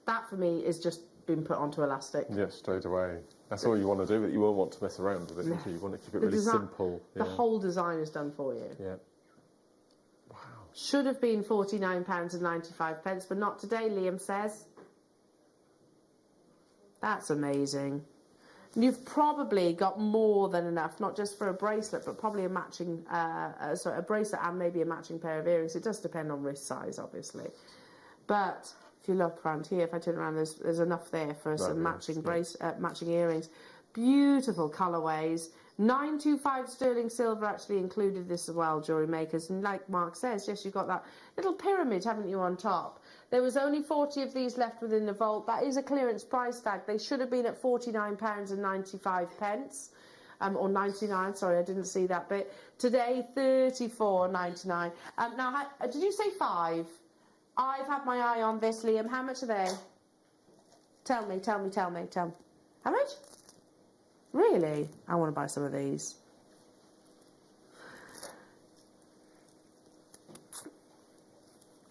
That for me is just been put onto elastic. Yeah, straight away. That's all you want to do, but you won't want to mess around with it. No. You want to keep it really simple. The whole design is done for you. Yeah. Wow. Should have been £49.95, but not today, Liam says. That's amazing. You've probably got more than enough, not just for a bracelet, but probably a matching, a bracelet and maybe a matching pair of earrings. It does depend on wrist size, obviously. But if you look around here, if I turn around, there's enough there for some matching matching earrings. Beautiful colourways. 925 sterling silver actually included this as well, jewellery makers. And like Mark says, yes, you've got that little pyramid, haven't you, on top? There was only 40 of these left within the vault. That is a clearance price tag. They should have been at £49.95. Or 99, sorry, I didn't see that bit. Today, £34.99. Now, did you say 5? I've had my eye on this, Liam. How much are they? Tell me. How much? Really? I want to buy some of these.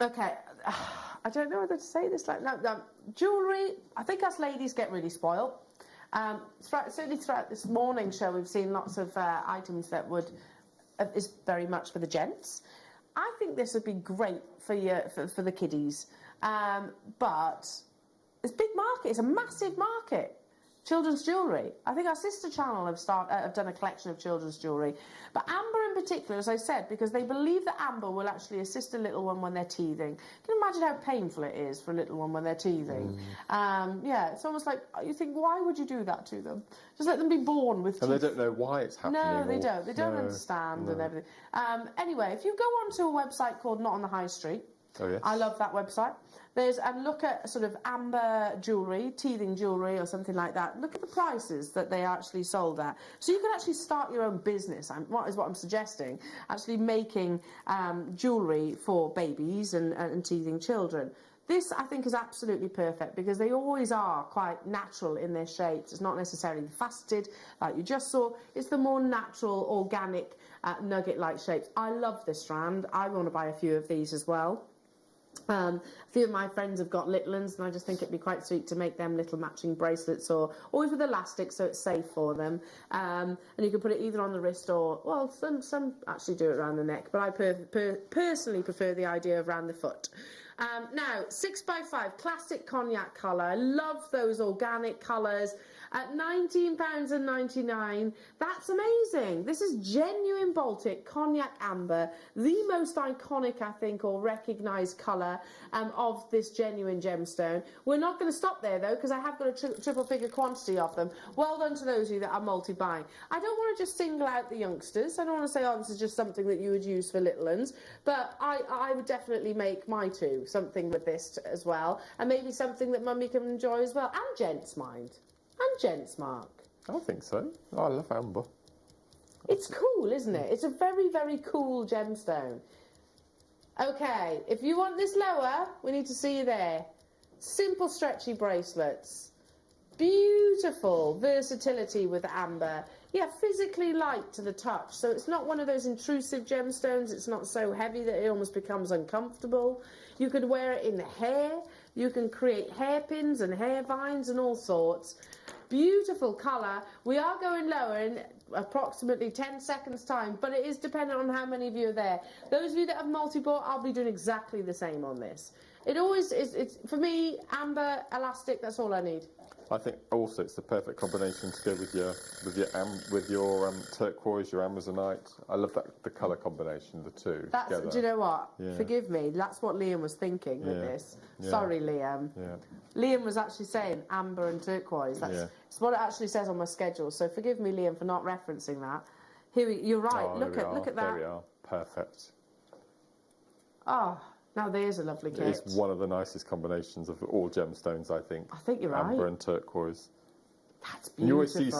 Okay. I don't know whether to say this like no, jewellery, I think us ladies get really spoiled. Certainly throughout this morning show, we've seen lots of items that is very much for the gents. I think this would be great for the kiddies, but it's a big market. It's a massive market. Children's jewellery. I think our sister channel have done a collection of children's jewellery, but amber in particular, as I said, because they believe that amber will actually assist a little one when they're teething. Can you imagine how painful it is for a little one when they're teething? Yeah, it's almost like you think, why would you do that to them? Just let them be born with teeth. And they don't know why it's happening. No, they don't. They don't understand and everything. Anyway, if you go onto a website called Not on the High Street, I love that website. And look at sort of amber jewellery, teething jewellery or something like that. Look at the prices that they are actually sold at. So you can actually start your own business, what I'm suggesting, actually making jewellery for babies and teething children. This, I think, is absolutely perfect because they always are quite natural in their shapes. It's not necessarily faceted like you just saw. It's the more natural, organic, nugget-like shapes. I love this strand. I want to buy a few of these as well. A few of my friends have got little ones, and I just think it'd be quite sweet to make them little matching bracelets, or always with elastic so it's safe for them. And you can put it either on the wrist or, well, some actually do it around the neck, but I personally prefer the idea of around the foot. Now, 6x5, classic cognac colour. I love those organic colours. At £19.99, that's amazing. This is genuine Baltic cognac amber, the most iconic, I think, or recognised colour of this genuine gemstone. We're not going to stop there, though, because I have got a triple figure quantity of them. Well done to those of you that are multi-buying. I don't want to just single out the youngsters. I don't want to say, oh, this is just something that you would use for little ones, but I would definitely make my two something with this as well, and maybe something that mummy can enjoy as well, and gents, mind. And gents, Mark. I think so. Oh, I love amber. It's cool, isn't it? It's a very, very cool gemstone. Okay, if you want this lower, we need to see you there. Simple, stretchy bracelets. Beautiful versatility with amber. Yeah, physically light to the touch. So it's not one of those intrusive gemstones. It's not so heavy that it almost becomes uncomfortable. You could wear it in the hair. You can create hairpins and hair vines and all sorts. Beautiful colour. We are going lower in approximately 10 seconds time, but it is dependent on how many of you are there. Those of you that have multi-bought, I'll be doing exactly the same on this. It always is, it's, for me, amber, elastic, that's all I need. I think also it's the perfect combination to go with your turquoise, your Amazonite. I love the colour combination, the two together. Do you know what? Yeah. Forgive me, that's what Liam was thinking with this. Yeah. Sorry, Liam. Yeah. Liam was actually saying amber and turquoise. It's what it actually says on my schedule. So forgive me, Liam, for not referencing that. You're right. Look at that. There we are. Perfect. Oh. Now there's a lovely kit. It's one of the nicest combinations of all gemstones, I think. I think you're right. Amber and turquoise. That's beautiful. You always see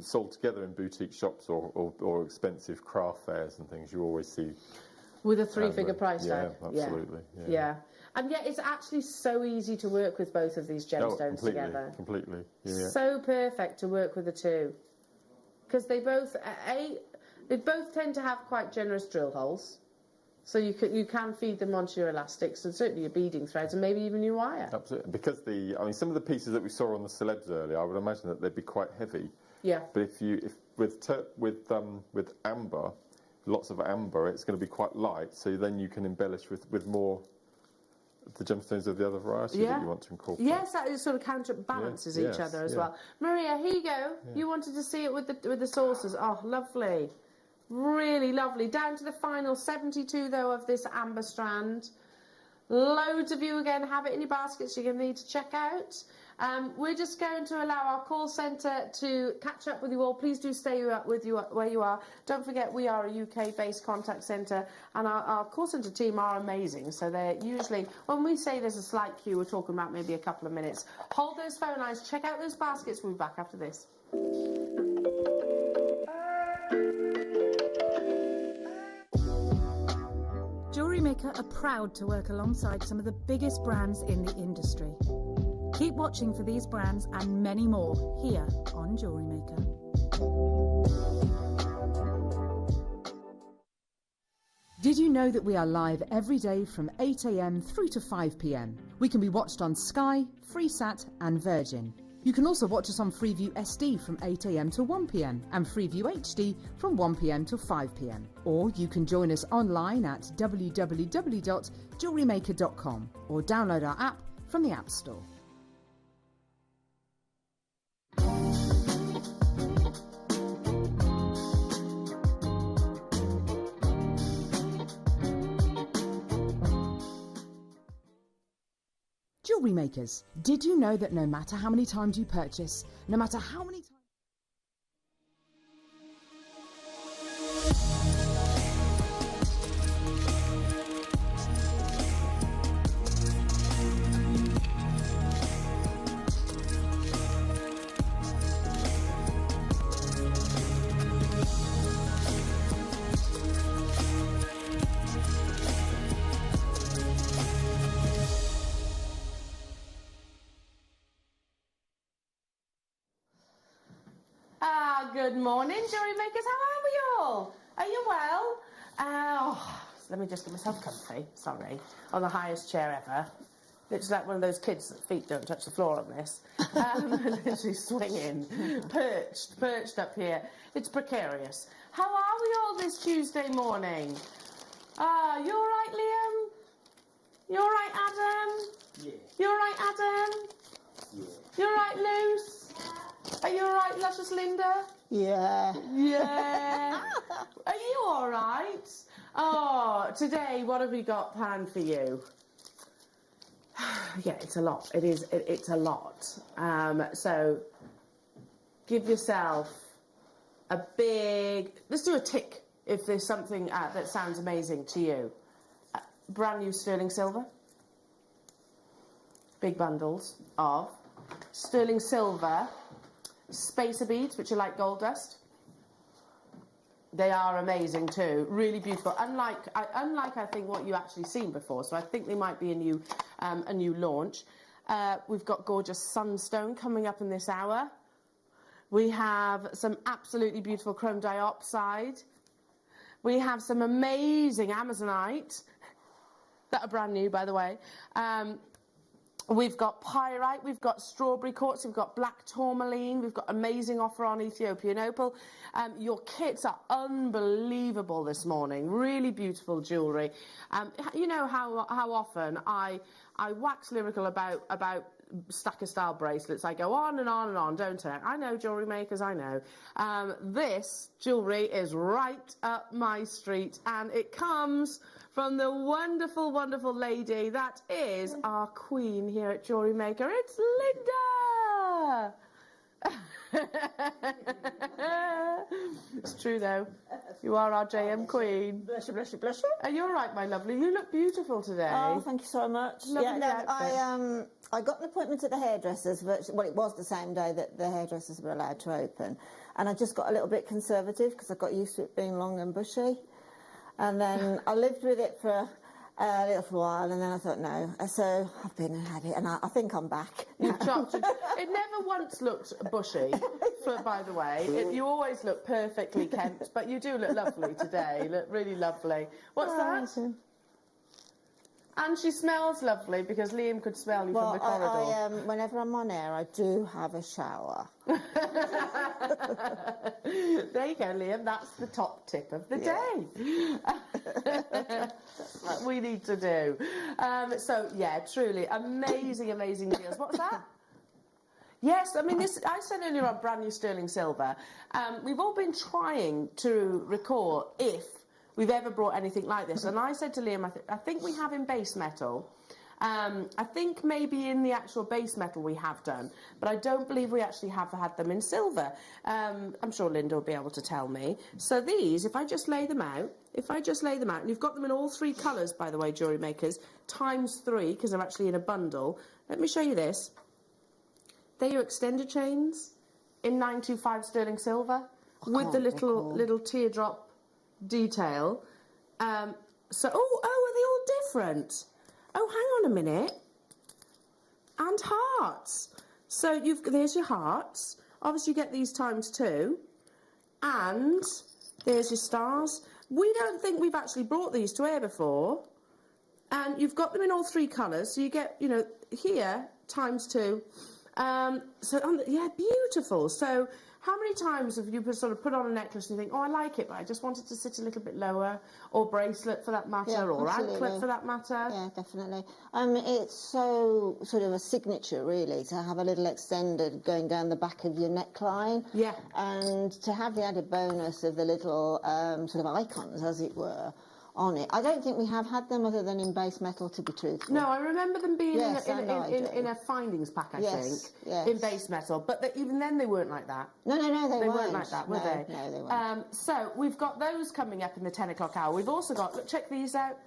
sold together in boutique shops or expensive craft fairs and things. You always see with a three-figure price tag. Yeah, absolutely. Yeah. And yet it's actually so easy to work with both of these gemstones together. Completely. Yeah. So perfect to work with the two, because they both tend to have quite generous drill holes. So you can feed them onto your elastics and certainly your beading threads and maybe even your wire. Absolutely, because some of the pieces that we saw on the celebs earlier, I would imagine that they'd be quite heavy. Yeah. But with amber, lots of amber, it's going to be quite light. So then you can embellish with more the gemstones of the other variety that you want to incorporate. Yes, that is sort of counterbalances each other as well. Maria, here you go. Yeah. You wanted to see it with the saucers. Oh, lovely. Really lovely. Down to the final 72, though, of this amber strand. Loads of you, again, have it in your baskets you're going to need to check out. We're just going to allow our call centre to catch up with you all. Please do stay with you where you are. Don't forget, we are a UK-based contact centre, and our call centre team are amazing. So they're usually, when we say there's a slight queue, we're talking about maybe a couple of minutes. Hold those phone lines, check out those baskets. We'll be back after this. Jewellery Maker are proud to work alongside some of the biggest brands in the industry. Keep watching for these brands and many more here on Jewellery Maker. Did you know that we are live every day from 8 a.m. through to 5 p.m? We can be watched on Sky, Freesat and Virgin. You can also watch us on Freeview SD from 8 a.m. to 1 p.m. and Freeview HD from 1 p.m. to 5 p.m. Or you can join us online at www.jewellerymaker.com or download our app from the App Store. Jewellery Makers, did you know that no matter how many times you purchase, no matter how many times... Good morning, Jewellery Makers. How are we all? Are you well? Let me just get myself comfy. Sorry. On the highest chair ever. It's like one of those kids that feet don't touch the floor on this. Literally swinging. Perched up here. It's precarious. How are we all this Tuesday morning? You all right, Liam? You all right, Adam? Yeah. You all right, Adam? Yeah. You all right, Luce? Are you all right, Luscious Linda? Yeah. Yeah. Are you all right? Oh, today, what have we got planned for you? Yeah, it's a lot. It's a lot. So, give yourself a big... Let's do a tick if there's something that sounds amazing to you. Brand new sterling silver. Big bundles of sterling silver spacer beads, which are like gold dust. They are amazing too, really beautiful. Unlike I think what you actually seen before, so I think they might be a new launch. We've got gorgeous Sunstone coming up in this hour. We have some absolutely beautiful chrome diopside. We have some amazing Amazonite that are brand new, by the way. We've got Pyrite, we've got strawberry quartz, we've got black Tourmaline, we've got amazing offer on Ethiopian opal. Your kits are unbelievable this morning, really beautiful jewellery. You know how often I wax lyrical about stacker style bracelets. I go on and on and on, don't I? I know, Jewellery Makers, I know. This jewellery is right up my street, and it comes from the wonderful, wonderful lady that is our queen here at Jewellery Maker. It's Linda! It's true, though. You are our JM queen. Bless you, bless you, bless you. Are you all right, my lovely? You look beautiful today. Oh, thank you so much. Lovely I got an appointment at the hairdressers. Well, it was the same day that the hairdressers were allowed to open, and I just got a little bit conservative because I got used to it being long and bushy, and then I lived with it for a little while, and then I thought no. So I've been and had it, and I think I'm back. You've chopped it. It never once looked bushy, by the way. You always look perfectly kempt, but you do look lovely today. You look really lovely. What's that? And she smells lovely because Liam could smell you from the corridor. Whenever I'm on air, I do have a shower. There you go, Liam. That's the top tip of the day. That's what we need to do. So, yeah, truly amazing, amazing deals. What's that? Yes, I mean, this. I said earlier on brand new sterling silver. We've all been trying to recall if we've ever brought anything like this. And I said to Liam, I think we have in base metal. I think maybe in the actual base metal we have done, but I don't believe we actually have had them in silver. I'm sure Linda will be able to tell me. So these, if I just lay them out, and you've got them in all three colours, by the way, jewellery makers, ×3, because they're actually in a bundle. Let me show you this. They're your extended chains in 925 sterling silver with the little teardrop detail. Are they all different? Oh, hang on a minute. And hearts. So there's your hearts. Obviously you get these ×2. And there's your stars. We don't think we've actually brought these to air before. And you've got them in all three colours. So you get, you know, here, ×2. Yeah, beautiful. So how many times have you sort of put on a necklace and you think, oh, I like it, but I just want it to sit a little bit lower, or bracelet for that matter, or anklet for that matter? Yeah, definitely. It's so sort of a signature, really, to have a little extended going down the back of your neckline. Yeah. And to have the added bonus of the little sort of icons, as it were, on it. I don't think we have had them other than in base metal, to be truthful. No, I remember them being in a findings pack, I think, in base metal. But even then they weren't like that. No, they weren't like that, were they? No, they weren't. So we've got those coming up in the 10 o'clock hour. We've also got, look, check these out.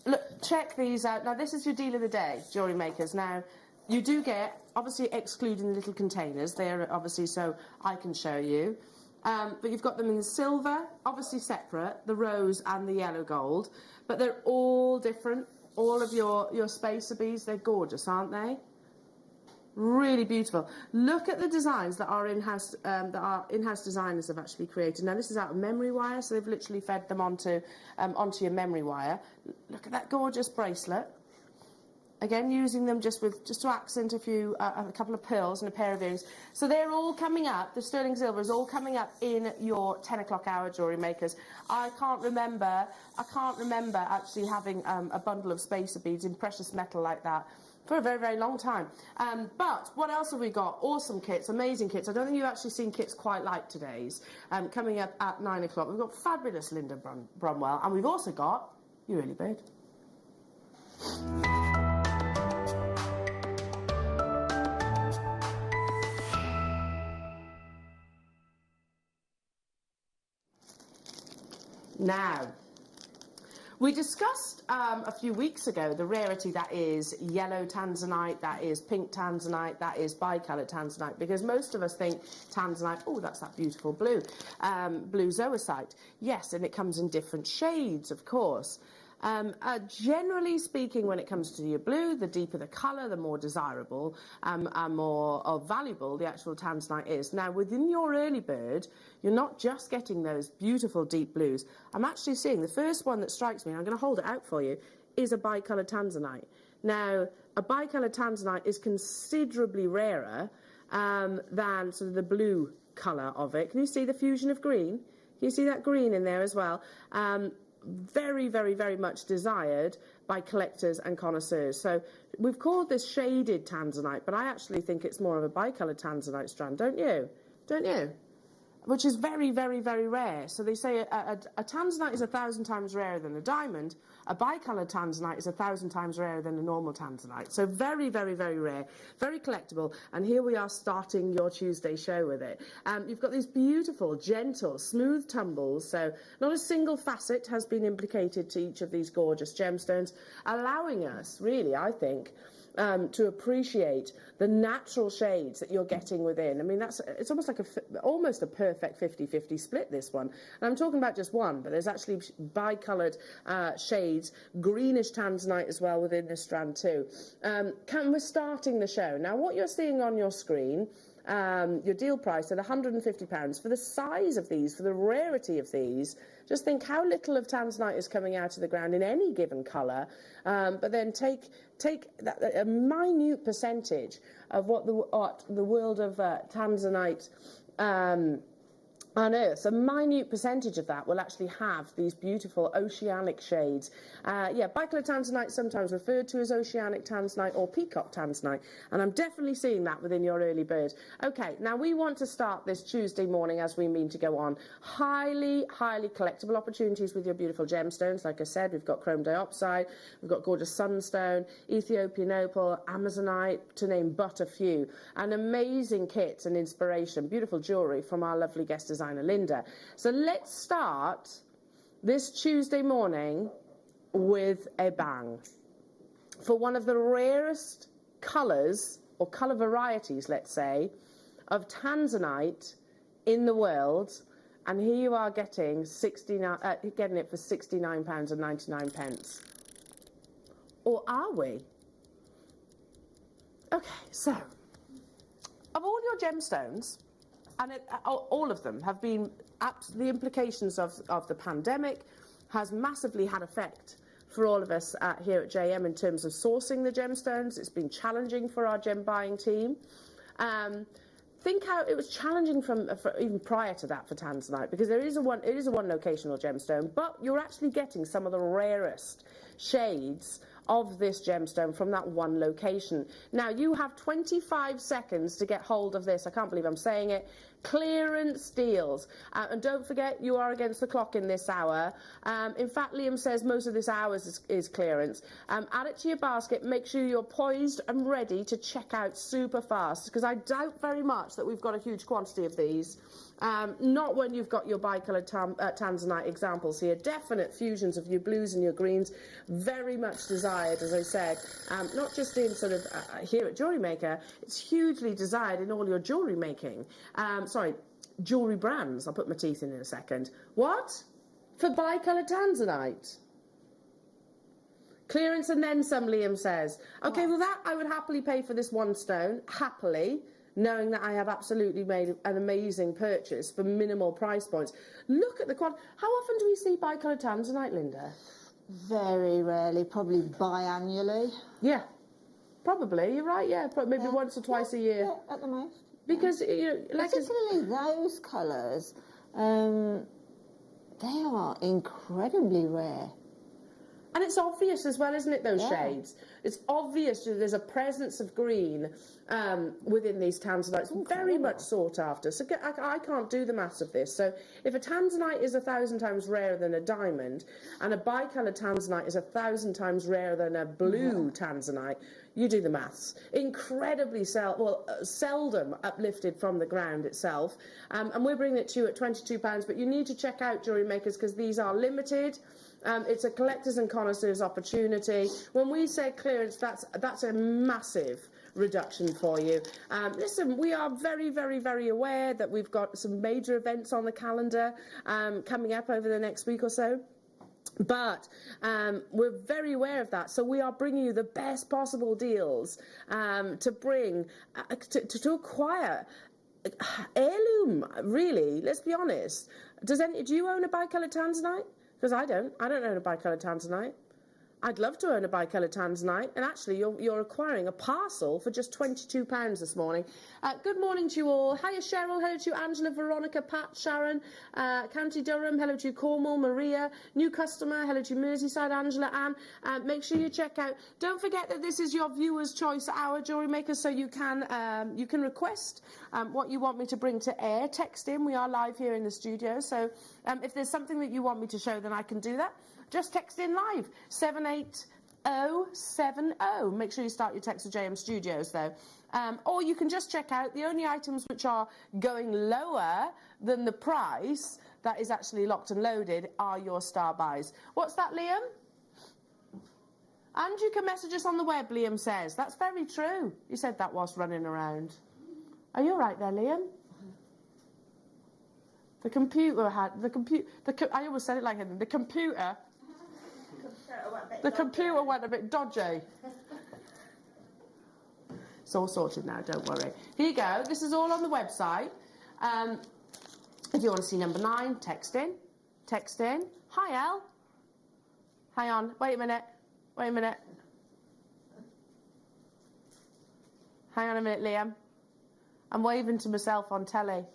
Look, check these out. Now, this is your deal of the day, jewellery makers. Now, you do get, obviously excluding the little containers, they are obviously so I can show you. But you've got them in silver, obviously separate, the rose and the yellow gold, but they're all different. All of your spacer beads, they're gorgeous, aren't they? Really beautiful. Look at the designs that our in-house designers have actually created. Now this is out of memory wire, so they've literally fed them onto your memory wire. Look at that gorgeous bracelet. Again, using them just to accent a couple of pearls and a pair of earrings. So they're all coming up. The sterling silver is all coming up in your 10 o'clock hour, jewellery makers. I can't remember actually having a bundle of spacer beads in precious metal like that for a very, very long time. But what else have we got? Awesome kits, amazing kits. I don't think you've actually seen kits quite like today's. Coming up at 9 o'clock, we've got fabulous Linda Bromwell, and we've also got your early bird. Now, we discussed a few weeks ago the rarity that is yellow Tanzanite, that is pink Tanzanite, that is bicoloured Tanzanite, because most of us think Tanzanite, oh, that's that beautiful blue, blue zoisite. Yes, and it comes in different shades, of course. Generally speaking, when it comes to your blue, the deeper the colour, the more desirable and more valuable the actual Tanzanite is. Now, within your early bird, you're not just getting those beautiful deep blues. I'm actually seeing the first one that strikes me, and I'm going to hold it out for you, is a bicoloured Tanzanite. Now, a bicoloured Tanzanite is considerably rarer than sort of the blue colour of it. Can you see the fusion of green? Can you see that green in there as well? Very, very, very much desired by collectors and connoisseurs. So we've called this shaded Tanzanite, but I actually think it's more of a bicoloured Tanzanite strand, don't you? Don't you? Which is very, very, very rare. So they say a Tanzanite is 1,000 times rarer than a diamond. A bicoloured Tanzanite is 1,000 times rarer than a normal Tanzanite. So very, very, very rare, very collectible. And here we are starting your Tuesday show with it. You've got these beautiful, gentle, smooth tumbles. So not a single facet has been implicated to each of these gorgeous gemstones, allowing us, really, I think, to appreciate the natural shades that you're getting within. I mean, it's almost like almost a perfect 50-50 split, this one. And I'm talking about just one, but there's actually bicoloured shades, greenish Tanzanite as well within this strand too. We're starting the show. Now, what you're seeing on your screen your deal price at £150 for the size of these, for the rarity of these. Just think how little of Tanzanite is coming out of the ground in any given colour, but then take a minute percentage of what the world of Tanzanite unearths. A minute percentage of that will actually have these beautiful oceanic shades. Bicolor Tanzanite, sometimes referred to as oceanic Tanzanite or peacock Tanzanite, and I'm definitely seeing that within your early bird. Okay, now we want to start this Tuesday morning as we mean to go on. Highly, highly collectible opportunities with your beautiful gemstones. Like I said, we've got chrome diopside, we've got gorgeous Sunstone, Ethiopian opal, Amazonite, to name but a few. An amazing kit and inspiration, beautiful jewellery from our lovely guest designer Linda. So let's start this Tuesday morning with a bang. For one of the rarest colours, or colour varieties, let's say, of Tanzanite in the world, and here you are getting it for £69.99. Or are we? Okay, so of all your gemstones, and all of them have been, the implications of the pandemic has massively had effect for all of us here at JM in terms of sourcing the gemstones. It's been challenging for our gem buying team. Think how it was challenging for even prior to that for Tanzanite, because it is a one locational gemstone, but you're actually getting some of the rarest shades of this gemstone from that one location. Now, you have 25 seconds to get hold of this. I can't believe I'm saying it. Clearance deals. And don't forget, you are against the clock in this hour. In fact, Liam says most of this hour is clearance. Add it to your basket. Make sure you're poised and ready to check out super fast, because I doubt very much that we've got a huge quantity of these. Not when you've got your bicoloured Tanzanite examples here. Definite fusions of your blues and your greens. Very much desired, as I said. Not just in sort of here at Jewellery Maker, it's hugely desired in all your jewellery making. Jewellery brands. I'll put my teeth in a second. What? For bicoloured Tanzanite? Clearance and then some, Liam says. Okay, well that I would happily pay for this one stone. Happily. Knowing that I have absolutely made an amazing purchase for minimal price points. Look at the quality. How often do we see bicoloured Tanzanite, Linda? Very rarely, probably biannually. Yeah, probably. You're right. Yeah, maybe once or twice a year. Yeah, at the most. Because particularly those colours, they are incredibly rare. And it's obvious as well, isn't it, those shades? It's obvious there's a presence of green within these Tanzanites, very much sought after. So I can't do the maths of this. So if a Tanzanite is 1,000 times rarer than a diamond, and a bicoloured Tanzanite is 1,000 times rarer than a blue Tanzanite, you do the maths. Incredibly seldom uplifted from the ground itself. And we're bringing it to you at £22, but you need to check out Jewellery Makers because these are limited. It's a collectors and connoisseurs opportunity. When we say clearance, that's a massive reduction for you. Listen, we are very, very, very aware that we've got some major events on the calendar coming up over the next week or so. But we're very aware of that, so we are bringing you the best possible deals to bring to acquire heirloom. Really, let's be honest. Do you own a bicoloured Tanzanite? Because I don't own a bicoloured Tanzanite. I'd love to own a bicoloured Tanzanite, and actually you're acquiring a parcel for just £22 this morning. Good morning to you all. Hiya Cheryl, hello to you Angela, Veronica, Pat, Sharon, County Durham, hello to you Cornwall, Maria, new customer, hello to you Merseyside, Angela, Anne. Make sure you check out. Don't forget that this is your viewer's choice hour, Jewellery Maker, so you can request what you want me to bring to air. Text in, we are live here in the studio, so if there's something that you want me to show, then I can do that. Just text in live, 78070. Make sure you start your text with JM Studios, though. Or you can just check out the only items which are going lower than the price that is actually locked and loaded are your star buys. What's that, Liam? And you can message us on the web, Liam says. That's very true. You said that whilst running around. Are you all right there, Liam? The computer had... I always said it like him. The computer went a bit dodgy. It's all sorted now, don't worry. Here you go. This is all on the website. If you want to see number 9, text in. Text in. Hi, Elle. Hang on. Wait a minute. Wait a minute. Hang on a minute, Liam. I'm waving to myself on telly.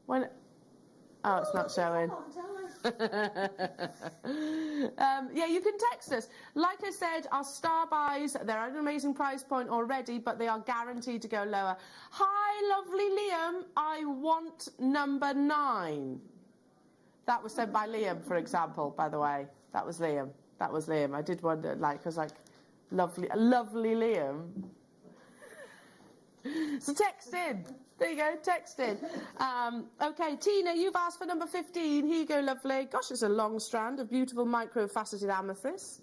When? Oh, it's not showing. Yeah, you can text us. Like I said, our star buys, they're at an amazing price point already, but they are guaranteed to go lower. Hi, lovely Liam. I want number 9. That was sent by Liam, for example, by the way. That was Liam. That was Liam. I did wonder, like, I was like, lovely Liam. So text in. There you go, text in. Okay, Tina, you've asked for number 15. Here you go, lovely. Gosh, it's a long strand of beautiful micro-faceted amethyst.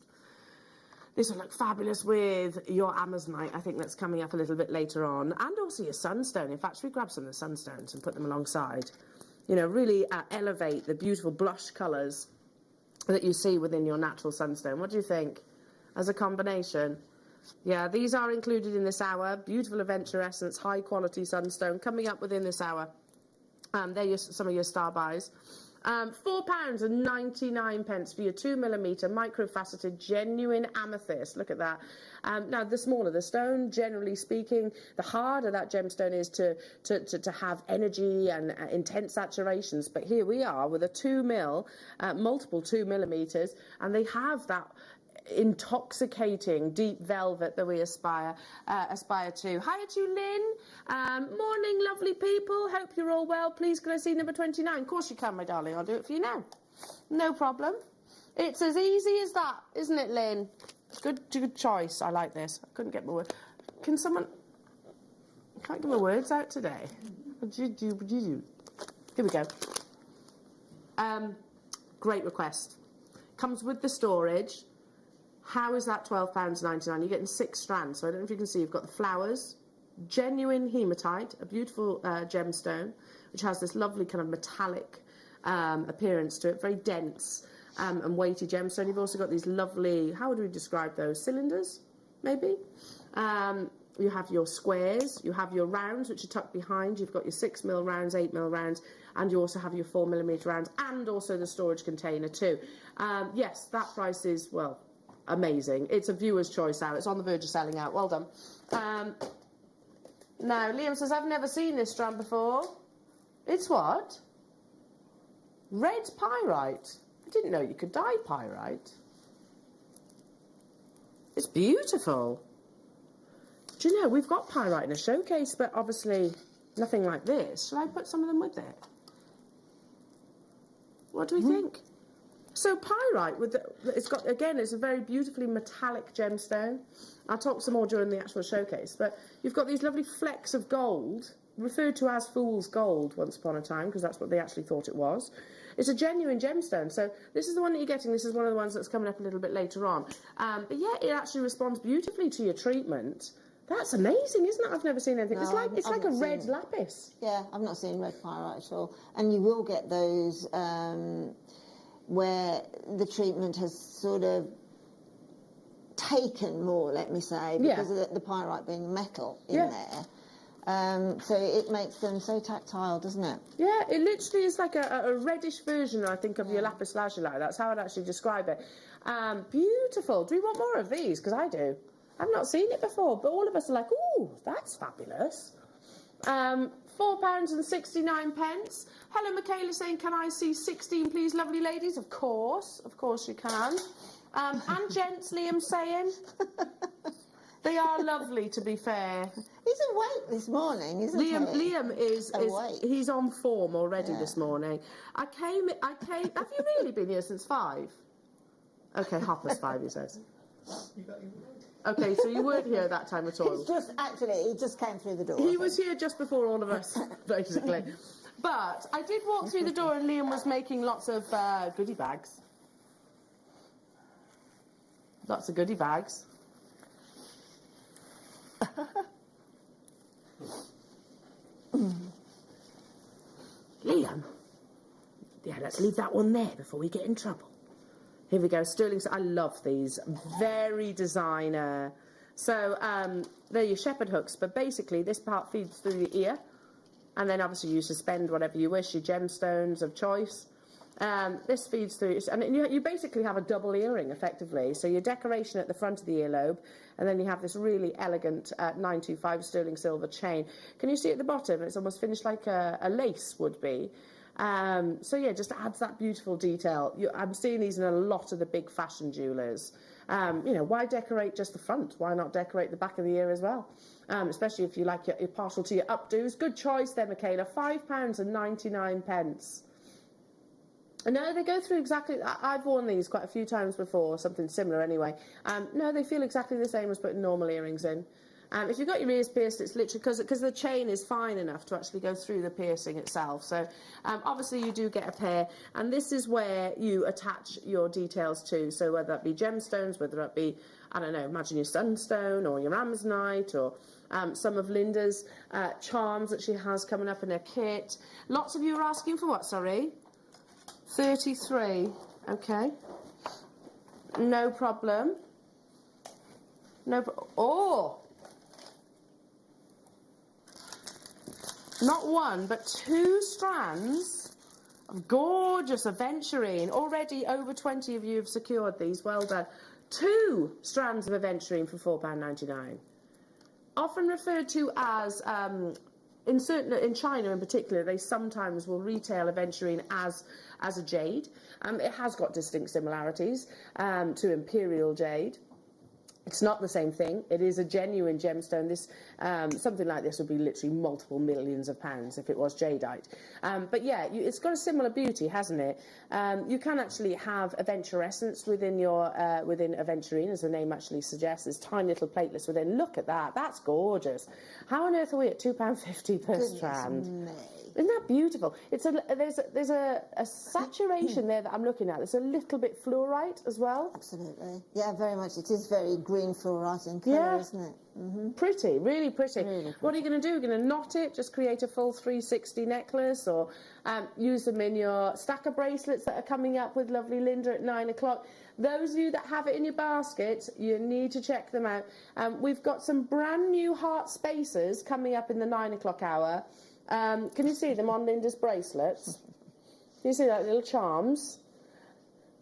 This will look fabulous with your Amazonite. I think that's coming up a little bit later on. And also your Sunstone. In fact, should we grab some of the Sunstones and put them alongside? You know, really elevate the beautiful blush colours that you see within your natural Sunstone. What do you think? As a combination? Yeah, these are included in this hour. Beautiful Adventure Essence, high quality Sunstone coming up within this hour. They're some of your star buys. £4.99 for your 2mm micro-faceted genuine amethyst. Look at that. Now, the smaller the stone, generally speaking, the harder that gemstone is to have energy and intense saturations. But here we are with a 2mm, multiple 2mm, and they have that intoxicating deep velvet that we aspire to. Hi to Lynn. Morning, lovely people. Hope you're all well. Please, can I see number 29? Of course you can, my darling. I'll do it for you now. No problem. It's as easy as that, isn't it, Lynn? Good choice. I like this. I couldn't get my word. Can someone... I can't get my words out today. What do you do? Here we go. Great request. Comes with the storage. How is that £12.99? You're getting 6 strands. So I don't know if you can see, you've got the flowers, genuine hematite, a beautiful gemstone, which has this lovely kind of metallic appearance to it, very dense and weighty gemstone. You've also got these lovely, how would we describe those? Cylinders, maybe? You have your squares, you have your rounds, which are tucked behind. You've got your 6mm rounds, 8mm rounds, and you also have your 4mm rounds, and also the storage container too. Yes, that price is, well, amazing. It's a viewer's choice now. It's on the verge of selling out. Well done. Now, Liam says, I've never seen this strand before. It's what? Red pyrite. I didn't know you could dye pyrite. It's beautiful. Do you know, we've got pyrite in a showcase, but obviously nothing like this. Shall I put some of them with it? What do we think? So pyrite, it's got, again, it's a very beautifully metallic gemstone. I'll talk some more during the actual showcase, but you've got these lovely flecks of gold, referred to as fool's gold once upon a time, because that's what they actually thought it was. It's a genuine gemstone, so this is the one that you're getting. This is one of the ones that's coming up a little bit later on. But yeah, it actually responds beautifully to your treatment. That's amazing, isn't it? I've never seen anything. No, it's like a red lapis. Yeah, I've not seen red pyrite at all. And you will get those where the treatment has sort of taken more, let me say, because of the pyrite being metal in there. So it makes them so tactile, doesn't it? Yeah, it literally is like a reddish version, I think, of your lapis lazuli. That's how I'd actually describe it. Beautiful. Do we want more of these? Because I do. I've not seen it before, but all of us are like, ooh, that's fabulous. £4.69. Hello, Michaela saying, can I see 16, please, lovely ladies? Of course you can. And gents, Liam saying. They are lovely, to be fair. He's awake this morning, isn't he? Liam is he's on form already this morning. I came. Have you really been here since 5? Okay, 5:30, he says. Okay, so you weren't here at that time at all. He just came through the door. He was here just before all of us, basically. But I did walk through the door and Liam was making lots of goodie bags. Lots of goodie bags. Liam? Yeah, let's leave that one there before we get in trouble. Here we go, sterling. I love these. Very designer. So they're your shepherd hooks, but basically this part feeds through the ear, and then obviously you suspend whatever you wish, your gemstones of choice. This feeds through, and you basically have a double earring effectively. So your decoration at the front of the earlobe, and then you have this really elegant 925 sterling silver chain. Can you see at the bottom? It's almost finished like a lace would be. So yeah, just adds that beautiful detail. I'm seeing these in a lot of the big fashion jewellers. You know, why decorate just the front? Why not decorate the back of the ear as well? Especially if you like you're partial to your updos. Good choice there, Michaela. £5.99. No, they go through exactly. I've worn these quite a few times before, something similar anyway. No, they feel exactly the same as putting normal earrings in. If you've got your ears pierced, it's literally because the chain is fine enough to actually go through the piercing itself. So obviously you do get a pair, and this is where you attach your details to. So whether that be gemstones, whether that be, I don't know, imagine your Sunstone or your Amazonite or some of Linda's charms that she has coming up in her kit. Lots of you are asking for what, sorry? 33, okay. No problem. Oh! Not one, but 2 strands of gorgeous Adventurine. Already over 20 of you have secured these. Well done. 2 strands of Adventurine for £4.99. Often referred to as, in China in particular, they sometimes will retail Adventurine as a jade. It has got distinct similarities to imperial jade. It's not the same thing. It is a genuine gemstone. This something like this would be literally multiple millions of pounds if it was jadeite. But yeah, it's got a similar beauty, hasn't it? You can actually have aventurescence within your within Adventurine, as the name actually suggests. There's tiny little platelets within. Look at that. That's gorgeous. How on earth are we at £2.50 per strand? Isn't that beautiful? It's there's a saturation there that I'm looking at. There's a little bit fluorite as well. Absolutely. Yeah, very much. It is very green fluorite in colour, isn't it? Mm-hmm. Pretty, really pretty. What are you going to do? You're going to knot it, just create a full 360 necklace, or use them in your stack of bracelets that are coming up with lovely Linda at 9 o'clock. Those of you that have it in your basket, you need to check them out. We've got some brand new heart spacers coming up in the 9 o'clock hour. Can you see them on Linda's bracelets? Can you see that little charms?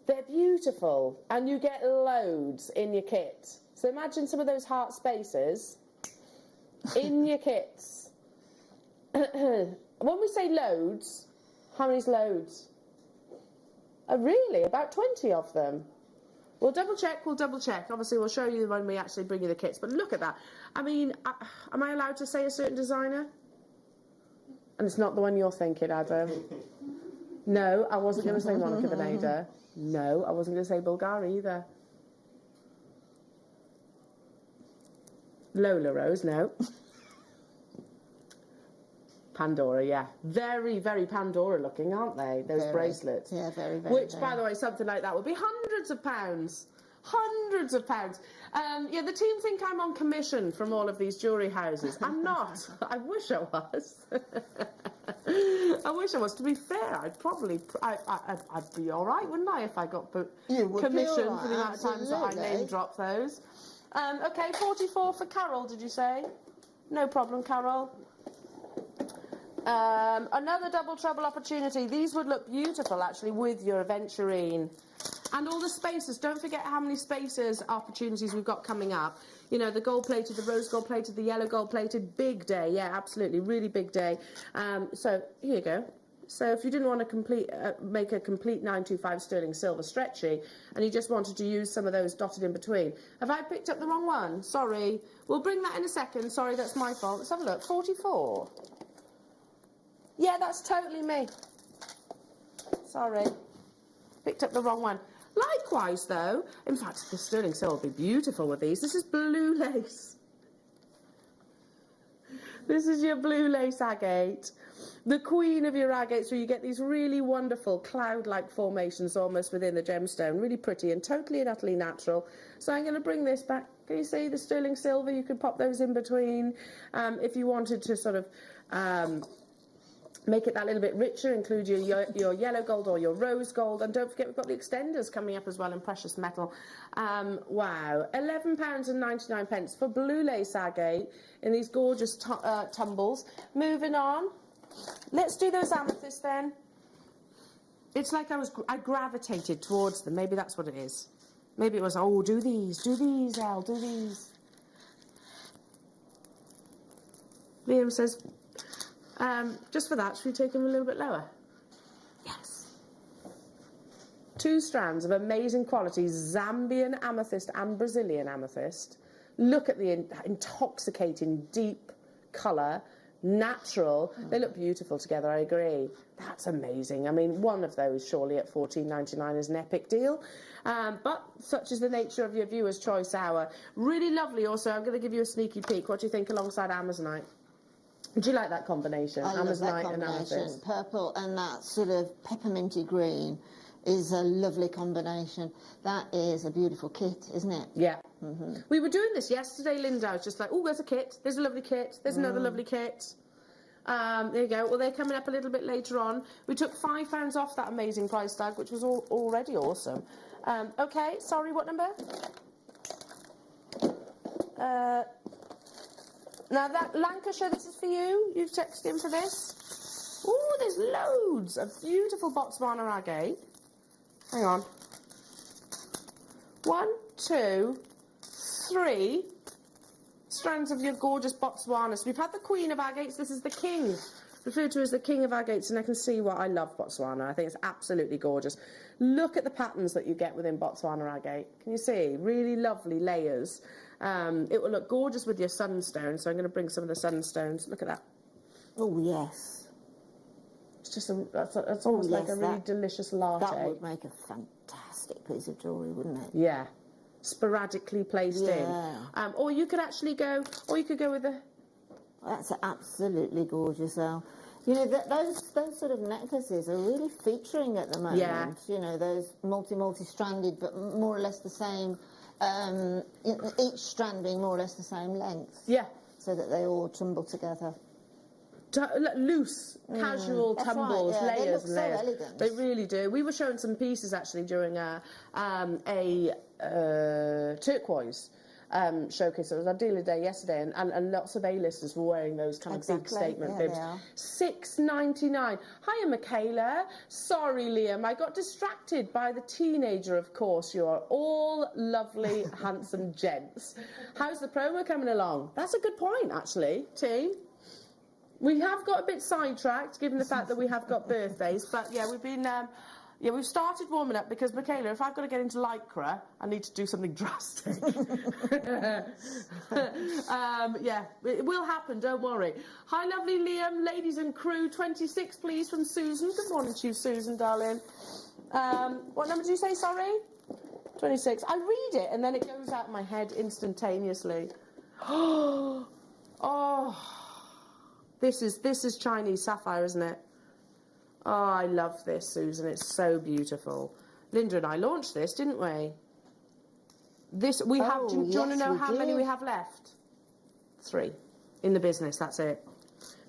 They're beautiful, and you get loads in your kit. So imagine some of those heart spacers in your kits. When we say loads, how many's loads? Oh, really? About 20 of them. We'll double check. Obviously, we'll show you when we actually bring you the kits. But look at that. I mean, am I allowed to say a certain designer? And it's not the one you're thinking, Adam. No, I wasn't going to say Monica Veneda. No, I wasn't going to say Bulgari either. Lola Rose, no. Pandora, yeah. Very, very Pandora looking, aren't they? Those bracelets. Yeah, very, very. Which, by the way, something like that would be hundreds of pounds. Hundreds of pounds. Yeah, the team think I'm on commission from all of these jewellery houses. I'm not. I wish I was. I wish I was. To be fair, I'd probably, I'd be all right, wouldn't I, if I got commission for the amount of times that I name drop those. Okay, 44 for Carol, did you say? No problem, Carol. Another double treble opportunity. These would look beautiful, actually, with your Adventurine. And all the spacers. Don't forget how many spacers opportunities we've got coming up. You know, the gold-plated, the rose gold-plated, the yellow gold-plated. Big day. Yeah, absolutely. Really big day. So, here you go. So if you didn't want to make a complete 925 sterling silver stretchy, and you just wanted to use some of those dotted in between. Have I picked up the wrong one? Sorry. We'll bring that in a second. Sorry, that's my fault. Let's have a look. 44. Yeah, that's totally me. Sorry. Picked up the wrong one. Likewise, though, in fact, the sterling silver will be beautiful with these. This is blue lace. This is your blue lace agate. The queen of your agates, where you get these really wonderful cloud-like formations almost within the gemstone. Really pretty and totally and utterly natural. So I'm going to bring this back. Can you see the sterling silver? You could pop those in between if you wanted to sort of make it that little bit richer, include your yellow gold or your rose gold, and don't forget we've got the extenders coming up as well in precious metal. Wow, £11.99 for blue lace agate in these gorgeous tumbles. Moving on, let's do those amethysts then. It's like I gravitated towards them. Maybe that's what it is. Maybe it was, oh, do these, Elle, do these. Liam says, just for that, should we take them a little bit lower? Yes. 2 strands of amazing quality, Zambian amethyst and Brazilian amethyst. Look at the intoxicating deep colour, natural. They look beautiful together, I agree. That's amazing. I mean, one of those surely at $14.99 is an epic deal. But such is the nature of your viewer's choice hour. Really lovely also. I'm going to give you a sneaky peek. What do you think alongside Amazonite? Do you like that combination? I love that Amazonite and combination. amethyst. Purple and that sort of pepperminty green is a lovely combination. That is a beautiful kit, isn't it? Yeah. We were doing this yesterday, Linda. I was just like, oh, there's a kit. There's a lovely kit. There's another lovely kit. There you go. Well, they're coming up a little bit later on. We took £5 off that amazing price tag, which was already awesome. Okay, sorry, what number? Now, that Lancashire, this is for you. You've texted in for this. Ooh, there's loads of beautiful Botswana agate. Hang on. 1, 2, 3 strands of your gorgeous Botswana. So we've had the Queen of Agates. This is the King, referred to as the King of Agates, and I can see why I love Botswana. I think it's absolutely gorgeous. Look at the patterns that you get within Botswana agate. Can you see? Really lovely layers. It will look gorgeous with your sunstone, so I'm going to bring some of the sunstones. Look at that. Oh, yes. It's just it's almost like a really delicious latte. That would make a fantastic piece of jewellery, wouldn't it? Yeah. Sporadically placed in. Or you could actually go, or you could go with the... That's absolutely gorgeous, Elle. You know, those sort of necklaces are really featuring at the moment. Yeah. You know, those multi-stranded, but more or less the same, each strand being more or less the same length. Yeah. So that they all tumble together. Loose, casual tumbles, right, yeah. layers They look and layers. so elegant. They really do. We were showing some pieces actually during a turquoise showcase. It was our dealer day yesterday, and lots of A-listers were wearing those kind of big statement bibs. $6.99. Hiya, Michaela. Sorry, Liam, I got distracted by the teenager, of course. You are all lovely, handsome gents. How's the promo coming along? That's a good point, actually, team. We have got a bit sidetracked, given the fact that we have got birthdays, but yeah, we've been... yeah, we've started warming up because, Michaela, if I've got to get into Lycra, I need to do something drastic. Yeah, it will happen, don't worry. Hi, lovely Liam, ladies and crew, 26, please, from Susan. Good morning to you, Susan, darling. What number did you say, sorry? 26. I read it, and then it goes out of my head instantaneously. Oh, this is Chinese sapphire, isn't it? Oh, I love this, Susan. It's so beautiful. Linda and I launched this, didn't we? This we have. Do you want to know how many we have left? 3 in the business. That's it.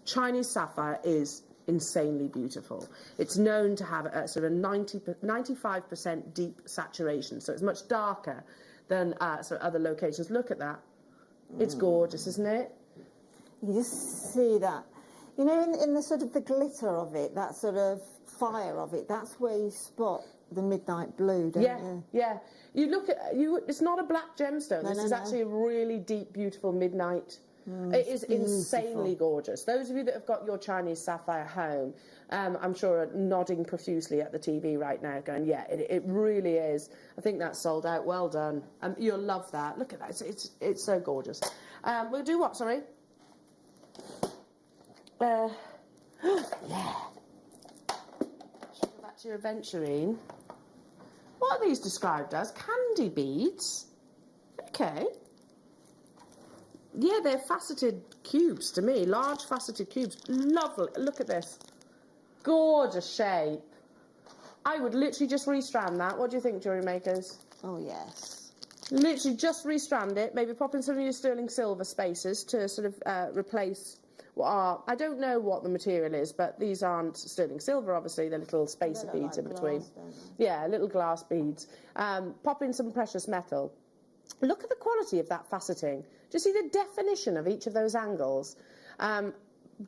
Chinese sapphire is insanely beautiful. It's known to have a sort of 95% deep saturation, so it's much darker than sort of other locations. Look at that. It's gorgeous, isn't it? You just see that. You know, in the sort of the glitter of it, that sort of fire of it, that's where you spot the midnight blue, don't you? Yeah. You look at it's not a black gemstone. This is actually a really deep, beautiful midnight. It is insanely gorgeous. Those of you that have got your Chinese sapphire home, I'm sure are nodding profusely at the TV right now, going, yeah, it really is. I think that's sold out. Well done. You'll love that. Look at that. It's so gorgeous. We'll do what? Sorry. Yeah. Should we go back to your Adventurine? What are these described as? Candy beads? Okay. Yeah, they're faceted cubes to me. Large faceted cubes. Lovely. Look at this. Gorgeous shape. I would literally just restrand that. What do you think, Jewellery Makers? Oh, yes. Literally just restrand it. Maybe pop in some of your sterling silver spaces to sort of replace I don't know what the material is, but these aren't sterling silver, obviously. They're little spacer beads in between. Yeah, little glass beads. Pop in some precious metal. Look at the quality of that faceting. Do you see the definition of each of those angles?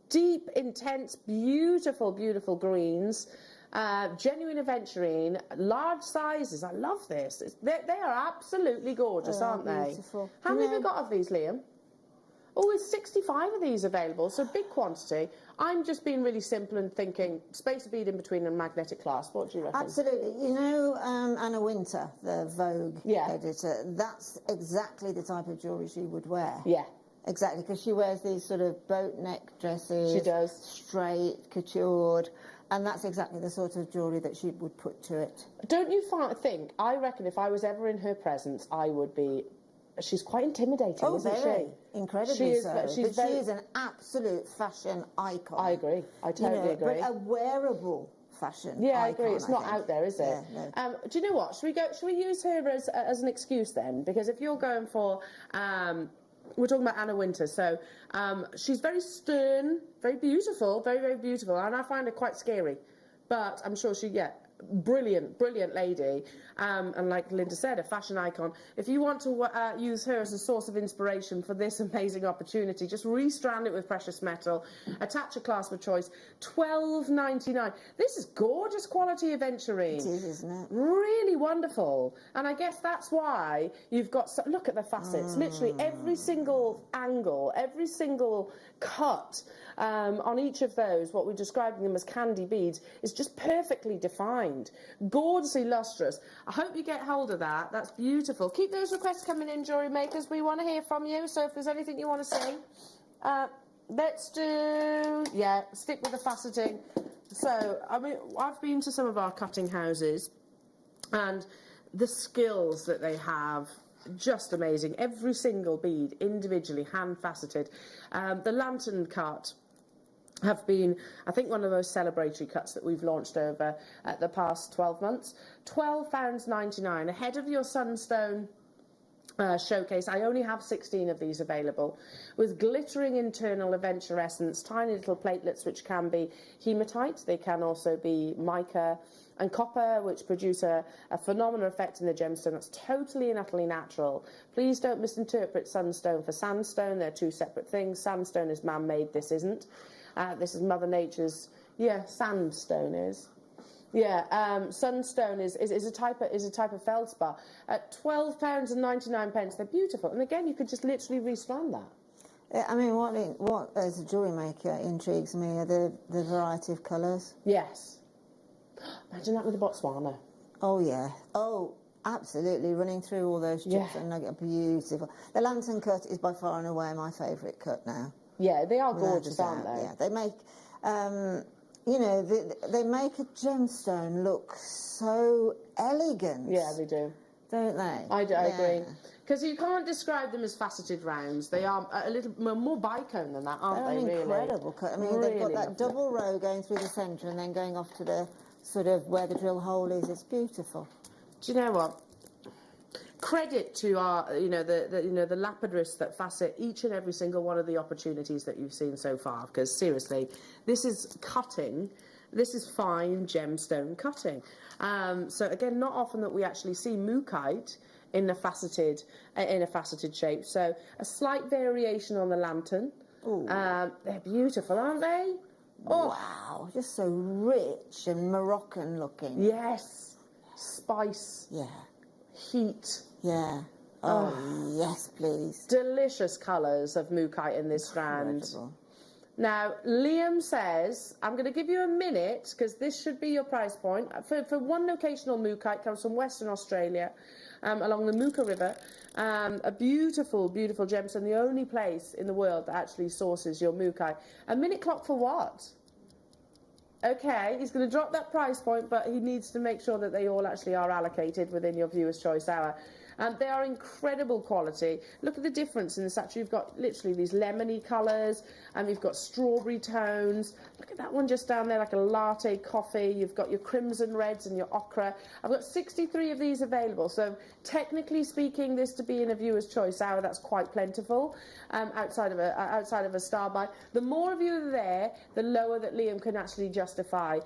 Deep, intense, beautiful, beautiful greens. Genuine Adventurine, large sizes. I love this. They are absolutely gorgeous, aren't they? Beautiful. How many have you got of these, Liam? Oh, there's 65 of these available, so big quantity. I'm just being really simple and thinking spacer bead in between and magnetic clasp. What do you reckon? Absolutely. You know Anna Wintour, the Vogue editor, that's exactly the type of jewellery she would wear. Yeah. Exactly, because she wears these sort of boat neck dresses. She does. Straight, coutured, and that's exactly the sort of jewellery that she would put to it. Don't you think, I reckon if I was ever in her presence, I would be... She's quite intimidating, isn't she? Incredibly so. But she is an absolute fashion icon. I agree. I totally agree. But a wearable fashion I icon, agree. It's not out there, is it? Yeah, no. Do you know what? Should we use her as an excuse then? Because if you're going for... we're talking about Anna Wintour, so she's very stern, very beautiful, very, very beautiful, and I find her quite scary. But I'm sure brilliant, brilliant lady, and like Linda said, a fashion icon. If you want to use her as a source of inspiration for this amazing opportunity, just restrand it with precious metal, attach a clasp of choice, $12.99. This is gorgeous quality Adventurine. It is, isn't it? Really wonderful. And I guess that's why you've got, look at the facets, literally every single angle, every single cut on each of those, what we're describing them as candy beads, is just perfectly defined, gorgeously lustrous. I hope you get hold of that. That's beautiful. Keep those requests coming in, jewellery makers. We want to hear from you, so if there's anything you want to say, let's do, stick with the faceting. So, I mean, I've been to some of our cutting houses, and the skills that they have, just amazing. Every single bead individually hand faceted. The lantern cut have been, I think, one of the most celebratory cuts that we've launched over the past 12 months. £12.99, ahead of your Sunstone showcase. I only have 16 of these available, with glittering internal aventurescence, tiny little platelets which can be hematite, they can also be mica and copper, which produce a phenomenal effect in the gemstone that's totally and utterly natural. Please don't misinterpret sunstone for sandstone. They're two separate things. Sandstone is man-made, this isn't. This is Mother Nature's, sandstone is. Sunstone is a type of feldspar. At £12.99, they're beautiful. And again, you could just literally restrand that. I mean, what as a jewellery maker intrigues me are the variety of colours. Yes. Imagine that with the Botswana. Oh, yeah. Oh, absolutely. Running through all those chips and nugget, beautiful. The lantern cut is by far and away my favourite cut now. Yeah, they are gorgeous, aren't they? Yeah, they make, they make a gemstone look so elegant. Yeah, they do. Don't they? I agree. Because you can't describe them as faceted rounds. They are a little more bicone than that, aren't they, really? Incredible cut. I mean, they've got that double row going through the centre and then going off to the sort of where the drill hole is. It's beautiful. Do you know what? Credit to our, the lapidarists that facet each and every single one of the opportunities that you've seen so far. Because seriously, this is cutting. This is fine gemstone cutting. So again, not often that we actually see mookaite in a faceted shape. So a slight variation on the lantern. They're beautiful, aren't they? Oh. Wow, just so rich and Moroccan looking. Yes. Spice. Yeah. Heat. Yeah. Oh, yes, please. Delicious colours of mookaite in this strand. Now, Liam says, I'm going to give you a minute, because this should be your price point. For one locational mookaite, comes from Western Australia, along the Mooka River. A beautiful, beautiful gemstone, the only place in the world that actually sources your mookaite. A minute clock for what? Okay, he's going to drop that price point, but he needs to make sure that they all actually are allocated within your viewer's choice hour. They are incredible quality. Look at the difference in the satchel. You've got literally these lemony colours, and you've got strawberry tones. Look at that one just down there, like a latte coffee. You've got your crimson reds and your ochre. I've got 63 of these available. So technically speaking, this to be in a viewer's choice hour, that's quite plentiful. Outside of a star buy. The more of you are there, the lower that Liam can actually justify.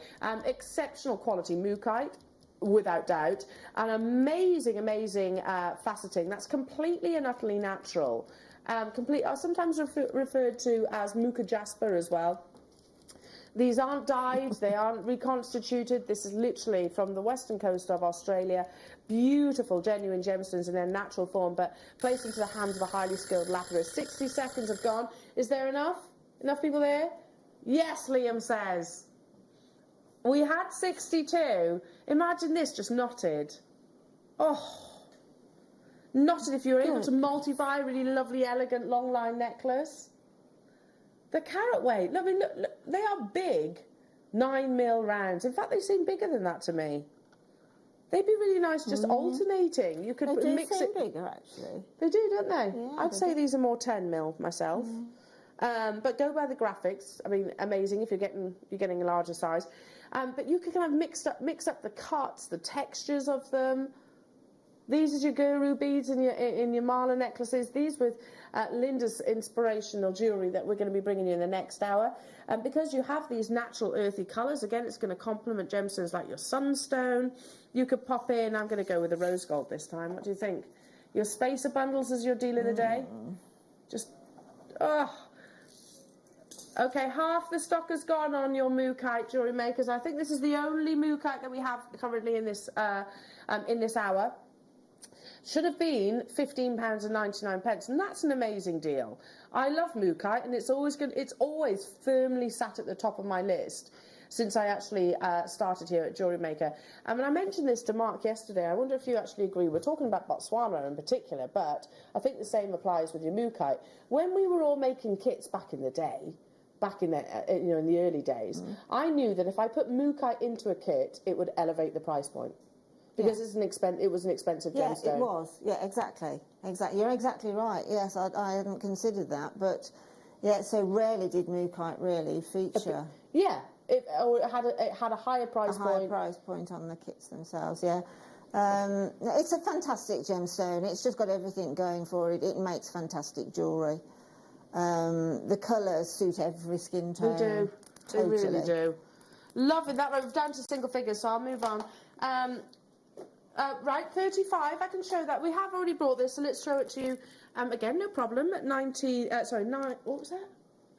Exceptional quality Mookaite, without doubt, and amazing faceting. That's completely and utterly natural. Sometimes referred to as Mooka jasper as well. These aren't dyed, they aren't reconstituted. This is literally from the western coast of Australia. Beautiful, genuine gemstones in their natural form, but placed into the hands of a highly skilled lapidist. 60 seconds have gone. Is there enough? Enough people there? Yes, Liam says. We had 62. Imagine this just knotted. Oh, knotted if you were able to multi-buy a really lovely, elegant, long line necklace. The carat weight, look, they are big, 9mm rounds. In fact, they seem bigger than that to me. They'd be really nice just alternating. You could mix it. They do seem bigger, actually. They do, don't they? Yeah, I'd say these are more 10mm myself. But go by the graphics. I mean, amazing if you're getting a larger size. But you can kind of mix up the cuts, the textures of them. These are your guru beads in your mala necklaces. These with Linda's inspirational jewellery that we're going to be bringing you in the next hour. Because you have these natural earthy colours, again, it's going to complement gemstones like your Sunstone. You could pop in, I'm going to go with the rose gold this time. What do you think? Your spacer bundles as your deal of the day? Just, Okay, half the stock has gone on your Mookaite jewellery makers. I think this is the only Mookaite that we have currently in this hour. Should have been £15.99, and that's an amazing deal. I love Mookaite, and it's always firmly sat at the top of my list since I actually started here at Jewellery Maker. And I mentioned this to Mark yesterday. I wonder if you actually agree. We're talking about Botswana in particular, but I think the same applies with your Mookaite. When we were all making kits back in the day, in the early days, I knew that if I put Mookaite into a kit, it would elevate the price point. Because it was an expensive gemstone. Yeah, it was. Yeah, exactly. You're exactly right. Yes, I hadn't considered that. But, yeah, so rarely did Mookaite really feature. Yeah, it had a higher price point. A higher price point on the kits themselves, yeah. It's a fantastic gemstone. It's just got everything going for it. It makes fantastic jewellery. The colours suit every skin tone. They do. Totally. They really do. Love it. That was down to single figures, so I'll move on. Right, 35, I can show that. We have already brought this, so let's throw it to you. Again, no problem. 9, what was that?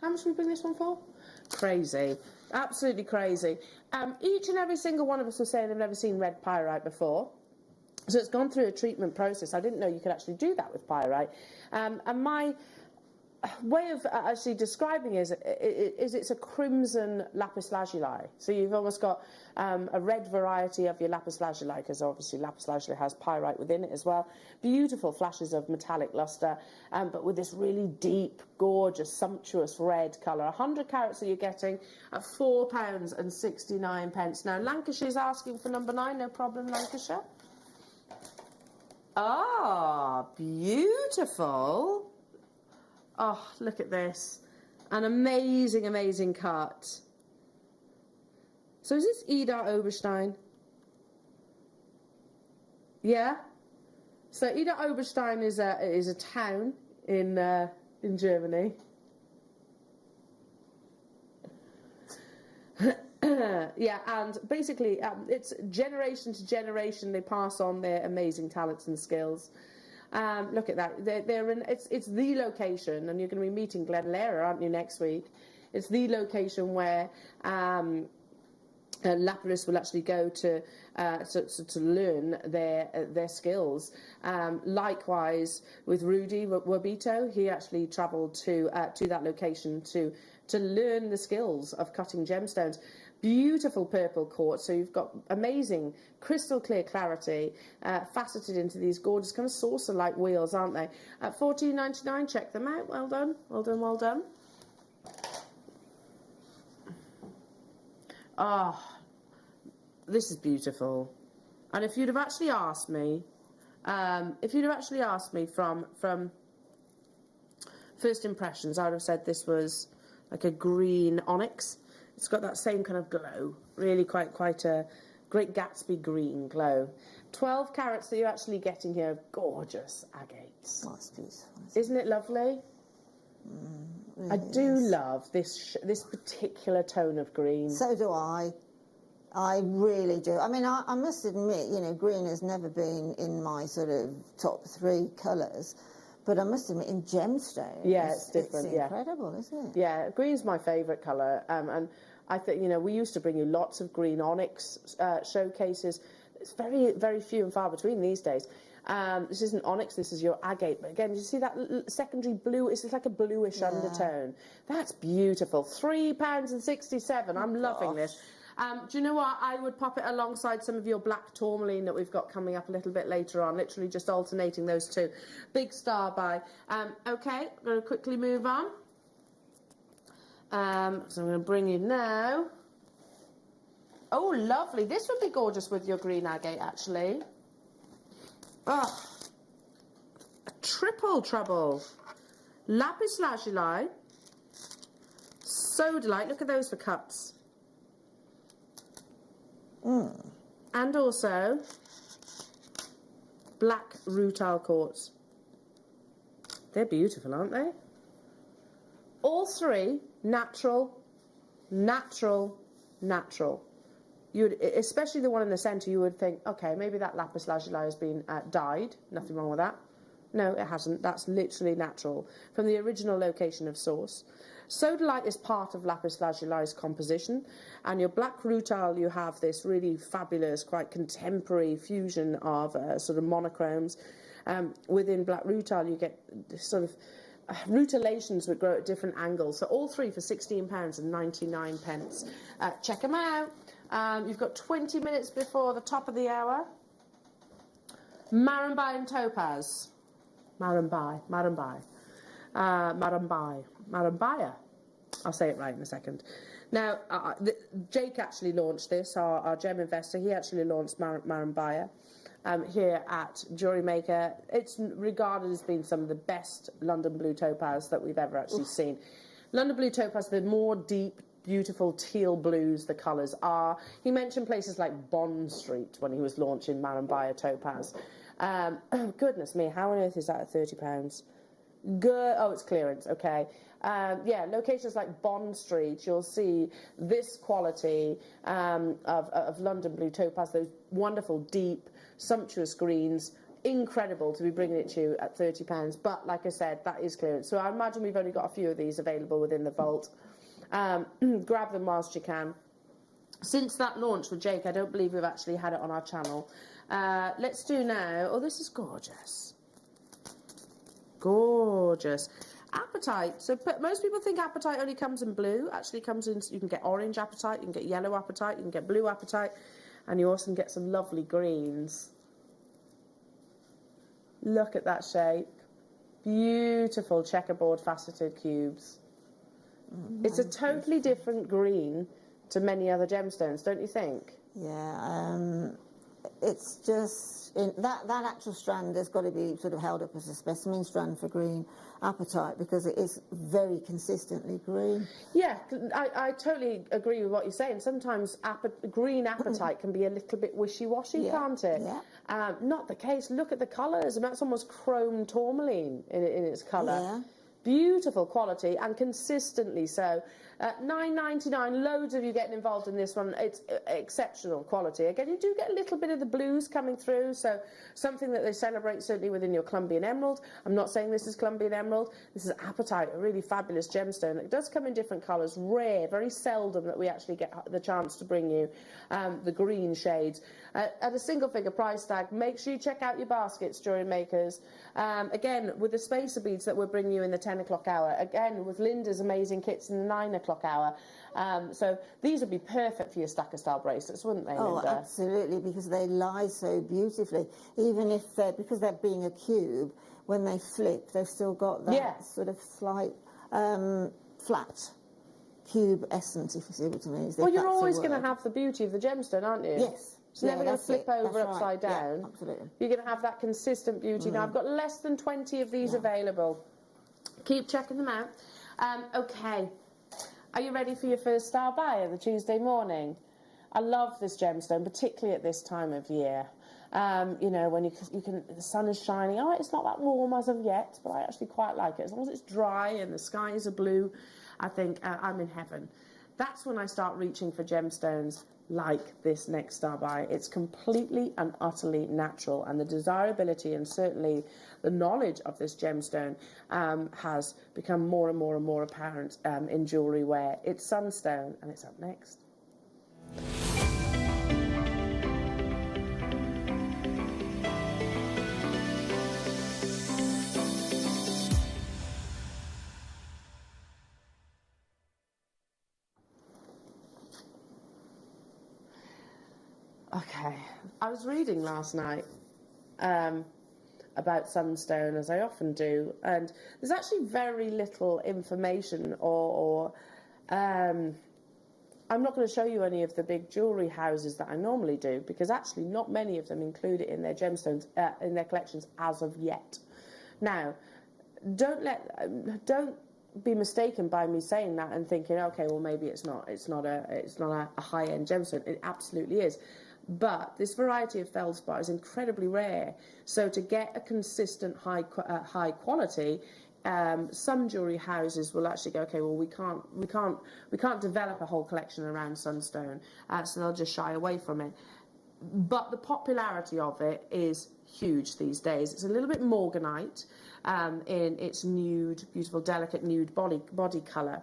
How much did we bring this one for? Crazy. Absolutely crazy. Each and every single one of us was saying they've never seen red pyrite before. So it's gone through a treatment process. I didn't know you could actually do that with pyrite. And my way of actually describing it is it's a crimson lapis lazuli. So you've almost got a red variety of your lapis lazuli, because obviously lapis lazuli has pyrite within it as well. Beautiful flashes of metallic luster, but with this really deep, gorgeous, sumptuous red colour. 100 carats that you're getting at £4.69. Now Lancashire's asking for number 9. No problem, Lancashire. Ah, beautiful. Oh, look at this. An amazing, amazing cut. So is this Ida Oberstein? Yeah? So Ida Oberstein is a town in Germany. Yeah, and basically it's generation to generation they pass on their amazing talents and skills. Look at that. It's the location, and you're going to be meeting Glenn Lehrer, aren't you, next week? It's the location where lapidarists will actually go to learn their skills. Likewise with Rudy Wabito, he actually travelled to that location to learn the skills of cutting gemstones. Beautiful purple quartz, so you've got amazing crystal clear clarity, faceted into these gorgeous kind of saucer-like wheels, aren't they? At $14.99, check them out. Well done, well done, well done. Ah, this is beautiful. And if you'd have actually asked me If you'd have actually asked me from first impressions, I would have said this was like a green onyx. It's got that same kind of glow, really quite a Great Gatsby green glow. 12 carats that you're actually getting here, gorgeous agates. Oh, it's beautiful. Isn't it lovely? Really I do love this particular tone of green. So do I. I really do. I mean, I must admit, you know, green has never been in my sort of top 3 colours. But I must admit, in gemstone, it's different. It's incredible, isn't it? Yeah, green's my favourite colour, and I think, you know, we used to bring you lots of green onyx showcases. It's very, very few and far between these days. This isn't onyx, this is your agate. But again, you see that secondary blue? It's like a bluish undertone. That's beautiful. £3.67. I'm loving this. Do you know what? I would pop it alongside some of your black tourmaline that we've got coming up a little bit later on, literally just alternating those two. Big star buy. Okay, I'm going to quickly move on. So I'm going to bring you now. Oh, lovely. This would be gorgeous with your green agate, actually. Oh, a triple trouble. Lapis lazuli. Sodalite. Look at those for cups. And also black rutile quartz. They're beautiful, aren't they? All 3 natural, natural, natural. Especially the one in the centre, you would think, okay, maybe that lapis lazuli has been dyed. Nothing wrong with that. No, it hasn't. That's literally natural from the original location of source. Sodalite is part of lapis lazuli's composition, and your black rutile, you have this really fabulous, quite contemporary fusion of sort of monochromes. Within black rutile, you get this sort of rutilations that grow at different angles. So all 3 for £16.99. Check them out. You've got 20 minutes before the top of the hour. Marambai and topaz. Marambaya. I'll say it right in a second. Now, Jake actually launched this, our gem investor. He actually launched Marambaya here at Jewellery Maker. It's regarded as being some of the best London blue topaz that we've ever actually seen. London blue topaz, the more deep, beautiful teal blues the colours are. He mentioned places like Bond Street when he was launching Marambaya topaz. Goodness me, how on earth is that at £30? Good. Oh, it's clearance. Okay. Yeah, locations like Bond Street, you'll see this quality of London blue topaz, those wonderful, deep, sumptuous greens. Incredible to be bringing it to you at £30. But like I said, that is clearance. So I imagine we've only got a few of these available within the vault. Grab them whilst you can. Since that launch with Jake, I don't believe we've actually had it on our channel. Let's do now. Oh, this is gorgeous. Gorgeous. Apatite. So most people think apatite only comes in blue. Actually comes in, you can get orange apatite, you can get yellow apatite, you can get blue apatite, and you also can get some lovely greens. Look at that shape. Beautiful checkerboard faceted cubes. It's a totally different green to many other gemstones, don't you think? Yeah, it's just that actual strand has got to be sort of held up as a specimen strand for green apatite because it is very consistently green. Yeah, I totally agree with what you're saying. Sometimes green apatite can be a little bit wishy-washy, can't it? Yeah. Not the case. Look at the colours. I mean, that's almost chrome tourmaline in its colour. Yeah. Beautiful quality and consistently so. $9.99, loads of you getting involved in this one. It's exceptional quality. Again, you do get a little bit of the blues coming through, so something that they celebrate certainly within your Colombian emerald. I'm not saying this is Colombian emerald. This is apatite, a really fabulous gemstone. It does come in different colours, rare, very seldom that we actually get the chance to bring you the green shades. At a single figure price tag, make sure you check out your baskets, Jewellery Makers. Again, with the spacer beads that we're bringing you in the 10 o'clock hour. Again, with Linda's amazing kits in the 9 o'clock hour. So these would be perfect for your stacker style bracelets, wouldn't they, Linda? Oh, absolutely, because they lie so beautifully. Even if because they're being a cube, when they flip, they've still got that sort of slight flat cube essence, if you see what I mean. Well, you're always going to have the beauty of the gemstone, aren't you? Yes. It's never going to flip over upside down. Yeah, absolutely. You're going to have that consistent beauty. Now, I've got less than 20 of these available. Keep checking them out. Okay. Are you ready for your first star buy of the Tuesday morning? I love this gemstone, particularly at this time of year. You know, when the sun is shining. Oh, it's not that warm as of yet, but I actually quite like it. As long as it's dry and the skies are blue, I think I'm in heaven. That's when I start reaching for gemstones like this next star buy. It's completely and utterly natural, and the desirability and certainly the knowledge of this gemstone has become more and more and more apparent in jewellery wear. It's Sunstone, and it's up next. Okay, I was reading last night about Sunstone, as I often do, and there's actually very little information I'm not going to show you any of the big jewellery houses that I normally do, because actually not many of them include it in their gemstones, in their collections as of yet. Now, don't be mistaken by me saying that and thinking, okay, well maybe it's not a high-end gemstone. It absolutely is. But this variety of feldspar is incredibly rare. So to get a consistent high quality, some jewellery houses will actually go, okay, well we can't develop a whole collection around Sunstone, so they'll just shy away from it. But the popularity of it is huge these days. It's a little bit morganite in its nude, beautiful, delicate nude body colour,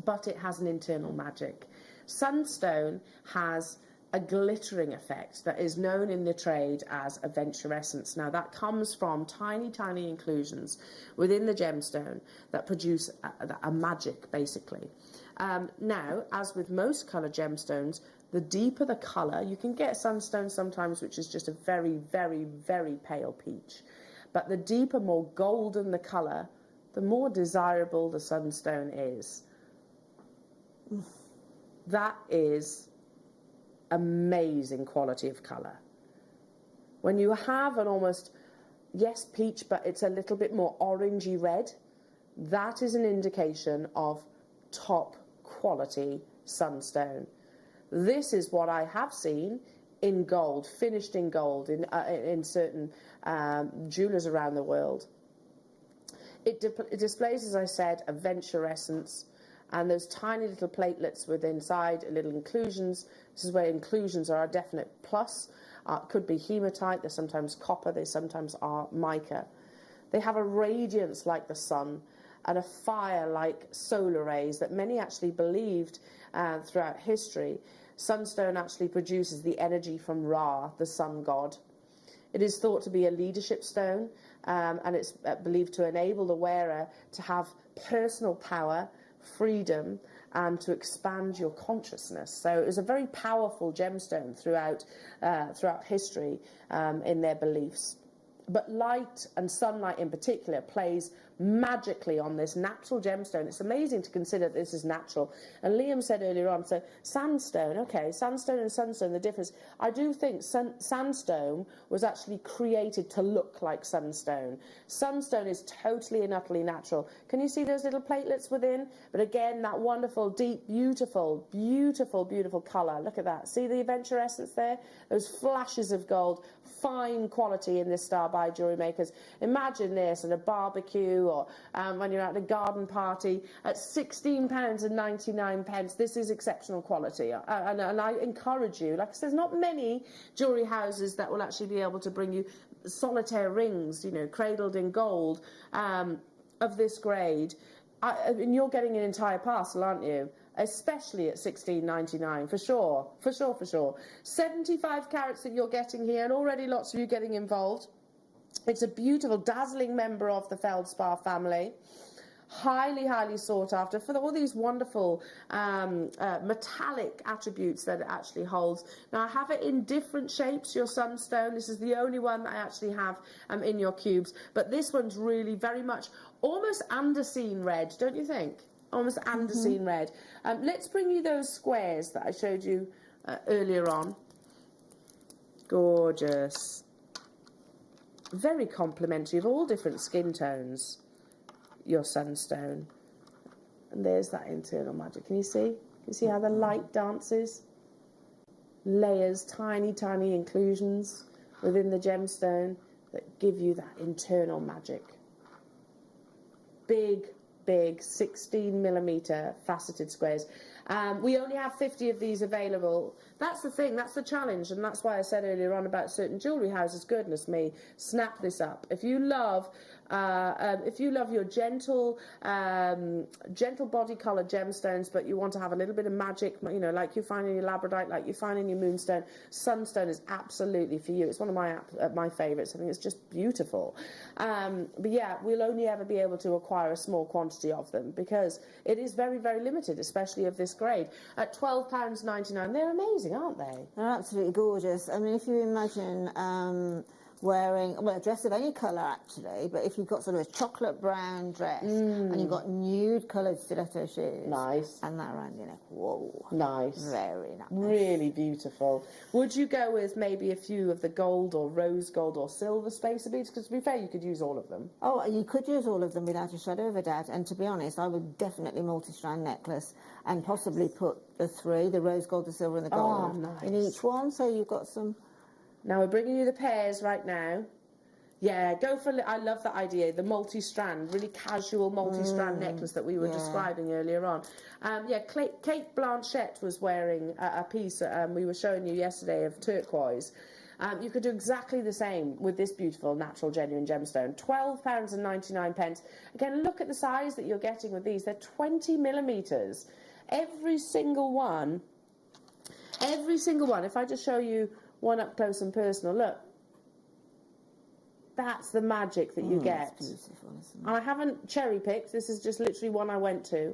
but it has an internal magic. Sunstone has a glittering effect that is known in the trade as adventurescence. Now that comes from tiny, tiny inclusions within the gemstone that produce a magic, basically. Now, as with most colour gemstones, the deeper the colour, you can get Sunstone sometimes which is just a very, very, very pale peach. But the deeper, more golden the colour, the more desirable the Sunstone is. That is amazing quality of colour. When you have an almost, yes, peach, but it's a little bit more orangey red, that is an indication of top quality Sunstone. This is what I have seen in gold, finished in gold, in certain jewellers around the world. It displays, as I said, adventurescence, and those tiny little platelets with inside little inclusions. This is where inclusions are a definite plus. Could be hematite, they're sometimes copper, they sometimes are mica. They have a radiance like the sun and a fire like solar rays that many actually believed throughout history. Sunstone actually produces the energy from Ra, the sun god. It is thought to be a leadership stone, and it's believed to enable the wearer to have personal power, freedom, and to expand your consciousness. So it was a very powerful gemstone throughout history in their beliefs. But light and sunlight in particular plays magically on this natural gemstone. It's amazing to consider this is natural. And Liam said earlier on, so sandstone, okay, sandstone and sunstone, the difference. I do think sandstone was actually created to look like sunstone. Sunstone is totally and utterly natural. Can you see those little platelets within? But again, that wonderful, deep, beautiful, beautiful, beautiful colour. Look at that. See the adventurescence there? Those flashes of gold. Fine quality in this star by Jewellery Makers. Imagine this at a barbecue or when you're at a garden party at £16.99. This is exceptional quality, and I encourage you. Like I said, there's not many jewellery houses that will actually be able to bring you solitaire rings, you know, cradled in gold of this grade. And you're getting an entire parcel, aren't you? Especially at £16.99, for sure, for sure, for sure. 75 carats that you're getting here, and already lots of you getting involved. It's a beautiful, dazzling member of the feldspar family. Highly, highly sought after for all these wonderful metallic attributes that it actually holds. Now, I have it in different shapes, your Sunstone. This is the only one that I actually have in your cubes. But this one's really very much almost underseen red, don't you think? Almost underseen red. Let's bring you those squares that I showed you earlier on. Gorgeous. Very complimentary of all different skin tones, your Sunstone. And there's that internal magic. Can you see? Can you see how the light dances? Layers, tiny, tiny inclusions within the gemstone that give you that internal magic. Big, big 16mm faceted squares. We only have 50 of these available. That's the thing, that's the challenge, and that's why I said earlier on about certain jewellery houses, goodness me, snap this up. If you love your gentle body colour gemstones, but you want to have a little bit of magic, you know, like you find in your labradite, like you find in your moonstone, Sunstone is absolutely for you. It's one of my favourites. I think it's just beautiful. But yeah, we'll only ever be able to acquire a small quantity of them because it is very, very limited, especially of this grade. At £12.99, they're amazing, aren't they? They're absolutely gorgeous. I mean, if you imagine wearing, well, a dress of any colour actually, but if you've got sort of a chocolate brown dress and you've got nude coloured stiletto shoes, nice, and that around your neck, whoa, nice, very nice, really beautiful. Would you go with maybe a few of the gold or rose gold or silver spacer beads? Because to be fair, you could use all of them. Oh, you could use all of them without a shadow of a doubt. And to be honest, I would definitely multi-strand necklace and possibly put the three, the rose gold, the silver, and the gold in each one. So you've got some. Now we're bringing you the pairs right now. Yeah, go for, I love that idea, the multi-strand, really casual multi-strand necklace that we were describing earlier on. Yeah, Kate Blanchett was wearing a piece we were showing you yesterday of turquoise. You could do exactly the same with this beautiful natural genuine gemstone. £12.99. Again, look at the size that you're getting with these. They're 20mm. Every single one. If I just show you one up close and personal, look. That's the magic that you get. It's beautiful, isn't it? I haven't cherry-picked. This is just literally one I went to.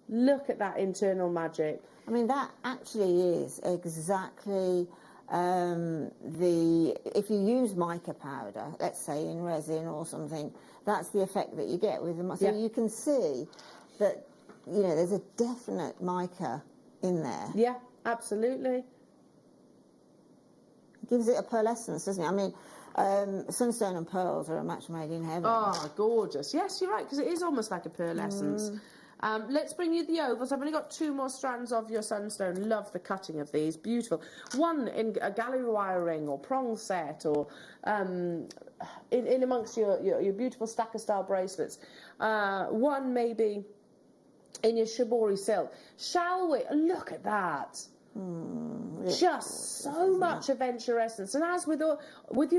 Look at that internal magic. I mean, that actually is exactly if you use mica powder, let's say in resin or something, that's the effect that you get with them. So you can see that, you know, there's a definite mica in there. Yeah, absolutely. It gives it a pearlescence, doesn't it? I mean, Sunstone and pearls are a match made in heaven. Oh, gorgeous. Yes, you're right, because it is almost like a pearlescence. Let's bring you the ovals. I've only got 2 more strands of your Sunstone. Love the cutting of these. Beautiful. One in a gallery wire ring or prong set or in amongst your beautiful stacker style bracelets. One maybe in your shibori silk. Shall we? Look at that. Just so much adventure essence. And as with your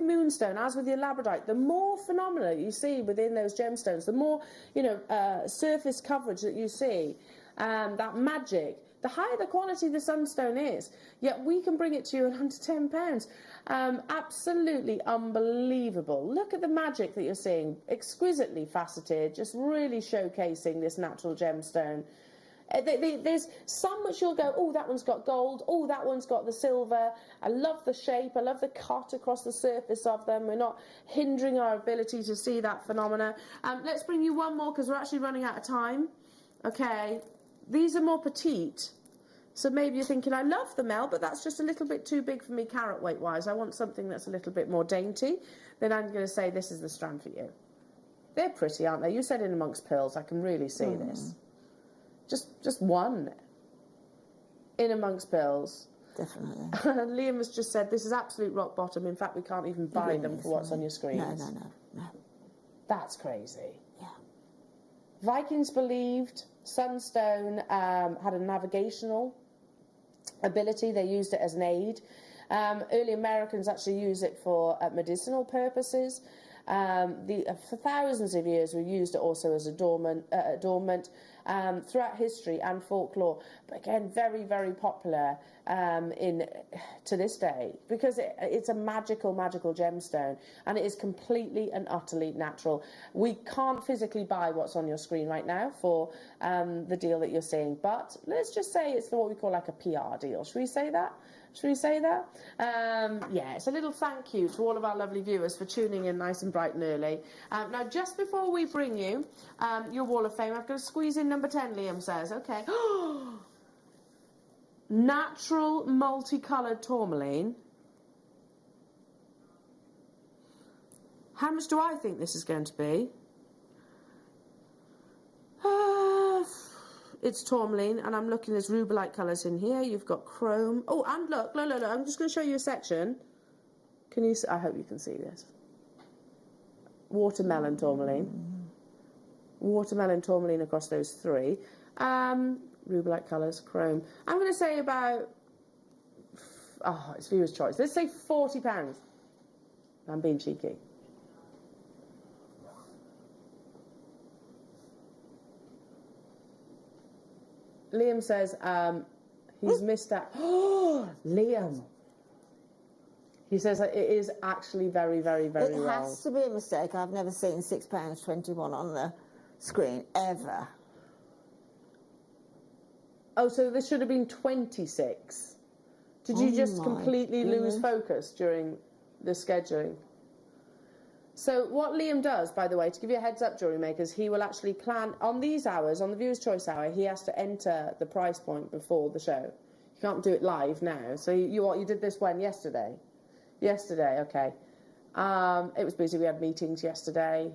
moonstone, as with your labradite, the more phenomena you see within those gemstones, the more, you know, surface coverage that you see, that magic, the higher the quality the Sunstone is. Yet we can bring it to you at under £10. Absolutely unbelievable. Look at the magic that you're seeing. Exquisitely faceted, just really showcasing this natural gemstone. There's some which you'll go, oh, that one's got gold, oh, that one's got the silver. I love the shape, I love the cut across the surface of them. We're not hindering our ability to see that phenomena. Let's bring you one more because we're actually running out of time. Okay, these are more petite. So maybe you're thinking, I love the Mel, but that's just a little bit too big for me carat weight wise. I want something that's a little bit more dainty. Then I'm going to say this is the strand for you. They're pretty, aren't they? You said in amongst pearls, I can really see this. Just one in amongst pearls. Definitely. Liam has just said this is absolute rock bottom. In fact, we can't even buy them for what's on your screens. No. That's crazy. Yeah. Vikings believed Sunstone had a navigational ability. They used it as an aid. Early Americans actually used it for medicinal purposes. For thousands of years, we've used it also as adornment throughout history and folklore. But again, very, very popular to this day because it's a magical, magical gemstone, and it is completely and utterly natural. We can't physically buy what's on your screen right now for the deal that you're seeing, but let's just say it's what we call like a PR deal. Should we say that? Should we say that? Yeah, it's a little thank you to all of our lovely viewers for tuning in nice and bright and early. Now, just before we bring you your Wall of Fame, I've got to squeeze in number 10, Liam says. Okay. Natural multicoloured tourmaline. How much do I think this is going to be? It's tourmaline, and I'm looking, there's rubellite colours in here. You've got chrome. Oh, and look, I'm just going to show you a section. Can you see? I hope you can see this. Watermelon tourmaline. Watermelon tourmaline across those three. Rubellite colours, chrome. I'm going to say about, it's viewer's choice. Let's say £40. I'm being cheeky. Liam says he's missed out. Oh, Liam. He says that it is actually very, very, very It wrong. has to be a mistake. I've never seen £6.21 on the screen, ever. Oh, so this should have been 26. Did you just completely lose focus during the scheduling? So what Liam does, by the way, to give you a heads up, jewellery makers, he will actually plan on these hours, on the viewer's choice hour, he has to enter the price point before the show. You can't do it live now. So you did this when? Yesterday? Yesterday, okay. It was busy. We had meetings yesterday.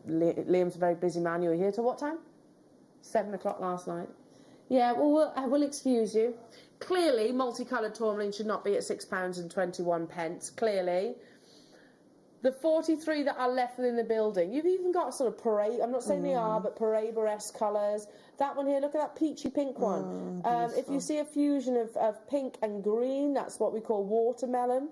Liam's a very busy man. You were here till what time? 7 o'clock last night. Yeah, well, I will excuse you. Clearly, multicoloured tourmaline should not be at £6.21. Clearly. The 43 that are left within the building, you've even got sort of parade, I'm not saying they are, but Parade-esque colours. That one here, look at that peachy pink one. If you see a fusion of pink and green, that's what we call watermelon.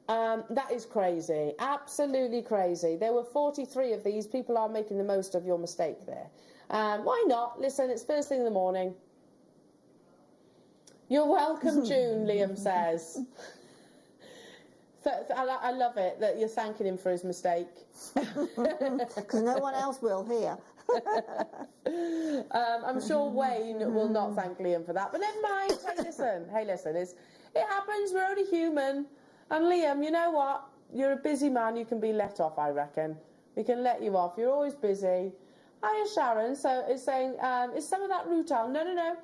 That is crazy, absolutely crazy. There were 43 of these. People are making the most of your mistake there. Why not? Listen, it's first thing in the morning. You're welcome, June, Liam says. I love it that you're thanking him for his mistake. Because no one else will here. I'm sure Wayne will not thank Liam for that, but never mind. Hey, listen, it happens. We're only human. And Liam, you know what? You're a busy man. You can be let off, I reckon. We can let you off. You're always busy. Hiya, Sharon. So it's saying, is some of that rutile? No.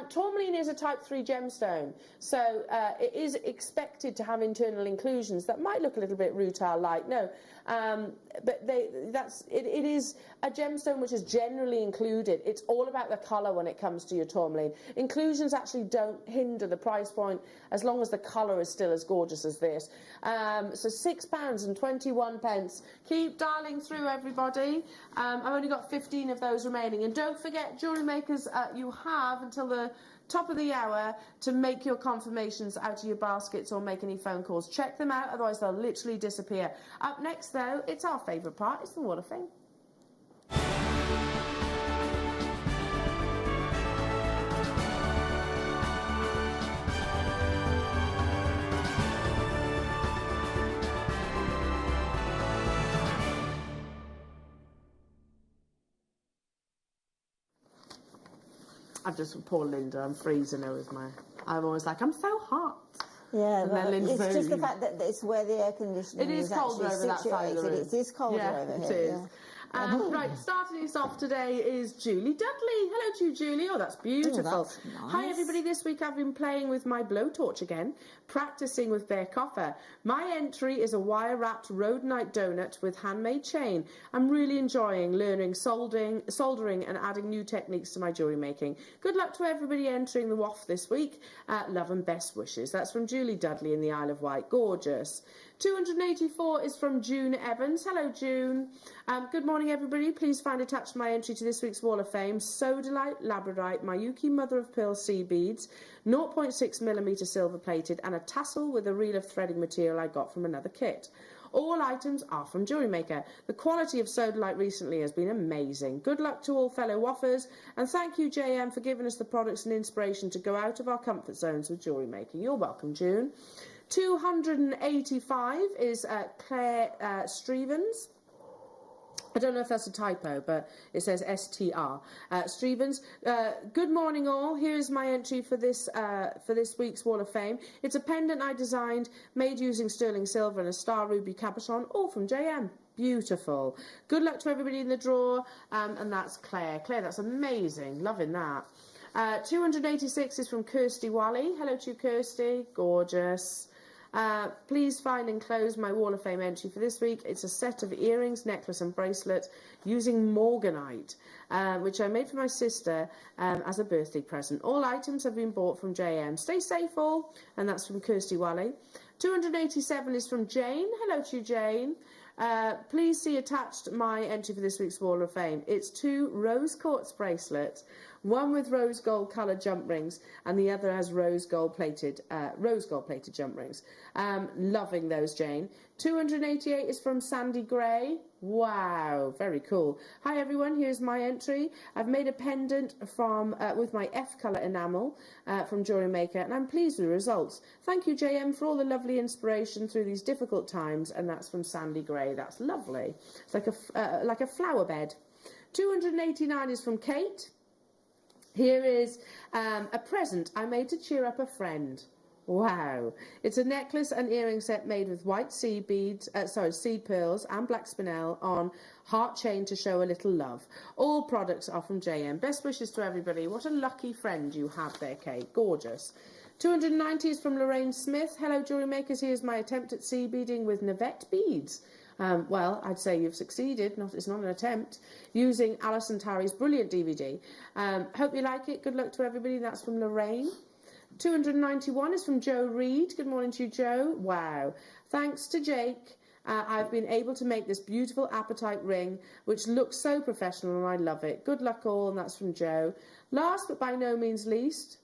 Tourmaline is a type 3 gemstone, so it is expected to have internal inclusions that might look a little bit rutile-like. No, but it is a gemstone which is generally included. It's all about the colour when it comes to your tourmaline. Inclusions actually don't hinder the price point as long as the colour is still as gorgeous as this. So £6.21. Keep dialing through, everybody. I've only got 15 of those remaining. And don't forget, jewellery makers, you have until the top of the hour to make your confirmations out of your baskets or make any phone calls. Check them out, otherwise they'll literally disappear. Up next, though, it's our favourite part. It's the water thing. I've just, poor Linda, I'm freezing her with I'm always like, I'm so hot. Yeah, it's just the humid. fact that it's where the air conditioning is colder over that side of the room. It is colder over here. It is. Right, starting us off today is Julie Dudley. Hello to you, Julie. Oh, that's beautiful. Oh, that's nice. Hi, everybody. This week I've been playing with my blowtorch again, practicing with bare copper. My entry is a wire-wrapped rhodonite donut with handmade chain. I'm really enjoying learning soldering and adding new techniques to my jewellery making. Good luck to everybody entering the WAF this week. Love and best wishes. That's from Julie Dudley in the Isle of Wight. Gorgeous. 284 is from June Evans. Hello, June. Good morning, everybody. Please find attached my entry to this week's Wall of Fame. Sodalite, Labradorite, Mayuki mother-of-pearl sea beads, 0.6mm silver-plated, and a tassel with a reel of threading material I got from another kit. All items are from Jewellery Maker. The quality of sodalite recently has been amazing. Good luck to all fellow waffers, and thank you, JM, for giving us the products and inspiration to go out of our comfort zones with Jewellery Maker. You're welcome, June. 285 is Claire Strevens. I don't know if that's a typo, but it says STR. Strevens. Good morning, all. Here's my entry for this week's Wall of Fame. It's a pendant I designed, made using sterling silver and a star ruby cabochon, all from JM. Beautiful. Good luck to everybody in the draw. And that's Claire. Claire, that's amazing. Loving that. 286 is from Kirsty Wally. Hello to you, Kirsty. Gorgeous. Please find and close my Wall of Fame entry for this week. It's a set of earrings, necklace and bracelet using Morganite, which I made for my sister as a birthday present. All items have been bought from JM. Stay safe all, and that's from Kirsty Wally. 287 is from Jane. Hello to you, Jane. Please see attached my entry for this week's Wall of Fame. It's 2 rose quartz bracelets, one with rose gold coloured jump rings, and the other has rose gold plated jump rings. Loving those, Jane. 288 is from Sandy Gray. Wow, very cool. Hi everyone, here's my entry. I've made a pendant from with my F colour enamel from Jewellery Maker, and I'm pleased with the results. Thank you, JM, for all the lovely inspiration through these difficult times, and that's from Sandy Gray. That's lovely. It's like a flower bed. 289 is from Kate. Here is a present I made to cheer up a friend. Wow. It's a necklace and earring set made with white seed pearls and black spinel on heart chain to show a little love. All products are from JM. Best wishes to everybody. What a lucky friend you have there, Kate. Gorgeous. 290 is from Lorraine Smith. Hello, Jewellery Makers. Here's my attempt at seed beading with Navette beads. Well, I'd say you've succeeded. It's not an attempt. Using Alison Tarry's brilliant DVD. Hope you like it. Good luck to everybody. That's from Lorraine. 291 is from Joe Reed. Good morning to you, Joe. Wow. Thanks to Jake, I've been able to make this beautiful apatite ring, which looks so professional, and I love it. Good luck all, and that's from Joe. Last but by no means least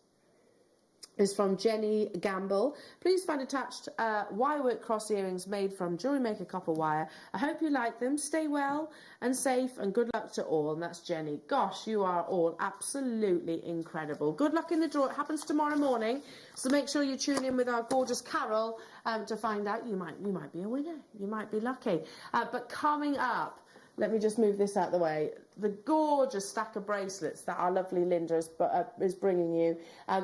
is from Jenny Gamble. Please find attached wirework cross earrings made from Jewellery Maker copper wire. I hope you like them. Stay well and safe, and good luck to all. And that's Jenny. Gosh, you are all absolutely incredible. Good luck in the draw. It happens tomorrow morning, so make sure you tune in with our gorgeous Carol to find out. You might be a winner. You might be lucky. But coming up, let me just move this out of the way. The gorgeous stack of bracelets that our lovely Linda is bringing you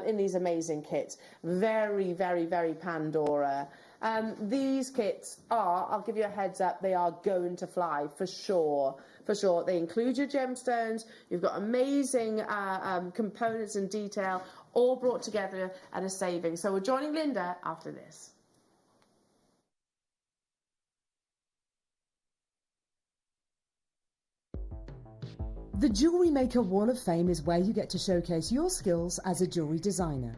in these amazing kits. Very, very, very Pandora. These kits are, I'll give you a heads up, they are going to fly for sure. For sure. They include your gemstones. You've got amazing components and detail all brought together at a saving. So we're joining Linda after this. The Jewellery Maker Wall of Fame is where you get to showcase your skills as a jewellery designer.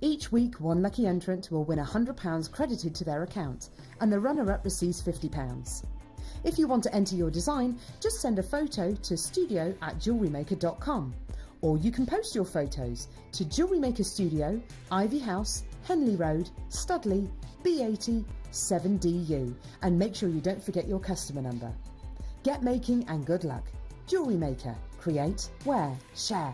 Each week, one lucky entrant will win £100 credited to their account, and the runner-up receives £50. If you want to enter your design, just send a photo to studio@jewellerymaker.com, or you can post your photos to Jewellery Maker Studio, Ivy House, Henley Road, Studley, B80 7DU, and make sure you don't forget your customer number. Get making and good luck. Jewellery Maker. Create, wear, share.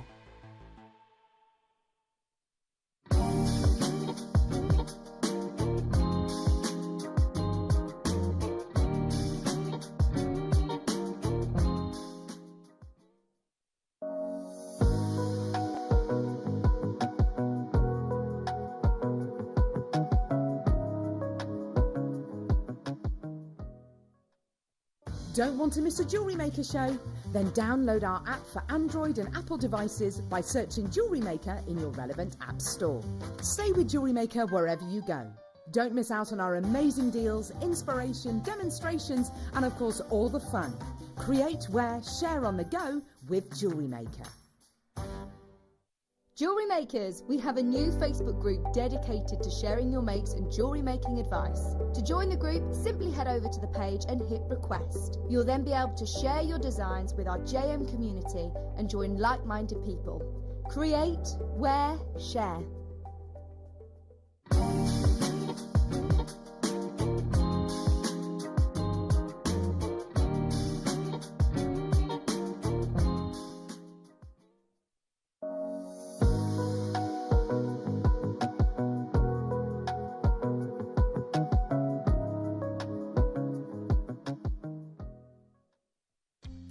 Don't want to miss a Jewellery Maker show? Then download our app for Android and Apple devices by searching Jewellery Maker in your relevant app store. Stay with Jewellery Maker wherever you go. Don't miss out on our amazing deals, inspiration, demonstrations, and of course all the fun. Create, wear, share on the go with Jewellery Maker. Jewellery Makers, we have a new Facebook group dedicated to sharing your makes and jewellery making advice. To join the group, simply head over to the page and hit request. You'll then be able to share your designs with our JM community and join like-minded people. Create, wear, share.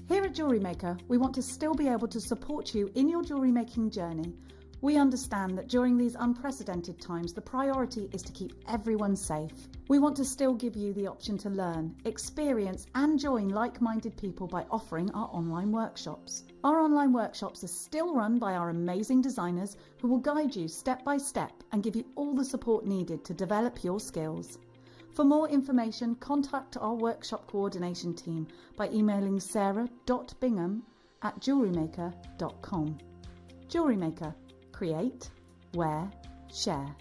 Here at Jewellery Maker, we want to still be able to support you in your jewellery making journey. We understand that during these unprecedented times, the priority is to keep everyone safe. We want to still give you the option to learn, experience and join like-minded people by offering our online workshops. Our online workshops are still run by our amazing designers who will guide you step by step and give you all the support needed to develop your skills. For more information, contact our workshop coordination team by emailing sarah.bingham@jewellerymaker.com. Jewellery Maker. Create, wear, share.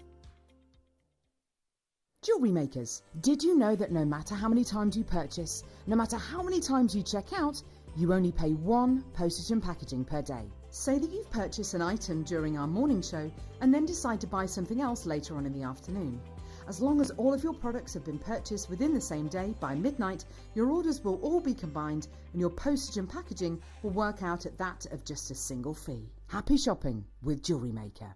Jewellery makers, did you know that no matter how many times you purchase, no matter how many times you check out, you only pay 1 postage and packaging per day? Say that you've purchased an item during our morning show and then decide to buy something else later on in the afternoon. As long as all of your products have been purchased within the same day by midnight, your orders will all be combined and your postage and packaging will work out at that of just a single fee. Happy shopping with Jewellery Maker.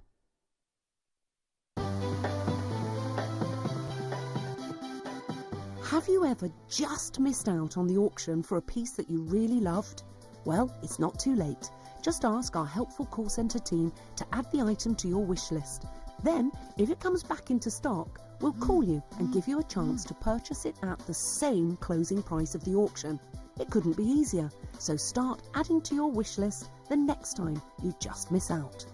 Have you ever just missed out on the auction for a piece that you really loved? Well, it's not too late. Just ask our helpful call centre team to add the item to your wish list. Then, if it comes back into stock, we'll call you and give you a chance to purchase it at the same closing price of the auction. It couldn't be easier, so start adding to your wish list the next time you just miss out.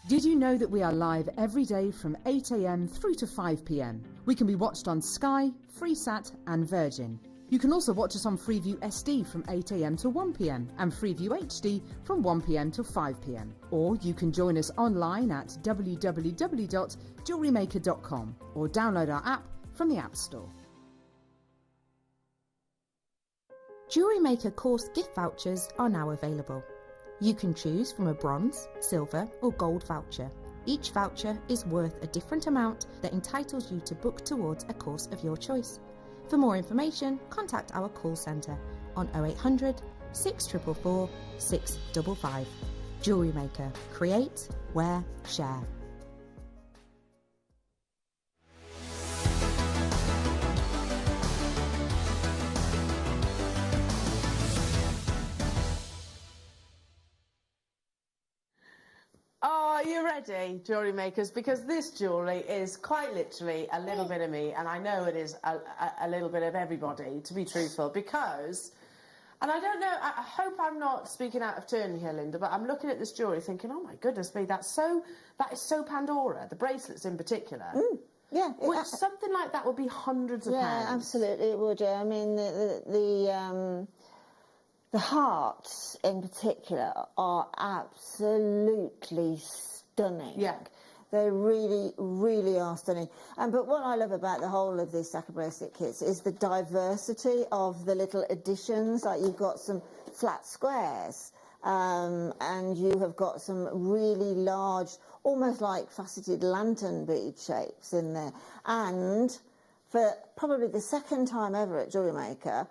Did you know that we are live every day from 8 a.m. through to 5 p.m? We can be watched on Sky, Freesat and Virgin. You can also watch us on Freeview SD from 8 a.m. to 1 p.m. and Freeview HD from 1 p.m. to 5 p.m. Or you can join us online at www.jewellerymaker.com or download our app from the App Store. Jewellery Maker course gift vouchers are now available. You can choose from a bronze, silver or gold voucher. Each voucher is worth a different amount that entitles you to book towards a course of your choice. For more information, contact our call centre on 0800 644 655. Jewellery Maker. Create, wear, share. Are you ready, jewellery makers? Because this jewellery is quite literally a little bit of me, and I know it is a little bit of everybody, to be truthful, because, and I don't know, I hope I'm not speaking out of turn here, Linda, but I'm looking at this jewellery thinking, oh my goodness me, that is so Pandora, the bracelets in particular. Yeah. Something like that would be hundreds of pounds. Yeah, absolutely it would. I mean, the hearts in particular are absolutely stunning. Yeah. They really, really are stunning. But what I love about the whole of these Saka bracelet kits is the diversity of the little additions. Like you've got some flat squares, and you have got some really large, almost like faceted lantern bead shapes in there. And for probably the second time ever at Jewellery Maker,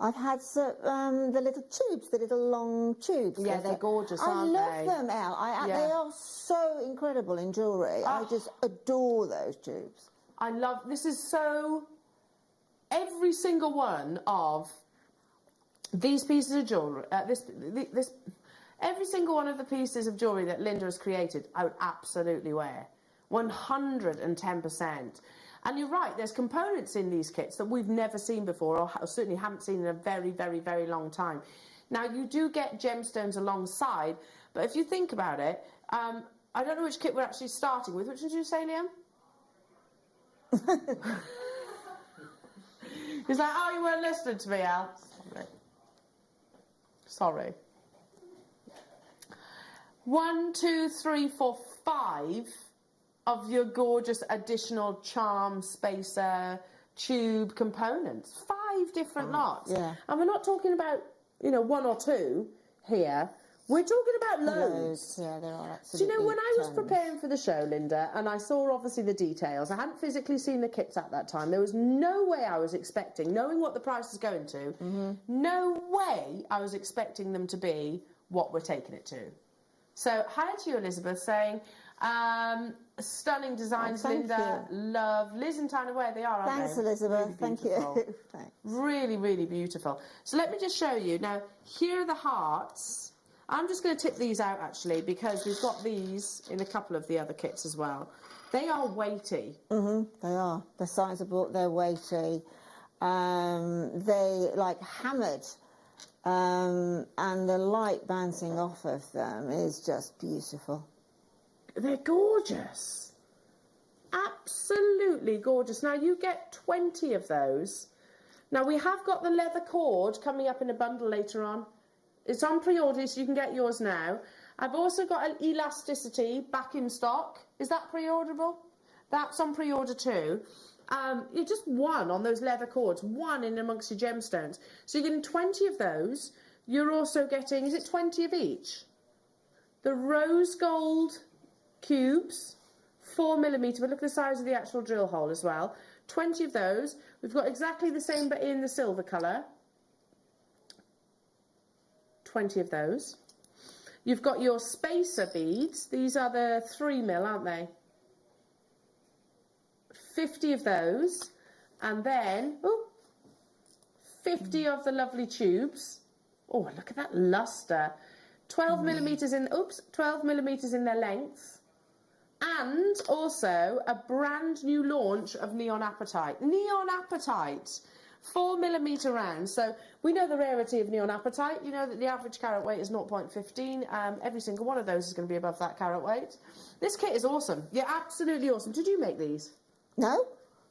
I've had the little tubes, the little long tubes. Yeah, they're gorgeous, aren't they? I love them, Elle. They are so incredible in jewellery. I just adore those tubes. This is so, every single one of these pieces of jewellery, every single one of the pieces of jewellery that Linda has created, I would absolutely wear. 110%. And you're right, there's components in these kits that we've never seen before, or certainly haven't seen in a very, very, very long time. Now, you do get gemstones alongside, but if you think about it, I don't know which kit we're actually starting with. Which did you say, Liam? He's like, oh, you weren't listening to me, Al. Sorry. 1, 2, 3, 4, 5... of your gorgeous additional charm, spacer, tube components. 5 different lots. Yeah. And we're not talking about, 1 or 2 here. We're talking about loads. Yeah, there are absolutely. Do you know, when I was preparing for the show, Linda, and I saw obviously the details, I hadn't physically seen the kits at that time. There was no way I was expecting, knowing what the price is going to, no way I was expecting them to be what we're taking it to. So, hi to you, Elizabeth, saying, Stunning designs, thank Linda. you. Love. Liz and Tyler, where they are, aren't Thanks, they? Elizabeth. Really Thank beautiful. you. Thanks. Really, really beautiful. So let me just show you. Now, here are the hearts. I'm just going to tip these out, actually, because we've got these in a couple of the other kits as well. They are weighty. They are. They're sizable, they're weighty. They, like, hammered. And the light bouncing off of them is just beautiful. They're gorgeous. Absolutely gorgeous. Now, you get 20 of those. Now, we have got the leather cord coming up in a bundle later on. It's on pre-order, so you can get yours now. I've also got an elasticity back in stock. Is that pre-orderable? That's on pre-order too. You're just one on those leather cords, one in amongst your gemstones. So you're getting 20 of those. You're also getting, is it 20 of each? The rose gold cubes, 4mm, but look at the size of the actual drill hole as well. 20 of those. We've got exactly the same but in the silver colour. 20 of those. You've got your spacer beads. These are the 3mm, aren't they? 50 of those. And then, 50 of the lovely tubes. Oh, look at that luster. 12mm in, 12mm in their length. And also a brand new launch of Neon Apatite. Neon Apatite, 4mm round. So we know the rarity of Neon Apatite. You know that the average carat weight is 0.15. Every single one of those is going to be above that carat weight. This kit is awesome. Yeah, absolutely awesome. Did you make these? No,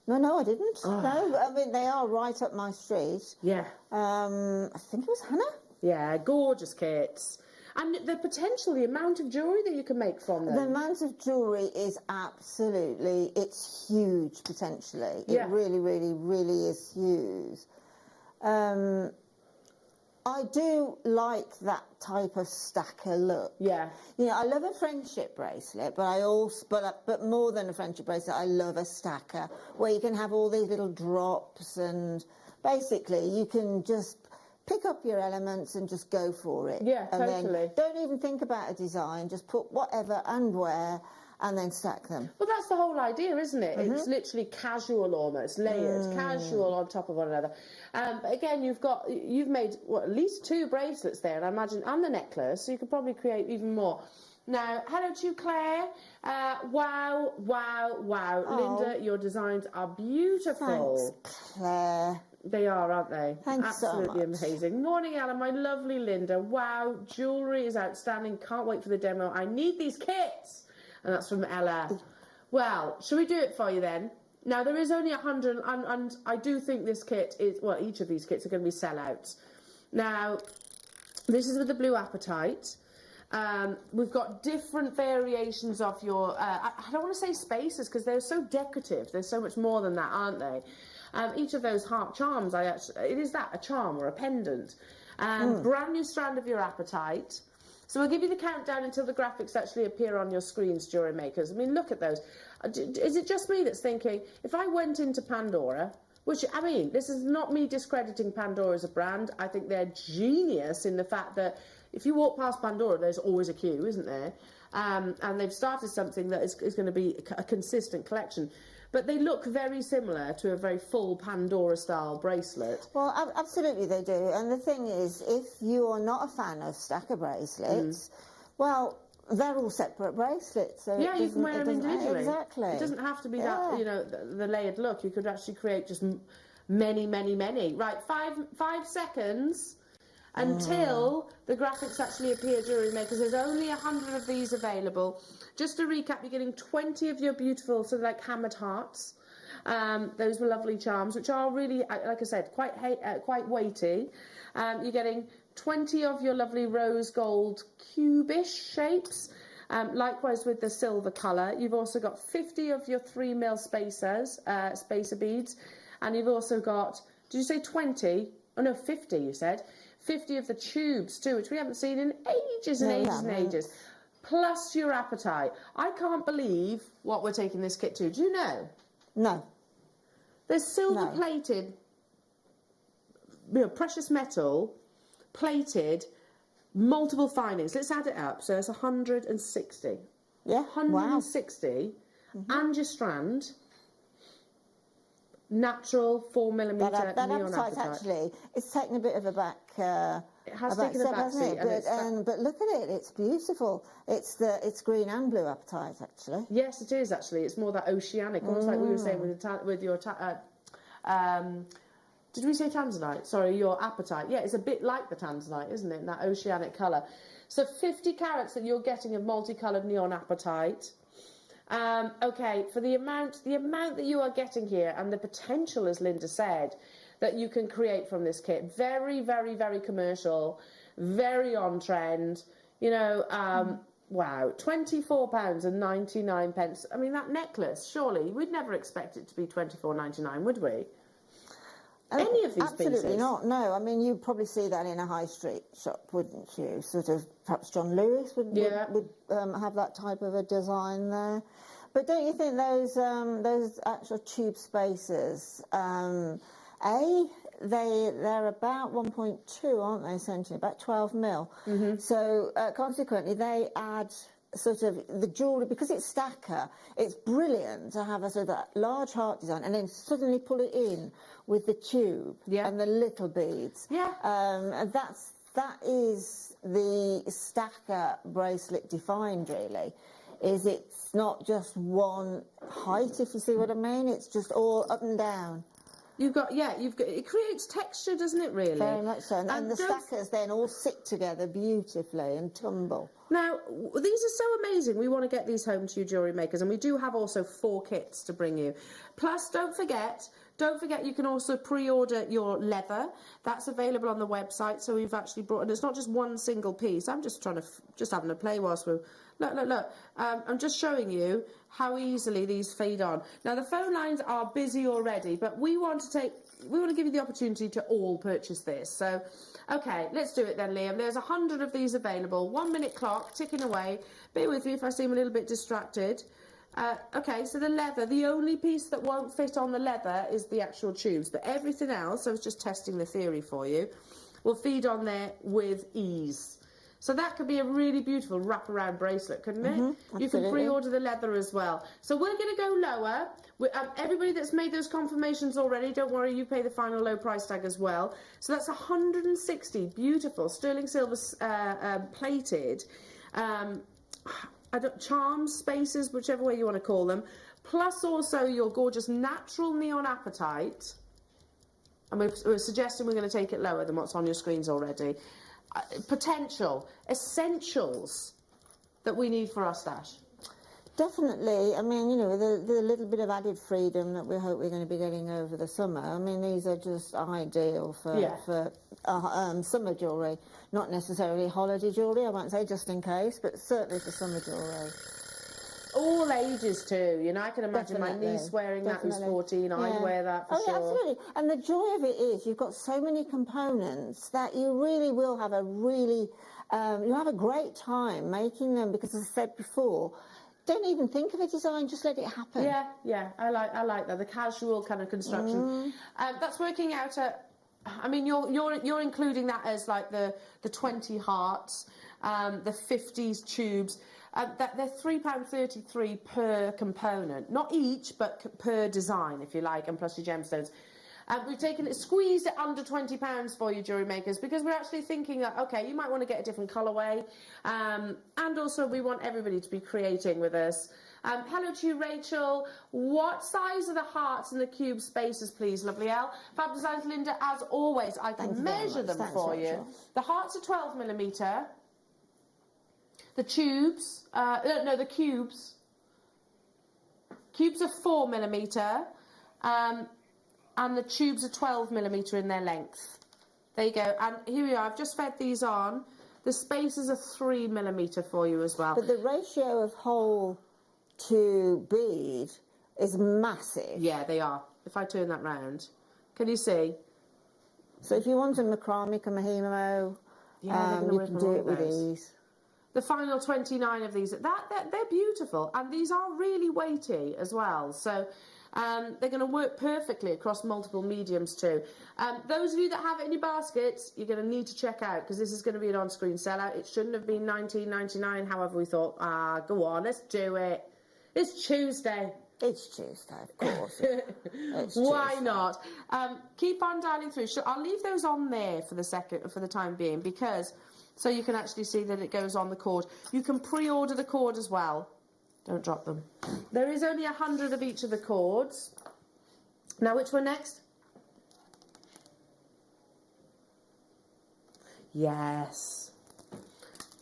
I didn't. Oh. No, I mean, they are right up my street. Yeah. I think it was Hannah. Yeah, gorgeous kits. And the potential, the amount of jewellery that you can make from them. The amount of jewellery is absolutely, it's huge potentially. Yeah. It really, really, really is huge. I do like that type of stacker look. Yeah. You know, I love a friendship bracelet, but I also, but more than a friendship bracelet, I love a stacker where you can have all these little drops and basically you can just pick up your elements and just go for it. Yeah, and totally. Then don't even think about a design, just put whatever and where and then stack them. Well, that's the whole idea, isn't it? It's literally casual almost, layered, casual on top of one another. But again, you've made, what, at least 2 bracelets there, and I imagine, and the necklace, so you could probably create even more. Now, hello to you, Claire. Wow, wow, wow. Oh. Linda, your designs are beautiful. Thanks, Claire. They are, aren't they? Thanks Absolutely so much. amazing. Morning, Alan, my lovely Linda. Wow, jewellery is outstanding. Can't wait for the demo. I need these kits. And that's from Ella. Well, shall we do it for you then? Now, there is only 100, and I do think this kit is, well, each of these kits are going to be sellouts. Now, this is with the blue apatite. We've got different variations of your, I don't want to say spacers because they're so decorative. There's so much more than that, aren't they? Each of those heart charms, it is that, a charm or a pendant. Brand new strand of your apatite. So we'll give you the countdown until the graphics actually appear on your screens, Jewellery Makers. I mean, look at those. Is it just me that's thinking, if I went into Pandora, which, I mean, this is not me discrediting Pandora as a brand. I think they're genius in the fact that if you walk past Pandora, there's always a queue, isn't there? And they've started something that is going to be a consistent collection. But they look very similar to a very full Pandora-style bracelet. Well, absolutely they do. And the thing is, if you are not a fan of stacker bracelets, well, they're all separate bracelets. So yeah, you can wear them individually. Exactly. It doesn't have to be that, you know, the layered look. You could actually create just many, many, many. Right, 5 seconds until the graphics actually appear, Jewellery Makers. There's only 100 of these available. Just to recap, you're getting 20 of your beautiful sort of like hammered hearts. Those were lovely charms, which are really, like I said, quite weighty. You're getting 20 of your lovely rose gold cubish shapes. Likewise with the silver colour. You've also got 50 of your 3mm spacers, spacer beads. And you've also got, did you say 20? Oh no, 50 you said. 50 of the tubes too, which we haven't seen in ages and ages and ages. Plus your apatite. I can't believe what we're taking this kit to. Do you know? No. There's silver-plated, you know, precious metal, plated, multiple findings. Let's add it up. So it's 160. Yeah, 160 and your strand. Natural 4mm that neon apatite apatite. actually, it's taken a bit of a back. It has taken a step, back hasn't seat, it? But look at it, it's beautiful. It's green and blue apatite actually. Yes, it is actually. It's more that oceanic, almost like we were saying with your did we say Tanzanite? Sorry, your apatite. Yeah, it's a bit like the Tanzanite, isn't it? In that oceanic colour. So 50 carats that you're getting of multicoloured neon apatite. Okay, for the amount that you are getting here, and the potential, as Linda said, that you can create from this kit, very, very, very commercial, very on trend. You know, wow, £24.99. I mean, that necklace, surely we'd never expect it to be £24.99, would we? Any of these absolutely pieces? not. No, I mean you'd probably see that in a high street shop, wouldn't you? Sort of, perhaps John Lewis would have that type of a design there. But don't you think those actual tube spaces? They're about 1.2, aren't they? Essentially, about 12 mil. So consequently, they add sort of the jewellery, because it's stacker, it's brilliant to have a sort of that large heart design and then suddenly pull it in with the tube and the little beads. And that is the stacker bracelet defined, really. Is it's not just one height, if you see what I mean, it's just all up and down. It creates texture, doesn't it, really? Very much so. And the stackers then all sit together beautifully and tumble. Now, these are so amazing. We want to get these home to you, jewellery makers, and we do have also 4 kits to bring you. Plus, don't forget you can also pre-order your leather. That's available on the website. So we've actually brought, and it's not just one single piece. I'm just having a play whilst we're, look. I'm just showing you how easily these feed on. Now, the phone lines are busy already, but we want to give you the opportunity to all purchase this. So, okay, let's do it then, Liam. There's 100 of these available. 1 minute clock ticking away. Bear with me if I seem a little bit distracted. Okay, so the leather, the only piece that won't fit on the leather is the actual tubes, but everything else, I was just testing the theory for you, will feed on there with ease. So that could be a really beautiful wraparound bracelet, couldn't it? You can pre-order the leather as well. So we're going to go lower. Everybody that's made those confirmations already, don't worry, you pay the final low price tag as well. So that's 160 beautiful sterling silver plated charms, spaces, whichever way you want to call them, plus also your gorgeous natural neon apatite. And we're suggesting we're going to take it lower than what's on your screens already. Potential essentials that we need for our stash. Definitely. I mean, you know, the little bit of added freedom that we hope we're going to be getting over the summer. I mean, these are just ideal for summer jewellery, not necessarily holiday jewellery. I won't say just in case, but certainly for summer jewellery. All ages too, you know. I can imagine my niece wearing that who's 14. I'd wear that for sure. Absolutely. And the joy of it is you've got so many components that you really will have you'll have a great time making them, because as I said before, don't even think of a design, just let it happen. Yeah, I like that, the casual kind of construction. That's working out at, I mean, you're including that as like the 20 hearts, the 50s tubes. They're £3.33 per component, not each, but per design, if you like, and plus your gemstones. We've squeezed it under £20 for you, jewellery makers, because we're actually thinking that, okay, you might want to get a different colourway, and also we want everybody to be creating with us. Hello to you, Rachel. What size are the hearts and the cube spaces, please, lovely Elle? Fab Designs, Linda, as always, I can measure them for you. The hearts are 12mm. The tubes, the cubes. Cubes are 4mm, and the tubes are 12mm in their length. There you go. And here we are. I've just fed these on. The spaces are 3mm for you as well. But the ratio of hole to bead is massive. Yeah, they are. If I turn that round, can you see? So if you want a macrame, a mahimo, you can do it with ease. The final 29 of these, they're beautiful, and these are really weighty as well. So they're going to work perfectly across multiple mediums too. Those of you that have it in your baskets, you're going to need to check out, because this is going to be an on-screen sellout. It shouldn't have been $19.99. However, we thought, go on, let's do it. It's Tuesday. It's Tuesday, of course. It's Why Tuesday. not? Keep on dialing through. I'll leave those on there for the time being, because so you can actually see that it goes on the cord. You can pre-order the cord as well. Don't drop them. There is only 100 of each of the cords. Now, which one next? Yes.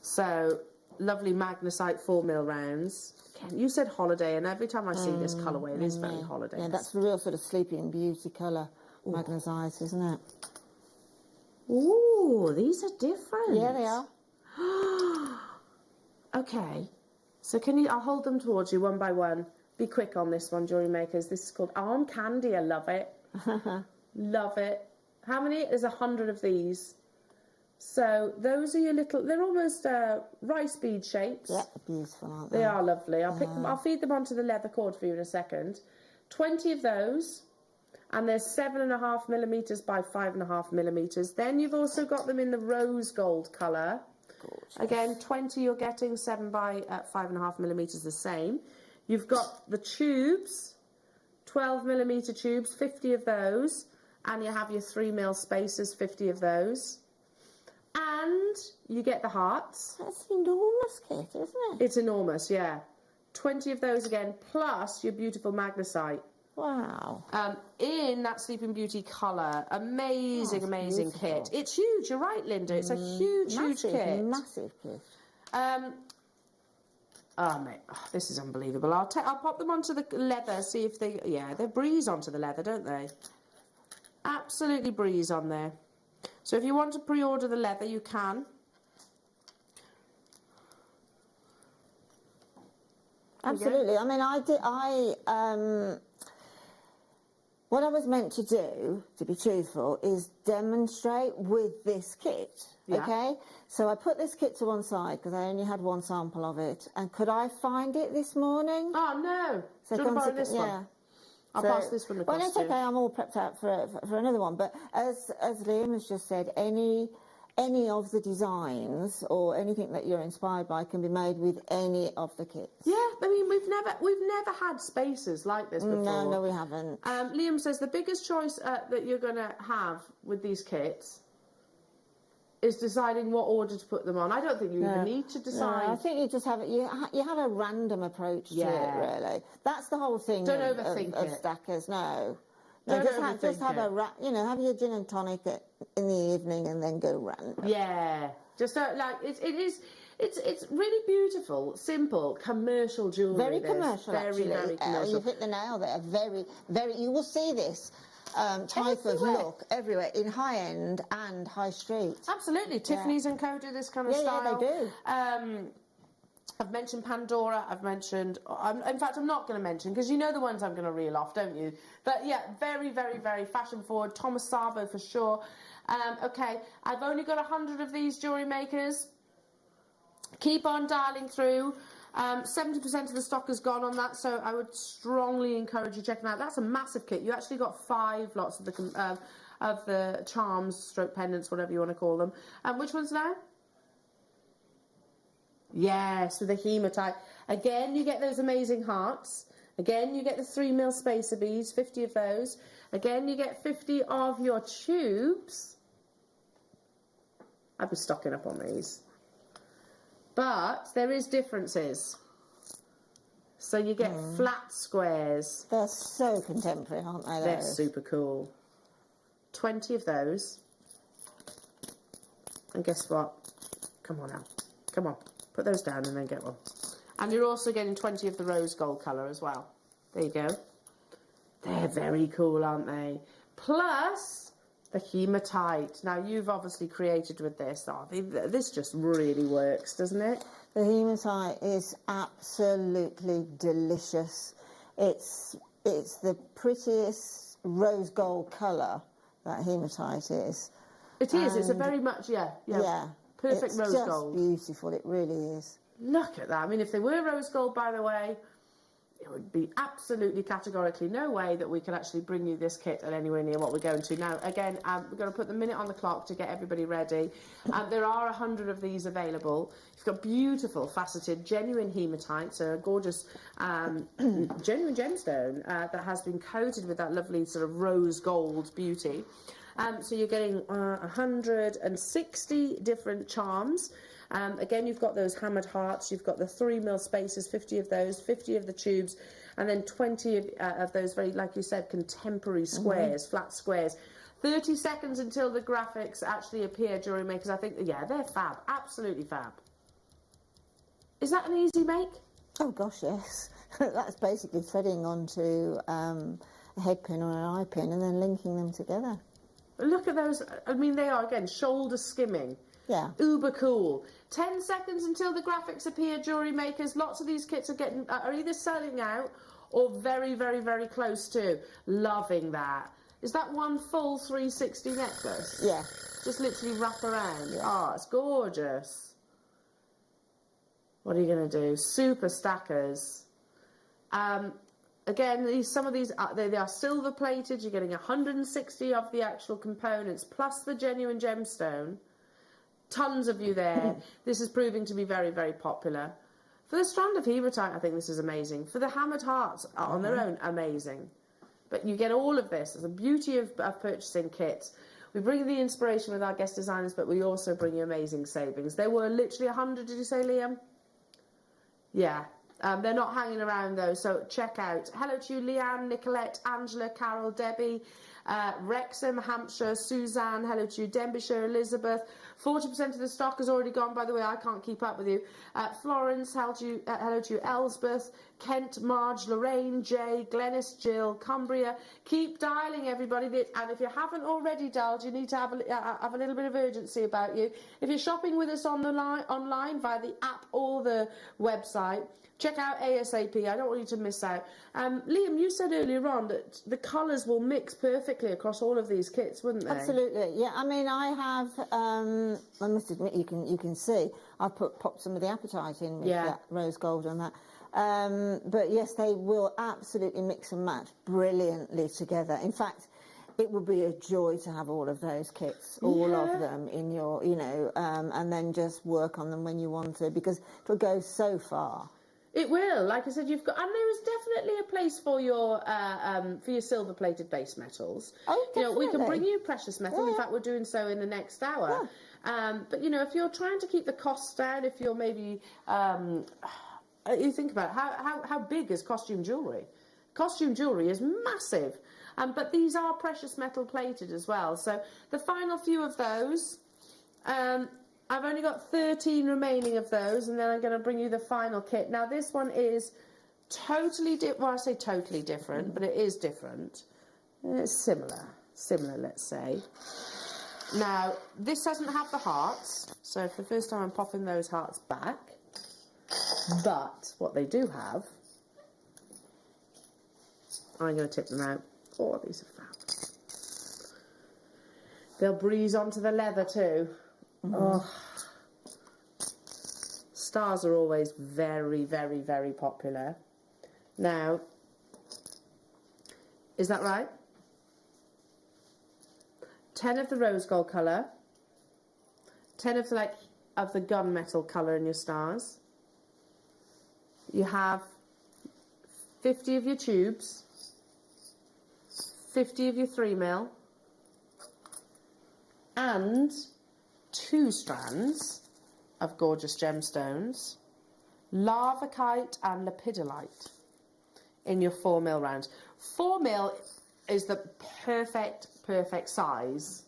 So, lovely magnesite 4mm rounds. You said holiday, and every time I see this colourway, it is very holiday. Yeah, that's the real sort of Sleeping Beauty colour, magnesite, isn't it? Ooh, these are different. Yeah, they are. Okay. So I'll hold them towards you one by one. Be quick on this one, Jewellery Makers. This is called Arm Candy. I love it. Love it. How many? There's 100 of these. So those are your little, they're almost rice bead shapes. Yeah, beautiful, aren't they? They are lovely. I'll pick them, I'll feed them onto the leather cord for you in a second. 20 of those, and they're 7.5mm by 5.5mm. Then you've also got them in the rose gold colour. Gorgeous. Again, 20 you're getting, 7 by 5.5mm the same. You've got the tubes, 12mm tubes, 50 of those, and you have your 3mm spacers, 50 of those. And you get the hearts. That's an enormous kit, isn't it? It's enormous, yeah. 20 of those again, plus your beautiful magnesite. Wow. In that Sleeping Beauty colour. Amazing, amazing beautiful. kit. It's huge, you're right, Linda. It's a huge, huge kit. Massive kit. Oh, mate, this is unbelievable. I'll pop them onto the leather, see if they... Yeah, they breeze onto the leather, don't they? Absolutely breeze on there. So if you want to pre-order the leather, you can. Absolutely. I mean, what I was meant to do, to be truthful, is demonstrate with this kit, okay? So I put this kit to one side because I only had one sample of it. And could I find it this morning? Oh, no. So do you want to borrow this one? I'll pass this one across. Well, it's okay. I'm all prepped out for another one. But as Liam has just said, any of the designs or anything that you're inspired by can be made with any of the kits. Yeah, I mean we've never had spacers like this before. No, we haven't. Liam says the biggest choice that you're going to have with these kits is deciding what order to put them on. I don't think you even need to decide. No, I think you just have it. You have a random approach to it, really. That's the whole thing. Don't overthink of it. Stackers. No, just have have your gin and tonic in the evening and then go random. Yeah, just like it's really beautiful, simple, commercial jewellery. Very commercial, actually. Very commercial. You've hit the nail there. Very, very. You will see this type of look everywhere in high end and high street. Absolutely, Tiffany's and Co do this kind of style. Yeah, they do. I've mentioned Pandora, I've mentioned... in fact, I'm not going to mention, because you know the ones I'm going to reel off, don't you? But yeah, very, very, very fashion-forward. Thomas Sabo for sure. Okay, I've only got 100 of these Jewellery Makers. Keep on dialing through. 70% of the stock has gone on that, so I would strongly encourage you checking out. That's a massive kit. You actually got 5 lots of the charms, stroke pendants, whatever you want to call them. Which ones now? Yes, with the hematite. Again, you get those amazing hearts. Again, you get the 3mm spacer beads, 50 of those. Again, you get 50 of your tubes. I'd be stocking up on these. But there is differences. So you get flat squares. They're so contemporary, aren't they? They're super cool. 20 of those. And guess what? Come on out. Come on. Put those down and then get one. And you're also getting 20 of the rose gold colour as well. There you go. They're very cool, aren't they? Plus the hematite. Now, you've obviously created with this. Oh, this just really works, doesn't it? The hematite is absolutely delicious. It's the prettiest rose gold colour that hematite is. It is. It's a very much, yeah. Perfect rose gold. It's just beautiful, it really is. Look at that. I mean, if they were rose gold, by the way, it would be absolutely categorically no way that we could actually bring you this kit at anywhere near what we're going to. Now, again, we're going to put the minute on the clock to get everybody ready. There are 100 of these available. You've got beautiful, faceted, genuine hematite, so a gorgeous, genuine gemstone that has been coated with that lovely sort of rose gold beauty. So you're getting 160 different charms. Again, you've got those hammered hearts, you've got the 3mm spaces, 50 of those, 50 of the tubes, and then 20 of those very, like you said, contemporary squares, flat squares. 30 seconds until the graphics actually appear, Jewellery Makers. I think, yeah, they're fab, absolutely fab. Is that an easy make? Oh gosh, yes. That's basically threading onto a head pin or an eye pin and then linking them together. Look at those, I mean, they are, again, shoulder skimming. Yeah. Uber cool. 10 seconds until the graphics appear, Jewellery Makers. Lots of these kits are either selling out or very, very, very close to. Loving that. Is that one full 360 necklace? Yeah. Just literally wrap around. Yeah. Oh, it's gorgeous. What are you going to do? Super stackers. Again, some of these, they are silver plated. You're getting 160 of the actual components, plus the genuine gemstone. Tons of you there. This is proving to be very, very popular. For the strand of hematite, I think this is amazing. For the hammered hearts on their own, amazing. But you get all of this. It's the beauty of purchasing kits. We bring the inspiration with our guest designers, but we also bring you amazing savings. There were literally 100, did you say, Liam? Yeah. They're not hanging around, though, so check out. Hello to you, Leanne, Nicolette, Angela, Carol, Debbie, Wrexham, Hampshire, Suzanne. Hello to you, Denbighshire, Elizabeth. 40% of the stock has already gone, by the way. I can't keep up with you. Florence, hello to you, Elsbeth, Kent, Marge, Lorraine, Jay, Glenys, Jill, Cumbria. Keep dialing, everybody. And if you haven't already dialed, you need to have a little bit of urgency about you. If you're shopping with us online via the app or the website, check out ASAP. I don't want you to miss out. Liam, you said earlier on that the colours will mix perfectly across all of these kits, wouldn't they? Absolutely. Yeah. I mean, I have. I must admit, you can see I've popped some of the apatite in with that rose gold on that. But yes, they will absolutely mix and match brilliantly together. In fact, it will be a joy to have all of those kits, all of them in your, and then just work on them when you want to, because it'll go so far. It will. Like I said, you've got, and there is definitely a place for your silver-plated base metals. Oh, definitely. We can bring you precious metal. Yeah. In fact, we're doing so in the next hour. Yeah. But if you're trying to keep the costs down, if you're maybe, you think about how big is costume jewellery? Costume jewellery is massive, but these are precious metal plated as well. So the final few of those. I've only got 13 remaining of those, and then I'm going to bring you the final kit. Now, this one is totally different. Well, I say totally different, but it is different. It's similar, let's say. Now, this doesn't have the hearts, so for the first time I'm popping those hearts back. But what they do have, I'm going to tip them out. Oh, these are fab. They'll breeze onto the leather too. Oh, stars are always very, very, very popular. Now, is that right? 10 of the rose gold colour, 10 of the gunmetal colour in your stars. You have 50 of your tubes, 50 of your 3mm, and 2 strands of gorgeous gemstones, lavakite and lepidolite in your 4mm round. 4mm is the perfect size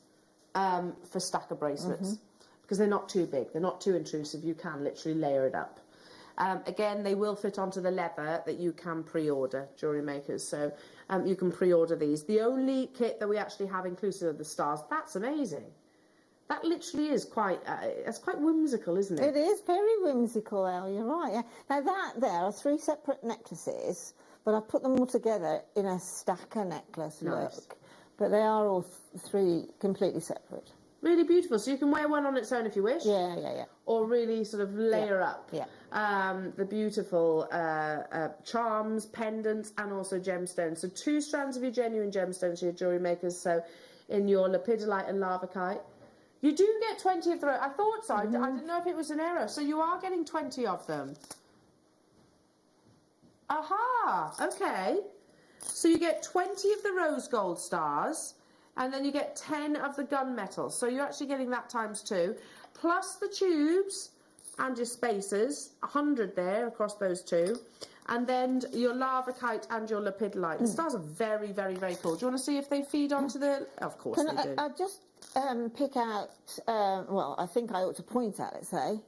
for stacker bracelets because they're not too big, they're not too intrusive, you can literally layer it up. Again, they will fit onto the leather that you can pre-order, Jewellery Makers, so you can pre-order these. The only kit that we actually have inclusive of the stars, that's amazing. That literally is quite, it's quite whimsical, isn't it? It is very whimsical, Elle, you're right. Yeah. Now there are 3 separate necklaces, but I've put them all together in a stacker necklace look. But they are all 3 completely separate. Really beautiful. So you can wear one on its own if you wish. Yeah. Or really sort of layer up. Yeah. The beautiful charms, pendants, and also gemstones. So 2 strands of your genuine gemstones, your jewellery makers. So in your lepidolite and lavakite. You do get 20 of the... I thought so. I didn't know if it was an error. So you are getting 20 of them. Aha! Okay. So you get 20 of the rose gold stars, and then you get 10 of the gunmetal. So you're actually getting that times 2, plus the tubes and your spacers, 100 there across those 2, and then your lavakite and your lepidolite. The stars are very, very, very cool. Do you want to see if they feed onto the... Of course they do. I just pick out, well, I think I ought to point out, let's say,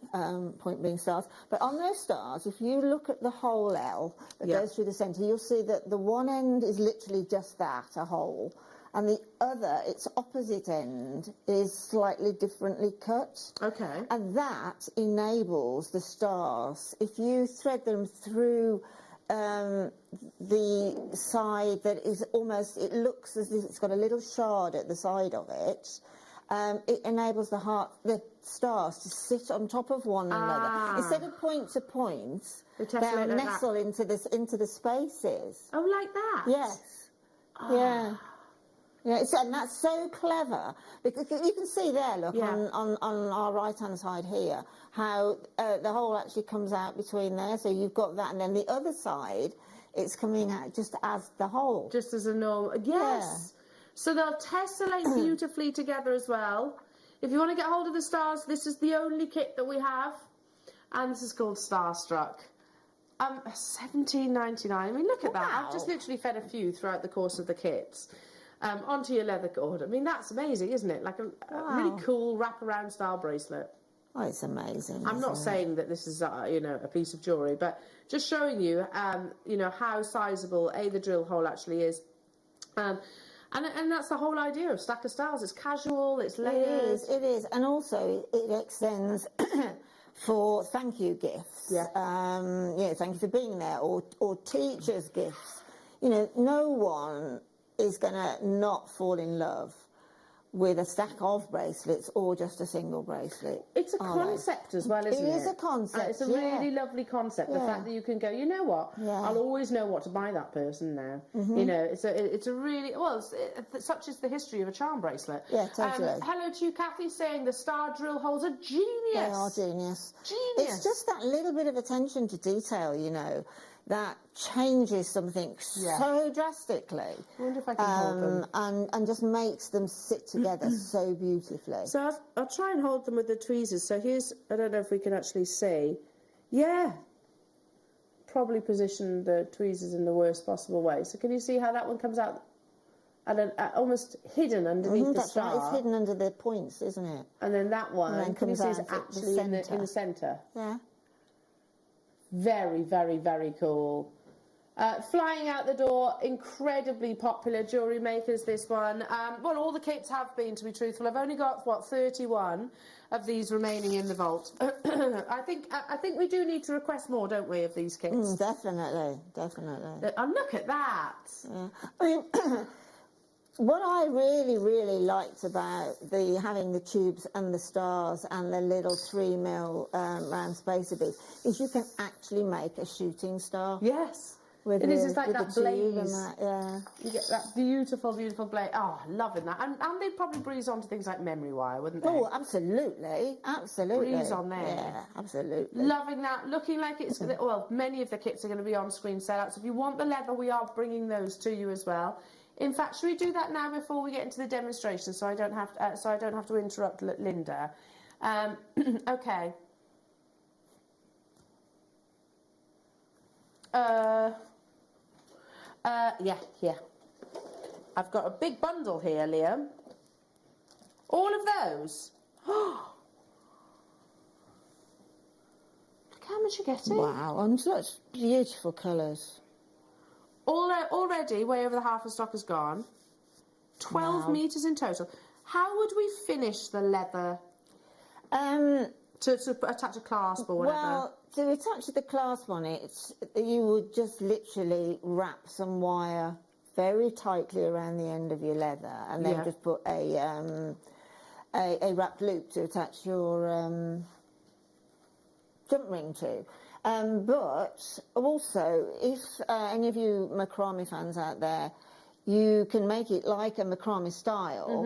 point being stars, but on those stars, if you look at the whole L that goes through the centre, you'll see that the one end is literally just that, a hole, and the other, its opposite end, is slightly differently cut. Okay. And that enables the stars, if you thread them through the side that is almost, it looks as if it's got a little shard at the side of it, it enables the stars to sit on top of one another. Instead of point to point, they'll nestle into the spaces. Oh, like that? Yes. Yeah. Yeah, and that's so clever, because you can see there, look, on our right-hand side here, how the hole actually comes out between there, so you've got that, and then the other side, it's coming out just as the hole. Just as a normal... Yes! Yeah. So they'll tessellate beautifully together as well. If you want to get hold of the stars, this is the only kit that we have, and this is called Starstruck. $17.99. I mean, look at that. I've just literally fed a few throughout the course of the kits. Onto your leather cord. I mean, that's amazing, isn't it? Like a really cool wraparound style bracelet. Oh, it's amazing. I'm not saying that this is, a piece of jewellery, but just showing you, how sizable the drill hole actually is. And that's the whole idea of Stack of Styles. It's casual, it's layered. It is. And also, it extends for thank you gifts. Yeah. Thank you for being there. Or teachers' gifts. You know, no one is going to not fall in love with a stack of bracelets or just a single bracelet. It's a concept as well, isn't it? It is a concept, it's a really lovely concept, the fact that you can go, you know what, I'll always know what to buy that person now. You know, it's a really, such is the history of a charm bracelet. Yeah, totally. Hello to you, Kathy, saying the star drill holes are genius. They are genius. Genius. It's just that little bit of attention to detail, you know, that changes something so drastically. I wonder if I can hold them. And just makes them sit together so beautifully. So I'll try and hold them with the tweezers. So here's, I don't know if we can actually see. Yeah. Probably position the tweezers in the worst possible way. So can you see how that one comes out almost hidden underneath the that's star? Right. It's hidden under the points, isn't it? And then that one, and then can you see, is actually in the centre? Yeah. Very, very, very cool. Flying out the door, incredibly popular jewellery makers, this one. Well, all the kits have been, to be truthful. I've only got, 31 of these remaining in the vault. I think we do need to request more, don't we, of these kits? Definitely. And look at that. Yeah. I mean, what I really, really liked about having the tubes and the stars and the little 3mm round spacer beads is you can actually make a shooting star. Yes. It is just like that blaze. And you get that beautiful, beautiful blaze. Oh, loving that. And they'd probably breeze onto things like memory wire, wouldn't they? Oh, absolutely. Breeze on there. Yeah, absolutely. Loving that. Looking like it's... Well, many of the kits are going to be on-screen sellouts. If you want the leather, we are bringing those to you as well. In fact, should we do that now before we get into the demonstration, so I don't have to interrupt Linda? Okay. Yeah. I've got a big bundle here, Liam. All of those. Look how much you're getting. Wow, and such beautiful colours. Already, way over the half of stock has gone. 12 metres in total. How would we finish the leather? To attach a clasp or whatever? Well, to attach the clasp on it, you would just literally wrap some wire very tightly around the end of your leather, and then just put a a wrapped loop to attach your jump ring to. But also, if any of you macrame fans out there, you can make it like a macrame style,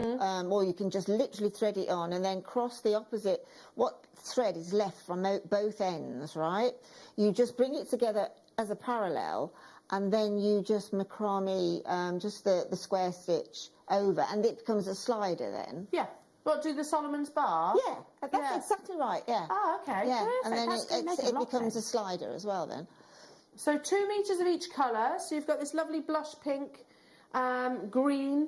or you can just literally thread it on and then cross the opposite, what thread is left from both ends, right? You just bring it together as a parallel, and then you just macrame just the square stitch over, and it becomes a slider then. Yeah. What, do the Solomon's bar? Yeah, that's exactly right, yeah. Oh, okay, yeah. perfect. And then it becomes sense. a slider as well then. So 2 meters of each colour. So you've got this lovely blush pink, green,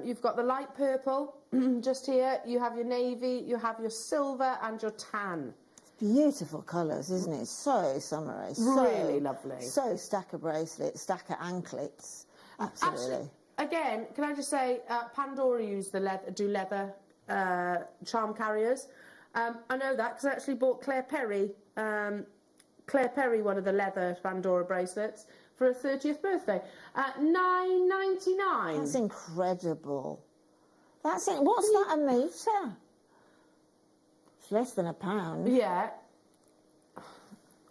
you've got the light purple just here, you have your navy, you have your silver and your tan. Beautiful colours, isn't it? So summery. Really lovely. So stack of bracelets, stack of anklets. Absolutely. Actually, again, can I just say, Pandora use the leather charm carriers. I know that because I actually bought Claire Perry one of the leather Pandora bracelets for her 30th birthday at $9.99. That's incredible. That's it. What's that a metre? It's less than £1. Yeah.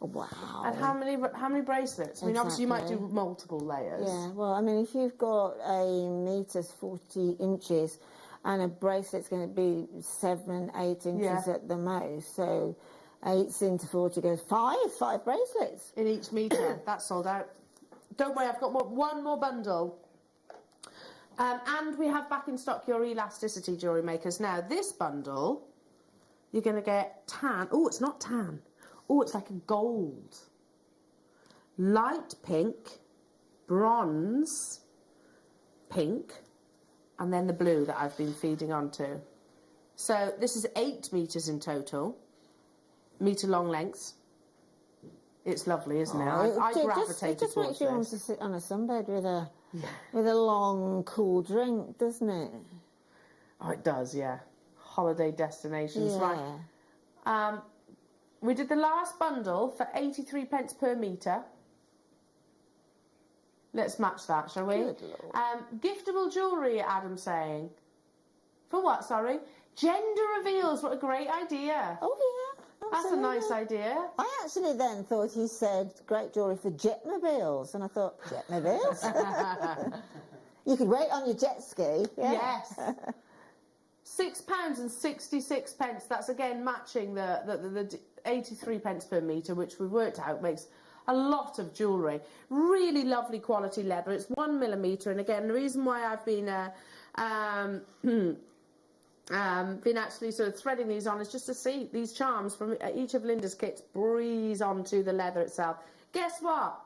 Wow. And how many bracelets? I mean, obviously you might do multiple layers. Yeah, well, I mean, if you've got a metre's 40 inches and a bracelet's going to be 7, 8 inches at the most, so 8 into 40 goes 5 bracelets. In each metre. That's sold out. Don't worry, I've got one more bundle. And we have back in stock your elasticity jewellery makers. Now, this bundle, you're going to get tan. Oh, it's not tan. Oh, it's like a gold. Light pink, bronze, pink, and then the blue that I've been feeding onto. So this is 8 meters in total, metre long lengths. It's lovely, isn't it? I gravitated it just towards makes you want to sit on a sunbed with a long, cool drink, doesn't it? Oh, it does, yeah. Holiday destinations, right? We did the last bundle for 83 pence per metre. Let's match that, shall we? Good Lord. Giftable jewellery, Adam's saying. For what, sorry? Gender reveals, what a great idea. Oh, yeah. That's a nice idea. I actually then thought he said great jewellery for jetmobiles, and I thought, jetmobiles? You could wait on your jet ski. Yeah. Yes. £6.66. That's again matching the 83 pence per metre, which we've worked out makes a lot of jewellery. Really lovely quality leather. It's 1 millimetre, and again, the reason why I've been actually sort of threading these on is just to see these charms from each of Linda's kits breeze onto the leather itself. Guess what?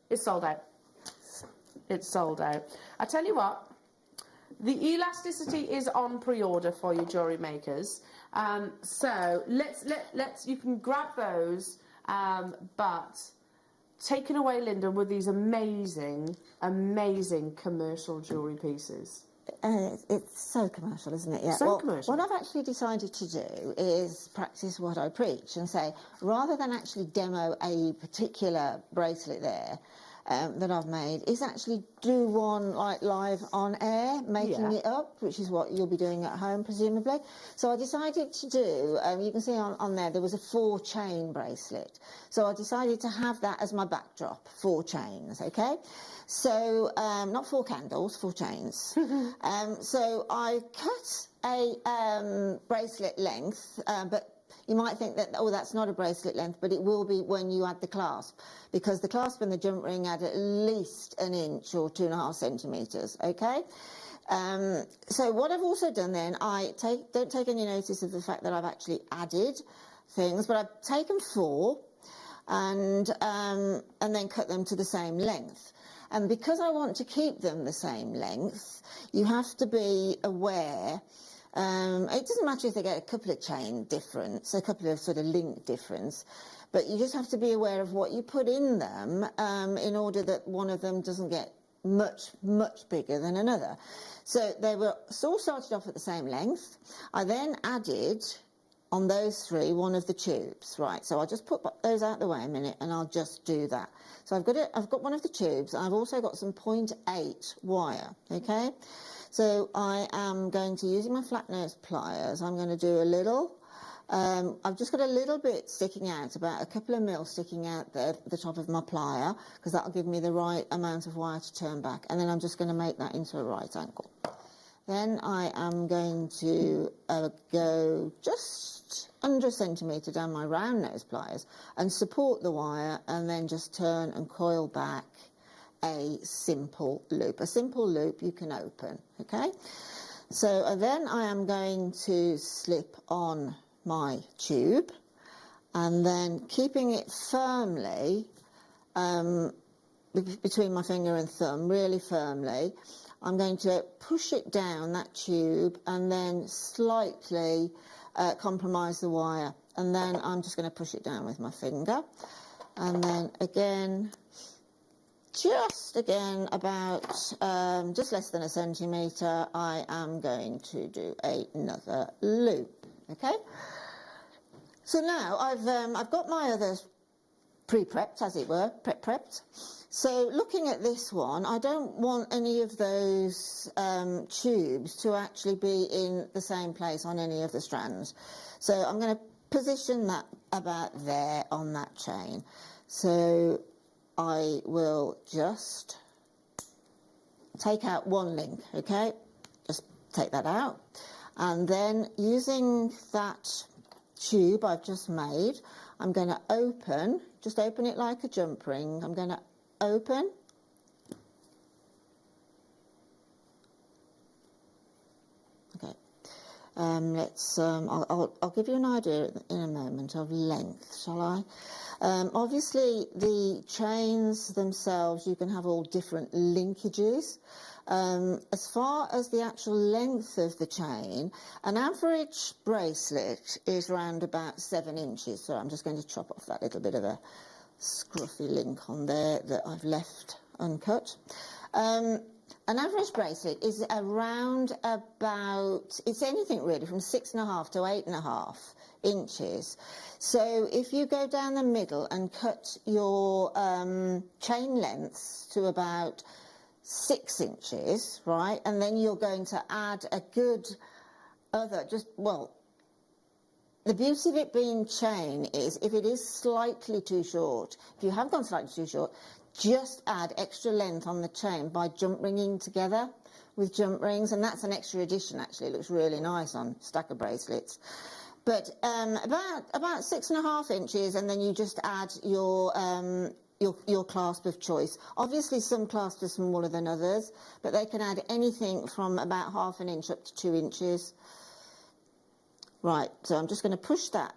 It's sold out. It's sold out. I tell you what. The elasticity is on pre-order for you jewellery makers, so let's you can grab those, but taken away, Linda, with these amazing commercial jewellery pieces. It's so commercial, isn't it? Yeah. So commercial. What I've actually decided to do is practice what I preach and say, rather than actually demo a particular bracelet there, that I've made, is actually do one like live on air, making it up, which is what you'll be doing at home presumably. So I decided to do, you can see on there was a 4-chain bracelet. So I decided to have that as my backdrop, 4 chains, okay? So, not 4 candles, 4 chains. So I cut a bracelet length, but you might think that, oh, that's not a bracelet length, but it will be when you add the clasp, because the clasp and the jump ring add at least 1 inch or 2.5 centimetres, okay? So what I've also done then, don't take any notice of the fact that I've actually added things, but I've taken 4 and then cut them to the same length. And because I want to keep them the same length, you have to be aware. It doesn't matter if they get a couple of chain difference, a couple of sort of link difference, but you just have to be aware of what you put in them in order that one of them doesn't get much bigger than another. So they were all started off at the same length. I then added on those 3 one of the tubes, right? So I'll just put those out the way a minute and I'll just do that. So I've got one of the tubes, and I've also got some 0.8 wire, okay? So I am going to, using my flat nose pliers, I'm going to do a little, I've just got a little bit sticking out, about a couple of mil sticking out there at the top of my plier, because that'll give me the right amount of wire to turn back, and then I'm just going to make that into a right angle. Then I am going to go just under a centimetre down my round nose pliers and support the wire, and then just turn and coil back a simple loop. A simple loop you can open, okay? So then I am going to slip on my tube, and then keeping it firmly between my finger and thumb, really firmly, I'm going to push it down that tube and then slightly compromise the wire, and then I'm just going to push it down with my finger, and then again, just again about just less than a centimetre, I am going to do another loop. Okay, so now I've got my others pre-prepped, as it were, prepped. So looking at this one, I don't want any of those tubes to actually be in the same place on any of the strands. So I'm going to position that about there on that chain. So I will just take out one link, okay? Just take that out. And then using that tube I've just made, I'm going to open, just open it like a jump ring. I'm going to open, okay, I'll give you an idea in a moment of length, shall I? Obviously the chains themselves, you can have all different linkages. As far as the actual length of the chain, an average bracelet is around about 7 inches, so I'm just going to chop off that little bit of a scruffy link on there that I've left uncut. An average bracelet is around about, it's anything really from 6.5 to 8.5 inches. So if you go down the middle and cut your chain lengths to about 6 inches, right, and then you're going to add a good other, just, well, the beauty of it being chain is if it is slightly too short, if you have gone slightly too short, just add extra length on the chain by jump ringing together with jump rings, and that's an extra addition actually. It looks really nice on stack of bracelets. But about 6.5 inches, and then you just add your clasp of choice. Obviously some clasps are smaller than others, but they can add anything from about 1/2 inch up to 2 inches. Right, so I'm just going to push that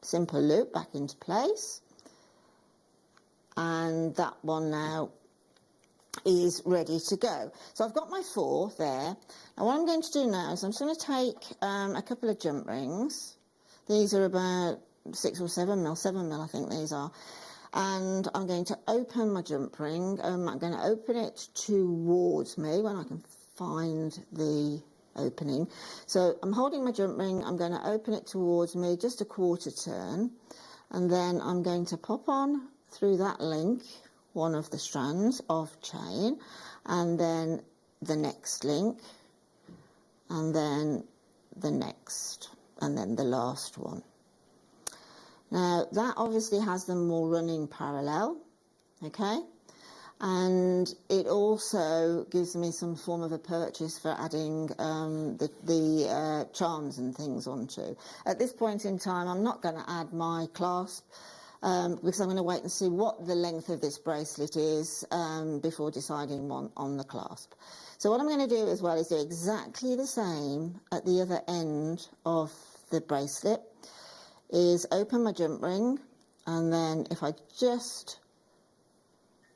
simple loop back into place, and that one now is ready to go. So I've got my 4 there. Now what I'm going to do now is I'm just going to take a couple of jump rings. These are about 6 or 7 mil, 7 mil I think these are, and I'm going to open my jump ring. I'm going to open it towards me when I can find the opening. So I'm holding my jump ring, I'm going to open it towards me just a 1/4 turn, and then I'm going to pop on through that link one of the strands of chain, and then the next link, and then the next, and then the last one. Now that obviously has them all running parallel, okay? And it also gives me some form of a purchase for adding the charms and things onto. At this point in time, I'm not going to add my clasp because I'm going to wait and see what the length of this bracelet is before deciding on the clasp. So what I'm going to do as well is do exactly the same at the other end of the bracelet, is open my jump ring, and then if I just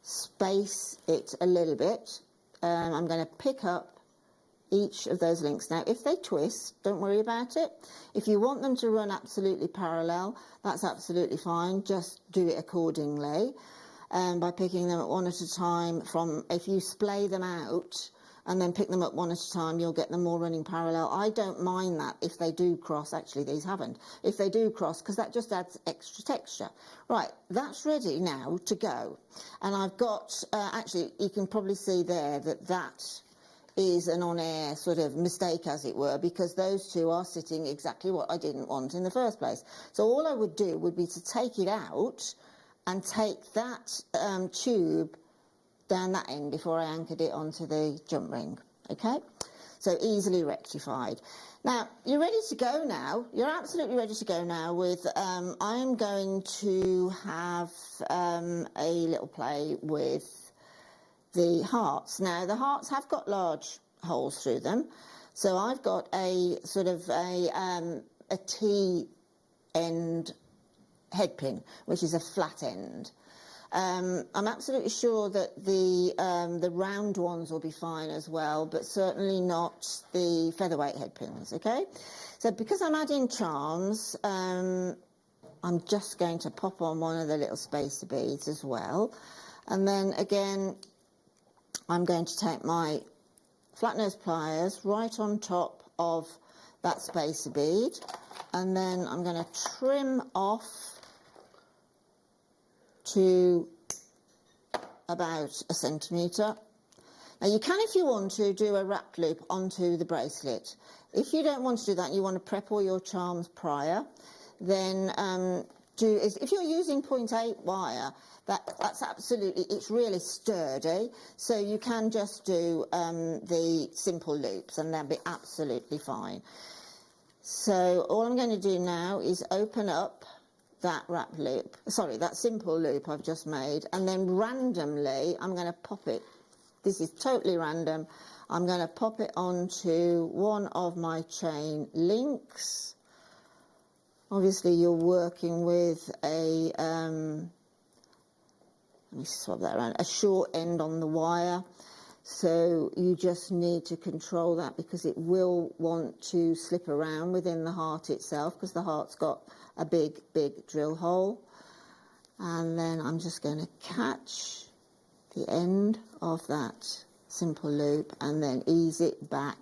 space it a little bit, I'm going to pick up each of those links. Now if they twist, don't worry about it. If you want them to run absolutely parallel, that's absolutely fine, just do it accordingly by picking them at one at a time. From if you splay them out and then pick them up one at a time, you'll get them all running parallel. I don't mind that if they do cross. Actually, these haven't. If they do cross, because that just adds extra texture. Right, that's ready now to go. And I've got, actually, you can probably see there that that is an on-air sort of mistake, as it were, because those two are sitting exactly what I didn't want in the first place. So all I would do would be to take it out and take that tube down that end before I anchored it onto the jump ring, okay? So easily rectified. Now, you're ready to go now. You're absolutely ready to go now with, I'm going to have a little play with the hearts. Now, the hearts have got large holes through them, so I've got a sort of a T-end head pin, which is a flat end. I'm absolutely sure that the round ones will be fine as well, but certainly not the featherweight head pins, okay? So because I'm adding charms, I'm just going to pop on one of the little spacer beads as well. And then again, I'm going to take my flat nose pliers right on top of that spacer bead, and then I'm going to trim off to about 1 centimetre. Now you can, if you want to, do a wrap loop onto the bracelet. If you don't want to do that, you want to prep all your charms prior, then if you're using 0.8 wire, that's absolutely, it's really sturdy, so you can just do the simple loops and they'll be absolutely fine. So all I'm going to do now is open up that wrap loop, sorry, that simple loop I've just made, and then randomly I'm going to pop it, this is totally random, I'm going to pop it onto one of my chain links. Obviously you're working with a, let me swap that around, a short end on the wire, so you just need to control that because it will want to slip around within the heart itself, because the heart's got a big drill hole. And then I'm just going to catch the end of that simple loop and then ease it back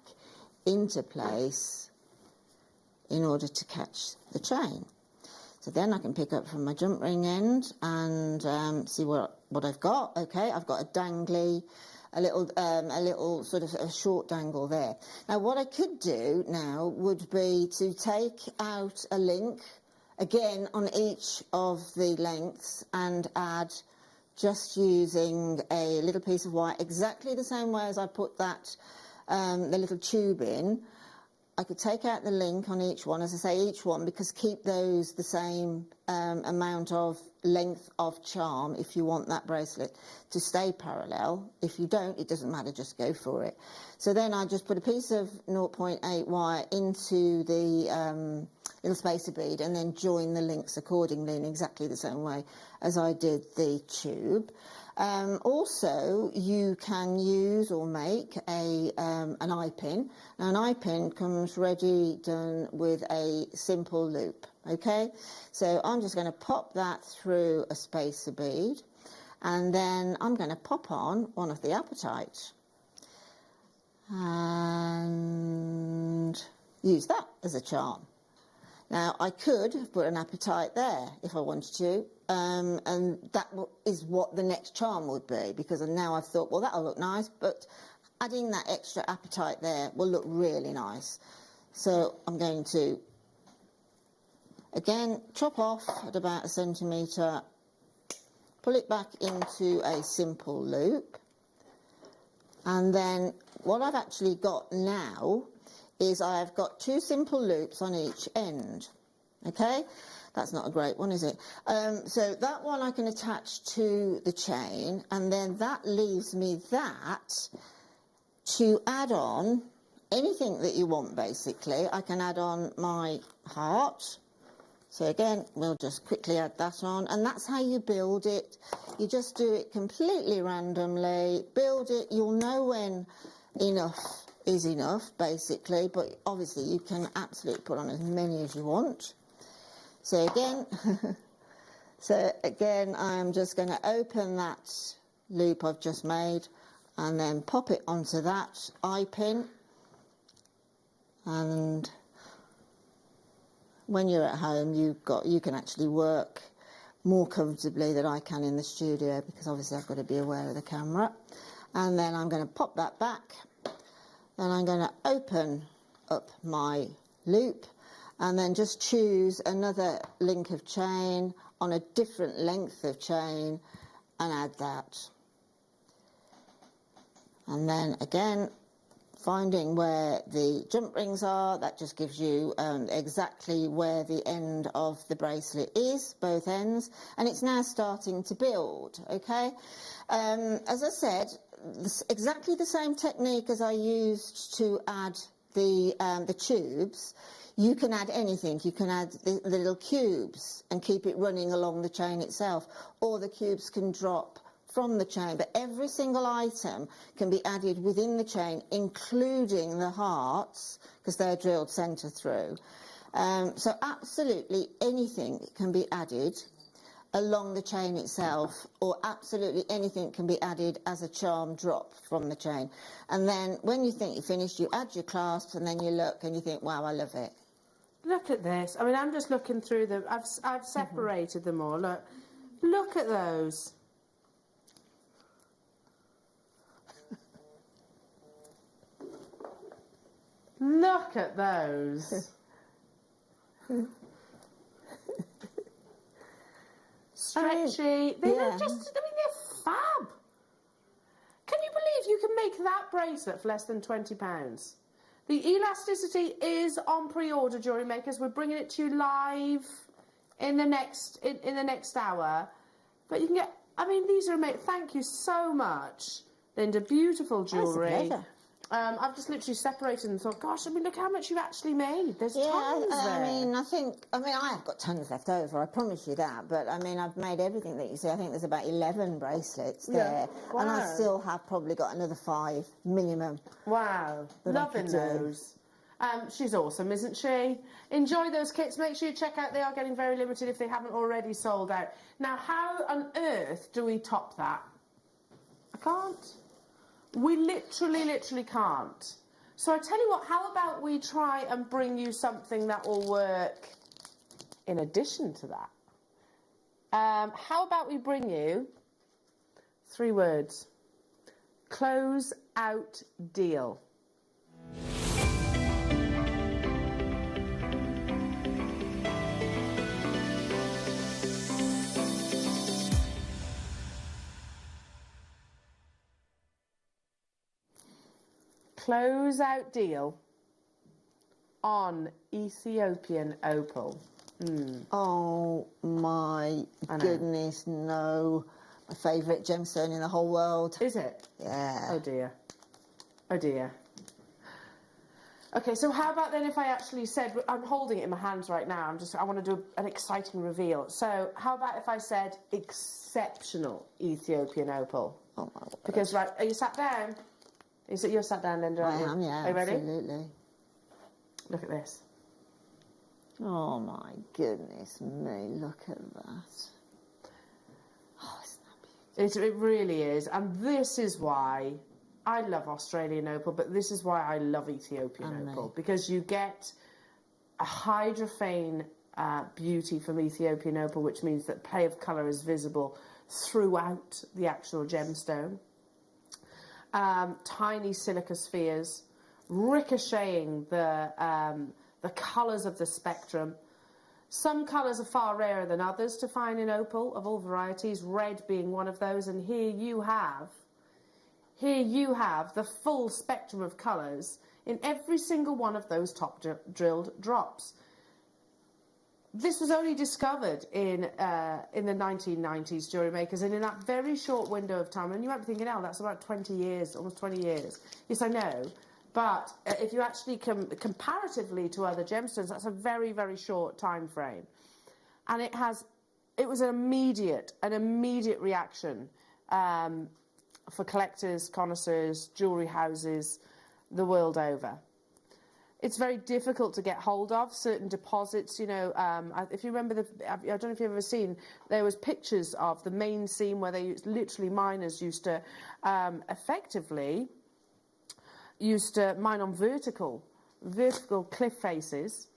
into place in order to catch the chain. So then I can pick up from my jump ring end and see what I've got. Okay, I've got a dangly, a little sort of a short dangle there. Now what I could do now would be to take out a link again on each of the lengths and add, just using a little piece of wire exactly the same way as I put that the little tube in. I could take out the link on each one, as I say, each one, because keep those the same amount of length of charm if you want that bracelet to stay parallel. If you don't, it doesn't matter, just go for it. So then I just put a piece of 0.8 wire into the little spacer bead and then join the links accordingly in exactly the same way as I did the tube. Also, you can use or make an eye pin. Now, an eye pin comes ready done with a simple loop, okay? So I'm just going to pop that through a spacer bead, and then I'm going to pop on one of the apatite and use that as a charm. Now, I could have put an apatite there if I wanted to, and that is what the next charm would be, because now I've thought, well, that'll look nice, but adding that extra apatite there will look really nice. So I'm going to, again, chop off at about 1 centimetre, pull it back into a simple loop, and then what I've actually got now is I've got 2 simple loops on each end, okay? That's not a great one, is it? So that one I can attach to the chain, and then that leaves me that to add on anything that you want, basically. I can add on my heart. So again, we'll just quickly add that on, and that's how you build it. You just do it completely randomly, build it, you'll know when enough is enough, basically, but obviously you can absolutely put on as many as you want. So again, I'm just going to open that loop I've just made, and then pop it onto that eye pin. And when you're at home, you can actually work more comfortably than I can in the studio, because obviously I've got to be aware of the camera. And then I'm going to pop that back, and I'm going to open up my loop, and then just choose another link of chain on a different length of chain and add that. And then again, finding where the jump rings are, that just gives you exactly where the end of the bracelet is, both ends, and it's now starting to build, okay? As I said, exactly the same technique as I used to add the tubes. You can add anything. You can add the little cubes and keep it running along the chain itself, or the cubes can drop from the chain, but every single item can be added within the chain, including the hearts, because they're drilled centre through. So absolutely anything can be added along the chain itself, or absolutely anything can be added as a charm drop from the chain. And then when you think you're finished, you add your clasps, and then you look and you think, wow, I love it. Look at this. I mean, I'm just looking through them. I've separated them all. Look at those. Look at those. Stretchy. They're fab. Can you believe you can make that bracelet for less than £20? The elasticity is on pre-order, Jewellery Makers. We're bringing it to you live in the next hour. But you can get, I mean, these are amazing. Thank you so much, Linda. Beautiful jewellery. That's a pleasure. I've just literally separated and thought, gosh, I mean, look how much you've actually made. There's tons there. I have got tons left over, I promise you that. But, I mean, I've made everything that you see. I think there's about 11 bracelets there. Wow. And I still have probably got another 5 minimum. Wow. Loving those. She's awesome, isn't she? Enjoy those kits. Make sure you check out. They are getting very limited if they haven't already sold out. Now, how on earth do we top that? I can't. We literally can't. So I tell you what, how about we try and bring you something that will work in addition to that? How about we bring you 3 words. Close out deal. Close-out deal on Ethiopian opal. Oh my goodness, no. My favourite gemstone in the whole world. Is it? Yeah. Oh dear. Oh dear. Okay, so how about then if I actually said, I'm holding it in my hands right now, I want to do an exciting reveal. So how about if I said exceptional Ethiopian opal? Oh my word. Because, right, are you sat down? You're sat down, Linda, aren't you? I am, yeah. Are you ready? Absolutely. Look at this. Oh my goodness me, look at that. Oh, isn't that beautiful? It really is. And this is why I love Australian opal, but this is why I love Ethiopian opal. Because you get a hydrophane beauty from Ethiopian opal, which means that play of colour is visible throughout the actual gemstone. Tiny silica spheres, ricocheting the colours of the spectrum. Some colours are far rarer than others to find in opal, of all varieties, red being one of those, and here you have the full spectrum of colours in every single one of those top drilled drops. This was only discovered in the 1990s, Jewellery Makers, and in that very short window of time, and you might be thinking, oh, that's about 20 years, almost 20 years. Yes, I know, but if you actually comparatively to other gemstones, that's a very, very short time frame. And it was an immediate reaction for collectors, connoisseurs, jewellery houses, the world over. it's very difficult to get hold of certain deposits. You know, if you remember I don't know if you've ever seen, there was pictures of the main seam where they literally miners used to effectively mine on vertical cliff faces.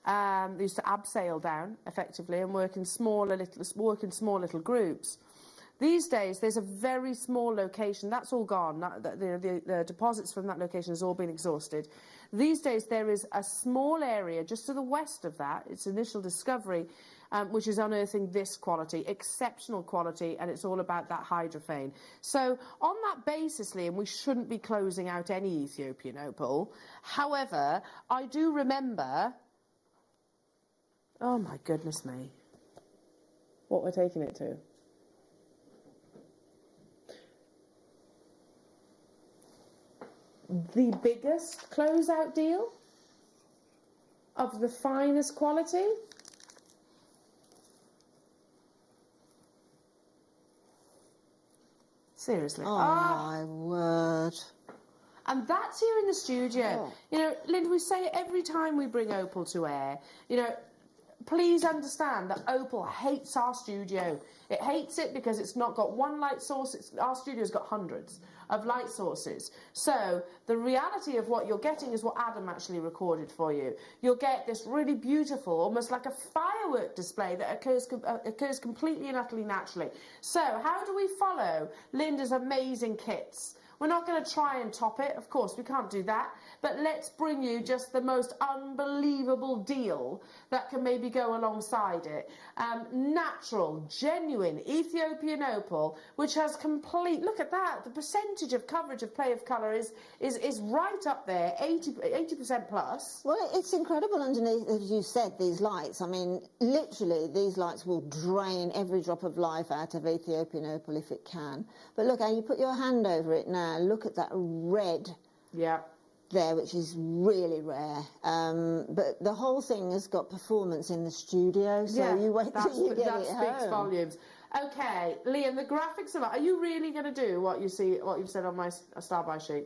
They used to abseil down effectively and work in small little groups. These days, there's a very small location. That's all gone. The deposits from that location has all been exhausted. These days, there is a small area just to the west of that, its initial discovery, which is unearthing this quality, exceptional quality, and it's all about that hydrophane. So on that basis, Liam, we shouldn't be closing out any Ethiopian opal. However, I do remember... Oh, my goodness me. What we're taking it to. The biggest closeout deal of the finest quality. Seriously. Oh, my word. And that's here in the studio. Oh. You know, Linda, we say it every time we bring opal to air. You know, please understand that opal hates our studio. It hates it because it's not got one light source. Our studio's got hundreds of light sources. So the reality of what you're getting is what Adam actually recorded for you. You'll get this really beautiful, almost like a firework display that occurs completely and utterly naturally. So how do we follow Linda's amazing kits? We're not going to try and top it, of course, we can't do that, but let's bring you just the most unbelievable deal that can maybe go alongside it. Natural, genuine Ethiopian opal, which has complete, look at that, the percentage of coverage of play of colour is right up there, 80% plus. Well, it's incredible underneath, as you said, these lights. I mean, literally, these lights will drain every drop of life out of Ethiopian opal if it can. But look, how you put your hand over it now, look at that red there, which is really rare. But the whole thing has got performance in the studio, so you wait till you get it home. That speaks volumes. Okay, Liam, the graphics of it, are you really going to do what you've said on my star-by sheet?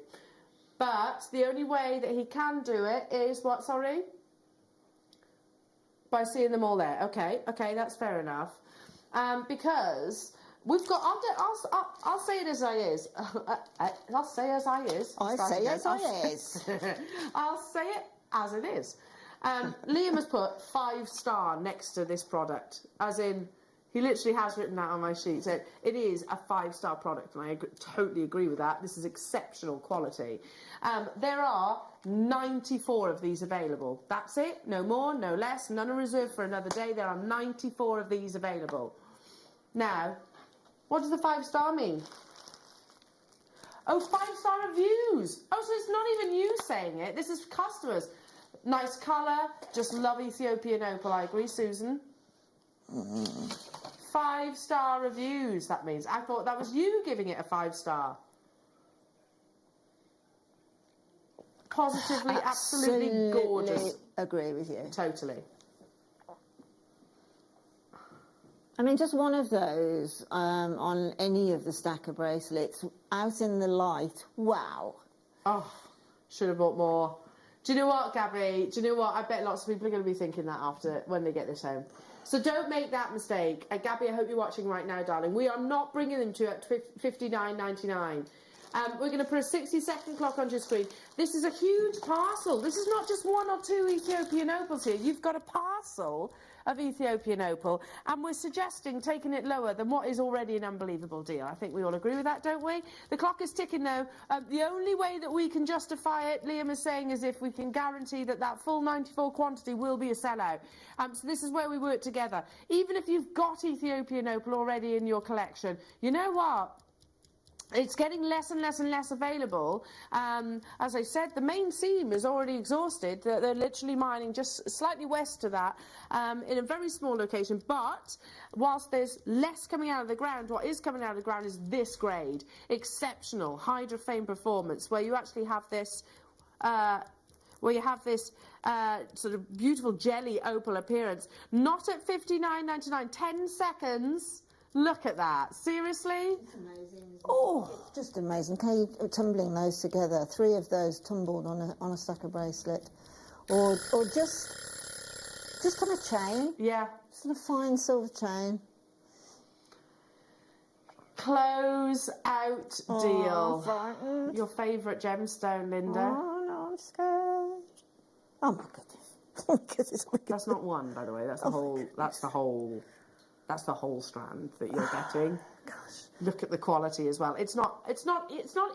But the only way that he can do it is what, sorry? By seeing them all there. Okay, that's fair enough. Because... we've got. I'll say it as I is. I'll say as I is. I say as I is. I'll say it as it is. Liam has put 5-star next to this product, as in he literally has written that on my sheet. Said it is a 5-star product, and I totally agree with that. This is exceptional quality. There are 94 of these available. That's it. No more, no less. None are reserved for another day. There are 94 of these available. Now. What does the 5-star mean? Oh, 5-star reviews. Oh, so it's not even you saying it. This is customers. Nice colour. Just love Ethiopian opal. I agree, Susan. 5-star reviews, that means. I thought that was you giving it a 5-star. Positively, absolutely gorgeous. Agree with you. Totally. I mean, just one of those on any of the stack of bracelets out in the light. Wow. Oh, should have bought more. Do you know what, Gabby? Do you know what? I bet lots of people are going to be thinking that when they get this home. So don't make that mistake. Gabby, I hope you're watching right now, darling. We are not bringing them to you at $59.99. We're going to put a 60-second clock on your screen. This is a huge parcel. This is not just 1 or 2 Ethiopian opals here. You've got a parcel of Ethiopian opal, and we're suggesting taking it lower than what is already an unbelievable deal. I think we all agree with that, don't we? The clock is ticking now. The only way that we can justify it, Liam is saying, is if we can guarantee that full 94 quantity will be a sellout. So this is where we work together. Even if you've got Ethiopian opal already in your collection, you know what? It's getting less and less and less available. As I said, the main seam is already exhausted. They're literally mining just slightly west of that in a very small location. But whilst there's less coming out of the ground, what is coming out of the ground is this grade. Exceptional hydrophane performance, where you actually have this... sort of beautiful jelly opal appearance. Not at $59.99. 10 seconds... Look at that. Seriously? It's amazing. Oh, It's just amazing. How you tumbling those together? 3 of those tumbled on a stack of bracelet, or just on a chain. yeah. Just on a fine silver chain. Close out deal. I'm frightened. Your favourite gemstone, Linda. Oh no, I'm scared. Oh my goodness. That's not one, by the way. That's the whole. That's the whole. That's the whole strand that you're getting. Gosh. Look at the quality as well. It's not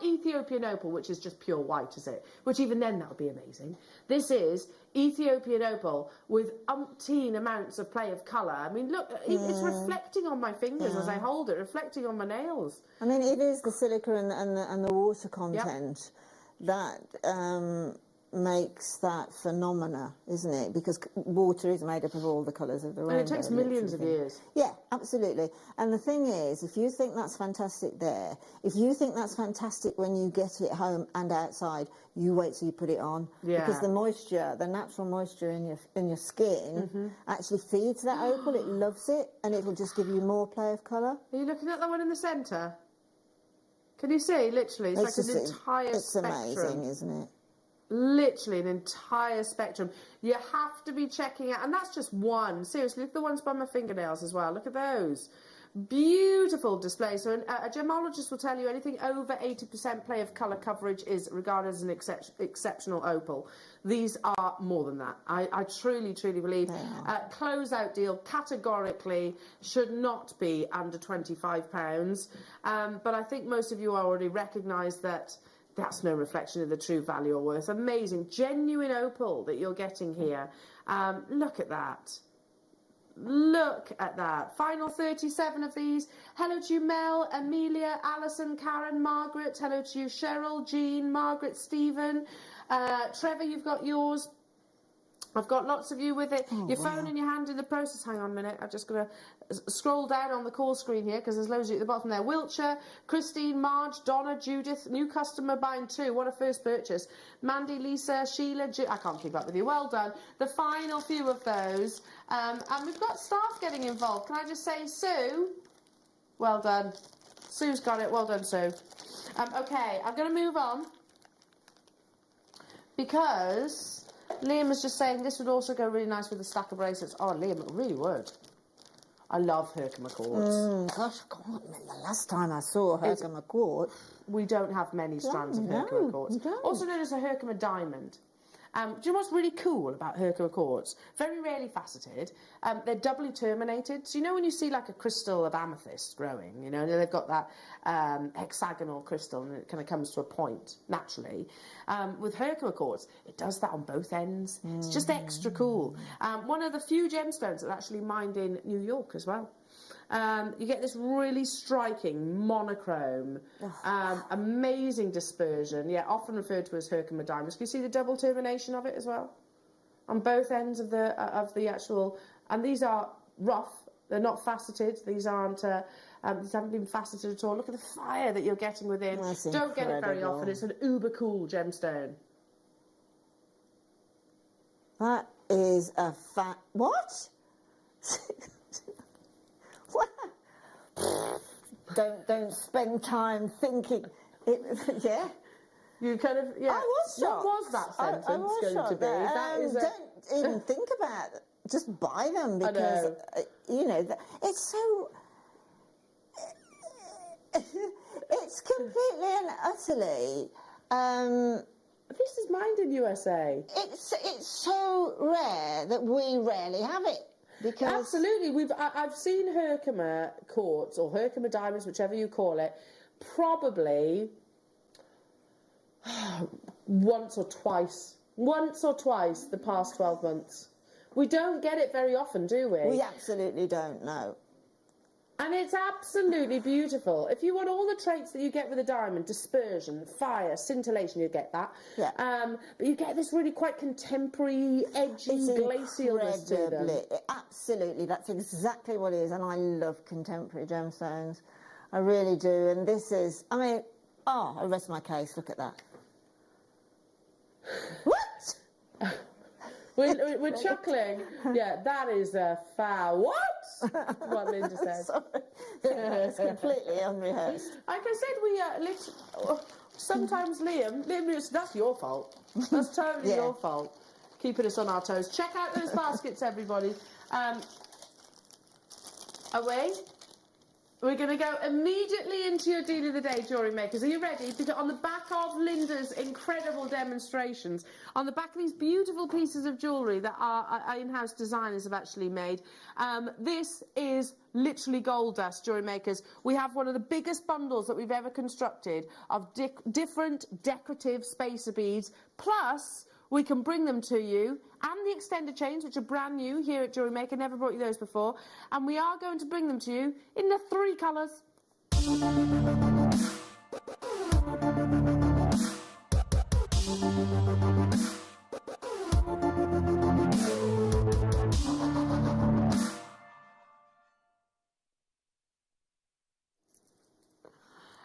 Ethiopian opal, which is just pure white, is it? Which even then that would be amazing. This is Ethiopian opal with umpteen amounts of play of colour. I mean, look, it's reflecting on my fingers as I hold it, reflecting on my nails. I mean, it is the silica and the water content that makes that phenomena, isn't it? Because water is made up of all the colours of the rainbow. And it takes millions of years. Yeah, absolutely. And the thing is, if you think that's fantastic there, if you think that's fantastic when you get it home and outside, you wait till you put it on. Yeah. Because the moisture, the natural moisture in your skin actually feeds that opal. It loves it, and it will just give you more play of colour. Are you looking at the one in the centre? Can you see? Literally, it's like an entire spectrum. It's amazing, isn't it? Literally an entire spectrum. You have to be checking out, and that's just one. Seriously, look at the ones by my fingernails as well. Look at those. Beautiful display. So a gemologist will tell you anything over 80% play of colour coverage is regarded as an exceptional opal. These are more than that. I truly, truly believe. Closeout deal categorically should not be under £25. But I think most of you already recognise that that's no reflection of the true value or worth. Amazing, genuine opal that you're getting here. Look at that. Look at that. Final 37 of these. Hello to you, Mel, Amelia, Alison, Karen, Margaret. Hello to you, Cheryl, Jean, Margaret, Stephen. Trevor, you've got yours. I've got lots of you with it. Your phone in your hand in the process. Hang on a minute. I'm just going to scroll down on the call screen here because there's loads of you at the bottom there. Wiltshire, Christine, Marge, Donna, Judith, new customer buying 2. What a first purchase. Mandy, Lisa, Sheila, I can't keep up with you. Well done. The final few of those. And we've got staff getting involved. Can I just say, Sue? Well done. Sue's got it. Well done, Sue. Okay, I'm going to move on because Liam was just saying this would also go really nice with a stack of bracelets. Oh, Liam, it really would. I love Herkimer quartz. Gosh, I can't remember the last time I saw Herkimer quartz. We don't have many strands of Herkimer quartz. Also known as a Herkimer diamond. Do you know what's really cool about Herkimer quartz? Very rarely faceted. They're doubly terminated. So you know when you see like a crystal of amethyst growing, you know, they've got that hexagonal crystal and it kind of comes to a point naturally. With Herkimer quartz, it does that on both ends. It's just extra cool. One of the few gemstones that's actually mined in New York as well. You get this really striking monochrome, amazing dispersion. Yeah, often referred to as Herkimer diamonds. Can you see the double termination of it as well? On both ends of the actual, and these are rough. They're not faceted. These aren't. These haven't been faceted at all. Look at the fire that you're getting within. Don't get it very often. It's an uber cool gemstone. That is a what? Don't spend time thinking. Yeah. You kind of, yeah. I was shocked. What was that sentence going to be? That is don't even think about it. Just buy them because, you know, it's so... it's completely and utterly... this is mined in USA. It's so rare that we rarely have it. Because absolutely, I've seen Herkimer quartz or Herkimer diamonds, whichever you call it, probably once or twice the past 12 months. We don't get it very often, do we? We absolutely don't, no. And it's absolutely beautiful. If you want all the traits that you get with a diamond, dispersion, fire, scintillation, you get that. Yeah. But you get this really quite contemporary, edgy, glacialness to them. Absolutely, that's exactly what it is. And I love contemporary gemstones. I really do. And this is, I mean, I rest my case. Look at that. What? We're chuckling. Yeah, that is a foul. What? what Linda said. Sorry. It's completely unrehearsed. Like I said, sometimes Liam, that's your fault. That's totally your fault. Keeping us on our toes. Check out those baskets, everybody. Away. We're going to go immediately into your deal of the day, jewellery makers. Are you ready? Because on the back of Linda's incredible demonstrations, on the back of these beautiful pieces of jewellery that our in-house designers have actually made, this is literally gold dust, jewellery makers. We have one of the biggest bundles that we've ever constructed of different decorative spacer beads, plus we can bring them to you, and the extended chains, which are brand new here at Jewellery Maker. Never brought you those before. And we are going to bring them to you in the 3 colours.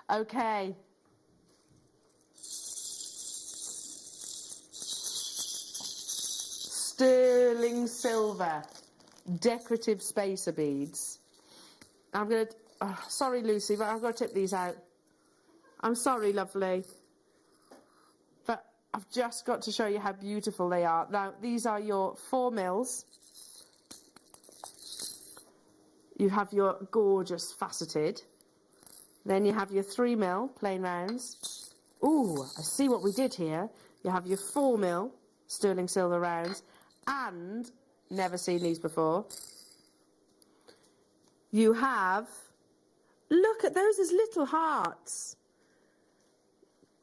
Okay. Sterling silver decorative spacer beads. I'm going to... sorry, Lucy, but I've got to tip these out. I'm sorry, lovely. But I've just got to show you how beautiful they are. Now, these are your 4 mils. You have your gorgeous faceted. Then you have your 3 mil plain rounds. Ooh, I see what we did here. You have your 4 mil sterling silver rounds. And, never seen these before, you have, look at those as little hearts.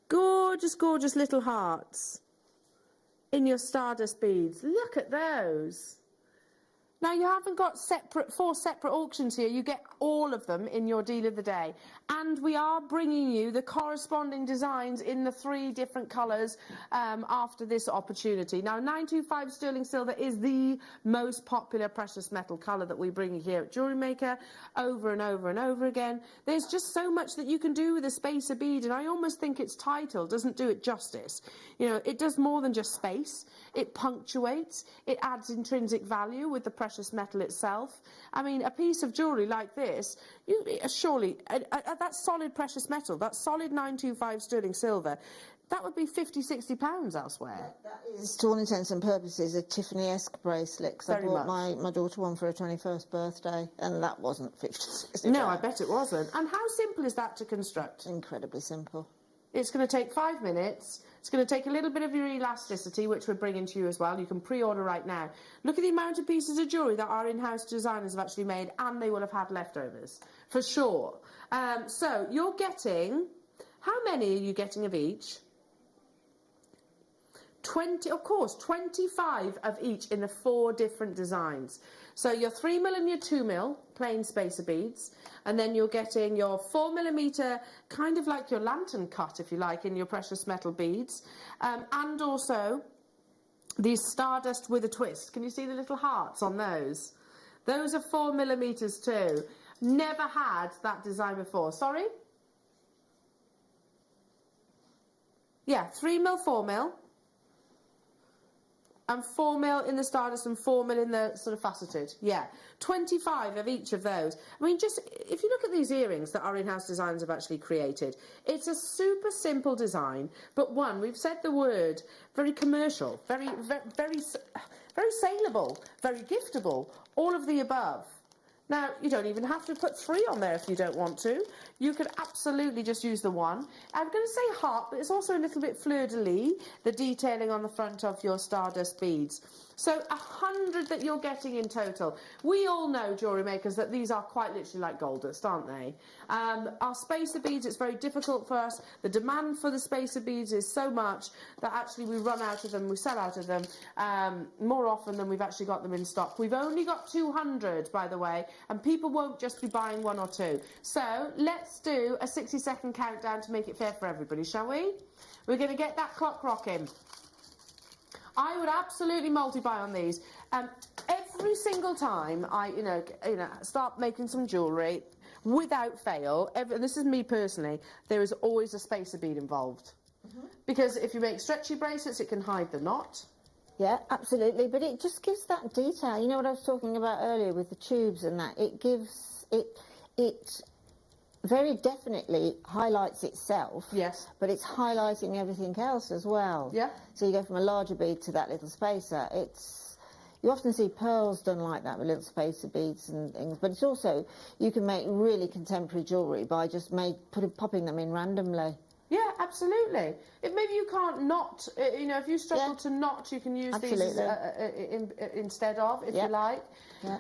Gorgeous, gorgeous little hearts in your stardust beads. Look at those. Now, you haven't got 4 separate auctions here. You get all of them in your deal of the day. And we are bringing you the corresponding designs in the 3 different colours after this opportunity. Now, 925 sterling silver is the most popular precious metal colour that we bring you here at Jewellery Maker over and over and over again. There's just so much that you can do with a spacer bead, and I almost think its title doesn't do it justice. You know, it does more than just space. It punctuates. It adds intrinsic value with the precious metal itself. I mean, a piece of jewellery like this, surely, that solid precious metal, that solid 925 sterling silver, that would be £50–60 elsewhere. That is, to all intents and purposes, a Tiffany-esque bracelet, because I bought my daughter one for her 21st birthday, and that wasn't £50–60. No, I bet it wasn't. And how simple is that to construct? Incredibly simple. It's going to take 5 minutes. It's going to take a little bit of your elasticity, which we're bringing to you as well. You can pre-order right now. Look at the amount of pieces of jewellery that our in-house designers have actually made, and they will have had leftovers, for sure. So you're getting... How many are you getting of each? 20, of course, 25 of each in the 4 different designs. So your 3 mil and your 2 mil plain spacer beads, and then you're getting your 4mm, kind of like your lantern cut, if you like, in your precious metal beads, and also these stardust with a twist. Can you see the little hearts on those? Those are 4mm too. Never had that design before. Sorry? Yeah, 3 mil, 4 mil. And 4 mil in the stardust and 4 mil in the sort of faceted. Yeah, 25 of each of those. I mean, just if you look at these earrings that our in-house designers have actually created, it's a super simple design, but one, we've said the word, very commercial, very saleable, very giftable, all of the above. Now, you don't even have to put 3 on there if you don't want to. You could absolutely just use the 1. I'm going to say heart, but it's also a little bit fleur-de-lis, the detailing on the front of your stardust beads. So 100 that you're getting in total. We all know, jewellery makers, that these are quite literally like gold dust, aren't they? Our spacer beads, it's very difficult for us. The demand for the spacer beads is so much that actually we run out of them, we sell out of them more often than we've actually got them in stock. We've only got 200, by the way, and people won't just be buying 1 or 2. So let's do a 60-second countdown to make it fair for everybody, shall we? We're going to get that clock rocking. I would absolutely multi-buy on these. Every single time I, start making some jewellery, without fail, and this is me personally, there is always a spacer bead involved. Because if you make stretchy bracelets, it can hide the knot. Yeah, absolutely. But it just gives that detail. You know what I was talking about earlier with the tubes and that? It gives it very definitely highlights itself. Yes. But it's highlighting everything else as well. Yeah. So you go from a larger bead to that little spacer. You often see pearls done like that with little spacer beads and things. But it's also, you can make really contemporary jewellery by just popping them in randomly. Yeah, absolutely. If maybe you can't knot, you know, if you struggle to knot, you can use these instead of, if you like. Yeah.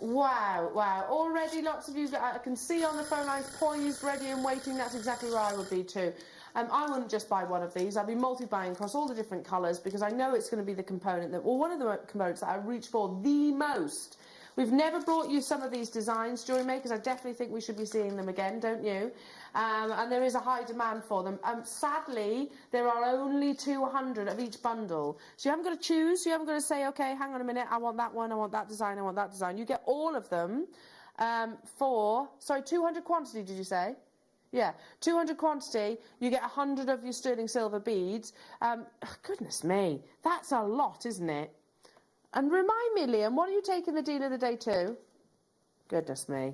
Wow. Already lots of you that I can see on the phone lines poised, ready and waiting. That's exactly where I would be too. I wouldn't just buy one of these. I'd be multi-buying across all the different colours because I know it's going to be the component that, well, one of the components that I reach for the most. We've never brought you some of these designs, Jewellery Makers. I definitely think we should be seeing them again, don't you? And there is a high demand for them. Sadly, there are only 200 of each bundle. So you haven't got to choose. You haven't got to say, OK, hang on a minute, I want that one, I want that design, I want that design. You get all of them for, sorry, 200 quantity, did you say? Yeah, 200 quantity, you get 100 of your sterling silver beads. Goodness me, that's a lot, isn't it? And remind me, Liam, what are you taking the deal of the day to? Goodness me.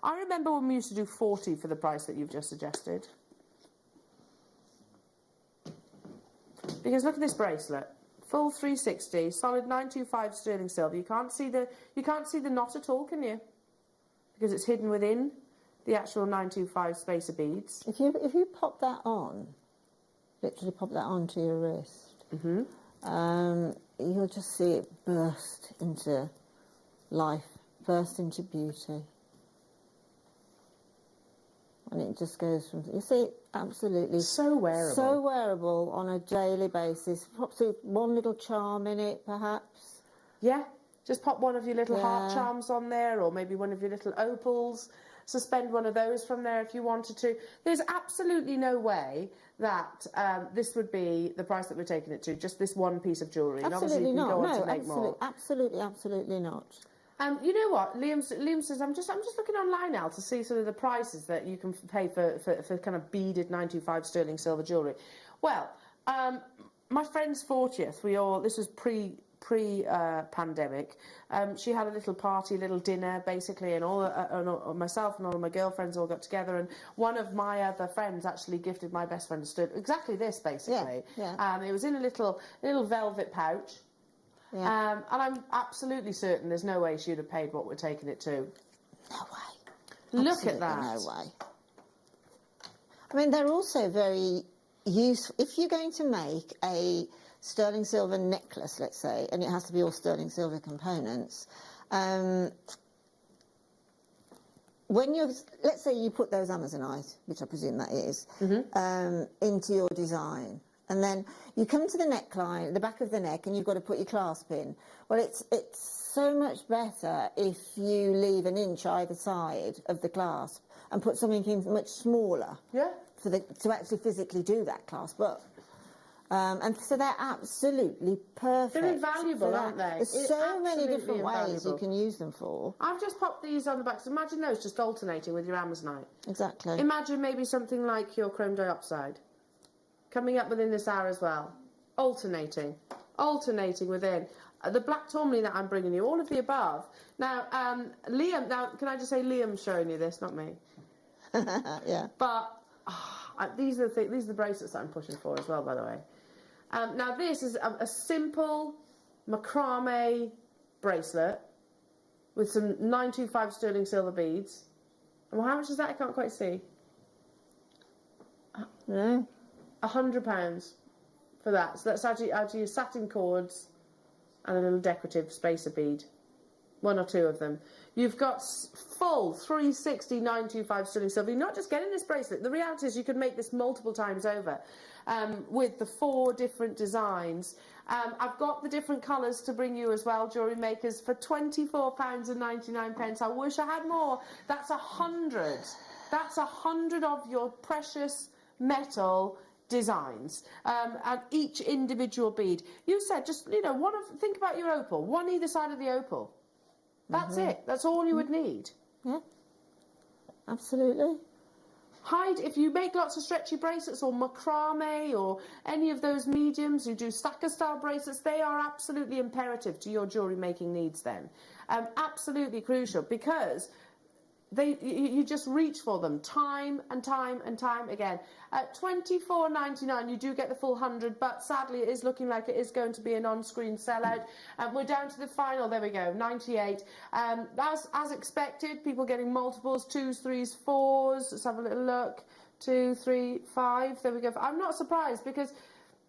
I remember when we used to do 40 for the price that you've just suggested. Because look at this bracelet. Full 360, solid 925 sterling silver. You can't see the knot at all, can you? Because it's hidden within the actual 925 spacer beads. If you pop that on, literally pop that onto your wrist, you'll just see it burst into life, burst into beauty. And it just goes from, you see, absolutely. So wearable. So wearable on a daily basis. Perhaps one little charm in it, perhaps. Yeah, just pop one of your little heart charms on there, or maybe one of your little opals. Suspend one of those from there if you wanted to. There's absolutely no way that this would be the price that we're taking it to, just this one piece of jewellery. Absolutely not. Go on to make more. Absolutely not. You know what? Liam says, I'm just looking online now to see sort of the prices that you can pay for kind of beaded 925 sterling silver jewellery. Well, my friend's 40th, this was pre-pandemic, she had a little party, a little dinner, basically, and all myself and all of my girlfriends all got together, and one of my other friends actually gifted my best friend exactly this, basically. Yeah. It was in a little velvet pouch. Yeah. And I'm absolutely certain there's no way she'd have paid what we're taking it to. No way. Look at that. No way. I mean, they're also very useful. If you're going to make a sterling silver necklace, let's say, and it has to be all sterling silver components, let's say you put those Amazonite, which I presume that is, into your design. And then you come to the neckline, the back of the neck, and you've got to put your clasp in. Well, it's so much better if you leave an inch either side of the clasp and put something in much smaller. Yeah. To actually physically do that clasp up. And so they're absolutely perfect. They're invaluable, aren't they? There's so many different ways you can use them for. I've just popped these on the back. So imagine those just alternating with your Amazonite. Exactly. Imagine maybe something like your chrome diopside coming up within this hour as well. Alternating within. The black tourmaline that I'm bringing you, all of the above. Now, Liam, can I just say Liam's showing you this, not me? Yeah. But these are the bracelets that I'm pushing for as well, by the way. Now, this is a simple macrame bracelet with some 925 sterling silver beads. And how much is that? I can't quite see. No. £100 for that. So that's actually your satin cords and a little decorative spacer bead. One or two of them. You've got full 360 925 sterling silver. You're not just getting this bracelet. The reality is you could make this multiple times over with the 4 different designs. I've got the different colours to bring you as well, Jewellery Makers, for £24.99. I wish I had more. That's 100. That's 100 of your precious metal designs, and each individual bead. You said just, think about your opal, one either side of the opal. That's it. That's all you would need. Yeah, absolutely. Hide, if you make lots of stretchy bracelets or macrame or any of those mediums, you do stacker style bracelets, they are absolutely imperative to your jewellery making needs then. Absolutely crucial, because you just reach for them time and time and time again. At $24.99 you do get the full 100, but sadly it is looking like it is going to be an on-screen sellout. We're down to the final, there we go, 98. As expected, people getting multiples, 2s, 3s, 4s. Let's have a little look. 2, 3, 5, there we go. I'm not surprised, because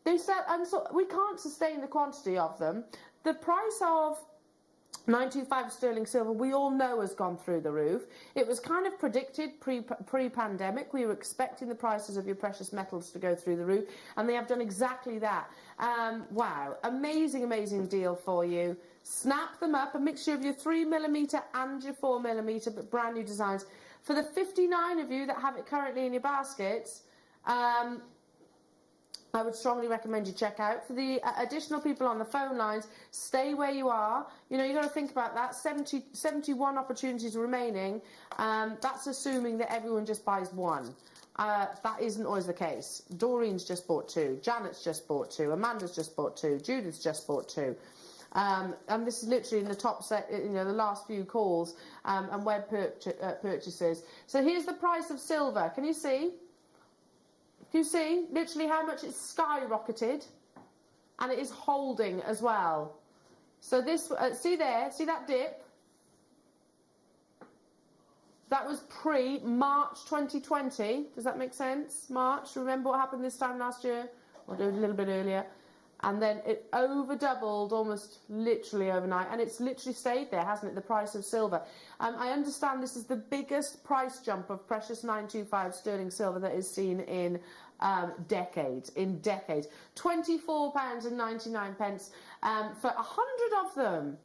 they said, and so we can't sustain the quantity of them. The price of 925 sterling silver, we all know, has gone through the roof. It was kind of predicted pre-pandemic. We were expecting the prices of your precious metals to go through the roof, and they have done exactly that. Wow, amazing, amazing deal for you. Snap them up, a mixture of your 3mm and your 4mm, but brand new designs. For the 59 of you that have it currently in your baskets, I would strongly recommend you check out. For the additional people on the phone lines, stay where you are. You know, you've got to think about that. 71 opportunities remaining. That's assuming that everyone just buys one. That isn't always the case. Doreen's just bought 2. Janet's just bought 2. Amanda's just bought 2. Judith's just bought 2. And this is literally in the top set, you know, the last few calls and web purchases. So here's the price of silver. Can you see? Do you see literally how much it's skyrocketed, and it is holding as well? So this, see there, see that dip? That was pre-March 2020. Does that make sense? March, remember what happened this time last year? Or a little bit earlier. And then it over doubled almost literally overnight, and it's literally stayed there, hasn't it, the price of silver. I understand this is the biggest price jump of precious 925 sterling silver that is seen in decades, £24.99 for 100 of them.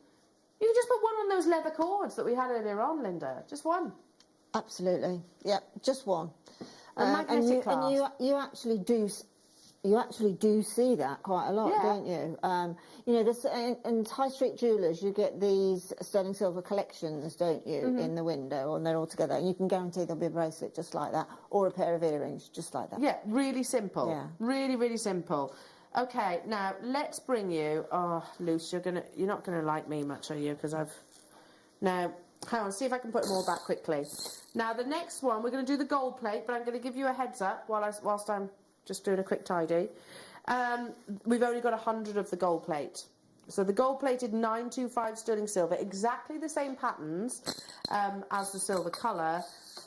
You can just put one on those leather cords that we had earlier on, Linda, just one. Absolutely, yep, just one. And you actually do see that quite a lot, don't you? You know, in high street jewellers, you get these sterling silver collections, don't you, in the window, and they're all together. And you can guarantee there'll be a bracelet just like that, or a pair of earrings just like that. Yeah, really simple. Yeah. Really, really simple. Okay, now let's bring you. Oh, Luce, you're not gonna like me much, are you? Because now. Hang on, see if I can put them all back quickly. Now the next one, we're going to do the gold plate, but I'm going to give you a heads up whilst I'm just doing a quick tidy. We've only got 100 of the gold plate. So the gold plated 925 sterling silver, exactly the same patterns as the silver colour,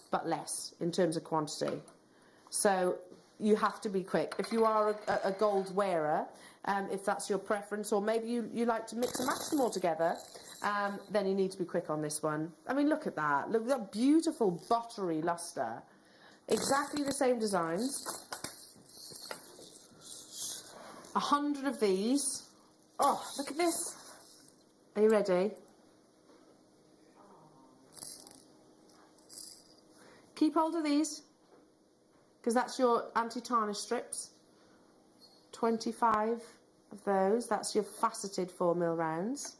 but less in terms of quantity. So you have to be quick. If you are a gold wearer, if that's your preference, or maybe you like to mix and match them all together, then you need to be quick on this one. I mean, look at that. Look at that beautiful buttery lustre. Exactly the same designs. 100 of these. Oh, look at this. Are you ready? Keep hold of these, because that's your anti-tarnish strips. 25 of those. That's your faceted 4mm rounds.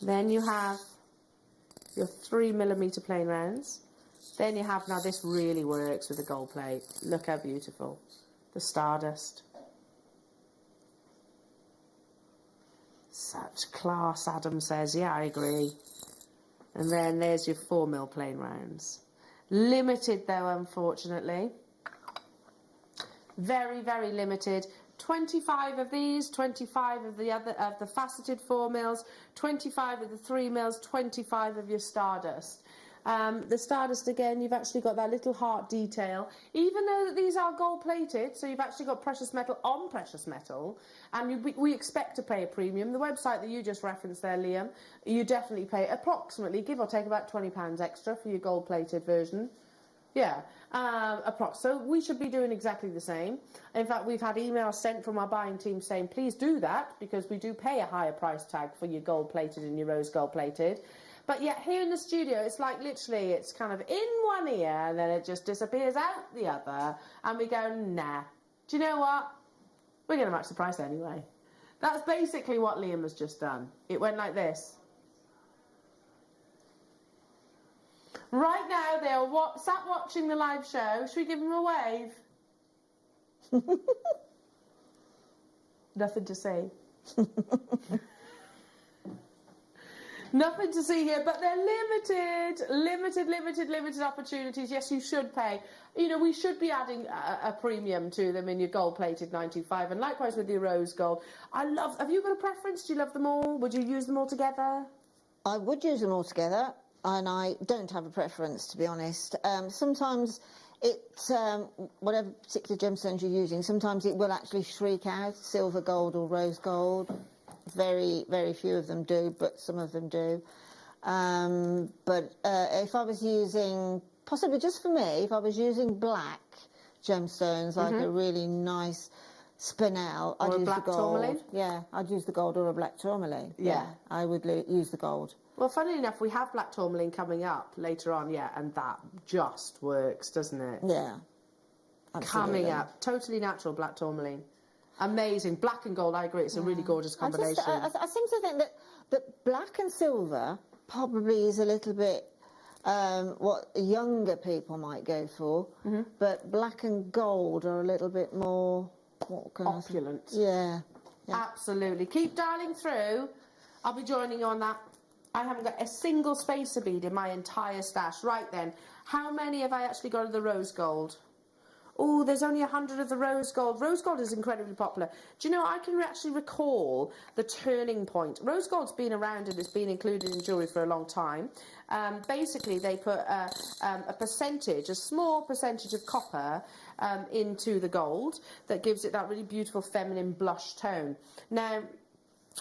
Then you have your 3mm plain rounds. Then you have, now this really works with the gold plate. Look how beautiful. The stardust. Such class, Adam says. Yeah, I agree. And then there's your 4mm plain rounds. Limited though, unfortunately. Very, very limited. 25 of these, 25 of the faceted 4mm, 25 of the 3mm, 25 of your stardust. The stardust, again, you've actually got that little heart detail, even though that these are gold plated, so you've actually got precious metal on precious metal, and we expect to pay a premium. The website that you just referenced there, Liam, you definitely pay approximately, give or take, about £20 extra for your gold plated version. Yeah, so we should be doing exactly the same. In fact, we've had emails sent from our buying team saying, please do that, because we do pay a higher price tag for your gold plated and your rose gold plated. But yet here in the studio, it's like literally, it's kind of in one ear and then it just disappears out the other. And we go, nah. Do you know what? We're going to match the price anyway. That's basically what Liam has just done. It went like this. Right now, they are sat watching the live show. Should we give them a wave? Nothing to say. Nothing to see here, but they're limited opportunities. Yes, you should pay. You know, we should be adding a premium to them in your gold-plated 925, and likewise with your rose gold. Have you got a preference? Do you love them all? Would you use them all together? I would use them all together, and I don't have a preference, to be honest. Sometimes whatever particular gemstones you're using, sometimes it will actually shriek out silver gold or rose gold. Very, very few of them do, but some of them do. But if I was using, possibly just for me, if I was using black gemstones, like a really nice spinel, I'd use the gold. Tourmaline? Yeah, I'd use the gold or a black tourmaline. Yeah, I would use the gold. Well, funnily enough, we have black tourmaline coming up later on, and that just works, doesn't it? Yeah. Absolutely. Coming up. Totally natural black tourmaline. Amazing. Black and gold, I agree. It's a really gorgeous combination. I seem to think that black and silver probably is a little bit what younger people might go for, but black and gold are a little bit more... opulent. Yeah. Absolutely. Keep dialing through. I'll be joining you on that. I haven't got a single spacer bead in my entire stash. Right then, how many have I actually got of the rose gold? Oh, there's only 100 of the rose gold. Rose gold is incredibly popular. Do you know, I can actually recall the turning point. Rose gold's been around and it's been included in jewellery for a long time. Basically, they put a percentage, a small percentage of copper into the gold that gives it that really beautiful feminine blush tone. Now,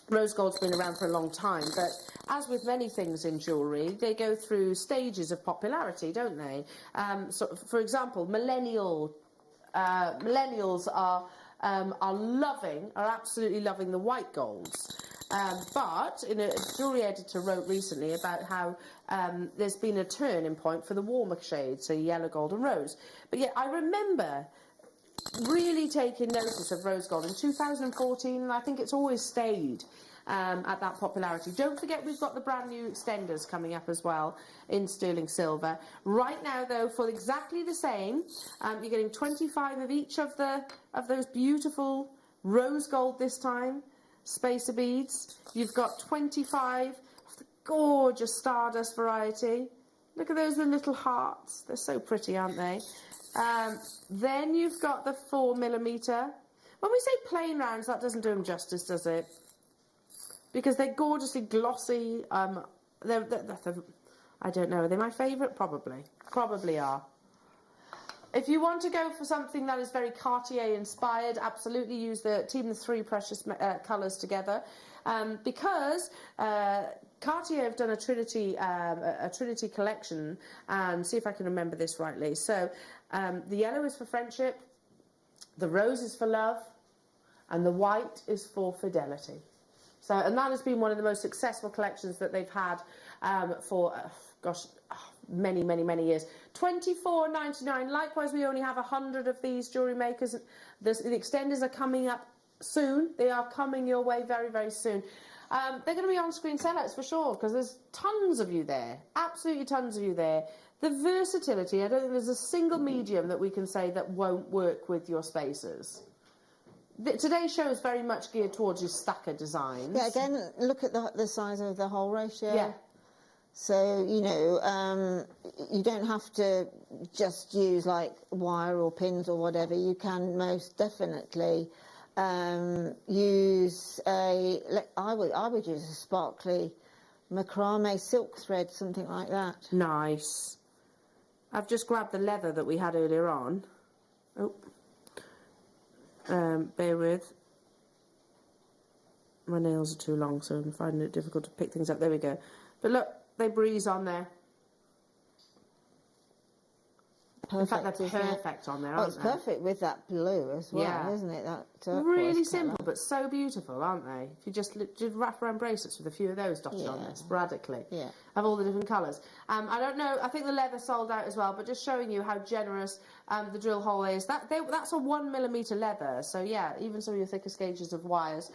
rose gold's been around for a long time, but as with many things in jewellery, they go through stages of popularity, don't they? So, for example, millennials are absolutely loving the white golds. But a jewellery editor wrote recently about how there's been a turning point for the warmer shades, so yellow, gold and rose. But yet I remember really taking notice of rose gold in 2014, and I think it's always stayed at that popularity. Don't forget we've got the brand new extenders coming up as well in sterling silver. Right now, though, for exactly the same, you're getting 25 of each of those beautiful rose gold this time spacer beads. You've got 25 of the gorgeous stardust variety. Look at those little hearts. They're so pretty, aren't they? Then you've got the 4mm. When we say plain rounds, that doesn't do them justice, does it? Because they're gorgeously glossy. I don't know. Are they my favourite? Probably. Probably are. If you want to go for something that is very Cartier-inspired, absolutely use team the three precious colours together. Because Cartier have done a Trinity collection, and see if I can remember this rightly. So the yellow is for friendship, the rose is for love, and the white is for fidelity. So, and that has been one of the most successful collections that they've had for, many, many, many years. $24.99. Likewise, we only have 100 of these jewellery makers. The extenders are coming up soon. They are coming your way very, very soon. They're going to be on-screen sellouts for sure, because there's tons of you there. Absolutely tons of you there. The versatility, I don't think there's a single medium that we can say that won't work with your spacers. Today's show is very much geared towards your stacker designs. Yeah, again, look at the size of the hole ratio. Yeah. So, you know, you don't have to just use like wire or pins or whatever. You can most definitely use I would use a sparkly macrame silk thread, something like that. Nice. I've just grabbed the leather that we had earlier on. Oh. Bear with. My nails are too long, so I'm finding it difficult to pick things up. There we go. But look, they breeze on there. Perfect, in fact, they're perfect on there, aren't they? Oh, it's perfect with that blue as well, isn't it? That really simple, but so beautiful, aren't they? If you just wrap around bracelets with a few of those dotted on there sporadically. Yeah. Of all the different colours. I don't know, I think the leather sold out as well, but just showing you how generous the drill hole is. That's a 1mm leather, so yeah, even some of your thickest gauges of wires.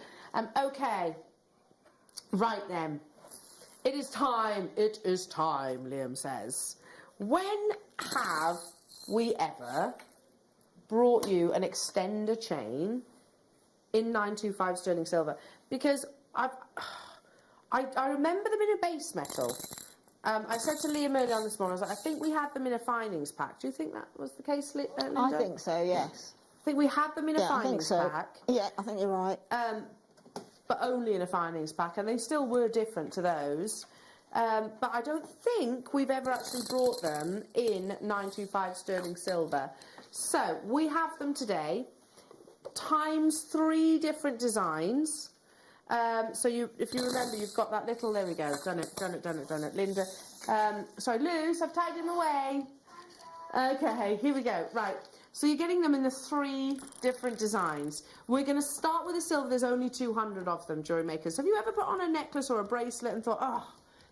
Okay, right then. It is time, Liam says. When have we ever brought you an extender chain in 925 sterling silver? Because I remember them in a base metal. I said to Liam earlier on this morning, I was like, I think we had them in a finings pack. Do you think that was the case, Linda? I think so, yes. I think we had them in a finings pack. Yeah, I think you're right. But only in a finings pack, and they still were different to those. But I don't think we've ever actually brought them in 925 sterling silver. So we have them today, times 3 different designs. So if you remember, you've got that little, there we go, done it, Linda. Sorry, Luce, I've tied him away. Okay, here we go, right. So you're getting them in the 3 different designs. We're going to start with the silver. There's only 200 of them, jewellery makers. Have you ever put on a necklace or a bracelet and thought, oh,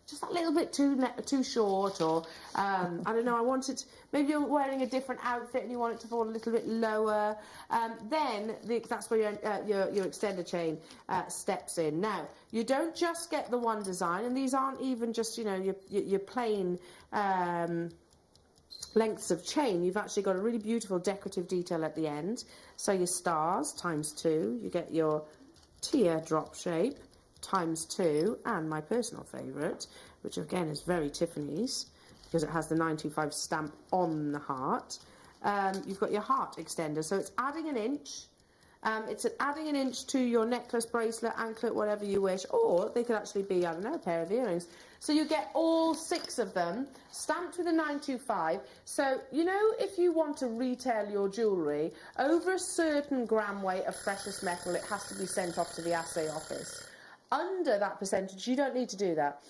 just that little bit too short, or I don't know, I want it, maybe you're wearing a different outfit and you want it to fall a little bit lower, then that's where your extender chain steps in. Now, you don't just get the one design, and these aren't even just, you know, your plain lengths of chain. You've actually got a really beautiful decorative detail at the end. So your stars times 2, you get your teardrop shape times 2, and my personal favourite, which again is very Tiffany's because it has the 925 stamp on the heart. You've got your heart extender, so it's adding an inch. It's adding an inch to your necklace, bracelet, anklet, whatever you wish, or they could actually be, I don't know, a pair of earrings. So you get all 6 of them stamped with a 925. So, you know, if you want to retail your jewellery over a certain gram weight of precious metal, it has to be sent off to the assay office. Under that percentage, you don't need to do that.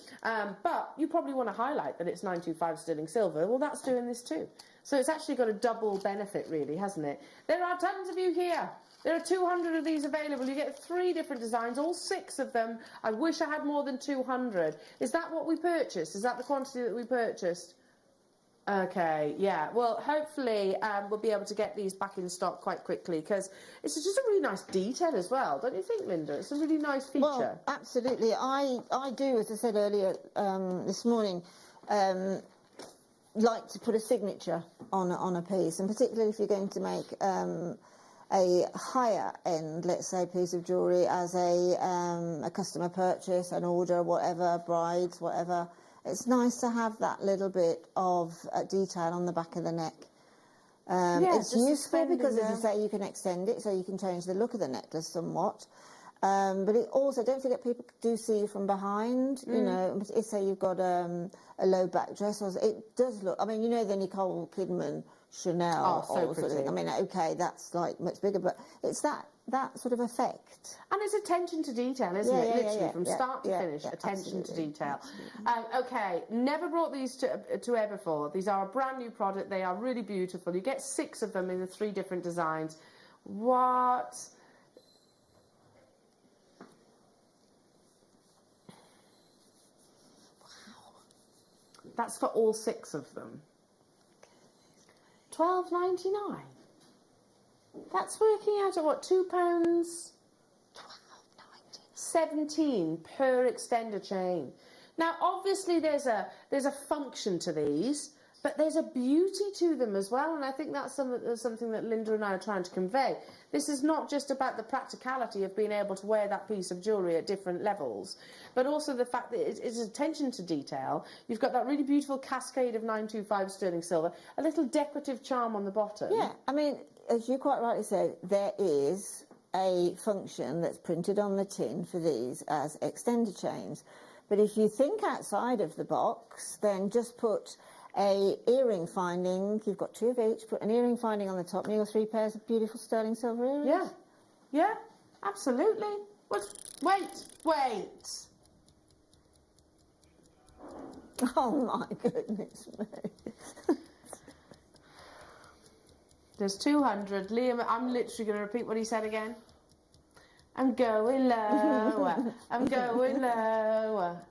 But you probably want to highlight that it's 925 sterling silver. Well, that's doing this too. So it's actually got a double benefit, really, hasn't it? There are tons of you here. There are 200 of these available. You get 3 different designs, all 6 of them. I wish I had more than 200. Is that what we purchased? Is that the quantity that we purchased? Okay, yeah. Well, hopefully we'll be able to get these back in stock quite quickly, because it's just a really nice detail as well, don't you think, Linda? It's a really nice feature. Well, absolutely. I do, as I said earlier this morning, like to put a signature on a piece, and particularly if you're going to make a higher end, let's say, piece of jewellery as a customer purchase, an order, whatever, brides, whatever. It's nice to have that little bit of detail on the back of the neck. It's useful because, as you say, you can extend it, so you can change the look of the necklace somewhat. But it also, don't forget, people do see you from behind. You know, if say you've got a low back dress, or it does look. I mean, you know, the Nicole Kidman Chanel, so pretty. Sort of thing. I mean, okay, that's like much bigger, but it's that sort of effect. And it's attention to detail, isn't it? Literally, from start to finish, attention to detail. Okay, never brought these to air before. These are a brand new product. They are really beautiful. You get 6 of them in the 3 different designs. What? That's for all 6 of them. £12.99. That's working out at what, £2? £12.99. 17 per extender chain. Now, obviously, there's a function to these, but there's a beauty to them as well, and I think that's something that Linda and I are trying to convey. This is not just about the practicality of being able to wear that piece of jewellery at different levels, but also the fact that it's attention to detail. You've got that really beautiful cascade of 925 sterling silver, a little decorative charm on the bottom. Yeah, I mean, as you quite rightly said, there is a function that's printed on the tin for these as extender chains. But if you think outside of the box, then just put a earring finding. You've got 2 of each. Put an earring finding on the top, and you've got 3 pairs of beautiful sterling silver earrings. Yeah, absolutely. Wait. Oh my goodness me. There's 200. Liam, I'm literally going to repeat what he said again. I'm going lower. I'm going lower.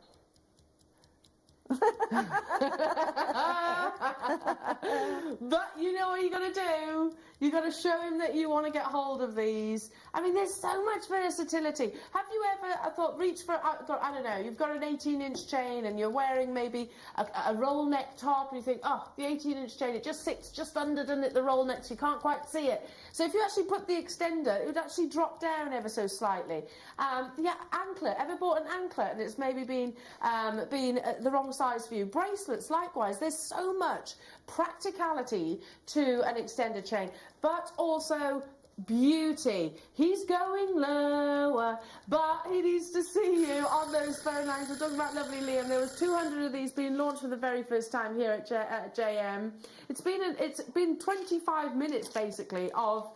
But you know what you got to do? You got to show him that you want to get hold of these. I mean, there's so much versatility. Have you ever, I thought, reach for, I don't know, you've got an 18-inch chain and you're wearing maybe a roll neck top and you think, oh, the 18-inch chain, it just sits just underneath the roll neck so you can't quite see it. So if you actually put the extender, it would actually drop down ever so slightly. The anklet, ever bought an anklet and it's maybe been the wrong size for you? Bracelets, likewise. There's so much practicality to an extended chain, but also beauty. He's going lower, but he needs to see you on those phone lines. We're talking about lovely Liam. There was 200 of these being launched for the very first time here at JM. It's been 25 minutes basically of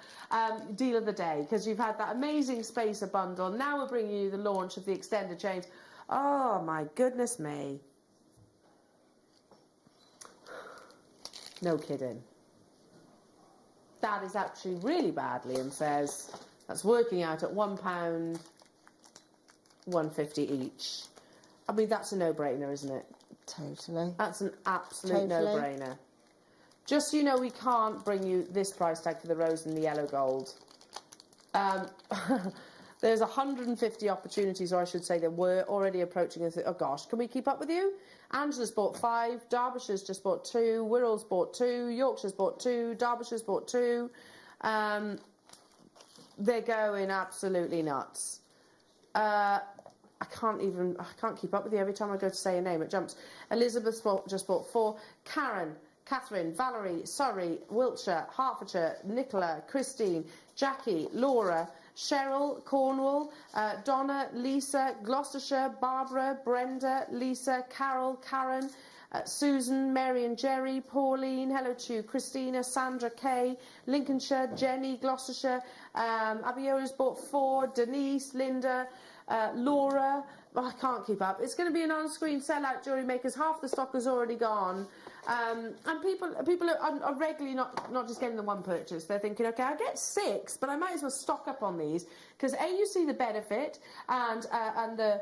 deal of the day, because you've had that amazing spacer bundle. Now we're bringing you the launch of the extended chains. Oh my goodness me. No kidding. That is actually really bad, Liam says. That's working out at £1, $1.50 each. I mean, that's a no-brainer, isn't it? Totally. That's an absolute no-brainer. Just so you know, we can't bring you this price tag for the rose and the yellow gold. There's 150 opportunities, or I should say there were, already approaching us. Oh gosh, can we keep up with you? Angela's bought 5, Derbyshire's just bought 2, Wirrell's bought 2, Yorkshire's bought 2, Derbyshire's bought 2. They're going absolutely nuts. I can't keep up with you. Every time I go to say a name, it jumps. Elizabeth just bought 4, Catherine, Valerie, Surrey, Wiltshire, Hertfordshire, Nicola, Christine, Jackie, Laura, Cheryl, Cornwall, Donna, Lisa, Gloucestershire, Barbara, Brenda, Lisa, Carol, Karen, Susan, Mary and Jerry, Pauline, hello to you, Christina, Sandra, Kay, Lincolnshire, Jenny, Gloucestershire, Abiola's bought 4, Denise, Linda, Laura. Oh, I can't keep up. It's going to be an on-screen sellout, Jewellery Makers. Half the stock has already gone. And people are regularly not just getting the one purchase. They're thinking, okay, I'll get 6, but I might as well stock up on these, because A, you see the benefit and the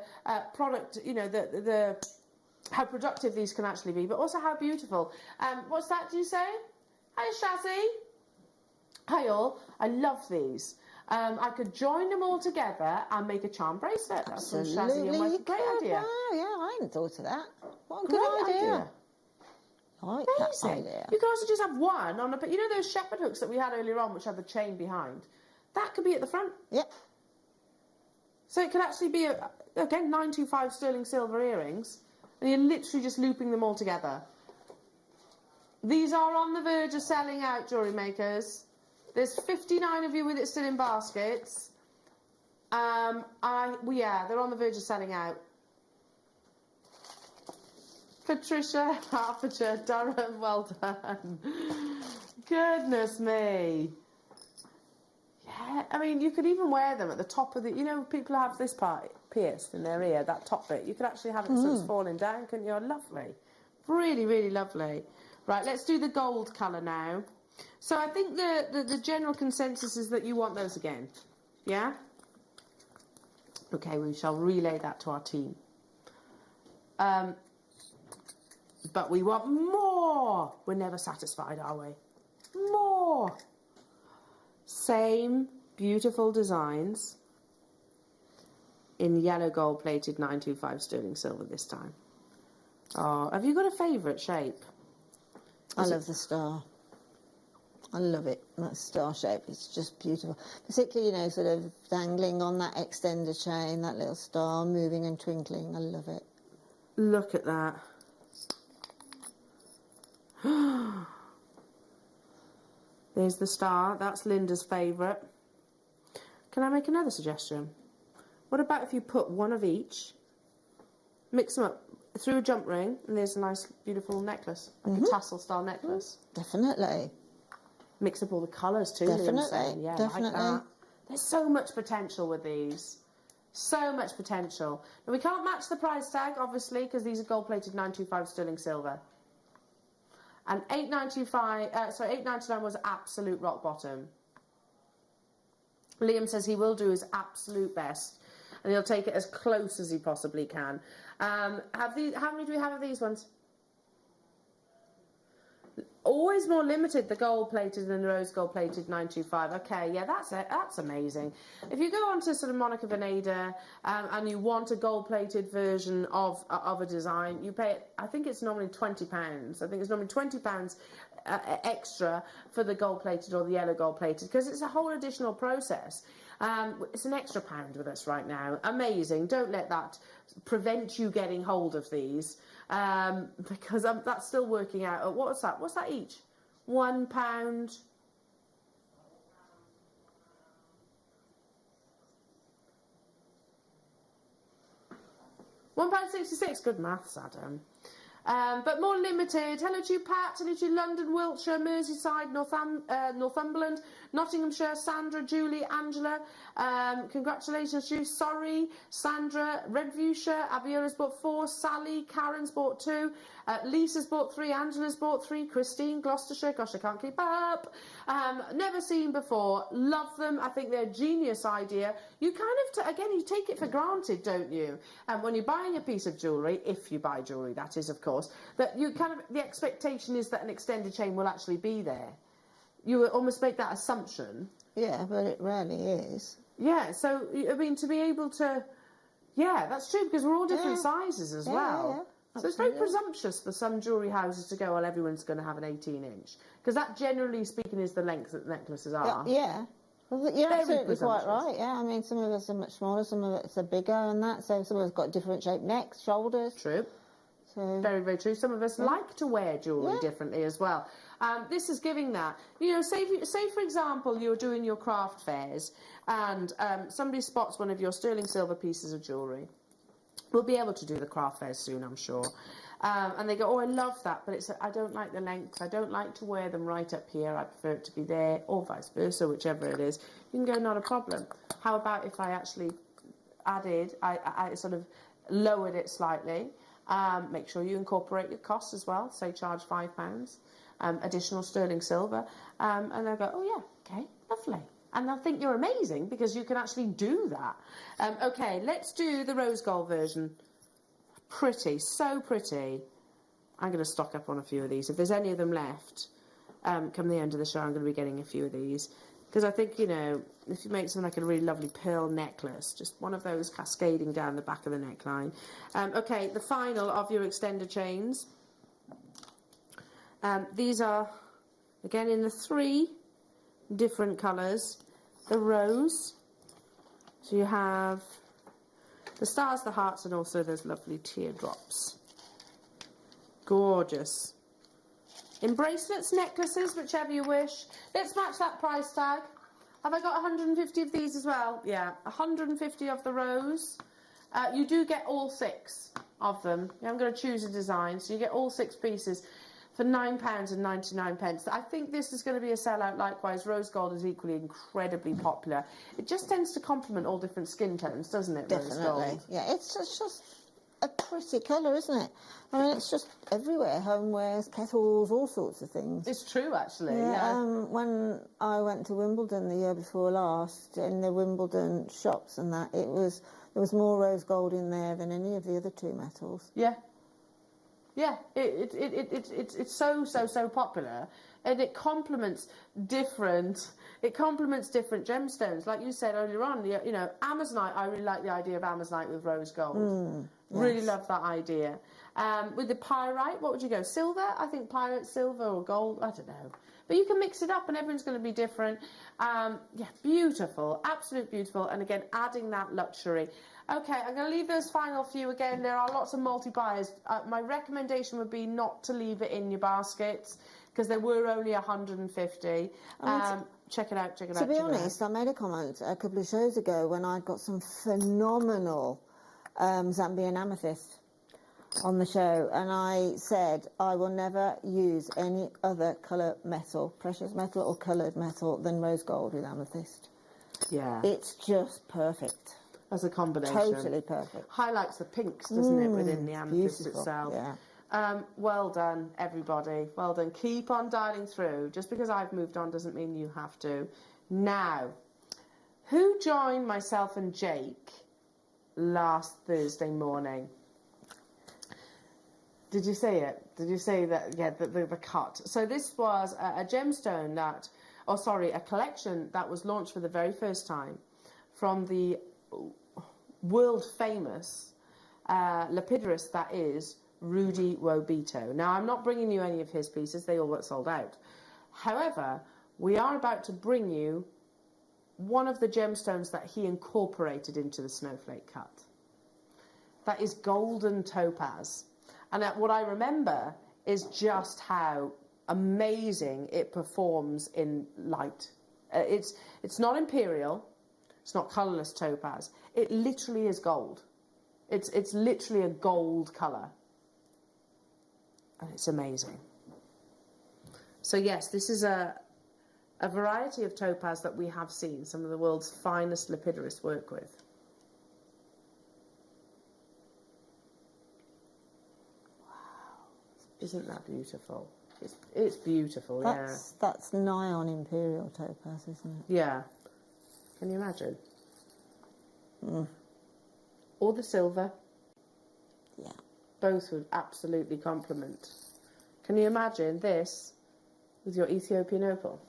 product, you know, the how productive these can actually be, but also how beautiful. What's that, do you say? Hi, Shazzy. Hi, all. I love these. I could join them all together and make a charm bracelet. That's from Shazzy and Mike. Great idea. Oh, yeah, I hadn't thought of that. What a good idea. I like that idea. You could also just have one on but you know those shepherd hooks that we had earlier on, which had the chain behind? That could be at the front. Yep. So it could actually be, again, 925 sterling silver earrings, and you're literally just looping them all together. These are on the verge of selling out, Jewellery Makers. There's 59 of you with it still in baskets. Yeah, they're on the verge of selling out. Patricia, Hertfordshire, Durham, well done. Goodness me. Yeah, I mean, you could even wear them at the top of the, you know, people have this part pierced in their ear, that top bit. You could actually have it so it's falling down, couldn't you? Lovely. Really, really lovely. Right, let's do the gold colour now. So I think the general consensus is that you want those again. Yeah? Okay, we shall relay that to our team. But we want more. We're never satisfied, are we? More. Same beautiful designs in yellow gold plated 925 sterling silver this time. Oh, have you got a favourite shape? I love the star. I love it. That star shape. It's just beautiful. Particularly, you know, sort of dangling on that extender chain, that little star moving and twinkling. I love it. Look at that. There's the star. That's Linda's favourite. Can I make another suggestion? What about if you put one of each, mix them up through a jump ring, and there's a nice, beautiful necklace, like a tassel-style necklace. Definitely. Mix up all the colours too. Definitely. Yeah, definitely. like that. There's so much potential with these. So much potential. Now, we can't match the price tag, obviously, because these are gold-plated 925 sterling silver. And $8.99 was absolute rock bottom. Liam says he will do his absolute best. and he'll take it as close as he possibly can. How many do we have of these ones? Always more limited, the gold-plated than the rose gold-plated 925. Okay, yeah, that's it. That's amazing. If you go on to sort of Monica Veneda and you want a gold-plated version of a design, you pay, I think it's normally £20. I think it's normally £20 extra for the gold-plated or the yellow gold-plated, because it's a whole additional process. It's an extra £1 with us right now. Amazing. Don't let that prevent you getting hold of these. Because that's still working out. What's that? What's that each? £1. £1.66. Good maths, Adam. But more limited. Hello to you, Pat. Hello to you, London, Wiltshire, Merseyside, Northumberland, Nottinghamshire, Sandra, Julie, Angela. Congratulations to you. Sorry, Sandra, Redviewshire, Abiola's bought 4, Sally, Karen's bought 2, Lisa's bought 3, Angela's bought 3, Christine, Gloucestershire. Gosh, I can't keep up. Never seen before. Love them. I think they're a genius idea. You kind of, again, you take it for granted, don't you? When you're buying a piece of jewellery, if you buy jewellery, that is, of course, that you kind of, the expectation is that an extended chain will actually be there. You almost make that assumption. Yeah, but it rarely is. Yeah, so, I mean, to be able to... Yeah, that's true, because we're all different sizes as well. Yeah, so it's very presumptuous for some jewellery houses to go, well, everyone's going to have an 18-inch. Because that, generally speaking, is the length that the necklaces are. Yeah. Well, you're absolutely quite right, yeah. I mean, some of us are much smaller, some of us are bigger and that, so some of us got different shaped necks, shoulders. True. So, very, very true. Some of us like to wear jewellery differently as well. This is giving that. You know, say for example, you're doing your craft fairs and somebody spots one of your sterling silver pieces of jewellery. We'll be able to do the craft fairs soon, I'm sure. And they go, oh, I love that, but I don't like the length. I don't like to wear them right up here. I prefer it to be there, or vice versa, whichever it is. You can go, not a problem. How about if I actually added, I sort of lowered it slightly. Make sure you incorporate your costs as well. Say charge £5, additional sterling silver. And they'll go, oh yeah, okay, lovely. And they'll think you're amazing because you can actually do that. Okay, let's do the rose gold version. Pretty, so pretty. I'm going to stock up on a few of these. If there's any of them left, come the end of the show, I'm going to be getting a few of these. Because I think, you know, if you make something like a really lovely pearl necklace, just one of those cascading down the back of the neckline. Okay, the final of your extender chains. These are, again, in the 3 different colours. The rose. So you have the stars, the hearts, and also those lovely teardrops. Gorgeous. In bracelets, necklaces, whichever you wish. Let's match that price tag. Have I got 150 of these as well? Yeah, 150 of the rose. You do get all 6 of them. I'm going to choose a design, so you get all 6 pieces for £9.99. I think this is going to be a sellout likewise. Rose gold is equally incredibly popular. It just tends to complement all different skin tones, doesn't it, definitely. Rose gold? Yeah, it's just a pretty colour, isn't it? I mean, it's just everywhere. Homewares, kettles, all sorts of things. It's true, actually. Yeah. When I went to Wimbledon the year before last, in the Wimbledon shops and that, there was more rose gold in there than any of the other 2 metals. Yeah. Yeah, it's so popular, and it complements different gemstones. Like you said earlier on, you know, Amazonite. I really like the idea of Amazonite with rose gold. Yes. Really love that idea. With the pyrite, what would you go? Silver? I think pyrite, silver or gold. I don't know. But you can mix it up and everyone's going to be different. Yeah, beautiful. Absolute beautiful. And again, adding that luxury. Okay, I'm going to leave those final few again. There are lots of multi-buyers. My recommendation would be not to leave it in your baskets because there were only 150. Check it out, check it out. To be honest, I made a comment a couple of shows ago when I got some phenomenal Zambian amethyst on the show, and I said I will never use any other colour metal, precious metal or coloured metal, than rose gold with amethyst. Yeah. It's just perfect. As a combination. Totally perfect. Highlights the pinks, doesn't it, within the amethyst beautiful. itself. Yeah. Well done, everybody. Well done. Keep on dialing through. Just because I've moved on doesn't mean you have to. Now, who joined myself and Jake last Thursday morning. Did you see it? Did you see that? Yeah, the cut. So this was a gemstone that, a collection that was launched for the very first time from the world famous lapidurist that is Rudy Wobito. Now, I'm not bringing you any of his pieces, they all got sold out. However, we are about to bring you one of the gemstones that he incorporated into the snowflake cut. That is golden topaz. And what I remember is just how amazing it performs in light. It's not imperial, it's not colourless topaz. It literally is gold. It's literally a gold colour. And it's amazing. So yes, this is a variety of topaz that we have seen some of the world's finest lapidarists work with. Wow. Isn't that beautiful? It's beautiful, That's nigh on imperial topaz, isn't it? Yeah. Can you imagine? Or the silver. Yeah. Both would absolutely complement. Can you imagine this with your Ethiopian opal?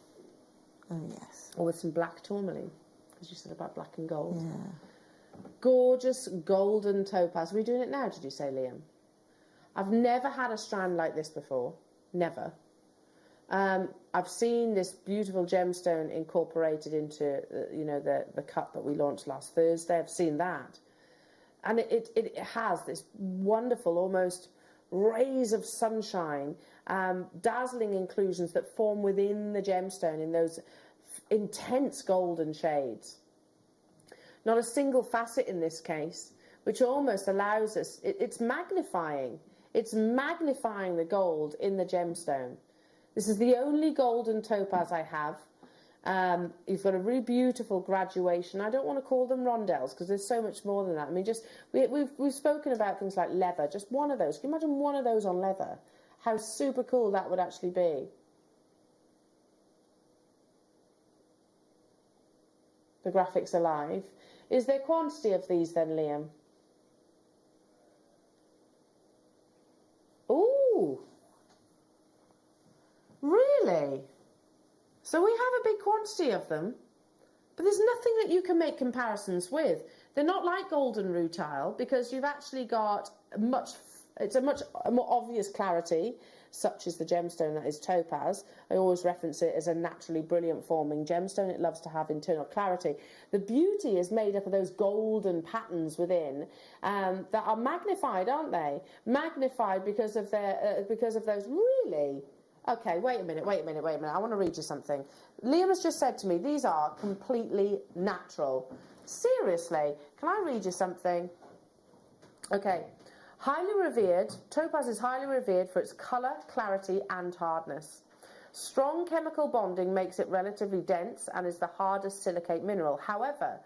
Oh, yes. Or with some black tourmaline, because you said about black and gold. Yeah. Gorgeous golden topaz. Are we doing it now, did you say, Liam? I've never had a strand like this before. Never. I've seen this beautiful gemstone incorporated into, the cut that we launched last Thursday. I've seen that. And it has this wonderful, almost rays of sunshine, dazzling inclusions that form within the gemstone in those intense golden shades. Not a single facet in this case, which almost allows us, it's magnifying. It's magnifying the gold in the gemstone. This is the only golden topaz I have. You've got a really beautiful graduation. I don't want to call them rondells because there's so much more than that. I mean, we've spoken about things like leather. Just one of those. Can you imagine one of those on leather? How super cool that would actually be. The graphics are live. Is there quantity of these then, Liam? Ooh. Really? So we have a big quantity of them, but there's nothing that you can make comparisons with. They're not like golden rutile because you've actually got it's a much more obvious clarity, such as the gemstone that is topaz. I always reference it as a naturally brilliant forming gemstone. It loves to have internal clarity. The beauty is made up of those golden patterns within that are magnified, aren't they? Magnified because of those really. Okay, wait a minute. I want to read you something. Liam has just said to me, these are completely natural. Seriously, can I read you something? Okay. Topaz is highly revered for its colour, clarity and hardness. Strong chemical bonding makes it relatively dense and is the hardest silicate mineral. However,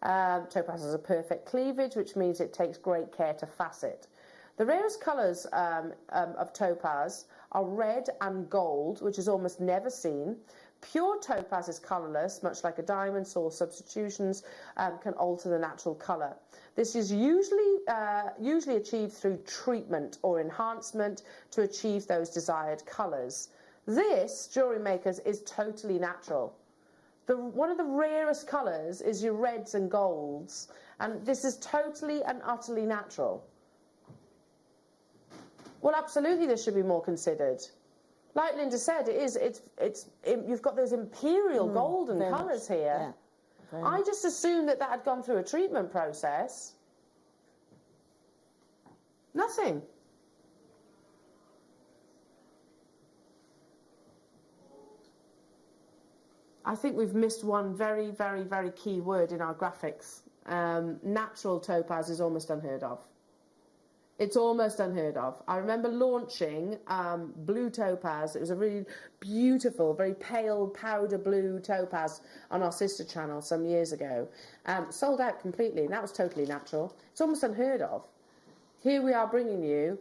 topaz has a perfect cleavage, which means it takes great care to facet. The rarest colours of topaz are red and gold, which is almost never seen. Pure topaz is colourless, much like a diamond, so substitutions can alter the natural colour. This is usually achieved through treatment or enhancement to achieve those desired colours. This, Jewellery Makers, is totally natural. One of the rarest colours is your reds and golds, and this is totally and utterly natural. Well, absolutely, this should be more considered. Like Linda said, you've got those imperial golden colours here. Yeah, I just assumed that had gone through a treatment process. Nothing. I think we've missed one very, very, very key word in our graphics. Natural topaz is almost unheard of. It's almost unheard of. I remember launching blue topaz. It was a really beautiful, very pale powder blue topaz on our sister channel some years ago. Sold out completely, and that was totally natural. It's almost unheard of. Here we are bringing you,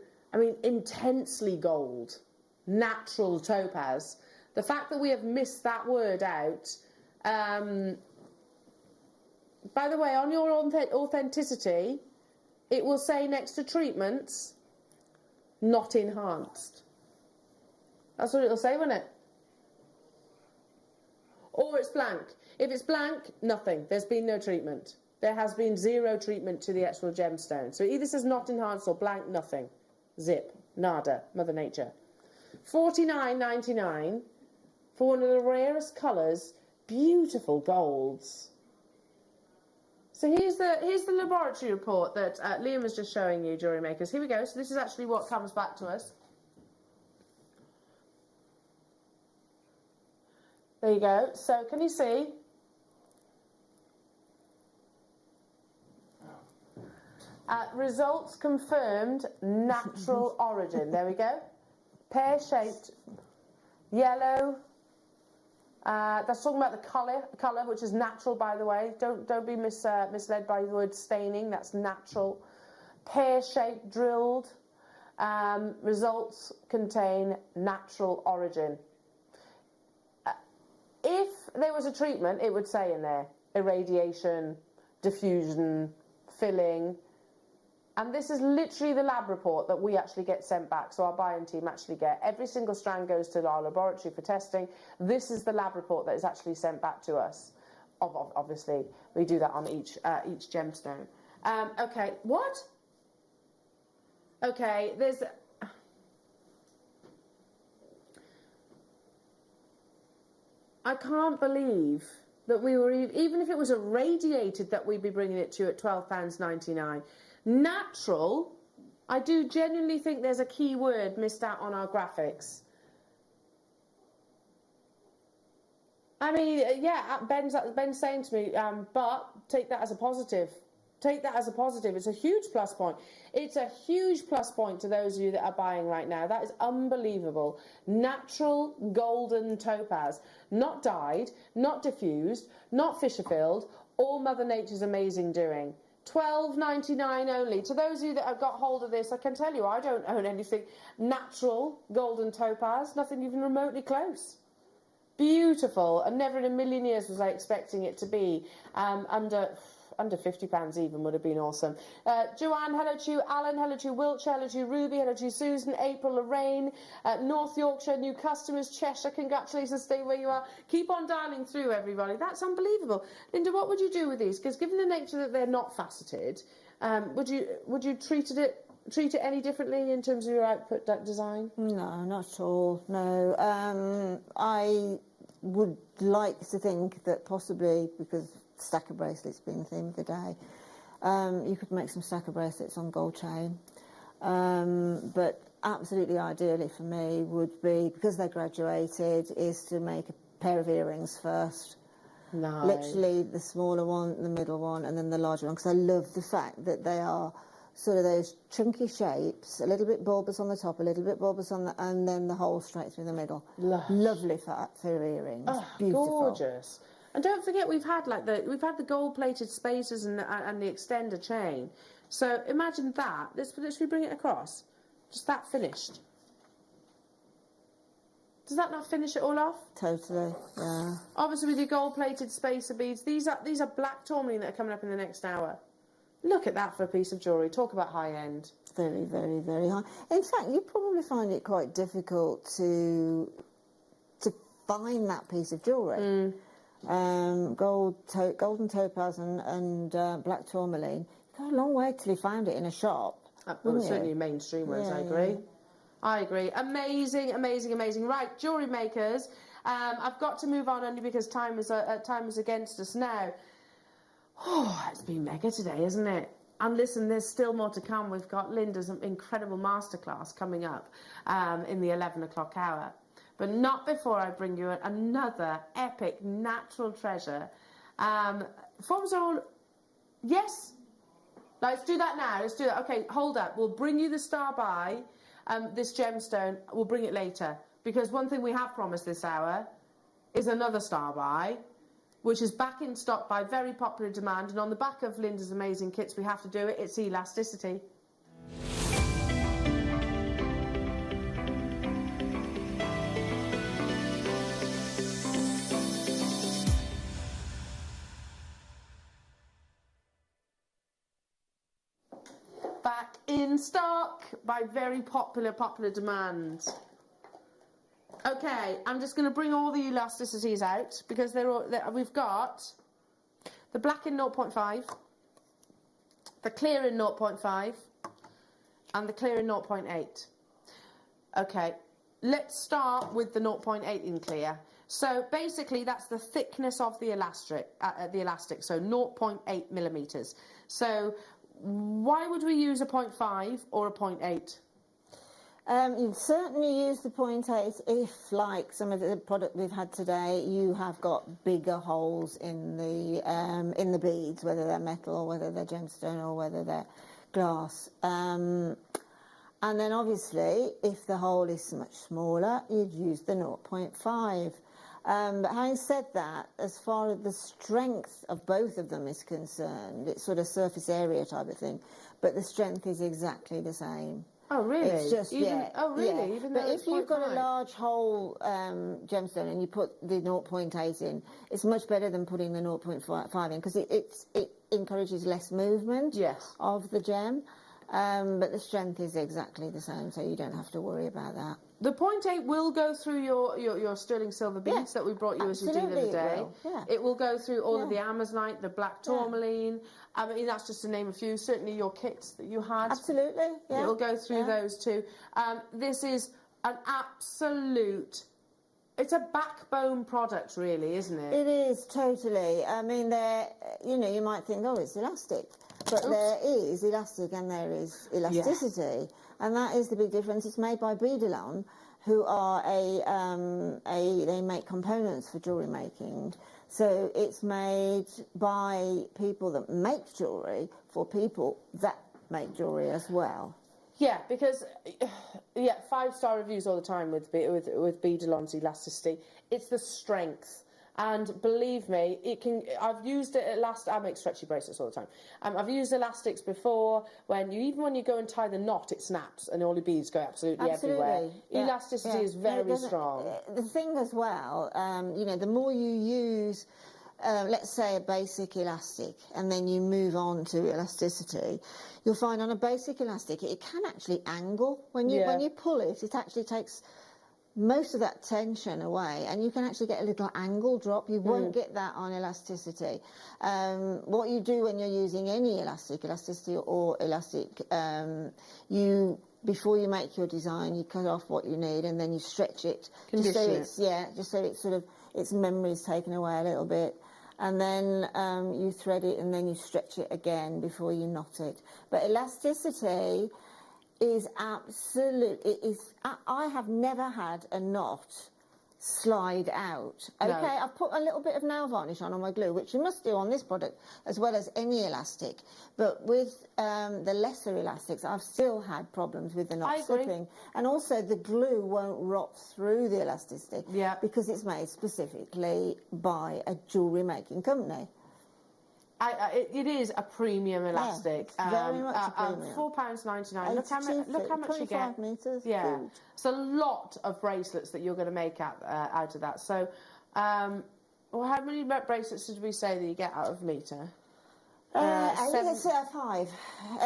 intensely gold, natural topaz. The fact that we have missed that word out. By the way, on your authenticity, it will say next to treatments, not enhanced. That's what it'll say, won't it? Or it's blank. If it's blank, nothing. There's been no treatment. There has been zero treatment to the actual gemstone. So it either says not enhanced or blank, nothing. Zip. Nada. Mother Nature. $49.99 for one of the rarest colours. Beautiful golds. So here's the laboratory report that Liam was just showing you, Jewellery Makers. Here we go. So this is actually what comes back to us. There you go. So can you see? Results confirmed, natural origin. There we go. Pear-shaped, yellow. That's talking about the colour, which is natural, by the way. Don't be misled by the word staining. That's natural. Pear-shaped, drilled. Results contain natural origin. If there was a treatment, it would say in there irradiation, diffusion, filling. And this is literally the lab report that we actually get sent back. So our buying team actually get. Every single strand goes to our laboratory for testing. This is the lab report that is actually sent back to us. Obviously, we do that on each gemstone. Okay, what? Okay, there's... I can't believe that we were... Even if it was irradiated, that we'd be bringing it to you at £12.99. Natural, I do genuinely think there's a key word missed out on our graphics. I mean, yeah, Ben's saying to me, but take that as a positive. Take that as a positive. It's a huge plus point. It's a huge plus point to those of you that are buying right now. That is unbelievable. Natural golden topaz. Not dyed, not diffused, not Fisher-filled, all Mother Nature's amazing doing. $12.99 only. To those of you that have got hold of this, I can tell you I don't own anything natural golden topaz, nothing even remotely close. Beautiful, and never in a million years was I expecting it to be under £50 even would have been awesome. Joanne, hello to you. Alan, hello to you. Wiltshire, hello to you. Ruby, hello to you. Susan, April, Lorraine, North Yorkshire, new customers, Cheshire, congratulations, stay where you are. Keep on dialing through, everybody. That's unbelievable. Linda, what would you do with these? Because given the nature that they're not faceted, would you treat it any differently in terms of your output design? No, not at all. No. I would like to think that possibly, because stacker bracelets being the theme of the day, you could make some stacker bracelets on gold chain. But absolutely ideally for me would be, because they're graduated, is to make a pair of earrings first. Nice. Literally the smaller one, the middle one, and then the larger one, because I love the fact that they are sort of those chunky shapes, a little bit bulbous on the top, a little bit bulbous on the, and then the hole straight through the middle. Lovely for earrings. Oh, beautiful. Gorgeous. And don't forget, we've had the gold-plated spacers and the extender chain. So imagine that. Let's bring it across. Just that finished. Does that not finish it all off? Totally. Yeah. Obviously, with your gold-plated spacer beads, these are black tourmaline that are coming up in the next hour. Look at that for a piece of jewellery. Talk about high end. Very, very, very high. In fact, you probably find it quite difficult to find that piece of jewellery. Golden topaz and black tourmaline. You go a long way till you found it in a shop. Well, certainly mainstream ones. Yeah, I agree. I agree. Amazing, amazing, amazing. Right, Jewellery Makers. I've got to move on only because time is against us now. Oh, it's been mega today, isn't it? And listen, there's still more to come. We've got Linda's incredible masterclass coming up in the 11 o'clock hour. But not before I bring you another epic natural treasure. Forms are all... Yes? Let's do that now. Let's do that. Okay, hold up. We'll bring you the star by this gemstone. We'll bring it later. Because one thing we have promised this hour is another star by, which is back in stock by very popular demand. And on the back of Linda's amazing kits, we have to do it. It's elasticity. in stock by very popular demand. Okay, I'm just going to bring all the elasticities out because we've got the black in 0.5, the clear in 0.5, and the clear in 0.8. Okay, let's start with the 0.8 in clear. So basically, that's the thickness of the elastic, so 0.8 millimeters. So why would we use a 0.5 or a 0.8? You'd certainly use the 0.8 if, like some of the product we've had today, you have got bigger holes in the beads, whether they're metal or whether they're gemstone or whether they're glass. And then obviously, if the hole is much smaller, you'd use the 0.5. But having said that, as far as the strength of both of them is concerned, it's sort of surface area type of thing, but the strength is exactly the same. Oh, really? It's just, Oh, really? Yeah. Even but though if you've got a large hole gemstone and you put the 0.8 in, it's much better than putting the 0.5 in because it encourages less movement of the gem. But the strength is exactly the same, so you don't have to worry about that. The 0.8 will go through your sterling silver beads that we brought you as you did the other day. It will go through all of the Amazonite, the black Tourmaline. I mean, that's just to name a few. Certainly your kits that you had. Absolutely, It will go through those too. This is an absolute... It's a backbone product, really, isn't it? It is, totally. I mean, you might think, oh, it's elastic. But there is elastic and there is elasticity. And that is the big difference. It's made by Beadalon, who are they make components for jewellery making. So it's made by people that make jewellery for people that make jewellery as well. Yeah, because 5-star reviews all the time with Beadalon's elasticity. It's the strength. And believe me, I've used it I make stretchy bracelets all the time. I've used elastics before even when you go and tie the knot, it snaps and all the beads go absolutely everywhere. Yeah. Elasticity is very strong. The thing as well, the more you use, let's say a basic elastic, and then you move on to elasticity, you'll find on a basic elastic, it can actually angle. When you pull it, it actually takes most of that tension away, and you can actually get a little angle drop. You won't get that on elasticity. What you do when you're using any elasticity or elastic, before you make your design, you cut off what you need and then you stretch it. Just so it's sort of its memory is taken away a little bit. And then you thread it and then you stretch it again before you knot it. But elasticity is absolute. I have never had a knot slide out. Okay, no. I've put a little bit of nail varnish on my glue, which you must do on this product as well as any elastic. But with the lesser elastics, I've still had problems with the knot slipping. And also the glue won't rot through the elasticity because it's made specifically by a jewellery making company. It is a premium elastic. Very much a premium. £4.99. Look how much you get. 25 metres. Yeah, huge. It's a lot of bracelets that you're going to make out of that. So, how many bracelets did we say that you get out of a metre? Let's say 5.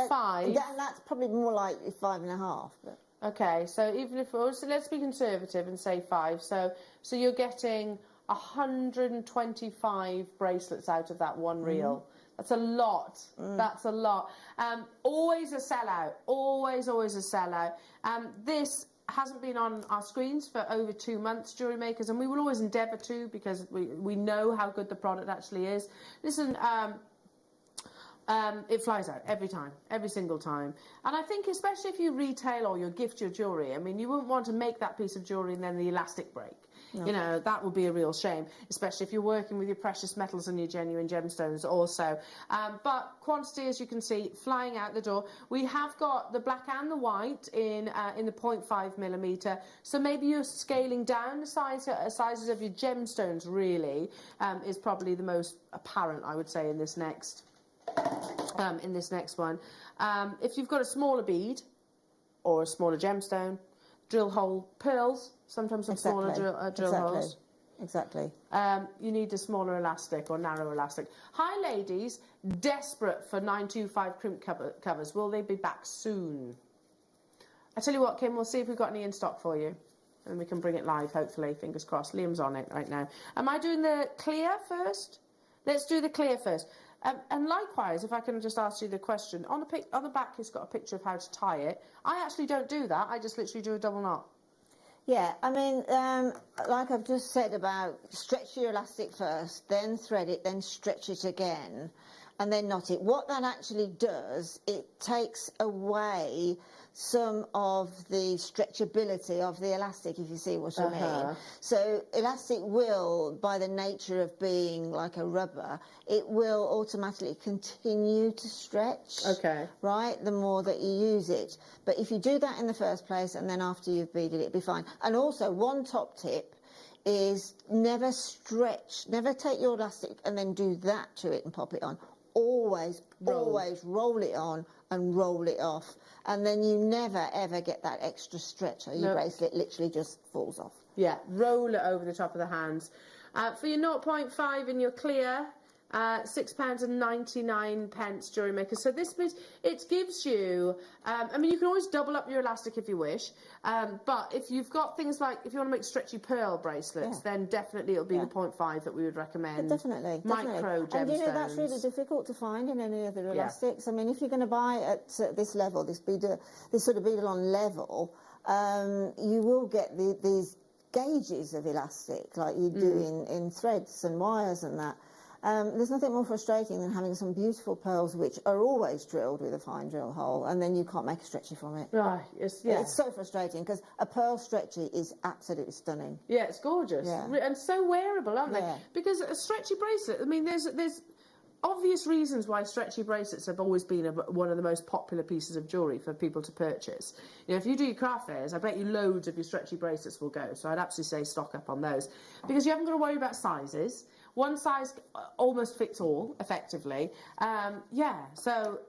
5. And that's probably more like 5.5. But. Okay, so even if let's be conservative and say 5. So you're getting 125 bracelets out of that one reel. That's a lot. That's a lot. Always a sellout. Always a sellout. This hasn't been on our screens for over 2 months, Jewellery Makers, and we will always endeavour to because we know how good the product actually is. Listen, it flies out every time, every single time. And I think especially if you retail or you gift your jewellery, I mean, you wouldn't want to make that piece of jewellery and then the elastic break. No. You know, that would be a real shame, especially if you're working with your precious metals and your genuine gemstones also. But quantity, as you can see, flying out the door. We have got the black and the white in the 0.5 millimetre. So maybe you're scaling down the sizes of your gemstones, really, is probably the most apparent, I would say, in this next one. If you've got a smaller bead or a smaller gemstone, drill hole pearls, sometimes some smaller drill holes. Exactly. You need a smaller elastic or narrow elastic. Hi, ladies. Desperate for 925 crimp covers. Will they be back soon? I tell you what, Kim, we'll see if we've got any in stock for you. And we can bring it live, hopefully. Fingers crossed. Liam's on it right now. Am I doing the clear first? Let's do the clear first. And likewise, if I can just ask you the question, on the back it's got a picture of how to tie it. I actually don't do that. I just literally do a double knot. Yeah, I mean, like I've just said about stretch your elastic first, then thread it, then stretch it again, and then knot it. What that actually does, it takes away some of the stretchability of the elastic, if you see what I mean. So elastic will, by the nature of being like a rubber, it will automatically continue to stretch, right, the more that you use it. But if you do that in the first place and then after you've beaded it, it'll be fine. And also, one top tip is never stretch, never take your elastic and then do that to it and pop it on. Always roll it on and roll it off, and then you never ever get that extra stretch, or your bracelet literally just falls off. Yeah, roll it over the top of the hands. For your 0.5 in your clear, £6.99 Jewellery Maker. So this means it gives you, I mean, you can always double up your elastic if you wish, but if you've got things like, if you want to make stretchy pearl bracelets, then definitely it'll be the 0.5 that we would recommend. Definitely. Micro gemstones. And you know, that's really difficult to find in any other elastics. I mean, if you're going to buy at this level, this sort of beadle-on level, you will get these gauges of elastic like you do in threads and wires and that. There's nothing more frustrating than having some beautiful pearls which are always drilled with a fine drill hole, and then you can't make a stretchy from it. Right, it's so frustrating, because a pearl stretchy is absolutely stunning. Yeah, it's gorgeous. Yeah. And so wearable, aren't they? Because a stretchy bracelet, I mean, there's obvious reasons why stretchy bracelets have always been one of the most popular pieces of jewellery for people to purchase. You know, if you do your craft fairs, I bet you loads of your stretchy bracelets will go, so I'd absolutely say stock up on those. Because you haven't got to worry about sizes. One size almost fits all, effectively. So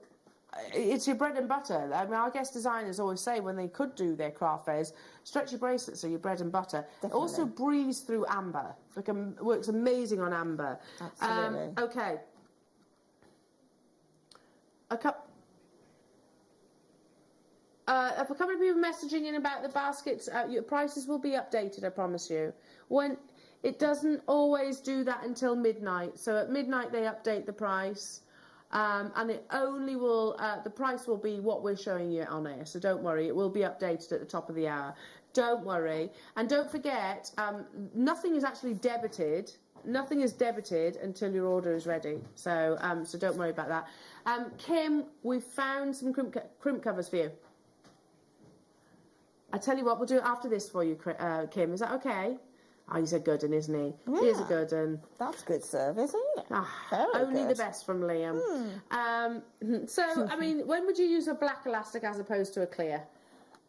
it's your bread and butter. I mean, our guest designers always say when they could do their craft fairs, stretchy bracelets are your bread and butter. Definitely. It also breathes through amber. Works amazing on amber. Absolutely. Okay. A couple of people messaging in about the baskets. Your prices will be updated, I promise you. It doesn't always do that until midnight. So at midnight they update the price, and it only will. The price will be what we're showing you on air. So don't worry, it will be updated at the top of the hour. Don't worry, and don't forget, nothing is actually debited. Nothing is debited until your order is ready. So so don't worry about that. Kim, we've found some crimp covers for you. I tell you what, we'll do it after this for you, Kim. Is that okay? Oh, he's a good un, isn't he? Yeah. He is a good un. That's good service, isn't it? Only the best from Liam. So, I mean, when would you use a black elastic as opposed to a clear?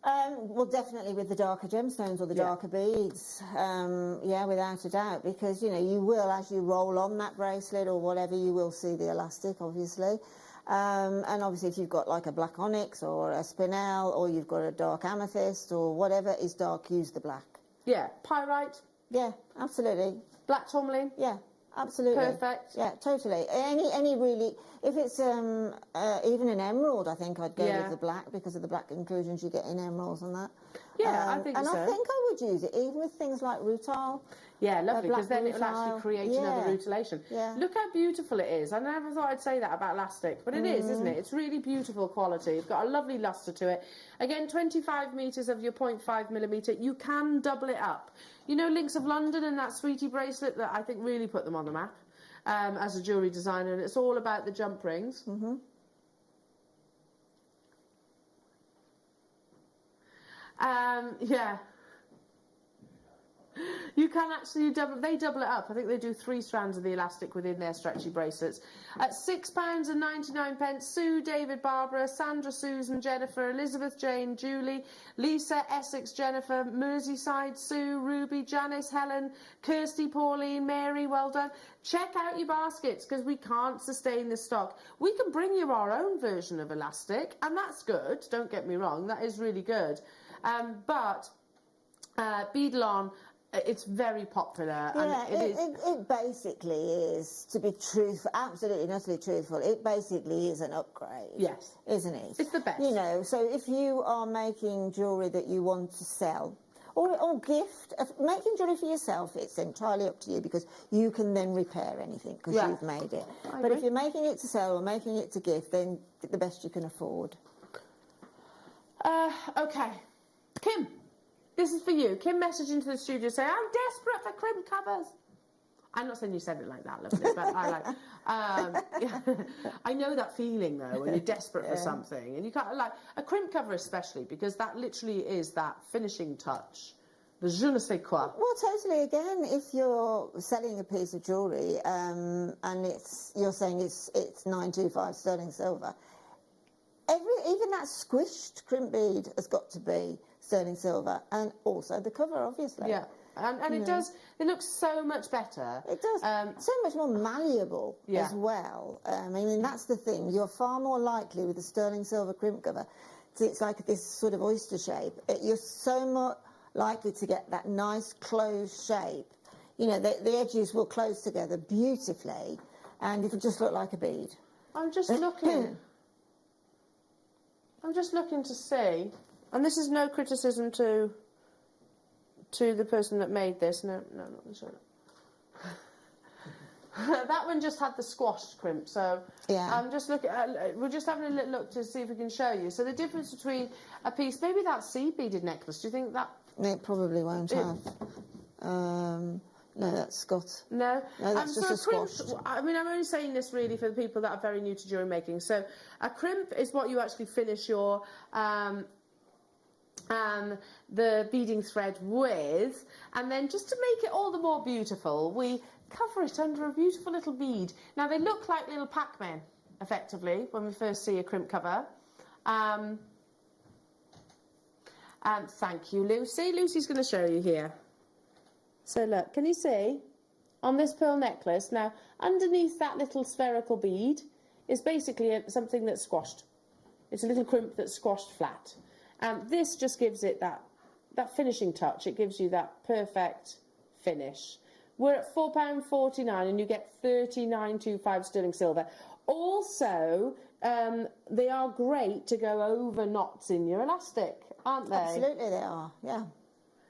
Well, definitely with the darker gemstones or the darker beads. Without a doubt, because, you know, you will, as you roll on that bracelet or whatever, you will see the elastic, obviously. And obviously if you've got like a black onyx or a spinel, or you've got a dark amethyst or whatever is dark, use the black. Yeah. Pyrite? Yeah, absolutely. Black tourmaline? Yeah, absolutely. Perfect. Yeah, totally. Any really, if it's even an emerald, I think I'd go with the black, because of the black inclusions you get in emeralds and that. Yeah, I think so. And I think I would use it even with things like rutile. Yeah, lovely, because then it'll actually create another rutilation. Yeah. Look how beautiful it is. I never thought I'd say that about elastic, but it is, isn't it? It's really beautiful quality. It's got a lovely lustre to it. Again, 25 metres of your 0.5mm. You can double it up. You know, Links of London and that Sweetie bracelet, that I think really put them on the map as a jewellery designer, and it's all about the jump rings. Yeah. You can actually double it up. I think they do 3 strands of the elastic within their stretchy bracelets. At £6.99, Sue, David, Barbara, Sandra, Susan, Jennifer, Elizabeth, Jane, Julie, Lisa, Essex, Jennifer, Merseyside, Sue, Ruby, Janice, Helen, Kirsty, Pauline, Mary, well done. Check out your baskets, because we can't sustain the stock. We can bring you our own version of elastic, and that's good, don't get me wrong, that is really good. But beadle on, It's very popular. Yeah, and it basically is, to be truthful, absolutely and utterly truthful, it basically is an upgrade. Yes. Isn't it? It's the best. You know, so if you are making jewellery that you want to sell, or gift, making jewellery for yourself, it's entirely up to you, because you can then repair anything because you've made it. But if you're making it to sell or making it to gift, then the best you can afford. Okay. Kim, this is for you. Kim messaged into the studio saying, I'm desperate for crimp covers. I'm not saying you said it like that, lovely, but I like... I know that feeling, though, when you're desperate for something. And you can't, like, a crimp cover especially, because that literally is that finishing touch. The je ne sais quoi. Well, totally, again, if you're selling a piece of jewellery and you're saying it's 925 sterling silver, even that squished crimp bead has got to be sterling silver, and also the cover, obviously. Yeah. And it does, it looks so much better. It does. So much more malleable as well. I mean, that's the thing. You're far more likely with a sterling silver crimp cover. It's like this sort of oyster shape. You're so more likely to get that nice closed shape. You know, the edges will close together beautifully, and it'll just look like a bead. I'm just looking. I'm just looking to see, and this is no criticism to the person that made this. No, not this one. That one just had the squashed crimp, so I'm just looking. We're just having a little look to see if we can show you. So the difference between a piece, maybe that seed beaded necklace. Do you think that? It probably won't have. No, that's Scott. No, that's just a squash. I mean, I'm only saying this really for the people that are very new to jewellery making. So a crimp is what you actually finish your the beading thread with, and then just to make it all the more beautiful, we cover it under a beautiful little bead. Now they look like little Pac-Men, effectively, when we first see a crimp cover. Thank you, Lucy. Lucy's going to show you here. So look, can you see on this pearl necklace? Now underneath that little spherical bead is basically something that's squashed. It's a little crimp that's squashed flat. And this just gives it that finishing touch. It gives you that perfect finish. We're at £4.49 and you get 39.25 sterling silver. Also, they are great to go over knots in your elastic, aren't they? Absolutely, they are. Yeah.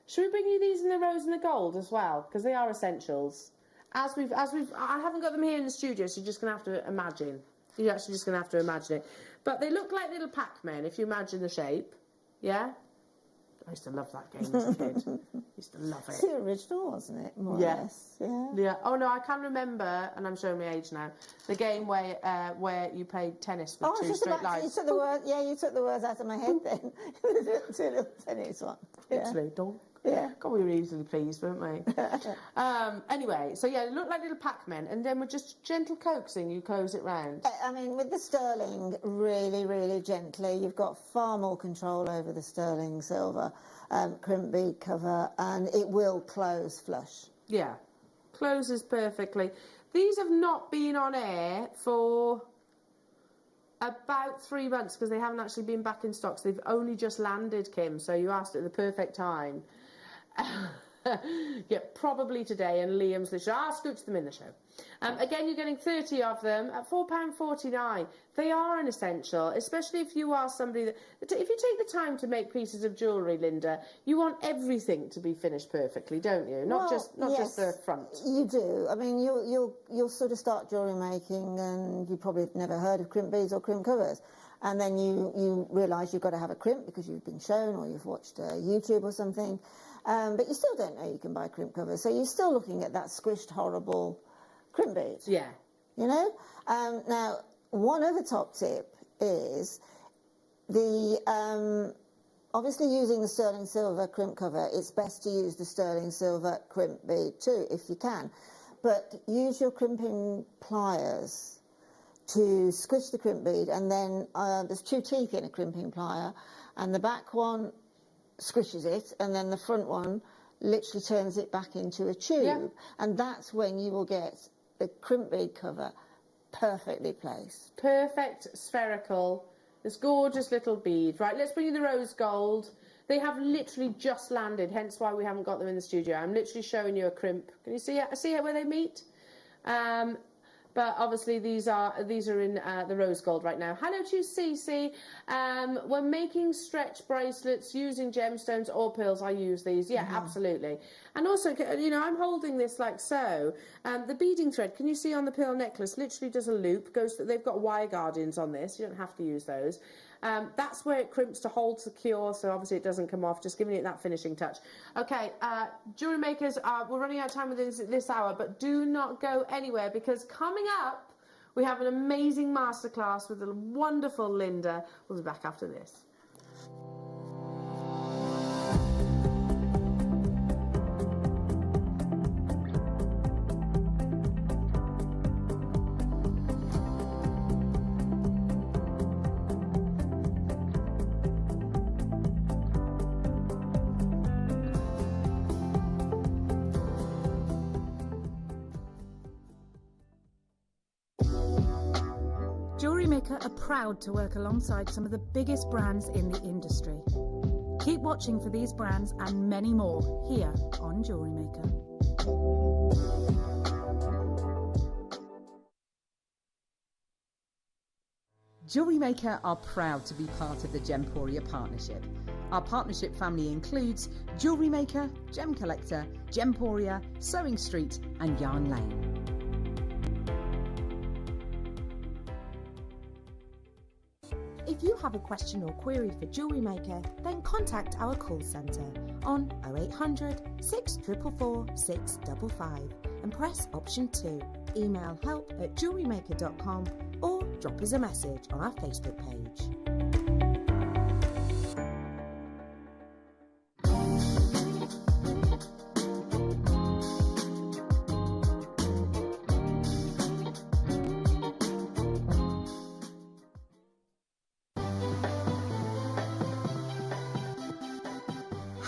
Should we bring you these in the rose and the gold as well? Because they are essentials. I haven't got them here in the studio, so you're just going to have to imagine. You're actually just going to have to imagine it. But they look like little Pac-Men, if you imagine the shape. Yeah? I used to love that game as a kid. Used to love it. It's the original, wasn't it? More or less. Yeah. Yeah. Oh no, I can remember, and I'm showing my age now. The game where you played tennis with two straight lines. You took the word. Yeah, you took the words out of my head then. Two little tennis one. Literally, don't. Yeah. God, we were easily pleased, weren't we? Anyway, so yeah, it looked like little Pac-Men, and then with just gentle coaxing, you close it round. I mean, with the sterling, really, really gently, you've got far more control over the sterling silver crimp bead cover, and it will close flush. Yeah, closes perfectly. These have not been on air for about 3 months because they haven't actually been back in stock. So they've only just landed, Kim, so you asked at the perfect time. Yeah, probably today, and Liam's literally, I'll scooch them in the show. Again, you're getting 30 of them at £4.49. They are an essential, especially if you are somebody that, if you take the time to make pieces of jewellery, Linda, you want everything to be finished perfectly, don't you? Not just the front. You do. I mean, you'll sort of start jewellery making, and you probably have never heard of crimp beads or crimp covers. And then you realise you've got to have a crimp because you've been shown or you've watched YouTube or something. But you still don't know you can buy crimp covers, so you're still looking at that squished, horrible crimp bead. Yeah. You know? Now, one other top tip is obviously using the sterling silver crimp cover, it's best to use the sterling silver crimp bead too, if you can. But use your crimping pliers to squish the crimp bead, and then there's 2 teeth in a crimping plier, and the back one squishes it, and then the front one literally turns it back into a tube, and that's when you will get the crimp bead cover perfectly placed. Perfect, spherical, this gorgeous little bead. Right, let's bring you the rose gold. They have literally just landed, hence why we haven't got them in the studio. I'm literally showing you a crimp. Can you see it where they meet? But obviously these are in the rose gold right now. Hello to you, Cece. We're making stretch bracelets using gemstones or pearls. I use these. Yeah, absolutely. And also, you know, I'm holding this like so. The beading thread, can you see on the pearl necklace, literally does a loop. They've got wire guardians on this. You don't have to use those. That's where it crimps to hold secure, so obviously it doesn't come off, just giving it that finishing touch. Okay, jewellery makers, we're running out of time with this hour, but do not go anywhere, because coming up, we have an amazing masterclass with the wonderful Linda. We'll be back after this. Jewellery Maker are proud to work alongside some of the biggest brands in the industry. Keep watching for these brands and many more here on Jewellery Maker. Jewellery Maker are proud to be part of the Gemporia partnership. Our partnership family includes Jewellery Maker, Gem Collector, Gemporia, Sewing Street and Yarn Lane. If you have a question or query for Jewellery Maker, then contact our call centre on 0800 644 655 and press option 2. Email help@jewellerymaker.com or drop us a message on our Facebook page.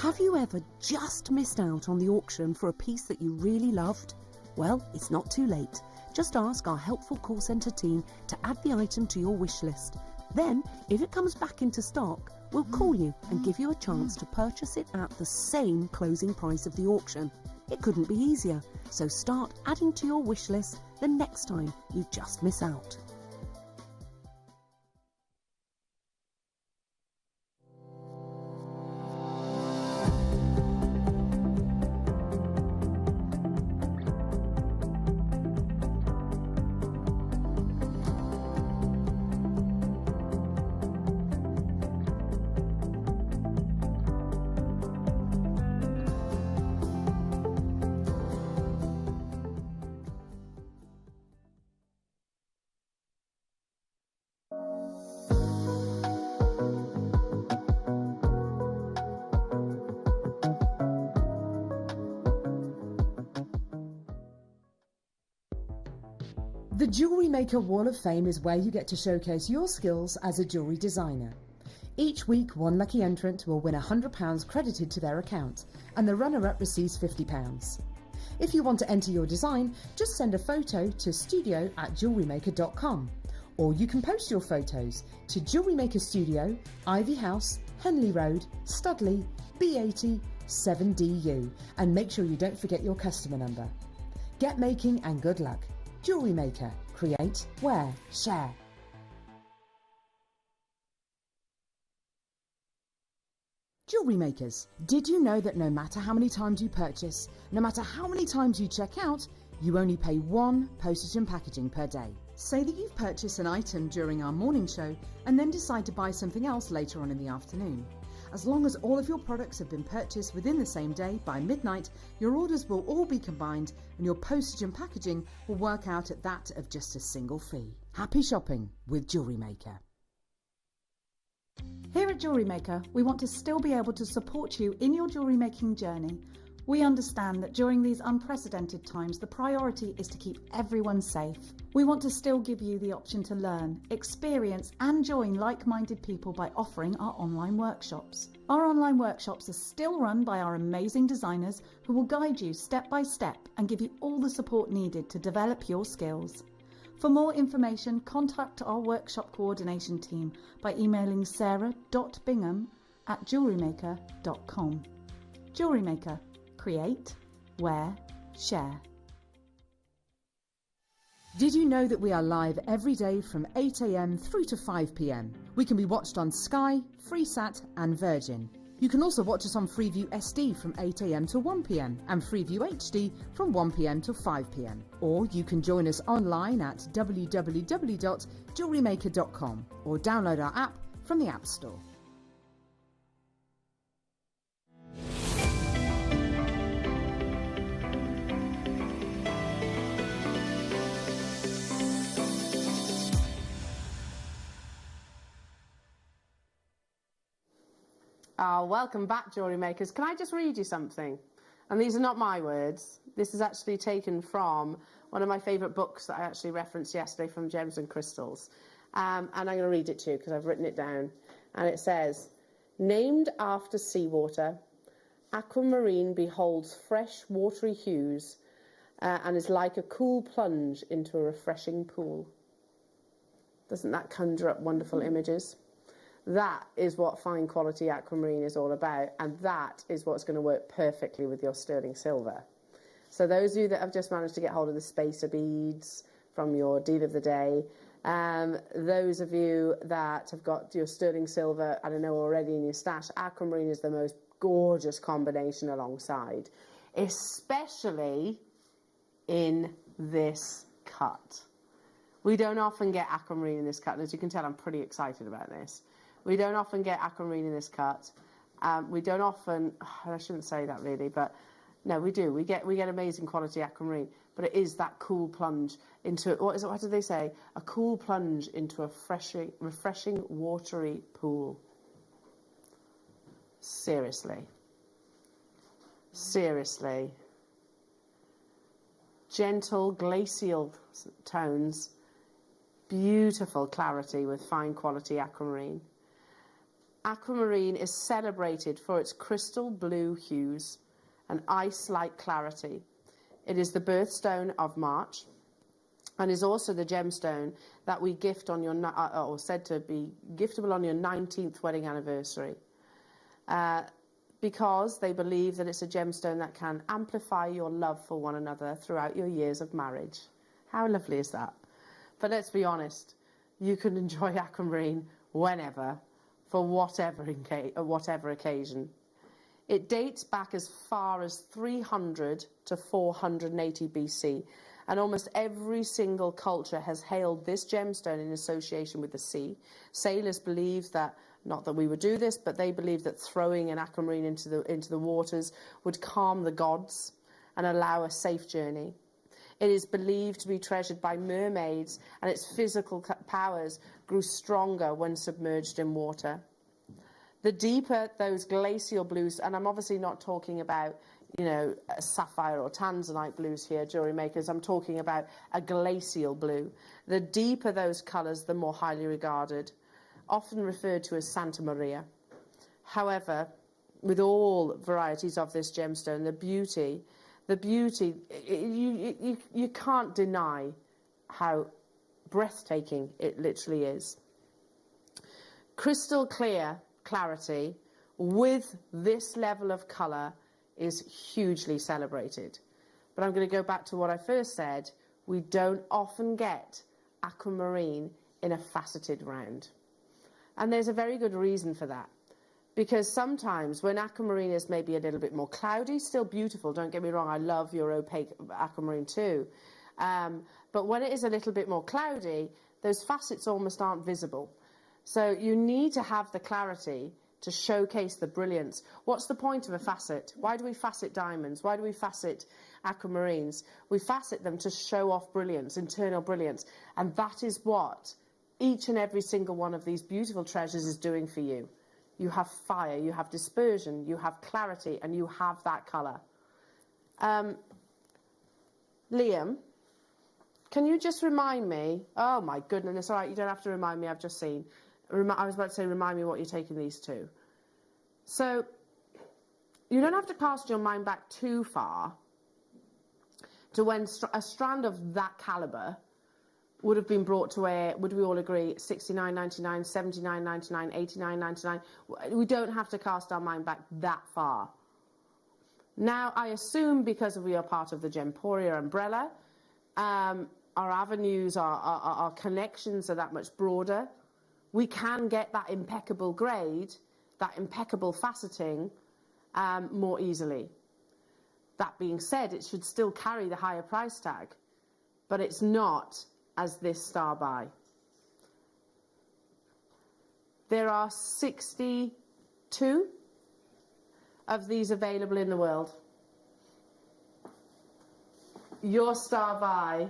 Have you ever just missed out on the auction for a piece that you really loved? Well, it's not too late. Just ask our helpful call centre team to add the item to your wish list. Then, if it comes back into stock, we'll call you and give you a chance to purchase it at the same closing price of the auction. It couldn't be easier, so start adding to your wish list the next time you just miss out. The Jewellery Maker Wall of Fame is where you get to showcase your skills as a jewellery designer. Each week, one lucky entrant will win £100 credited to their account, and the runner-up receives £50. If you want to enter your design, just send a photo to studio@jewellerymaker.com, or you can post your photos to Jewellery Maker Studio, Ivy House, Henley Road, Studley, B80 7DU, and make sure you don't forget your customer number. Get making and good luck. Jewellery Maker. Create, wear, share. Jewellery makers, did you know that no matter how many times you purchase, no matter how many times you check out, you only pay one postage and packaging per day? Say that you've purchased an item during our morning show and then decide to buy something else later on in the afternoon. As long as all of your products have been purchased within the same day by midnight, your orders will all be combined and your postage and packaging will work out at that of just a single fee. Happy shopping with Jewellery Maker. Here at Jewellery Maker, we want to still be able to support you in your jewellery making journey. We understand that during these unprecedented times, the priority is to keep everyone safe. We want to still give you the option to learn, experience and join like-minded people by offering our online workshops. Our online workshops are still run by our amazing designers who will guide you step by step and give you all the support needed to develop your skills. For more information, contact our workshop coordination team by emailing sarah.bingham at JewelleryMaker.com. Jewellery Maker. Create, wear, share. Did you know that we are live every day from 8 a.m. through to 5 p.m? We can be watched on Sky, Freesat and Virgin. You can also watch us on Freeview SD from 8 a.m. to 1 p.m. and Freeview HD from 1 p.m. to 5 p.m. Or you can join us online at www.JewelleryMaker.com or download our app from the App Store. Welcome back, Jewellery Makers. Can I just read you something? And these are not my words. This is actually taken from one of my favourite books that I actually referenced yesterday from Gems and Crystals. And I'm going to read it to you because I've written it down. And it says, named after seawater, Aquamarine beholds fresh watery hues and is like a cool plunge into a refreshing pool. Doesn't that conjure up wonderful images? That is what fine quality aquamarine is all about, and that is what's going to work perfectly with your sterling silver. So those of you that have just managed to get hold of the spacer beads from your deal of the day, those of you that have got your sterling silver, I don't know, already in your stash, aquamarine is the most gorgeous combination alongside, especially in this cut. We don't often get aquamarine in this cut, and as you can tell, I'm pretty excited about this. We don't often get aquamarine in this cut. We don't often, I shouldn't say that really, but no, we do. We get amazing quality aquamarine, but it is that cool plunge into, what do they say? A cool plunge into a refreshing watery pool. Seriously. Seriously. Gentle glacial tones, beautiful clarity with fine quality aquamarine. Aquamarine is celebrated for its crystal blue hues and ice-like clarity. It is the birthstone of March and is also the gemstone that we gift on your, or said to be giftable on your 19th wedding anniversary, because they believe that it's a gemstone that can amplify your love for one another throughout your years of marriage. How lovely is that? But let's be honest, you can enjoy aquamarine whenever, for whatever occasion. It dates back as far as 300 to 480 BC, and almost every single culture has hailed this gemstone in association with the sea. Sailors believed that, not that we would do this, but they believed that throwing an aquamarine into the waters would calm the gods and allow a safe journey. It is believed to be treasured by mermaids, and its physical powers grew stronger when submerged in water. The deeper those glacial blues, and I'm obviously not talking about, you know, sapphire or Tanzanite blues here, jewellery makers, I'm talking about a glacial blue. The deeper those colours, the more highly regarded, often referred to as Santa Maria. However, with all varieties of this gemstone, the beauty, you can't deny how breathtaking it literally is. Crystal clear clarity with this level of colour is hugely celebrated. But I'm going to go back to what I first said. We don't often get aquamarine in a faceted round. And there's a very good reason for that. Because sometimes when aquamarine is maybe a little bit more cloudy, still beautiful, don't get me wrong, I love your opaque aquamarine too. But when it is a little bit more cloudy, those facets almost aren't visible. So you need to have the clarity to showcase the brilliance. What's the point of a facet? Why do we facet diamonds? Why do we facet aquamarines? We facet them to show off brilliance, internal brilliance. And that is what each and every single one of these beautiful treasures is doing for you. You have fire, you have dispersion, you have clarity, and you have that colour. Liam, can you just remind me? Oh my goodness, all right, you don't have to remind me, I've just seen. I was about to say, remind me what you're taking these to. So, you don't have to cast your mind back too far to when a strand of that calibre would have been brought to air, would we all agree, $69.99, $79.99, $89.99? We don't have to cast our mind back that far. Now, I assume because we are part of the Gemporia umbrella, our avenues, our connections are that much broader. We can get that impeccable grade, that impeccable faceting more easily. That being said, it should still carry the higher price tag, but it's not as this star buy. There are 62 of these available in the world. Your star buy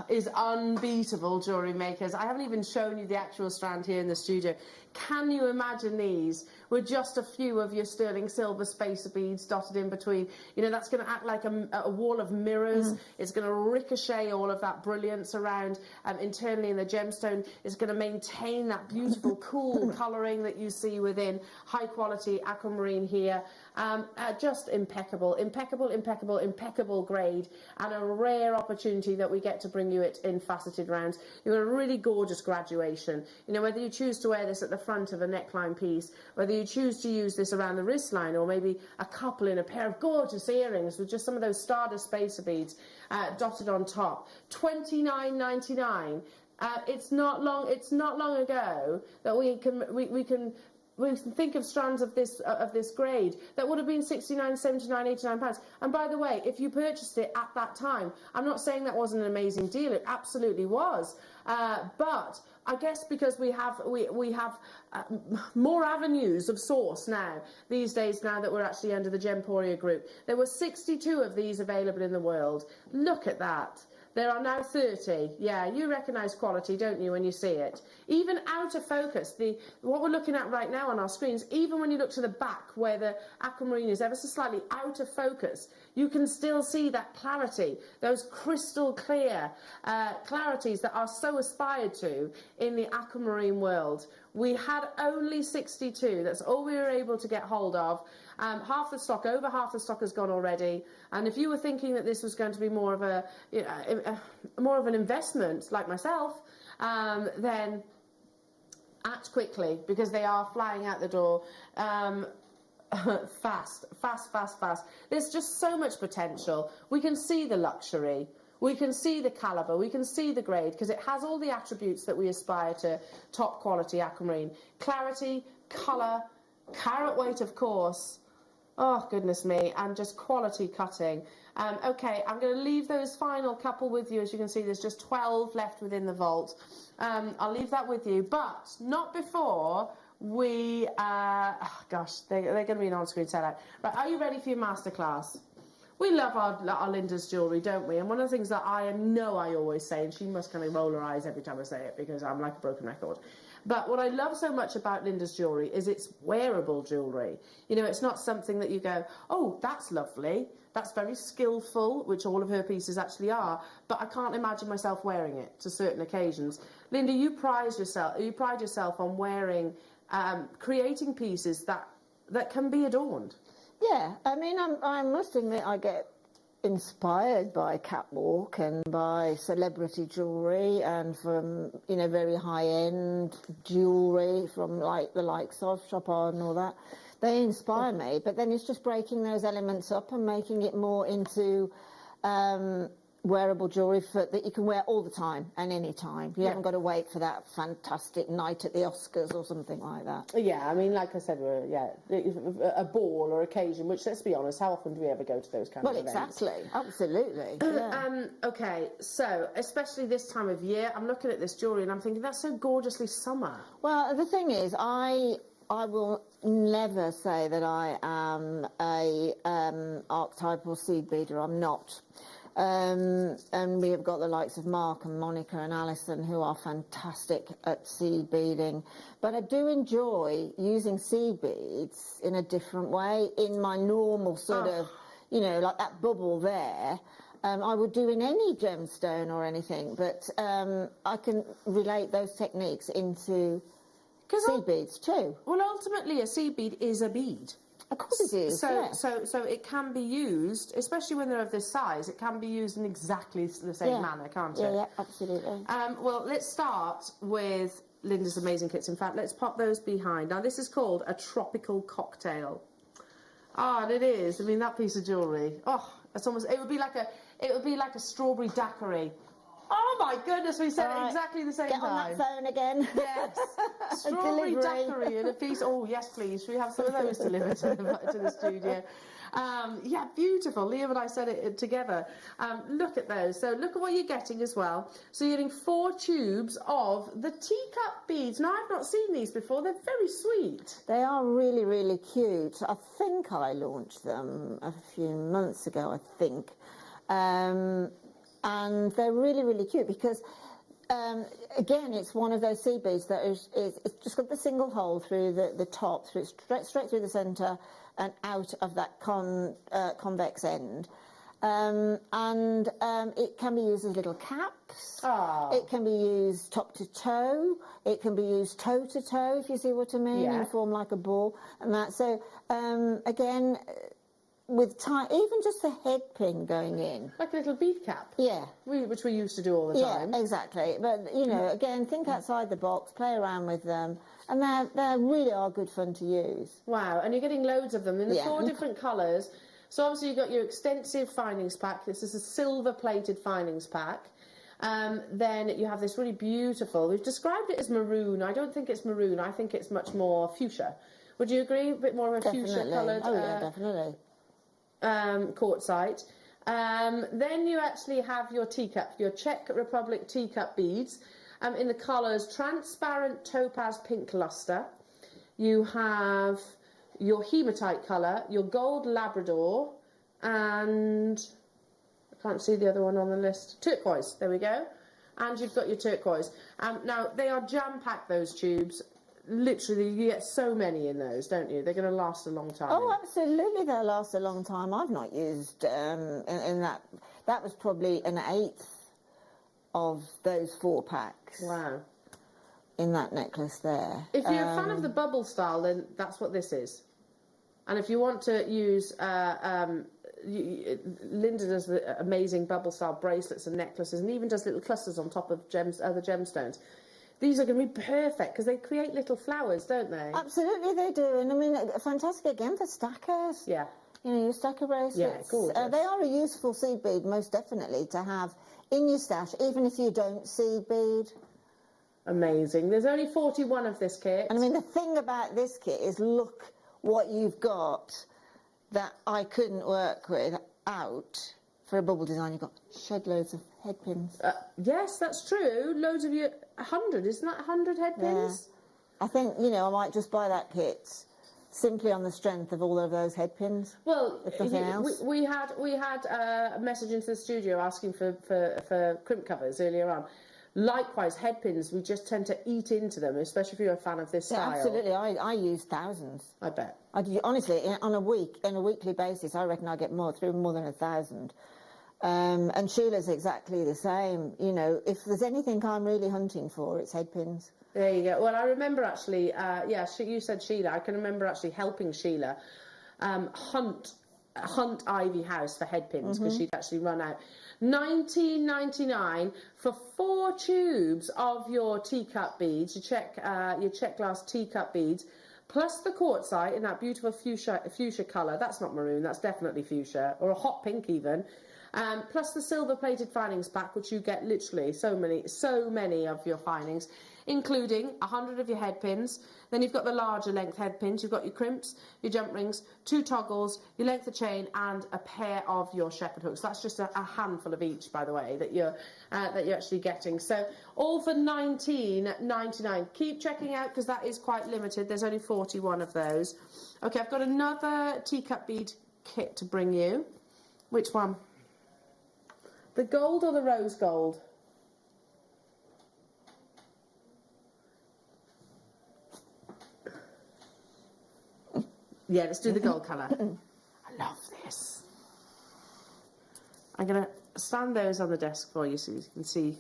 is unbeatable, jewellery makers. I haven't even shown you the actual strand here in the studio. Can you imagine these with just a few of your sterling silver spacer beads dotted in between? You know, that's going to act like a wall of mirrors. It's going to ricochet all of that brilliance around internally in the gemstone. It's going to maintain that beautiful, cool colouring that you see within high quality aquamarine here. Just impeccable, impeccable, impeccable, impeccable grade, and a rare opportunity that we get to bring you it in faceted rounds. You've got a really gorgeous graduation. You know, whether you choose to wear this at the front of a neckline piece, whether you choose to use this around the wristline, or maybe a couple in a pair of gorgeous earrings with just some of those Stardust spacer beads dotted on top. $29.99. It's not long ago that we can think of strands of this grade that would have been £69, £79, £89. And by the way, if you purchased it at that time, I'm not saying that wasn't an amazing deal. It absolutely was. But I guess because we have more avenues of source now these days, now that we're actually under the Gemporia group. There were 62 of these available in the world. Look at that. There are now 30. Yeah, you recognise quality, don't you, when you see it? Even out of focus, what we're looking at right now on our screens, even when you look to the back where the aquamarine is ever so slightly out of focus, you can still see that clarity, those crystal clear clarities that are so aspired to in the aquamarine world. We had only 62. That's all we were able to get hold of. Over half the stock has gone already. And if you were thinking that this was going to be more of more of an investment, like myself, then act quickly, because they are flying out the door. Fast. There's just so much potential. We can see the luxury. We can see the calibre, we can see the grade, because it has all the attributes that we aspire to top quality aquamarine. Clarity, colour, carat weight, of course. Oh, goodness me, and just quality cutting. Okay, I'm going to leave those final couple with you. As you can see, there's just 12 left within the vault. I'll leave that with you, but not before we... gosh, they're going to be an on-screen sellout. Right, are you ready for your masterclass? We love our Linda's jewellery, don't we? And one of the things that I always say, and she must kind of roll her eyes every time I say it because I'm like a broken record, but what I love so much about Linda's jewellery is it's wearable jewellery. You know, it's not something that you go, oh, that's lovely, that's very skillful, which all of her pieces actually are, but I can't imagine myself wearing it to certain occasions. Linda, you pride yourself on wearing, creating pieces that can be adorned. Yeah, I mean, I must admit I get inspired by catwalk and by celebrity jewellery and from, you know, very high-end jewellery from like the likes of Chopin and all that. They inspire me, but then it's just breaking those elements up and making it more into wearable jewellery that you can wear all the time and any time. You haven't got to wait for that fantastic night at the Oscars or something like that. Yeah, I mean, like I said, a ball or occasion, which, let's be honest, how often do we ever go to those kind of events? Well, exactly, absolutely. Yeah. Okay, so, especially this time of year, I'm looking at this jewellery and I'm thinking, that's so gorgeously summer. Well, the thing is, I will never say that I am a archetypal seed beader. I'm not. And we have got the likes of Mark and Monica and Alison, who are fantastic at seed beading. But I do enjoy using seed beads in a different way, in my normal sort of, you know, like that bubble there. I would do in any gemstone or anything, but I can relate those techniques into seed beads too. Well, ultimately, a seed bead is a bead. Of course it is. So it can be used, especially when they're of this size. It can be used in exactly the same manner, can't it? Yeah, absolutely. Well, let's start with Linda's amazing kits. In fact, let's pop those behind. Now, this is called a tropical cocktail. Ah, and it is. I mean, that piece of jewellery. Oh, it's almost. It would be like a strawberry daiquiri. Oh my goodness, we said it exactly the same time. Get on that phone again. Yes. Strawberry daiquiri and a piece. Oh, yes, please. Should we have some of those delivered to the studio? Yeah, beautiful. Liam and I said it together. Look at those. So look at what you're getting as well. So you're getting 4 tubes of the teacup beads. Now, I've not seen these before. They're very sweet. They are really, really cute. I think I launched them a few months ago, I think. And they're really, really cute because, again, it's one of those seed beads that it's just got the single hole through the top, straight through the centre and out of that convex end. It can be used as little caps. Oh. It can be used top to toe. It can be used toe to toe, if you see what I mean, and form like a ball and that. So, again, with time, even just the head pin going in. Like a little bead cap. Yeah. Which we used to do all the time. Yeah, exactly. But, you know, again, think outside the box, play around with them, and they really are good fun to use. Wow, and you're getting loads of them in the 4 different colours. So obviously you've got your extensive findings pack. This is a silver-plated findings pack. Then you have this really beautiful, we've described it as maroon. I don't think it's maroon. I think it's much more fuchsia. Would you agree? A bit more of a fuchsia-coloured... Oh, yeah, definitely. Quartzite. Then you actually have your teacup, your Czech Republic teacup beads, in the colours transparent topaz pink luster. You have your hematite colour, your gold Labrador, and I can't see the other one on the list. Turquoise. There we go. And you've got your turquoise. Now they are jam-packed, those tubes. Literally, you get so many in those, don't you? They're going to last a long time. Oh, absolutely, they'll last a long time. I've not used in that. That was probably an 1/8 of those 4 packs. Wow. In that necklace there. If you're a fan of the bubble style, then that's what this is. And if you want to use, Linda does the amazing bubble style bracelets and necklaces, and even does little clusters on top of other gemstones. These are going to be perfect because they create little flowers, don't they? Absolutely, they do. And I mean, fantastic again for stackers. Yeah. You know, your stacker bracelets. Yeah, gorgeous. They are a useful seed bead, most definitely, to have in your stash, even if you don't seed bead. Amazing. There's only 41 of this kit. And I mean, the thing about this kit is look what you've got that I couldn't work without. For a bubble design, you've got shed loads of head pins. Yes, that's true. Loads of 100, isn't that 100 head pins? Yeah. I think, you know, I might just buy that kit simply on the strength of all of those head pins. Well, if nothing else. We had a message into the studio asking for crimp covers earlier on. Likewise, head pins, we just tend to eat into them, especially if you're a fan of this style. Absolutely, I use thousands. I bet. Honestly, on a weekly basis, I reckon I get more than 1,000. And Sheila's exactly the same. You know, if there's anything I'm really hunting for, it's head pins. There you go. Well, I remember actually, you said Sheila. I can remember actually helping Sheila hunt Ivy House for head pins because she'd actually run out. $19.99 for 4 tubes of your teacup beads, your Czech glass teacup beads, plus the quartzite in that beautiful fuchsia colour. That's not maroon, that's definitely fuchsia, or a hot pink even. Plus the silver-plated findings pack, which you get literally so many of your findings, including 100 of your head pins. Then you've got the larger length head pins. You've got your crimps, your jump rings, 2 toggles, your length of chain, and a pair of your shepherd hooks. That's just a handful of each, by the way, that you're actually getting. So all for $19.99. Keep checking out because that is quite limited. There's only 41 of those. Okay, I've got another teacup bead kit to bring you. Which one? The gold or the rose gold? Yeah, let's do the gold colour. I love this. I'm going to stand those on the desk for you so you can see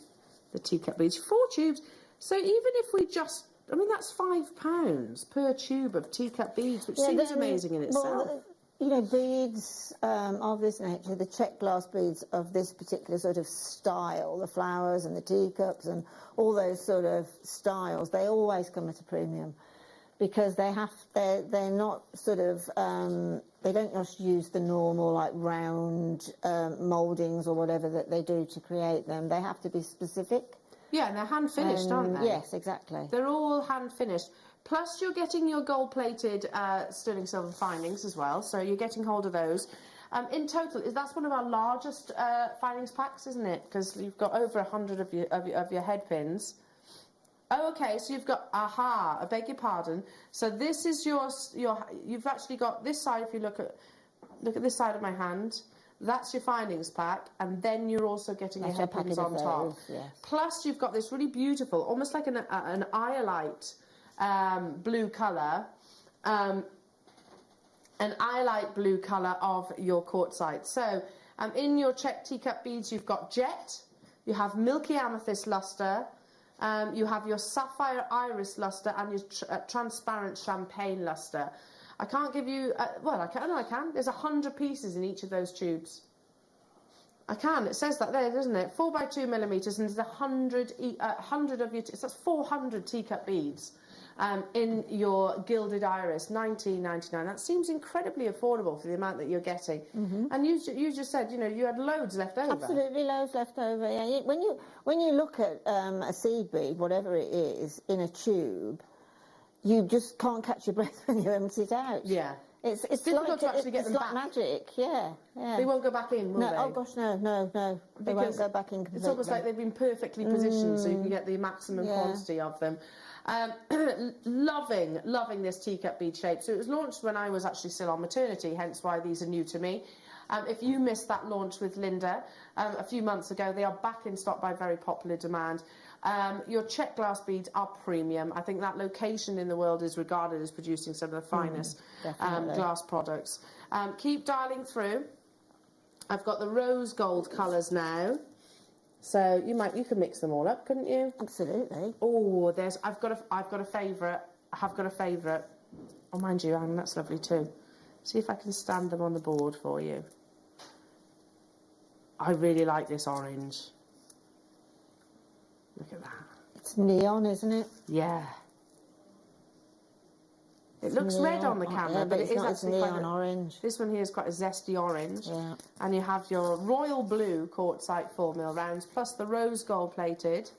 the teacup beads. 4 tubes. So even if we just I mean, that's £5 per tube of teacup beads, which seems amazing in itself. Well, you know, beads of this nature, the check glass beads of this particular sort of style, the flowers and the teacups and all those sort of styles, they always come at a premium because they're not sort of, they don't just use the normal like round mouldings or whatever that they do to create them. They have to be specific. Yeah, and they're hand finished, aren't they? Yes, exactly. They're all hand finished. Plus, you're getting your gold-plated sterling silver findings as well, so you're getting hold of those. In total, that's one of our largest findings packs, isn't it? Because you've got over 100 of your head pins. Oh, okay, so you've got, I beg your pardon. So this is you've actually got this side, if you look at this side of my hand, that's your findings pack, and then you're also getting your head pins on top. Yes. Plus, you've got this really beautiful, almost like an iolite blue colour, an iolite blue colour of your quartzite. So in your check teacup beads, you've got jet, you have milky amethyst lustre, you have your sapphire iris lustre, and your transparent champagne lustre. I can't give you, well, I can. There's 100 pieces in each of those tubes. I can. It says that there, doesn't it? 4 by 2 millimetres, and there's 100 of your. So that's 400 teacup beads in your gilded iris, $19.99. That seems incredibly affordable for the amount that you're getting. Mm-hmm. And you just said, you know, you had loads left over. Absolutely, loads left over. Yeah. When you look at a seed bead, whatever it is, in a tube, you just can't catch your breath when you empty it out. Yeah. It's difficult like, to actually get them back. It's like magic, yeah. They won't go back in, will they? Oh gosh, no. They won't go back in completely. It's almost like they've been perfectly positioned so you can get the maximum quantity of them. Loving this teacup bead shape. So it was launched when I was actually still on maternity, hence why these are new to me. If you missed that launch with Linda a few months ago, they are back in stock by very popular demand. Your check glass beads are premium. I think that location in the world is regarded as producing some of the finest glass products. Keep dialing through. I've got the rose gold colours now. So you could mix them all up, couldn't you? Absolutely. Oh, I've got a favourite. I have got a favourite. Oh, mind you, Anne, that's lovely too. See if I can stand them on the board for you. I really like this orange. Look at that. It's neon, isn't it? Yeah. It looks red on the camera, but it is actually neon orange. This one here is quite a zesty orange. Yeah. And you have your royal blue quartzite 4mm rounds, plus the rose gold plated.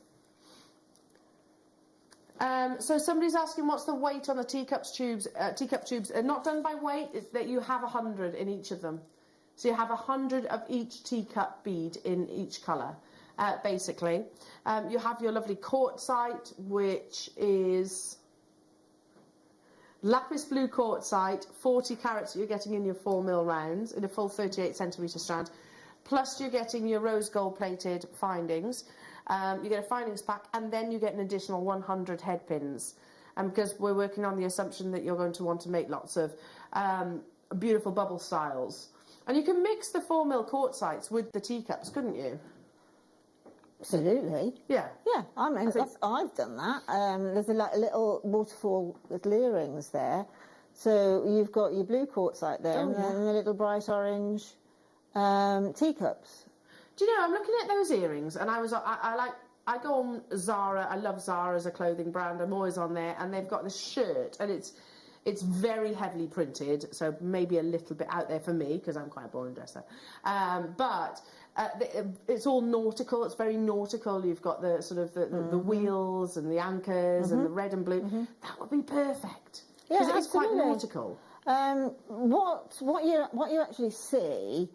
So somebody's asking what's the weight on the teacup tubes. Not done by weight, it's that you have 100 in each of them. So you have 100 of each teacup bead in each colour, basically. You have your lovely quartzite, which is lapis blue quartzite, 40 carats that you're getting in your 4mm rounds, in a full 38cm strand. Plus you're getting your rose gold plated findings. You get a findings pack, and then you get an additional 100 head pins. Because we're working on the assumption that you're going to want to make lots of beautiful bubble styles. And you can mix the 4mm quartzites with the teacups, couldn't you? Absolutely. Yeah. Yeah, I mean, I've done that. There's a little waterfall with earrings there. So you've got your blue quartzite there, and then the little bright orange teacups. Do you know, I'm looking at those earrings, and I go on Zara. I love Zara as a clothing brand. I'm always on there, and they've got this shirt, and it's very heavily printed, so maybe a little bit out there for me because I'm quite a boring dresser. But it's all nautical. It's very nautical. You've got the sort of the wheels and the anchors and the red and blue. That would be perfect because it is quite nautical. What you actually see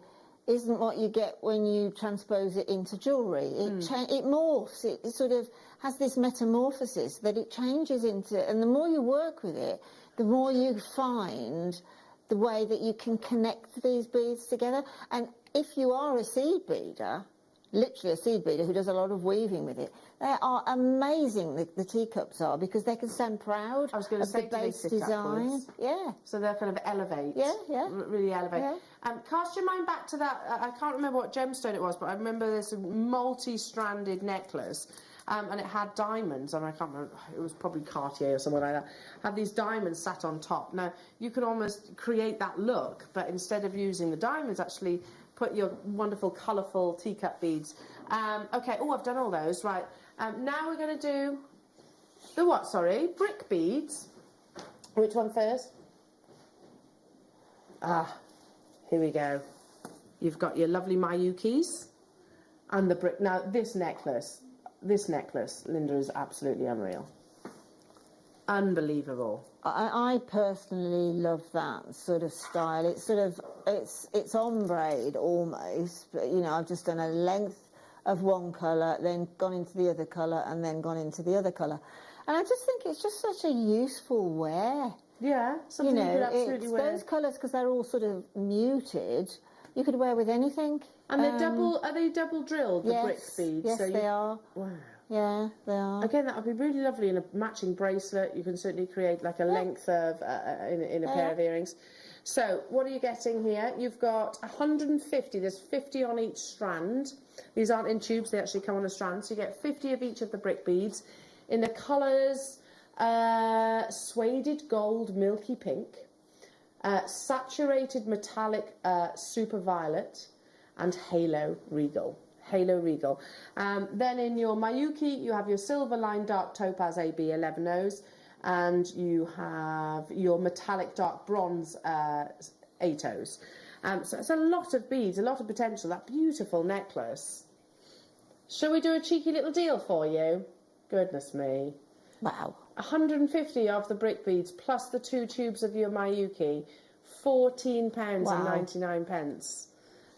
isn't what you get when you transpose it into jewellery. It morphs. It sort of has this metamorphosis that it changes into, and the more you work with it, the more you find the way that you can connect these beads together. And if you are a seed beader, literally a seed beader who does a lot of weaving with it, they are amazing, the teacups are, because they can stand proud of the base design. Yeah. So they're kind of elevate. Yeah. Really elevate. Yeah. Cast your mind back to that, I can't remember what gemstone it was, but I remember this multi-stranded necklace and it had diamonds, and I can't remember, it was probably Cartier or something like that, had these diamonds sat on top. Now, you can almost create that look, but instead of using the diamonds, actually put your wonderful, colourful teacup beads. Okay, oh, I've done all those, right. Now we're going to do the what, sorry? Brick beads. Which one first? Here we go. You've got your lovely Mayukis and the brick. Now, this necklace, Linda, is absolutely unreal. Unbelievable. I personally love that sort of style. It's sort of, it's ombre almost, but, you know, I've just done a length of one colour, then gone into the other colour, and then gone into the other colour. And I just think it's just such a useful wear. Yeah, something you could absolutely wear. Those colours, because they're all sort of muted, you could wear with anything. And they're are they double drilled, the brick beads? Yes, they are. Wow. Yeah, they are. Again, that would be really lovely in a matching bracelet. You can certainly create like a length of, in a pair of earrings. So, what are you getting here? You've got 150, there's 50 on each strand. These aren't in tubes, they actually come on a strand. So you get 50 of each of the brick beads. In the colours, sueded gold milky pink, saturated metallic super violet, and halo regal. Then in your Mayuki, you have your silver line dark topaz AB 11Os, and you have your metallic dark bronze 8Os. So it's a lot of beads, a lot of potential, that beautiful necklace. Shall we do a cheeky little deal for you? Goodness me. Wow. 150 of the brick beads plus the 2 tubes of your Mayuki, £14.99.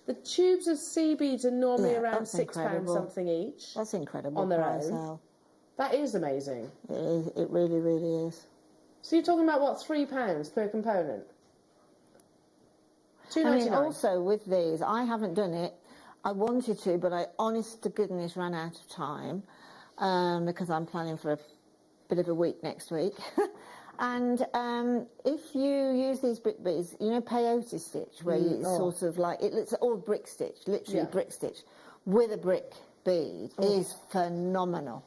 The tubes of sea beads are normally around £6 something each. That's incredible. On their own. That is amazing. It really, really is. So you're talking about, what, £3 per component? I mean, also with these, I haven't done it. I wanted to, but I honest to goodness ran out of time because I'm planning for a bit of a week next week. And if you use these brick beads, you know, peyote stitch, where you sort of like, it's all brick stitch, literally brick stitch, with a brick bead is phenomenal.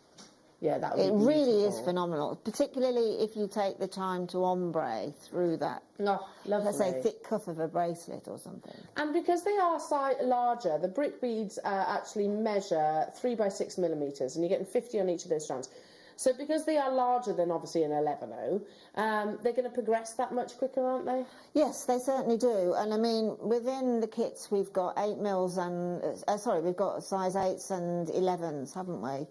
Yeah, that would be It really is phenomenal, particularly if you take the time to ombre through that. Oh, lovely. Let's say thick cuff of a bracelet or something. And because they are larger, the brick beads actually measure 3 by 6 millimetres, and you're getting 50 on each of those strands. So because they are larger than obviously an 11O, they're going to progress that much quicker, aren't they? Yes, they certainly do. And I mean, within the kits, we've got 8 mils and we've got size 8s and 11s, haven't we,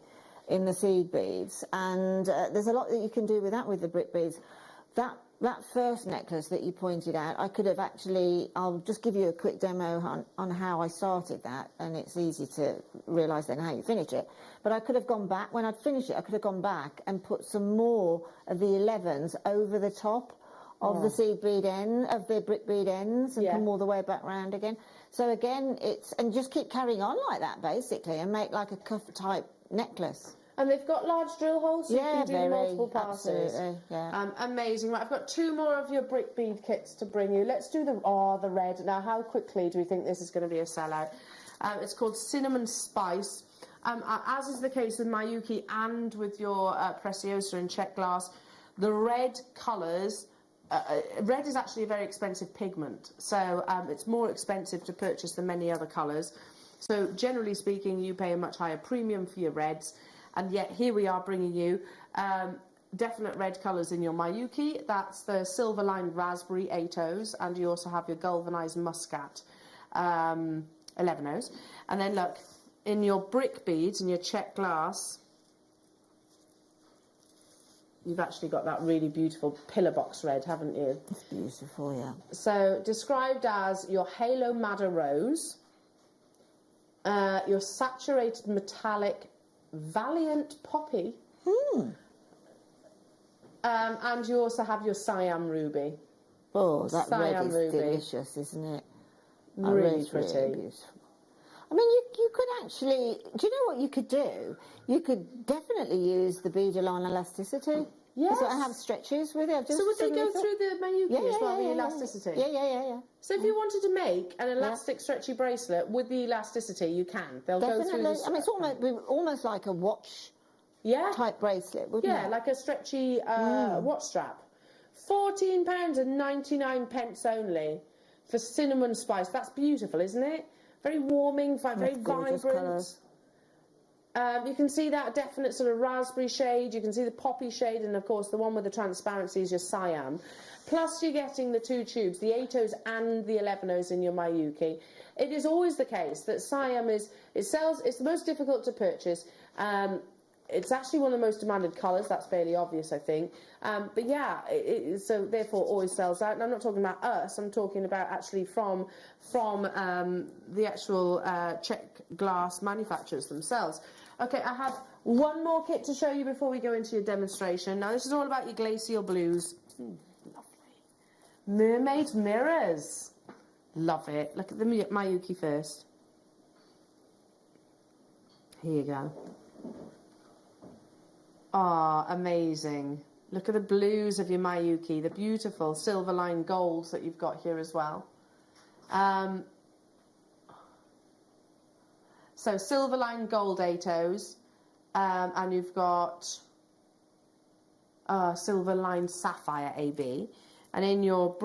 in the seed beads? And there's a lot that you can do with that with the brick beads. That first necklace that you pointed out, I could have actually, I'll just give you a quick demo on how I started that, and it's easy to realise then how you finish it. But I could have gone back, when I'd finished it, I could have gone back and put some more of the 11s over the top of the seed bead end, of the brick bead ends, and come all the way back round again. So again, and just keep carrying on like that, basically, and make like a cuff type necklace. And they've got large drill holes, so you can do multiple passes. Absolutely, amazing. Right, I've got 2 more of your brick bead kits to bring you. Let's do the red. Now, how quickly do we think this is going to be a sellout? It's called Cinnamon Spice. As is the case with Mayuki and with your Preciosa and check glass, the red colours, red is actually a very expensive pigment, so it's more expensive to purchase than many other colours. So generally speaking, you pay a much higher premium for your reds. And yet here we are bringing you definite red colours in your Mayuki. That's the silver lined raspberry 8Os, and you also have your galvanised muscat 11Os. And then look, in your brick beads, in your check glass, you've actually got that really beautiful pillar box red, haven't you? It's beautiful, yeah. So described as your halo madder rose, your saturated metallic Valiant Poppy, and you also have your Siam Ruby. Oh, that red is delicious, isn't it? Really pretty. Really beautiful. I mean, you could actually, do you know what you could do? You could definitely use the bead-along elasticity. Yes. So I have stretches with it. So would they go through the Mayuki as well, the elasticity? Yeah. So if you wanted to make an elastic stretchy bracelet with the elasticity, you can. They'll go through the... I mean, it's almost like a watch type bracelet, wouldn't it? Yeah, like a stretchy watch strap. £14.99 only for cinnamon spice. That's beautiful, isn't it? Very warming, very vibrant. Colours. You can see that definite sort of raspberry shade. You can see the poppy shade, and of course the one with the transparency is your Siam. Plus you're getting the 2 tubes, the 8os and the 11os in your Mayuki. It is always the case that Siam it's the most difficult to purchase. It's actually one of the most demanded colours. That's fairly obvious, I think. But yeah, so therefore always sells out. And I'm not talking about us. I'm talking about actually from the actual Czech glass manufacturers themselves. Okay, I have one more kit to show you before we go into your demonstration. Now, this is all about your glacial blues. Lovely. Mermaid mirrors. Love it. Look at the Mayuki first. Here you go. Ah, amazing. Look at the blues of your Mayuki, the beautiful silver line golds that you've got here as well. So silver line gold 8os, and you've got silver line sapphire AB. And in your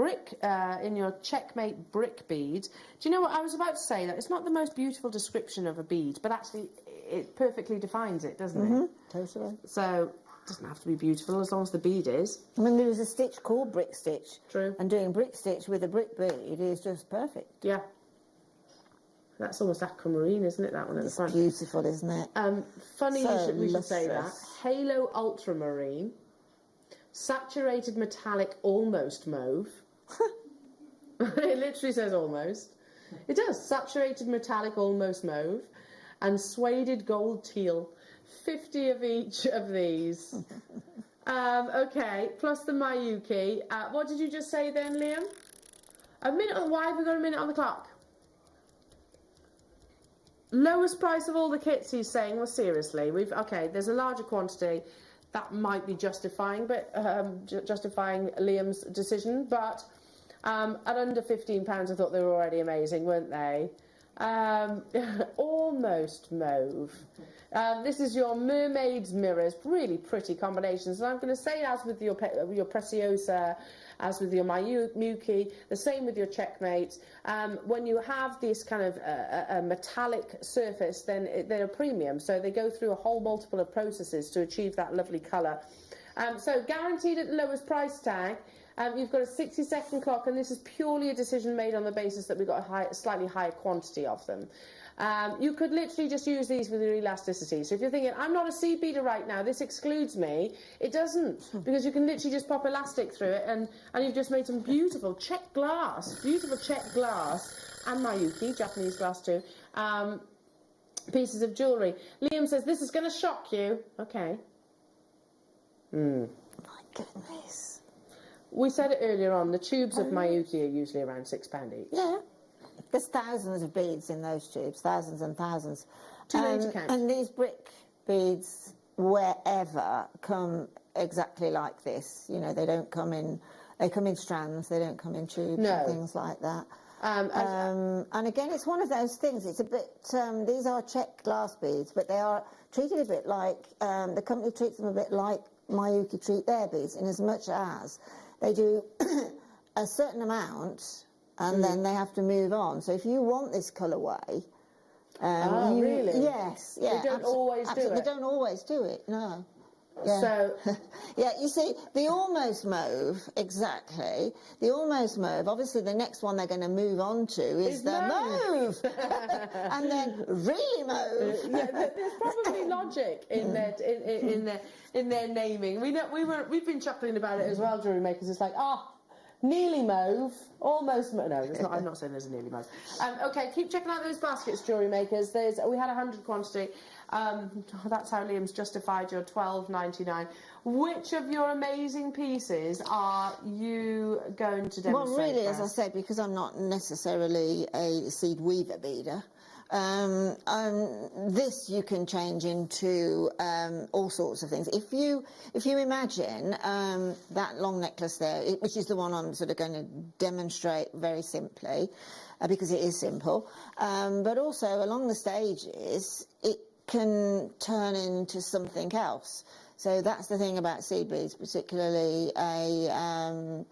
checkmate brick bead, do you know what I was about to say? That it's not the most beautiful description of a bead, but actually it perfectly defines it, doesn't it? Totally. So it doesn't have to be beautiful as long as the bead is. I mean, there was a stitch called brick stitch. True. And doing brick stitch with a brick bead is just perfect. Yeah. That's almost aquamarine, isn't it, that one at the front? It's beautiful, isn't it? Funny So we should say that. lustrous. Halo ultramarine. Saturated metallic almost mauve. It literally says almost. It does. Saturated metallic almost mauve. And suede gold teal. 50 of each of these. Okay, plus the Mayuki. What did you just say then, Liam? Why have we got a minute on the clock? Lowest price of all the kits, he's saying. Well, seriously, okay, there's a larger quantity. That might be justifying Liam's decision, but at under £15, I thought they were already amazing, weren't they? Almost mauve. This is your Mermaid's mirrors, really pretty combinations. And I'm going to say, as with your Preciosa, as with your Mayuki, the same with your Checkmate. When you have this kind of a metallic surface, then they're a premium. So they go through a whole multiple of processes to achieve that lovely colour. So guaranteed at the lowest price tag. You've got a 60-second clock, and this is purely a decision made on the basis that we've got a slightly higher quantity of them. You could literally just use these with your elasticity. So if you're thinking, I'm not a seed beater right now, this excludes me, it doesn't, because you can literally just pop elastic through it, and you've just made some beautiful check glass, and Mayuki, Japanese glass too, pieces of jewellery. Liam says, this is going to shock you. Okay. My goodness. We said it earlier on, the tubes of Mayuki are usually around £6 each. Yeah. There's thousands of beads in those tubes, thousands and thousands. Too many to count. And these brick beads, wherever, come exactly like this. You know, they come in strands, they don't come in tubes and things like that. And again, it's one of those things, it's a bit, these are Czech glass beads, but they are treated a bit like, the company treats them a bit like Mayuki treat their beads, in as much as they do a certain amount and then they have to move on. So if you want this colourway... really? Yes. Yeah, they don't always do it? They don't always do it, no. Yeah. So... yeah, you see, the almost mauve, exactly. The almost mauve, obviously the next one they're going to move on to is the mauve. And then really mauve. Yeah, there's probably logic in their naming. We've been chuckling about it as well, Jewellery Makers. It's like, nearly mauve, almost mauve. No, it's not, I'm not saying there's a nearly mauve. Okay, keep checking out those baskets, Jewellery Makers. We had 100 quantity. That's how Liam's justified your $12.99. Which of your amazing pieces are you going to demonstrate? Well, really, first? as I said, because I'm not necessarily a seed weaver beader, this you can change into all sorts of things. If you imagine that long necklace there, which is the one I'm sort of going to demonstrate very simply, because it is simple, but also along the stages, can turn into something else. So that's the thing about seed beads, particularly a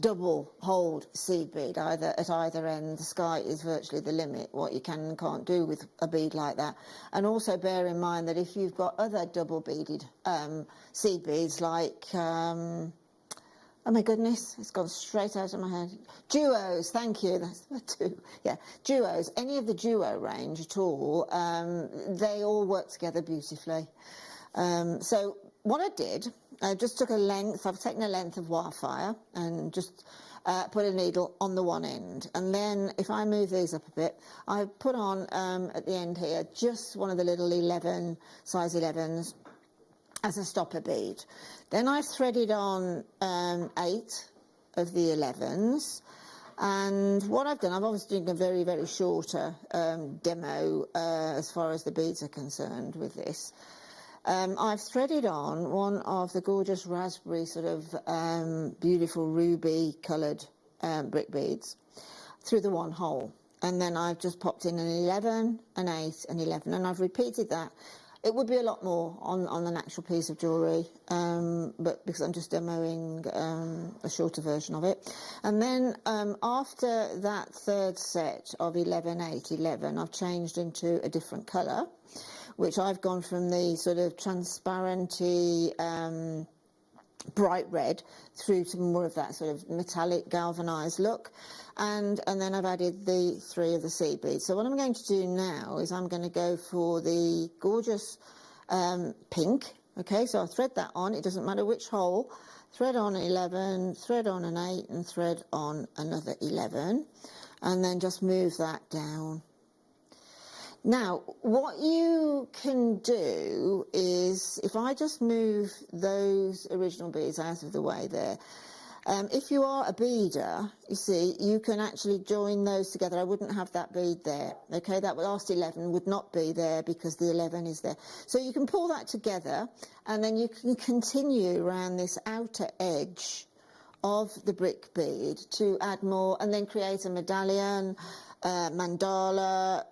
double-holed seed bead, either at either end. The sky is virtually the limit, what you can and can't do with a bead like that. And also bear in mind that if you've got other double-beaded seed beads, like, oh my goodness, it's gone straight out of my head. Duos, thank you, that's the two. Yeah, duos, any of the duo range at all, they all work together beautifully. So what I did, I just took a length, I've taken a length of wildfire and just put a needle on the one end. And then if I move these up a bit, I put on at the end here just one of the little size 11s as a stopper bead. Then I've threaded on 8 of the 11s. And what I've done, I've obviously done a very, very shorter demo as far as the beads are concerned with this. I've threaded on one of the gorgeous raspberry sort of beautiful ruby coloured brick beads through the one hole, and then I've just popped in an 11, an 8, an 11, and I've repeated that. It would be a lot more on an actual piece of jewellery, but because I'm just demoing a shorter version of it. And then after that third set of 11, 8, 11, I've changed into a different colour, which I've gone from the sort of transparency bright red through to more of that sort of metallic galvanised look, and then I've added the 3 of the seed beads. So what I'm going to do now is I'm going to go for the gorgeous pink. Okay, so I'll thread that on, it doesn't matter which hole, thread on 11, thread on an 8, and thread on another 11, and then just move that down. Now, what you can do is, if I just move those original beads out of the way there, if you are a beader, you see, you can actually join those together. I wouldn't have that bead there, okay? That last 11 would not be there because the 11 is there. So you can pull that together, and then you can continue around this outer edge of the brick bead to add more, and then create a medallion, mandala,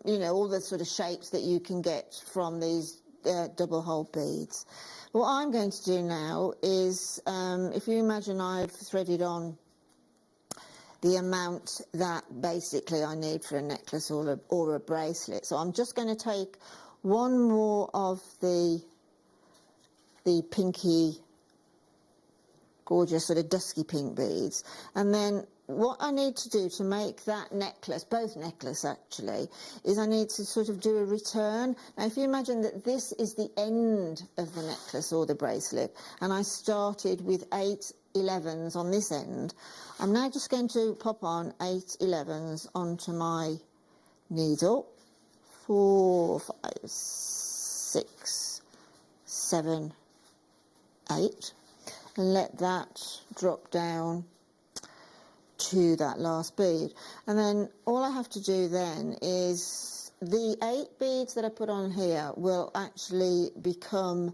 you know, all the sort of shapes that you can get from these double hole beads. What I'm going to do now is, if you imagine I've threaded on the amount that basically I need for a necklace or a bracelet. So I'm just going to take one more of the pinky, gorgeous sort of dusky pink beads, and then what I need to do to make that necklace, both necklace actually, is I need to sort of do a return. Now if you imagine that this is the end of the necklace or the bracelet, and I started with 8 11s on this end, I'm now just going to pop on 8 11s onto my needle. 4, 5, 6, 7, 8, and let that drop down to that last bead. And then all I have to do then is the 8 beads that I put on here will actually become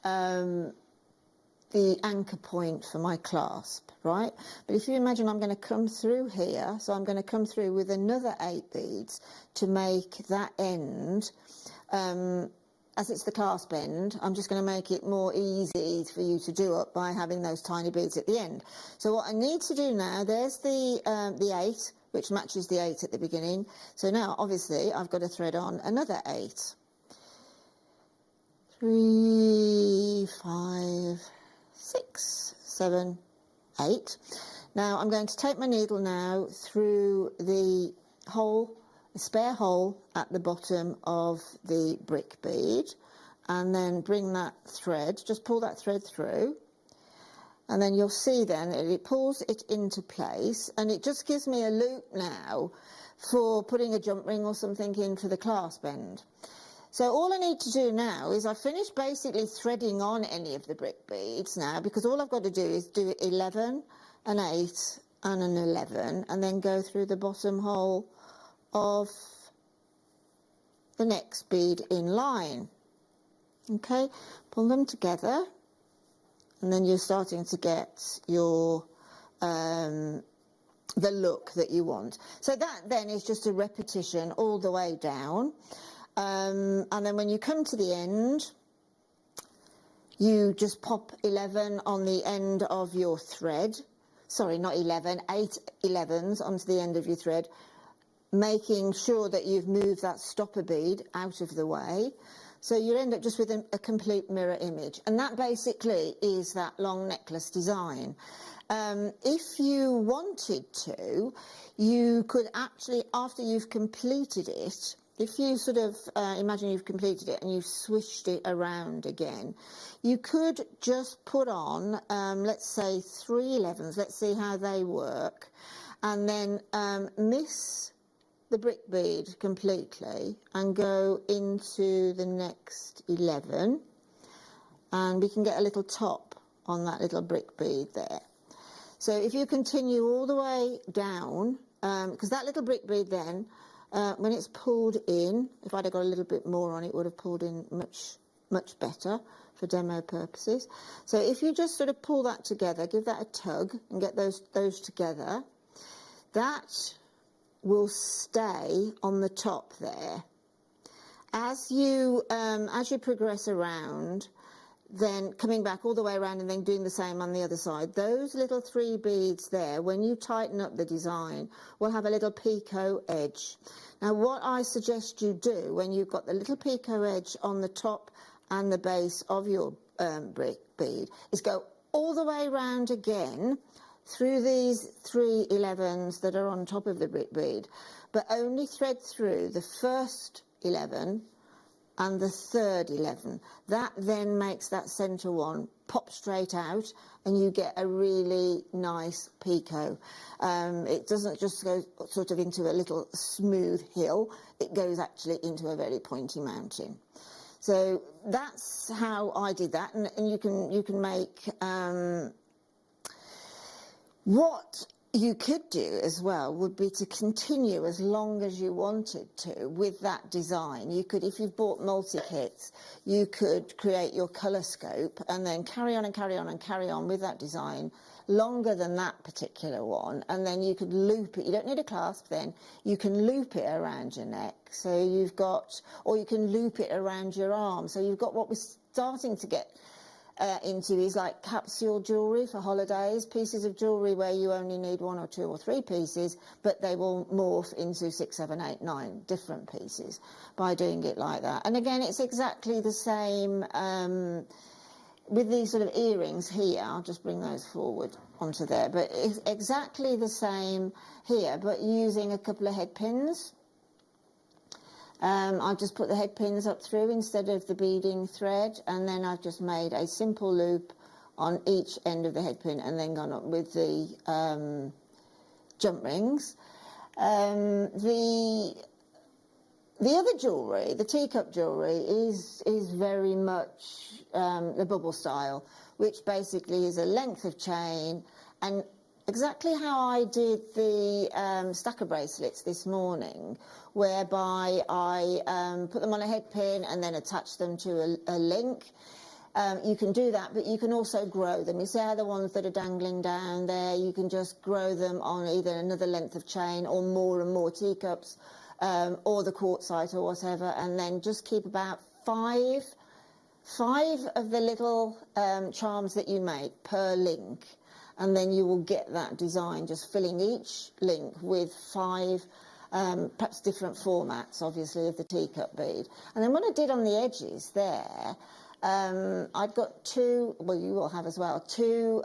the anchor point for my clasp, right? But if you imagine I'm going to come through here, so I'm going to come through with another 8 beads to make that end, as it's the clasp end, I'm just going to make it more easy for you to do up by having those tiny beads at the end. So what I need to do now, there's the 8, which matches the 8 at the beginning. So now, obviously, I've got to thread on another 8. 3, 5, 6, 7, 8. Now, I'm going to take my needle now through the hole, a spare hole at the bottom of the brick bead, and then bring that thread, just pull that thread through, and then you'll see then it pulls it into place, and it just gives me a loop now for putting a jump ring or something in for the clasp end. So all I need to do now is I finished basically threading on any of the brick beads now, because all I've got to do is do 11, an 8 and an 11, and then go through the bottom hole of the next bead in line. Okay, pull them together, and then you're starting to get your the look that you want. So that then is just a repetition all the way down, And then when you come to the end, you just pop 11 on the end of your thread. Sorry, not 11, 8 11s onto the end of your thread, making sure that you've moved that stopper bead out of the way. So you end up just with a complete mirror image. And that basically is that long necklace design. If you wanted to, you could actually, after you've completed it, if you sort of imagine you've completed it and you've swished it around again, you could just put on, let's say, 3 11s, let's see how they work, and then miss the brick bead completely and go into the next 11, and we can get a little top on that little brick bead there. So if you continue all the way down, because that little brick bead then, when it's pulled in, if I'd have got a little bit more on, it would have pulled in much better for demo purposes. So if you just sort of pull that together, give that a tug and get those together, that will stay on the top there. As you progress around, then coming back all the way around and then doing the same on the other side, those little 3 beads there, when you tighten up the design, will have a little picot edge. Now what I suggest you do when you've got the little picot edge on the top and the base of your brick bead is go all the way around again through these 3 11s that are on top of the brick bead, but only thread through the first 11 and the third 11. That then makes that centre one pop straight out and you get a really nice picot. It doesn't just go sort of into a little smooth hill, it goes actually into a very pointy mountain. So that's how I did that, and you can make what you could do as well would be to continue as long as you wanted to with that design. You could, if you've bought multi-kits, you could create your colour scope and then carry on and carry on and carry on with that design longer than that particular one, and then you could loop it. You don't need a clasp then, you can loop it around your neck. So you've got, or you can loop it around your arm. So you've got what we're starting to get into is like capsule jewellery for holidays, pieces of jewellery where you only need 1 or 2 or 3 pieces, but they will morph into 6, 7, 8, 9 different pieces by doing it like that. And again, it's exactly the same with these sort of earrings here. I'll just bring those forward onto there, but it's exactly the same here, but using a couple of head pins. I've just put the head pins up through instead of the beading thread, and then I've just made a simple loop on each end of the head pin and then gone up with the jump rings. The other jewellery, the teacup jewellery, is very much the bubble style, which basically is a length of chain, and exactly how I did the stacker bracelets this morning, whereby I put them on a head pin and then attach them to a link. You can do that, but you can also grow them. You see how the ones that are dangling down there, you can just grow them on either another length of chain or more and more teacups, or the quartzite or whatever, and then just keep about five of the little charms that you make per link, and then you will get that design, just filling each link with 5 perhaps different formats, obviously, of the teacup bead. And then what I did on the edges there, I've got 2, well, you will have as well, 2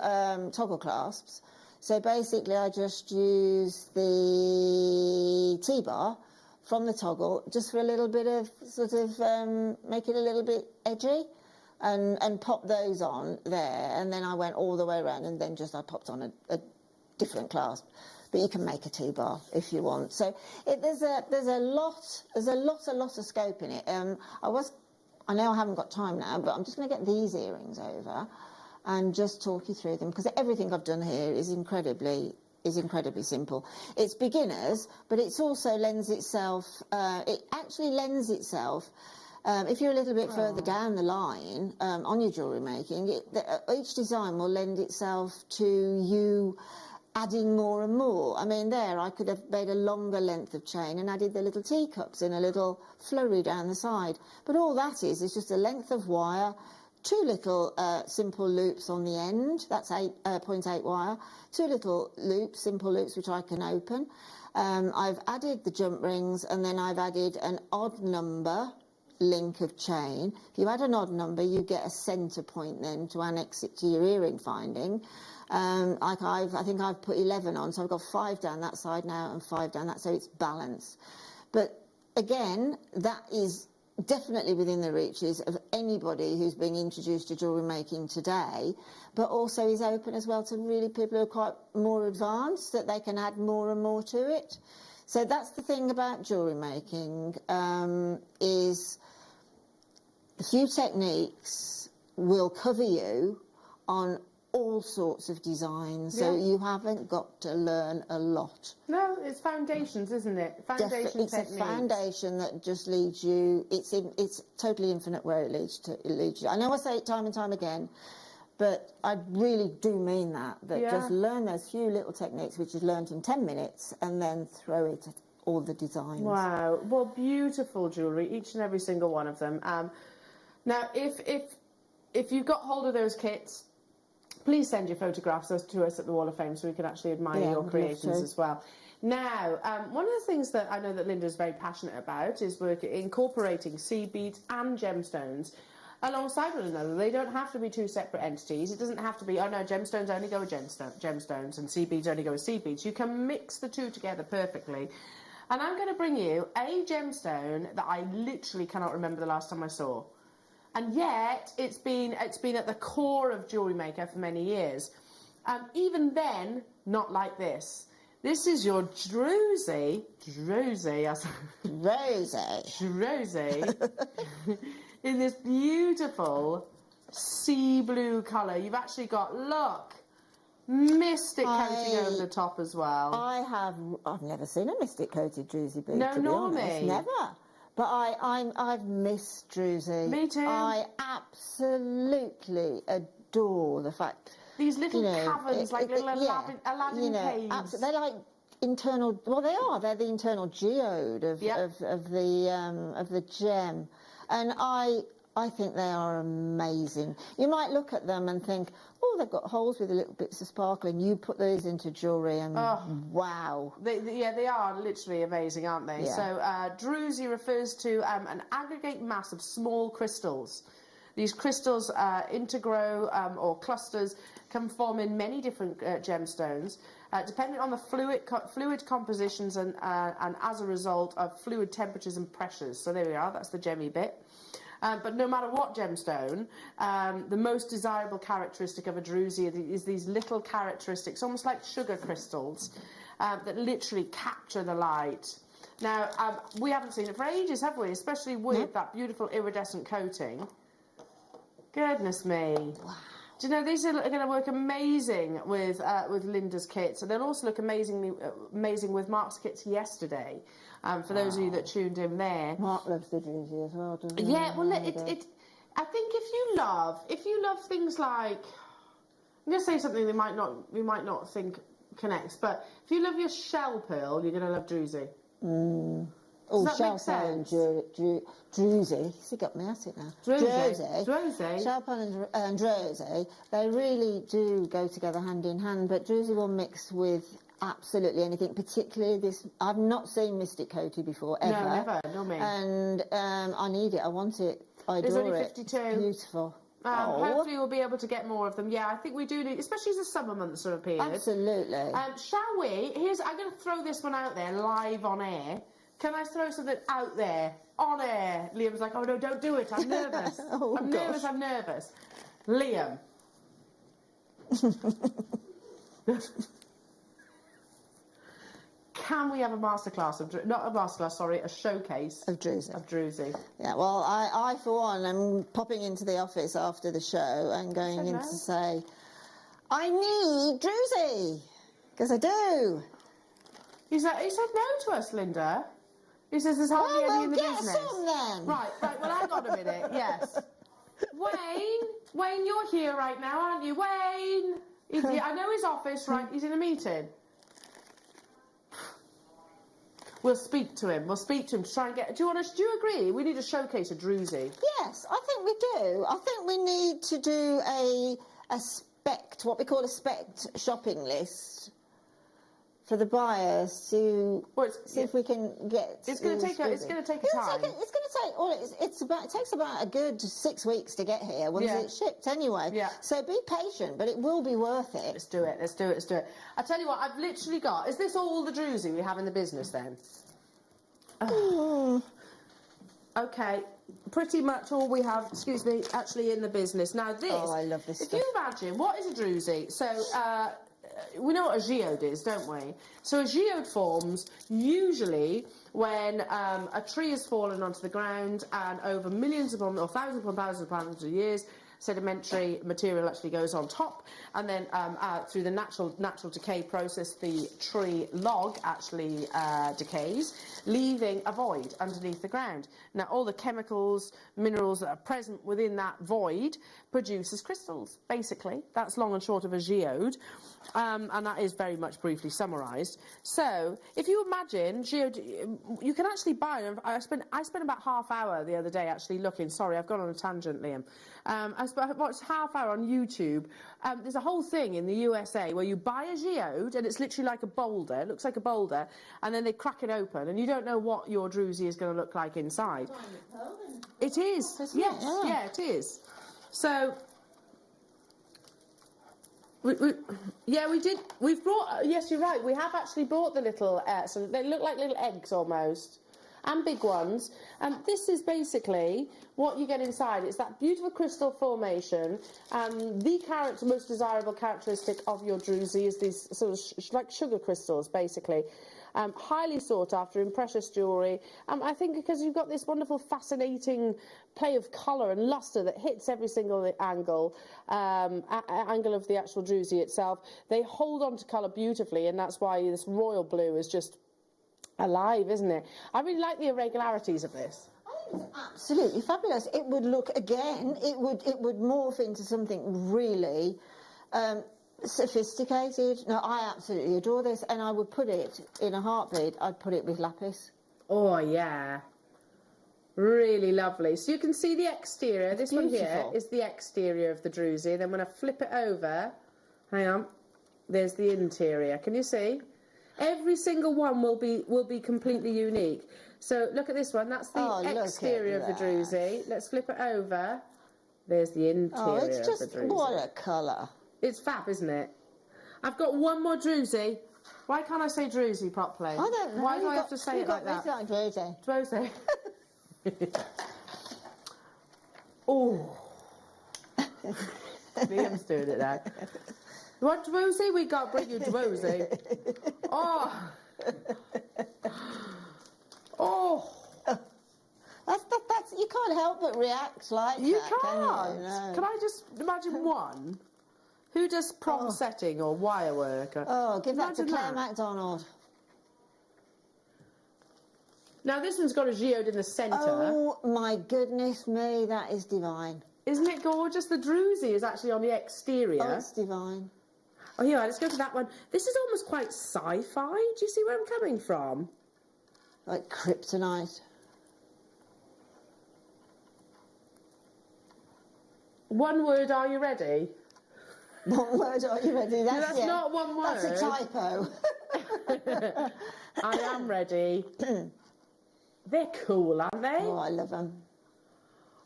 toggle clasps. So basically I just use the T-bar from the toggle just for a little bit of sort of make it a little bit edgy, and pop those on there, and then I went all the way around, and then just I popped on a different clasp. But you can make a T-bar if you want. So there's a lot of scope in it. I know I haven't got time now, but I'm just going to get these earrings over and just talk you through them, because everything I've done here is incredibly simple. It's beginners, but it's also lends itself. It actually lends itself. If you're a little bit further down the line on your jewellery making, each design will lend itself to you adding more and more. I mean, there I could have made a longer length of chain and added the little teacups in a little flurry down the side. But all that is just a length of wire, 2 little simple loops on the end. That's 0.8 wire. 2 little loops, simple loops, which I can open. I've added the jump rings, and then I've added an odd number link of chain. If you add an odd number, you get a centre point then to annex it to your earring finding. I think I've put 11 on, so I've got 5 down that side now and 5 down that, so it's balanced. But again, that is definitely within the reaches of anybody who's being introduced to jewellery making today, but also is open as well to really people who are quite more advanced, that they can add more and more to it. So that's the thing about jewellery making, is a few techniques will cover you on all sorts of designs, so you haven't got to learn a lot. No, it's foundations, isn't it? Foundation It's techniques. a foundation that just leads you. It's totally infinite where it leads you. I know I say it time and time again, but I really do mean that. Just learn those few little techniques which you've learned in 10 minutes, and then throw it at all the designs. Wow, well, beautiful jewellery, each and every single one of them. Now, if you've got hold of those kits, please send your photographs to us at the Wall of Fame so we can actually admire your creations as well. Now, one of the things that I know that Linda is very passionate about is incorporating seed beads and gemstones alongside one another. They don't have to be 2 separate entities. It doesn't have to be, oh no, gemstones only go with gemstones and seed beads only go with seed beads. You can mix the two together perfectly. And I'm going to bring you a gemstone that I literally cannot remember the last time I saw. And yet, it's been at the core of Jewellery Maker for many years. Even then, not like this. This is your Druzy, in this beautiful sea blue colour. You've actually got, look, mystic coating over the top as well. I've never seen a mystic coated Druzy bead. No, to be nor honest. me. Never. But I've missed Druzy. Me too. I absolutely adore the fact. These little caverns, like little Aladdin caves. They're like internal. Well, they are. They're the internal geode of the gem, and I think they are amazing. You might look at them and think, oh, they've got holes with little bits of sparkle, and you put those into jewellery and wow. They are literally amazing, aren't they? Yeah. So Druzy refers to an aggregate mass of small crystals. These crystals intergrow or clusters can form in many different gemstones, depending on the fluid compositions and as a result of fluid temperatures and pressures. So there we are, that's the gemmy bit. But no matter what gemstone, the most desirable characteristic of a Druzy is these little characteristics, almost like sugar crystals, that literally capture the light. Now, we haven't seen it for ages, have we? Especially with that beautiful iridescent coating. Goodness me. Wow. Do you know, these are going to work amazing with Linda's kits, and they'll also look amazing with Mark's kits yesterday. For those of you that tuned in there, Mark loves the Druzy as well, doesn't he? Yeah, well, I think if you love things like, I'm going to say something we might not think connects, but if you love your shell pearl, you're going to love Druzy. Oh, shell pearl and Druzy. He got me at it now. Druzy. Shell pearl and Druzy, they really do go together hand in hand, but Druzy will mix with absolutely anything, particularly this. I've not seen mystic coated before, ever. No, never, no me. And I need it, I want it, I adore it. There's only 52. It's beautiful. Hopefully we'll be able to get more of them. Yeah, I think we do need, especially as the summer months have appeared. Absolutely. Shall we? I'm going to throw this one out there live on air. Can I throw something out there on air? Liam's like, oh no, don't do it. I'm nervous. I'm nervous. Liam. Can we have a masterclass a showcase of Druzy? Yeah, well, I for one am popping into the office after the show and going in to say, I need Druzy, because I do. He said no to us, Linda. He says there's hardly any in the business. Get some then. Right, well, hang on a minute, yes. Wayne, you're here right now, aren't you? Wayne! I know his office, right? He's in a meeting. We'll speak to him. We'll speak to him to try and get... Do you agree? We need to showcase a Druzy. Yes, I think we do. I think we need to do a spec, what we call a spec shopping list for the buyers to see if we can get. It's going to take time. It's going to take. It takes about a good 6 weeks to get here once it's shipped anyway. Yeah. So be patient, but it will be worth it. Let's do it. Let's do it. Let's do it. I tell you what, I've literally got. Is this all the Druzy we have in the business then? Okay, pretty much all we have. Excuse me, actually in the business now. This. Oh, I love this. If you imagine, what is a Druzy? So. We know what a geode is, don't we? So a geode forms usually when a tree has fallen onto the ground and over millions upon or thousands of years, sedimentary material actually goes on top, and then through the natural decay process, the tree log actually decays, leaving a void underneath the ground. Now, all the chemicals, minerals that are present within that void produces crystals, basically. That's long and short of a geode, and that is very much briefly summarised. So, if you imagine geode, you can actually buy. I spent about half hour the other day actually looking. Sorry, I've gone on a tangent, Liam. I watched half hour on YouTube. There's a whole thing in the USA where you buy a geode and it's literally like a boulder. It looks like a boulder, and then they crack it open, and you don't know what your Druzy is going to look like inside. It is. Yes. Yeah, it is. So. We did. We've brought. Yes, you're right. We have actually bought the little. So they look like little eggs almost, and big ones. And this is basically what you get inside. It's that beautiful crystal formation. And the most desirable characteristic of your Druzy is these sort of like sugar crystals, basically. Highly sought after in precious jewellery. I think because you've got this wonderful, fascinating play of colour and lustre that hits every single angle of the actual Druzy itself. They hold on to colour beautifully, and that's why this royal blue is just alive, isn't it? I really like the irregularities of this. I think it's absolutely fabulous. It would look again. It would morph into something really. Sophisticated. No, I absolutely adore this, and I would put it in a heartbeat. I'd put it with lapis. Oh yeah, really lovely. So you can see the exterior. This one here is the exterior of the Druzy. Then when I flip it over, hang on, there's the interior. Can you see? Every single one will be completely unique. So look at this one. That's the exterior of the Druzy. Let's flip it over. There's the interior of the Druzy. What a colour. It's fab, isn't it? I've got one more Druzy. Why can't I say Druzy properly? I don't know. Why do I have to say it like that? Druzy. Druzy. Oh. Liam's doing it now. You want Druzy? We got to bring you Druzy. Oh. Oh. That's, you can't help but react like that. You can't. Can you? No. Can I just imagine one? Who does prop setting or wire work? Give that to Claire MacDonald. Now this one's got a geode in the centre. Oh my goodness me, that is divine. Isn't it gorgeous? The Druzy is actually on the exterior. Oh, it's divine. Oh, here, let's go to that one. This is almost quite sci-fi. Do you see where I'm coming from? Like kryptonite. One word, are you ready? One word, are you ready? That's not one word. That's a typo. I am ready. They're cool, aren't they? Oh, I love them.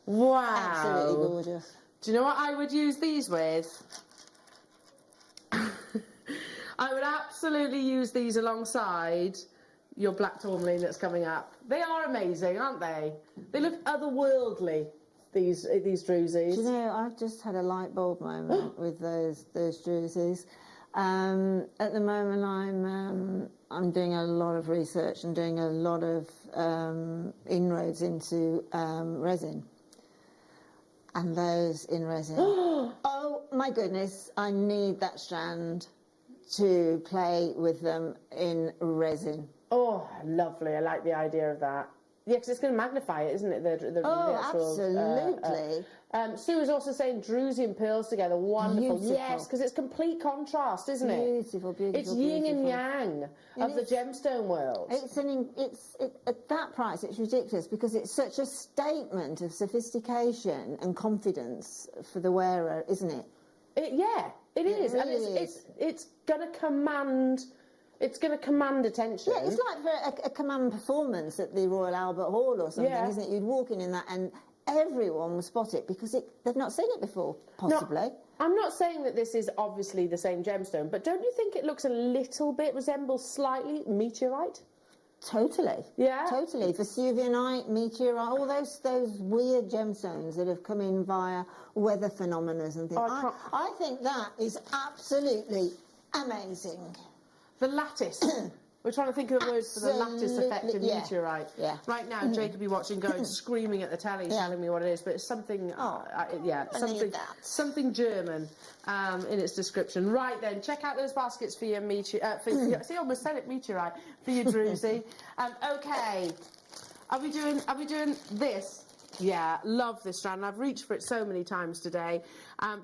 Wow. Absolutely gorgeous. Do you know what I would use these with? I would absolutely use these alongside your black tourmaline that's coming up. They are amazing, aren't they? They look otherworldly. These Druzys. Do you know, I've just had a light bulb moment with those Druzys. At the moment, I'm doing a lot of research and doing a lot of inroads into resin, and those in resin. Oh my goodness! I need that strand to play with them in resin. Oh, lovely! I like the idea of that. Yeah, because it's going to magnify it, isn't it? The actual, absolutely. Sue is also saying Druzy and pearls together. Wonderful. Beautiful. Yes, because it's complete contrast, isn't it? Beautiful, beautiful. It's yin and yang of the gemstone world. At that price, it's ridiculous because it's such a statement of sophistication and confidence for the wearer, isn't it? It is, really and is. it's going to command. It's going to command attention. Yeah, it's like for a command performance at the Royal Albert Hall or something, isn't it? You'd walk in that and everyone will spot it because they've not seen it before, possibly. No, I'm not saying that this is obviously the same gemstone, but don't you think it looks a little bit, resembles slightly meteorite? Totally. Yeah? Totally. Vesuvianite, meteorite, all those weird gemstones that have come in via weather phenomena and things. I think that is absolutely amazing. The lattice. We're trying to think of the words for the lattice effect in meteorite. Yeah. Right now, Jake will be watching, going screaming at the telly, telling me what it is, but it's something, something German in its description. Right then, check out those baskets for your meteorite. See, I almost said it, meteorite, for your Druzy. Okay, are we doing this? Yeah, love this strand. I've reached for it so many times today.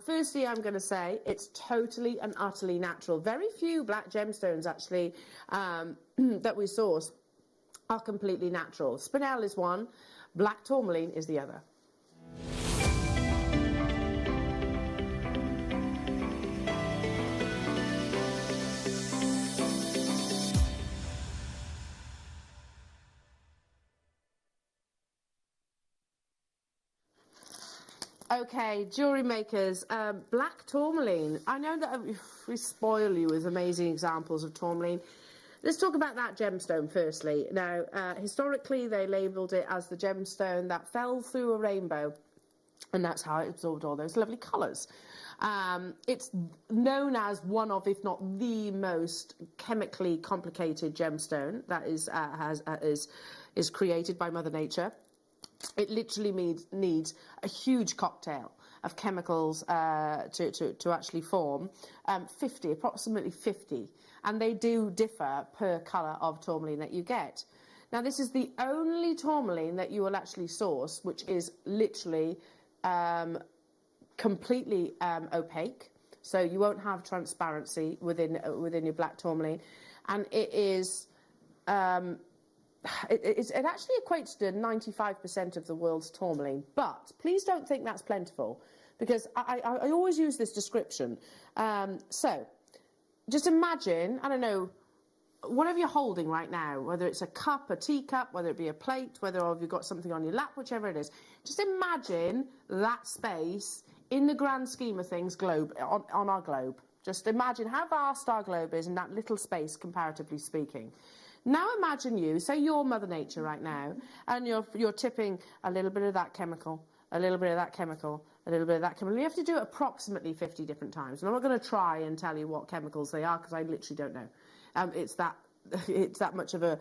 Firstly, I'm going to say it's totally and utterly natural. Very few black gemstones, actually, that we source are completely natural. Spinel is one, black tourmaline is the other. Okay, jewellery makers, black tourmaline. I know that we spoil you with amazing examples of tourmaline. Let's talk about that gemstone firstly. Now, historically, they labelled it as the gemstone that fell through a rainbow, and that's how it absorbed all those lovely colours. It's known as one of, if not the most chemically complicated gemstone that is created by Mother Nature. It literally needs a huge cocktail of chemicals to actually form, approximately 50, and they do differ per colour of tourmaline that you get. Now, this is the only tourmaline that you will actually source, which is literally completely opaque, so you won't have transparency within your black tourmaline, and it is. It actually equates to 95% of the world's tourmaline, but please don't think that's plentiful, because I always use this description. So, just imagine, I don't know, whatever you're holding right now, whether it's a cup, a teacup, whether it be a plate, whether you've got something on your lap, whichever it is, just imagine that space in the grand scheme of things on our globe. Just imagine how vast our globe is in that little space, comparatively speaking. Now imagine you're Mother Nature right now, and you're tipping a little bit of that chemical, a little bit of that chemical, a little bit of that chemical. You have to do it approximately 50 different times. And I'm not going to try and tell you what chemicals they are, because I literally don't know. It's that much of a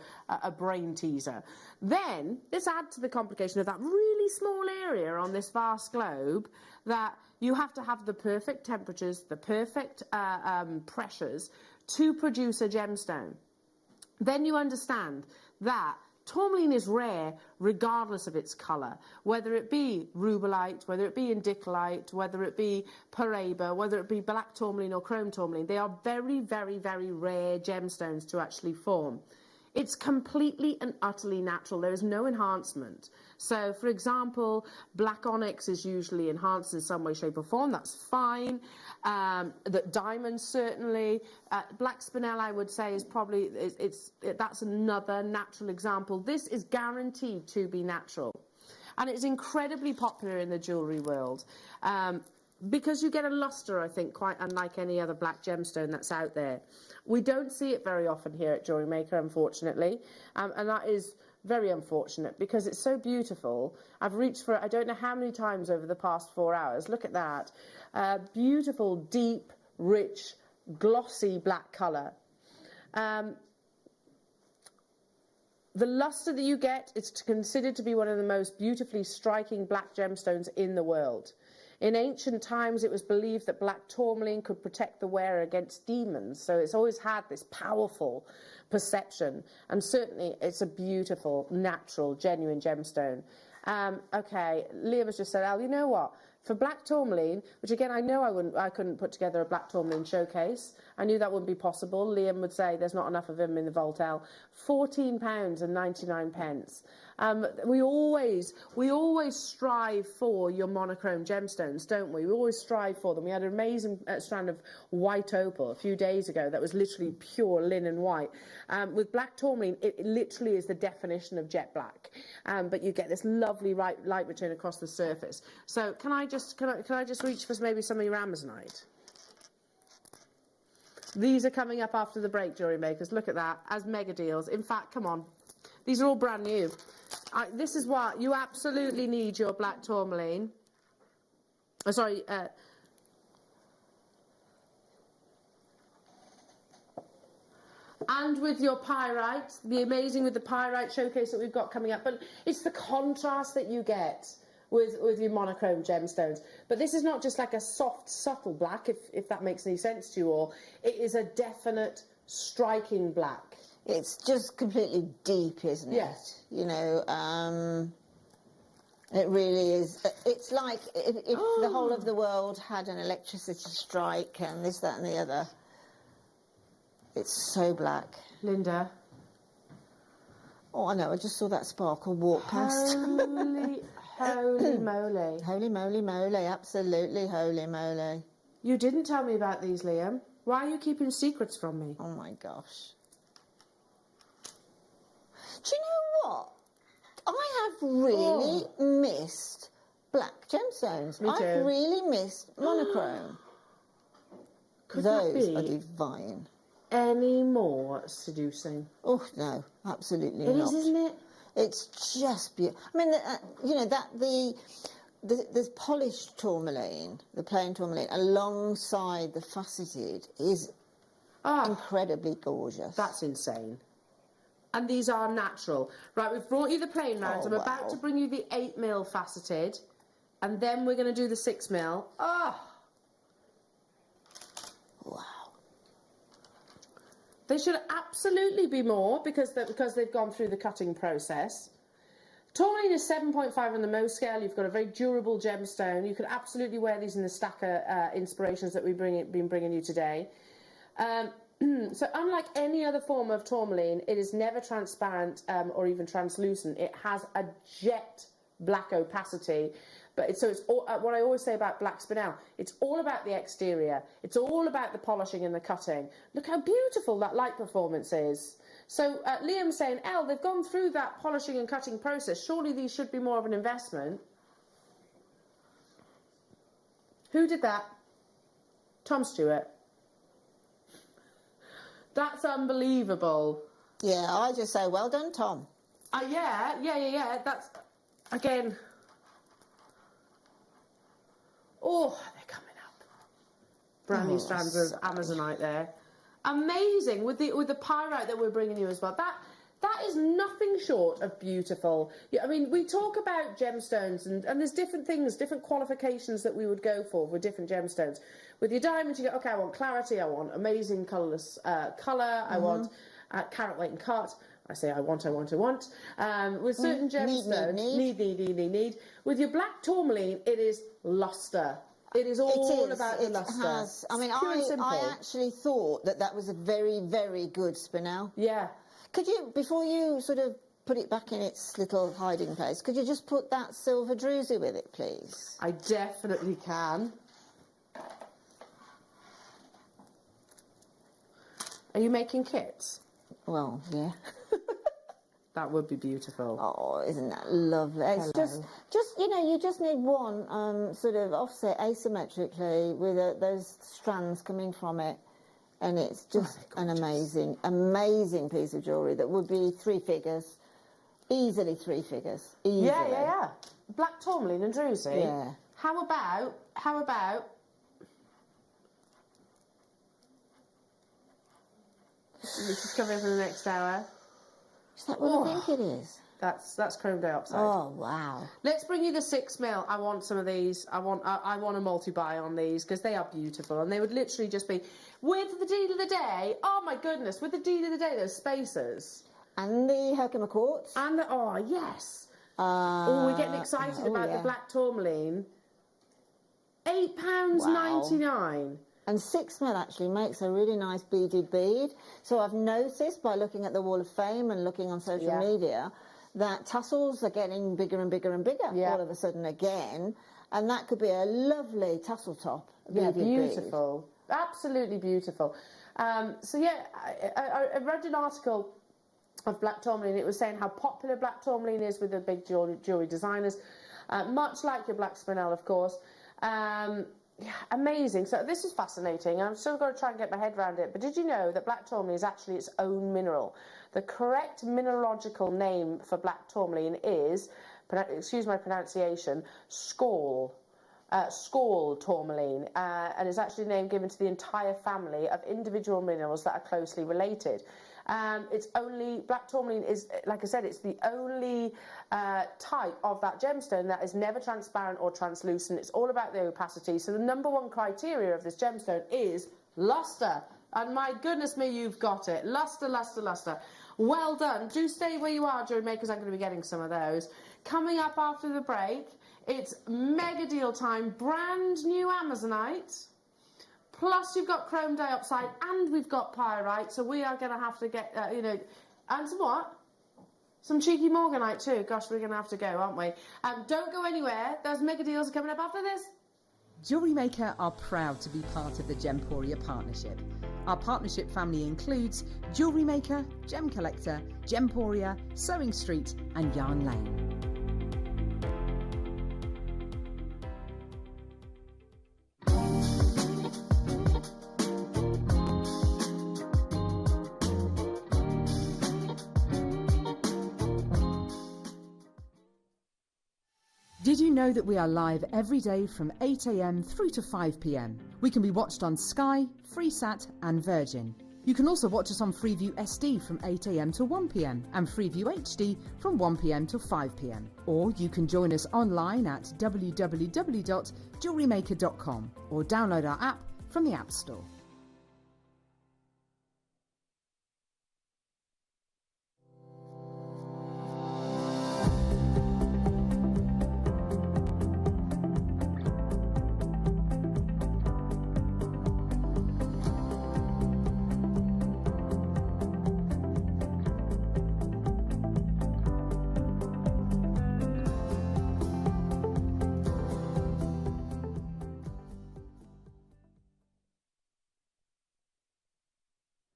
brain teaser. Then let's add to the complication of that really small area on this vast globe that you have to have the perfect temperatures, the perfect pressures to produce a gemstone. Then you understand that tourmaline is rare regardless of its colour, whether it be rubellite, whether it be indicolite, whether it be paraiba, whether it be black tourmaline or chrome tourmaline. They are very, very, very rare gemstones to actually form. It's completely and utterly natural. There is no enhancement. So, for example, black onyx is usually enhanced in some way, shape or form. That's fine. That diamonds, certainly. Black spinel, I would say, is probably, that's another natural example. This is guaranteed to be natural. And it's incredibly popular in the jewellery world. Because you get a lustre, I think, quite unlike any other black gemstone that's out there. We don't see it very often here at Jewellery Maker, unfortunately, and that is very unfortunate because it's so beautiful. I've reached for it I don't know how many times over the past 4 hours. Look at that. Beautiful, deep, rich, glossy black colour. The lustre that you get is considered to be one of the most beautifully striking black gemstones in the world. In ancient times, it was believed that black tourmaline could protect the wearer against demons. So it's always had this powerful perception. And certainly, it's a beautiful, natural, genuine gemstone. Okay, Liam has just said, Al, you know what? For black tourmaline, which again, I know I couldn't put together a black tourmaline showcase. I knew that wouldn't be possible. Liam would say there's not enough of him in the vault, Al. £14.99. We always strive for your monochrome gemstones, don't we? We always strive for them. We had an amazing strand of white opal a few days ago that was literally pure linen white. With black tourmaline, it literally is the definition of jet black, but you get this lovely light return across the surface. So can I just reach for maybe some of your Amazonite? These are coming up after the break, Jewellery Makers. Look at that, as mega deals. In fact, come on. These are all brand new. This is what you absolutely need your black tourmaline. And with your pyrite, be amazing with the pyrite showcase that we've got coming up. But it's the contrast that you get with your monochrome gemstones. But this is not just like a soft, subtle black, if that makes any sense to you all. It is a definite, striking black. It's just completely deep, isn't it? Yes. You know, it really is. It's like if the whole of the world had an electricity strike and this, that and the other. It's so black. Linda. Oh, I know, I just saw that sparkle walk past. Holy moly. Holy moly moly, absolutely holy moly. You didn't tell me about these, Liam. Why are you keeping secrets from me? Oh my gosh. Do you know what? I have really missed black gemstones. Me too. I've really missed monochrome. Could that Those be are divine. any more seducing? Oh, no, absolutely It not. is, isn't it? It's just beautiful. I mean, you know, the polished tourmaline, the plain tourmaline, alongside the faceted is incredibly gorgeous. That's insane. And these are natural. Right, we've brought you the plain rounds. I'm about to bring you the 8mm faceted, and then we're going to do the 6mm. Oh! Wow. They should absolutely be more because they've gone through the cutting process. Tourmaline is 7.5 on the Mohs scale. You've got a very durable gemstone. You could absolutely wear these in the stacker inspirations that we've been bringing you today. So unlike any other form of tourmaline, it is never transparent or even translucent. It has a jet black opacity. But it's all, what I always say about black spinel, it's all about the exterior. It's all about the polishing and the cutting. Look how beautiful that light performance is. So Liam's saying, Elle, they've gone through that polishing and cutting process. Surely these should be more of an investment. Who did that? Tom Stewart. That's unbelievable. Yeah, I just say, well done, Tom. Yeah. That's, again... Oh, they're coming up. Brand new strands of Amazonite there. Amazing, with the pyrite that we're bringing you as well. That is nothing short of beautiful. Yeah, I mean, we talk about gemstones, and there's different things, different qualifications that we would go for with different gemstones. With your diamond, you go, okay, I want clarity, I want amazing colourless colour, I want carat weight and cut. I say I want. With certain gemstones, need. With your black tourmaline, it is lustre. It is all about the lustre. I mean, I actually thought that was a very, very good spinel. Yeah. Could you, before you sort of put it back in its little hiding place, could you just put that silver druzy with it, please? I definitely can. Are you making kits? Well, yeah. That would be beautiful. Oh, isn't that lovely? It's just you know, you just need one sort of offset asymmetrically with those strands coming from it, and it's just an amazing piece of jewellery that would be 3 figures, easily 3 figures. Easily. Yeah. Black tourmaline and druzy. Yeah. How about? This is coming for the next hour. Is that what I think it is? That's chrome diopside. Oh, wow. Let's bring you the 6mm. I want some of these. I want a multi-buy on these because they are beautiful, and they would literally just be with the deed of the day. Oh my goodness, with the deed of the day, those spacers And the Herkimer quartz. and the yes. We're getting excited about the black tourmaline. £8.99. And 6mm actually makes a really nice beaded bead. So I've noticed by looking at the Wall of Fame and looking on social media that tassels are getting bigger and bigger and bigger all of a sudden again. And that could be a lovely tassel top. Yeah, beautiful. Bead. Absolutely beautiful. So yeah, I read an article of black tourmaline. It was saying how popular black tourmaline is with the big jewellery designers. Much like your black spinel, of course. Yeah, amazing. So this is fascinating. I'm still going to try and get my head around it. But did you know that black tourmaline is actually its own mineral? The correct mineralogical name for black tourmaline is, excuse my pronunciation, schorl tourmaline, and is actually a name given to the entire family of individual minerals that are closely related. Black tourmaline is, like I said, it's the only type of that gemstone that is never transparent or translucent. It's all about the opacity. So the number one criteria of this gemstone is luster. And my goodness me, you've got it. Luster, luster, luster. Well done. Do stay where you are, jewellery makers. I'm going to be getting some of those. Coming up after the break, it's mega deal time. Brand new Amazonite. Plus, you've got chrome diopside and we've got pyrite, so we are going to have to get, and some what? Some cheeky morganite too. Gosh, we're going to have to go, aren't we? Don't go anywhere. Those mega deals are coming up after this. Jewellery Maker are proud to be part of the Gemporia partnership. Our partnership family includes Jewellery Maker, Gem Collector, Gemporia, Sewing Street and Yarn Lane. Did you know that we are live every day from 8 a.m. through to 5 p.m? We can be watched on Sky, Freesat and Virgin. You can also watch us on Freeview SD from 8 a.m. to 1 p.m. and Freeview HD from 1 p.m. to 5 p.m. Or you can join us online at www.JewelleryMaker.com or download our app from the App Store.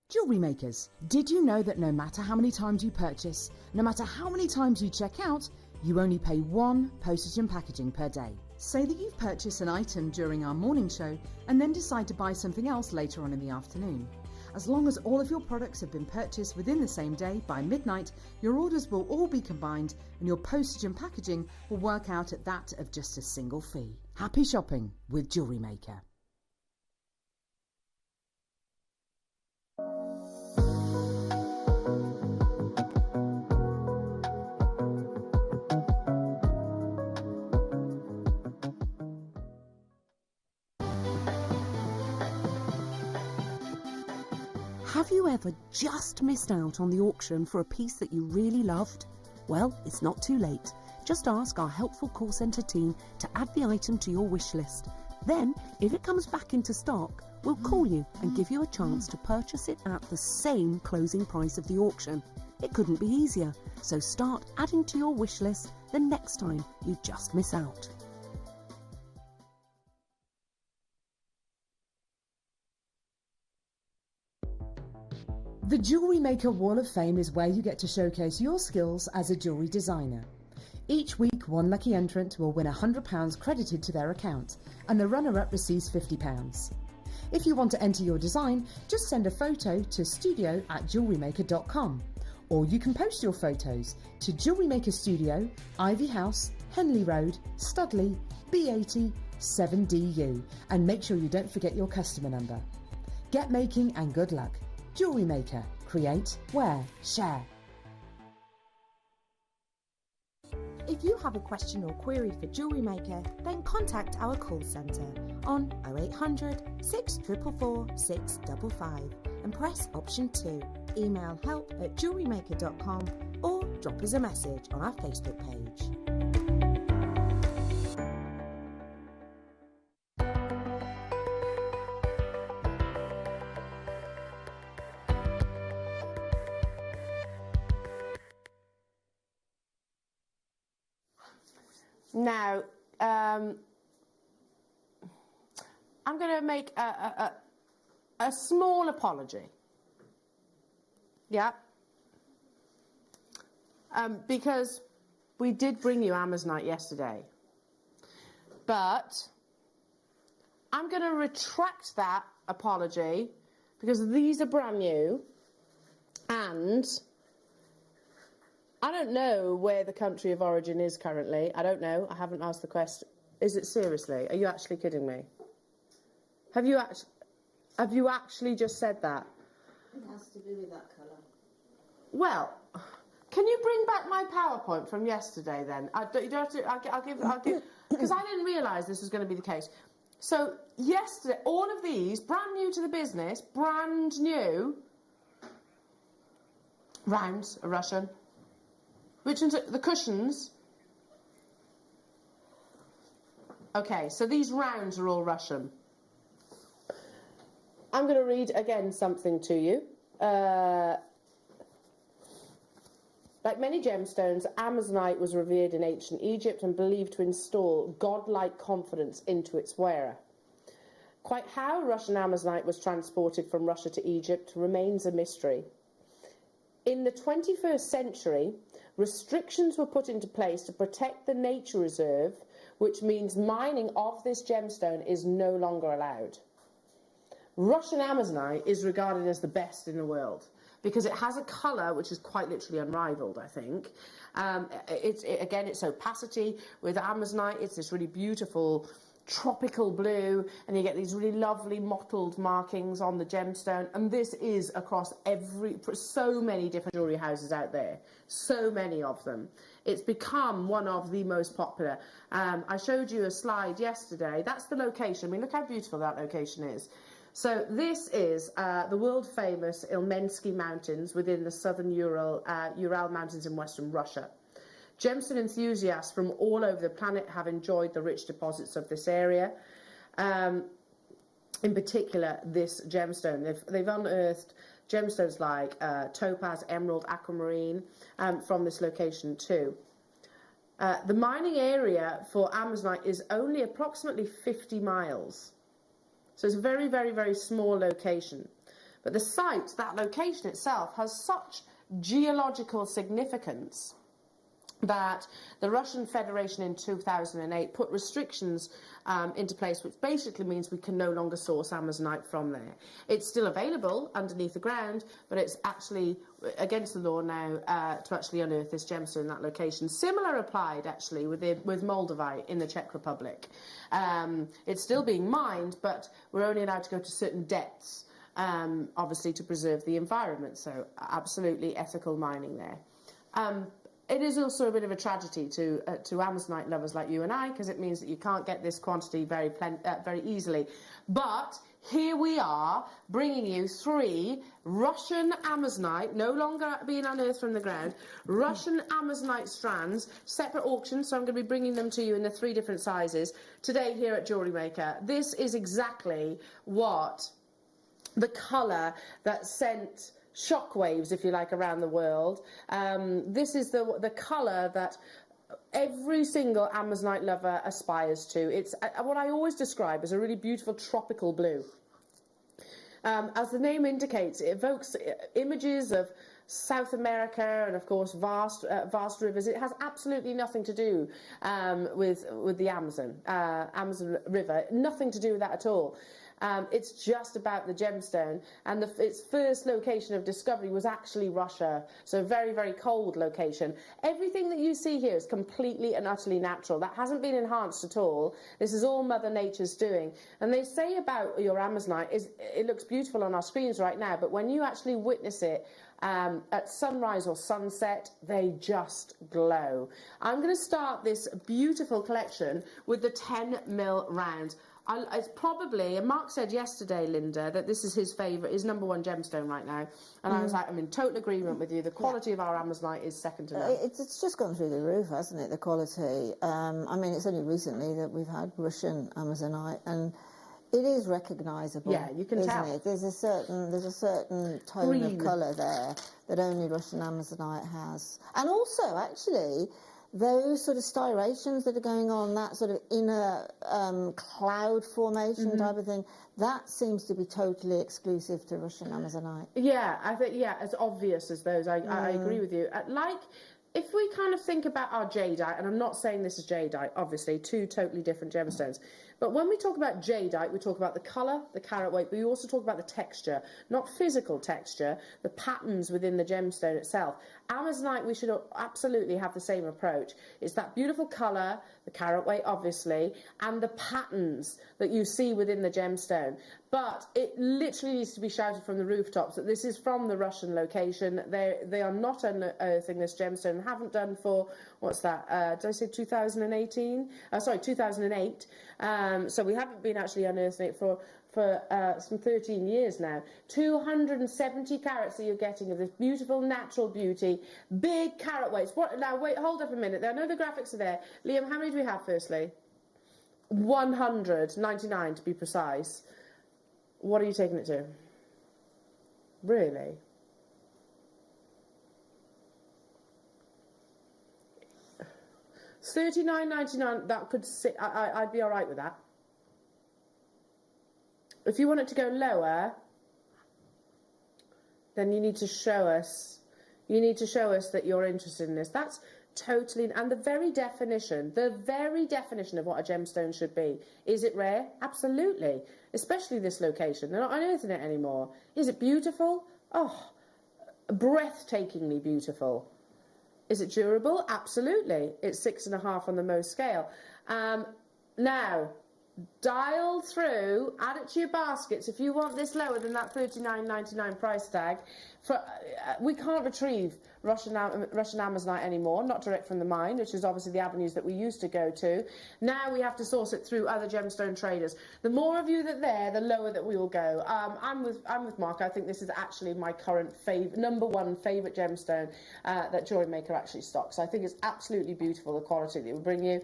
Jewellery makers, did you know that no matter how many times you purchase, no matter how many times you check out, you only pay one postage and packaging per day? Say that you've purchased an item during our morning show and then decide to buy something else later on in the afternoon. As long as all of your products have been purchased within the same day by midnight, your orders will all be combined and your postage and packaging will work out at that of just a single fee. Happy shopping with Jewellery Maker. Have you ever just missed out on the auction for a piece that you really loved? Well, it's not too late. Just ask our helpful call centre team to add the item to your wish list. Then, if it comes back into stock, we'll call you and give you a chance to purchase it at the same closing price of the auction. It couldn't be easier, so start adding to your wish list the next time you just miss out. The Jewellery Maker Wall of Fame is where you get to showcase your skills as a jewellery designer. Each week, one lucky entrant will win £100 credited to their account, and the runner-up receives £50. If you want to enter your design, just send a photo to studio@jewellerymaker.com, or you can post your photos to Jewellery Maker Studio, Ivy House, Henley Road, Studley, B80 7DU, and make sure you don't forget your customer number. Get making and good luck. Jewellery Maker. Create, wear, share. If you have a question or query for Jewellery Maker, then contact our call centre on 0800 644 655 and press option 2. Email help@jewellerymaker.com or drop us a message on our Facebook page. Now, I'm going to make a small apology. Yeah. Because we did bring you Amazonite yesterday. But I'm going to retract that apology because these are brand new and I don't know where the country of origin is currently. I don't know. I haven't asked the question. Is it seriously? Are you actually kidding me? Have you actually just said that? It has to do with that colour. Well, can you bring back my PowerPoint from yesterday then? You don't have to. I'll give because I didn't realise this was going to be the case. So yesterday, all of these brand new to the business, brand new. Rounds are Russian. Which ones are the cushions? Okay, so these rounds are all Russian. I'm going to read again something to you. Like many gemstones, Amazonite was revered in ancient Egypt and believed to install godlike confidence into its wearer. Quite how Russian Amazonite was transported from Russia to Egypt remains a mystery. In the 21st century, restrictions were put into place to protect the nature reserve, which means mining of this gemstone is no longer allowed. Russian Amazonite is regarded as the best in the world because it has a colour which is quite literally unrivaled, I think. It's opacity. With Amazonite, it's this really beautiful tropical blue, and you get these really lovely mottled markings on the gemstone, and this is across so many different jewellery houses out there, so many of them. It's become one of the most popular. I showed you a slide yesterday. That's the location. I mean, look how beautiful that location is. So this is the world-famous Ilmensky Mountains within the southern Ural Mountains in western Russia. Gemstone enthusiasts from all over the planet have enjoyed the rich deposits of this area. In particular, this gemstone. They've unearthed gemstones like topaz, emerald, aquamarine from this location too. The mining area for Amazonite is only approximately 50 miles. So it's a very, very, very small location. But the site, that location itself, has such geological significance that the Russian Federation in 2008 put restrictions into place, which basically means we can no longer source Amazonite from there. It's still available underneath the ground, but it's actually against the law now to actually unearth this gemstone in that location. Similar applied, actually, with Moldavite in the Czech Republic. It's still being mined, but we're only allowed to go to certain depths, obviously to preserve the environment, so absolutely ethical mining there. It is also a bit of a tragedy to Amazonite lovers like you and I, because it means that you can't get this quantity very easily. But here we are, bringing you 3 Russian Amazonite, no longer being unearthed from the ground, Russian Amazonite strands, separate auctions, so I'm going to be bringing them to you in the 3 different sizes today here at Jewellery Maker. This is exactly what the colour that sent shockwaves, if you like, around the world. This is the colour that every single Amazonite lover aspires to. It's what I always describe as a really beautiful tropical blue. As the name indicates, it evokes images of South America and, of course, vast rivers. It has absolutely nothing to do with the Amazon River. Nothing to do with that at all. It's just about the gemstone, and its first location of discovery was actually Russia, so a very, very cold location. Everything that you see here is completely and utterly natural. That hasn't been enhanced at all. This is all Mother Nature's doing. And they say about your Amazonite, it looks beautiful on our screens right now, but when you actually witness it at sunrise or sunset, they just glow. I'm going to start this beautiful collection with the 10mm round. It's probably, and Mark said yesterday, Linda, that this is his favourite, his #1 gemstone right now. And I was like, I'm in total agreement with you. The quality of our Amazonite is second to none. It's just gone through the roof, hasn't it, the quality? I mean, it's only recently that we've had Russian Amazonite, and it is recognisable. Yeah, you can tell. It? There's a certain tone of colour there that only Russian Amazonite has. And also, actually, those sort of striations that are going on, that sort of inner cloud formation type of thing, that seems to be totally exclusive to Russian Amazonite. Yeah, I think, as obvious as those, I agree with you. If we kind of think about our jadeite, and I'm not saying this is jadeite, obviously, two totally different gemstones, but when we talk about jadeite, we talk about the colour, the carat weight, but we also talk about the texture, not physical texture, the patterns within the gemstone itself. Amazonite, we should absolutely have the same approach. It's that beautiful colour, the carat weight, obviously, and the patterns that you see within the gemstone. But it literally needs to be shouted from the rooftops that this is from the Russian location. They are not unearthing this gemstone, and haven't done for, what's that, did I say 2018? Sorry, 2008. So we haven't been actually unearthing it for some 13 years now. 270 carats that you're getting of this beautiful natural beauty, big carat weights. Now, wait, hold up a minute. I know the graphics are there. Liam, how many do we have, firstly? 199 to be precise. What are you taking it to? Really? $39.99. That could sit. I'd be all right with that. If you want it to go lower, then you need to show us. You need to show us that you're interested in this. That's totally, and the very definition of what a gemstone should be. Is it rare? Absolutely. Especially this location. They're not unearthing it anymore. Is it beautiful? Oh, breathtakingly beautiful. Is it durable? Absolutely. It's 6.5 on the Mohs scale. Now, dial through, add it to your baskets if you want this lower than that $39.99 price tag. We can't retrieve Russian Amazonite anymore, not direct from the mine, which is obviously the avenues that we used to go to. Now we have to source it through other gemstone traders. The more of you that there, the lower that we will go. I'm with Mark. I think this is actually my current #1 favourite gemstone that Jewellery Maker actually stocks. I think it's absolutely beautiful, the quality that it will bring you.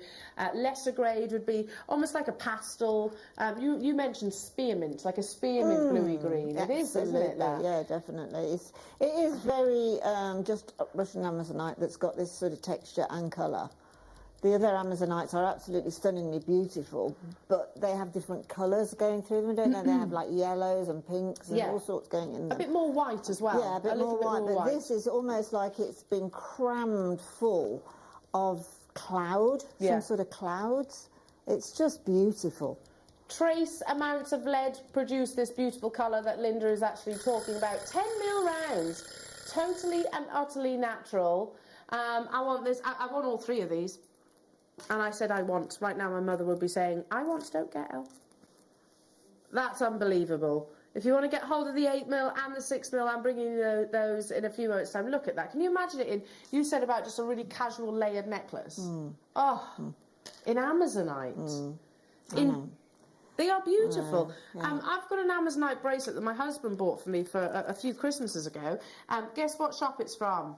Lesser grade would be almost like a pastel. You mentioned spearmint, like a spearmint bluey green. It is, isn't it? That? Yeah, definitely. It is very just Russian Amazonite that's got this sort of texture and colour. The other Amazonites are absolutely stunningly beautiful, but they have different colours going through them, don't they? They have like yellows and pinks and all sorts going in them. A bit more white as well. Yeah, a bit more white, but this is almost like it's been crammed full of cloud, some sort of clouds. It's just beautiful. Trace amounts of lead produce this beautiful colour that Linda is actually talking about. 10mm rounds, totally and utterly natural. I want this. I want all three of these. And I said I want. Right now my mother would be saying, I want, don't get her. That's unbelievable. If you want to get hold of the 8mm and the 6mm, I'm bringing you those in a few moments' time. Look at that. Can you imagine it you said about just a really casual layered necklace. In Amazonite. They are beautiful. I've got an Amazonite bracelet that my husband bought for me for a few Christmases ago. Guess what shop it's from?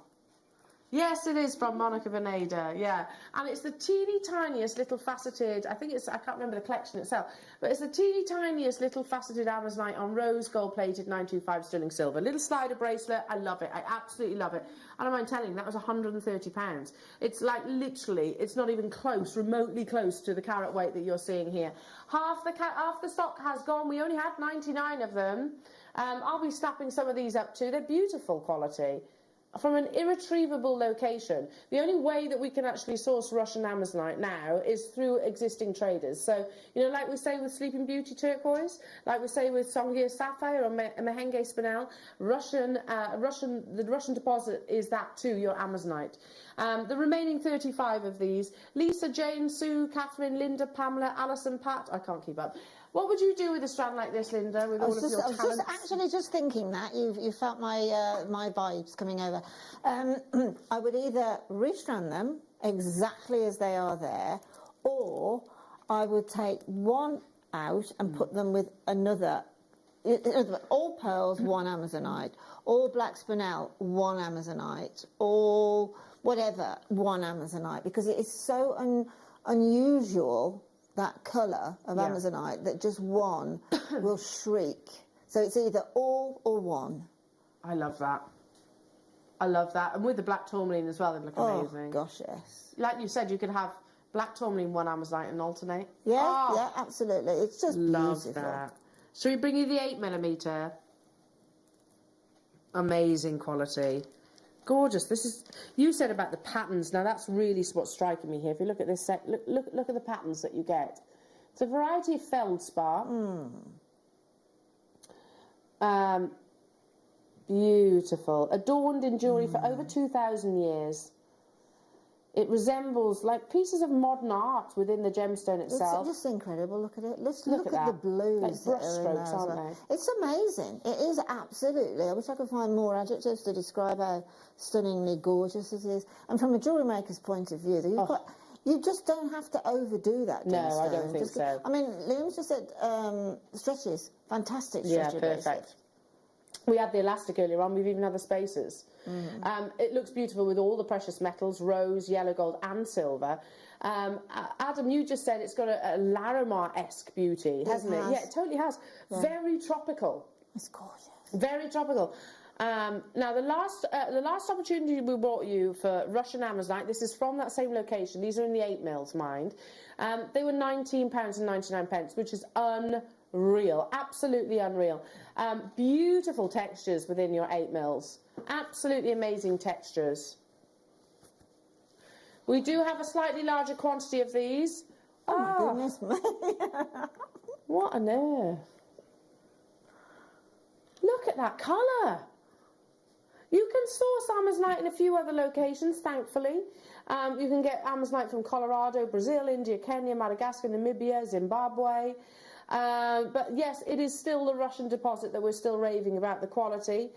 Yes, it is from Monica Veneda, yeah. And it's the teeny tiniest little faceted, I can't remember the collection itself, but it's the teeny tiniest little faceted Amazonite on rose gold plated 925 sterling silver. Little slider bracelet, I love it, I absolutely love it. I don't mind telling you, that was £130. It's like literally, it's not even close, remotely close to the carat weight that you're seeing here. Half the stock has gone, we only had 99 of them. I'll be snapping some of these up too, they're beautiful quality. From an irretrievable location. The only way that we can actually source Russian Amazonite now is through existing traders. So, you know, like we say with Sleeping Beauty turquoise, like we say with Songir sapphire or Mahenge spinel, the Russian deposit is that too, your Amazonite. The remaining 35 of these, Lisa, Jane, Sue, Catherine, Linda, Pamela, Alison, Pat, I can't keep up. What would you do with a strand like this, Linda, with all of your talents? I was just thinking that. You felt my vibes coming over. I would either restrand them exactly as they are there, or I would take one out and put them with another. All pearls, one Amazonite. All black spinel, one Amazonite. All whatever, one Amazonite. Because it is so unusual, that colour of Amazonite, that just one will shriek. So it's either all or one. I love that. I love that. And with the black tourmaline as well, they look amazing. Oh, gosh, yes. Like you said, you could have black tourmaline, one Amazonite, and alternate. Yeah, yeah, absolutely. It's just love beautiful. That. Shall we bring you the 8mm? Amazing quality. Gorgeous. This is, you said about the patterns. Now that's really what's striking me here. If you look at this set, look at the patterns that you get. It's a variety of feldspar. Beautiful. Adorned in jewellery for over 2,000 years. It resembles like pieces of modern art within the gemstone itself. It's just incredible. Look at it. Let's look at the blues. Like brush strokes, aren't they? It's amazing. It is absolutely. I wish I could find more adjectives to describe how stunningly gorgeous it is. And from a jewellery maker's point of view, you just don't have to overdo that. No, I don't think so. I mean, Liam's just said stretches. Fantastic stretchy. Yeah, perfect. We had the elastic earlier on. We've even had the spacers. It looks beautiful with all the precious metals, rose, yellow, gold and silver. Adam, you just said it's got a Larimar-esque beauty, hasn't it? Yeah, it totally has. Yeah. Very tropical. It's gorgeous. Very tropical. Now, the last opportunity we brought you for Russian Amazonite, this is from that same location. These are in the 8mm, mind. They were £19.99, which is unreal. Absolutely unreal. Beautiful textures within your 8mm. Absolutely amazing textures. We do have a slightly larger quantity of these. Oh my goodness me. What on earth? Look at that colour. You can source Amazonite in a few other locations, thankfully. You can get Amazonite from Colorado, Brazil, India, Kenya, Madagascar, Namibia, Zimbabwe. But yes, it is still the Russian deposit that we're still raving about the quality.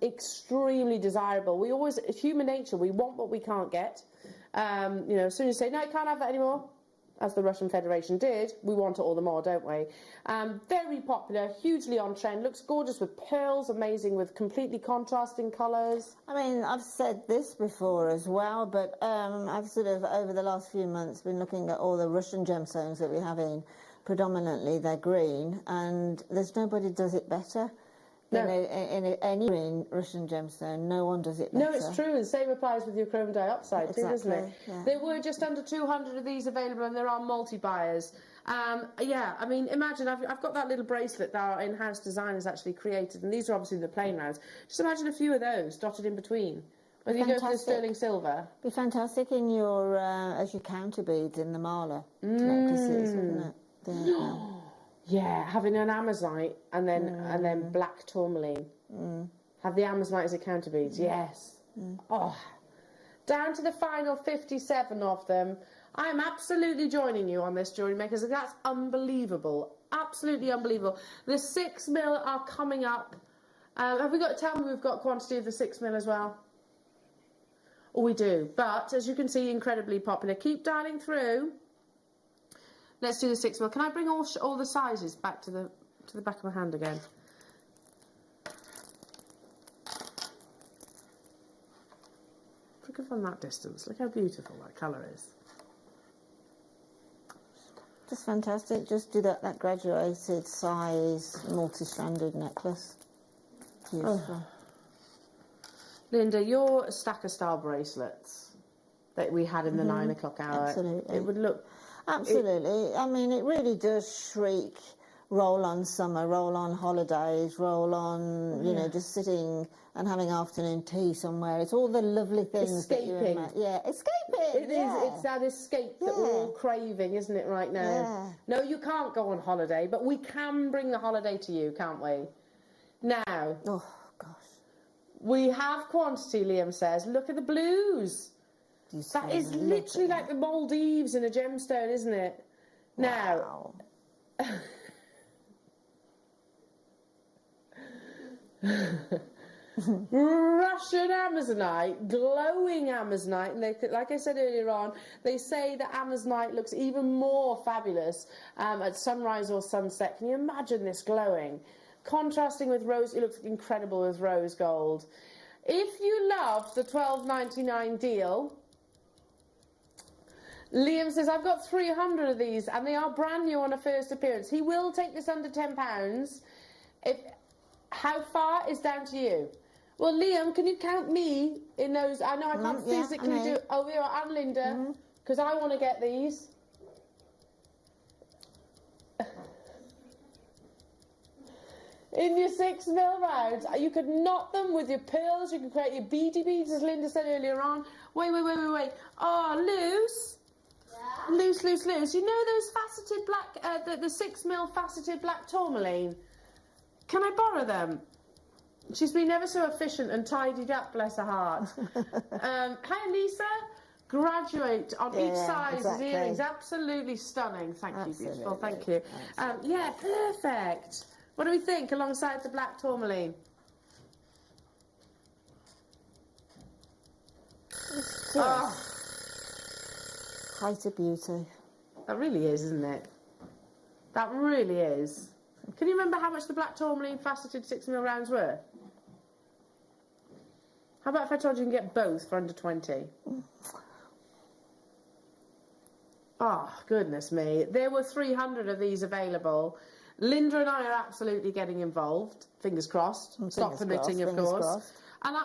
Extremely desirable. We always, it's human nature, we want what we can't get. You know, as soon as you say, no, you can't have that anymore, as the Russian Federation did, we want it all the more, don't we? Very popular, hugely on trend, looks gorgeous with pearls, amazing with completely contrasting colours. I mean, I've said this before as well, but I've sort of, over the last few months, been looking at all the Russian gemstones that we have in. Predominantly they're green, and there's nobody does it better. No. In any green Russian gemstone, no one does it better. No, it's true, and the same applies with your chrome diopside too, doesn't it? Yeah. There were just under 200 of these available, and there are multi-buyers. Yeah, I mean, imagine, I've got that little bracelet that our in-house designers actually created, and these are obviously the plain rounds. Just imagine a few of those dotted in between. Whether you go for the sterling silver. Be fantastic in your, as your counter beads in the mala necklaces, wouldn't it? Yeah, having an Amazonite and then black tourmaline. Have the Amazonite as a counter beads, yes. Oh, down to the final 57 of them. I am absolutely joining you on this, Jewellery Makers. That's unbelievable, absolutely unbelievable. The 6mm are coming up. Have we got to tell me we've got quantity of the 6mm as well? Oh, we do. But as you can see, incredibly popular. Keep dialing through. Let's do the 6mm. Can I bring all the sizes back to the back of my hand again? Look at from that distance. Look how beautiful that colour is. Just fantastic. Just do that graduated size multi-stranded necklace. Beautiful. Oh. Linda, your stacker style bracelets that we had in the 9 o'clock hour. Absolutely. It would look. Absolutely. I mean, it really does shriek roll on summer, roll on holidays, roll on, you know, just sitting and having afternoon tea somewhere. It's all the lovely things. Escaping. Escaping. It is. It's that escape that we're all craving, isn't it, right now? Yeah. No, you can't go on holiday, but we can bring the holiday to you, can't we? Now. Oh, gosh. We have quantity, Liam says. Look at the blues. That is literally like the Maldives in a gemstone, isn't it? Now, Russian Amazonite, glowing Amazonite, and they, like I said earlier on, they say that Amazonite looks even more fabulous at sunrise or sunset. Can you imagine this glowing? Contrasting with rose, it looks incredible with rose gold. If you love the $12.99 deal, Liam says, I've got 300 of these and they are brand new on a first appearance. He will take this under £10. How far is down to you? Well, Liam, can you count me in those? I know I can't physically do it. Oh, Vera and Linda, because I want to get these. In your 6mm rounds, you could knot them with your pearls. You can create your beady beads, as Linda said earlier on. Wait. Oh, loose. Yeah. Loose. You know those faceted black, the 6mm faceted black tourmaline? Can I borrow them? She's been ever so efficient and tidied up, bless her heart. Hi, Lisa. Graduate on each side of the earrings. Absolutely stunning. Thank you, beautiful. Thank you. Yeah, perfect. What do we think alongside the black tourmaline? Oh. Height of beauty. That really is, isn't it? That really is. Can you remember how much the black tourmaline faceted 6mm rounds were? How about if I told you can get both for under 20? Oh, goodness me. There were 300 of these available. Linda and I are absolutely getting involved. Fingers crossed. Stop permitting, of course. And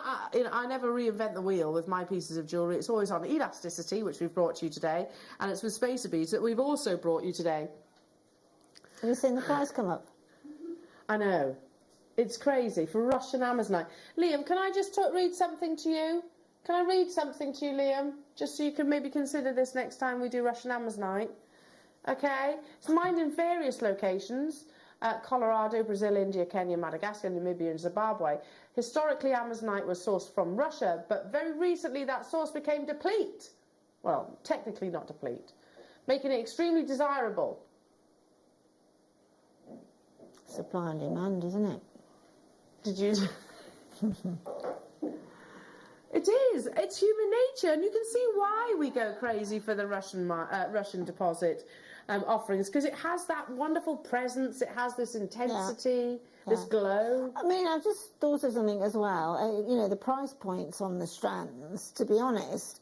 I never reinvent the wheel with my pieces of jewellery. It's always on elasticity, which we've brought to you today, and it's with spacer beads that we've also brought you today. Have you seen the price come up? I know. It's crazy for Russian Amazonite. Liam, can I just read something to you? Can I read something to you, Liam? Just so you can maybe consider this next time we do Russian Amazonite. Okay? It's mined in various locations. Colorado, Brazil, India, Kenya, Madagascar, Namibia and Zimbabwe. Historically, Amazonite was sourced from Russia, but very recently that source became deplete. Well, technically not deplete. Making it extremely desirable. Supply and demand, isn't it? Did you... It is. It's human nature, and you can see why we go crazy for the Russian deposit offerings, because it has that wonderful presence, it has this intensity, this glow. I mean, I've just thought of something as well. You know, the price points on the strands, to be honest,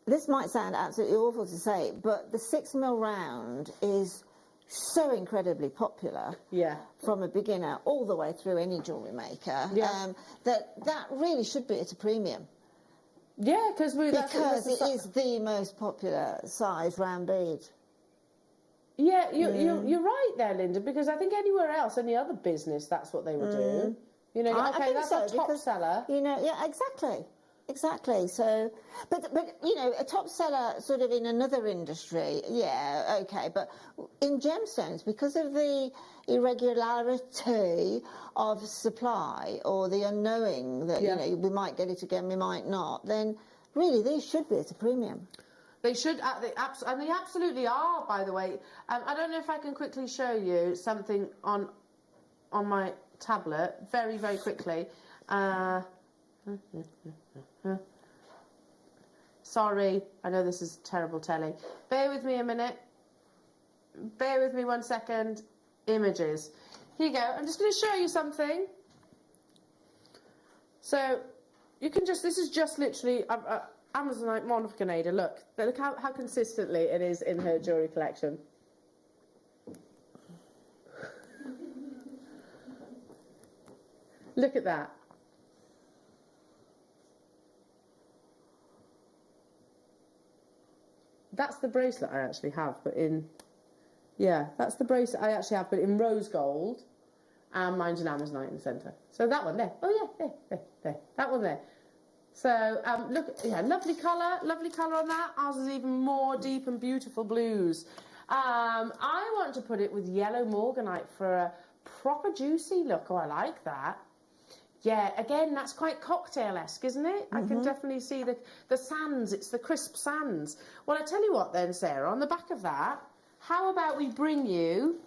this might sound absolutely awful to say, but the 6mm round is so incredibly popular from a beginner all the way through any jewellery maker that really should be at a premium. Yeah, because it is the most popular size round bead. Yeah, you're right there, Linda, because I think anywhere else, any other business, that's what they would do. You know, okay, that's a top seller. You know, yeah, exactly. So, but you know, a top seller sort of in another industry, yeah, okay. But in gemstones, because of the irregularity of supply or the unknowing that you know we might get it again, we might not, then really these should be at a premium. They should, and they absolutely are. By the way, I don't know if I can quickly show you something on my tablet very quickly. Sorry, I know this is terrible telly. Bear with me a minute. Bear with me 1 second. Images. Here you go. I'm just going to show you something. So, you can just, this is just literally Amazonite Monocanada. Look how consistently it is in her jewellery collection. Look at that. That's the bracelet I actually have, but in... Yeah, that's the bracelet I actually have, but in rose gold, and mine's an Amazonite in the centre. So that one there. Oh, yeah, there. That one there. So, look, yeah, lovely colour on that. Ours is even more deep and beautiful blues. I want to put it with yellow morganite for a proper juicy look. Oh, I like that. Yeah, again, that's quite cocktail-esque, isn't it? I can definitely see the sands. It's the crisp sands. Well, I tell you what then, Sarah, on the back of that, how about we bring you...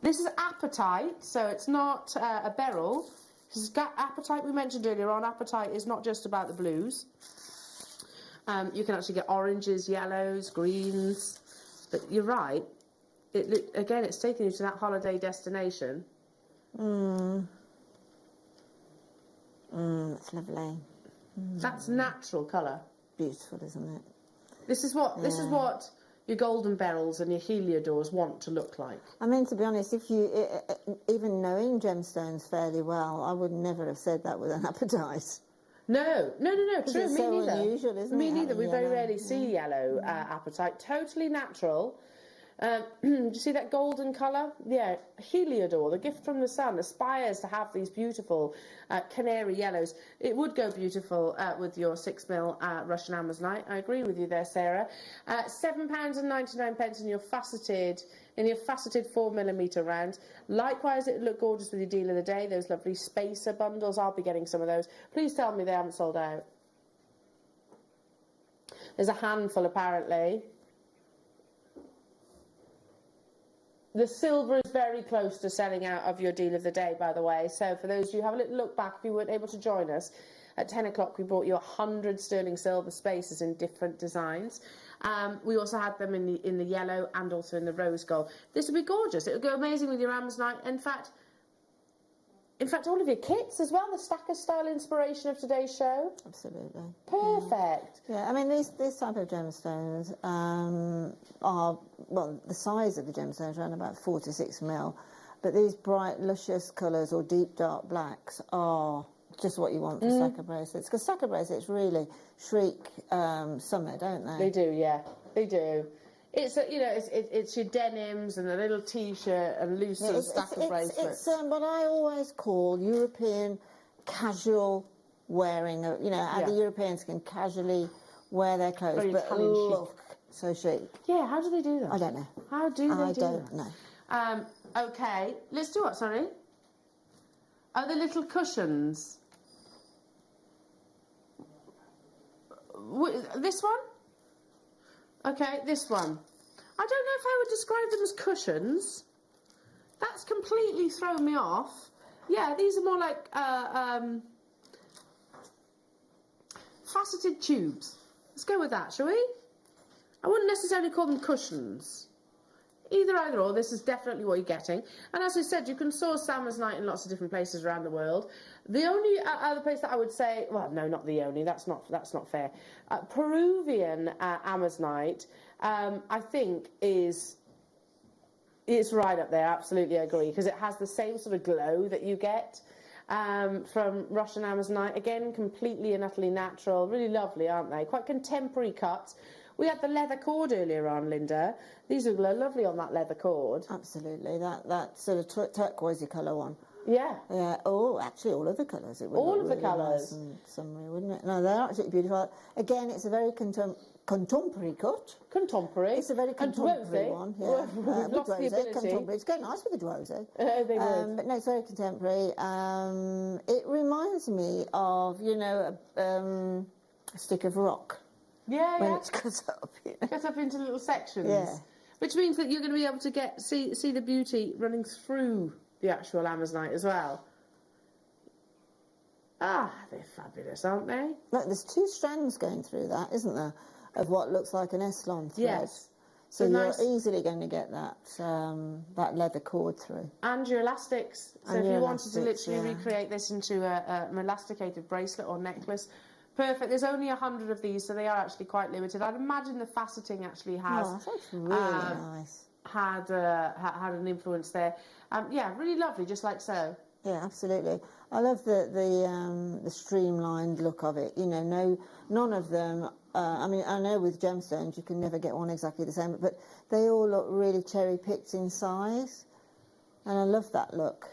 This is apatite, so it's not a beryl. This is apatite we mentioned earlier on. Apatite is not just about the blues. You can actually get oranges, yellows, greens. But you're right. Again, it's taking you to that holiday destination. It's lovely. That's natural colour. Beautiful, isn't it? This is what your golden beryls and your heliodors want to look like. I mean, to be honest, if you even knowing gemstones fairly well, I would never have said that with an apatite. No, true, It's me so neither. unusual, isn't Me it, neither. We having very yellow? rarely see yellow apatite. Totally natural. Do you see that golden colour? Yeah, Heliodor, the gift from the sun, aspires to have these beautiful canary yellows. It would go beautiful with your 6mm Russian Amazonite. I agree with you there, Sarah. £7.99 in your faceted 4mm round. Likewise, it would look gorgeous with your deal of the day. Those lovely spacer bundles. I'll be getting some of those. Please tell me they haven't sold out. There's a handful apparently. The silver is very close to selling out of your deal of the day, by the way. So for those of you, have a little look back if you weren't able to join us. At 10 o'clock, we brought you 100 sterling silver spacers in different designs. We also had them in the yellow and also in the rose gold. This would be gorgeous. It would go amazing with your Amazonite. In fact, all of your kits as well, the stacker style inspiration of today's show. Absolutely. Perfect. Yeah, I mean, these type of gemstones are, well, the size of the gemstones around about 4 to 6mm, but these bright, luscious colours or deep, dark blacks are just what you want for stacker bracelets, because stacker bracelets really shriek summer, don't they? They do, yeah, they do. It's it's your denims and a little t-shirt and loose stacker bracelets. It's what I always call European casual wearing. How the Europeans can casually wear their clothes, Very but look so chic. Yeah, how do they do that? I don't know. How do they do that? I don't know. Okay, let's do what, sorry? Oh, the little cushions. This one? Okay, this one. I don't know if I would describe them as cushions. That's completely thrown me off. Yeah, these are more like faceted tubes. Let's go with that, shall we? I wouldn't necessarily call them cushions. Either or, this is definitely what you're getting. And as I said, you can source Amazonite in lots of different places around the world. The only other place that I would say, well, no, not the only, that's not fair. Peruvian Amazonite, I think it's right up there, absolutely agree, because it has the same sort of glow that you get from Russian Amazonite. Again, completely and utterly natural, really lovely, aren't they? Quite contemporary cuts. We had the leather cord earlier on, Linda. These are lovely on that leather cord. Absolutely, that sort of turquoisey colour one. Yeah. Yeah. Oh, actually, all of the colours. It would all look of the really colours. Nice and summery, wouldn't it? No, they're absolutely beautiful. Again, it's a very contemporary cut. Contemporary. It's a very contemporary one. Yeah. We've lost the ability. Contemporary. It's going nice with the Druzy. They would. But no, it's very contemporary. It reminds me of, a stick of rock. Yeah, when it's cut up. Cut up into little sections. Yeah. Which means that you're going to be able to see the beauty running through the actual Amazonite as well. Ah, they're fabulous, aren't they? Look, there's 2 strands going through that, isn't there? Of what looks like an Estlon thread. Yes. So you're nice. easily going to get that leather cord through. And your elastics. So and if you wanted to literally recreate this into an elasticated bracelet or necklace, perfect. There's only 100 of these, so they are actually quite limited. I'd imagine the faceting actually has that's really nice. Had an influence there. Yeah, really lovely, just like so. Yeah, absolutely. I love the streamlined look of it. None of them. I mean, I know with gemstones you can never get one exactly the same, but they all look really cherry picked in size, and I love that look.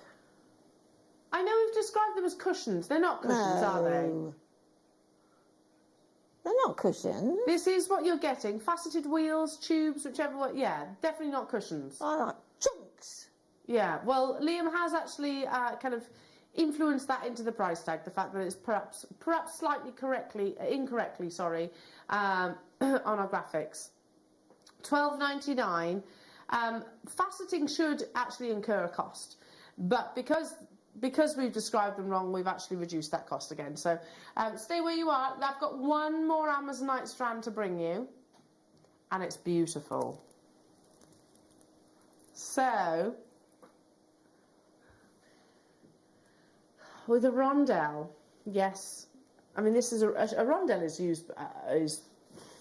I know we've described them as cushions. They're not cushions, are they? They're not cushions. This is what you're getting. Faceted wheels, tubes, whichever one. Yeah, definitely not cushions. I like chunks. Yeah, well, Liam has actually kind of influenced that into the price tag, the fact that it's perhaps slightly incorrectly, on our graphics. $12.99. Faceting should actually incur a cost, but because we've described them wrong, we've actually reduced that cost again. So stay where you are. I've got one more Amazonite strand to bring you, and it's beautiful. So, with a rondelle, yes. I mean, this is a rondelle is used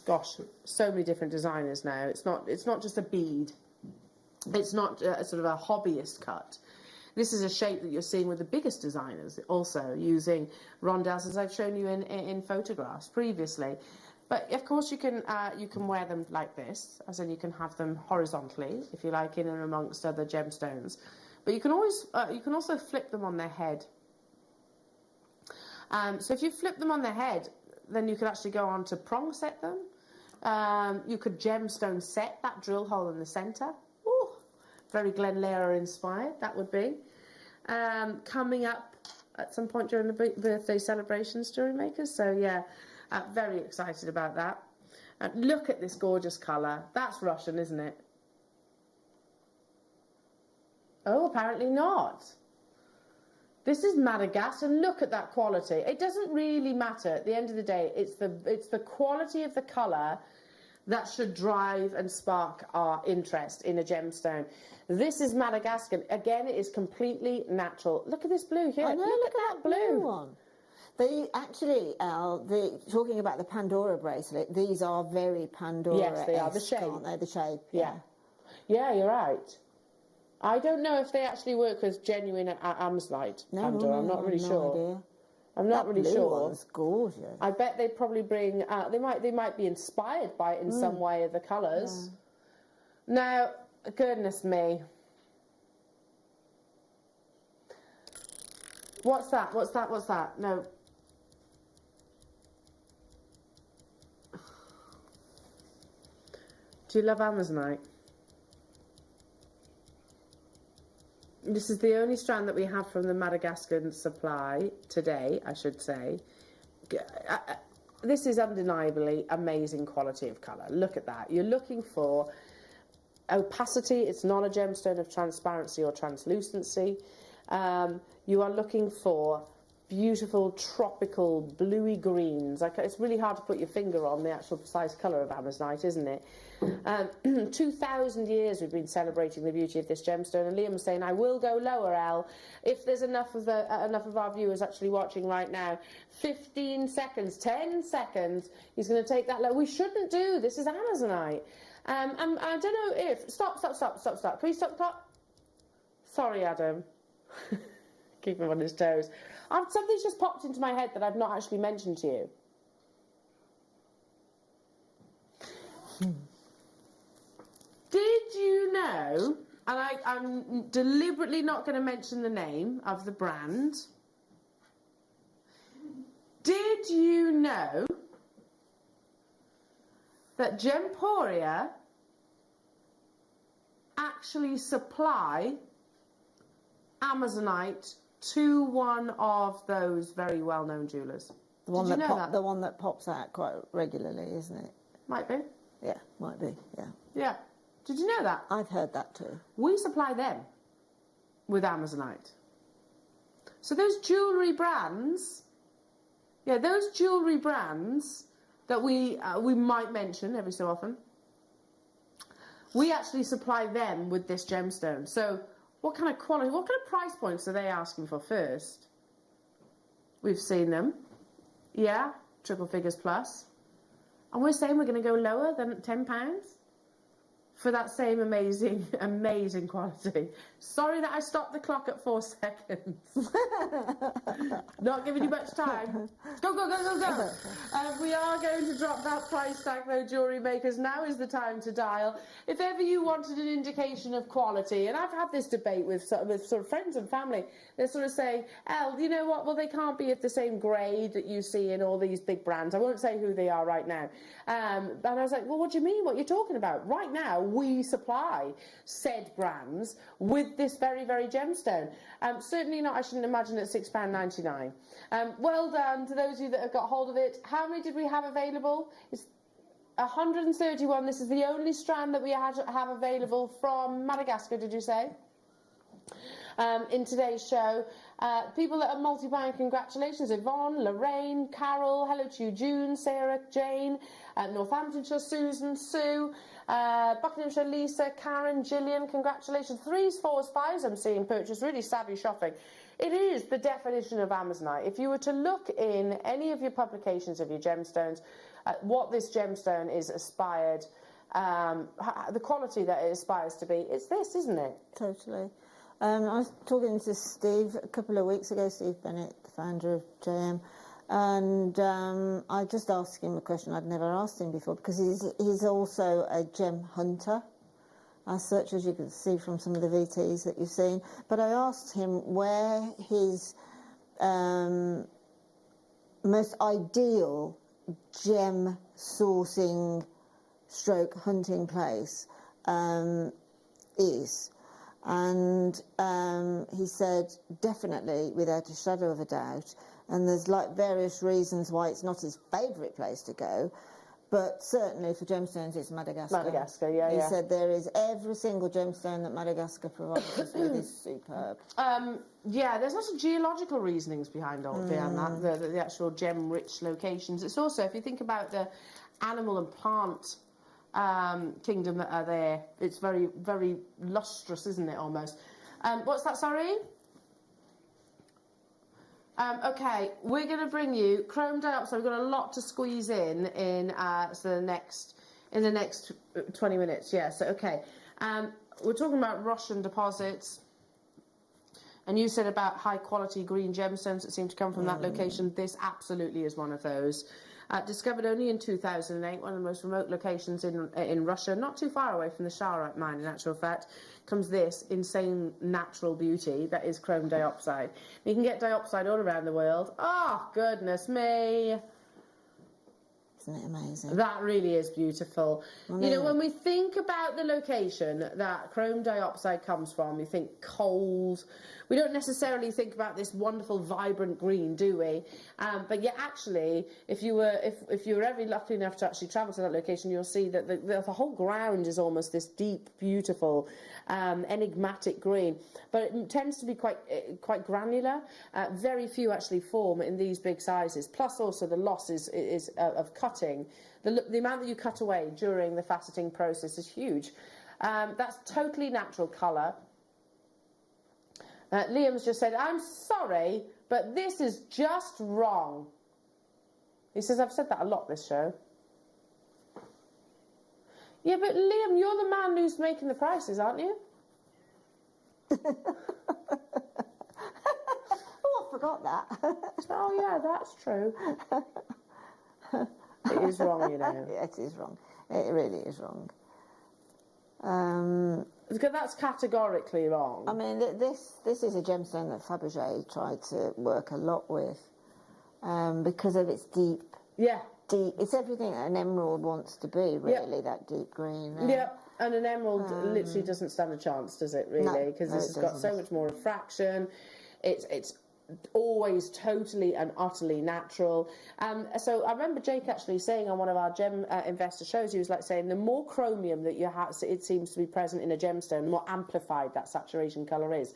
gosh, so many different designers now. It's not just a bead. It's not sort of a hobbyist cut. This is a shape that you're seeing with the biggest designers also using rondelles, as I've shown you in photographs previously. But of course you can wear them like this, as in you can have them horizontally, if you like, in and amongst other gemstones. But you can also flip them on their head. So if you flip them on their head, then you could actually go on to prong set them. You could gemstone set that drill hole in the centre. Ooh, very Glenlera inspired, that would be. Coming up at some point during the birthday celebrations, Jewellery Makers. So yeah, very excited about that. Look at this gorgeous colour. That's Russian, isn't it? Oh, apparently not. This is Madagascar. Look at that quality. It doesn't really matter at the end of the day. It's the quality of the colour that should drive and spark our interest in a gemstone. This is Madagascar. Again, it is completely natural. Look at this blue here. I know, look at that blue one. They actually, talking about the Pandora bracelet, these are very Pandora-esque. Yes, they are. The shape. Aren't they? The shape. Yeah. Yeah, you're right. I don't know if they actually work with genuine Amazonite, Pandora. I'm not really sure. Idea. I'm not really sure. One's gorgeous. I bet they probably bring. They might be inspired by it in some way of the colours. Yeah. Now, goodness me, what's that? What's that? What's that? No. Do you love Amazonite? This is the only strand that we have from the Madagascar supply today, I should say. This is undeniably amazing quality of colour. Look at that. You're looking for opacity. It's not a gemstone of transparency or translucency. You are looking for beautiful tropical bluey greens. It's really hard to put your finger on the actual precise colour of Amazonite, isn't it? 2,000 years we've been celebrating the beauty of this gemstone, and Liam was saying, I will go lower, Al, if there's enough of our viewers actually watching right now. 15 seconds, 10 seconds, he's going to take that low. We shouldn't do, this is Amazonite. I don't know if, stop. Please stop. Sorry, Adam. Keep him on his toes. Something's just popped into my head that I've not actually mentioned to you. Did you know, and I'm deliberately not going to mention the name of the brand, did you know that Gemporia actually supply Amazonite to one of those very well-known jewellers? The one that pops out quite regularly, isn't it? Might be. Yeah, might be, yeah. Yeah. Did you know that? I've heard that too. We supply them with Amazonite. So those jewellery brands, those jewellery brands that we might mention every so often, we actually supply them with this gemstone. So what kind of quality, what kind of price points are they asking for first? We've seen them. Yeah, triple figures plus. And we're saying we're going to go lower than £10 for that same amazing, amazing quality. Sorry that I stopped the clock at 4 seconds. Not giving you much time. Go. We are going to drop that price tag though, Jewellery Makers. Now is the time to dial. If ever you wanted an indication of quality, and I've had this debate with sort of friends and family, they're sort of saying, Elle, you know what, well, they can't be at the same grade that you see in all these big brands. I won't say who they are right now. And I was like, well, what do you mean? What you're talking about? Right now, we supply said brands with this very, very gemstone. Certainly not, I shouldn't imagine, at £6.99. Well done to those of you that have got hold of it. How many did we have available? It's 131. This is the only strand that we have available from Madagascar, did you say? In today's show. People that are multi-buying, congratulations. Yvonne, Lorraine, Carol, hello to you, June, Sarah, Jane, Northamptonshire, Susan, Sue, Buckinghamshire, Lisa, Karen, Gillian, congratulations. 3s, 4s, 5s I'm seeing purchased, really savvy shopping. It is the definition of Amazonite. If you were to look in any of your publications of your gemstones, what this gemstone is aspired, the quality that it aspires to be, it's this, isn't it? Totally. I was talking to Steve a couple of weeks ago, Steve Bennett, the founder of JM, and I just asked him a question I'd never asked him before, because he's also a gem hunter, as such, as you can see from some of the VTs that you've seen. But I asked him where his most ideal gem sourcing stroke hunting place is. And he said, definitely, without a shadow of a doubt, and there's like various reasons why it's not his favourite place to go, but certainly for gemstones it's Madagascar. Madagascar, yeah, He said there is every single gemstone that Madagascar provides us with is superb. Yeah, there's lots of geological reasonings behind that, the actual gem-rich locations. It's also, if you think about the animal and plant kingdom that are there, it's very, very lustrous, isn't it, almost? What's that, sorry? Okay, we're going to bring you chrome diopside. We've got a lot to squeeze in the next 20 minutes. Yeah, so okay. We're talking about Russian deposits, and you said about high quality green gemstones that seem to come from that location. This absolutely is one of those. Discovered only in 2008, one of the most remote locations in Russia, not too far away from the Pyrite mine, in actual fact, comes this insane natural beauty that is chrome diopside. You can get diopside all around the world. Oh, goodness me. Isn't it amazing? That really is beautiful. You know, when we think about the location that chrome diopside comes from, we think cold. We don't necessarily think about this wonderful, vibrant green, do we? But yeah, actually, if you were ever lucky enough to actually travel to that location, you'll see that the whole ground is almost this deep, beautiful, enigmatic green. But it tends to be quite granular. Very few actually form in these big sizes. Plus, also the loss is of cutting. The amount that you cut away during the faceting process is huge. That's totally natural colour. Liam's just said, I'm sorry, but this is just wrong. He says, I've said that a lot this show. Yeah, but Liam, you're the man who's making the prices, aren't you? Oh, I forgot that. Oh, yeah, that's true. It is wrong, you know. Yeah, it is wrong. It really is wrong. Because that's categorically wrong. I mean, this is a gemstone that Fabergé tried to work a lot with because of its deep. Yeah. Deep. It's everything that an emerald wants to be, really, that deep green. Yeah, and an emerald literally doesn't stand a chance, does it, really? Because this has got so much more refraction. It's always totally and utterly natural. So I remember Jake actually saying on one of our gem investor shows, he was like saying the more chromium that you have, it seems to be present in a gemstone, the more amplified that saturation colour is.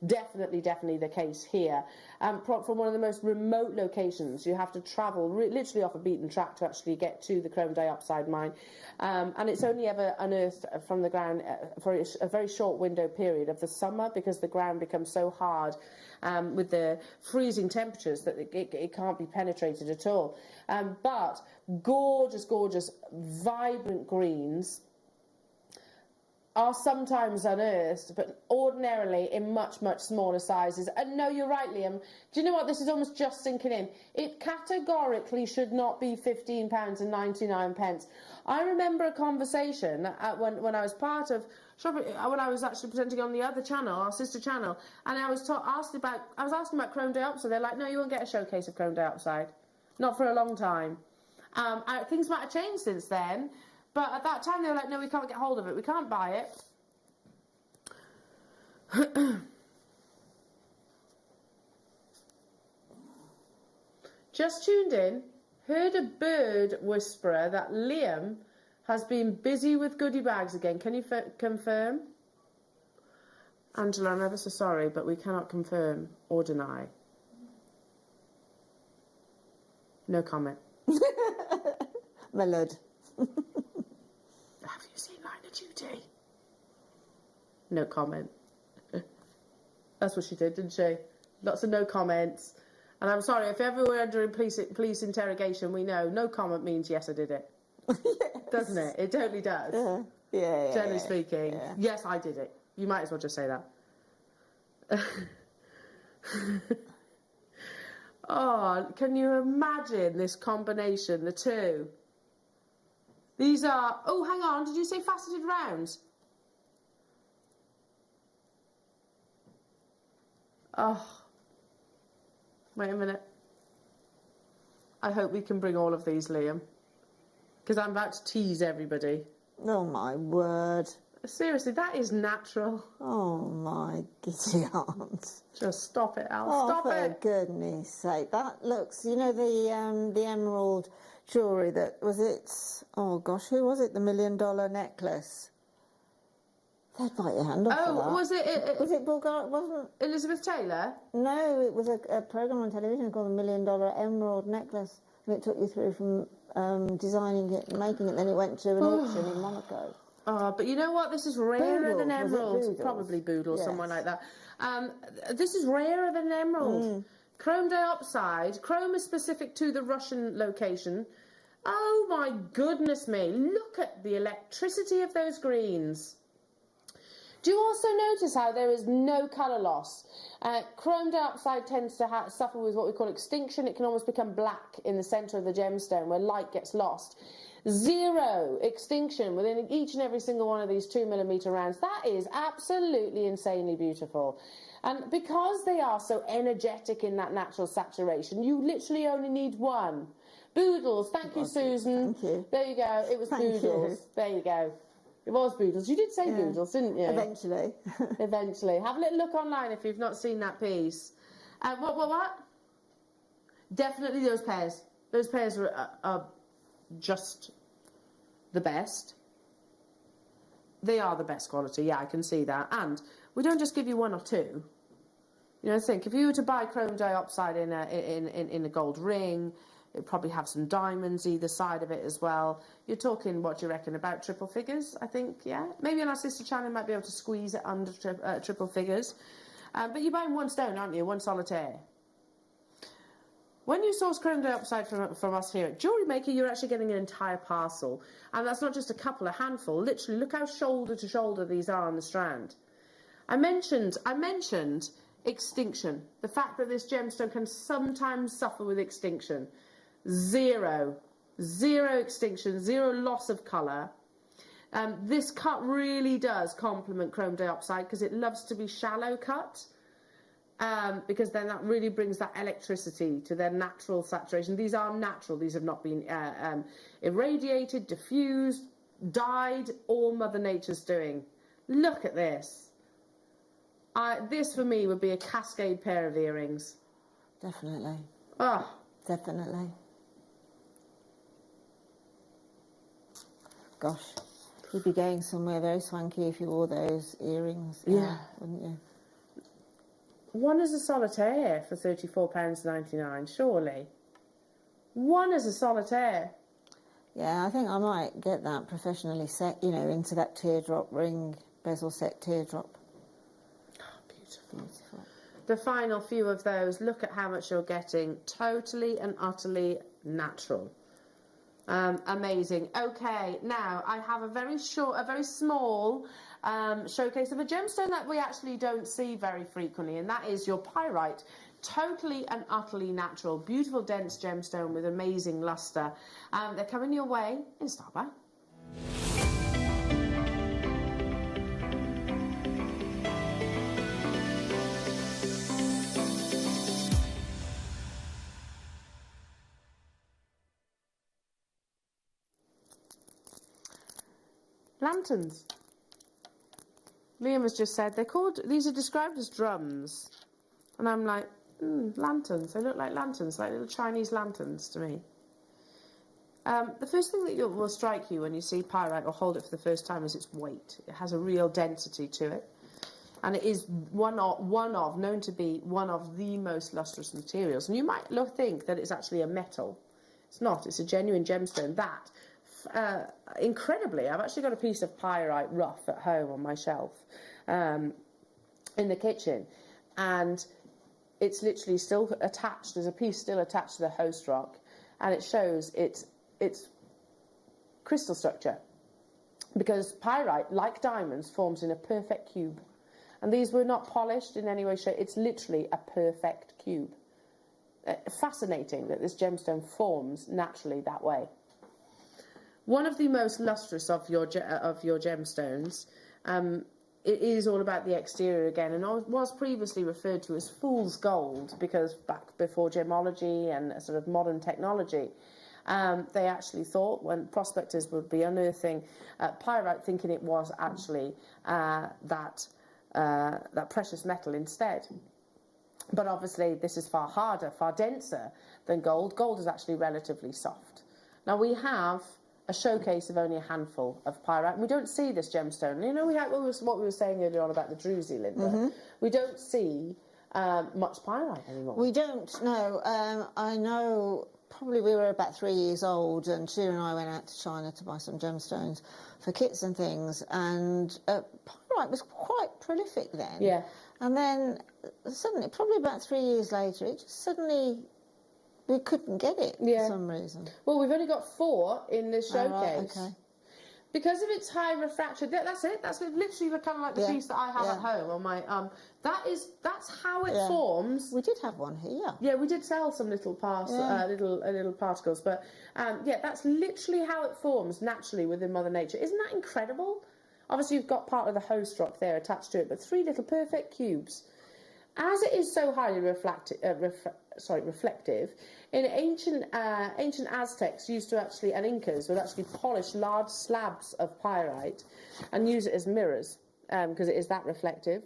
Definitely the case here. From one of the most remote locations, you have to travel literally off a beaten track to actually get to the chrome diopside mine, and it's only ever unearthed from the ground for a very short window period of the summer, because the ground becomes so hard with the freezing temperatures that it can't be penetrated at all. But gorgeous, vibrant greens are sometimes unearthed, but ordinarily in much, much smaller sizes. And no, you're right, Liam. Do you know what? This is almost just sinking in. It categorically should not be £15.99. I remember a conversation when I was part of shopping, when I was actually presenting on the other channel, our sister channel, and I was asking about chrome diopside. They're like, no, you won't get a showcase of chrome diopside. Not for a long time. Things might have changed since then. But at that time, they were like, no, we can't get hold of it. We can't buy it. Just tuned in. Heard a bird whisperer that Liam has been busy with goodie bags again. Can you confirm? Angela, I'm ever so sorry, but we cannot confirm or deny. No comment. My lord. Have you seen Line of Duty? No comment. That's what she did, didn't she? Lots of no comments. And I'm sorry, if ever we're under police interrogation, we know no comment means yes, I did it. Yes. Doesn't it? It totally does. Yeah. Generally speaking, yes, I did it. You might as well just say that. Oh, can you imagine this combination, the two? These are... Oh, hang on. Did you say faceted rounds? Oh. Wait a minute. I hope we can bring all of these, Liam. Because I'm about to tease everybody. Oh, my word. Seriously, that is natural. Oh, my giddy aunt. Just stop it, Al. Oh, Stop it. for goodness sake. That looks... You know the emerald jewellery that... Was it... Oh, gosh, who was it? The $1 million necklace. They'd bite your hand off for that. Was it... Was it Bulgar? Wasn't... Elizabeth Taylor? No, it was a programme on television called the $1 Million Emerald Necklace. And it took you through from designing it and making it. Then it went to an auction in Monaco. Oh, but you know what? This is rarer than Boodles, emeralds. Probably Boodle, yes. Someone like that. This is rarer than emerald. Chrome diopside. Chrome is specific to the Russian location. Oh, my goodness me. Look at the electricity of those greens. Do you also notice how there is no colour loss? Chrome diopside tends to suffer with what we call extinction. It can almost become black in the centre of the gemstone where light gets lost. Zero extinction within each and every single one of these 2mm rounds. That is absolutely insanely beautiful. And because they are so energetic in that natural saturation, you literally only need one. Boodles, thank you, Susan. Thank you. There you go. It was Thank Boodles. you. There you go. It was Boodles. You did say Boodles, didn't you? Eventually. Eventually. Have a little look online if you've not seen that piece. What? Definitely those pairs. Those pairs are just the best. They are the best quality. Yeah, I can see that. And we don't just give you one or two. You know, think if you were to buy chrome diopside in a gold ring, it'd probably have some diamonds either side of it as well. You're talking, what do you reckon, about triple figures, I think, yeah? Maybe on our sister channel, might be able to squeeze it under triple figures. But you're buying one stone, aren't you? One solitaire. When you source chrome diopside from us here at Jewellery Maker, you're actually getting an entire parcel. And that's not just a couple, a handful. Literally, look how shoulder to shoulder these are on the strand. I mentioned extinction. The fact that this gemstone can sometimes suffer with extinction. Zero extinction, zero loss of colour. This cut really does complement chrome diopside because it loves to be shallow cut, because then that really brings that electricity to their natural saturation. These are natural. These have not been irradiated, diffused, dyed. All Mother Nature's doing. Look at this. This for me would be a cascade pair of earrings. Definitely. Oh, definitely. Gosh, you'd be going somewhere very swanky if you wore those earrings, wouldn't you? One is a solitaire for £34.99, surely. One is a solitaire. Yeah, I think I might get that professionally set, you know, into that teardrop ring, bezel set teardrop. Oh, beautiful. The final few of those, look at how much you're getting. Totally and utterly natural. Amazing. Okay, now I have a very small showcase of a gemstone that we actually don't see very frequently, and that is your pyrite. Totally and utterly natural, beautiful dense gemstone with amazing luster. They're coming your way in Starbucks. Lanterns. Liam has just said these are described as drums. And I'm like, lanterns. They look like lanterns, like little Chinese lanterns to me. The first thing that will strike you when you see pyrite or hold it for the first time is its weight. It has a real density to it. And it is known to be one of the most lustrous materials. And you might think that it's actually a metal. It's not. It's a genuine gemstone. Incredibly, I've actually got a piece of pyrite rough at home on my shelf in the kitchen. And it's literally still attached. There's a piece still attached to the host rock. And it shows its crystal structure. Because pyrite, like diamonds, forms in a perfect cube. And these were not polished in any way, shape. It's literally a perfect cube. Fascinating that this gemstone forms naturally that way. One of the most lustrous of your gemstones, it is all about the exterior again, and was previously referred to as fool's gold because back before gemology and sort of modern technology, they actually thought when prospectors would be unearthing pyrite, thinking it was actually that precious metal instead. But obviously this is far harder, far denser than gold. Gold is actually relatively soft. Now we have a showcase of only a handful of pyrite, and we don't see this gemstone. You know, what we were saying earlier on about the Druzy, Linda. We don't see much pyrite anymore. We don't, no. I know probably we were about 3 years old, and Sheila and I went out to China to buy some gemstones for kits and things, and pyrite was quite prolific then. Yeah. And then suddenly, probably about 3 years later, it just suddenly, we couldn't get it for some reason. Well, we've only got 4 in this showcase. Oh, right, okay. Because of its high refraction, that's it. That's literally kind of like the piece that I have at home on my. That's how it forms. We did have one here. Yeah, we did sell some little little particles, but that's literally how it forms naturally within Mother Nature. Isn't that incredible? Obviously, you've got part of the host rock there attached to it, but 3 little perfect cubes. As it is so highly reflective, in ancient Aztecs used to actually, and Incas would actually polish large slabs of pyrite and use it as mirrors because it is that reflective.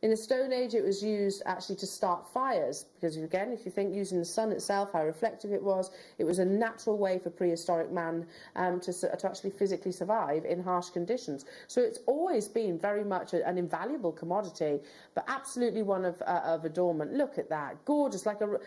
In the Stone Age, it was used actually to start fires because, again, if you think using the sun itself, how reflective it was a natural way for prehistoric man to actually physically survive in harsh conditions. So it's always been very much an invaluable commodity, but absolutely one of adornment. Look at that, gorgeous, like a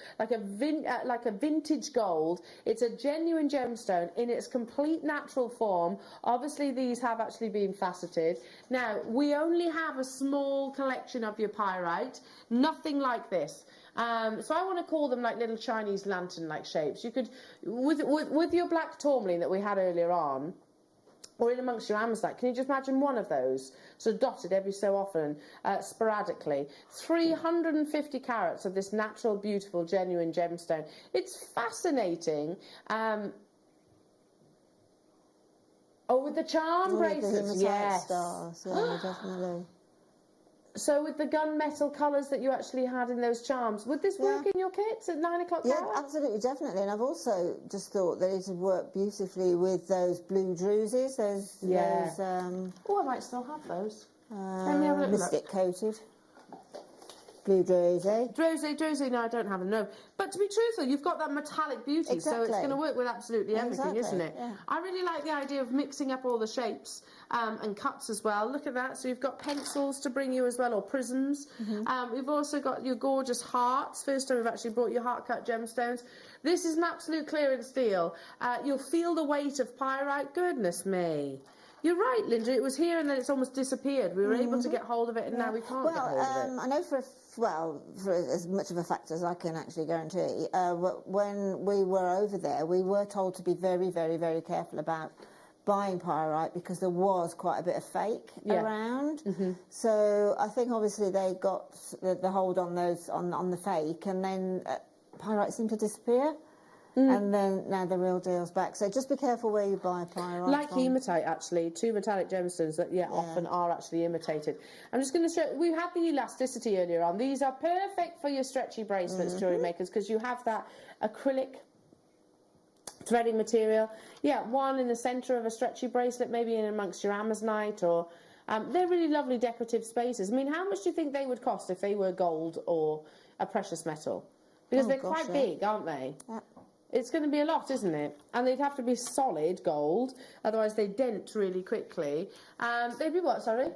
vintage gold. It's a genuine gemstone in its complete natural form. Obviously, these have actually been faceted. Now, we only have a small collection of your pyrite, nothing like this. So I want to call them like little Chinese lantern-like shapes. You could, with your black tourmaline that we had earlier on, or in amongst your Amazonite, can you just imagine one of those, sort of dotted every so often, sporadically? 350 carats of this natural, beautiful, genuine gemstone. It's fascinating. With the charm bracelets, yes. Stars, yeah, definitely. So with the gunmetal colours that you actually had in those charms, would this work in your kits at 9 o'clock? Yeah, absolutely, definitely. And I've also just thought that it would work beautifully with those blue Druzys. I might still have those. Mystic coated. Blue Druzy. Druzy, no, I don't have them, no. But to be truthful, you've got that metallic beauty, so it's going to work with absolutely everything, isn't it? Yeah. I really like the idea of mixing up all the shapes and cuts as well. Look at that. So you've got pencils to bring you as well, or prisms. We've also got your gorgeous hearts. First time we've actually brought your heart-cut gemstones. This is an absolute clearance deal. You'll feel the weight of pyrite. Goodness me. You're right, Linda. It was here and then it's almost disappeared. We were able to get hold of it, and now we can't get hold of it. I know for as much of a fact as I can actually guarantee, when we were over there, we were told to be very, very, very careful about buying pyrite because there was quite a bit of fake around. So I think obviously they got the hold on those on the fake, and then pyrite seemed to disappear. And then now the real deal's back. So just be careful where you buy pyrite. Like hematite, actually, 2 metallic gemstones that often are actually imitated. I'm just going to show. We had the elasticity earlier on. These are perfect for your stretchy bracelets, jewellery makers, because you have that acrylic threading material. Yeah, one in the centre of a stretchy bracelet, maybe in amongst your Amazonite, or they're really lovely decorative spaces. I mean, how much do you think they would cost if they were gold or a precious metal? Because they're quite big, aren't they? Yeah. It's going to be a lot, isn't it? And they'd have to be solid gold, otherwise they dent really quickly. They'd be what, sorry?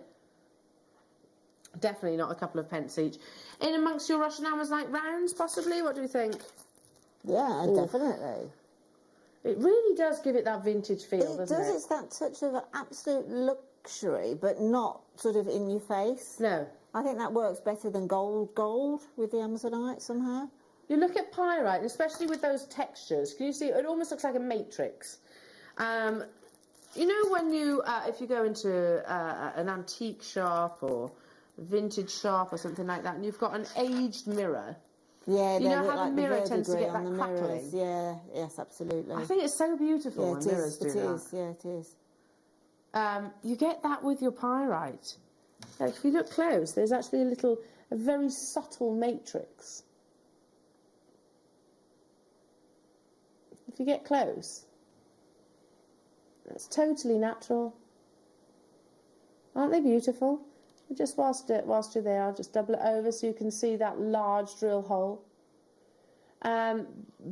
Definitely not a couple of pence each. In amongst your Russian Amazonite rounds, possibly? What do you think? Yeah, definitely. It really does give it that vintage feel, doesn't it? It's that touch of absolute luxury, but not sort of in your face. No. I think that works better than gold with the Amazonite somehow. You look at pyrite, especially with those textures. Can you see? It almost looks like a matrix. You know when you, if you go into an antique shop or vintage shop or something like that, and you've got an aged mirror. Yeah, you know how the mirror tends to get that the crackling. mirrors. Yeah, yes, absolutely. I think it's so beautiful Yeah, when mirrors do that. It is. Yeah, it is. You get that with your pyrite. Like if you look close, there's actually a very subtle matrix. If you get close, it's totally natural. Aren't they beautiful? Just whilst you're there, I'll just double it over so you can see that large drill hole.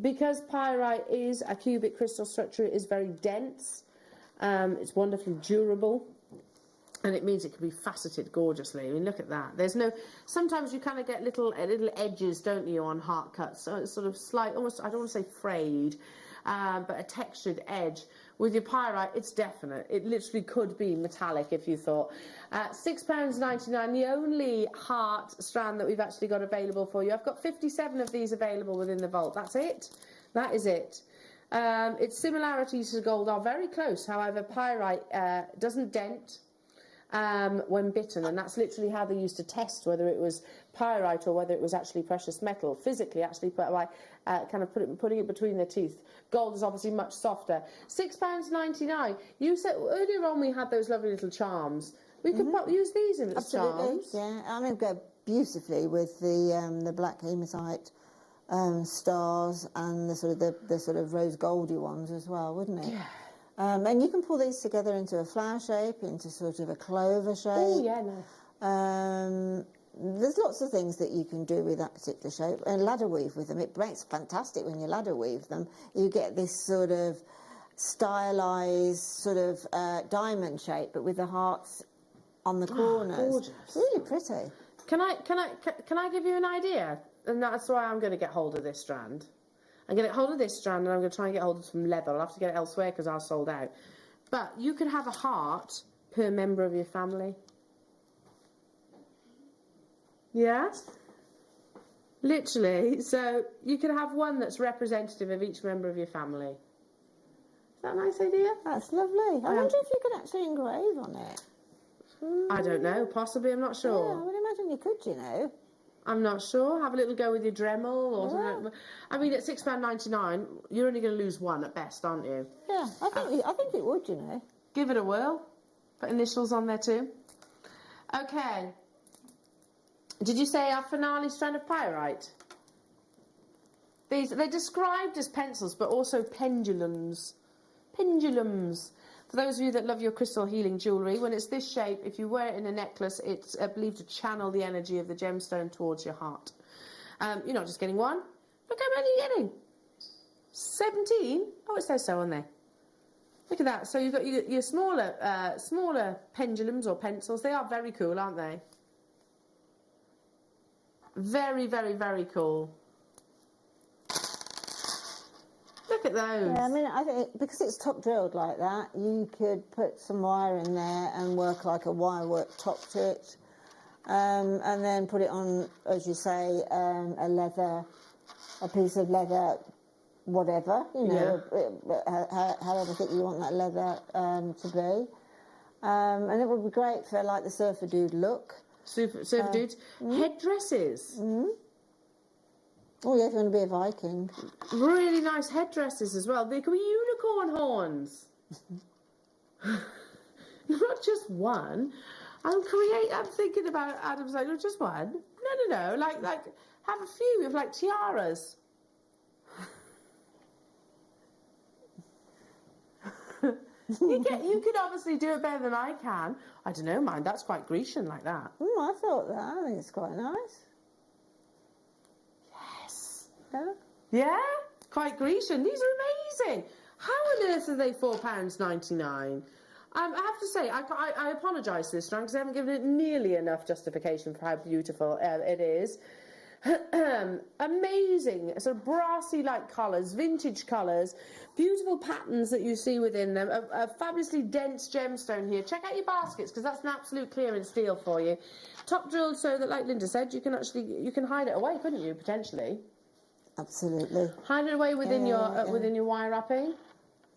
Because pyrite is a cubic crystal structure, it is very dense. It's wonderfully durable. And it means it can be faceted gorgeously. I mean, look at that. Sometimes you kind of get little edges, don't you, on heart cuts. So it's sort of slight, almost, I don't want to say frayed, but a textured edge. With your pyrite, it's definite. It literally could be metallic if you thought. £6.99, the only heart strand that we've actually got available for you. I've got 57 of these available within the vault. That's it. That is it. Its similarities to gold are very close. However, pyrite doesn't dent when bitten, and that's literally how they used to test whether it was pyrite or whether it was actually precious metal. Physically, actually, by putting it between their teeth. Gold is obviously much softer. £6.99. You said earlier on we had those lovely little charms. We could use these as charms. Yeah, I mean, go beautifully with the black hematite stars and the sort of rose goldy ones as well, wouldn't it? Yeah. And you can pull these together into a flower shape, into sort of a clover shape. Oh, yeah, nice. There's lots of things that you can do with that particular shape. And ladder weave with them. It breaks fantastic when you ladder weave them. You get this sort of stylized sort of diamond shape, but with the hearts on the corners. Gorgeous. It's really pretty. Can I give you an idea? And that's why I'm going to get hold of this strand. I'm going to get hold of this strand and I'm going to try and get hold of some leather. I'll have to get it elsewhere because I sold out. But you could have a heart per member of your family. Yeah? Literally. So you could have one that's representative of each member of your family. Is that a nice idea? That's lovely. I wonder if you could actually engrave on it. I don't know. Possibly. I'm not sure. Yeah, I would imagine you could, you know. I'm not sure. Have a little go with your Dremel or something. I mean, at £6.99, you're only going to lose one at best, aren't you? Yeah, I think it would, you know. Give it a whirl. Put initials on there too. Okay. Did you say our finale strand of pyrite? They're described as pencils, but also pendulums. Pendulums. For those of you that love your crystal healing jewellery, when it's this shape, if you wear it in a necklace, it's believed to channel the energy of the gemstone towards your heart. You're not just getting one. Look how many you're getting. 17? Oh, it says so on there. Look at that. So you've got your smaller pendulums or pencils. They are very cool, aren't they? Very, very, very cool. Look at those. Yeah, I mean, I think because it's top drilled like that, you could put some wire in there and work like a wire work top to it, and then put it on, as you say, a piece of leather, whatever, you know, however thick you want that leather to be, and it would be great for like the surfer dude look. Surfer dudes. Headdresses. Oh, yeah, if you want to be a Viking. Really nice headdresses as well. They could be unicorn horns. Not just one. I'm thinking about Adam's like, not just one. No. Like have a few of like tiaras. You could obviously do it better than I can. I don't know, mine. That's quite Grecian like that. I thought that. I think it's quite nice. Yes. Yeah. Yeah? Quite Grecian. These are amazing. How on earth are they £4.99? I have to say, I apologise this time because I haven't given it nearly enough justification for how beautiful it is. Amazing, sort of brassy-like colours, vintage colours, beautiful patterns that you see within them, a fabulously dense gemstone here. Check out your baskets because that's an absolute clearance deal for you. Top drilled so that, like Linda said, you can hide it away, couldn't you, potentially? Absolutely. Hide it away within your wire wrapping.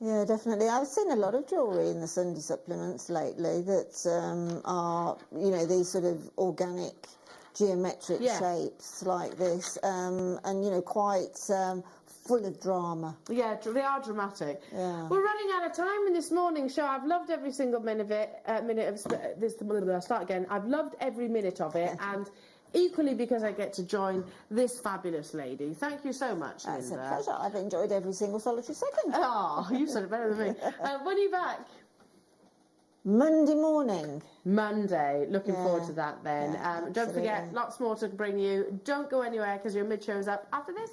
Yeah, definitely. I've seen a lot of jewellery in the Sunday supplements lately that are, these sort of organic, geometric shapes like this, and quite full of drama. Yeah, they are dramatic. Yeah. We're running out of time in this morning's show. I've loved every single minute of it. I'll start again. I've loved every minute of it, and equally because I get to join this fabulous lady. Thank you so much, Linda. It's a pleasure. I've enjoyed every single solitary second. Oh, you said it better than me. When are you back? Monday morning. Monday. Looking forward to that then. Yeah, don't forget, lots more to bring you. Don't go anywhere because your mid-show's up after this.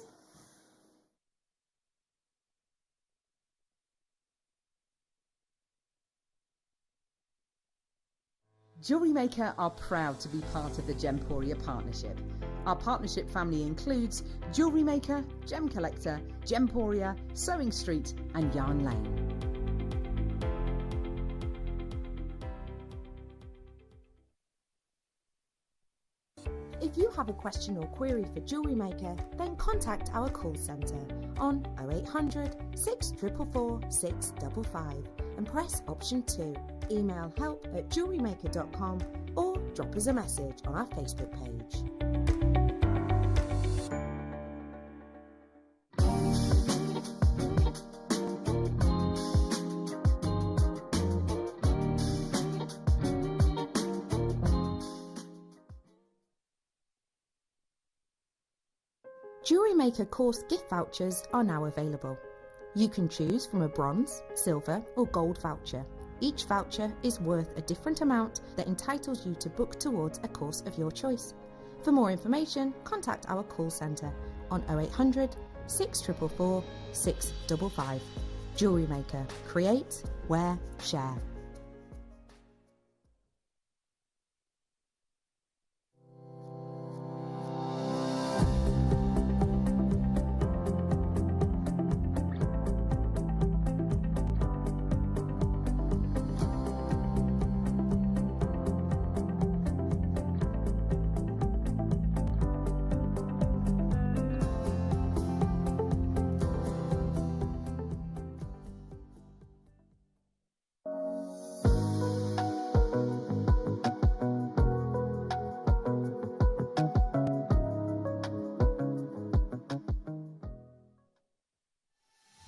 Jewellery Maker are proud to be part of the Gemporia partnership. Our partnership family includes Jewellery Maker, Gem Collector, Gemporia, Sewing Street and Yarn Lane. If you have a question or query for Jewellery Maker, then contact our call centre on 0800 644 655 and press option 2. Email help@jewellerymaker.com or drop us a message on our Facebook page. Jewellery Maker course gift vouchers are now available. You can choose from a bronze, silver or gold voucher. Each voucher is worth a different amount that entitles you to book towards a course of your choice. For more information, contact our call centre on 0800 644 655. Jewellery Maker. Create, wear, share.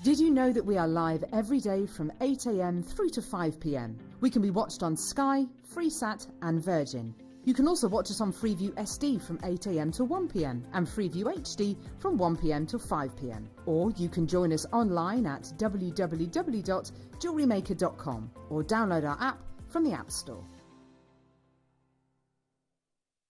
Did you know that we are live every day from 8 a.m. through to 5 p.m? We can be watched on Sky, Freesat and Virgin. You can also watch us on Freeview SD from 8 a.m. to 1 p.m. and Freeview HD from 1 p.m. to 5 p.m. Or you can join us online at www.jewellerymaker.com or download our app from the App Store.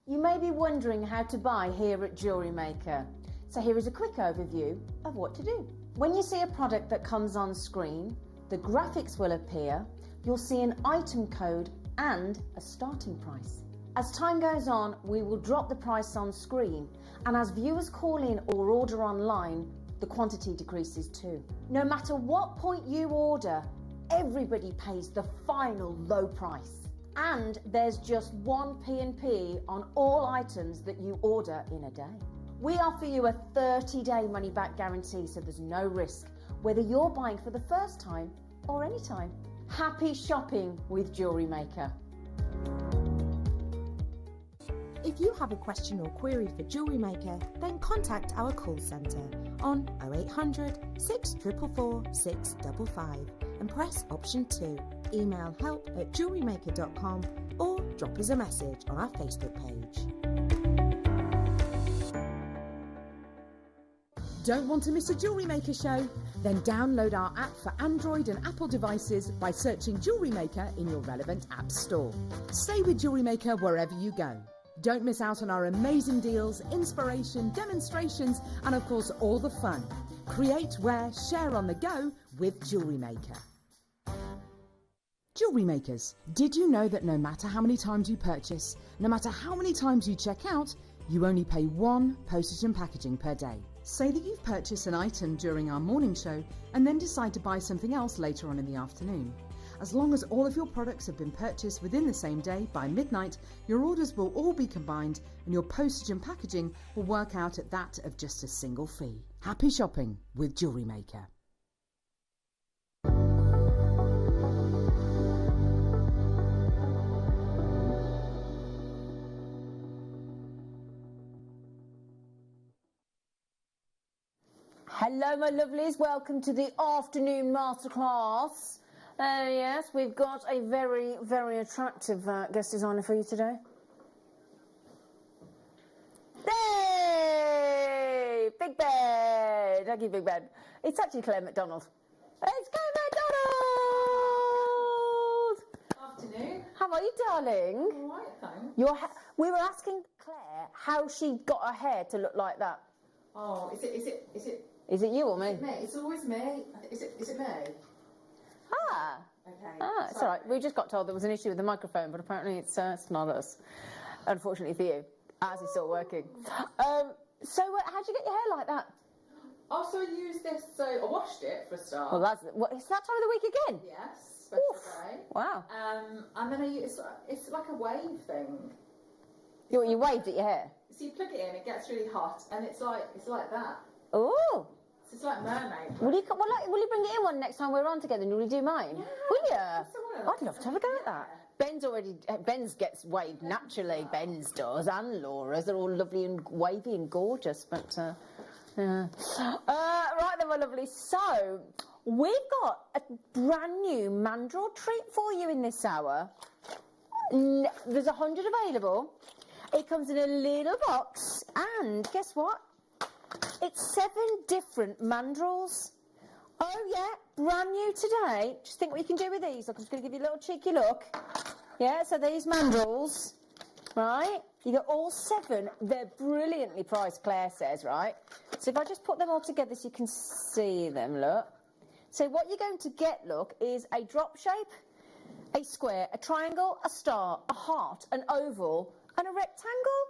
You may be wondering how to buy here at Jewellery Maker. So here is a quick overview of what to do. When you see a product that comes on screen, the graphics will appear, you'll see an item code and a starting price. As time goes on, we will drop the price on screen, and as viewers call in or order online, the quantity decreases too. No matter what point you order, everybody pays the final low price. And there's just one P&P on all items that you order in a day. We offer you a 30-day money-back guarantee, so there's no risk, whether you're buying for the first time or any time. Happy shopping with Jewellery Maker. If you have a question or query for Jewellery Maker, then contact our call centre on 0800 644 655 and press option 2. Email help@jewellerymaker.com or drop us a message on our Facebook page. Don't want to miss a Jewellery Maker show? Then download our app for Android and Apple devices by searching Jewellery Maker in your relevant app store. Stay with Jewellery Maker wherever you go. Don't miss out on our amazing deals, inspiration, demonstrations, and of course all the fun. Create, wear, share on the go with Jewellery Maker. Jewellery Makers, did you know that no matter how many times you purchase, no matter how many times you check out, you only pay 1 postage and packaging per day? Say that you've purchased an item during our morning show and then decide to buy something else later on in the afternoon. As long as all of your products have been purchased within the same day by midnight, your orders will all be combined and your postage and packaging will work out at that of just a single fee. Happy shopping with Jewellery Maker. Hello, my lovelies. Welcome to the afternoon masterclass. Yes, we've got a very, very attractive guest designer for you today. Hey! Big Ben! Thank you, Big Ben. It's actually Claire McDonald. It's Claire McDonald! Afternoon. How are you, darling? All right, thanks. We were asking Claire how she got her hair to look like that. Oh, is it? Is it you or me? Me. It's always me. Is it me? Ah. Okay. Ah, it's all right. We just got told there was an issue with the microphone, but apparently it's not us. Unfortunately for you, as it's still working. So how'd you get your hair like that? Oh, so I used this. So I washed it for a start. Well, it's that time of the week again. Yes. Special day. Wow. And then it's like a wave thing. You waved at your hair. So you plug it in, it gets really hot, and it's like that. Oh. It's like Mermaid. Will you bring it in one next time we're on together and will you do mine? Yeah. Will you? I'd love to have a go at that. Ben's gets waved naturally. Ben's does, and Laura's. They're all lovely and wavy and gorgeous. But yeah. Right then, my lovely. So we've got a brand new mandrel treat for you in this hour. There's 100 available. It comes in a little box, and guess what? It's 7 different mandrels. Oh yeah, brand new today. Just think what you can do with these. Look, I'm just going to give you a little cheeky look. Yeah, so these mandrels, right? You got all 7. They're brilliantly priced, Claire says, right? So if I just put them all together so you can see them, look. So what you're going to get, look, is a drop shape, a square, a triangle, a star, a heart, an oval, and a rectangle.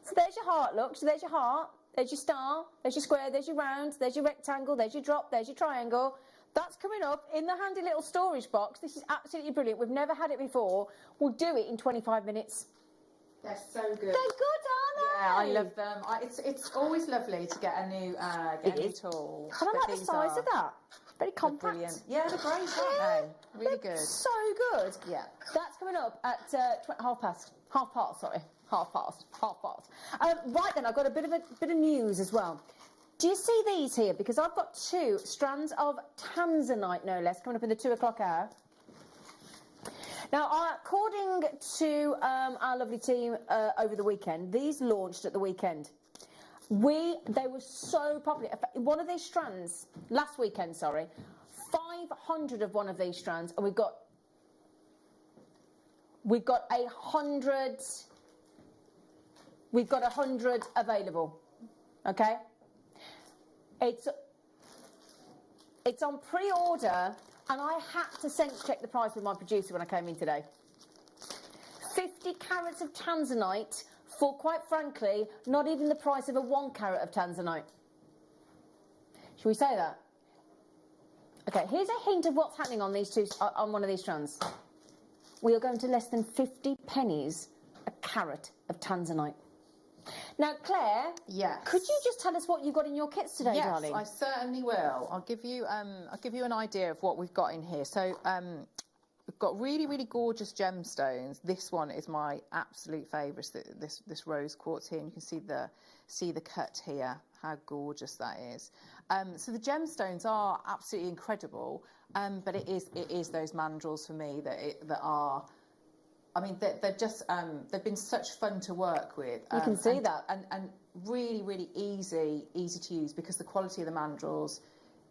So there's your heart, look. So there's your heart. There's your star, there's your square, there's your round, there's your rectangle, there's your drop, there's your triangle. That's coming up in the handy little storage box. This is absolutely brilliant. We've never had it before. We'll do it in 25 minutes. They're so good. They're good, aren't they? Yeah, I love them. It's always lovely to get a new tool. And I like the size of that. Very compact. Brilliant. Yeah, they're great, aren't they? Really good. So good. Yeah. That's coming up at half past. Right then, I've got a bit of news as well. Do you see these here? Because I've got 2 strands of Tanzanite, no less, coming up in the 2 o'clock hour. Now, according to our lovely team over the weekend, these launched at the weekend. They were so popular. One of these strands, last weekend, 500 of one of these strands, and we've got 100. We've got 100 available. Okay. It's on pre-order, and I had to sense check the price with my producer when I came in today. 50 carats of Tanzanite for, quite frankly, not even the price of a 1 carat of Tanzanite. Should we say that? Okay, here's a hint of what's happening on on one of these strands. We are going to less than 50 pennies a carat of Tanzanite. Now, Claire, yes. Could you just tell us what you've got in your kits today, darling? Yes, I certainly will. I'll give you an idea of what we've got in here. So we've got really, really gorgeous gemstones. This one is my absolute favourite. This rose quartz here, and you can see the cut here. How gorgeous that is. So the gemstones are absolutely incredible. But it is those mandrels for me that are I mean, they're just, they've been such fun to work with. You can see that. And really, really easy to use because the quality of the mandrels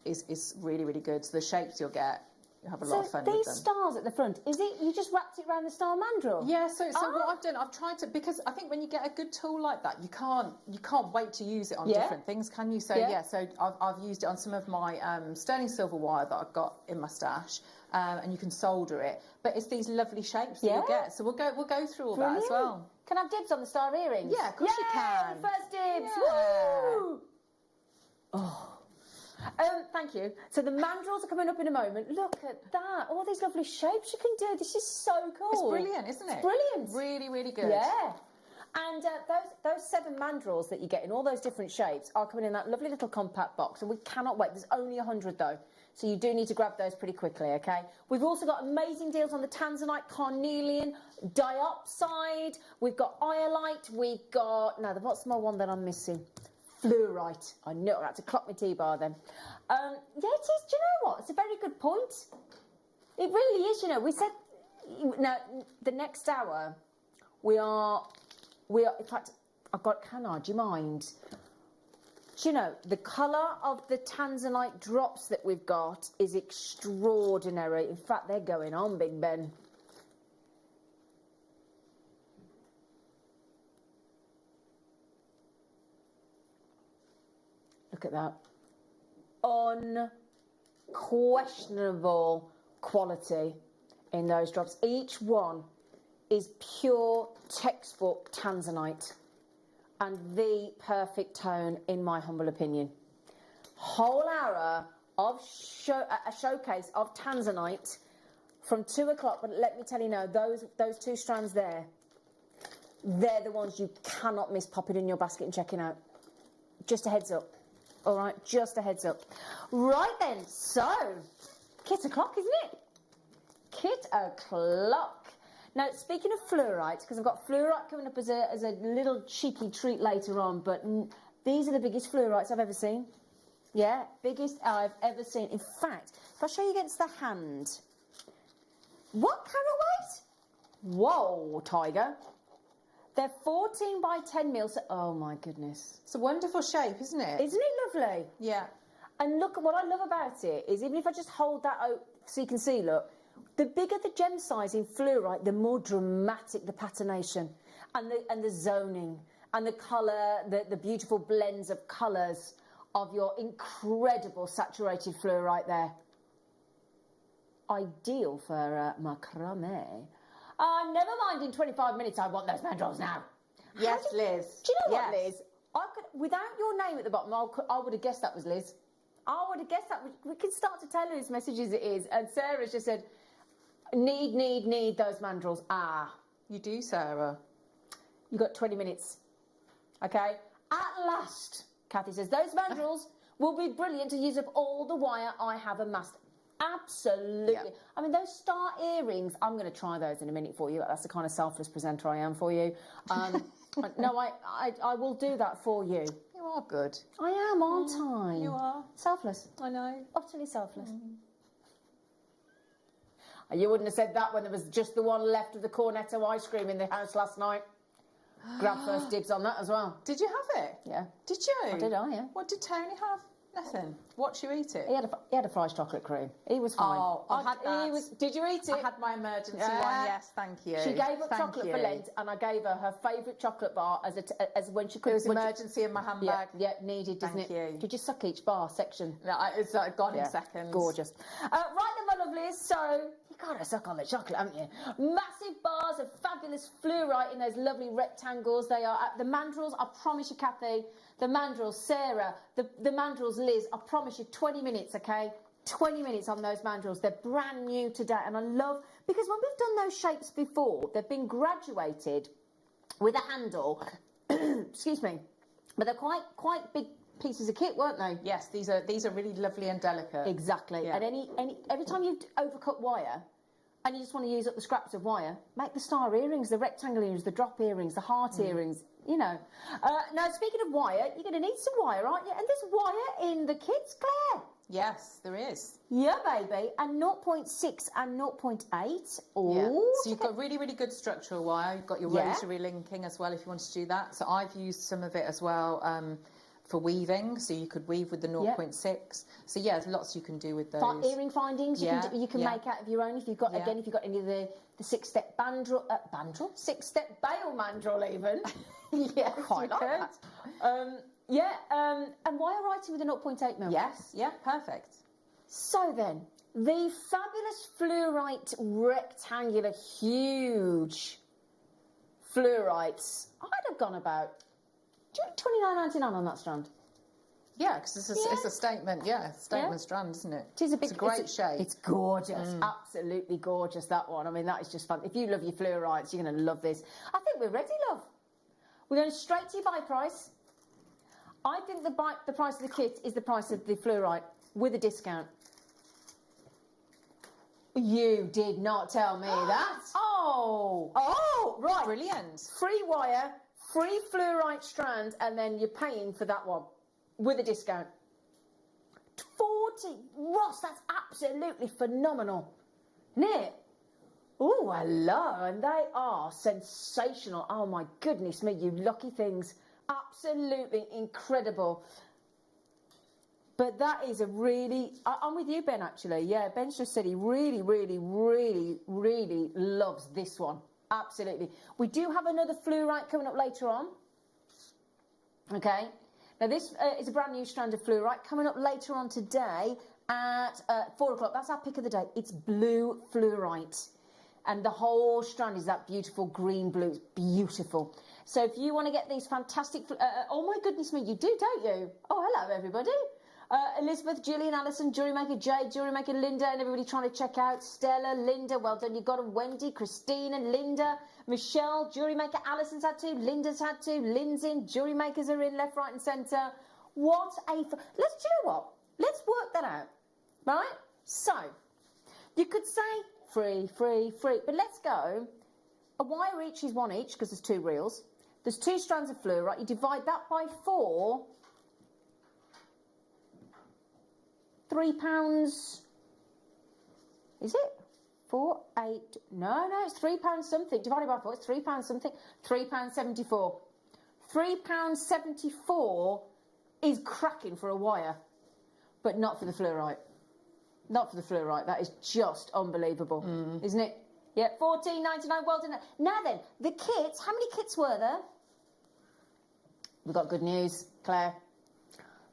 is really, really good. So the shapes you'll get, you'll have a lot of fun with them. These stars at the front, is it, you just wrapped it around the star mandrel? Yeah, so what I've done, I've tried to, because I think when you get a good tool like that, you can't wait to use it on different things, can you? So so I've used it on some of my sterling silver wire that I've got in my stash, and you can solder it. But it's these lovely shapes that you'll get. So we'll go through all that as well. Can I have dibs on the star earrings? Yeah, of course you can. First dibs! Yeah. Woo! Oh. Thank you. So the mandrels are coming up in a moment. Look at that. All these lovely shapes you can do. This is so cool. It's brilliant, isn't it? It's brilliant. Really, really good. Yeah. And those 7 mandrels that you get in all those different shapes are coming in that lovely little compact box, and we cannot wait. There's only 100 though, so you do need to grab those pretty quickly, okay? We've also got amazing deals on the Tanzanite, carnelian, diopside. We've got iolite. We've got what's my one that I'm missing? Fluorite. I knew I had to clock my T-bar then. Yeah, it is. Do you know what? It's a very good point. It really is. You know, we said now the next hour we are. In fact, do you mind? Do you know, the colour of the Tanzanite drops that we've got is extraordinary. In fact, they're going on, Big Ben. Look at that. Unquestionable quality in those drops. Each one is pure textbook Tanzanite and the perfect tone, in my humble opinion. Whole hour of a showcase of Tanzanite from 2 o'clock, but let me tell you now, those 2 strands there, they're the ones you cannot miss popping in your basket and checking out. Just a heads up. All right, just a heads up. Right then, so, kit o'clock, isn't it? Kit o'clock. Now, speaking of fluorite, because I've got fluorite coming up as a little cheeky treat later on, but these are the biggest fluorites I've ever seen. Yeah, biggest I've ever seen. In fact, if I show you against the hand, what carat weight? Whoa, Tiger. They're 14 by 10 mil. So, oh my goodness. It's a wonderful shape, isn't it? Isn't it lovely? Yeah. And look, what I love about it is, even if I just hold that out so you can see, look, the bigger the gem size in fluorite, the more dramatic the patination and the zoning and the colour, the beautiful blends of colours of your incredible saturated fluorite there. Ideal for macrame. Never mind, in 25 minutes I want those mandrels now. Yes, Liz. Do you know what, Liz? I could, without your name at the bottom, I would have guessed that was Liz. I would have guessed that. We can start to tell whose messages it is. And Sarah's just said, need those mandrels. Ah. You do, Sarah. You got 20 minutes. Okay? At last, Kathy says, those mandrels will be brilliant to use up all the wire I have amassed. Absolutely. Yeah. I mean, those star earrings, I'm going to try those in a minute for you. That's the kind of selfless presenter I am for you. No, I will do that for you. You are good. I am, aren't I? You are. Selfless. I know. Utterly selfless. You wouldn't have said that when there was just the one left of the cornetto ice cream in the house last night. Grab first dibs on that as well. Did you have it? Yeah. Did you? I did, yeah. What did Tony have? Nothing. Watch you eat it. He had a fries chocolate cream. He was fine. Oh, I had that. Did you eat it? I had my emergency one. Yes, thank you. She gave up chocolate for Lent, and I gave her favourite chocolate bar as when she could. It was emergency in my handbag. Yeah, needed, doesn't it? Thank you. Did you suck each bar section? No, it's gone in seconds. Gorgeous. Right then, my lovelies. So you gotta suck on the chocolate, haven't you? Massive bars of fabulous fluorite in those lovely rectangles. They are the mandrels. I promise you, Kathy. The mandrels, Sarah, the mandrels, Liz, I promise you 20 minutes, okay? 20 minutes on those mandrels. They're brand new today, and I love, because when we've done those shapes before, they've been graduated with a handle, excuse me, but they're quite big pieces of kit, weren't they? Yes, these are really lovely and delicate. Exactly. Yeah. And every time you overcut wire, and you just want to use up the scraps of wire, make the star earrings, the rectangle earrings, the drop earrings, the heart earrings, you know. Now, speaking of wire, you're going to need some wire, aren't you? And there's wire in the kits, Claire. Yes, there is. Yeah, baby. And 0.6 and 0.8. Oh, yeah. So you've got really, really good structural wire. You've got your rotary linking as well if you want to do that. So I've used some of it as well for weaving. So you could weave with the 0.6. So yeah, there's lots you can do with those. Earring findings you can make out of your own if you've got if you've got any of the 6-step bandrel, 6-step bail mandrel even. Yeah, quite like that. And wire writing with a 0.8 mil. Yes, yeah, perfect. So then, the fabulous fluorite rectangular, huge fluorites. I'd have gone about £29.99 on that strand. Yeah, because it's a statement. Yeah, statement strand, isn't it? It's a great shape. It's gorgeous, absolutely gorgeous. That one. I mean, that is just fun. If you love your fluorites, you're going to love this. I think we're ready, love. We're going straight to your buy price. I think the price of the kit is the price of the fluorite with a discount. You did not tell me that. Oh, right. Brilliant. Free wire, free fluorite strand, and then you're paying for that one with a discount. 40. Ross, that's absolutely phenomenal. Isn't it? Oh, hello. And they are sensational. Oh, my goodness me, you lucky things. Absolutely incredible. But that is a really... I'm with you, Ben, actually. Yeah, Ben's just said he really, really, really, really loves this one. Absolutely. We do have another fluorite coming up later on. Okay. Now, this is a brand new strand of fluorite coming up later on today at 4 o'clock. That's our pick of the day. It's blue fluorite. And the whole strand is that beautiful green blue. It's beautiful. So if you want to get these fantastic... oh, my goodness me, you do, don't you? Oh, hello, everybody. Elizabeth, Gillian, Alison, Jewellery Maker, Jade, Jewellery Maker, Linda, and everybody trying to check out. Stella, Linda, well done. You got them. Wendy, Christina, Linda, Michelle, Jewellery Maker, Alison's had to, Linda's had to, Lynn's in, Jewellery Makers are in, left, right and centre. What a... do you know what? Let's work that out, right? So, you could say free, free, free, but let's go. A wire each is one each, because there's 2 reels. There's 2 strands of fluorite. You divide that by 4... £3, is it? 4, 8, no, it's £3 something, divided by 4, it's £3 something, £3.74. £3.74 is cracking for a wire, but not for the fluorite. Not for the fluorite, that is just unbelievable, isn't it? Yeah, £14.99, well done. Now then, the kits, how many kits were there? We've got good news, Claire.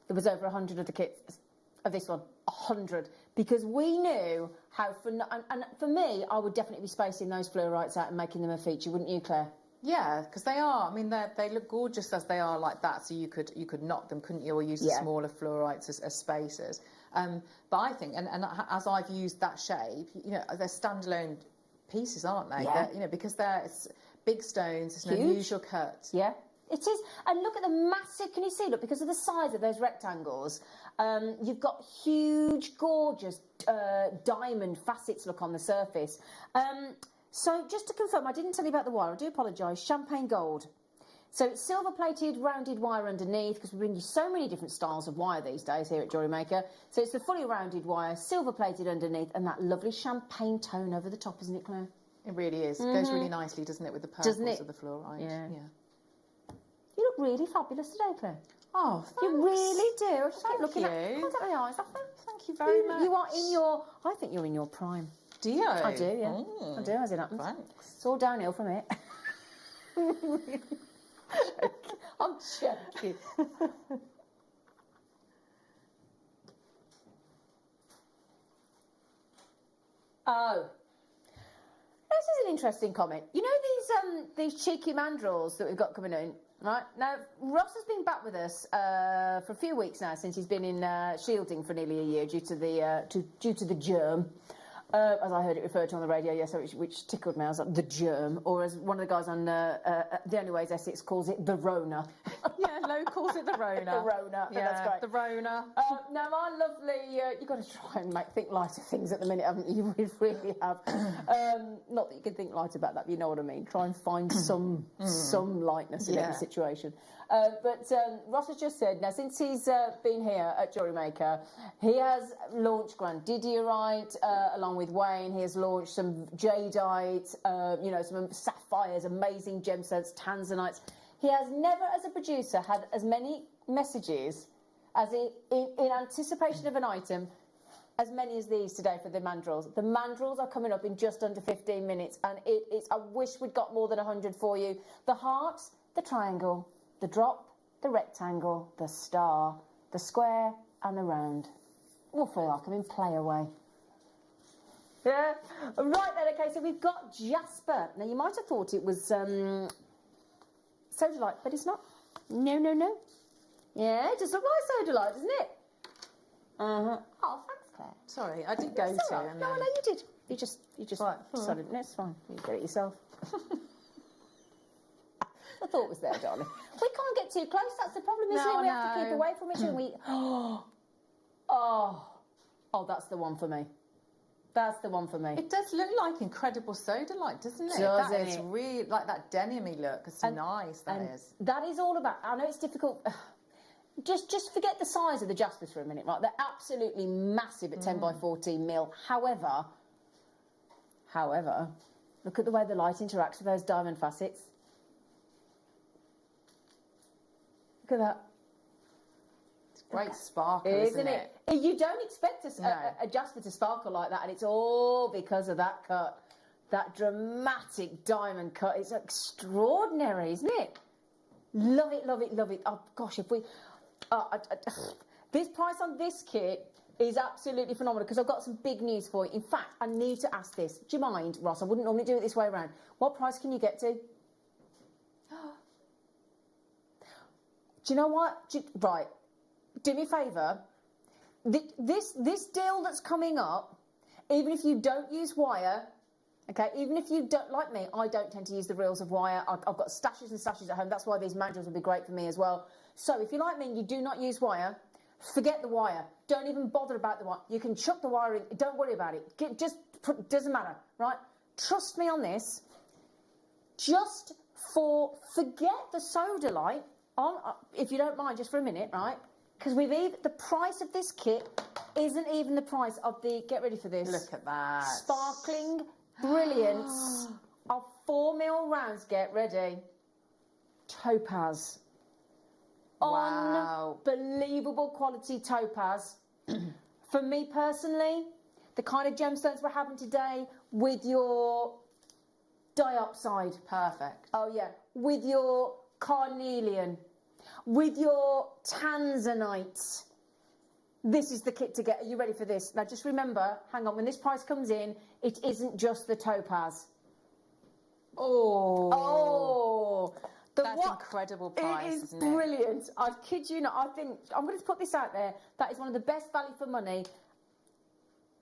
There was over 100 of the kits. Of this one, 100, because we knew how and for me, I would definitely be spacing those fluorites out and making them a feature, wouldn't you, Claire? Yeah, because they are. I mean, they look gorgeous as they are like that. So you could knot them, couldn't you, or use the smaller fluorites as spacers. But I think, and as I've used that shape, you know, they're standalone pieces, aren't they? Yeah. They're, because they're big stones. It's an unusual cut. Yeah. It is, and look at the massive, can you see, look, because of the size of those rectangles, you've got huge, gorgeous diamond facets look on the surface. So just to confirm, I didn't tell you about the wire, I do apologise, champagne gold. So it's silver-plated, rounded wire underneath, because we bring you so many different styles of wire these days here at Jewellery Maker. So it's the fully rounded wire, silver-plated underneath, and that lovely champagne tone over the top, isn't it, Claire? It really is. It goes really nicely, doesn't it, with the purples of the fluorite? Yeah. You look really fabulous today, Claire. Oh, thanks. You really do. I just keep looking you. at contact my eyes. Thank you very much. You are in your... I think you're in your prime. Do you? I do, yeah. I do, as it happens. Thanks. It's all downhill from it. I'm joking. Oh. This is an interesting comment. You know these cheeky mandrels that we've got coming in, right? Now, Ross has been back with us for a few weeks now, since he's been in shielding for nearly a year due to the germ. as I heard it referred to on the radio yesterday, which tickled me. I was like, the germ, or as one of the guys on The Only Way is Essex calls it, the Rona. Yeah, Lo calls it the Rona. The Rona, yeah, that's great. The Rona. Now, my lovely, you've got to try and think lighter things at the minute, haven't you? We really have. Not that you can think light about that, but you know what I mean. Try and find some lightness in every situation. But Ross has just said, now, since he's been here at Jewellery Maker, he has launched Grandidierite along with Wayne. He has launched some jadeite, some sapphires, amazing gemstones, tanzanites. He has never, as a producer, had as many messages as in anticipation of an item, as many as these today for the mandrels. The mandrels are coming up in just under 15 minutes, and I wish we'd got more than 100 for you. The heart, the triangle, the drop, the rectangle, the star, the square, and the round. We'll feel like I'm in Play Away. Yeah, right then, okay, so we've got jasper. Now, you might have thought it was sodalite, but it's not. No. Yeah, it does look like sodalite, doesn't it? Uh-huh. Oh, thanks, Claire. Sorry, I did go to. Right. No, you did. You just right. Sorry, it's fine. You get it yourself. The thought was there, darling. We can't get too close. That's the problem, isn't it? We have to keep away from it, and we. Oh, that's the one for me. That's the one for me. It does look like incredible sodalite, doesn't it? Does that is really like that denim-y look. It's nice. That is. That is all about. I know it's difficult. Just forget the size of the jaspers for a minute, right? They're absolutely massive at 10 by 14 mil. However, look at the way the light interacts with those diamond facets. Look at that. It's great sparkle, isn't it? You don't expect a jasper to sparkle like that, and it's all because of that cut. That dramatic diamond cut. It's extraordinary, isn't it? Love it, love it, love it. Oh, gosh, if we... this price on this kit is absolutely phenomenal, because I've got some big news for you. In fact, I need to ask this. Do you mind, Ross? I wouldn't normally do it this way around. What price can you get to? Do you know what? Right. Do me a favour. This deal that's coming up, even if you don't use wire, okay, even if you don't, like me, I don't tend to use the reels of wire. I've got stashes and stashes at home. That's why these mandrels would be great for me as well. So if you're like me and you do not use wire, forget the wire. Don't even bother about the wire. You can chuck the wire in. Don't worry about it. Doesn't matter, right? Trust me on this. Forget the sodalite. If you don't mind, just for a minute, right? Because the price of this kit isn't even the price of the. Get ready for this. Look at that. Sparkling brilliance of 4 mil rounds. Get ready. Topaz. Wow. Unbelievable quality topaz. For me personally, the kind of gemstones we're having today with your diopside. Perfect. Oh yeah. With your carnelian. With your tanzanite. This is the kit to get. Are you ready for this? Now just remember, hang on, when this price comes in, it isn't just the topaz. That's incredible price, isn't it? It is brilliant. I kid you not. I think, I'm going to put this out there, that is one of the best value for money.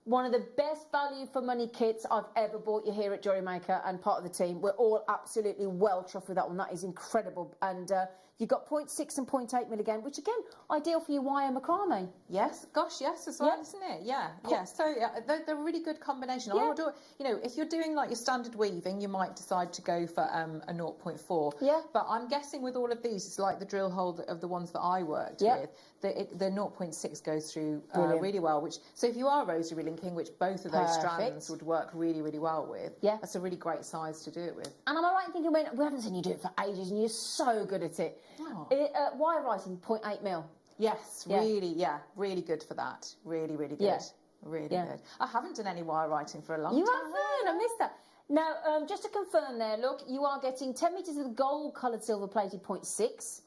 One of the best value for money kits I've ever bought you here at Jewellery Maker, and part of the team. We're all absolutely well chuffed with that one. That is incredible. And you've got 0.6 and 0.8 mil again, which again, ideal for your wire macrame. Yes, gosh, yes, as well, isn't it? Yeah, yeah. So they're a really good combination. Yeah. If you're doing like your standard weaving, you might decide to go for a 0.4. Yeah. But I'm guessing with all of these, it's like the drill hole of the ones that I worked with. The 0.6 goes through really well. So if you are rosary linking, which both of those strands would work really, really well with, that's a really great size to do it with. And am I right in thinking, we haven't seen you do it for ages, and you're so good at it. Oh. Wire writing, 0.8 mil. Yes, really good for that. Really, really good. Yeah. Really good. I haven't done any wire writing for a long time. You haven't? I missed that. Now, just to confirm there, look, you are getting 10 metres of the gold-coloured silver-plated 0.6,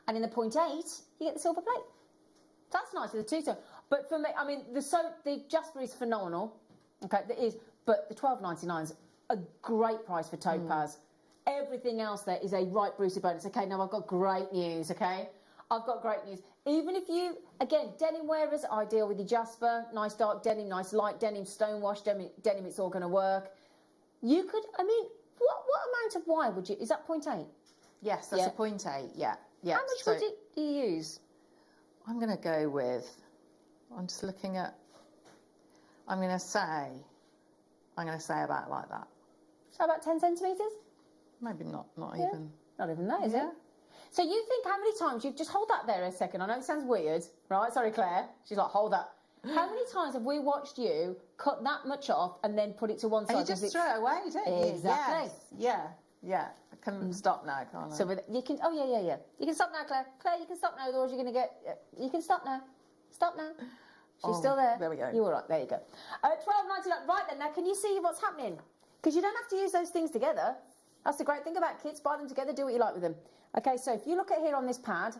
and in the 0.8, you get the silver plate. That's nice with the two-tone. But for me, I mean, the jasper is phenomenal. Okay, there is, but the $12.99 is a great price for topaz. Everything else there is a right Brucey bonus. Okay, now I've got great news, okay? I've got great news. Even if you, again, denim wearers, ideal with your jasper, nice dark denim, nice light denim, stonewash denim, it's all going to work. You could, I mean, what amount of wire would you, is that 0.8? Yes, that's a 0.8, yeah. How much would you use? I'm going to go with, I'm just looking at, I'm going to say about like that. So about 10 centimetres? Maybe not even. Not even that, is it? So you think how many times, you just hold that there a second, I know it sounds weird, right? Sorry, Claire. She's like, hold that. How many times have we watched you cut that much off and then put it to one side? And you just throw it away, don't you? Exactly. Yes. Yeah. I can stop now, can't I? So you can, yeah. You can stop now, Claire. Claire, you can stop now, otherwise you're going to get, you can stop now. Stop now. She's still there. There we go. You're all right, there you go. $12.99. Right then, now can you see what's happening? Because you don't have to use those things together. That's the great thing about kits. Buy them together, do what you like with them. Okay, so if you look at here on this pad,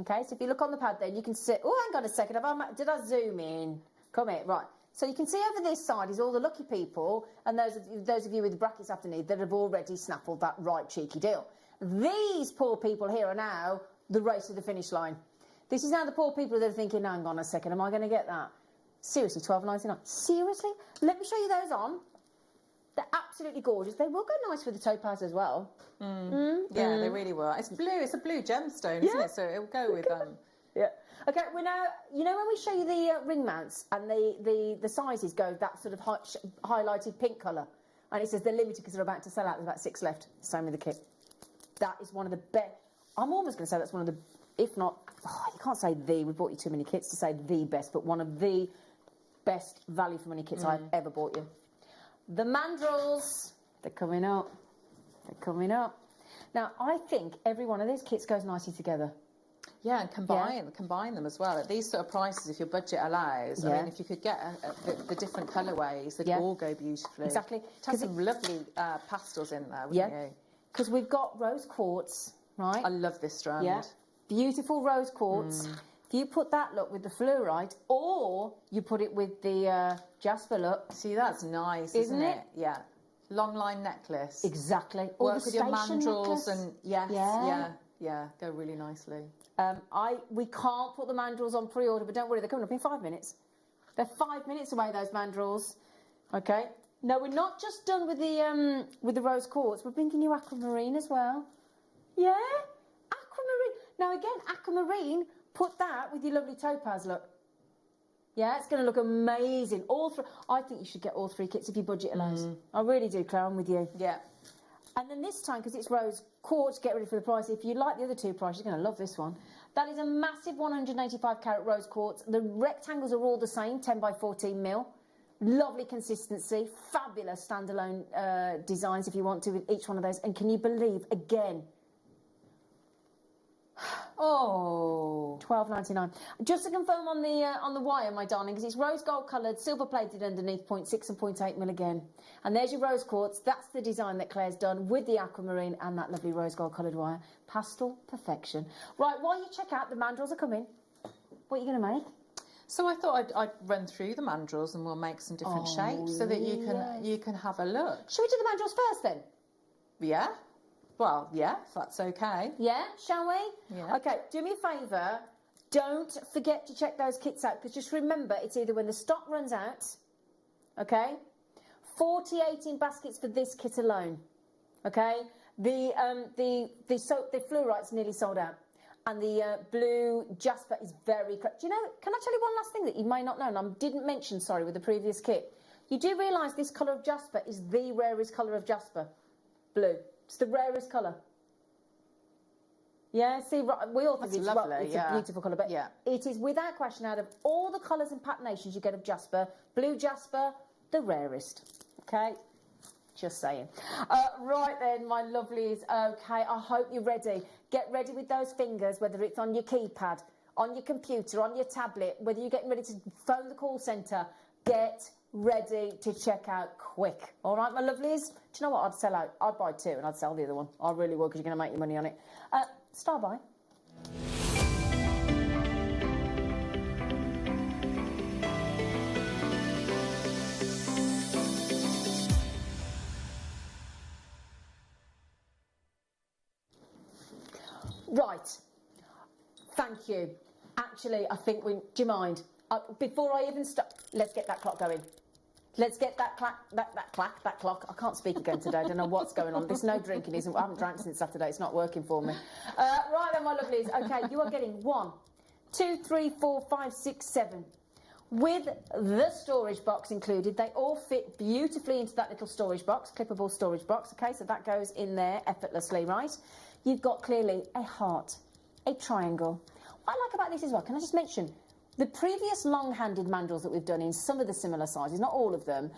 okay, so if you look on the pad then you can see, oh, hang on a second, did I zoom in? Come here, right. So you can see over this side is all the lucky people and those of you with the brackets underneath that have already snaffled that right cheeky deal. These poor people here are now the race to the finish line. This is now the poor people that are thinking, hang on a second, am I going to get that? Seriously, $12.99. Seriously? Let me show you those on. They're absolutely gorgeous. They will go nice with the topaz as well. Yeah, they really will. It's blue. It's a blue gemstone, isn't it? So it will go with them. Yeah. Okay, we're now, you know when we show you the ring mounts and the sizes go that sort of highlighted pink colour and it says they're limited because they're about to sell out, there's about 6 left. Same with the kit. That is one of the best. I'm almost going to say that's one of the, if not, you can't say we bought you too many kits to say the best, but one of the best value for money kits I've ever bought you. The mandrels, they're coming up. They're coming up. Now, I think every one of these kits goes nicely together. Yeah, and combine them as well. At these sort of prices, if your budget allows, I mean, if you could get the different colourways, they'd all go beautifully. Exactly. Have some lovely pastels in there, wouldn't you? Because we've got rose quartz, right? I love this strand. Yeah. Beautiful rose quartz. If you put that look with the fluorite, or you put it with the jasper look. See, that's nice, isn't it? Yeah. Long line necklace. Exactly. Work with your mandrels and go really nicely. We can't put the mandrels on pre-order, but don't worry, they're coming up in 5 minutes. They're 5 minutes away, those mandrels. Okay. No, we're not just done with the rose quartz. We're bringing you aquamarine as well. Yeah, aquamarine. Now again, aquamarine. Put that with your lovely topaz look. Yeah, it's going to look amazing. I think you should get all 3 kits if your budget allows. I really do, Claire, I'm with you. Yeah. And then this time, because it's rose quartz, get ready for the price. If you like the other 2 prices, you're going to love this one. That is a massive 185 carat rose quartz. The rectangles are all the same, 10 by 14 mil. Lovely consistency, fabulous standalone designs if you want to with each one of those. And can you believe, again, $12.99. Just to confirm on the wire, my darling, because it's rose gold coloured, silver plated underneath, 0.6 and 0.8 mil again. And there's your rose quartz. That's the design that Claire's done with the aquamarine and that lovely rose gold coloured wire. Pastel perfection. Right, while you check out, the mandrels are coming. What are you going to make? So I thought I'd run through the mandrels and we'll make some different shapes so that you can have a look. Shall we do the mandrels first then? Yeah. Well, yeah, if that's okay. Yeah, shall we? Yeah. Okay, do me a favour. Don't forget to check those kits out, because just remember, it's either when the stock runs out, okay? 48 in baskets for this kit alone, okay? The fluorite's nearly sold out. And the blue jasper is very... Do you know, can I tell you one last thing that you may not know, and I didn't mention, sorry, with the previous kit? You do realise this colour of jasper is the rarest colour of jasper, blue. It's the rarest colour. Yeah, see, we all think it's lovely. It's a beautiful colour, but it is without question, out of all the colours and patinations you get of jasper, blue jasper, the rarest. Okay, just saying. Right then, my lovelies. Okay, I hope you're ready. Get ready with those fingers, whether it's on your keypad, on your computer, on your tablet, whether you're getting ready to phone the call centre. Get ready to check out quick. All right, my lovelies? Do you know what? I'd sell out. I'd buy 2 and I'd sell the other one. I really would, because you're going to make your money on it. Star buy. Right, Right. Thank you. Actually, I think we... Do you mind? Before I even start... Let's get that clock going. Let's get that clock. I can't speak again today. I don't know what's going on. There's no drinking. I haven't drank since Saturday. It's not working for me. Right then, my lovelies. Okay, you are getting 1, 2, 3, 4, 5, 6, 7. With the storage box included, they all fit beautifully into that little storage box, clippable storage box. Okay, so that goes in there effortlessly, right? You've got clearly a heart, a triangle. What I like about this as well, can I just mention, the previous long-handed mandrels that we've done in some of the similar sizes, not all of them,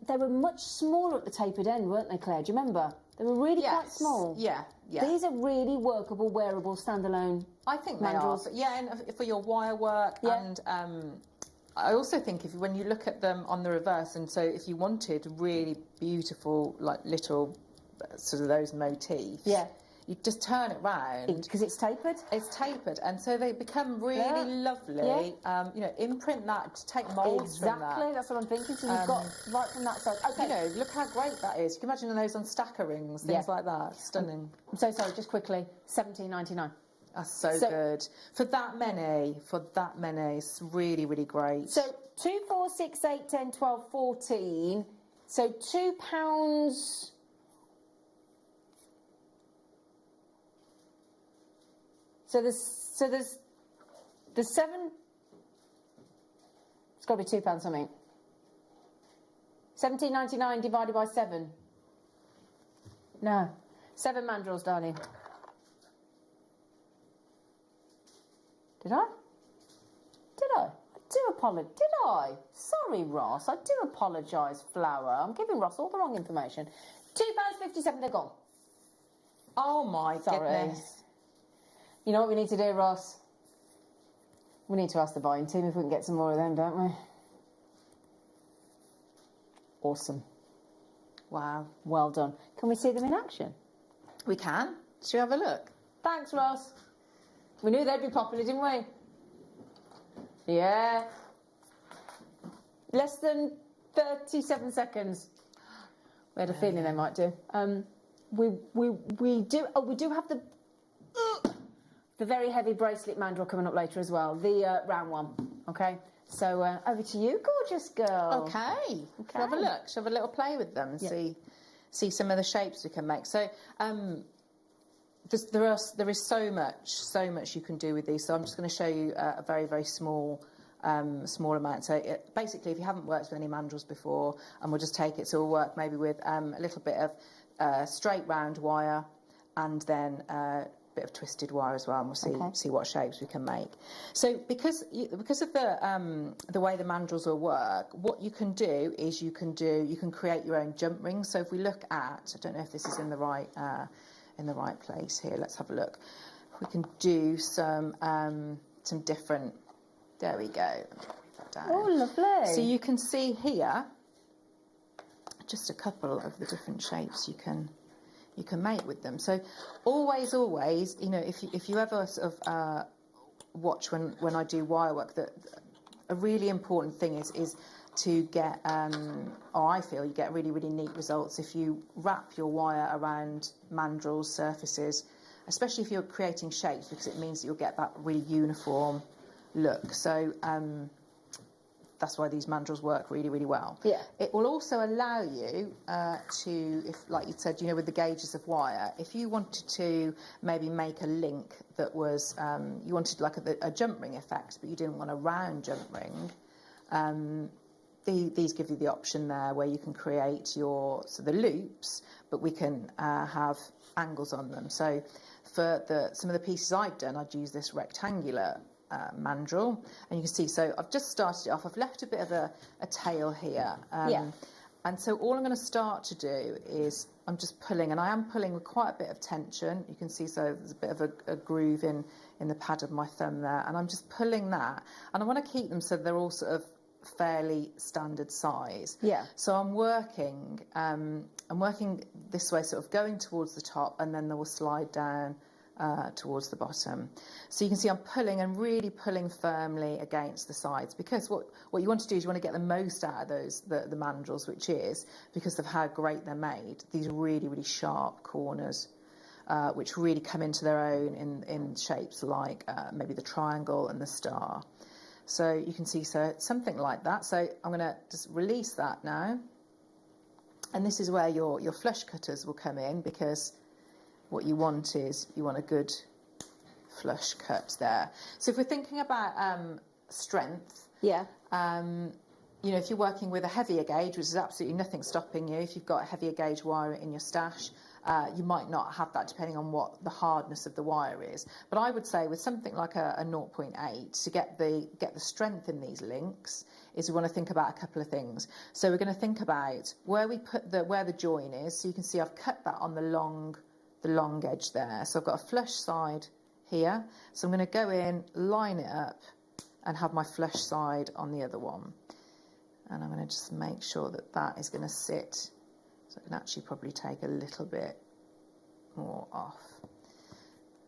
they were much smaller at the tapered end, weren't they, Claire? Do you remember? They were really quite small. Yeah. These are really workable, wearable, standalone I think mandrels. they are. Yeah, and for your wire work and... I also think when you look at them on the reverse, and so if you wanted really beautiful, like little sort of those motifs, you just turn it round. Because it's tapered? It's tapered, and so they become really lovely. You know, imprint that, just take moulds from that. Exactly, that's what I'm thinking. So you've got right from that side. Okay. You know, look how great that is. You can imagine those on stacker rings, things like that. Stunning. I'm so sorry, just quickly, £17.99. That's so good. For that many, it's really, really great. So 2, 4, 6, 8, 10, 12, 14. So £2. So there's 7. It's got to be £2 something. 17.99 divided by 7. No, 7 mandrels, darling. Did I? I do apologise. Did I? Sorry, Ross. I do apologise, Flower. I'm giving Ross all the wrong information. £2.57, they're gone. Oh, my goodness. You know what we need to do, Ross? We need to ask the buying team if we can get some more of them, don't we? Awesome. Wow. Well done. Can we see them in action? We can. Should we have a look? Thanks, Ross. We knew they'd be popular, didn't we? Yeah. Less than 37 seconds. We had a feeling they might do. We do. Oh, we do have the very heavy bracelet mandrel coming up later as well. The round one. Okay. So over to you, gorgeous girl. Okay. Shall have a look? Shall have a little play with them and see some of the shapes we can make. So. There is so much you can do with these. So I'm just going to show you a very, very small amount. So basically, if you haven't worked with any mandrels before, and we'll just take it, so we'll work maybe with a little bit of straight round wire, and then a bit of twisted wire as well, and we'll see what shapes we can make. So because of the way the mandrels will work, what you can do is you can create your own jump rings. So if we look at, I don't know if this is in the right place here. Let's have a look. We can do some different. There we go. Oh, lovely. So you can see here just a couple of the different shapes you can make with them. So always, you know, if you ever sort of watch when I do wire work, that a really important thing is to get, or I feel you get really, really neat results if you wrap your wire around mandrels, surfaces, especially if you're creating shapes, because it means that you'll get that really uniform look. So that's why these mandrels work really, really well. Yeah. It will also allow you to, if, like you said, you know, with the gauges of wire, if you wanted to maybe make a link that was, you wanted like a jump ring effect, but you didn't want a round jump ring, these give you the option there where you can create the loops, but we can have angles on them. So for some of the pieces I've done, I'd use this rectangular mandrel, and you can see, so I've just started it off. I've left a bit of a tail here. And so all I'm going to start to do is I'm just pulling, and I am pulling with quite a bit of tension. You can see, so there's a bit of a groove in the pad of my thumb there, and I'm just pulling that, and I want to keep them so they're all sort of fairly standard size. Yeah. So I'm working this way, sort of going towards the top, and then they will slide down towards the bottom. So you can see I'm pulling and really pulling firmly against the sides, because what you want to do is you want to get the most out of those the mandrels, which is because of how great they're made, these really, really sharp corners. which really come into their own in shapes like maybe the triangle and the star. So you can see something like that. So I'm going to just release that now. And this is where your flush cutters will come in, because what you want is you want a good flush cut there. So if we're thinking about strength, you know, if you're working with a heavier gauge, which is absolutely nothing stopping you, if you've got a heavier gauge wire in your stash, you might not have that depending on what the hardness of the wire is. But I would say with something like a 0.8, to get the strength in these links, is we want to think about a couple of things. So we're going to think about where we put where the join is. So you can see I've cut that on the long edge there. So I've got a flush side here. So I'm going to go in, line it up, and have my flush side on the other one. And I'm going to just make sure that that is going to sit. So I can actually probably take a little bit more off.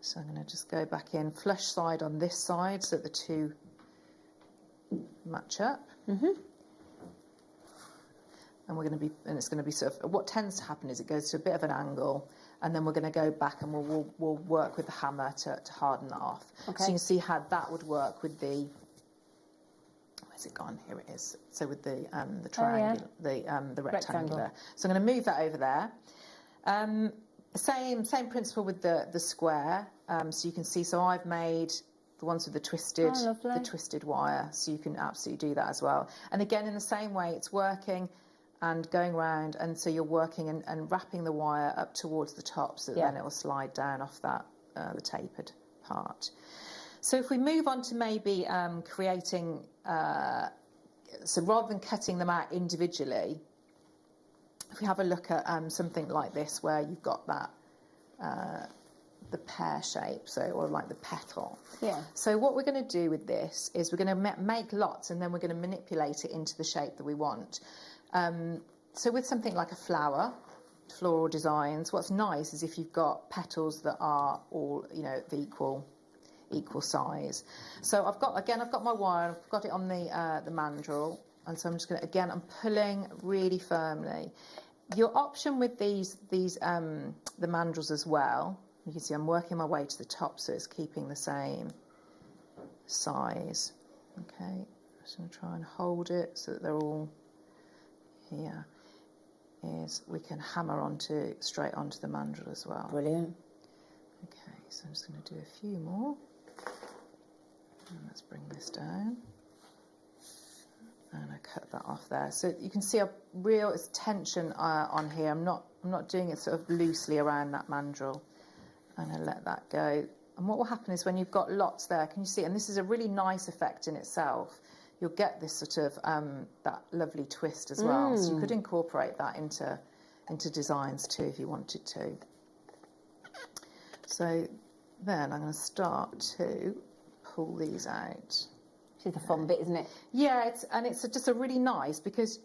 So I'm going to just go back in, flush side on this side, so that the two match up. And it's going to be sort of, what tends to happen is it goes to a bit of an angle, and then we're going to go back and we'll work with the hammer to harden that off. Okay. So you can see how that would work with the, where's it gone? Here it is. So with the triangle, the rectangular. So I'm going to move that over there. Same principle with the square. So you can see, so I've made the ones with the twisted wire. So you can absolutely do that as well. And again, in the same way, it's working and going round, and so you're working and wrapping the wire up towards the top, so that then it will slide down off that the tapered part. So if we move on to maybe creating, so rather than cutting them out individually, if we have a look at something like this, where you've got that the pear shape, so, or like the petal. Yeah. So what we're going to do with this is we're going to make lots, and then we're going to manipulate it into the shape that we want. So with something like a floral designs, what's nice is if you've got petals that are all, you know, of equal size. So I've got my wire, I've got it on the mandrel, and so I'm just going to, again, I'm pulling really firmly. Your option with these the mandrels as well, you can see I'm working my way to the top, so it's keeping the same size. Okay, I'm just going to try and hold it so that they're all here. Is we can hammer straight onto the mandrel as well. Brilliant. Okay, so I'm just going to do a few more. And let's bring this down. And I cut that off there. So you can see a real tension on here. I'm not doing it sort of loosely around that mandrel. I'm going to let that go. And what will happen is when you've got lots there, can you see? And this is a really nice effect in itself. You'll get this sort of that lovely twist as well. So you could incorporate that into designs too if you wanted to. So then I'm going to start to pull these out. Which is the fun bit, isn't it? Yeah, it's just a really nice, because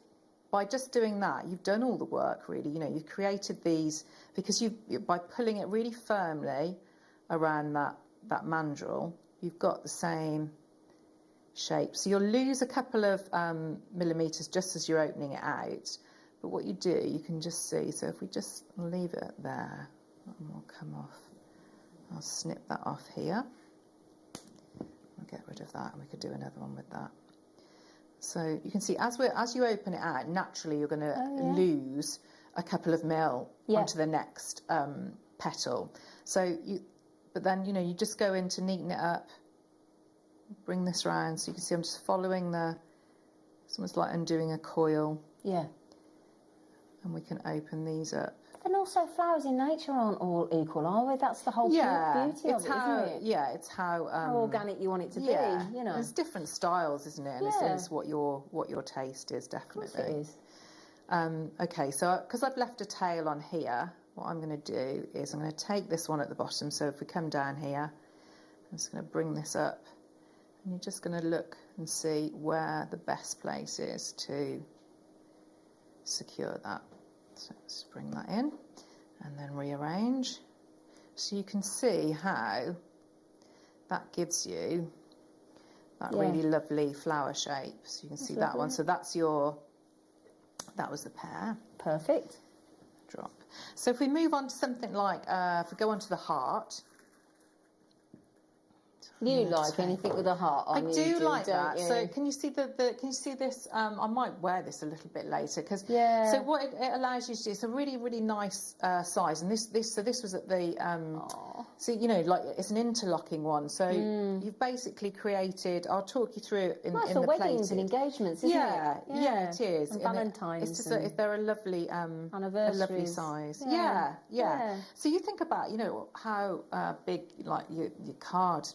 by just doing that, you've done all the work really. You know, you've created these, because by pulling it really firmly around that mandrel, you've got the same shape. So you'll lose a couple of millimetres just as you're opening it out. But what you do, you can just see. So if we just leave it there, and we'll come off. I'll snip that off here. I'll get rid of that, and we could do another one with that. So you can see as you open it out, naturally you're going to lose a couple of mil onto the next petal. So but then you just go in to neaten it up. Bring this round, so you can see I'm just following it's almost like undoing a coil. Yeah. And we can open these up. And also, flowers in nature aren't all equal, are they? That's the whole beauty of it, isn't it? Yeah, it's how organic you want it to be. You know, there's different styles, isn't it? And it's what your taste is, definitely. Of course it is. Okay, so because I've left a tail on here, what I'm going to do is I'm going to take this one at the bottom. So if we come down here, I'm just going to bring this up. And you're just going to look and see where the best place is to secure that. So let's bring that in and then rearrange. So you can see how that gives you that really lovely flower shape. So you can see that one. So that was the pear. Perfect. teardrop. So if we move on to something like, if we go on to the heart. You like anything with a heart on I you, do like that. You? So can you see can you see this? I might wear this a little bit later because so what it allows you to do, it's a really, really nice size, and this was at the so you know, like it's an interlocking one. So you've basically created. I'll talk you through it in for the weddings plated. and engagements, isn't it? Yeah, it is. And Valentine's. It's just if they're a lovely anniversaries. a lovely size. Yeah. So you think about, you know, how big like your card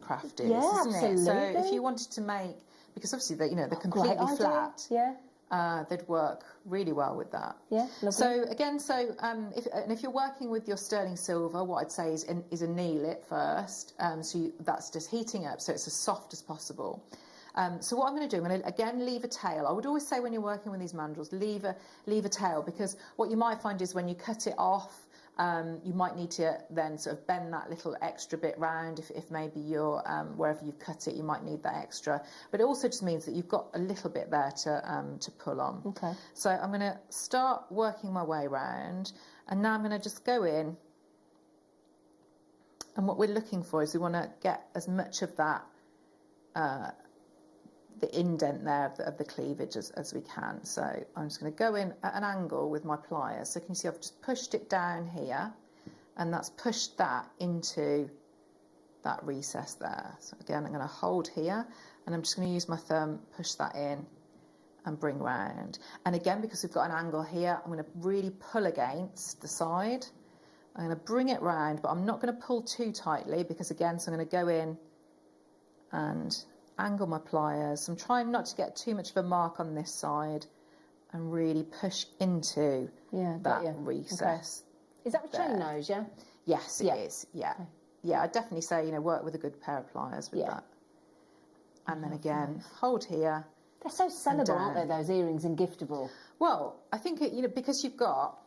craft is, yeah, isn't absolutely. it? So if you wanted to make, because obviously they, you know, they're completely flat. They'd work really well with that. Yeah, lovely. So again, if you're working with your sterling silver, what I'd say is anneal it first. That's just heating up, so it's as soft as possible. So what I'm going to do, I'm going to again leave a tail. I would always say when you're working with these mandrels, leave a tail, because what you might find is when you cut it off, you might need to then sort of bend that little extra bit round if maybe you're wherever you've cut it, you might need that extra. But it also just means that you've got a little bit there to pull on. Okay. So I'm going to start working my way round, and now I'm going to just go in. And what we're looking for is we want to get as much of that the indent there of the cleavage as we can. So I'm just going to go in at an angle with my pliers. So can you see I've just pushed it down here, and that's pushed that into that recess there. So again, I'm going to hold here, and I'm just going to use my thumb, push that in and bring round. And again, because we've got an angle here, I'm going to really pull against the side. I'm going to bring it round, but I'm not going to pull too tightly, because again, so I'm going to go in and angle my pliers. I'm trying not to get too much of a mark on this side, and really push into that recess. Okay. Is that a chain nose, yeah? Yes, it is, yeah. Okay. Yeah, I'd definitely say, you know, work with a good pair of pliers with that. And then again, hold here. They're so sellable, aren't they, those earrings, and giftable? Well, I think, you know, because you've got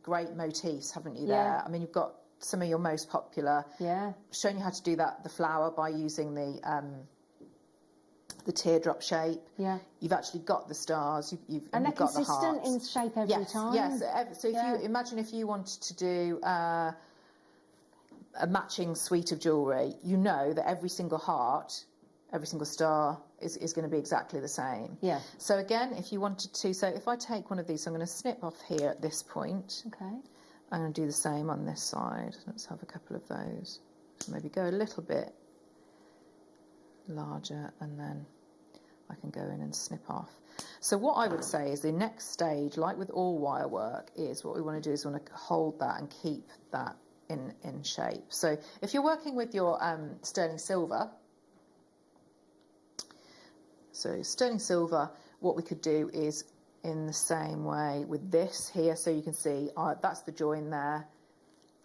great motifs, haven't you, there? I mean, you've got some of your most popular. Yeah. Showing you how to do that, the flower, by using the teardrop shape. Yeah. You've actually got the stars. You've got the hearts. And they're consistent in shape every time. Yes. So if you imagine if you wanted to do a matching suite of jewellery, you know that every single heart, every single star is going to be exactly the same. Yeah. So again, if you wanted to, so if I take one of these, I'm going to snip off here at this point. Okay. I'm going to do the same on this side. Let's have a couple of those. So maybe go a little bit larger, and then I can go in and snip off. So what I would say is the next stage, like with all wire work, is what we want to do is we want to hold that and keep that in shape. So if you're working with your sterling silver, what we could do is in the same way with this here, so you can see that's the join there,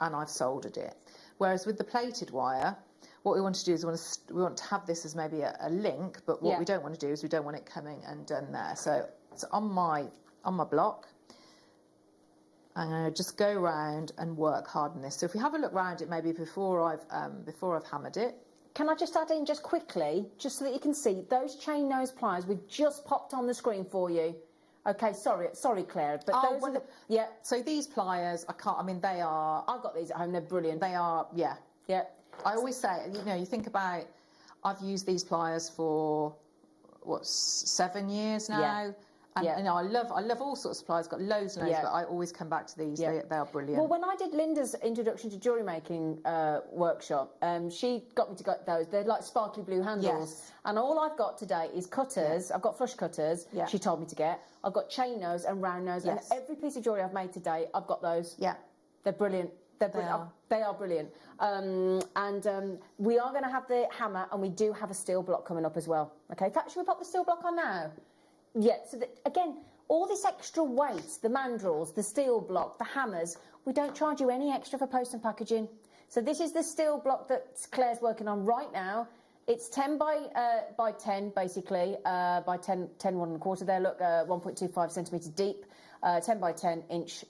and I've soldered it. Whereas with the plated wire, what we want to do is we want to have this as maybe a link, but what we don't want to do is we don't want it coming undone there. So it's on my block. I'm going to just go round and work hard on this. So if we have a look round it, maybe before I've hammered it. Can I just add in just quickly, just so that you can see, those chain nose pliers we've just popped on the screen for you. Okay, sorry, Claire, but those are the, So these pliers, they are. I've got these at home. They're brilliant. They are, yeah. I always say, you know, you think about, I've used these pliers for 7 years now. Yeah. And you know, I love all sorts of pliers. Got loads and loads, but I always come back to these. They are brilliant. Well, when I did Linda's introduction to jewellery making workshop, she got me to get those. They're like sparkly blue handles, and all I've got today is cutters. I've got flush cutters. She told me to get. I've got chain nose and round nose, and every piece of jewellery I've made today, I've got those. Yeah, they're brilliant. They are brilliant. We are going to have the hammer, and we do have a steel block coming up as well. Okay, in fact, should we pop the steel block on now? Yeah, so that, again, all this extra weight, the mandrels, the steel block, the hammers, we don't charge you any extra for post and packaging. So this is the steel block that Claire's working on right now. It's 10 by 10, basically, by 10 1¼ there, look, 1.25 centimetres deep, 10 by 10 inch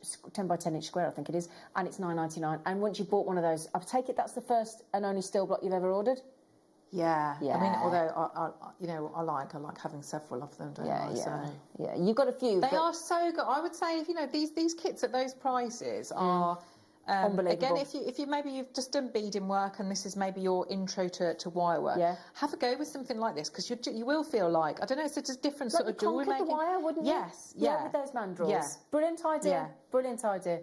square, I think it is, and it's $9.99. And once you bought one of those, I take it that's the first and only steel block you've ever ordered? Yeah. Yeah. I mean, although I like having several of them, don't I? So. Yeah. You've got a few. They are so good. I would say, these kits at those prices are unbelievable. Again, if you maybe you've just done beading work and this is maybe your intro to wire work, have a go with something like this, because you will feel like, I don't know, it's just a different sort of jewellery making. The wire, wouldn't you? Yes. Yeah. With those mandrels. Yeah. Brilliant idea. Yeah. Brilliant idea.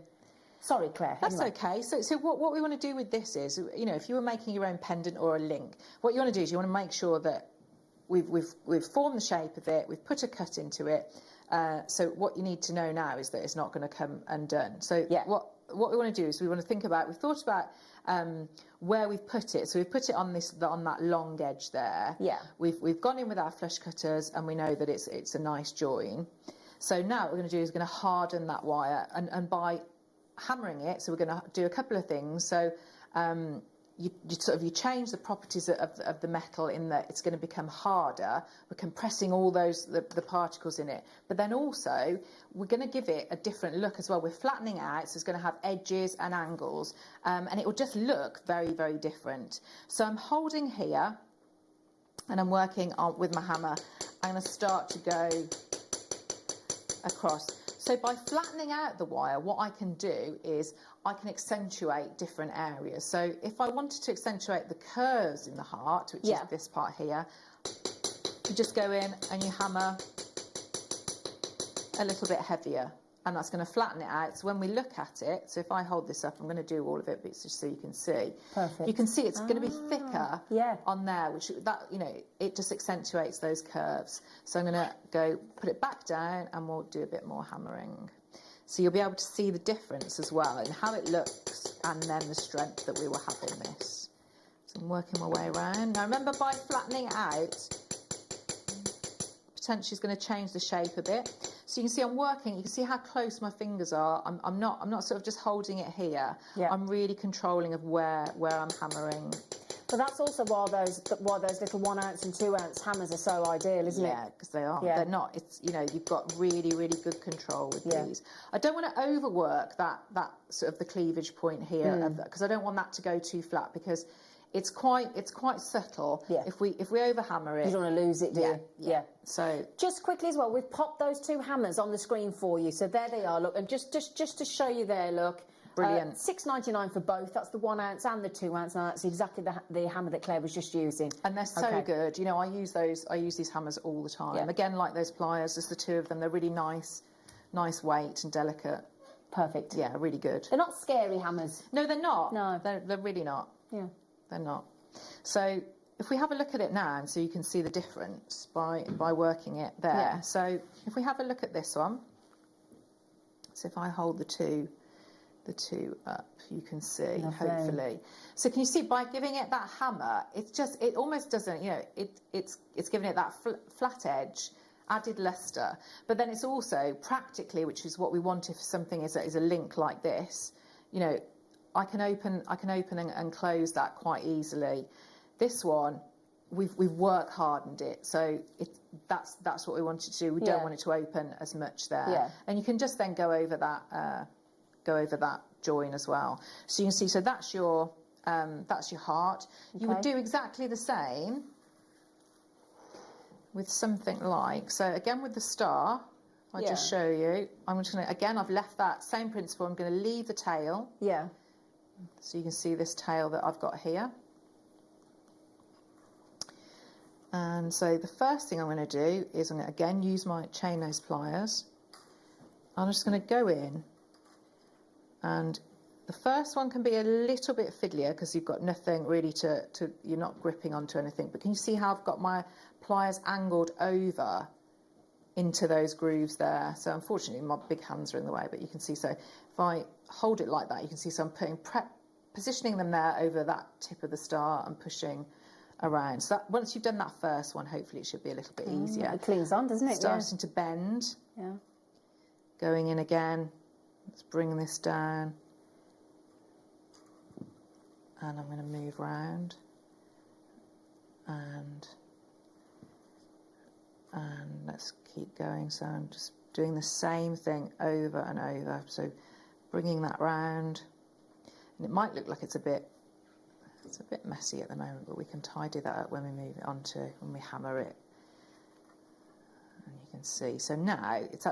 Sorry, Claire. That's anyway. okay. So what we want to do with this is, if you were making your own pendant or a link, what you want to do is you want to make sure that we've formed the shape of it, we've put a cut into it. So what you need to know now is that it's not going to come undone. So what we want to do is we want to think about, we've thought about where we've put it. So we've put it on that long edge there. Yeah. We've gone in with our flush cutters and we know that it's a nice join. So now what we're going to do is we're going to harden that wire, and by hammering it, so we're going to do a couple of things. So you change the properties of the metal in that it's going to become harder. We're compressing all the particles in it, but then also we're going to give it a different look as well. We're flattening it out, so it's going to have edges and angles, and it will just look very, very different. So I'm holding here and I'm working with my hammer. I'm going to start to go across. So by flattening out the wire, what I can do is I can accentuate different areas. So if I wanted to accentuate the curves in the heart, which is this part here, you just go in and you hammer a little bit heavier, and that's going to flatten it out. So when we look at it, so if I hold this up, I'm going to do all of it, but it's just so you can see. Perfect. You can see it's going to be thicker on there, which it just accentuates those curves. So I'm going to go put it back down, and we'll do a bit more hammering. So you'll be able to see the difference as well in how it looks, and then the strength that we will have in this. So I'm working my way around. Now remember, by flattening it out, potentially is going to change the shape a bit. So you can see I'm working, you can see how close my fingers are. I'm not sort of just holding it here. Yeah. I'm really controlling of where I'm hammering. But that's also why those little 1 ounce and 2 ounce hammers are so ideal, isn't it? Yeah, because they are. Yeah. They're not. It's you've got really, really good control with these. I don't want to overwork that sort of the cleavage point here, because I don't want that to go too flat, because it's quite subtle. Yeah. If we overhammer it, You don't want to lose it, do you? Yeah. So just quickly as well, we've popped those 2 hammers on the screen for you. So there they are. Look, and just to show you there, look. Brilliant. $6.99 for both. That's the 1 ounce and the 2 ounce. Now that's exactly the hammer that Claire was just using. And they're so good. I use these hammers all the time. Yeah. Again, like those pliers, there's the 2 of them. They're really nice weight and delicate. Perfect. Yeah, really good. They're not scary hammers. No, they're not. No. They're really not. Yeah. They're not. So if we have a look at it now, and so you can see the difference by working it there. Yeah. So if we have a look at this one, so if I hold the two up, you can see, hopefully. So can you see, by giving it that hammer, it almost doesn't, it's giving it that flat edge, added luster, but then it's also practically, which is what we want if something is a link like this, I can open and close that quite easily. This one, we've work hardened it, so that's what we wanted to do. We don't want it to open as much there. Yeah. And you can just then go over that join as well. So you can see, so that's your heart. You would do exactly the same with something like, so again with the star, I'll just show you. I'm just going to, again, I've left that same principle. I'm going to leave the tail. Yeah. So you can see this tail that I've got here. And so the first thing I'm going to do is I'm going to again use my chain nose pliers. I'm just going to go in, and the first one can be a little bit fiddlier because you've got nothing really you're not gripping onto anything. But can you see how I've got my pliers angled over into those grooves there? So unfortunately my big hands are in the way, but you can see, so if I hold it like that, you can see, so I'm positioning them there over that tip of the star and pushing around. So that, once you've done that first one, hopefully it should be a little bit easier. It clings on, doesn't it? Starting to bend. Yeah. Going in again. Let's bring this down. And I'm going to move round. And let's keep going. So I'm just doing the same thing over and over. So bringing that round. And it might look like it's a bit It's a bit messy at the moment, but we can tidy that up when we move it onto, when we hammer it. And you can see, so now it's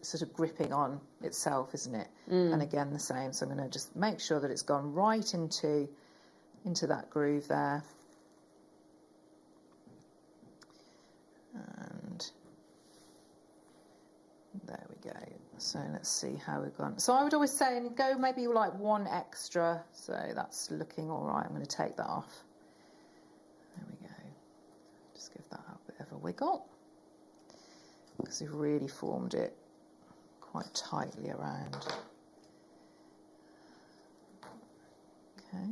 sort of gripping on itself, isn't it? And again, the same. So I'm going to just make sure that it's gone right into that groove there. And there we go. So let's see how we've gone. So I would always say, and go maybe like one extra. So that's looking all right. I'm going to take that off. There we go. Just give that a bit of a wiggle, because we've really formed it quite tightly around. Okay.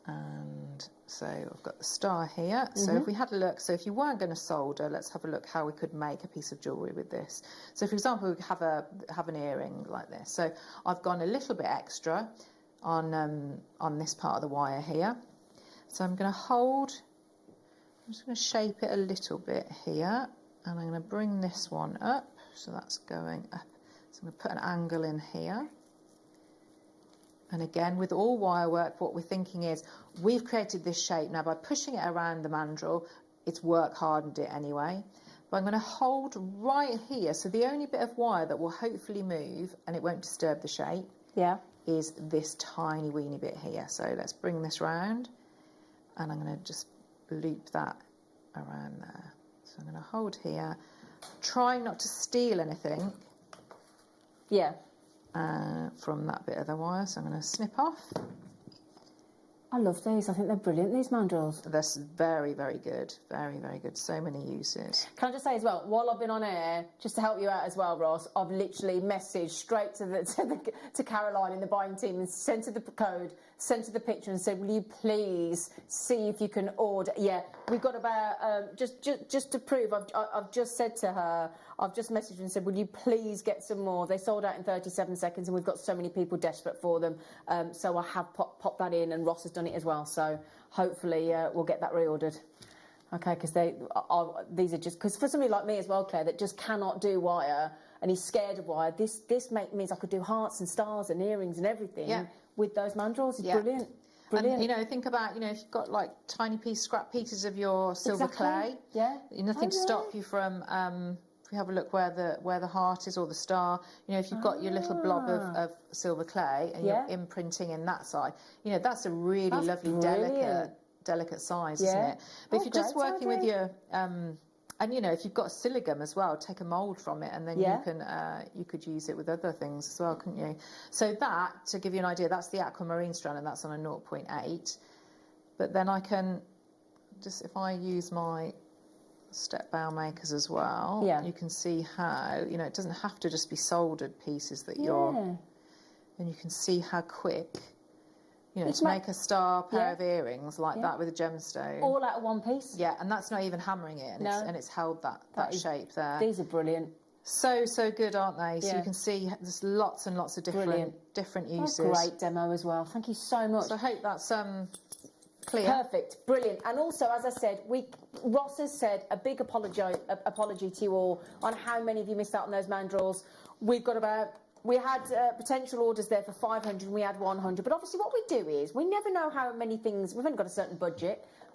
And so I've got the star here. So if we had a look, so if you weren't going to solder, let's have a look how we could make a piece of jewellery with this. So for example, we have an earring like this. So I've gone a little bit extra on this part of the wire here. So I'm going to hold, I'm just going to shape it a little bit here, and I'm going to bring this one up. So that's going up. So I'm going to put an angle in here. And again, with all wire work, what we're thinking is we've created this shape. Now, by pushing it around the mandrel, it's work hardened it anyway. But I'm going to hold right here. So the only bit of wire that will hopefully move, and it won't disturb the shape, is this tiny weeny bit here. So let's bring this round, and I'm going to just loop that around there. So I'm going to hold here, trying not to steal anything. From that bit of the wire, so I'm going to snip off. I love these. I think they're brilliant, these mandrels. They're very, very good. Very, very good. So many uses. Can I just say as well, while I've been on air, just to help you out as well, Ross, I've literally messaged straight to Caroline in the buying team and sent her the code, sent her the picture and said, will you please see if you can order? Yeah, we've got about, just to prove, I've just said to her, I've just messaged and said, will you please get some more? They sold out in 37 seconds and we've got so many people desperate for them. So I have popped that in, and Ross has done it as well. So hopefully we'll get that reordered. Okay, because these are just, because for somebody like me as well, Claire, that just cannot do wire and he's scared of wire, this means I could do hearts and stars and earrings and everything with those mandrels. It's brilliant. Brilliant. And, think about, if you've got like tiny scrap pieces of your silver clay, nothing to stop you from, if we have a look where the heart is or the star, if you've got your little blob of silver clay and you're imprinting in that side, that's a really lovely, delicate size, isn't it? But if you're just working with your, and if you've got silicone as well, take a mould from it, and then you could use it with other things as well, couldn't you? So that, to give you an idea, that's the Aquamarine strand, and that's on a 0.8. But then I can just, if I use my step bow makers as well, you can see how, it doesn't have to just be soldered pieces that you're, and you can see how quick, to make a star pair of earrings like that with a gemstone. All out of one piece? Yeah, and that's not even hammering it, and it's held that shape there. These are brilliant. So good, aren't they? So you can see there's lots and lots of different uses. Great demo as well. Thank you so much. So I hope that's clear. Perfect, brilliant. And also, as I said, Ross has said a big apology to you all on how many of you missed out on those mandrels. We had potential orders there for 500 and we had 100. But obviously what we do is, we never know how many things, we've only got a certain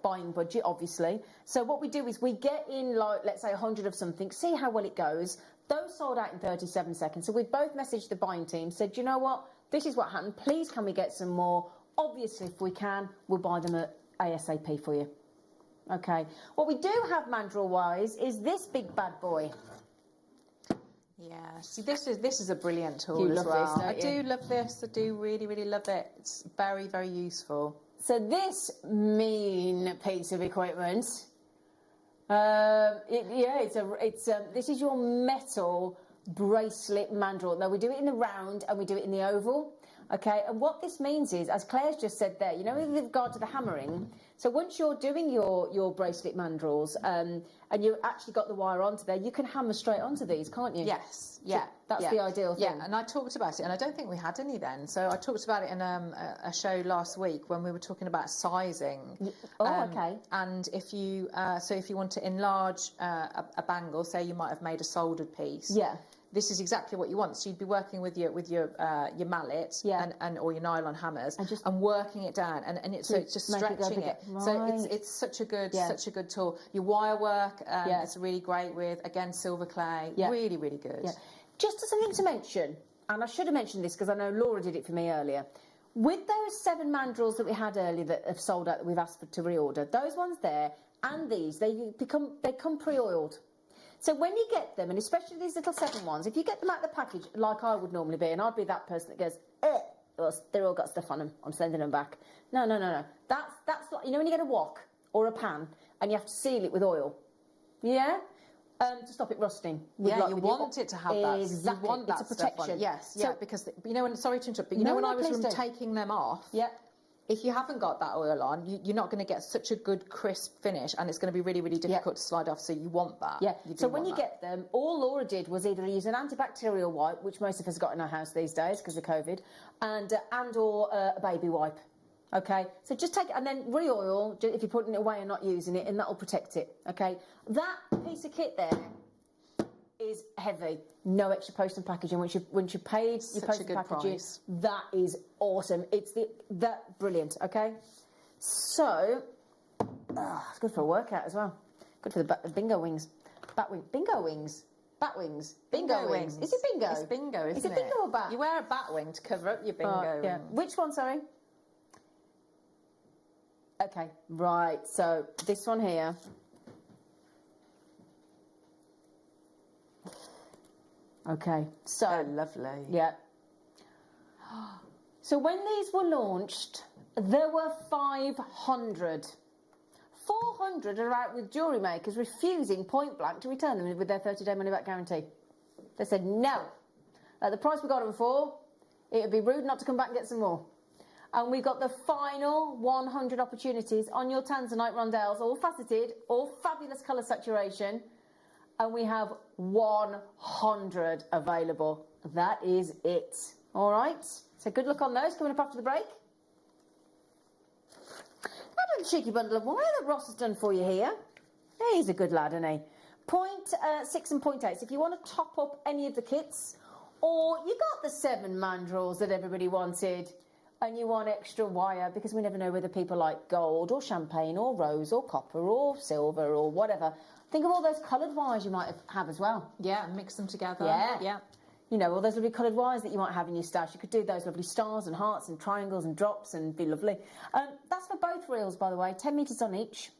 buying budget, obviously. So what we do is we get in, like, let's say 100 of something, see how well it goes. Those sold out in 37 seconds. So we both messaged the buying team, said, you know what, this is what happened. Please can we get some more? Obviously, if we can, we'll buy them at ASAP for you. Okay. What we do have mandrel-wise is this big bad boy. Yeah, see, this is a brilliant tool you as love well. This, I do love this. I do really, really love it. It's very, very useful. So this mean piece of equipment, this is your metal bracelet mandrel. Now we do it in the round and we do it in the oval. Okay, and what this means is, as Claire's just said there, with regard to the hammering, so once you're doing your bracelet mandrels, and you actually got the wire onto there, you can hammer straight onto these, can't you? Yes, yeah. So that's the ideal thing. Yeah, and I talked about it, and I don't think we had any then. So I talked about it in a show last week when we were talking about sizing. Oh, okay. And if you if you want to enlarge a bangle, say you might have made a soldered piece. Yeah. This is exactly what you want. So you'd be working with your mallet and or your nylon hammers and working it down, and it's just stretching it. Right. So it's such a good tool. Your wire work, it's really great with, again, silver clay. Yeah. Really, really good. Yeah. Just as something to mention, and I should have mentioned this because I know Laura did it for me earlier. With those 7 mandrels that we had earlier that have sold out that we've asked for to reorder, those ones there and these, they come pre-oiled. So when you get them, and especially these little 7 ones, if you get them out of the package, like I would normally be, and I'd be that person that goes, they're all got stuff on them, I'm sending them back. No. That's not, you know when you get a wok or a pan and you have to seal it with oil? Yeah? To stop it rusting. Yeah, you want it to have that. Exactly. You want that it's a protection. Stuff on it. Yes, so, because, you know, sorry to interrupt, but you know when I was taking them off, if you haven't got that oil on, you're not going to get such a good crisp finish, and it's going to be really, really difficult to slide off, so you want that. Yeah, so when you get them, all Laura did was either use an antibacterial wipe, which most of us got in our house these days because of COVID, and or a baby wipe. Okay, so just take it and then re-oil if you're putting it away and not using it, and that'll protect it. Okay, that piece of kit there is heavy. No extra post and packaging. Once you paid your post and packaging, that is awesome. It's brilliant. Okay, so it's good for a workout as well. Good for the bingo wings, bingo wings. Bat wings. Bingo wings. Is it bingo? It's bingo, isn't it? Is it bingo or bat? You wear a bat wing to cover up your bingo yeah. wings. Which one, sorry? Okay, right. So this one here. Okay, so lovely. Yeah. So when these were launched, there were 500. 400 are out with jewellery makers refusing point blank to return them with their 30-day money-back guarantee. They said no. At the price we got them for, it would be rude not to come back and get some more. And we got the final 100 opportunities on your Tanzanite rondells, all faceted, all fabulous colour saturation. And we have 100 available. That is it. All right? So good luck on those coming up after the break. That little cheeky bundle of wire that Ross has done for you here. He's a good lad, isn't he? 0.6 and 0.8. So if you want to top up any of the kits, or you got the 7 mandrels that everybody wanted, and you want extra wire, because we never know whether people like gold or champagne or rose or copper or silver or whatever. Think of all those coloured wires you might have as well. Yeah, mix them together. Yeah. You know, all those lovely coloured wires that you might have in your stash. You could do those lovely stars and hearts and triangles and drops and be lovely. That's for both reels, by the way, 10 metres on each,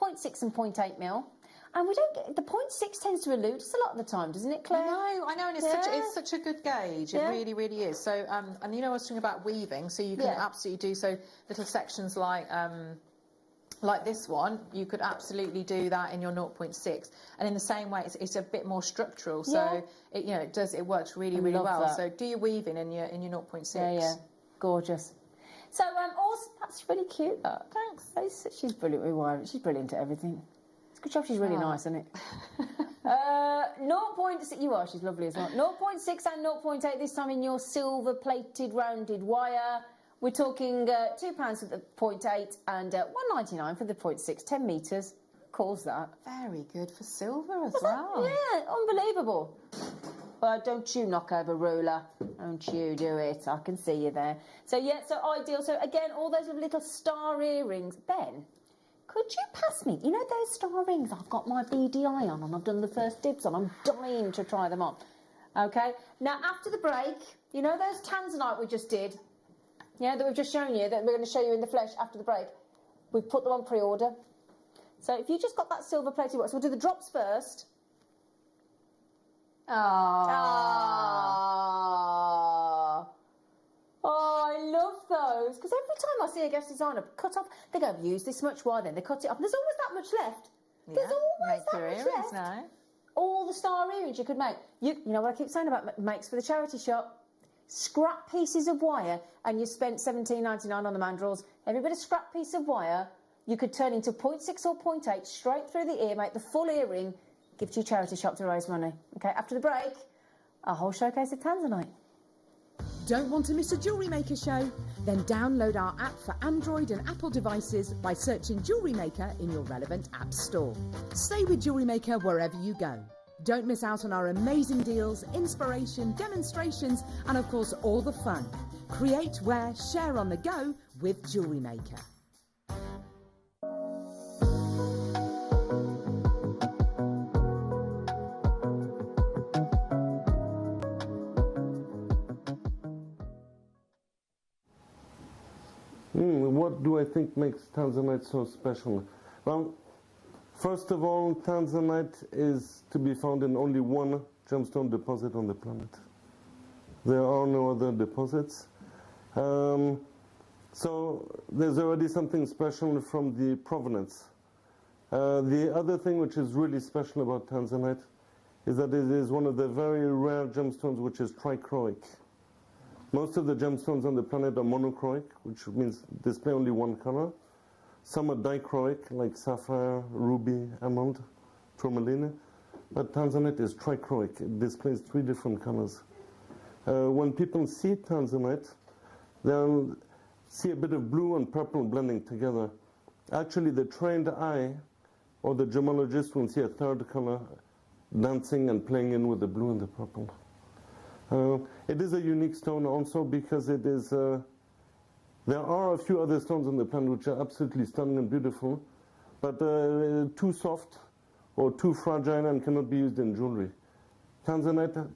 0.6 and 0.8 mil. And we don't get, the 0.6 tends to elude us a lot of the time, doesn't it, Claire? I know, and it's such a good gauge. It really, really is. So, and you know, I was talking about weaving, so you can absolutely do little sections like this one. You could absolutely do that in your 0.6, and in the same way, it's a bit more structural. So it works really, really well. That. So do your weaving in your 0.6. Yeah, gorgeous. So also, that's really cute. That. Thanks. She's brilliant with wiring. She's brilliant at everything. It's a good job. She's really nice, isn't it? 0.6. You are. She's lovely as well. 0.6 and 0.8 this time in your silver-plated rounded wire. We're talking £2 for the 0.8 and $1.99 for the 0.6. 10 metres. Calls that. Very good for silver as well. Yeah, unbelievable. But don't you knock over ruler. Don't you do it. I can see you there. So, so ideal. So, again, all those little star earrings. Ben, could you pass me, you know those star rings I've got my beady eye on and I've done the first dibs on? I'm dying to try them on. Okay, now after the break, you know those Tanzanite we just did? Yeah, that we've just shown you, that we're going to show you in the flesh after the break. We've put them on pre-order. So if you just got that silver plated one, so we'll do the drops first. Oh, I love those. Because every time I see a guest designer cut off, they go, I've used this much wire, then they cut it off. There's always that much left. There's always that much left. Now. All the star earrings you could make. You know what I keep saying about makes for the charity shop? Scrap pieces of wire, and you spent $17.99 on the mandrels. Every bit of scrap piece of wire, you could turn into 0.6 or 0.8 straight through the ear, make the full earring, give to your charity shop to raise money. Okay, after the break, a whole showcase of Tanzanite. Don't want to miss a Jewellery Maker show? Then download our app for Android and Apple devices by searching Jewellery Maker in your relevant app store. Stay with Jewellery Maker wherever you go. Don't miss out on our amazing deals, inspiration, demonstrations, and of course all the fun. Create, wear, share on the go with Jewellery Maker. What do I think makes Tanzanite so special? Well, first of all, Tanzanite is to be found in only one gemstone deposit on the planet. There are no other deposits. So there's already something special from the provenance. The other thing which is really special about Tanzanite is that it is one of the very rare gemstones which is trichroic. Most of the gemstones on the planet are monochroic, which means display only one color. Some are dichroic, like sapphire, ruby, emerald, tourmaline. But Tanzanite is trichroic. It displays 3 different colors. When people see Tanzanite, they'll see a bit of blue and purple blending together. Actually, the trained eye or the gemologist will see a 3rd color dancing and playing in with the blue and the purple. It is a unique stone also because it is, there are a few other stones on the planet which are absolutely stunning and beautiful, but too soft or too fragile and cannot be used in jewelry. Tanzanite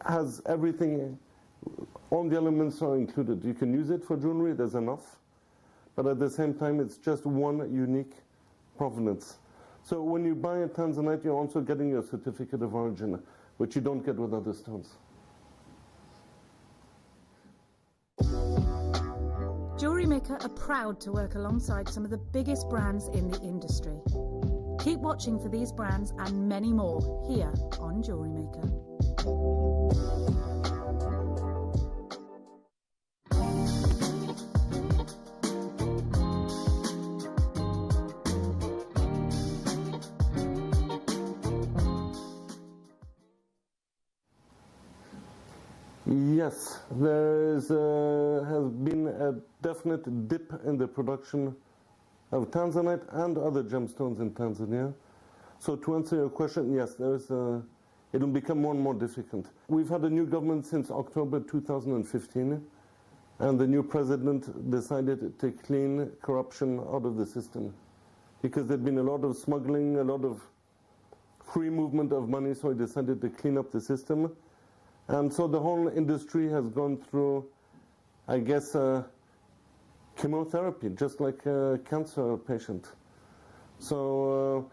has everything, all the elements are included. You can use it for jewelry, there's enough, but at the same time it's just one unique provenance. So when you buy a Tanzanite, you're also getting your certificate of origin, which you don't get with other stones. Jewellery Maker are proud to work alongside some of the biggest brands in the industry. Keep watching for these brands and many more here on Jewellery Maker. Yes, there has been a definite dip in the production of Tanzanite and other gemstones in Tanzania. So to answer your question, yes, it will become more and more difficult. We've had a new government since October 2015, and the new president decided to clean corruption out of the system because there'd been a lot of smuggling, a lot of free movement of money, so he decided to clean up the system. And so the whole industry has gone through, I guess, chemotherapy, just like a cancer patient. So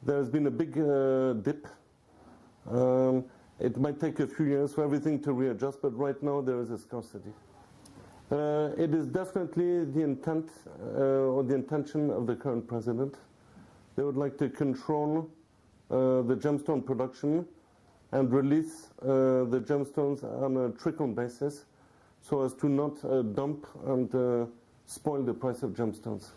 there's been a big dip. It might take a few years for everything to readjust, but right now there is a scarcity. It is definitely the intent or the intention of the current president. They would like to control the gemstone production and release the gemstones on a trickle basis so as to not dump and spoil the price of gemstones.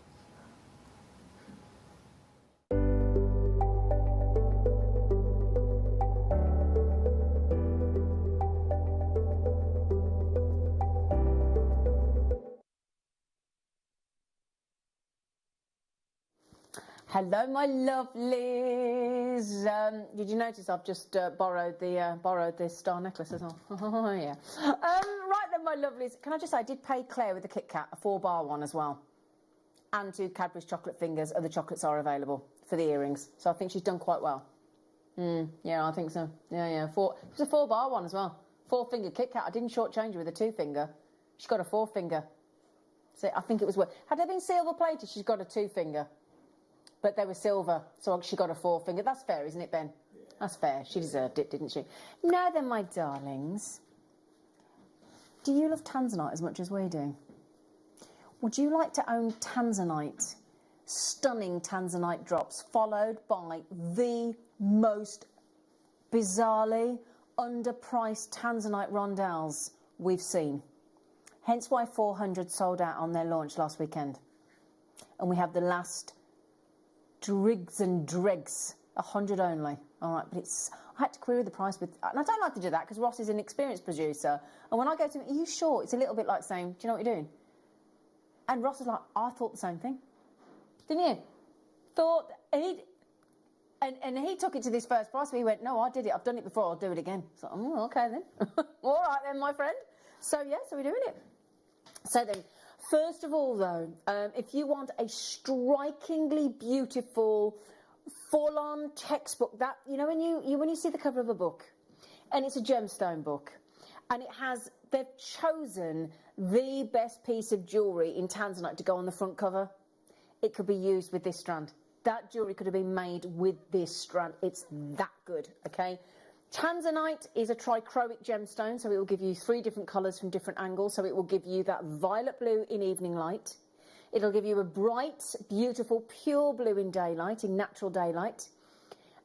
Hello, my lovelies. Did you notice I've just borrowed this star necklace as well? Oh, yeah. Right then, my lovelies. Can I just say, I did pay Claire with the Kit Kat, a 4-bar one as well. And 2 Cadbury's chocolate fingers. Other chocolates are available for the earrings. So I think she's done quite well. Yeah, I think so. Yeah. It was a 4-bar one as well. 4-finger Kit Kat. I didn't shortchange her with a 2-finger. She got a 4-finger. So I think it was worth. Had they been silver plated, she's got a 2-finger. But they were silver, so she got a 4-finger. That's fair, isn't it, Ben? Yeah. That's fair. She deserved it, didn't she? Now then, my darlings, do you love Tanzanite as much as we do? Would you like to own Tanzanite? Stunning Tanzanite drops, followed by the most bizarrely underpriced Tanzanite rondells we've seen. Hence why 400 sold out on their launch last weekend. and we have the last drigs and dregs, 100 only. All right, but I had to query the price with, and I don't like to do that because Ross is an experienced producer, and when I go to him, are you sure? It's a little bit like saying, do you know what you're doing? And Ross is like, I thought the same thing. Didn't you? Thought, and he took it to this first price, but he went, no, I did it, I've done it before, I'll do it again. So, okay then. All right then, my friend. So yeah, so we're doing it. So then, first of all though, if you want a strikingly beautiful, full-on textbook, that, you know, when you see the cover of a book, and it's a gemstone book, and they've chosen the best piece of jewellery in Tanzanite to go on the front cover, it could be used with this strand. That jewellery could have been made with this strand. It's that good, okay? Tanzanite is a trichroic gemstone, so it will give you 3 different colours from different angles. So it will give you that violet blue in evening light. It'll give you a bright, beautiful, pure blue in daylight, in natural daylight.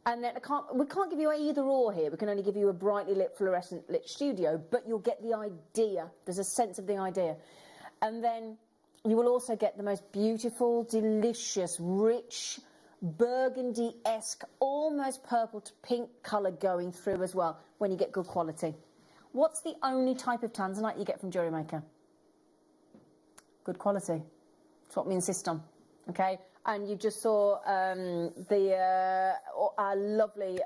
And then we can't give you either or here. We can only give you a brightly lit, fluorescent lit studio, but you'll get the idea. There's a sense of the idea. And then you will also get the most beautiful, delicious, rich, burgundy-esque, almost purple to pink colour going through as well when you get good quality. What's the only type of Tanzanite you get from Jewellery Maker? Good quality. That's what we insist on, okay? And you just saw our lovely,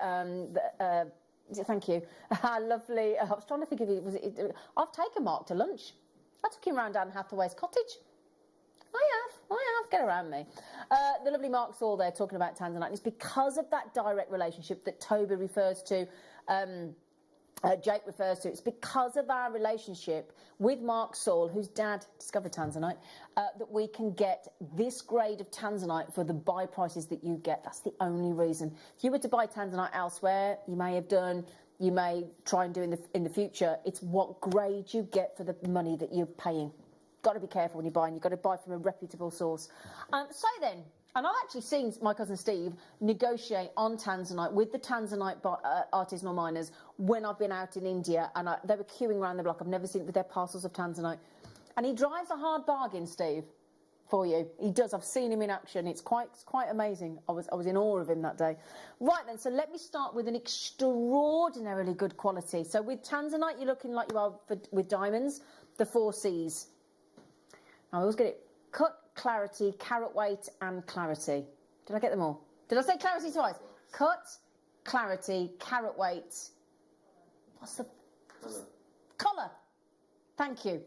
thank you, our lovely, I was trying to think of it, I've taken Mark to lunch. I took him round Anne Hathaway's cottage. I have, get around me. The lovely Mark Saul there talking about Tanzanite. It's because of that direct relationship that Toby refers to, Jake refers to. It's because of our relationship with Mark Saul, whose dad discovered Tanzanite, that we can get this grade of Tanzanite for the buy prices that you get. That's the only reason. If you were to buy Tanzanite elsewhere, you may have done, you may try and do in the future. It's what grade you get for the money that you're paying. Got to be careful when you're buying. You've got to buy from a reputable source. So then, and I've actually seen my cousin Steve negotiate on Tanzanite with the Tanzanite artisanal miners when I've been out in India, and they were queuing around the block. I've never seen it with their parcels of Tanzanite. And he drives a hard bargain, Steve, for you. He does. I've seen him in action. It's quite amazing. I was in awe of him that day. Right then, so let me start with an extraordinarily good quality. So with Tanzanite, you're looking like you are with diamonds, the 4 C's. I always get it. Cut, clarity, carat weight, and clarity. Did I get them all? Did I say clarity twice? Cut, clarity, carat weight. What's the colour? Thank you.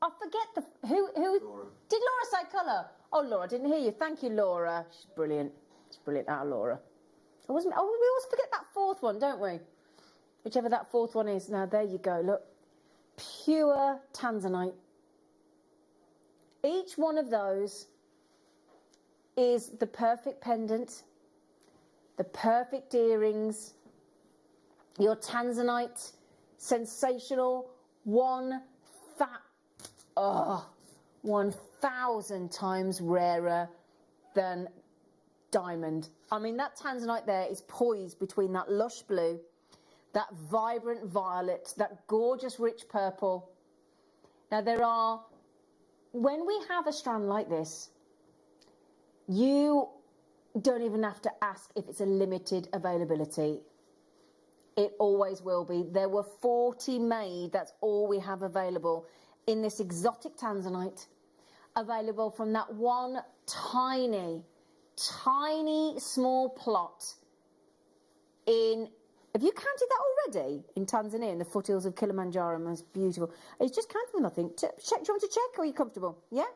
I forget who Laura. Did Laura say colour? Oh, Laura, I didn't hear you. Thank you, Laura. She's brilliant. She's brilliant, Laura. We always forget that 4th one, don't we? Whichever that 4th one is. Now, there you go. Look. Pure Tanzanite. Each one of those is the perfect pendant, the perfect earrings, your Tanzanite, sensational, 1,000 times rarer than diamond. I mean, that Tanzanite there is poised between that lush blue, that vibrant violet, that gorgeous rich purple. Now when we have a strand like this, you don't even have to ask if it's a limited availability. It always will be. There were 40 made, that's all we have available in this exotic Tanzanite, available from that one tiny small plot in... Have you counted that already? In Tanzania, in the foothills of Kilimanjaro, most beautiful. It's just counted them, I think. Check. Do you want to check, or are you comfortable? Yeah?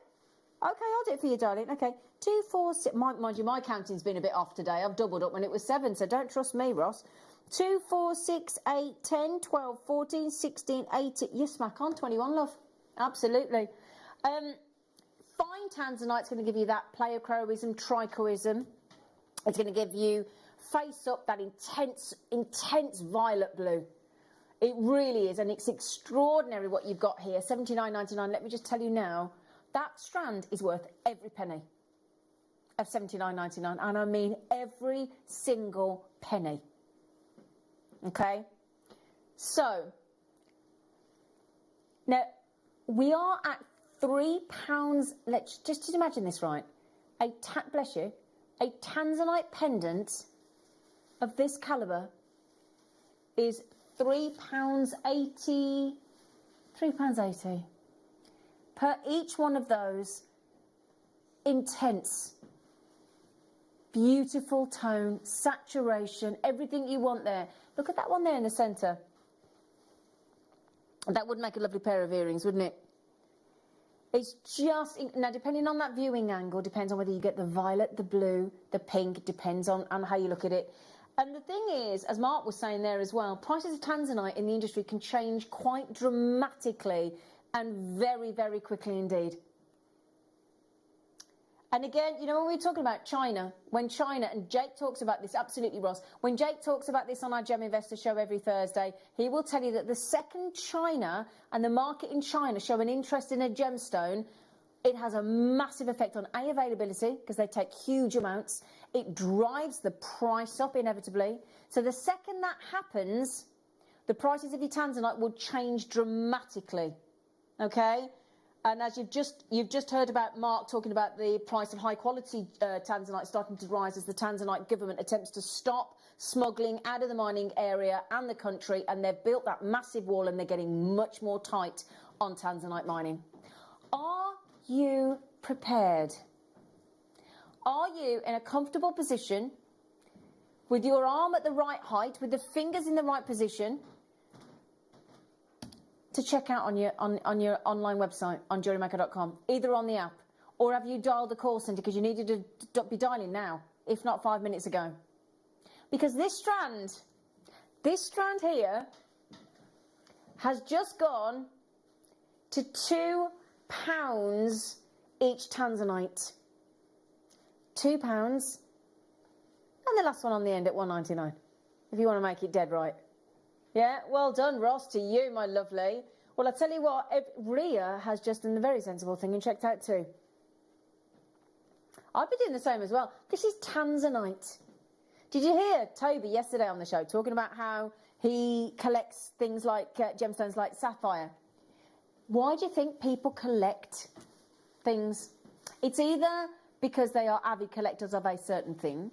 Okay, I'll do it for you, darling. Okay. 2, 4, 6... Mind you, my counting's been a bit off today. I've doubled up when it was 7, so don't trust me, Ross. 2, 4, 6, 8, 10, 12, 14, 16, 18... You smack on, 21, love. Absolutely. Fine Tanzanite's going to give you that pleochroism, trichoism. It's going to give you... face up that intense violet blue. It really is, and it's extraordinary what you've got here. $79.99. Let me just tell you now, that strand is worth every penny of $79.99, and I mean every single penny. Okay, so now we are at £3. Let's just imagine this, right? bless you, a Tanzanite pendant of this calibre is £3.80. £3.80 per each one of those intense, beautiful tone, saturation, everything you want there. Look at that one there in the centre. That would make a lovely pair of earrings, wouldn't it? It's just, now depending on that viewing angle, depends on whether you get the violet, the blue, the pink, depends on how you look at it. And the thing is, as Mark was saying there as well, prices of Tanzanite in the industry can change quite dramatically and very, very quickly indeed. And again, you know, when we're talking about China, when China, and Jake talks about this, absolutely, Ross, when Jake talks about this on our Gem Investor show every Thursday, he will tell you that the second China and the market in China show an interest in a gemstone, it has a massive effect on A, availability, because they take huge amounts. It drives the price up inevitably. So the second that happens, the prices of your Tanzanite will change dramatically. Okay? And as you've just heard about Mark talking about the price of high quality Tanzanite starting to rise as the Tanzanite government attempts to stop smuggling out of the mining area and the country, and they've built that massive wall and they're getting much more tight on Tanzanite mining. Are you prepared? Are you in a comfortable position with your arm at the right height, with the fingers in the right position, to check out on your online website on jewellerymaker.com, either on the app, or have you dialed the call centre because you needed to be dialing now, if not 5 minutes ago? Because this strand here has just gone to £2 each Tanzanite. £2, and the last one on the end at £1.99, if you want to make it dead right. Yeah, well done, Ross, to you, my lovely. Well, I tell you what, Ria has just done the very sensible thing and checked out too. I'd be doing the same as well. This is Tanzanite. Did you hear Toby yesterday on the show talking about how he collects things like gemstones like sapphire? Why do you think people collect things? It's either because they are avid collectors of a certain thing,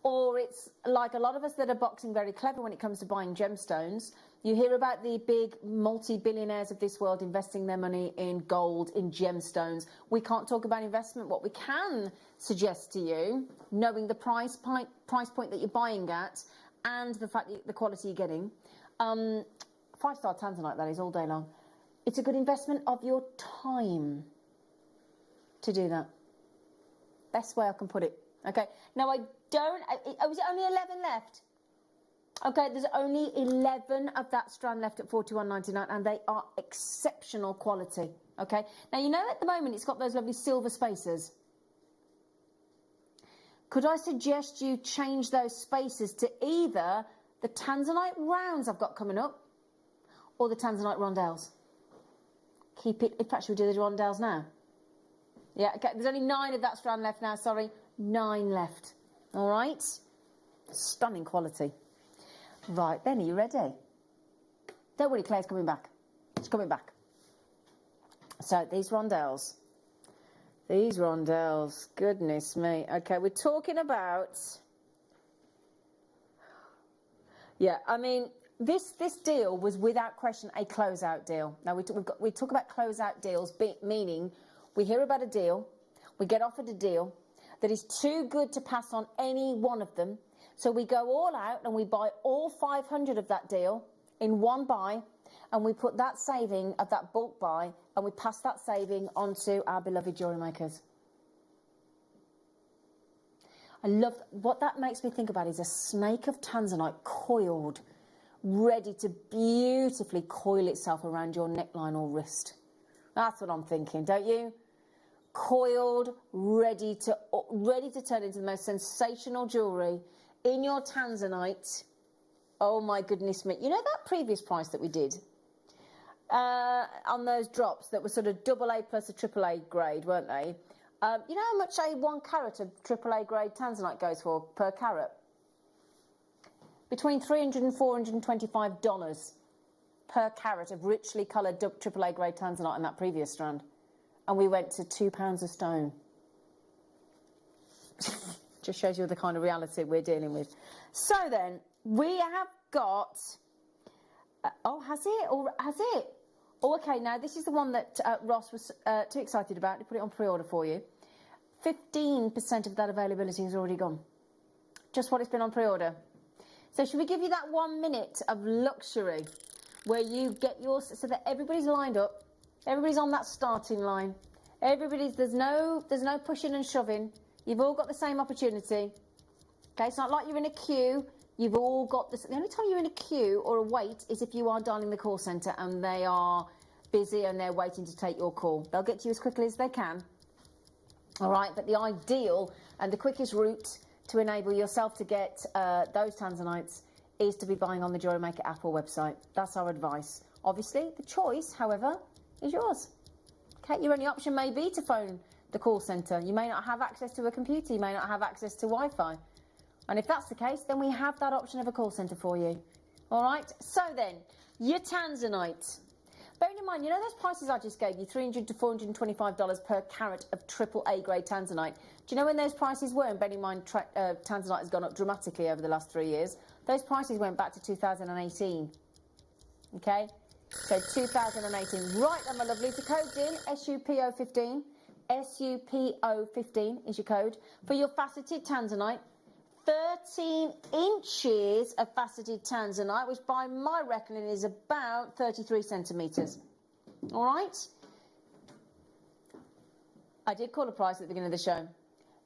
or it's like a lot of us that are boxing very clever when it comes to buying gemstones. You hear about the big multi-billionaires of this world investing their money in gold, in gemstones. We can't talk about investment. What we can suggest to you, knowing the price point that you're buying at and the fact that the quality you're getting, 5-star Tanzanite, that is, all day long. It's a good investment of your time to do that. Best way I can put it. Okay, now is it only 11 left? Okay, there's only 11 of that strand left at $41.99, and they are exceptional quality. Okay, now you know at the moment it's got those lovely silver spacers. Could I suggest you change those spacers to either the Tanzanite rounds I've got coming up, or the Tanzanite rondells? Keep it. In fact, should we do the rondells now? Yeah. Okay. There's only 9 of that strand left now. Sorry. 9 left. All right. Stunning quality. Right, then, are you ready? Don't worry, Claire's coming back. She's coming back. So, these rondells, goodness me. Okay, we're talking about, yeah, I mean, this deal was without question a closeout deal. Now, we talk about closeout deals, meaning we hear about a deal, we get offered a deal that is too good to pass on any one of them. So we go all out and we buy all 500 of that deal in one buy, and we put that saving of that bulk buy, and we pass that saving on to our beloved jewellery makers. I love, what that makes me think about is a snake of Tanzanite coiled, ready to beautifully coil itself around your neckline or wrist. That's what I'm thinking, don't you? Coiled, ready to turn into the most sensational jewellery in your Tanzanite. Oh my goodness me. You know that previous price that we did on those drops that were sort of AA plus a AAA grade, weren't they? You know how much a 1 carat of AAA grade Tanzanite goes for per carat? Between $300 and $425 per carat of richly coloured AAA grade Tanzanite on that previous strand. And we went to £2 a stone. Just shows you the kind of reality we're dealing with. So then, we have got... oh, has it? Or has it? Oh, okay, now this is the one that Ross was too excited about. He put it on pre-order for you. 15% of that availability is already gone. Just what it's been on pre-order. So should we give you that 1 minute of luxury where you get yours so that everybody's lined up, everybody's on that starting line, there's no pushing and shoving. You've all got the same opportunity. Okay, it's not like you're in a queue. You've all got this. The only time you're in a queue or a wait is if you are dialing the call centre and they are busy and they're waiting to take your call. They'll get to you as quickly as they can. All right, but the ideal and the quickest route to enable yourself to get those Tanzanites is to be buying on the Jewellery Maker app or website. That's our advice. Obviously, the choice, however, is yours. Okay, your only option may be to phone the call centre. You may not have access to a computer. You may not have access to Wi-Fi. And if that's the case, then we have that option of a call centre for you. All right? So then, your Tanzanite. Bearing in mind, you know those prices I just gave you, $300 to $425 per carat of AAA grade Tanzanite? Do you know when those prices were? And bearing in mind, Tanzanite has gone up dramatically over the last 3 years. Those prices went back to 2018. Okay? So 2018. Right then, my lovely. The code's in, SUPO15. SUPO15 is your code. For your faceted Tanzanite, 13 inches of faceted Tanzanite, which by my reckoning is about 33 centimetres. All right? I did call a price at the beginning of the show.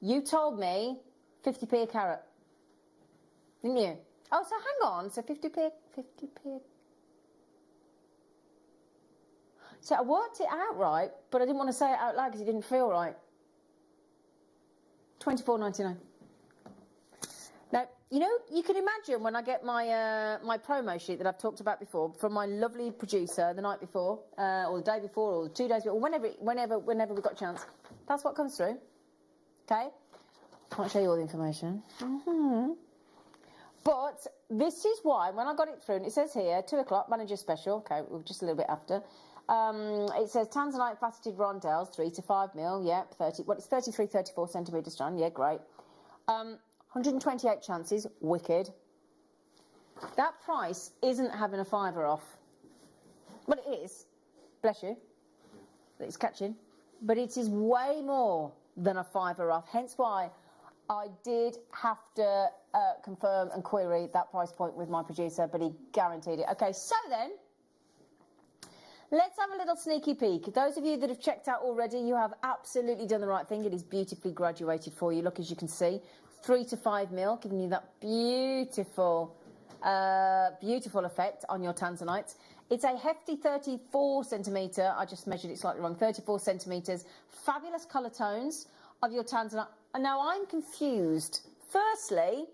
You told me 50p a carat. Didn't you? Oh, so hang on. So 50p. So I worked it out right, but I didn't want to say it out loud because it didn't feel right. $24.99. Now, you know, you can imagine when I get my my promo sheet that I've talked about before from my lovely producer the night before, or the day before, or 2 days before, whenever we got a chance. That's what comes through. Okay? Can't show you all the information. But this is why, when I got it through, and it says here, 2 o'clock, manager special. Okay, we're just a little bit after. It says Tanzanite faceted rondelles, 3 to 5 mil. Yep, 30. Well, it's 33, 34 centimetres strand. Yeah, great. 128 chances. Wicked. That price isn't having a fiver off. Well, it is. Bless you. It's catching. But it is way more than a fiver off. Hence why I did have to confirm and query that price point with my producer, but he guaranteed it. Okay, so then, let's have a little sneaky peek. Those of you that have checked out already, you have absolutely done the right thing. It is beautifully graduated for you. Look, as you can see, 3 to 5 mil, giving you that beautiful, beautiful effect on your Tanzanite. It's a hefty 34 centimetre. I just measured it slightly wrong. 34 centimetres. Fabulous colour tones of your Tanzanite. And now I'm confused. Firstly,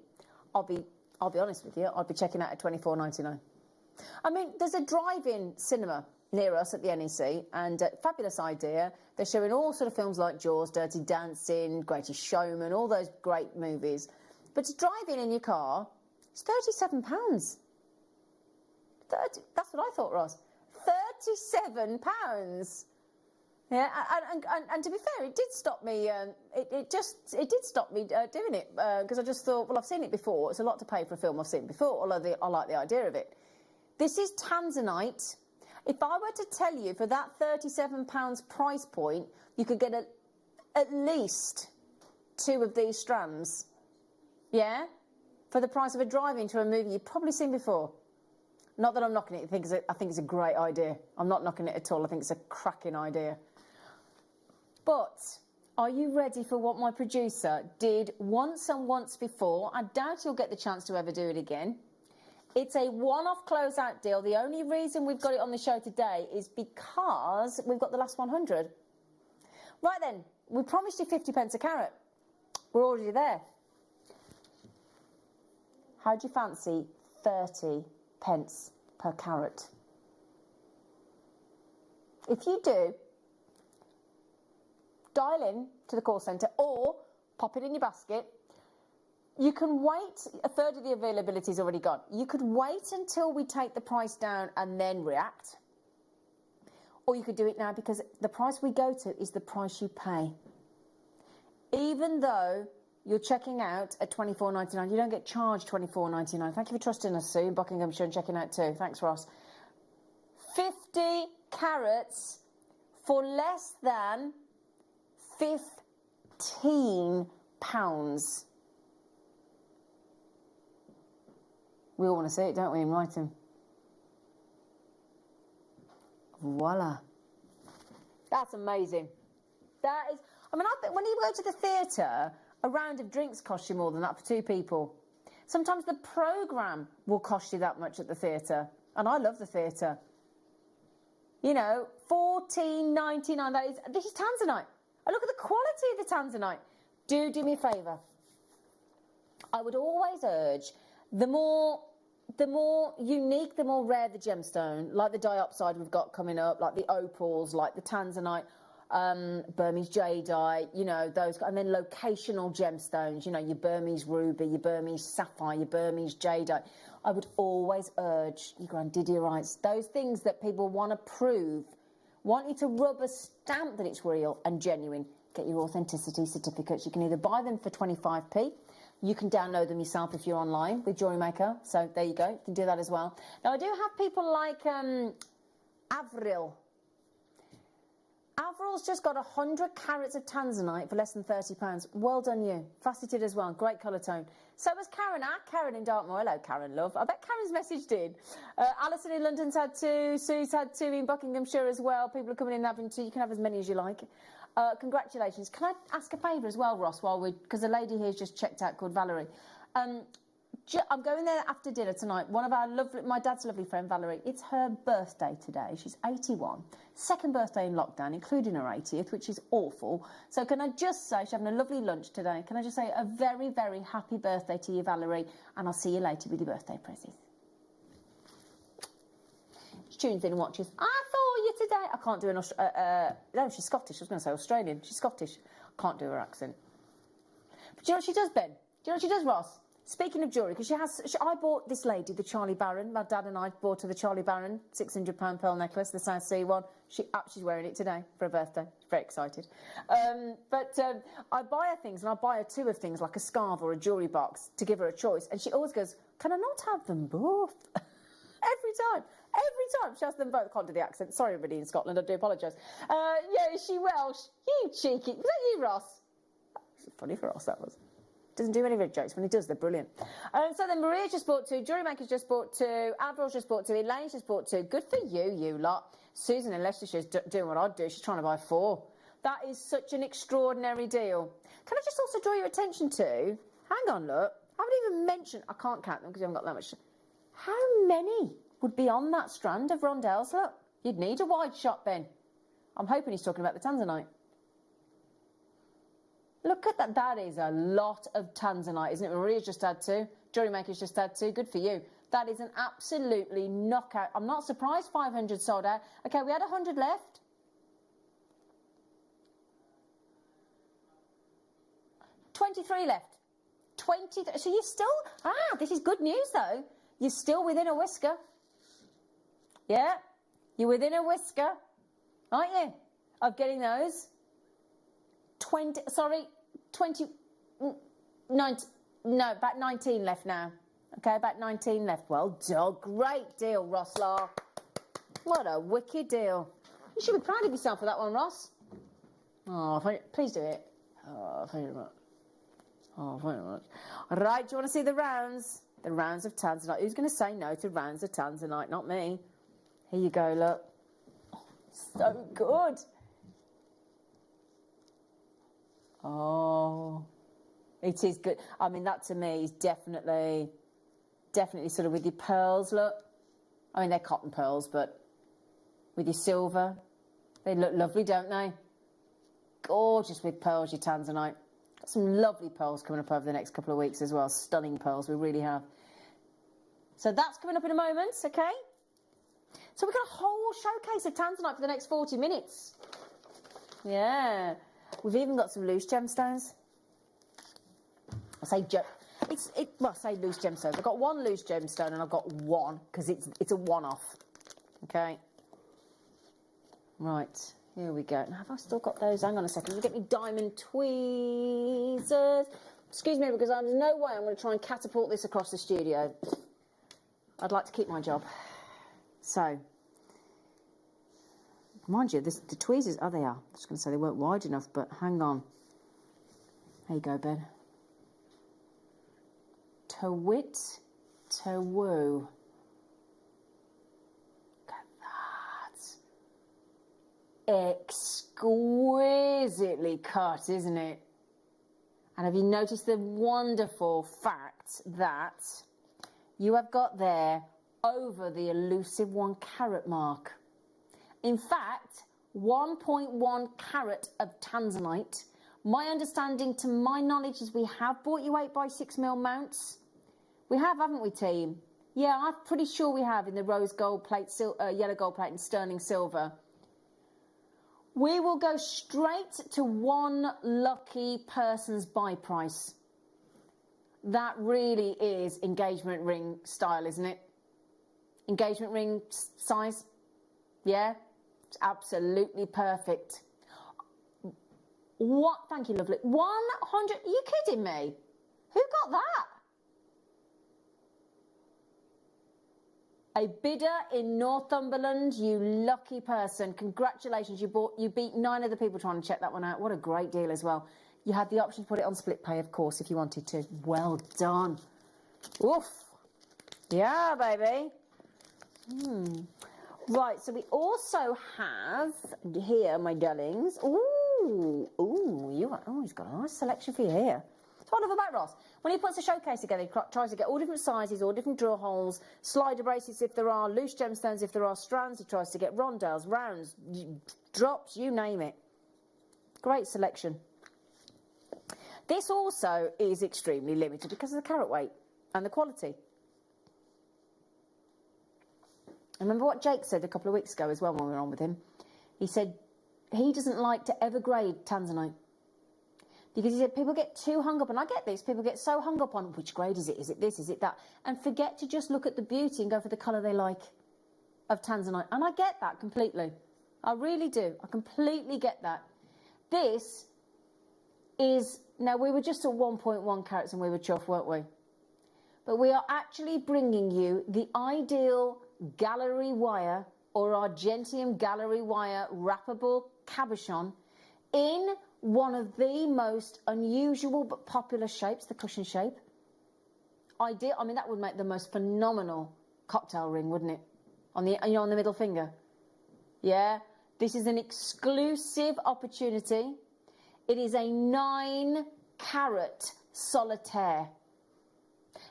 I'll be honest with you. I'd be checking out at $24.99. I mean, there's a drive-in cinema near us at the NEC, and fabulous idea. They're showing all sort of films like Jaws, Dirty Dancing, Greatest Showman, all those great movies. But to drive in your car, it's £37. That's what I thought, Ross. £37. Yeah, and to be fair, it did stop me. It did stop me doing it because I just thought, well, I've seen it before. It's a lot to pay for a film I've seen before. Although I like the idea of it. This is Tanzanite. If I were to tell you for that £37 price point, you could get at least 2 of these strands. Yeah, for the price of a drive-in to a movie you've probably seen before. Not that I'm knocking it. I think it's a great idea. I'm not knocking it at all. I think it's a cracking idea. But are you ready for what my producer did once and once before? I doubt he'll get the chance to ever do it again. It's a one-off closeout deal. The only reason we've got it on the show today is because we've got the last 100. Right then, we promised you 50p a carat. We're already there. How do you fancy 30p per carat? If you do, dial in to the call centre or pop it in your basket. You can wait. A third of the availability is already gone. You could wait until we take the price down and then react. Or you could do it now because the price we go to is the price you pay. Even though you're checking out at $24.99. You don't get charged $24.99. Thank you for trusting us, Sue, in Buckinghamshire, and checking out too. Thanks, Ross. 50 carats for less than £15. We all want to see it, don't we, in writing? Voila. That's amazing. That is, I mean, when you go to the theatre, a round of drinks costs you more than that for 2 people. Sometimes the programme will cost you that much at the theatre. And I love the theatre. You know, $14.99. This is Tanzanite. And look at the quality of the Tanzanite. Do me a favour. I would always urge, the more unique, the more rare the gemstone, like the diopside we've got coming up, like the opals, like the Tanzanite, Burmese jadeite, you know, those, and then locational gemstones, you know, your Burmese ruby, your Burmese sapphire, your Burmese jadeite. I would always urge your grandidierite, those things that people want to prove, want you to rub a stamp that it's real and genuine. Get your authenticity certificates. You can either buy them for 25p, you can download them yourself if you're online with Jewellery Maker. So there you go, you can do that as well. Now I do have people like Avril. Avril's just got 100 carats of Tanzanite for less than £30. Well done you. Faceted as well, great colour tone. So was Karen, Karen in Dartmoor. Hello Karen, love. I bet Karen's messaged in. Alison in London's had 2, Sue's had 2 in Buckinghamshire as well. People are coming in having 2, you can have as many as you like. Congratulations. Can I ask a favour as well, Ross, because a lady here's just checked out called Valerie. I'm going there after dinner tonight. One of my dad's lovely friend, Valerie. It's her birthday today. She's 81. Second birthday in lockdown, including her 80th, which is awful. So can I just say, she's having a lovely lunch today. Can I just say a very, very happy birthday to you, Valerie, and I'll see you later with your birthday presents. She tunes in and watches. I saw you today. I can't do an no, she's Scottish. I was going to say Australian. She's Scottish. I can't do her accent. But do you know what she does, Ben? Do you know what she does, Ross? Speaking of jewellery, because I bought this lady, the Charlie Barron. My dad and I bought her the Charlie Barron £600 pearl necklace, the South Sea one. She's wearing it today for her birthday. She's very excited. I buy her things, and I buy her 2 of things, like a scarf or a jewellery box, to give her a choice. And she always goes, can I not have them both? Every time she has them both. Can't do the accent. Sorry, everybody in Scotland, I do apologise. Yeah, is she Welsh? You cheeky. Was that you, Ross? Funny for Ross, that was. Doesn't do any of her jokes. When he does, they're brilliant. So then Maria's just bought 2, Jewellery Maker's just bought 2, Avril's just bought 2, Elaine's just bought 2. Good for you, you lot. Susan in Leicestershire's doing what I'd do. She's trying to buy 4. That is such an extraordinary deal. Can I just also draw your attention to, hang on, look, I haven't even mentioned, I can't count them because I haven't got that much. How many would be on that strand of rondells? Look, you'd need a wide shot, Ben. I'm hoping he's talking about the Tanzanite. Look at that. That is a lot of Tanzanite, isn't it? Maria's just had 2. Jewellery Maker's just had 2. Good for you. That is an absolutely knockout. I'm not surprised 500 sold out. Okay, we had 100 left. $23 left. 20. So you're still... this is good news, though. You're still within a whisker. Yeah, you're within a whisker, aren't you, of getting those. 19, no, about 19 left now. Okay, about 19 left. Well done, great deal, Rosslar. What a wicked deal. You should be proud of yourself for that one, Ross. Oh, please do it. Oh, thank you very much. Oh, very much. Right, do you want to see the rounds? The rounds of Tanzanite. Who's going to say no to rounds of Tanzanite? Not me. Here you go, look. Oh, so good. Oh, it is good. I mean, that to me is definitely sort of with your pearls, look. I mean, they're cotton pearls, but with your silver, they look lovely, don't they? Gorgeous with pearls, your Tanzanite. Got some lovely pearls coming up over the next couple of weeks as well. Stunning pearls, we really have. So that's coming up in a moment, okay? So we've got a whole showcase of Tanzanite for the next 40 minutes. Yeah. We've even got some loose gemstones. I say loose gemstones. I've got 1 loose gemstone and I've got 1 because it's a one-off. Okay. Right. Here we go. Now, have I still got those? Hang on a second. You get me diamond tweezers. Excuse me, because there's no way I'm going to try and catapult this across the studio. I'd like to keep my job. So, mind you, the tweezers, oh, they are. I was going to say they weren't wide enough, but hang on. There you go, Ben. To wit, to woo. Look at that. Exquisitely cut, isn't it? And have you noticed the wonderful fact that you have got there over the elusive 1 carat mark? In fact, 1.1 carat of Tanzanite. My understanding, to my knowledge, is we have bought you 8x6mm mounts. We have, haven't we, team? Yeah, I'm pretty sure we have in the rose gold plate, yellow gold plate and sterling silver. We will go straight to one lucky person's buy price. That really is engagement ring style, isn't it? Engagement ring size? Yeah? It's absolutely perfect. What? Thank you, lovely. 100? Are you kidding me? Who got that? A bidder in Northumberland, you lucky person. Congratulations, you beat 9 other people trying to check that one out. What a great deal as well. You had the option to put it on split pay, of course, if you wanted to. Well done. Oof. Yeah, baby. Right, so we also have here, my darlings. Ooh, he's got a nice selection for you here. It's what I love about Ross. When he puts a showcase together, he tries to get all different sizes, all different drill holes, slider bracelets if there are, loose gemstones if there are, strands. He tries to get rondells, rounds, drops, you name it. Great selection. This also is extremely limited because of the carat weight and the quality. Remember what Jake said a couple of weeks ago as well when we were on with him? He said he doesn't like to ever grade Tanzanite. Because he said people get too hung up, and I get this, people get so hung up on which grade is it this, is it that, and forget to just look at the beauty and go for the colour they like of Tanzanite. And I get that completely. I really do. I completely get that. This is, now we were just at 1.1 carats and we were chuffed, weren't we? But we are actually bringing you the ideal gallery wire or Argentium gallery wire wrappable cabochon in one of the most unusual but popular shapes, the cushion shape. Ideal. I mean, that would make the most phenomenal cocktail ring, wouldn't it? On the, on the middle finger. Yeah. This is an exclusive opportunity. It is a 9 carat solitaire.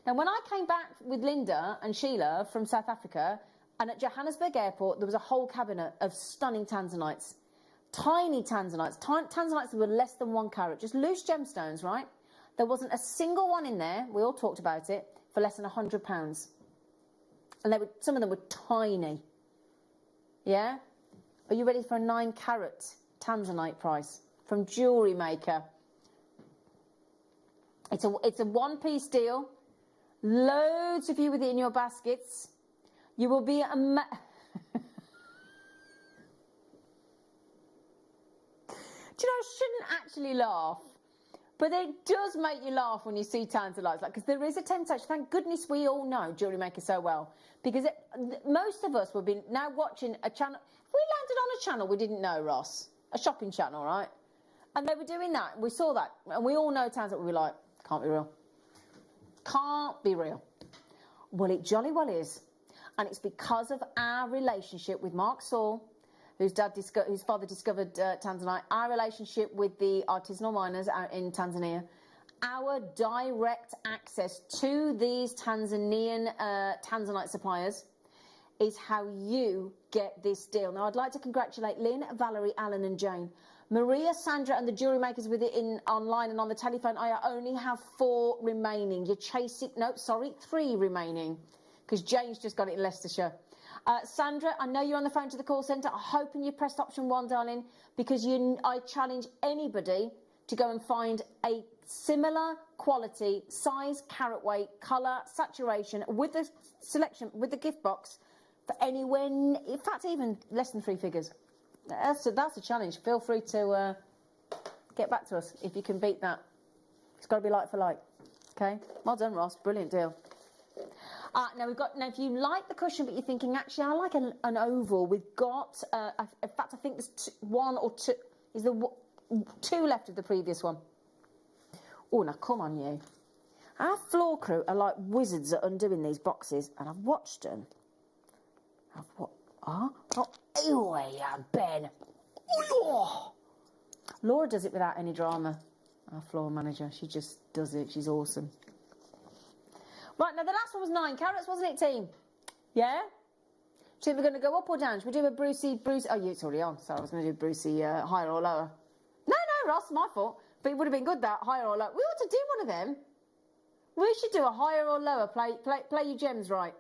Now, when I came back with Linda and Sheila from South Africa, and at Johannesburg Airport, there was a whole cabinet of stunning Tanzanites. Tiny Tanzanites. Tanzanites that were less than 1 carat. Just loose gemstones, right? There wasn't a single one in there, we all talked about it, for less than £100. And they were, some of them were tiny. Yeah? Are you ready for a 9 carat Tanzanite price from Jewellery Maker? It's a one-piece deal. Loads of you with it in your baskets. You will be Do you know, I shouldn't actually laugh, but it does make you laugh when you see Tanzanites, like, because there is a temptation. Thank goodness we all know Jewellery Maker so well, because most of us would be now watching a channel. We landed on a channel we didn't know, Ross, a shopping channel, right? And they were doing that. We saw that, and we all know Tanzanite. We were like, can't be real. Can't be real. Well, it jolly well is, and it's because of our relationship with Mark Saul, whose father discovered Tanzanite, our relationship with the artisanal miners out in Tanzania, our direct access to these Tanzanian Tanzanite suppliers is how you get this deal. Now, I'd like to congratulate Lynn, Valerie, Alan and Jane. Maria, Sandra and the Jewellery Makers with it online and on the telephone. I only have 4 remaining. You're chasing, no, sorry, 3 remaining, because Jane's just got it in Leicestershire. Sandra, I know you're on the phone to the call centre. I'm hoping you pressed option 1, darling, because I challenge anybody to go and find a similar quality, size, carat weight, colour, saturation, with the selection, with the gift box, for anywhere, in fact, even less than 3 figures. That's a challenge. Feel free to get back to us if you can beat that. It's got to be like for like. Okay, well done, Ross. Brilliant deal. Now if you like the cushion, but you're thinking, actually, I like an oval. We've got, in fact, I think there's one or two. Is there two left of the previous one? Oh, now come on, you. Our floor crew are like wizards at undoing these boxes, and I've watched them. Anyway, Ben. Oh, Laura does it without any drama. Our floor manager, she just does it. She's awesome. Right, now the last one was 9 carats, wasn't it, team? Yeah? So we're going to go up or down? Should we do a Brucey? Oh, yeah, it's already on. So I was going to do Brucey higher or lower. No, Ross, my fault. But it would have been good, that, higher or lower. We ought to do one of them. We should do a higher or lower, play your gems right.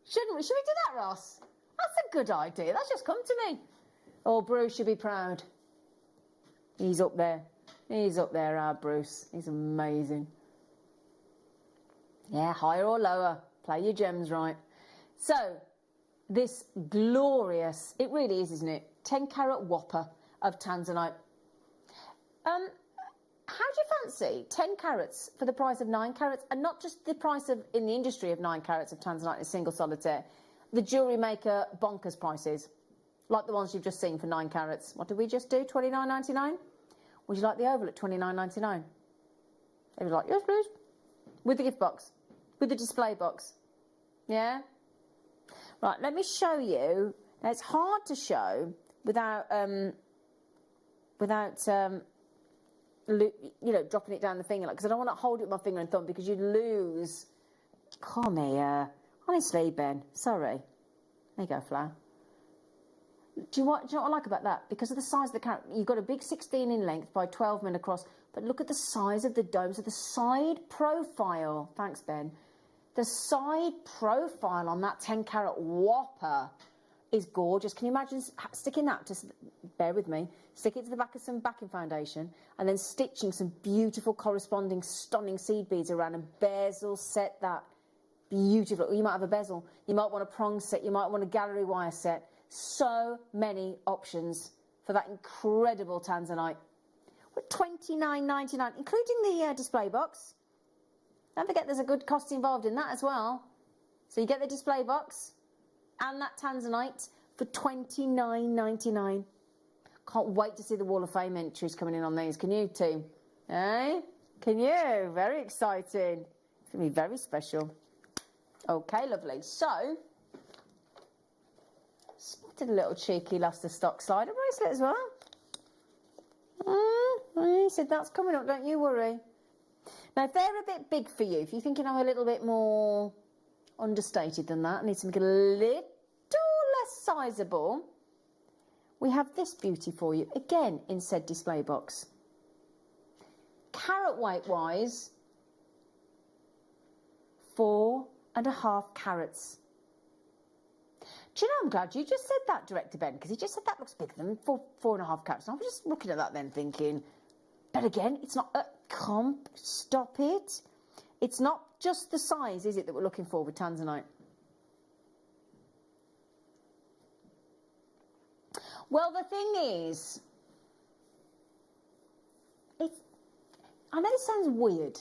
Shouldn't we? Should we do that, Ross? That's a good idea. That's just come to me. Oh, Bruce should be proud. He's up there. He's up there, our Bruce. He's amazing. Yeah, higher or lower. Play your gems right. So, this glorious, it really is, isn't it? 10 carat whopper of Tanzanite. How do you fancy 10 carats for the price of 9 carats? And not just the price of, in the industry, of 9 carats of Tanzanite in a single solitaire. The Jewellery Maker bonkers prices. Like the ones you've just seen for 9 carats. What did we just do? $29.99? Would you like the oval at $29.99? They were like, yes, please. With the gift box. With the display box. Yeah? Right, let me show you. Now, it's hard to show without dropping it down the finger, because I don't want to hold it with my finger and thumb, because you'd lose. Come here. Honestly, Ben, sorry. There you go, Flower. Do you know what I like about that? Because of the size of the carat, you've got a big 16 in length by 12 mm across, but look at the size of the dome. So the side profile, thanks, Ben. The side profile on that 10 carat whopper is gorgeous. Can you imagine sticking that, just bear with me, stick it to the back of some backing foundation and then stitching some beautiful corresponding stunning seed beads around and bezel set that beautiful. You might have a bezel, you might want a prong set, you might want a gallery wire set. So many options for that incredible Tanzanite. $29.99, including the display box. Don't forget there's a good cost involved in that as well. So you get the display box and that Tanzanite for $29.99. Can't wait to see the Wall of Fame entries coming in on these. Can you, team? Eh? Can you? Very exciting. It's going to be very special. Okay, lovely. So, spotted a little cheeky Luster Stock slider bracelet as well. He said that's coming up, don't you worry. Now, if they're a bit big for you, if you're thinking I'm a little bit more understated than that, I need something a little less sizable, we have this beauty for you, again in said display box. Carat weight wise, 4.5 carats. Do you know, I'm glad you just said that, Director Ben, because he just said that looks bigger than 4.5 carats. And I was just looking at that then thinking, but again, it's not a comp, stop it. It's not just the size, is it, that we're looking for with Tanzanite? Well, the thing is, I know this sounds weird,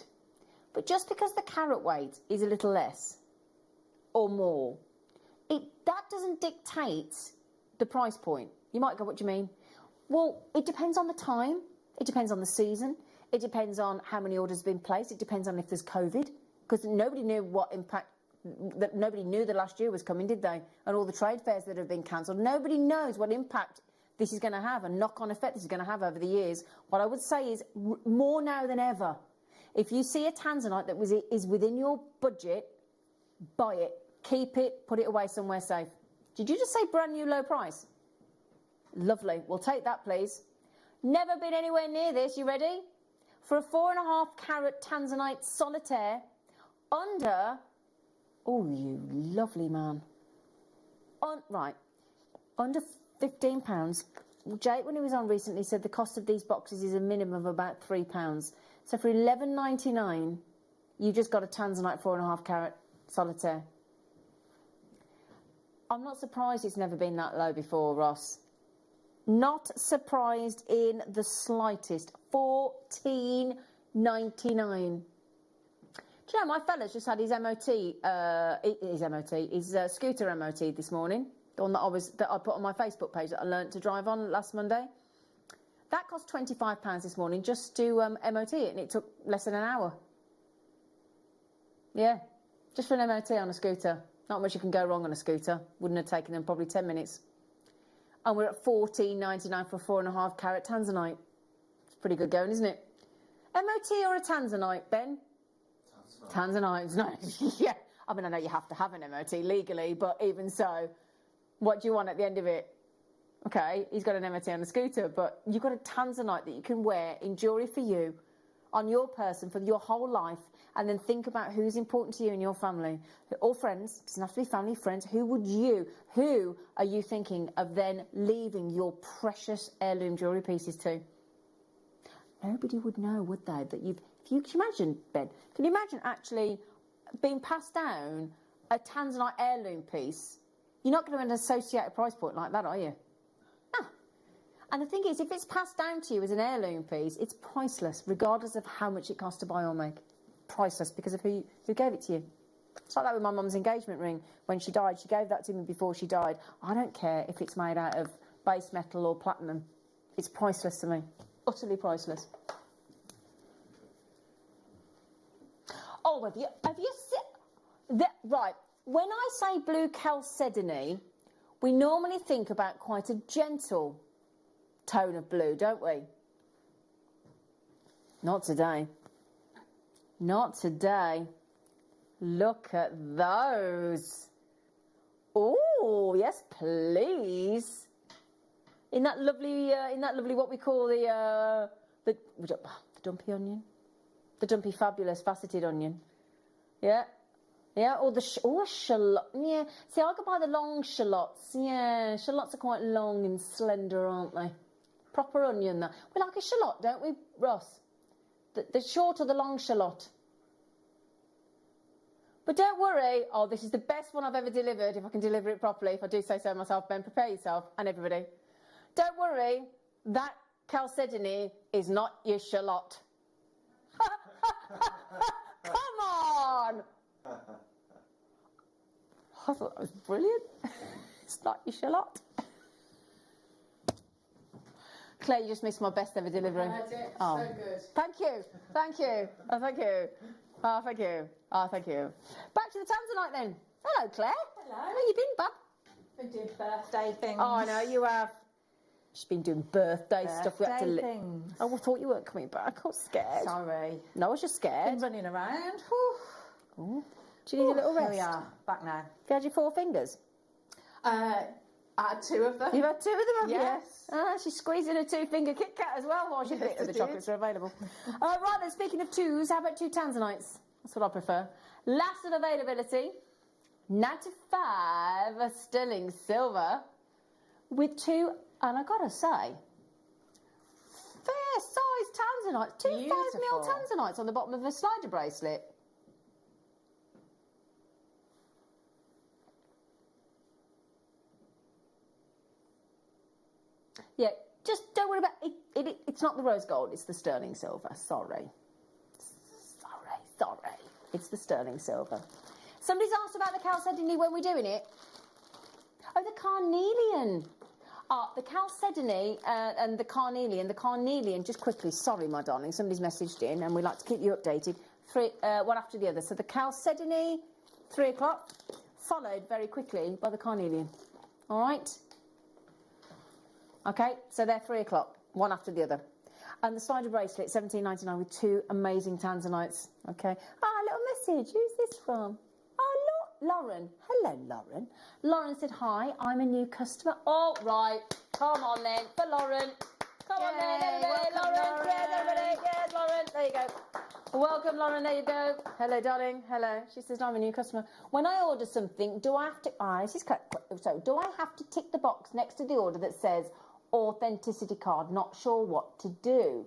but just because the carat weight is a little less or more, that doesn't dictate the price point. You might go, what do you mean? Well, it depends on the time. It depends on the season. It depends on how many orders have been placed. It depends on if there's COVID, because nobody knew what impact, that nobody knew the last year was coming, did they? And all the trade fairs that have been cancelled. Nobody knows what impact this is going to have, a knock-on effect this is going to have over the years. What I would say is more now than ever. If you see a Tanzanite that is within your budget, buy it. Keep it, put it away somewhere safe. Did you just say brand new low price? Lovely. We'll take that, please. Never been anywhere near this. You ready? For a 4.5 carat Tanzanite solitaire under, oh, you lovely man. Under £15. Jake, when he was on recently, said the cost of these boxes is a minimum of about £3. So for $11.99, you just got a Tanzanite 4.5 carat solitaire. I'm not surprised it's never been that low before, Ross. Not surprised in the slightest. 14 $1,999. Do you know, my fella's just had his scooter MOT this morning, the one that I put on my Facebook page that I learnt to drive on last Monday. That cost £25 this morning just to MOT it, and it took less than an hour. Yeah, just for an MOT on a scooter. Not much you can go wrong on a scooter. Wouldn't have taken them probably 10 minutes. And we're at $14.99 for 4.5 carat Tanzanite. It's pretty good going, isn't it? MOT or a Tanzanite, Ben? Tanzanite, no. Yeah, I mean, I know you have to have an MOT legally, but even so, what do you want at the end of it? Okay, he's got an MOT on a scooter, but you've got a Tanzanite that you can wear in jewellery for you, on your person, for your whole life, and then think about who's important to you and your family. All friends, doesn't have to be family, friends. Who are you thinking of then leaving your precious heirloom jewellery pieces to? Nobody would know, would they, that you've... Can you imagine, Ben? Can you imagine actually being passed down a Tanzanite heirloom piece? You're not going to associate a price point like that, are you? No. And the thing is, if it's passed down to you as an heirloom piece, it's priceless, regardless of how much it costs to buy or make. Priceless, because of who gave it to you. It's like that with my mum's engagement ring. When she died, she gave that to me before she died. I don't care if it's made out of base metal or platinum. It's priceless to me. Utterly priceless. Oh, have you seen that? Right. When I say blue chalcedony, we normally think about quite a gentle tone of blue, don't we? Not today. Not today. Look at those. Oh, yes, please. In that lovely what we call the dumpy onion. The dumpy, fabulous, faceted onion. Yeah. Yeah, or a shallot. Yeah. See, I could buy the long shallots. Yeah, shallots are quite long and slender, aren't they? Proper onion, that. We like a shallot, don't we, Ross? The short or the long shallot. But don't worry. Oh, this is the best one I've ever delivered, if I can deliver it properly. If I do say so myself, Ben, prepare yourself, and everybody. Don't worry. That chalcedony is not your shallot. Come on! I thought that was brilliant. It's not your shallot. Claire, you just missed my best ever delivery. I did. Oh. So good. Thank you. Thank you. Oh, thank you. Oh, thank you. Oh, thank you. Back to the Tanzanite then. Hello, Claire. Hello. How you been, bub? Been doing birthday things. Oh, I know, you have. She's been doing birthday stuff. We had to things. Oh, I thought you weren't coming back. I was scared. Sorry. No, I was just scared. Been running around. Oh. Do you need a little rest? Here we are. Back now. Have you had your 4 fingers? I had 2 of them. You've had 2 of them, have Yes. you? Ah, she's squeezing a 2-finger Kit Kat as well while she's the chocolates are available. Right then, speaking of 2s, how about 2 Tanzanites? That's what I prefer. Last of availability, 95 sterling silver with 2, and I gotta say, fair-sized Tanzanites. 2 5mm Tanzanites on the bottom of a slider bracelet. Yeah, just don't worry about it. It's not the rose gold, it's the sterling silver. Sorry. It's the sterling silver. Somebody's asked about the chalcedony when we're doing it. Oh, the carnelian. The chalcedony and the carnelian. The carnelian, just quickly, sorry, my darling, somebody's messaged in and we'd like to keep you updated. One after the other. So the chalcedony, 3 o'clock, followed very quickly by the carnelian. All right? Okay, so they're 3 o'clock, one after the other. And the slider bracelet, $17.99 with 2 amazing Tanzanites. Okay. A little message. Who's this from? Oh, Lauren. Hello, Lauren. Lauren said, hi, I'm a new customer. Oh, right. Come on then, for Lauren. Come on then, everybody. Lauren. Yes, everybody. Yes, Lauren. There you go. Welcome, Lauren. There you go. Hello, darling. Hello. She says, I'm a new customer. When I order something, do I have to... this is correct. So, do I have to tick the box next to the order that says... authenticity card, not sure what to do?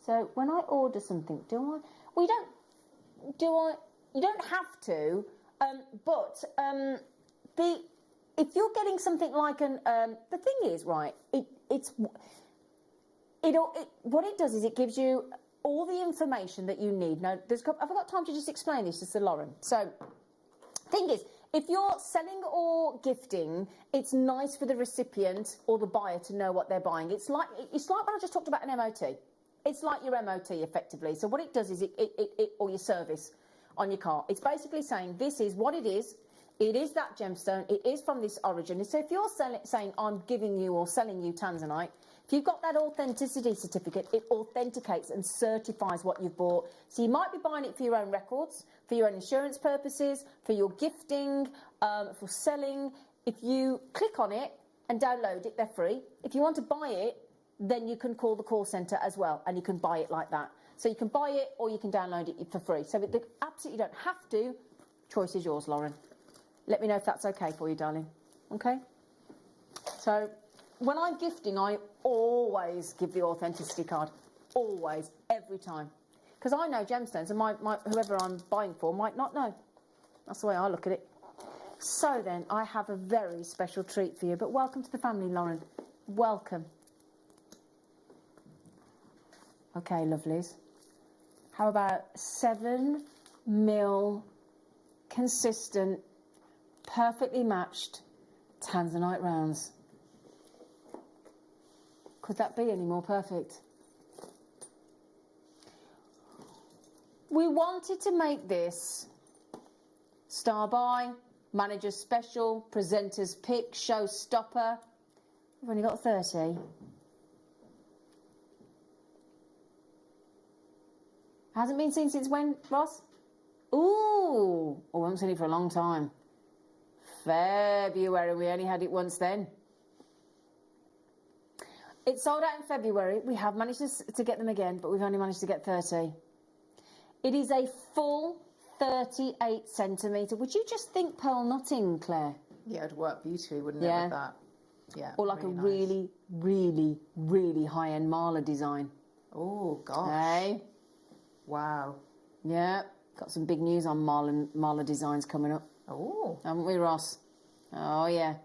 So when I order something, you don't have to, but if you're getting something like the thing is, right, what it does is it gives you all the information that you need. Now, have I got time to just explain this to Sir Lauren? So, thing is, if you're selling or gifting, it's nice for the recipient or the buyer to know what they're buying. It's like when I just talked about an MOT. It's like your MOT, effectively. So what it does is or your service on your car. It's basically saying this is what it is. It is that gemstone. It is from this origin. So if you're saying I'm giving you or selling you Tanzanite, if you've got that authenticity certificate, it authenticates and certifies what you've bought. So you might be buying it for your own records, for your own insurance purposes, for your gifting, for selling. If you click on it and download it, they're free. If you want to buy it, then you can call the call centre as well, and you can buy it like that. So you can buy it or you can download it for free. So absolutely don't have to. Choice is yours, Lauren. Let me know if that's okay for you, darling. Okay? So when I'm gifting, I always give the authenticity card. Always. Every time. Because I know gemstones, and whoever I'm buying for might not know. That's the way I look at it. So then, I have a very special treat for you. But welcome to the family, Lauren. Welcome. Okay, lovelies. How about 7mm consistent, perfectly matched Tanzanite rounds? Could that be any more perfect? We wanted to make this star buy, manager's special, presenter's pick, showstopper. We've only got 30. Hasn't been seen since when, Ross? Ooh, I haven't seen it for a long time. February, we only had it once then. It sold out in February. We have managed to get them again, but we've only managed to get 30. It is a full 38 centimetre. Would you just think pearl knotting, Claire? Yeah, it'd work beautifully, wouldn't it, with that? Yeah. Or like really a really, really high-end mala design. Oh, gosh. Hey? Wow. Yeah. Got some big news on mala designs coming up. Oh. Haven't we, Ross? Oh, yeah.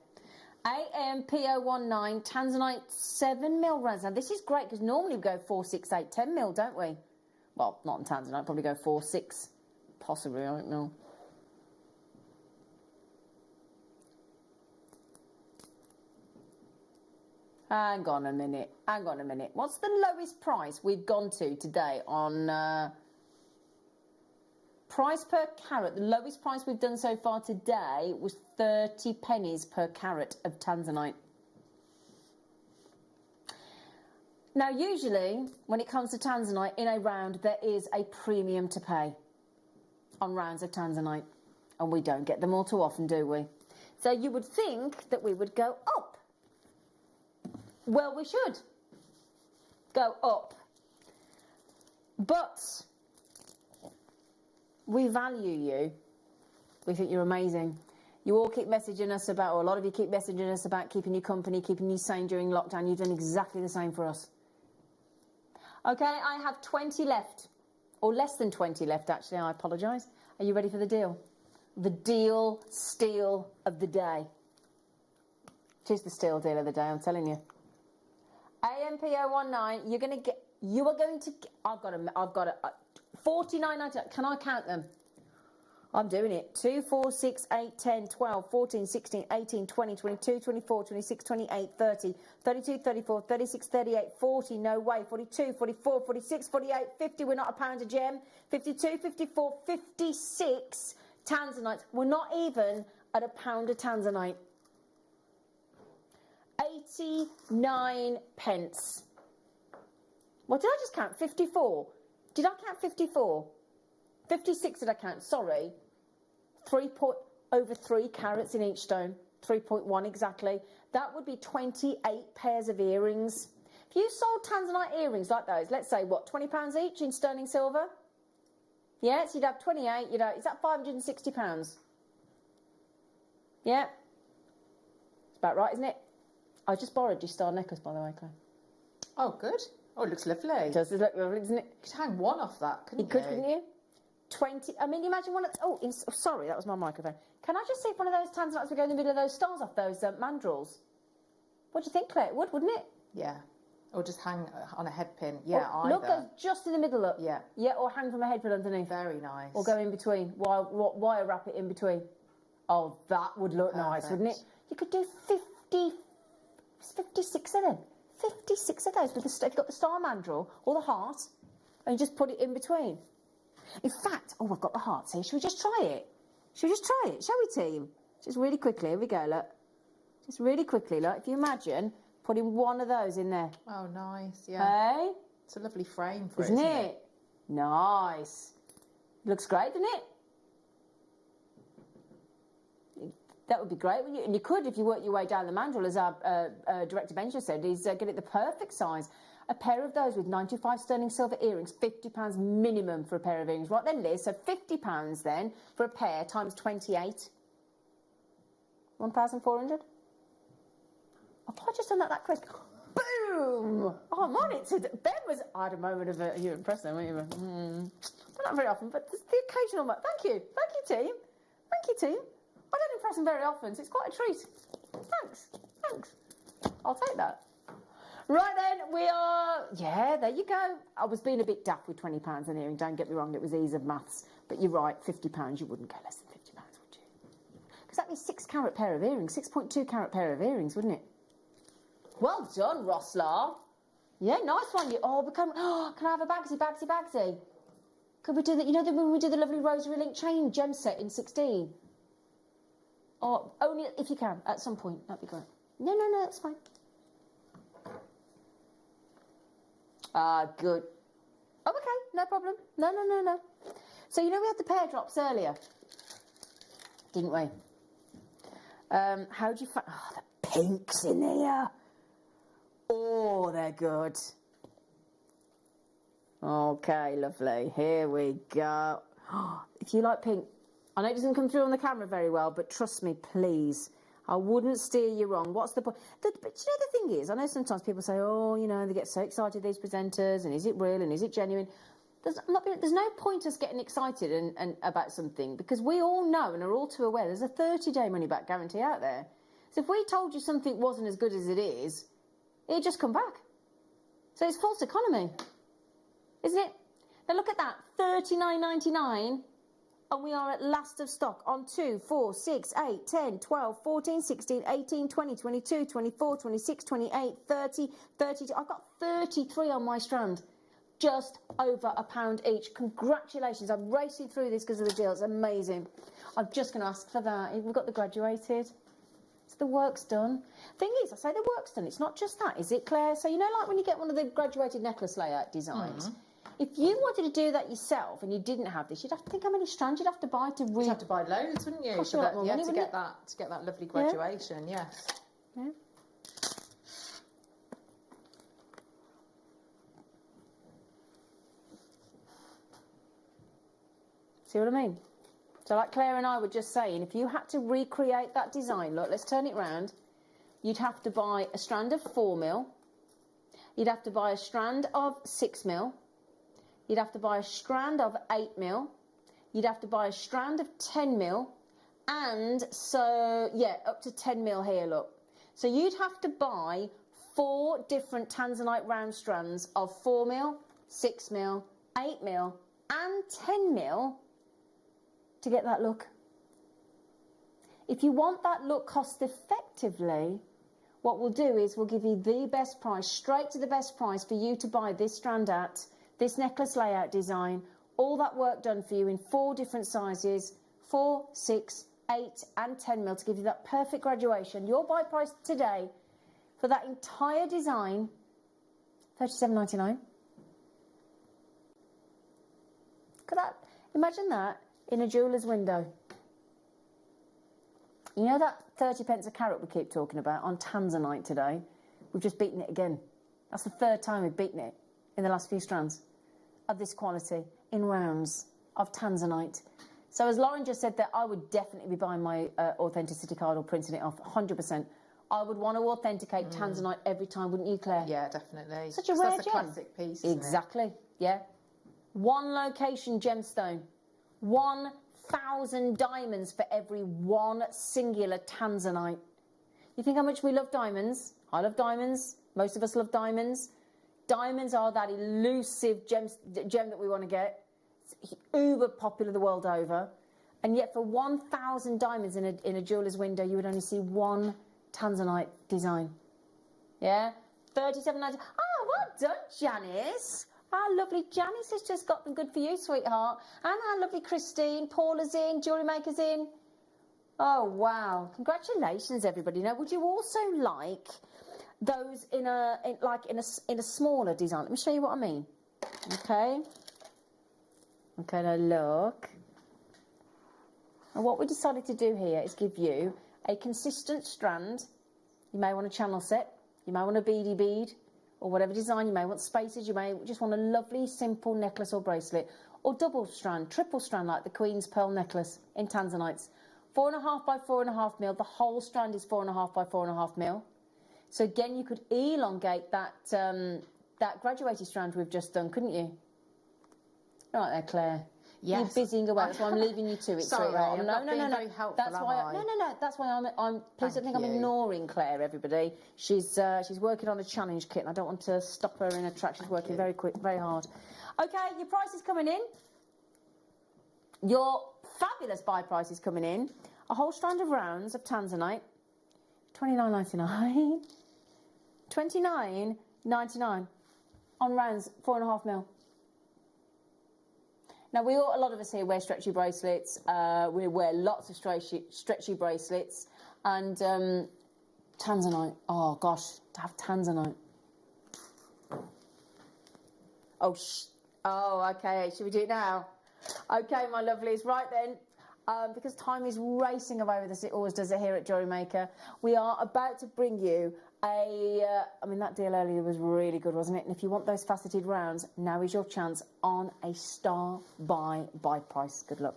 8am-5pm Tanzanite 7mm rounds. Now, this is great because normally we go 4, 6, 8, 10mm, don't we? Well, not in Tanzanite, probably go 4, 6, possibly, I don't know. Hang on a minute. What's the lowest price we've gone to today on price per carat? The lowest price we've done so far today was 30 pennies per carat of Tanzanite. Now, usually, when it comes to Tanzanite in a round, there is a premium to pay on rounds of Tanzanite. And we don't get them all too often, do we? So you would think that we would go up. Well, we should go up. But we value you. We think you're amazing. You all keep messaging us about, or a lot of you keep messaging us about keeping you company, keeping you sane during lockdown. You've done exactly the same for us. Okay, I have 20 left. Or less than 20 left, actually. I apologise. Are you ready for the deal? The deal steal of the day. It is the steal deal of the day, I'm telling you. AMPO19, you are going to get, I've got a 49.99. Can I count them? I'm doing it. 2, 4, 6, 8, 10, 12, 14, 16, 18, 20, 22, 24, 26, 28, 30, 32, 34, 36, 38, 40, no way, 42, 44, 46, 48, 50, we're not a pound a gem, 52, 54, 56 Tanzanite. We're not even at a pound of Tanzanite. 89 pence. What did I just count? 54. Did I count 54? 56 did I count? Sorry. Over 3 carats in each stone. 3.1 exactly. That would be 28 pairs of earrings. If you sold Tanzanite earrings like those, let's say, what, £20 each in sterling silver? Yeah, so you'd have 28, is that £560? Yeah. It's about right, isn't it? I just borrowed your star necklace, by the way, Claire. Oh, good. Oh, it looks lovely. It does look lovely, doesn't it? You could hang one off that, couldn't you? Couldn't you? 20, I mean, imagine one of, sorry, that was my microphone. Can I just see if one of those Tanzanites would go in the middle of those stars off those mandrels? What do you think, Claire? It would, wouldn't it? Yeah. Or just hang on a head pin. Yeah, or, either. look, just in the middle, look. Yeah. Yeah, or hang from a head pin underneath. Very nice. Or go in between. Wire wrap it in between. Oh, that would look nice, wouldn't it? You could do 56 of them. 56 of those with the you've got the star mandrel or the heart, and you just put it in between. In fact, oh, I've got the hearts here. Should we just try it? Should we just try it? Shall we, team? Just really quickly. Here we go. Look. Just really quickly. Look. If you imagine putting one of those in there. Oh, nice. Yeah. Hey? It's a lovely frame for Isn't it? Nice. Looks great, doesn't it? That would be great, wouldn't you? And you could, if you work your way down the mandrel, as our director Benja said, is get it the perfect size. A pair of those with 95 sterling silver earrings, £50 minimum for a pair of earrings. Right then, Liz, so £50 then for a pair times 28. 1,400? I've probably just done that quick. Boom! Oh, I'm on it today. Ben was... I had a moment of you were impressed then, weren't you? Not very often, but there's the occasional moment. Thank you, team. Thank you, team. I don't impress them very often, so it's quite a treat. Thanks. I'll take that. Right then, we are... Yeah, there you go. I was being a bit daft with £20 an earring, don't get me wrong, it was ease of maths. But you're right, £50, you wouldn't go less than £50, would you? Because that'd be a 6-carat pair of earrings, 6.2-carat pair of earrings, wouldn't it? Well done, Roslar. Yeah, nice one. Oh, can I have a Bagsy? Could we do that? You know when we do the lovely rosary link chain gem set in 16? Oh, only if you can, at some point. That'd be great. No, that's fine. Good. Oh, okay, no problem. No. So, you know we had the pear drops earlier, didn't we? How do you find... Oh, the pinks in here. Oh, they're good. Okay, lovely. Here we go. If you like pink, I know it doesn't come through on the camera very well, but trust me, please. I wouldn't steer you wrong. What's the point? But you know, the thing is, I know sometimes people say, oh, you know, they get so excited, these presenters, and is it real and is it genuine? There's no point us getting excited and about something, because we all know and are all too aware there's a 30-day money-back guarantee out there. So if we told you something wasn't as good as it is, it'd just come back. So it's false economy, isn't it? Now look at that, $39.99. And we are at last of stock on 2, 4, 6, 8, 10, 12, 14, 16, 18, 20, 22, 24, 26, 28, 30, 32. I've got 33 on my strand. Just over £1 each. Congratulations. I'm racing through this because of the deal. It's amazing. I'm just going to ask for that. We've got the graduated. So the work's done. Thing is, I say the work's done. It's not just that, is it, Claire? So, you know, like when you get one of the graduated necklace layout designs, if you wanted to do that yourself and you didn't have this, you'd have to think how many strands you'd have to buy to You'd have to buy loads, wouldn't you? Cost you a lot more money, to get that lovely graduation, yes. Yeah. See what I mean? So like Claire and I were just saying, if you had to recreate that design, look, let's turn it round, you'd have to buy a strand of 4mm, you'd have to buy a strand of 6mm, you'd have to buy a strand of 8mm, you'd have to buy a strand of 10mm, and so, yeah, up to 10mm here, look. So you'd have to buy 4 different Tanzanite round strands of 4mm, 6mm, 8mm, and 10mm to get that look. If you want that look cost effectively, what we'll do is we'll give you the best price, straight to the best price for you to buy this strand at, this necklace layout design, all that work done for you in 4 different sizes, 4, 6, 8 and 10mm to give you that perfect graduation. Your buy price today for that entire design, $37.99. Look at that. Imagine that in a jeweller's window. You know that 30 pence a carat we keep talking about on Tanzanite today? We've just beaten it again. That's the 3rd time we've beaten it in the last few strands of this quality in rounds of Tanzanite. So as Lauren just said, that I would definitely be buying my authenticity card or printing it off, 100%. I would want to authenticate Tanzanite every time, wouldn't you, Claire? Yeah, definitely. Such a rare That's a gem. classic piece, isn't Exactly, yeah. 1 location gemstone. 1,000 diamonds for every 1 singular Tanzanite. You think how much we love diamonds? I love diamonds. Most of us love diamonds. Diamonds are that elusive gem that we want to get. It's uber popular the world over. And yet for 1,000 diamonds in a jeweller's window, you would only see one Tanzanite design. Yeah? 37.90. Oh, well done, Janice. Our lovely Janice has just got them. Good for you, sweetheart. And our lovely Christine. Paula's in. Jewellery Maker's in. Oh, wow. Congratulations, everybody. Now, would you also like those in a smaller design? Let me show you what I mean. Okay. Okay, now look. And what we decided to do here is give you a consistent strand. You may want a channel set. You may want a beady bead or whatever design. You may want spaces. You may just want a lovely, simple necklace or bracelet, or double strand, triple strand like the Queen's Pearl necklace in Tanzanites. 4.5 by 4.5 mil. The whole strand is 4.5 by 4.5 mil. So again, you could elongate that that graduated strand we've just done, couldn't you? Right there, Claire. Yes. You're busying away. That's why I'm leaving you to it. Sorry, sweetheart. I'm not being very helpful, That's why. am I? No. That's why I'm. Please don't think I'm ignoring Claire. Everybody, she's working on a challenge kit, and I don't want to stop her in her track. She's working very quick, very hard. Okay, your price is coming in. Your fabulous buy price is coming in. A whole strand of rounds of Tanzanite, $29.99. $29.99 on rounds 4.5 mil. Now, a lot of us here wear stretchy bracelets. We wear lots of stretchy bracelets. And Tanzanite. Oh, gosh, to have Tanzanite. Oh, okay. Should we do it now? Okay, my lovelies. Right then. Because time is racing away with us, it always does it here at Jewellery Maker. We are about to bring you I mean, that deal earlier was really good, wasn't it? And if you want those faceted rounds, now is your chance on a star buy price. Good luck.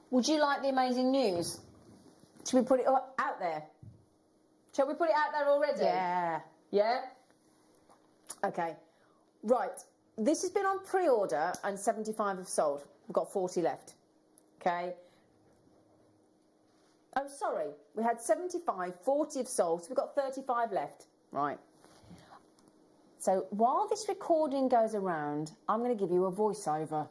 Would you like the amazing news? Should we put it out there? Shall we put it out there already? Yeah. Yeah? Okay. Right. This has been on pre-order and 75 have sold. We've got 40 left. Okay. Oh, sorry. We had 75, 40 have sold, so we've got 35 left. Right. So while this recording goes around, I'm going to give you a voiceover.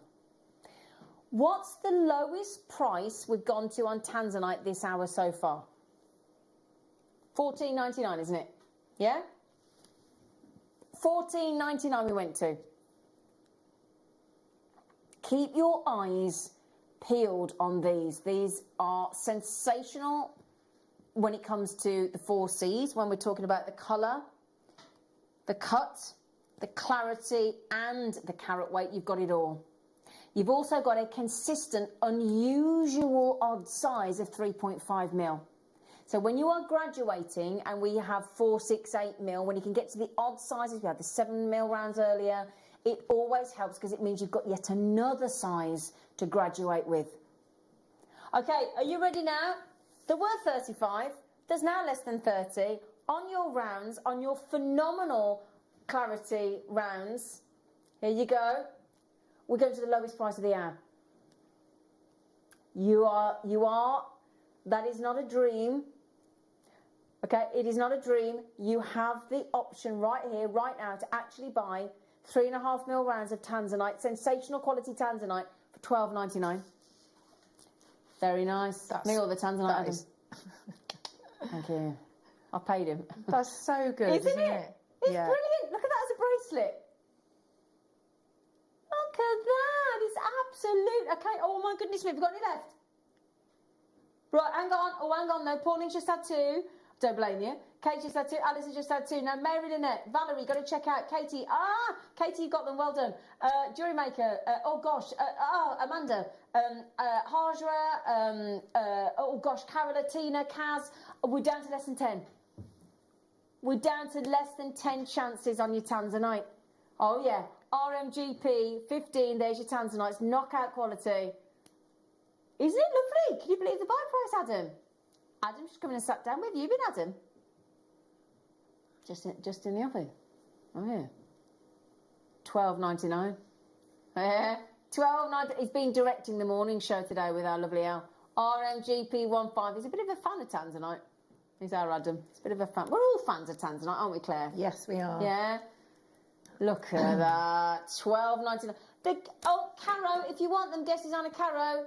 What's the lowest price we've gone to on Tanzanite this hour so far? $14.99, isn't it? Yeah? $14.99 we went to. Keep your eyes peeled on these. These are sensational when it comes to the 4 C's, when we're talking about the colour, the cut, the clarity and the carat weight. You've got it all. You've also got a consistent, unusual odd size of 3.5 mil. So when you are graduating and we have 4, 6, 8 mil, when you can get to the odd sizes, we had the 7 mil rounds earlier, it always helps because it means you've got yet another size to graduate with. Okay, are you ready now? There were 35, there's now less than 30. On your rounds, on your phenomenal clarity rounds, here you go. We're going to the lowest price of the hour. You are, that is not a dream. Okay, it is not a dream. You have the option right here, right now, to actually buy 3.5 mil rounds of Tanzanite, sensational quality Tanzanite for $12.99. Very nice. Me or the Tanzanite, Adam? Thank you. I paid him. That's so good, isn't it? It's brilliant. Look at that as a bracelet. Look at that. It's absolute. Okay. Oh my goodness me. Have we got any left? Right. Hang on. Oh, hang on. No. Pauling's just had 2. Don't blame you. Kate just had 2. Alice has just had 2. Now, Mary Lynette, Valerie, got to check out Katie. Katie, you got them. Well done. Jewellery Maker. Oh gosh. Amanda. Hajra. Oh gosh. Carola, Tina, Kaz. We're down to less than 10. We're down to less than 10 chances on your Tanzanite. Oh yeah. RMGP 15. There's your Tanzanites. Knockout quality. Isn't it lovely? Can you believe the buy price, Adam? Adam's just come in and sat down with you. Been Adam? Just in the office. Oh yeah. $12.99. Yeah. $12.99. He's been directing the morning show today with our lovely Al. RMGP15. He's a bit of a fan of Tanzanite. He's our Adam. He's a bit of a fan. We're all fans of Tanzanite, aren't we, Claire? Yes, we are. Yeah. Look at that. $12.99. Oh, Caro, if you want them, guess designer Caro.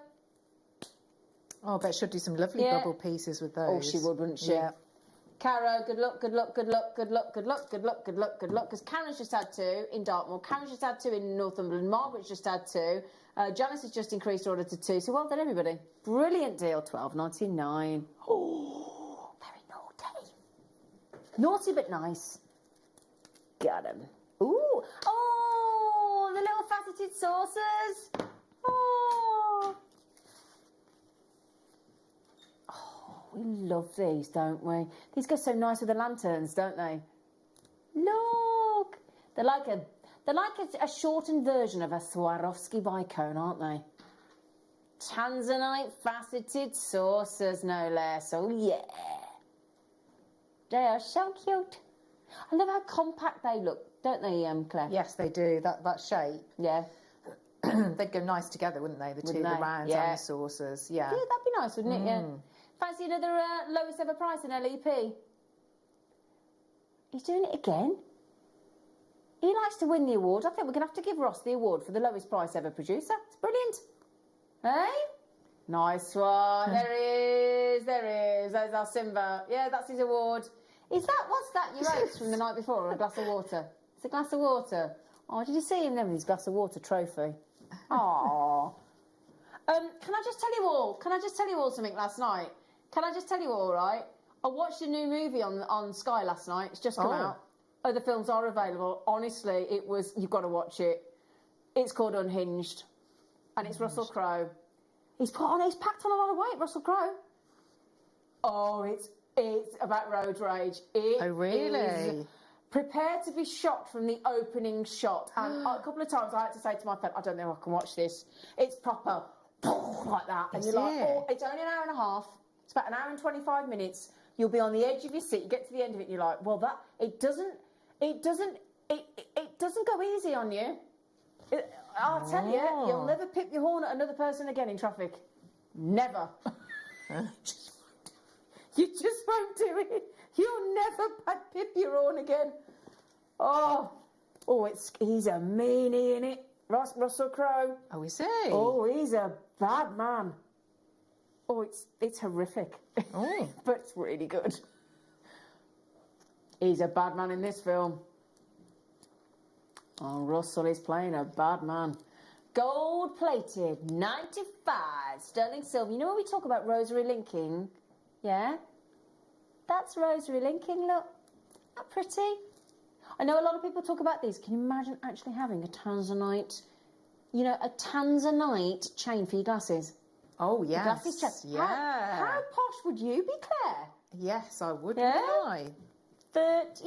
Oh, I bet she'll do some lovely bubble pieces with those. Oh, she would, wouldn't she? Yeah. Caro, good luck, good luck, good luck, good luck, good luck, good luck, good luck, good luck. Because Karen's just had 2 in Dartmoor. Karen's just had 2 in Northumberland. Margaret's just had 2. Janice has just increased her order to 2. So well done, everybody. Brilliant deal. $12.99. Oh, very naughty. Naughty but nice. Got him. Ooh. Oh, the little faceted saucers. Oh. We love these, don't we? These go so nice with the lanterns, don't they? Look, they're like a shortened version of a Swarovski bicone, aren't they? Tanzanite faceted saucers, no less. Oh yeah, they are so cute. I love how compact they look, don't they, Claire? Yes, they do. That shape. Yeah. They'd go nice together, wouldn't they? The rounds and the saucers. Yeah. Yeah, that'd be nice, wouldn't it? Yeah. Fancy another lowest ever price in LEP? He's doing it again. He likes to win the award. I think we're going to have to give Ross the award for the lowest price ever producer. It's brilliant. Hey? Nice one. There he is. There he is. There's our Simba. Yeah, that's his award. What's that you ate from the night before, or a glass of water? It's a glass of water. Oh, did you see him there with his glass of water trophy? Oh. Can I just tell you all something last night? Can I just tell you all, right? I watched a new movie on Sky last night. It's just come out. Other films are available. Honestly, you've got to watch it. It's called Unhinged. And it's Russell Crowe. He's packed on a lot of weight, Russell Crowe. Oh, it's about road rage. Oh, really? Prepare to be shocked from the opening shot. And a couple of times I had to say to my friend, I don't know if I can watch this. It's proper like that. And you're like, oh, it's only an hour and a half. It's about an hour and 25 minutes. You'll be on the edge of your seat. You get to the end of it and you're like, well, it doesn't go easy on you. I'll tell you, you'll never pip your horn at another person again in traffic. Never. You just won't do it. You'll never pip your horn again. Oh, he's a meanie, in it. Russell Crowe. Oh, is he? Oh, he's a bad man. Oh, it's horrific. Oh. But it's really good. He's a bad man in this film. Oh, Russell is playing a bad man. Gold-plated, 95, sterling silver. You know when we talk about rosary linking? Yeah? That's rosary linking, look. Isn't that pretty? I know a lot of people talk about these. Can you imagine actually having a Tanzanite, a Tanzanite chain for your glasses? Oh, yes. Glasses chain. Yeah. How posh would you be, Claire? Yes, I would, yeah? wouldn't I? But,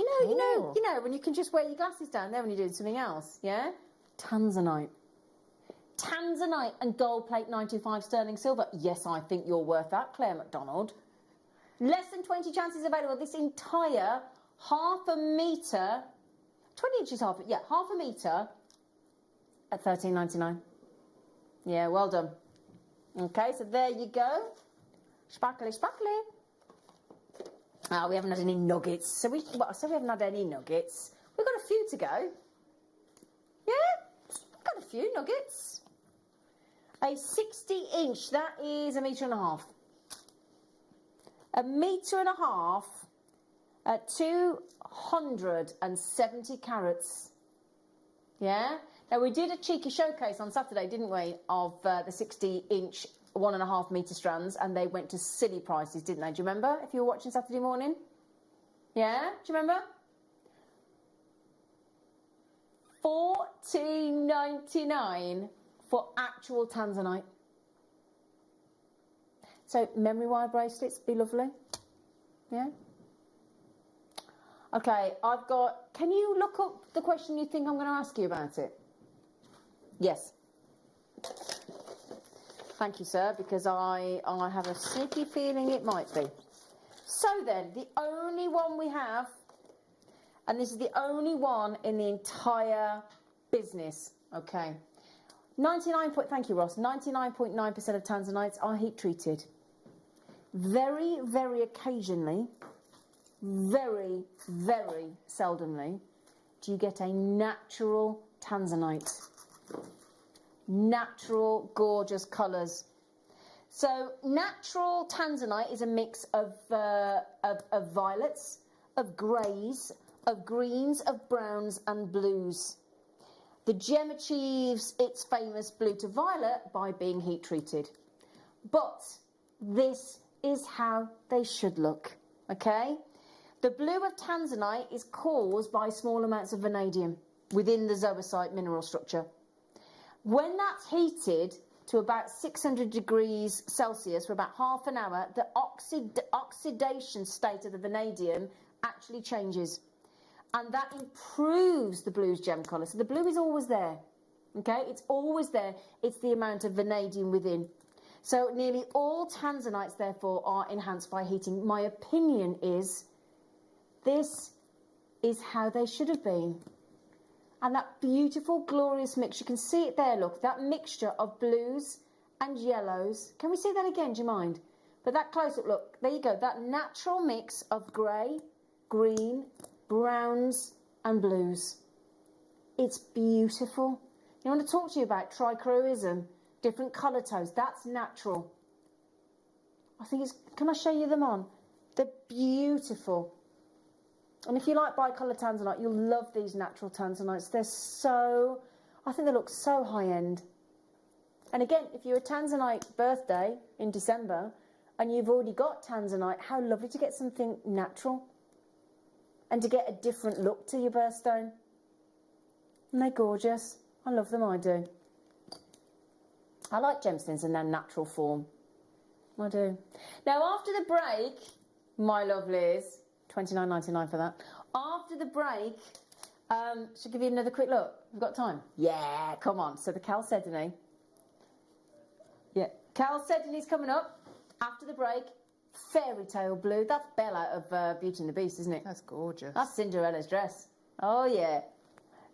when you can just wear your glasses down there when you're doing something else, yeah? Tanzanite. Tanzanite and gold plate 95 sterling silver. Yes, I think you're worth that, Claire MacDonald. Less than 20 chances available. This entire half a metre, 20 inches half a metre at $13.99. Yeah, well done. Okay, so there you go. Sparkly, sparkly. Oh, we haven't had any nuggets. So we haven't had any nuggets. We've got a few to go. Yeah, we've got a few nuggets. A 60-inch, that is 1.5 meters. 1.5 meters at 270 carats. Yeah? Now, we did a cheeky showcase on Saturday, didn't we, of the 60-inch 1.5 metre strands, and they went to silly prices, didn't they? Do you remember, if you were watching Saturday morning? Yeah? Do you remember? $14.99 for actual Tanzanite. So, memory wire bracelets, be lovely. Yeah? Okay, can you look up the question you think I'm going to ask you about it? Yes. Thank you, sir, because I have a sneaky feeling it might be. So then, the only one we have, And this is the only one in the entire business, okay? Thank you, Ross. 99.9% of Tanzanites are heat treated. Very, very occasionally, very, very seldomly, do you get a natural Tanzanite. Natural, gorgeous colours. So natural Tanzanite is a mix of violets, of greys, of greens, of browns and blues. The gem achieves its famous blue to violet by being heat treated. But this is how they should look, okay? The blue of Tanzanite is caused by small amounts of vanadium within the zoisite mineral structure. When that's heated to about 600 degrees Celsius for about half an hour, the oxidation state of the vanadium actually changes. And that improves the blue's gem colour. So the blue is always there, okay? It's always there. It's the amount of vanadium within. So nearly all Tanzanites, therefore, are enhanced by heating. My opinion is this is how they should have been. And that beautiful, glorious mix, you can see it there, look, that mixture of blues and yellows. Can we see that again, do you mind? But that close-up look, there you go, that natural mix of grey, green, browns and blues. It's beautiful. You want to talk to you about trichroism, different colour tones, that's natural. I think it's, can I show you them on? They're beautiful. And if you like bicolor Tanzanite, you'll love these natural Tanzanites. They're so, I think they look so high-end. And again, if you're a Tanzanite birthday in December and you've already got Tanzanite, how lovely to get something natural and to get a different look to your birthstone. And they're gorgeous. I love them, I do. I like gemstones in their natural form. I do. Now, after the break, my lovelies, $29.99 for that. After the break, should I give you another quick look? We've got time? Yeah, come on. So the chalcedony. Yeah, chalcedony's coming up after the break. Fairy tale blue. That's Belle out of Beauty and the Beast, isn't it? That's gorgeous. That's Cinderella's dress. Oh, yeah.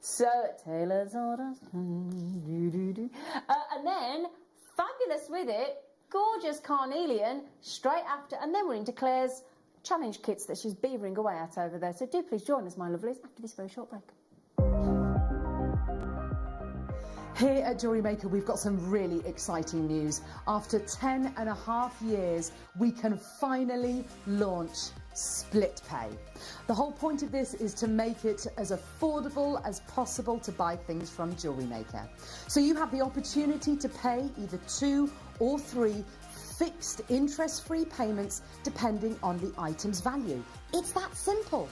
So, Taylor's orders. And then, fabulous with it, gorgeous carnelian straight after. And then we're into Claire's challenge kits that she's beavering away at over there. So do please join us, my lovelies, after this very short break. Here at Jewellery Maker, we've got some really exciting news. After 10.5 years, we can finally launch split pay. The whole point of this is to make it as affordable as possible to buy things from Jewellery Maker. So you have the opportunity to pay either 2 or 3 fixed interest-free payments depending on the item's value. It's that simple.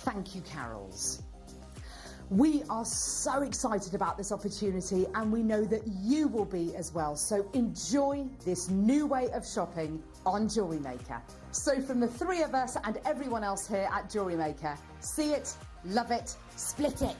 Thank you, Carols. We are so excited about this opportunity and we know that you will be as well. So enjoy this new way of shopping on Jewellery Maker. So from the 3 of us and everyone else here at Jewellery Maker, see it, love it, split it.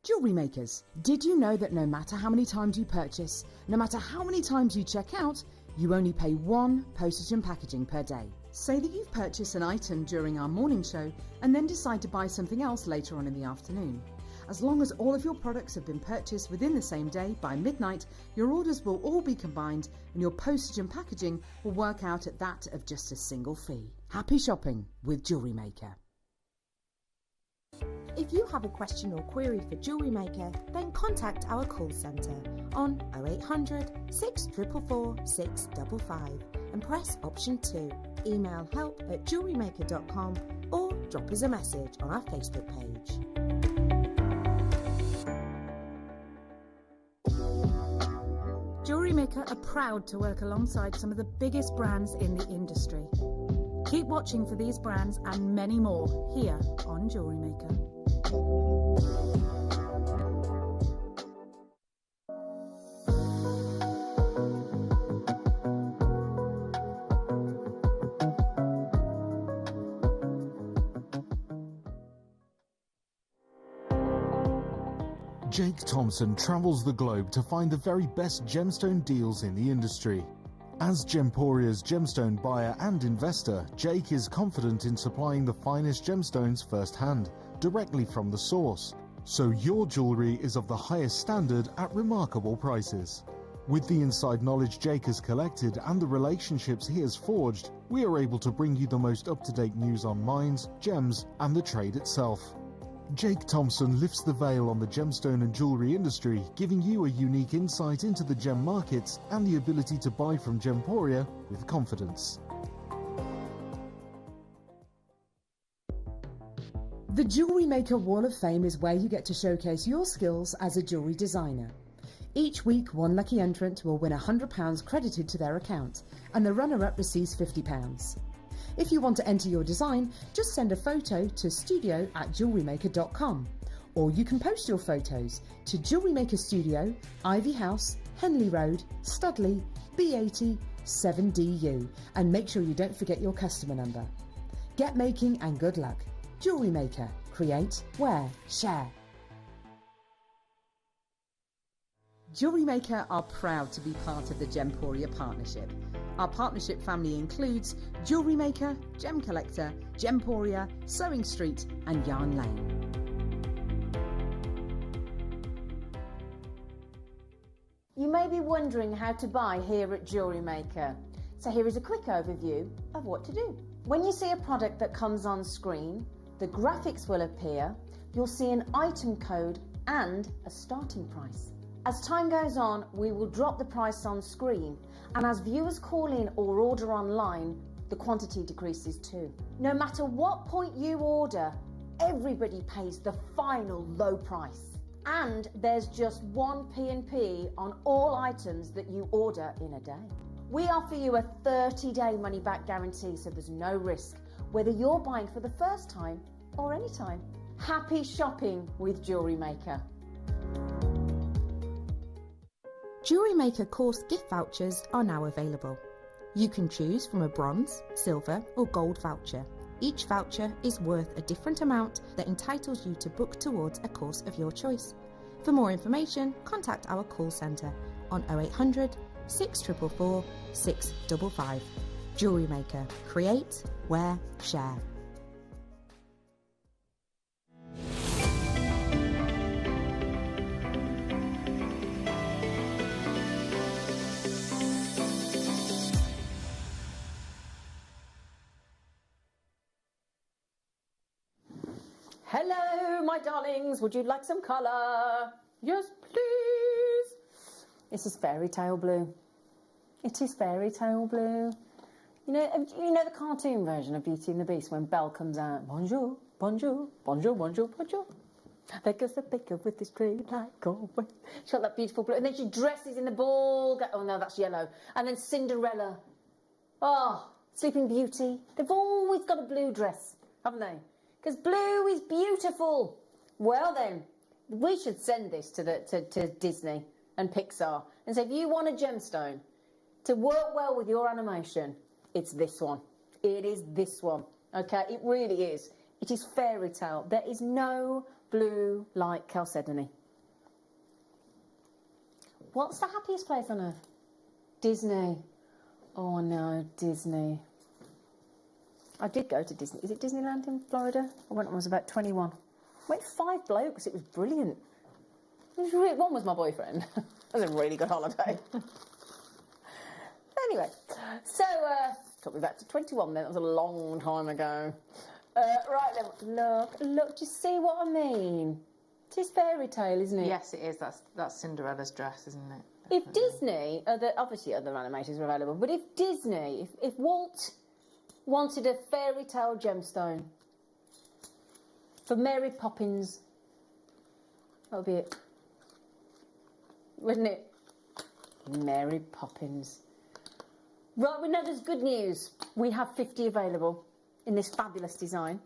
Jewellery Makers, did you know that no matter how many times you purchase, no matter how many times you check out, you only pay 1 postage and packaging per day? Say that you've purchased an item during our morning show and then decide to buy something else later on in the afternoon. As long as all of your products have been purchased within the same day by midnight, your orders will all be combined and your postage and packaging will work out at that of just a single fee. Happy shopping with Jewellery Maker. If you have a question or query for Jewellery Maker, then contact our call centre on 0800 644 655 and press option 2. Email help@jewellerymaker.com or drop us a message on our Facebook page. Jewellery Maker are proud to work alongside some of the biggest brands in the industry. Keep watching for these brands and many more here on Jewellery Maker. Jake Thompson travels the globe to find the very best gemstone deals in the industry. As Gemporia's gemstone buyer and investor, Jake is confident in supplying the finest gemstones firsthand, directly from the source. So your jewellery is of the highest standard at remarkable prices. With the inside knowledge Jake has collected and the relationships he has forged, we are able to bring you the most up-to-date news on mines, gems, and the trade itself. Jake Thompson lifts the veil on the gemstone and jewellery industry, giving you a unique insight into the gem markets and the ability to buy from Gemporia with confidence. The Jewellery Maker Wall of Fame is where you get to showcase your skills as a jewellery designer. Each week, one lucky entrant will win £100 credited to their account, and the runner-up receives £50. If you want to enter your design, just send a photo to studio@jewellerymaker.com, or you can post your photos to Jewellery Maker Studio, Ivy House, Henley Road, Studley, B80 7DU, and make sure you don't forget your customer number. Get making and good luck. Jewellery Maker. Create, wear, share. Jewellery Maker are proud to be part of the Gemporia partnership. Our partnership family includes Jewellery Maker, Gem Collector, Gemporia, Sewing Street and Yarn Lane. You may be wondering how to buy here at Jewellery Maker. So here is a quick overview of what to do. When you see a product that comes on screen, the graphics will appear, you'll see an item code and a starting price. As time goes on, we will drop the price on screen, and as viewers call in or order online, the quantity decreases too. No matter what point you order, everybody pays the final low price. And there's just one P&P on all items that you order in a day. We offer you a 30-day money-back guarantee, so there's no risk, whether you're buying for the first time or any time. Happy shopping with Jewellery Maker. Jewellery Maker course gift vouchers are now available. You can choose from a bronze, silver or gold voucher. Each voucher is worth a different amount that entitles you to book towards a course of your choice. For more information, contact our call centre on 0800 644 655. Jewellery Maker. Create, wear, share. Hello, my darlings. Would you like some colour? Yes, please. This is fairy tale blue. It is fairy tale blue. You know the cartoon version of Beauty and the Beast when Belle comes out. Bonjour, bonjour, bonjour, bonjour, bonjour. There goes the baker with his tray like always. She's got that beautiful blue, and then she dresses in the ball. Oh no, that's yellow. And then Cinderella. Oh, Sleeping Beauty. They've always got a blue dress, haven't they? Because blue is beautiful. Well then, we should send this to Disney and Pixar and say, if you want a gemstone to work well with your animation, it's this one. It is this one. Okay, it really is. It is fairy tale. There is no blue like chalcedony. What's the happiest place on earth? Disney. Oh no, Disney. I did go to Disney. Is it Disneyland in Florida? I went when I was about 21. I went 5 blokes. It was brilliant. One was my boyfriend. It was a really good holiday. Anyway, so took me back to 21 then. That was a long time ago. Right then, look, do you see what I mean? It is fairy tale, isn't it? Yes, it is. That's Cinderella's dress, isn't it? If Disney, obviously other animators are available, but if Disney, if Walt wanted a fairy tale gemstone for Mary Poppins, that would be it. Wouldn't it? Mary Poppins. Right, we know there's good news. We have 50 available in this fabulous design.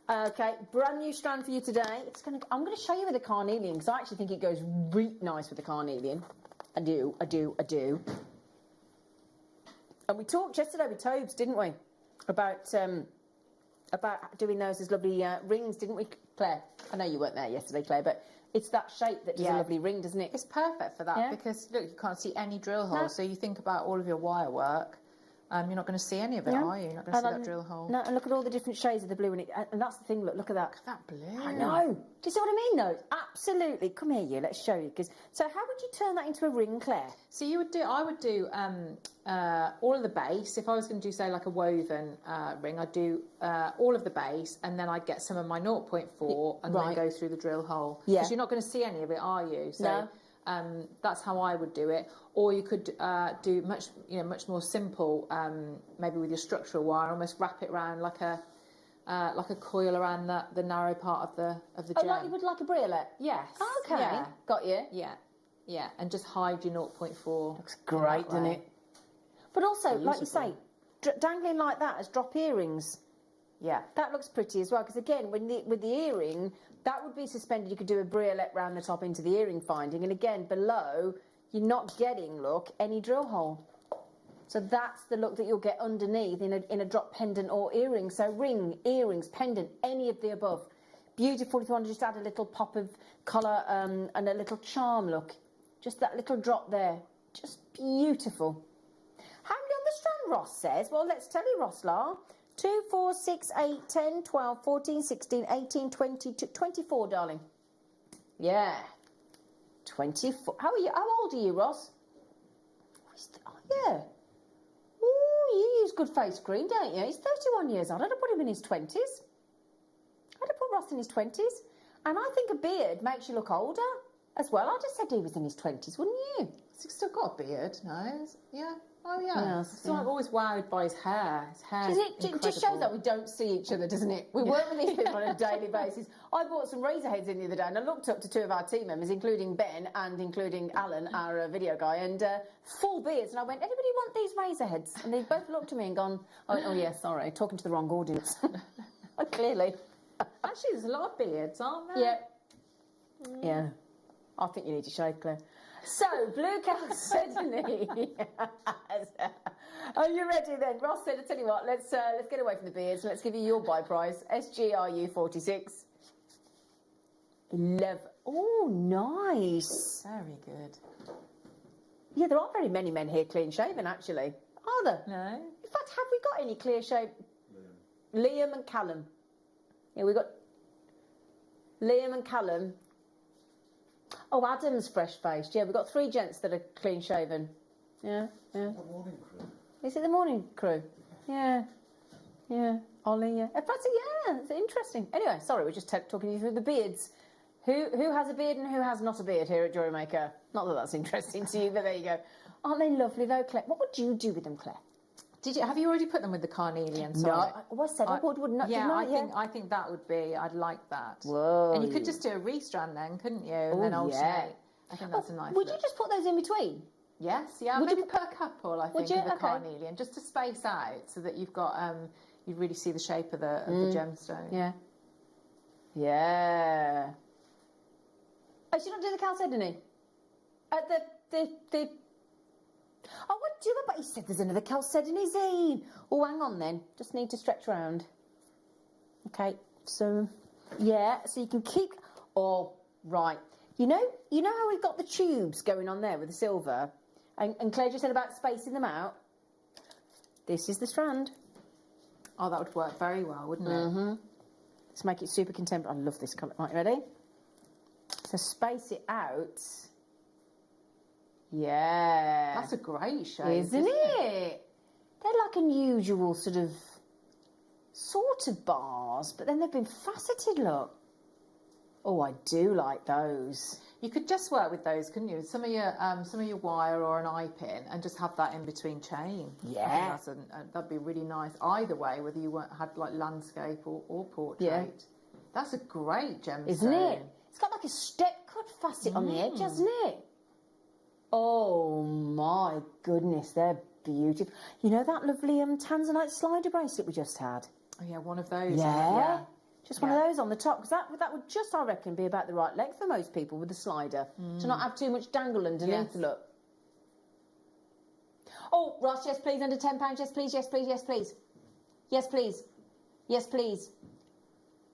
Okay, brand new strand for you today. I'm going to show you with the carnelian because I actually think it goes really nice with the carnelian. I do. And we talked yesterday with Tobes, didn't we? About doing those as lovely rings, didn't we, Claire? I know you weren't there yesterday, Claire, but it's that shape that does a lovely ring, doesn't it? It's perfect for that because, look, you can't see any drill holes. No. So you think about all of your wire work, you're not going to see any of it, are you? You're not going to see that drill hole. No, and look at all the different shades of the blue in it. And that's the thing, look at that. Look at that blue. I know. Do you see what I mean, though? Absolutely. Come here, you. Let's show you. So how would you turn that into a ring, Claire? So I would do all of the base. If I was going to do, say, like a woven ring, I'd do all of the base, and then I'd get some of my 0.4 and then go through the drill hole. Yeah. Because you're not going to see any of it, are you? So, no. That's how I would do it. Or you could do much more simple, maybe with your structural wire, almost wrap it around like a coil around the narrow part of the gem. Like you would like a bracelet? Yes. Okay. Yeah. Got you. Yeah, and just hide your 0.4. Looks great, doesn't it? But also, like you say, dangling like that as drop earrings. Yeah. That looks pretty as well, because again, with the earring, that would be suspended. You could do a bracelet round the top into the earring finding, and again, below, you're not getting, look, any drill hole. So that's the look that you'll get underneath in a drop pendant or earring. So ring, earrings, pendant, any of the above. Beautiful if you want to just add a little pop of colour and a little charm look. Just that little drop there. Just beautiful. How many on the strand, Ross says? Well, let's tell you, Ross Lar. 2, 4, 6, 8, 10, 12, 14, 16, 18, 20, 24, darling. Yeah. 24. How old are you, Ross? Oh, yeah. Ooh, you use good face cream, don't you? He's 31 years old. I'd have put him in his 20s. I'd have put Ross in his 20s. And I think a beard makes you look older as well. I just said he was in his 20s, wouldn't you? He's still got a beard, no? Yeah. Oh, yeah. So I'm always wowed by his hair. His hair it just shows that we don't see each other, doesn't it? We work with these people on a daily basis. I bought some razor heads in the other day, and I looked up to 2 of our team members, including Ben and including Alan, our video guy, and full beards. And I went, anybody want these razor heads? And they both looked at me and gone, oh yeah, sorry, talking to the wrong audience. Clearly. Actually, there's a lot of beards, aren't there? Yeah. Yeah. I think you need to shave, Claire. So, blue chalcedony. Are you ready then? Ross said, I tell you what, let's get away from the beards. Let's give you your buy price. SGRU 46. 11. Oh, nice. Very good. Yeah, there aren't very many men here clean shaven, actually. Are there? No. In fact, have we got any clear shave? Liam and Callum. Yeah, we've got Liam and Callum. Oh, Adam's fresh-faced. Yeah, we've got 3 gents that are clean-shaven. Yeah. The morning crew. Is it the morning crew? Yeah. Ollie, yeah. In fact, yeah, it's interesting. Anyway, sorry, we're just talking you through the beards. Who has a beard and who has not a beard here at Jewellery Maker? Not that that's interesting to you, but there you go. Aren't they lovely, though, Claire? What would you do with them, Claire? Have you already put them with the carnelian? No, I said I would not. Yeah, I think that would be. I'd like that. Whoa! And you could just do a restrand then, couldn't you? And then alternate. Yeah. I think that's a nice. Would you just put those in between? Yes. Yeah. Would maybe you per couple. I think of the carnelian, just to space out so that you've got you really see the shape of the gemstone. Yeah. Yeah. Oh, should not do the chalcedony. The. Oh, what do you? But he said there's another chalcedony zine. Oh, hang on then. Just need to stretch around. Okay. So, yeah. So you can keep. Oh, right. You know how we've got the tubes going on there with the silver, and Claire just said about spacing them out. This is the strand. Oh, that would work very well, wouldn't it? Let's make it super contemporary. I love this colour. Right, ready? So space it out. Yeah. That's a great shape, isn't it? They're like unusual sort of bars, but then they've been faceted, look. Oh, I do like those. You could just work with those, couldn't you? Some of your wire or an eye pin, and just have that in between chain. Yeah, I think that'd be really nice. Either way, whether you had like landscape or portrait. Yeah. That's a great gemstone, isn't it? It's got like a step cut facet on the edge, hasn't it? Oh my goodness, they're beautiful. You know that lovely Tanzanite slider bracelet we just had? Oh yeah, one of those. Yeah. Just one of those on the top, because that would just, I reckon, be about the right length for most people with the slider. To not have too much dangle underneath, look. Oh, Ross, yes please, under £10, yes please, yes please, yes please. Yes please. Yes please.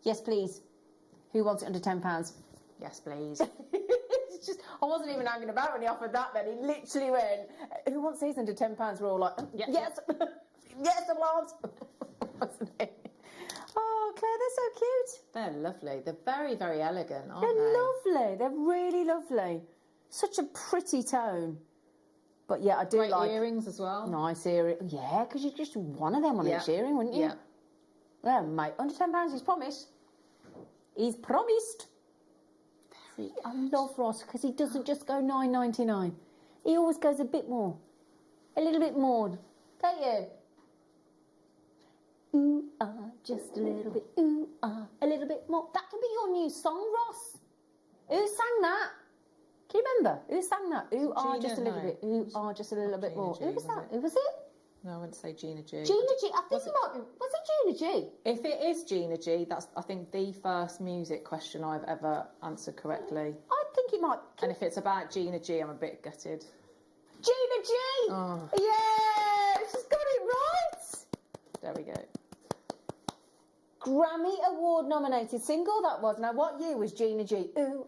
Yes please. Who wants it under £10? Yes, please. It's just, I wasn't even hanging about when he offered that then. He literally went, who wants these under £10? We're all like, yes, yes, yes, Lance. Wasn't it? Oh, Claire, they're so cute. They're lovely. They're very, very elegant, aren't They're they? lovely. They're really lovely. Such a pretty tone. But yeah, I do Great like earrings as well. nice earring. Yeah, because you just one of them on each earring, wouldn't you? Yeah. Well, mate, under £10, he's promised. He's promised. See, I love Ross because he doesn't just go $9.99. He always goes a bit more. A little bit more. Don't you? Ooh, just a little bit. Ooh, a little bit more. That can be your new song, Ross. Who sang that? Can you remember? Who sang that? Ooh, just a little bit. Ooh, just a little bit more. Who was that? Who was it? No, I wouldn't say Gina G. Gina G. I think it might be. Was it Gina G? If it is Gina G, that's, I think, the first music question I've ever answered correctly. I think it might. And if it's about Gina G, I'm a bit gutted. Gina G! Oh. Yeah! She's got it right! There we go. Grammy Award nominated single that was. Now, what year was Gina G? Ooh,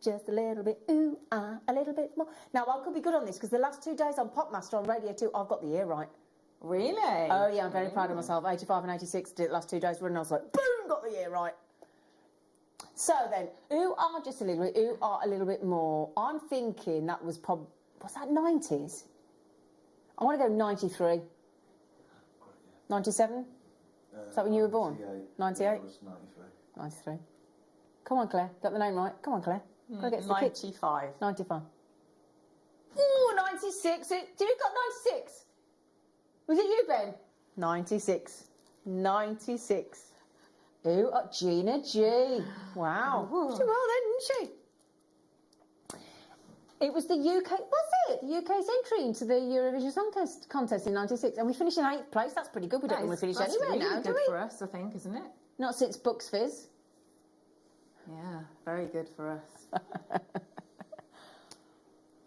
just a little bit. Ooh, a little bit more. Now, I could be good on this because the last 2 days on Popmaster on Radio 2, I've got the year right. Really? Oh, yeah, I'm very proud of myself. 85 and 86 did it last 2 days running. I was like, boom, got the year right. So then, ooh, just a little bit. Ooh, a little bit more. I'm thinking that was was that 90s? I want to go 93. 97? Is that when you were born? 98? Yeah, it was 93. 93. Come on, Claire. Got the name right. Come on, Claire. Gotta get to the kick. 95. 95. Ooh, 96. Did you got 96? Was it you, Ben? 96. 96. Ooh, Gina G. Wow. She did well then, didn't she? It was the UK, was it? The UK's entry into the Eurovision Song Contest in 96. And we finished in 8th place. That's pretty good. We don't want to finish anywhere really now, do good we? for us, I think, isn't it? Not since Bucks Fizz. Yeah, very good for us.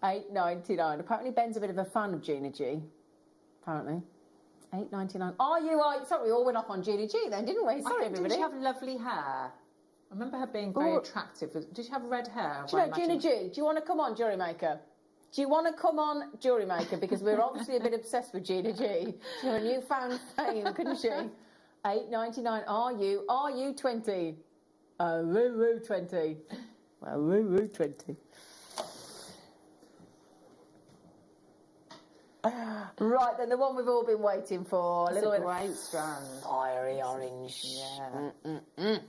$8.99. Apparently Ben's a bit of a fan of Gina G. Apparently. $8.99. Are you? Sorry, we all went off on Gina G then, didn't we? Sorry, everybody. Did she have lovely hair? I remember her being very attractive. Did she have red hair? Do you know, Gina G, do you want to come on Jewellery Maker? Do you want to come on Jewellery Maker? Because we're obviously a bit obsessed with Gina G. She had a newfound fame, couldn't she? $8.99. Are you 20? Woo 20. Woo 20. Right then, the one we've all been waiting for. It's a great strand. Fiery orange. Yeah.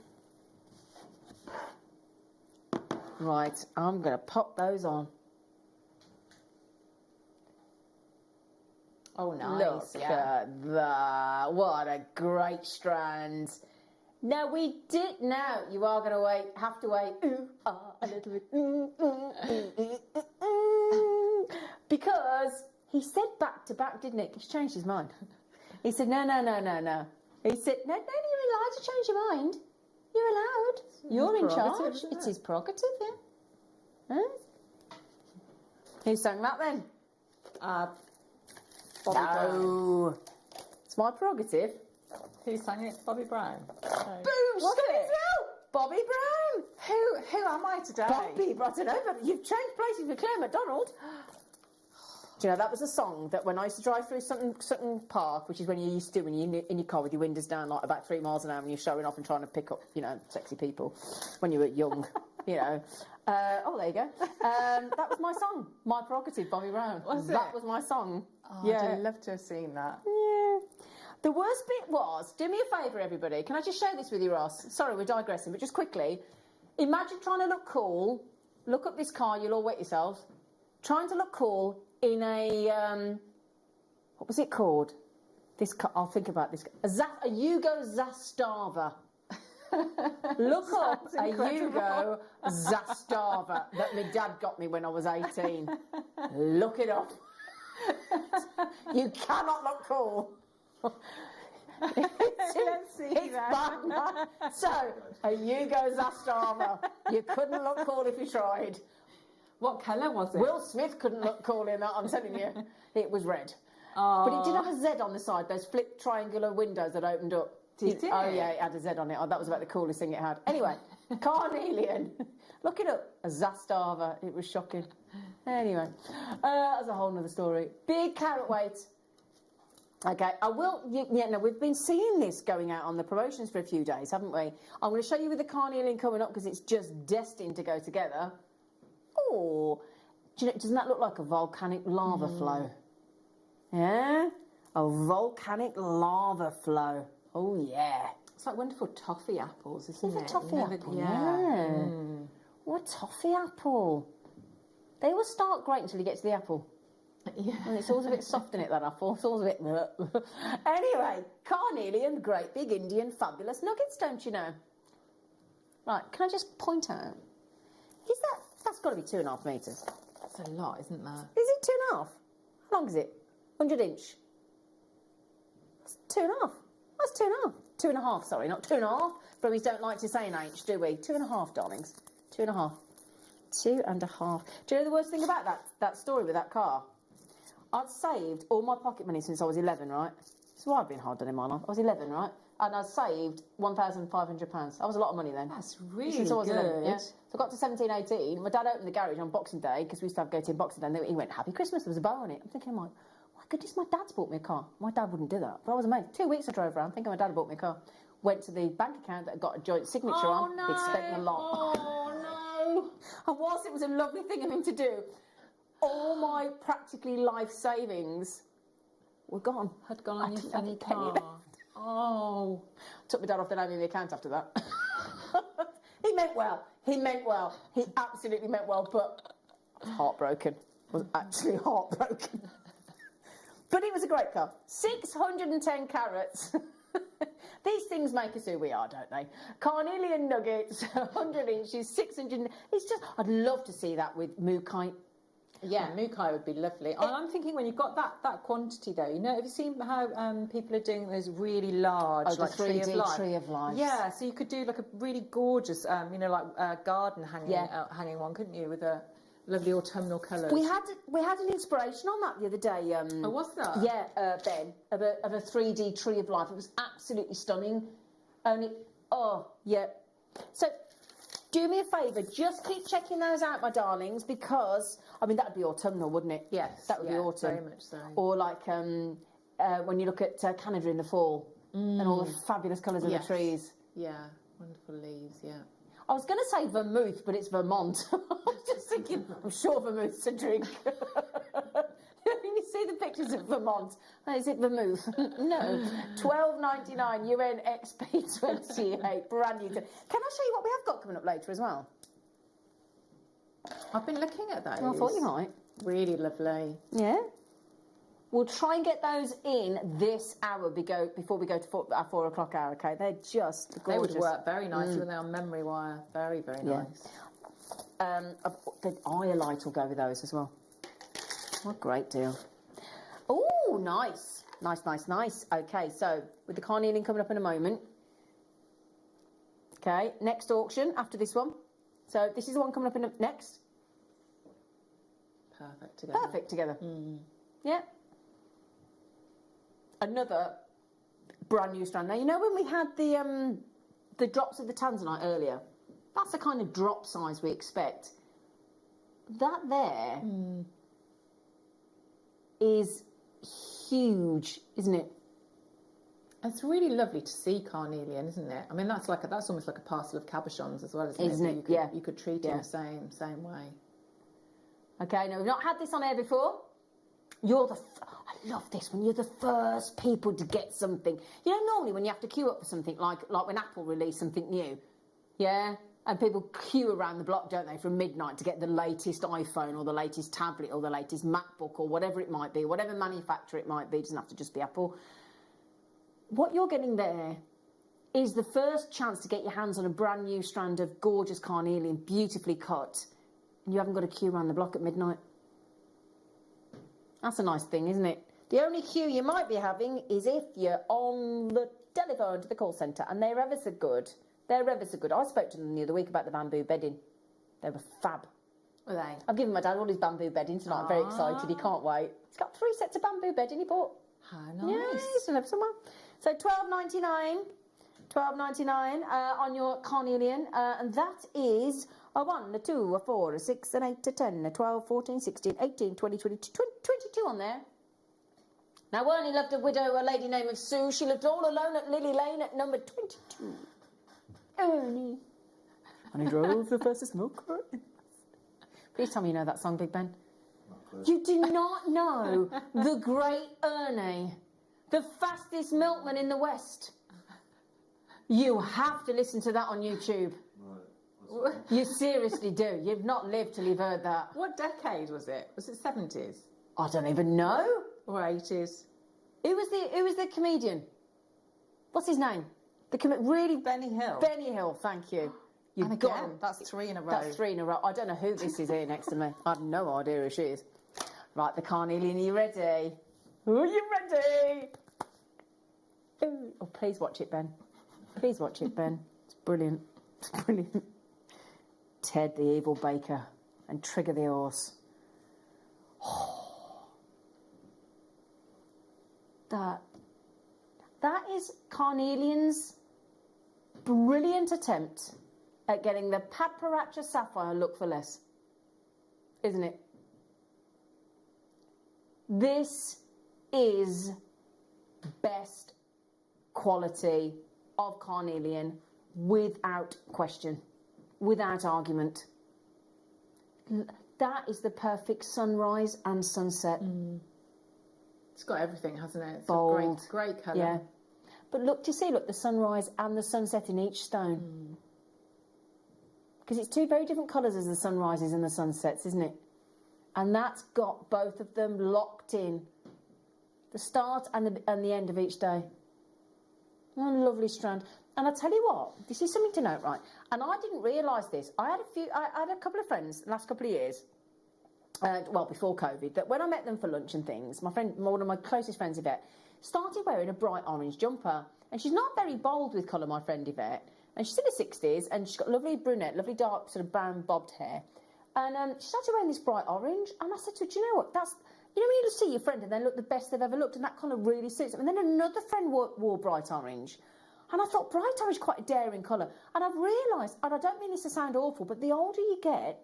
Right, I'm going to pop those on. Oh, nice. Look at that. What a great strand. Now, you are going to have to wait, a little bit, because he said back to back, didn't he? He's changed his mind. He said, no. He said, no, you're allowed to change your mind. You're allowed. You're in charge. It's his prerogative, yeah. Huh? Who sang that then? Bobby Brown. It's my prerogative. Who sang it? Bobby Brown. Boom! What's it? Bobby Brown. Who am I today? Bobby, I don't know, but you've changed places with Claire McDonald. Do you know, that was a song that when I used to drive through Sutton Park, which is when you used to, when you're in your car with your windows down like about 3 miles an hour and you're showing off and trying to pick up, sexy people when you were young, there you go. That was my song, my prerogative, Bobby Brown. That was my song. Oh, yeah. I'd love to have seen that. Yeah. The worst bit was, do me a favour, everybody. Can I just share this with you, Ross? Sorry, we're digressing, but just quickly. Imagine trying to look cool. Look up this car, you'll all wet yourselves. Trying to look cool in a, what was it called? I'll think about this. A Yugo Zastava. Look up a Yugo Zastava that my dad got me when I was 18. Look it up. You cannot look cool. It's bad, man. So, a Yugo Zastava. You couldn't look cool if you tried. What colour was it? Will Smith couldn't look cool in that, I'm telling you. It was red. But it did have a Z on the side, those flip triangular windows that opened up. Did it? Oh, yeah, it had a Z on it. Oh, that was about the coolest thing it had. Anyway, Carnelian. Look it up. A Zastava. It was shocking. Anyway, that's a whole nother story. Big carat weight. Okay, I will. No, we've been seeing this going out on the promotions for a few days, haven't we? I'm going to show you with the carnelian coming up because it's just destined to go together. Oh, doesn't that look like a volcanic lava flow? Yeah, a volcanic lava flow. Oh yeah, it's like wonderful toffee apples, isn't it? It's a toffee apple. Yeah. What toffee apple? They will start great until you get to the apple. Yeah. And it's always a bit soft in it, that apple. It's always a bit... Anyway, carnelian, great big Indian fabulous nuggets, don't you know? Right, can I just point out? That's got to be 2.5 metres. That's a lot, isn't that? Is it 2.5? How long is it? 100 inch? That's 2.5. That's 2.5. 2.5, sorry, not 2.5. Brummies don't like to say an inch, do we? 2.5, darlings. 2.5. 2.5. Do you know the worst thing about that story with that car? I'd saved all my pocket money since I was 11, right? That's why I've been hard done in my life. I was 11, right? And I saved £1,500. That was a lot of money then. That's really since I was good. 11, yeah? So I got to 17, 18. My dad opened the garage on Boxing Day because we used to have go-to Boxing Day. And he went, "Happy Christmas." There was a bow on it. I'm thinking, my goodness, my dad's bought me a car. My dad wouldn't do that. But I was amazed. 2 weeks I drove around thinking my dad had bought me a car. Went to the bank account that had got a joint signature on. No. He'd spent a lot. Oh, no. And whilst it was a lovely thing of him to do, all my practically life savings were gone. Had gone on your funny penny car. Oh. Took my dad off the name of the account after that. He meant well. He meant well. He absolutely meant well, but I was heartbroken. I was actually heartbroken. But it was a great car. 610 carats. These things make us who we are, don't they? Carnelian nuggets, 100 inches, 600. It's just, I'd love to see that with Mookaite. Yeah, Mookaite would be lovely. I'm thinking when you've got that quantity though, you know, have you seen how people are doing those really large, like 3D tree of life? Yeah, so you could do like a really gorgeous, you know, like garden hanging one, couldn't you, with a lovely autumnal colours. We had an inspiration on that the other day. Oh, was that? Yeah, Ben, of a 3D tree of life. It was absolutely stunning. Only, oh, yeah. So, do me a favour, just keep checking those out, my darlings, because, I mean, that would be autumnal, wouldn't it? Yes. That would be autumn. Very much so. Or like when you look at Canada in the fall and all the fabulous colours of the trees. Yeah, wonderful leaves, yeah. I was going to say vermouth, but it's Vermont. I was just thinking, I'm sure vermouth's a drink. When you see the pictures of Vermont, is it vermouth? No. $12.99 UN XP28, brand new. Can I show you what we have got coming up later as well? I've been looking at those. I thought you might. Really lovely. Yeah. We'll try and get those in this hour before we go to our 4 o'clock hour, okay? They're just gorgeous. They would work very nicely when they're on memory wire. Very, very nice. The iolite will go with those as well. What a great deal. Oh, nice. Nice, nice, nice. Okay, so with the carnelian coming up in a moment. Okay, next auction after this one. So this is the one coming up in next. Perfect together. Perfect together. Yeah. Another brand new strand. Now, you know when we had the drops of the Tanzanite earlier? That's the kind of drop size we expect. That there is huge, isn't it? It's really lovely to see carnelian, isn't it? I mean, that's almost like a parcel of cabochons as well, isn't it? Yeah. You could treat it the same way. Okay, now we've not had this on air before. I love this one. You're the first people to get something. You know, normally when you have to queue up for something, like when Apple released something new, yeah? And people queue around the block, don't they, from midnight to get the latest iPhone or the latest tablet or the latest MacBook or whatever it might be, whatever manufacturer it might be. It doesn't have to just be Apple. What you're getting there is the first chance to get your hands on a brand new strand of gorgeous carnelian, beautifully cut, and you haven't got to queue around the block at midnight. That's a nice thing, isn't it? The only queue you might be having is if you're on the telephone to the call centre, and they're ever so good. They're ever so good. I spoke to them the other week about the bamboo bedding. They were fab. Were they? I've given my dad all his bamboo bedding tonight. I'm very excited. He can't wait. He's got 3 sets of bamboo bedding he bought. How nice. Yeah, he's still have somewhere. So $12.99 on your carnelian, and that is A 1, a 2, a 4, a 6, an 8, a 10, a 12, 14, 16, 18, 20, 22, 22 on there. Now, Wernie loved a widow, a lady named of Sue. She lived all alone at Lily Lane at number 22. Ernie. And he drove the fastest milker. Please tell me you know that song, Big Ben. You do not know the great Ernie, the fastest milkman in the West. You have to listen to that on YouTube. Right. You seriously do. You've not lived till you've heard that. What decade was it? Was it 70s? I don't even know. Or 80s? Who was the comedian? What's his name? Really, Benny Hill. Benny Hill. Thank you. You've and got again, that's 3 in a row. That's 3 in a row. I don't know who this is here next to me. I have no idea who she is. Right, the carnelian. Are you ready? Are you ready? Oh, please watch it, Ben. Please watch it, Ben. It's brilliant. It's brilliant. Ted, the evil baker, and Trigger the horse. Oh. That is Carnelian's brilliant attempt at getting the Paparacha sapphire look for less, isn't it? This is best quality of carnelian without question, without argument. That is the perfect sunrise and sunset. It's got everything, hasn't it? It's bold, a great colour. Yeah. But look, do you see, look, the sunrise and the sunset in each stone? Because it's 2 very different colours as the sunrises and the sunsets, isn't it? And that's got both of them locked in. The start and the end of each day. What a lovely strand. And I tell you what, this is something to note, right? And I didn't realise this. I had a couple of friends the last couple of years, well, before COVID, that when I met them for lunch and things, one of my closest friends, Yvette, started wearing a bright orange jumper. And she's not very bold with colour, my friend Yvette. And she's in her 60s, and she's got lovely brunette, lovely dark sort of brown bobbed hair. And she started wearing this bright orange, and I said to her, do you know what, that's, you know when you see your friend and they look the best they've ever looked, and that kind of really suits them. And then another friend wore bright orange. And I thought, bright orange is quite a daring colour. And I've realised, and I don't mean this to sound awful, but the older you get,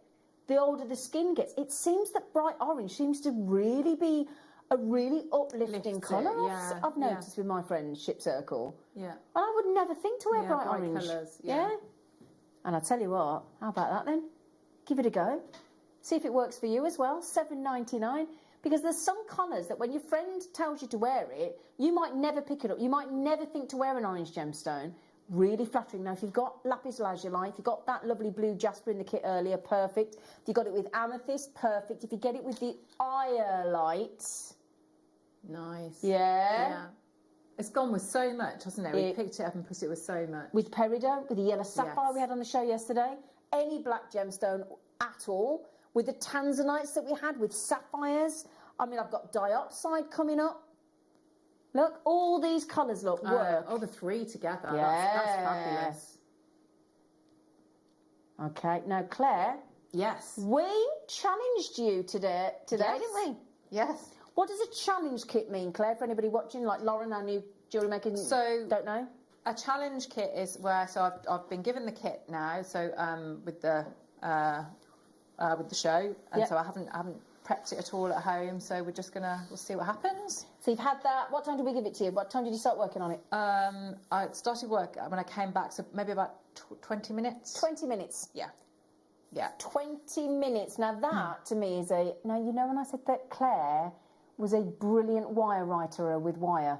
the older the skin gets. It seems that bright orange seems to really be a really uplifting colour, yeah, I've noticed with my friendship circle. Yeah. And I would never think to wear bright orange. Colours, yeah. And I tell you what, how about that then? Give it a go. See if it works for you as well. $7.99. Because there's some colours that when your friend tells you to wear it, you might never pick it up. You might never think to wear an orange gemstone. Really flattering. Now, if you've got lapis lazuli, if you've got that lovely blue jasper in the kit earlier, perfect. If you've got it with amethyst, perfect. If you get it with the iolite... Nice. Yeah. It's gone with so much, hasn't it? We picked it up and put it with so much. With peridot, with the yellow sapphire we had on the show yesterday. Any black gemstone at all. With the tanzanites that we had, with sapphires. I mean, I've got diopside coming up. Look, all these colours work. Oh, the 3 together. Yeah. That's fabulous. Okay, now Claire. Yes. We challenged you today, didn't we? Yes. What does a challenge kit mean, Claire, for anybody watching, like Lauren, our new jewellery maker, don't know? A challenge kit is where, so I've been given the kit now, so with the show, and so I haven't prepped it at all at home, so we'll see what happens. So you've had that. What time did we give it to you? What time did you start working on it? I started work when I came back, so maybe about 20 minutes. 20 minutes? Yeah. Yeah. 20 minutes. Now that, to me, is a... Now, you know when I said that Claire was a brilliant wire writer with wire?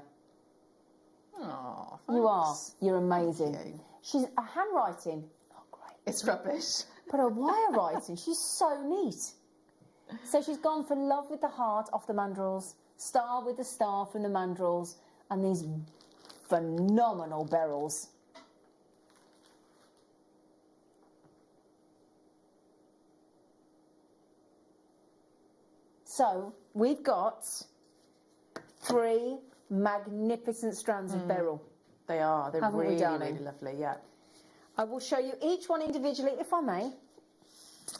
Oh, you are. You're amazing. You. She's a handwriting. Not great. It's rubbish. But her wire writing, she's so neat. So she's gone for love with the heart off the mandrels, star with the star from the mandrels, and these phenomenal beryls. So we've got 3 magnificent strands of beryl. They are. They're Haven't we, really, darling? really lovely, yeah. I will show you each one individually, if I may,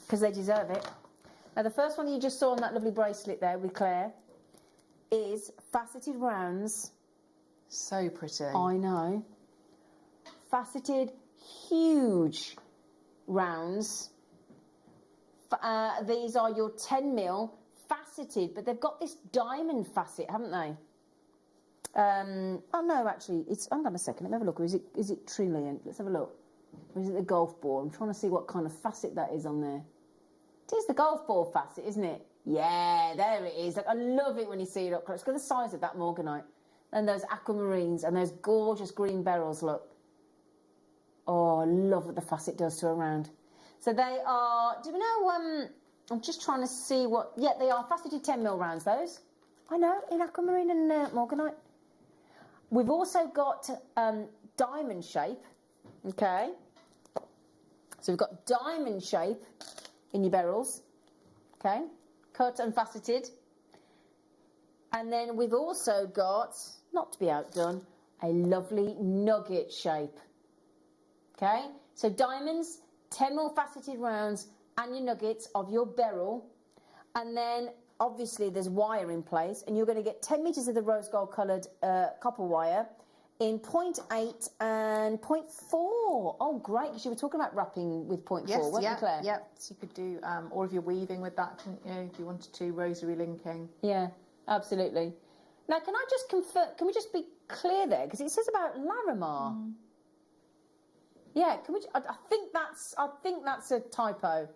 because they deserve it. Now, the first one you just saw on that lovely bracelet there with Claire is faceted rounds. So pretty. I know. Faceted, huge rounds These are your 10mm faceted, but they've got this diamond facet, haven't they? Oh no, actually, it's. Hang on a second. Let me have a look. Or is it trillion? Let's have a look. Or is it the golf ball? I'm trying to see what kind of facet that is on there. It is the golf ball facet, isn't it? Yeah, there it is. Like, I love it when you see it up close. Look at the size of that morganite. And those aquamarines and those gorgeous green beryls, look. Oh, I love what the facet does to a round. So they are, do we know, I'm just trying to see what, yeah, they are faceted 10mm rounds, those. I know, in aquamarine and morganite. We've also got diamond shape, okay? So we've got diamond shape in your beryls, okay? Cut and faceted. And then we've also got, not to be outdone, a lovely nugget shape, okay? So diamonds, 10mm faceted rounds, and your nuggets of your beryl. And then, obviously, there's wire in place, and you're going to get 10 metres of the rose gold coloured copper wire in 0.8 and 0.4. Oh, great, because you were talking about wrapping with 0.4, weren't you, Claire? Yeah, so you could do all of your weaving with that, couldn't you, if you wanted to, rosary linking. Yeah, absolutely. Now, can I just confirm, can we just be clear there, because it says about Larimar. Yeah, can we, I think that's a typo.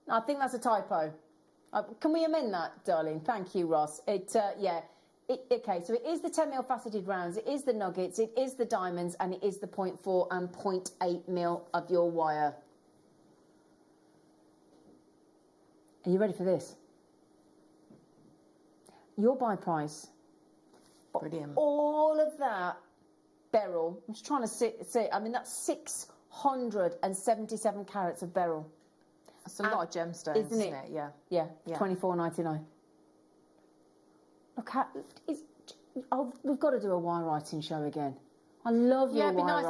I think that's a typo. Can we amend that, darling? Thank you, Ross. Okay, so it is the 10mm faceted rounds, it is the nuggets, it is the diamonds, and it is the 0.4 and 0.8mm of your wire. Are you ready for this? Your buy price. Brilliant. All of that beryl, I'm just trying to see, I mean, that's 677 carats of beryl. That's a lot of gemstones, isn't it? Yeah. Yeah, $24.99. Look, we've got to do a wire writing show again. I love your wire writing. Yeah, it'd be nice.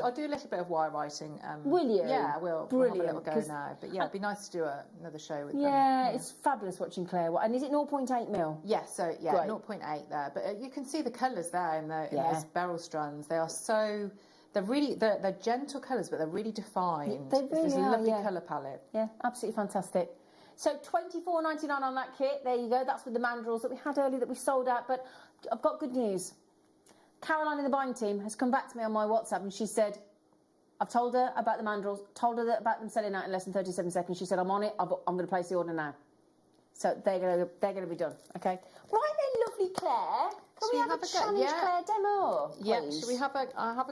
I'll do a little bit of wire writing. Will you? Yeah, I will. Brilliant. We'll have a little go now. But yeah, it'd be nice to do another show with them. Yeah, it's fabulous watching Claire. And is it 0.8mm? Yes, so yeah, 0.8 there. But you can see the colours there in those beryl strands. They are so... They're gentle colours, but they're really defined. They really There's a lovely are, colour palette. Yeah, absolutely fantastic. So $24.99 on that kit. There you go. That's with the mandrels that we had earlier that we sold out. But I've got good news. Caroline in the buying team has come back to me on my WhatsApp and she said, I've told her about the mandrels, told her about them selling out in less than 37 seconds. She said, I'm on it. I'm going to place the order now. So they're going to be done. Okay. Right then, lovely Claire. Can we have a challenge Claire demo? Please? Yeah. Should we have a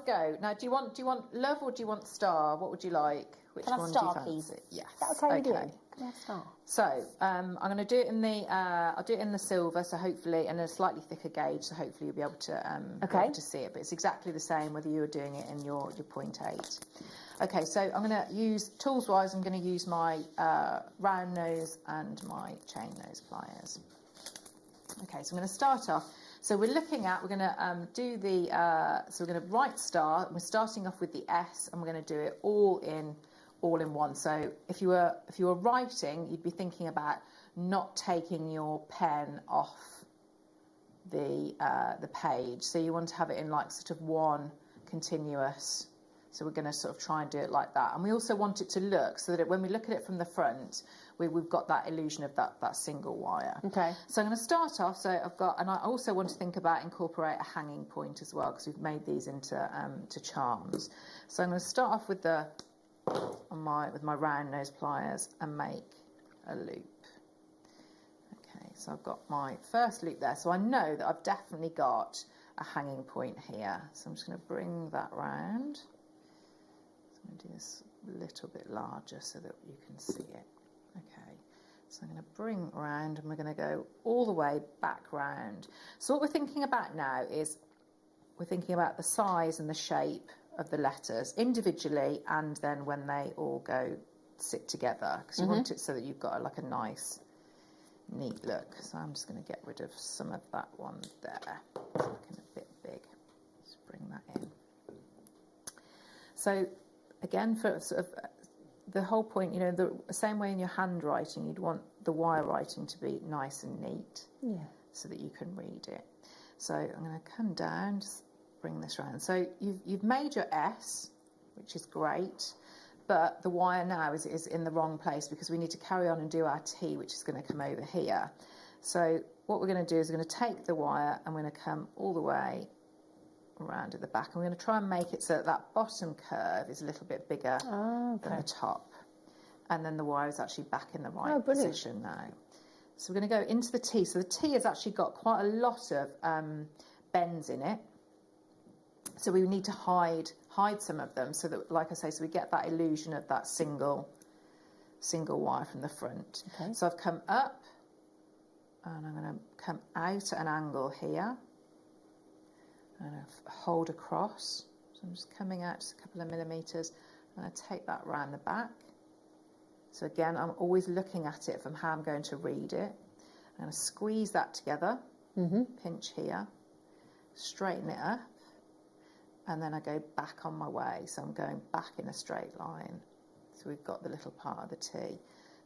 go? Now, do you want love or do you want star? What would you like? Which Can I one star, do you fancy? please? Yes. Is that okay with you? Can I have star? So I'm going to do it in the I'll do it in the silver, so hopefully, and a slightly thicker gauge, so hopefully you'll be able to see it. But it's exactly the same whether you're doing it in your 0.8. Okay, so I'm going to use tools wise. I'm going to use my round nose and my chain nose pliers. Okay, so I'm going to start off. So we're looking at, we're going to do the, so we're going to write star. We're starting off with the S, and we're going to do it all in one. So if you were writing, you'd be thinking about not taking your pen off the page. So you want to have it in like sort of one continuous. So we're going to sort of try and do it like that. And we also want it to look so that when we look at it from the front, we've got that illusion of that single wire. Okay. So I'm going to start off. So I've got, and I also want to think about incorporate a hanging point as well, because we've made these into to charms. So I'm going to start off with with my round nose pliers and make a loop. Okay, so I've got my first loop there. So I know that I've definitely got a hanging point here. So I'm just going to bring that round. So I'm going to do this a little bit larger so that you can see it. Okay, so I'm going to bring round and we're going to go all the way back round. So what we're thinking about now is we're thinking about the size and the shape of the letters individually, and then when they all sit together, because you want it so that you've got like a nice neat look. So I'm just going to get rid of some of that one there. It's looking a bit big. Just bring that in. So again, for sort of the whole point, you know, the same way in your handwriting, you'd want the wire writing to be nice and neat, so that you can read it. So I'm going to come down, just bring this round. So you've made your S, which is great, but the wire now is in the wrong place because we need to carry on and do our T, which is going to come over here. So what we're going to do is we're going to take the wire and we're going to come all the way around at the back. And we're going to try and make it so that that bottom curve is a little bit bigger than the top. And then the wire is actually back in the right position now. So we're going to go into the T. So the T has actually got quite a lot of bends in it. So we need to hide some of them so that, like I say, so we get that illusion of that single wire from the front. Okay. So I've come up and I'm going to come out at an angle here. I'm going to hold across. So I'm just coming out just a couple of millimetres and I take that round the back. So again, I'm always looking at it from how I'm going to read it. I'm going to squeeze that together, pinch here, straighten it up, and then I go back on my way. So I'm going back in a straight line. So we've got the little part of the T.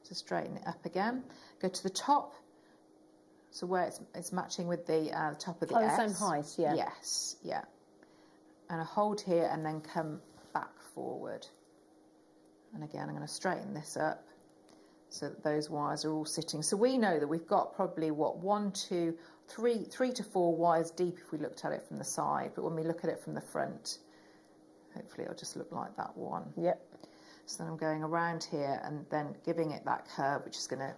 So straighten it up again. Go to the top. So where it's matching with the top of the S. The same height, yeah. Yes, yeah. And I hold here and then come back forward. And again, I'm going to straighten this up so that those wires are all sitting. So we know that we've got probably, what, 1, 2, 3 to 4 wires deep if we looked at it from the side. But when we look at it from the front, hopefully it'll just look like that one. Yep. So then I'm going around here and then giving it that curve, which is going to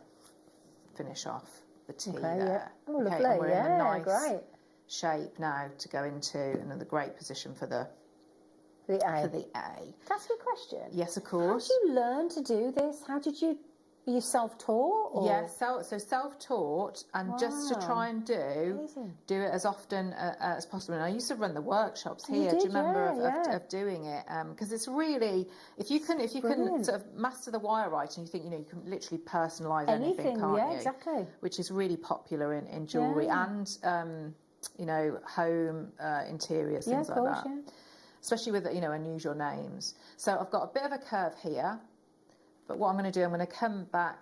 finish off the T there. Yeah. Oh, okay, lovely. and we're in a nice great shape now to go into another great position for the A. For the A. Can I ask you a question? Yes, of course. How did you learn to do this? How did you... Were you self-taught? Or? Yes, so self-taught, and just to try and do it as often as possible. And I used to run the workshops here. Do you remember of doing it? Because it's really, if you can sort of master the wire writing, you think you can literally personalise anything, can't you? Yeah, exactly. Which is really popular in jewellery and home interiors, things like that. Yeah. Especially with unusual names. So I've got a bit of a curve here. But what I'm going to do, I'm going to come back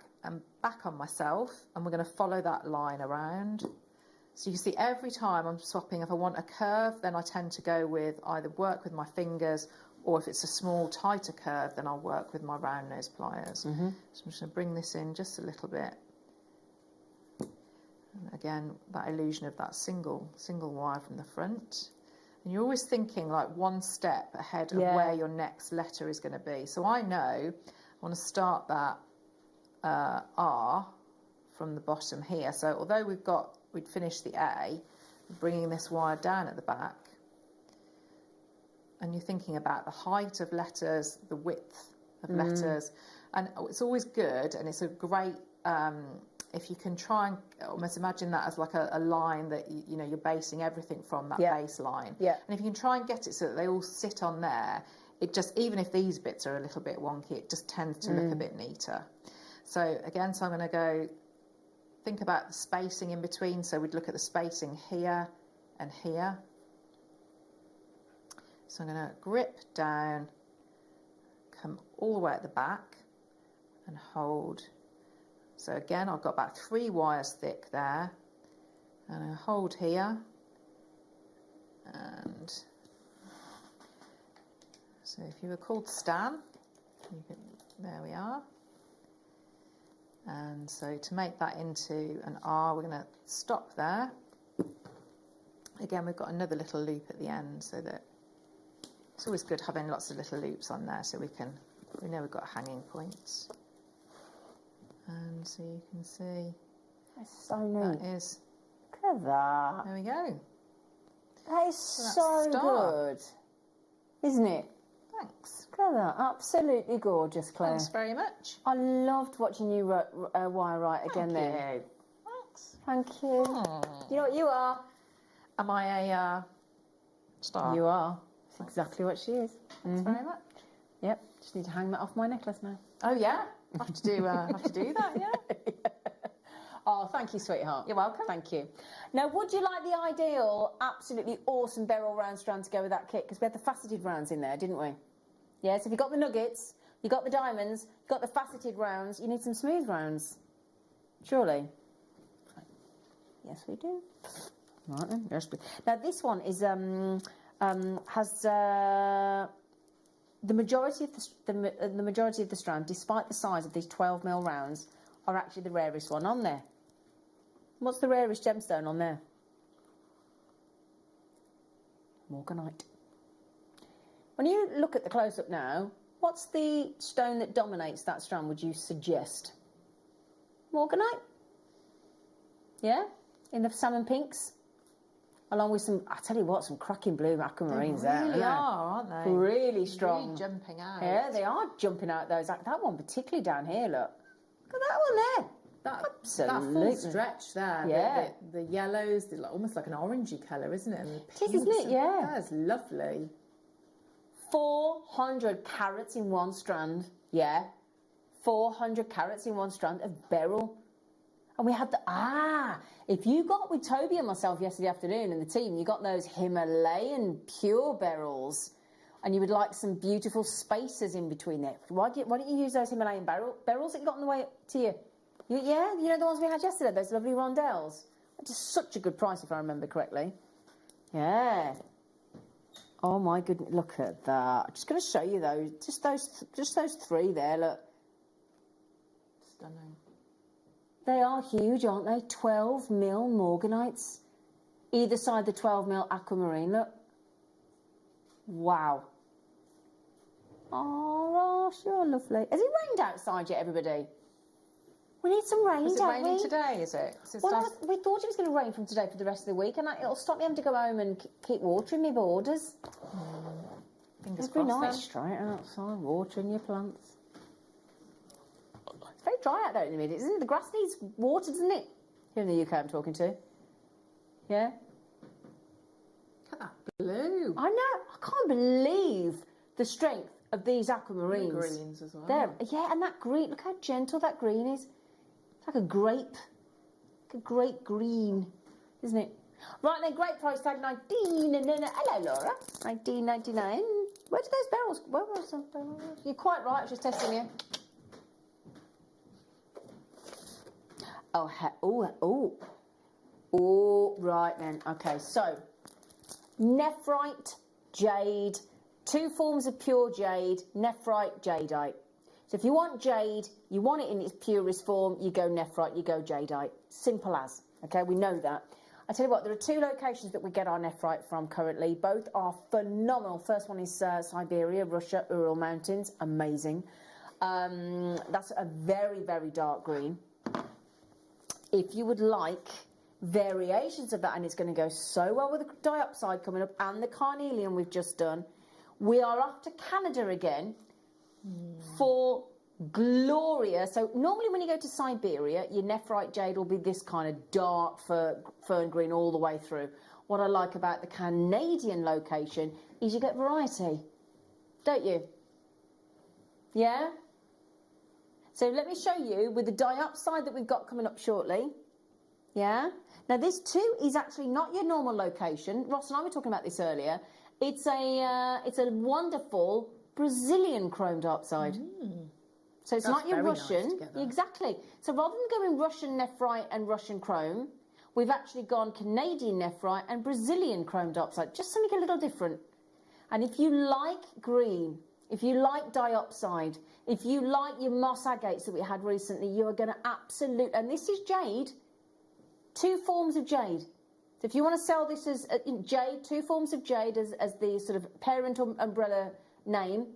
on myself, and we're going to follow that line around. So you can see every time I'm swapping, if I want a curve, then I tend to go with either work with my fingers, or if it's a small, tighter curve, then I'll work with my round nose pliers. So I'm just going to bring this in just a little bit. And again, that illusion of that single wire from the front. And you're always thinking like one step ahead of where your next letter is going to be. So I know I want to start that R from the bottom here. So although we'd finished the A, bringing this wire down at the back, and you're thinking about the height of letters, the width of letters, and it's always good, and it's a great if you can try and almost imagine that as like a line that you're basing everything from, that baseline. Yeah. And if you can try and get it so that they all sit on there, it just, even if these bits are a little bit wonky, it just tends to look a bit neater. So again, I'm going to go think about the spacing in between. So we'd look at the spacing here and here. So I'm going to grip down, come all the way at the back and hold. So again, I've got about 3 wires thick there. And I hold here. And so if you were called Stan, there we are. And so to make that into an R, we're going to stop there. Again, we've got another little loop at the end, so that it's always good having lots of little loops on there, so we know we've got hanging points. And so you can see that's so neat. That is clever. There we go. That is so good, isn't it? Thanks. Clever, absolutely gorgeous, Claire. Thanks very much. I loved watching you wire write again then. Thanks. Thank you. You know what you are? Am I a star? You are. That's exactly what she is. Thanks very much. Yep. Just need to hang that off my necklace now. Oh yeah. Have to do that, yeah. Oh, thank you, sweetheart. You're welcome. Thank you. Now, would you like the ideal, absolutely awesome beryl round strand to go with that kit? Because we had the faceted rounds in there, didn't we? Yes, if you got the nuggets, you got the diamonds, you got the faceted rounds, you need some smooth rounds. Surely? Yes, we do. Right then. Now, this one is has the majority of the majority of the strand, despite the size of these 12mm rounds, are actually the rarest one on there. What's the rarest gemstone on there? Morganite. When you look at the close-up now, what's the stone that dominates that strand, would you suggest? Morganite? Yeah? In the salmon pinks? Along with some, I tell you what, some cracking blue aquamarines there. They really are, aren't they? Really strong. Really jumping out. Yeah, they are jumping out those. That one particularly down here, look. Look at that one there. That full stretch there. Yeah. The yellows, they're almost like an orangey colour, isn't it? And the It is, isn't it? Yeah. That's lovely. 400 carats in one strand. Yeah. 400 carats in one strand of beryl. And we had if you got with Toby and myself yesterday afternoon and the team, you got those Himalayan pure beryls, and you would like some beautiful spacers in between there. Why don't you use those Himalayan beryls that you got on the way to you? Yeah, you know the ones we had yesterday, those lovely rondells. Just such a good price if I remember correctly. Yeah. Oh my goodness, look at that. I'm just going to show you those, just those three there, look. Stunning. They are huge, aren't they? 12mm morganites. Either side the 12mm aquamarine, look. Wow. Oh, Ross, you're lovely. Has it rained outside yet, everybody? We need some rain, Is it don't raining we? today, is it? Well, we thought it was going to rain from today for the rest of the week, and it'll stop me having to go home and keep watering my borders. Fingers Every crossed night, then. straight outside, watering your plants. It's very dry out there in the minute, isn't it? The grass needs water, doesn't it? Here in the UK I'm talking to. Yeah? Look at that blue. I know. I can't believe the strength of these aquamarines. And greens as well. Yeah, and that green, look how gentle that green is. It's like a grape. Like a grape green, isn't it? Right then, great price tag, 19. Hello, Laura. 19.99. Where did those barrels? Where was the barrels? You're quite right. I was just testing you. Oh, right then. Okay, so nephrite, jade, two forms of pure jade, nephrite, jadeite. So if you want jade, you want it in its purest form, you go nephrite, you go jadeite. Simple as. Okay, we know that. I tell you what, there are two locations that we get our nephrite from currently. Both are phenomenal. First one is Siberia, Russia, Ural Mountains. Amazing. That's a very, very dark green. If you would like variations of that, and it's going to go so well with the diopside coming up and the carnelian we've just done, we are off to Canada again for Gloria. So normally when you go to Siberia, your nephrite jade will be this kind of dark fern green all the way through. What I like about the Canadian location is you get variety, don't you? Yeah? So let me show you with the diopside that we've got coming up shortly. Yeah? Now this too is actually not your normal location. Ross and I were talking about this earlier. It's a wonderful Brazilian chrome diopside. So it's not your Russian. Nice exactly. So rather than going Russian nephrite and Russian chrome, we've actually gone Canadian nephrite and Brazilian chrome diopside. Just something a little different. And if you like green, if you like diopside, if you like your moss agates that we had recently, you are going to absolutely... And this is jade. Two forms of jade. So if you want to sell this as jade, two forms of jade as the sort of parent umbrella name,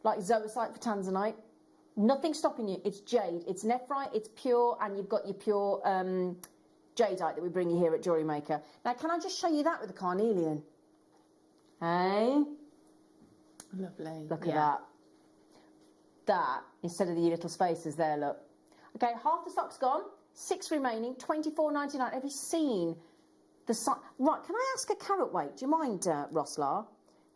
like zoisite for Tanzanite, nothing's stopping you. It's jade, it's nephrite, it's pure, and you've got your pure jadeite that we bring you here at Jewellery Maker. Now, can I just show you that with the carnelian? Hey? Lovely. Look at that. That, instead of the little spaces there, look. Okay, half the stock's gone, 6 remaining, $24.99. Have you seen the size? Right, can I ask a carat weight? Do you mind, Roslar?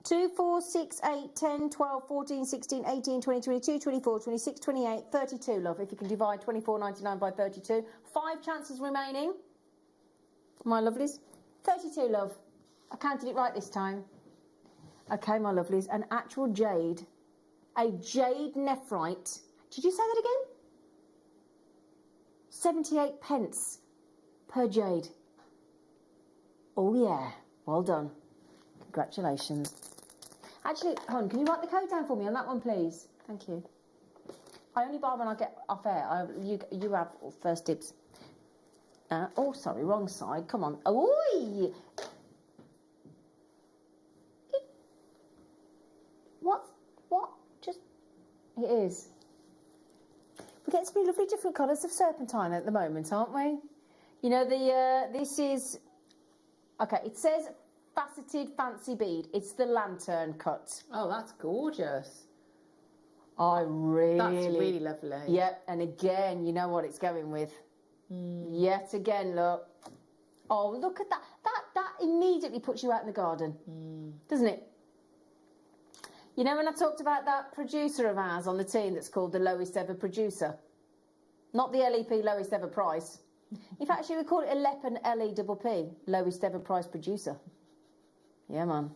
2, 4, 6, 8, 10, 12, 14, 16, 18, 20, 22, 24, 26, 28, 32, love. If you can divide $24.99 by 32. 5 chances remaining. My lovelies. 32, love. I counted it right this time. Okay, my lovelies. An actual jade. A jade nephrite. Did you say that again? 78 pence per jade. Oh, yeah. Well done. Congratulations. Actually, hon, can you write the code down for me on that one, please? Thank you. I only buy when I get off air. You have first dibs. Oh, sorry, wrong side. Come on. Oi! What? Just... It is. We're getting some lovely different colours of serpentine at the moment, aren't we? You know, this is... Okay, it says faceted fancy bead. It's the lantern cut. Oh, that's gorgeous. That's really lovely. Yep, and again, you know what it's going with. Yet again, look. Oh, look at that. That immediately puts you out in the garden, doesn't it? You know when I talked about that producer of ours on the team that's called the lowest ever producer? Not the LEP lowest ever price. In fact, actually we call it a LEP and LEPP, lowest ever price producer. Yeah, man.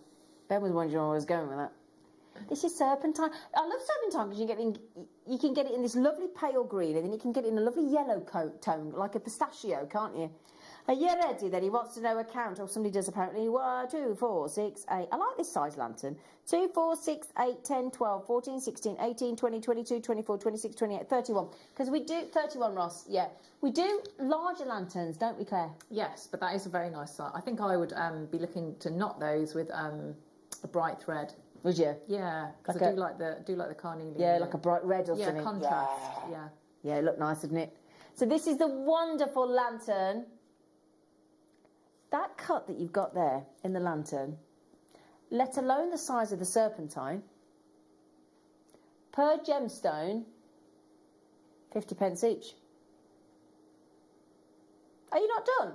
Ben was wondering where I was going with that. This is serpentine. I love serpentine because you can get it in this lovely pale green, and then you can get it in a lovely yellow tone, like a pistachio, can't you? Are you ready? Then he wants to know a count, or somebody does apparently. 1, 2, 4, 6, 8. I like this size lantern. 2, 4, 6, 8, 10, 12, 14, 16, 18, 20, 22, 24, 26, 28, 31. Because we do 31, Ross. Yeah, we do larger lanterns, don't we, Claire? Yes, but that is a very nice size. I think I would be looking to knot those with a bright thread. Would you? Yeah, because I do like the carnelian. Yeah, like a bright red or something. Yeah, contrast. Yeah. Yeah, it looked nice, didn't it? So this is the wonderful lantern. That cut that you've got there in the lantern, let alone the size of the serpentine, per gemstone, 50p each. Are you not done?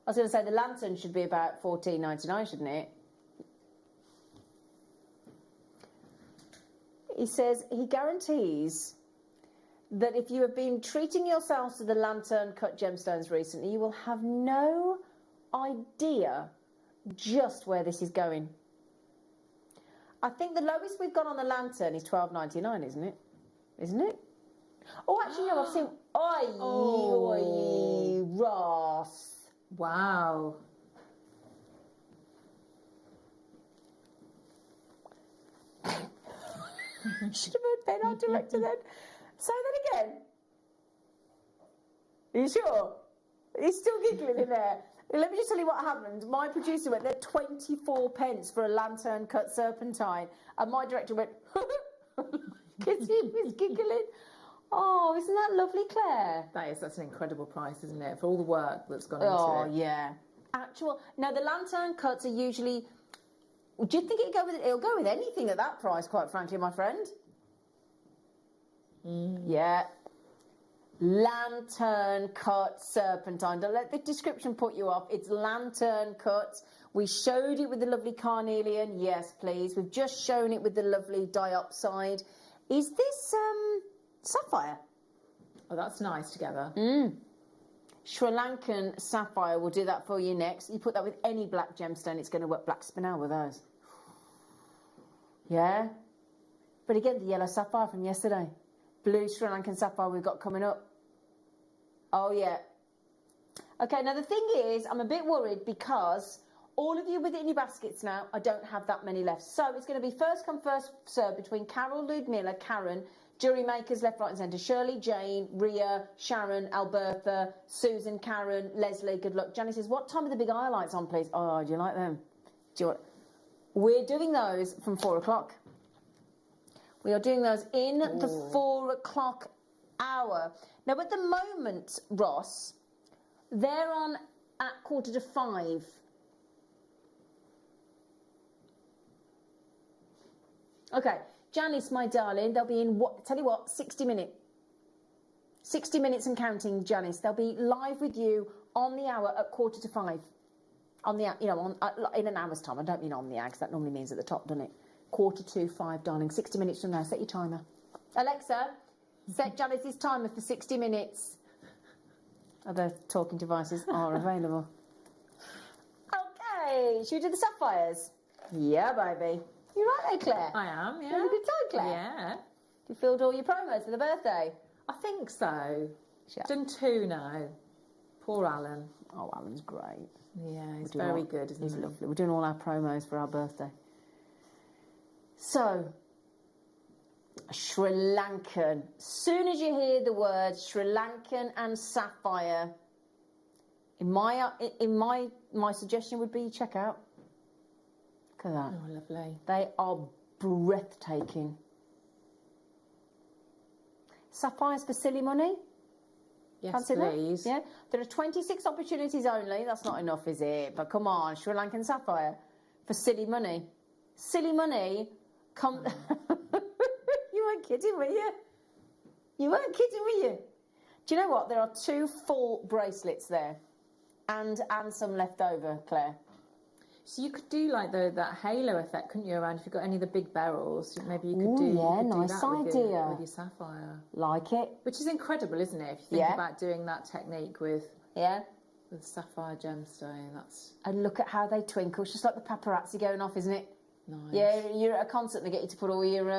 I was going to say the lantern should be about $14.99, shouldn't it? He says he guarantees that if you have been treating yourselves to the lantern cut gemstones recently, you will have no idea just where this is going. I think the lowest we've got on the lantern is $12.99, isn't it? Isn't it? Oh, actually, no, I've seen... Oi, Ross. Wow. Should have heard Ben, our director, then. Say that again. Are you sure? He's still giggling in there. Let me just tell you what happened. My producer went, they're 24p for a lantern cut serpentine. And my director went, because he was giggling. Oh, isn't that lovely, Claire? That's an incredible price, isn't it? For all the work that's gone into it. Oh, yeah. Now, the lantern cuts are usually... Do you think it'll go with anything at that price, quite frankly, my friend? Yeah. Lantern cut serpentine. Don't let the description put you off. It's lantern cut. We showed it with the lovely carnelian. Yes, please. We've just shown it with the lovely diopside. Is this sapphire? Oh, that's nice together. Sri Lankan sapphire will do that for you next. You put that with any black gemstone, it's going to work. Black spinel with those. Yeah. But again, the yellow sapphire from yesterday. Blue Sri Lankan sapphire we've got coming up. Oh, yeah. Okay, now the thing is, I'm a bit worried because all of you with it in your baskets now, I don't have that many left. So it's going to be first come, first served between Carol, Ludmilla, Karen, Jewellery Makers, left, right and centre. Shirley, Jane, Ria, Sharon, Albertha, Susan, Karen, Leslie, good luck. Janice says, what time are the big highlights on, please? Oh, do you like them? We're doing those from 4 o'clock. We are doing those in the 4 o'clock hour. Now, at the moment, Ross, they're on at 4:45. Okay. Janice, my darling, they'll be in, tell you what, 60 minutes. 60 minutes and counting, Janice. They'll be live with you on the hour at 4:45. On the, in an hour's time. I don't mean on the hour, because that normally means at the top, doesn't it? 4:45, darling. 60 minutes from now. Set your timer. Alexa, set Janice's timer for 60 minutes. Other talking devices are available. Okay, should we do the sapphires? Yeah, baby. You right there, Claire? I am, yeah. You had a good time, Claire? Yeah. You filled all your promos for the birthday? I think so. Done 2 now. Poor Alan. Oh, Alan's great. Yeah, he's very good, isn't he? He's lovely. We're doing all our promos for our birthday. So, Sri Lankan. Soon as you hear the word Sri Lankan and sapphire, my suggestion would be check out. Look at that. Oh, lovely. They are breathtaking. Sapphires for silly money? Yes, Fancy please. That? Yeah. There are 26 opportunities only. That's not enough, is it? But come on, Sri Lankan sapphire for silly money. Silly money come. You weren't kidding, were you? You weren't kidding, were you? Do you know what? There are 2 full bracelets there, and some left over, Claire. So you could do like that halo effect, couldn't you? Around if you've got any of the big barrels, maybe you could do. Yeah, you could nice do that idea. with your sapphire. Like it. Which is incredible, isn't it? If you think about doing that technique with sapphire gemstone, that's. And look at how they twinkle. It's just like the paparazzi going off, isn't it? Nice. Yeah, you're at a concert, they get you to put all your.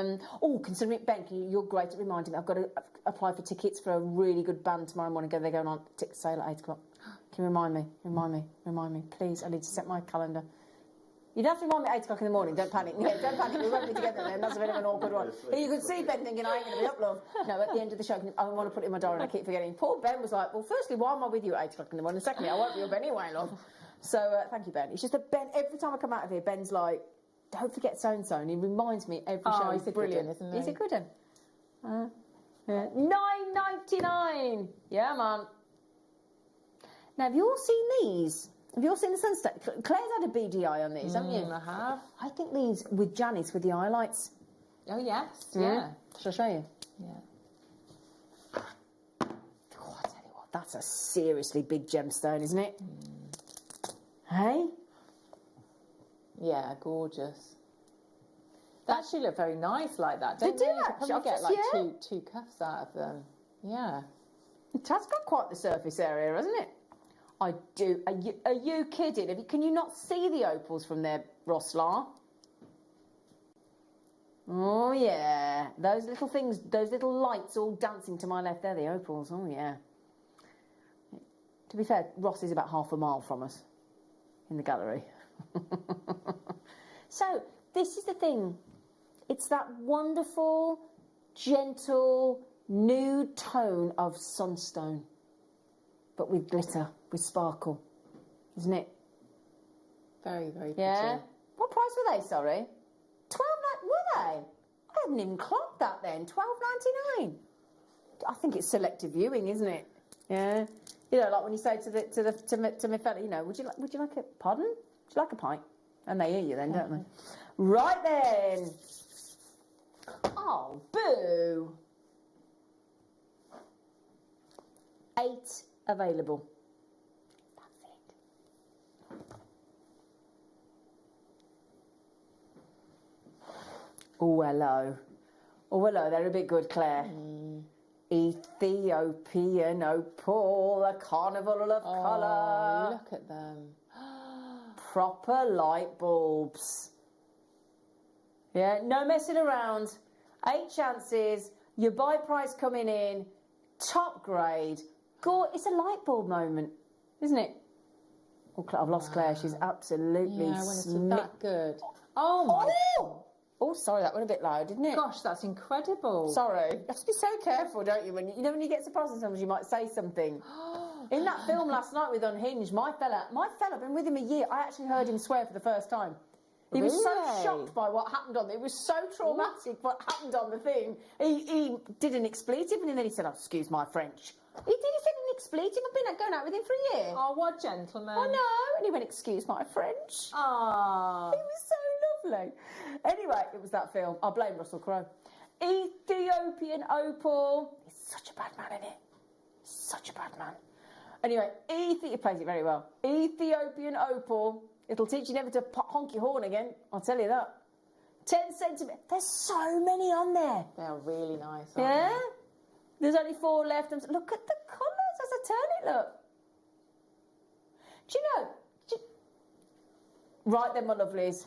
Oh, considering Ben, you're great at reminding me. I've got to apply for tickets for a really good band tomorrow morning. They're going on ticket sale at 8 o'clock. Can you remind me? Remind me, please. I need to set my calendar. You don't have to remind me at 8 o'clock in the morning. Don't panic. Yeah, don't panic. We won't be together then. That's a bit of an awkward one. You could see Ben thinking, I ain't going to be up, love. No, at the end of the show, I want to put it in my diary and I keep forgetting. Poor Ben was like, well, firstly, why am I with you at 8 o'clock in the morning? Secondly, I won't be up anyway, love. So thank you, Ben. It's just that Ben, every time I come out of here, Ben's like, don't forget so-and-so. And he reminds me every show. He's brilliant, good one, isn't he? He's a good one. $9.99. Yeah, man. Now, have you all seen these? Have you all seen the Sunstone? Claire's had a BDI on these, haven't you? I have. I think these with Janice with the highlights. Oh, yes. Yeah. Shall I show you? Yeah. Oh, I tell you what, that's a seriously big gemstone, isn't it? Hey? Yeah, gorgeous. They actually look very nice like that, don't They do You could actually. probably get like two cuffs out of them. Yeah. It has got quite the surface area, hasn't it? I do. Are you kidding? Can you not see the opals from there, Roslar? Oh, yeah. Those little things, those little lights all dancing to my left, they're the opals. Oh, yeah. To be fair, Ross is about half a mile from us in the gallery. So, this is the thing. It's that wonderful, gentle, nude tone of Sunstone, but with glitter, with sparkle, isn't it? Very, very pretty. Yeah. What price were they? Sorry, were they? I hadn't even clocked that then. $12.99. I think it's selective viewing, isn't it? Yeah. You know, like when you say to my fella, you know, would you like a pardon? Would you like a pint? And they hear you then, don't they? Right then. Oh, boo. 8 available. That's it. Oh, hello. Oh, hello. They're a bit good, Claire. Ethiopian opal, a carnival of colour. Look at them. Proper light bulbs. Yeah, no messing around. 8 chances. Your buy price coming in. Top grade. It's a light bulb moment, isn't it? Oh, I've lost Claire. She's absolutely when it's that good. Oh, my God. Oh, sorry, that went a bit loud, didn't it? Gosh, that's incredible. Sorry. You have to be so careful, don't you? When you get surprised sometimes, you might say something. In that film last night with Unhinged, my fella, been with him a year. I actually heard him swear for the first time. He was so shocked by what happened on it. It was so traumatic what happened on the thing. He did an expletive and then he said, oh, excuse my French. He said an expletive. I've been going out with him for a year. Oh, what gentleman. I know. And he went, excuse my French. Ah. He was so lovely. Anyway, it was that film. I blame Russell Crowe. Ethiopian opal. He's such a bad man, isn't he? Such a bad man. Anyway, he plays it very well. Ethiopian opal. It'll teach you never to honk your horn again. I'll tell you that. 10 centimetres. There's so many on there. They're really nice, aren't Yeah? they? There's only 4 left. Look at the colours as I turn it, look. Do you know? Right then, my lovelies.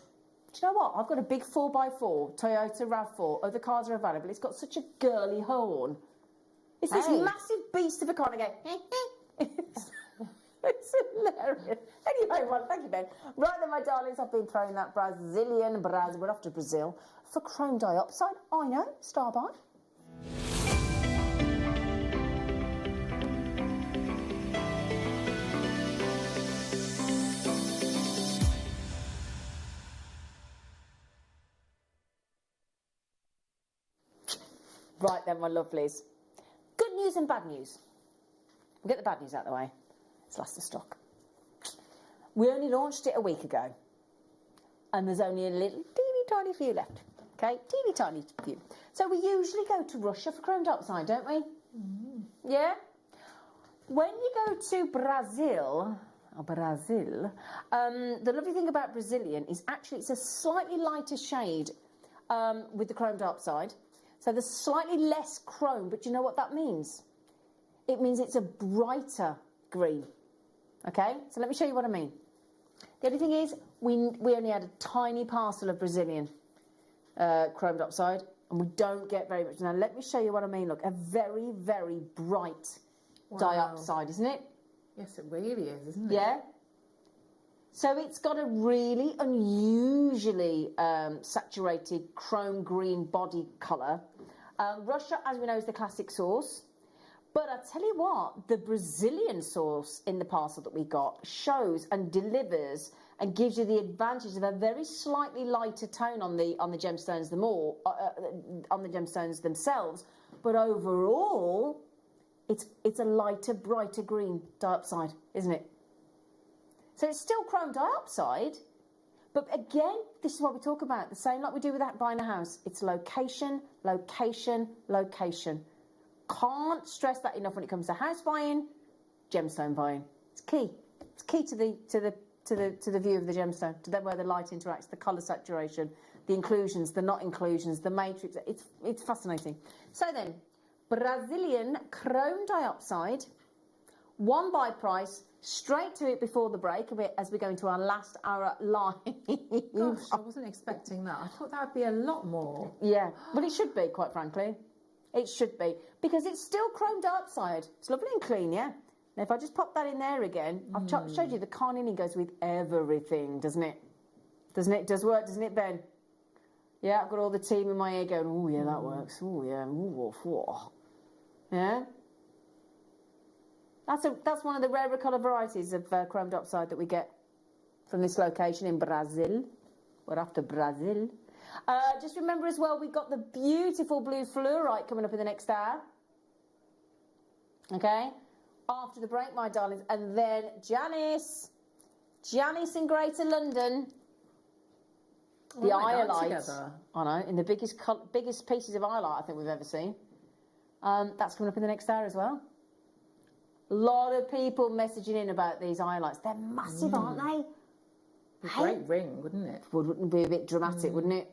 Do you know what? I've got a big 4x4 Toyota RAV4. Other cars are available. It's got such a girly horn. It's this massive beast of a car. And I go, It's hilarious. Anyway, well, thank you, Ben. Right then, my darlings, I've been throwing that we're off to Brazil for chrome diopside. I know, Starby. Right then, my lovelies. Good news and bad news. We'll get the bad news out of the way. It's last of stock. We only launched it a week ago. And there's only a little teeny tiny few left. Okay, teeny tiny few. So we usually go to Russia for chrome diopside, don't we? Mm. Yeah? When you go to Brazil, the lovely thing about Brazilian is actually it's a slightly lighter shade with the chrome diopside. So there's slightly less chrome, but you know what that means? It means it's a brighter green. Okay, so let me show you what I mean. The only thing is, we only had a tiny parcel of Brazilian chrome diopside, and we don't get very much. Now, let me show you what I mean. Look, a very, very bright diopside, isn't it? Yes, it really is, isn't it? Yeah. So it's got a really unusually saturated chrome green body colour. Russia, as we know, is the classic source. But I tell you what, the Brazilian source in the parcel that we got shows and delivers and gives you the advantage of a very slightly lighter tone on the gemstones, on the gemstones themselves. But overall, it's a lighter, brighter green diopside, isn't it? So it's still chrome diopside, but again, this is what we talk about. The same like we do with that buying a house. It's location, location, location. Can't stress that enough when it comes to house buying, gemstone buying. It's key. It's key to the view of the gemstone, to where the light interacts, the colour saturation, the inclusions, the not inclusions, the matrix. It's fascinating. So then, Brazilian chrome diopside, one buy price, straight to it before the break, as we go into our last hour live. Gosh, I wasn't expecting that. I thought that would be a lot more. Yeah, but it should be, quite frankly. It should be, because it's still chrome diopside. It's lovely and clean, yeah? Now, if I just pop that in there again, I've showed you the carnelian goes with everything, doesn't it? Doesn't it? Does work, doesn't it, Ben? Yeah, I've got all the team in my ear going, oh, yeah, that works. Oh, yeah. Ooh, oh. Yeah? That's one of the rarer colour varieties of chrome diopside that we get from this location in Brazil. We're after Brazil. Just remember as well, we've got the beautiful blue fluorite coming up in the next hour. Okay? After the break, my darlings. And then Janice in Greater London. The iolite. I know, in the biggest pieces of iolite I think we've ever seen. That's coming up in the next hour as well. A lot of people messaging in about these iolites. They're massive, aren't they? A great ring, wouldn't it? Wouldn't be a bit dramatic, wouldn't it?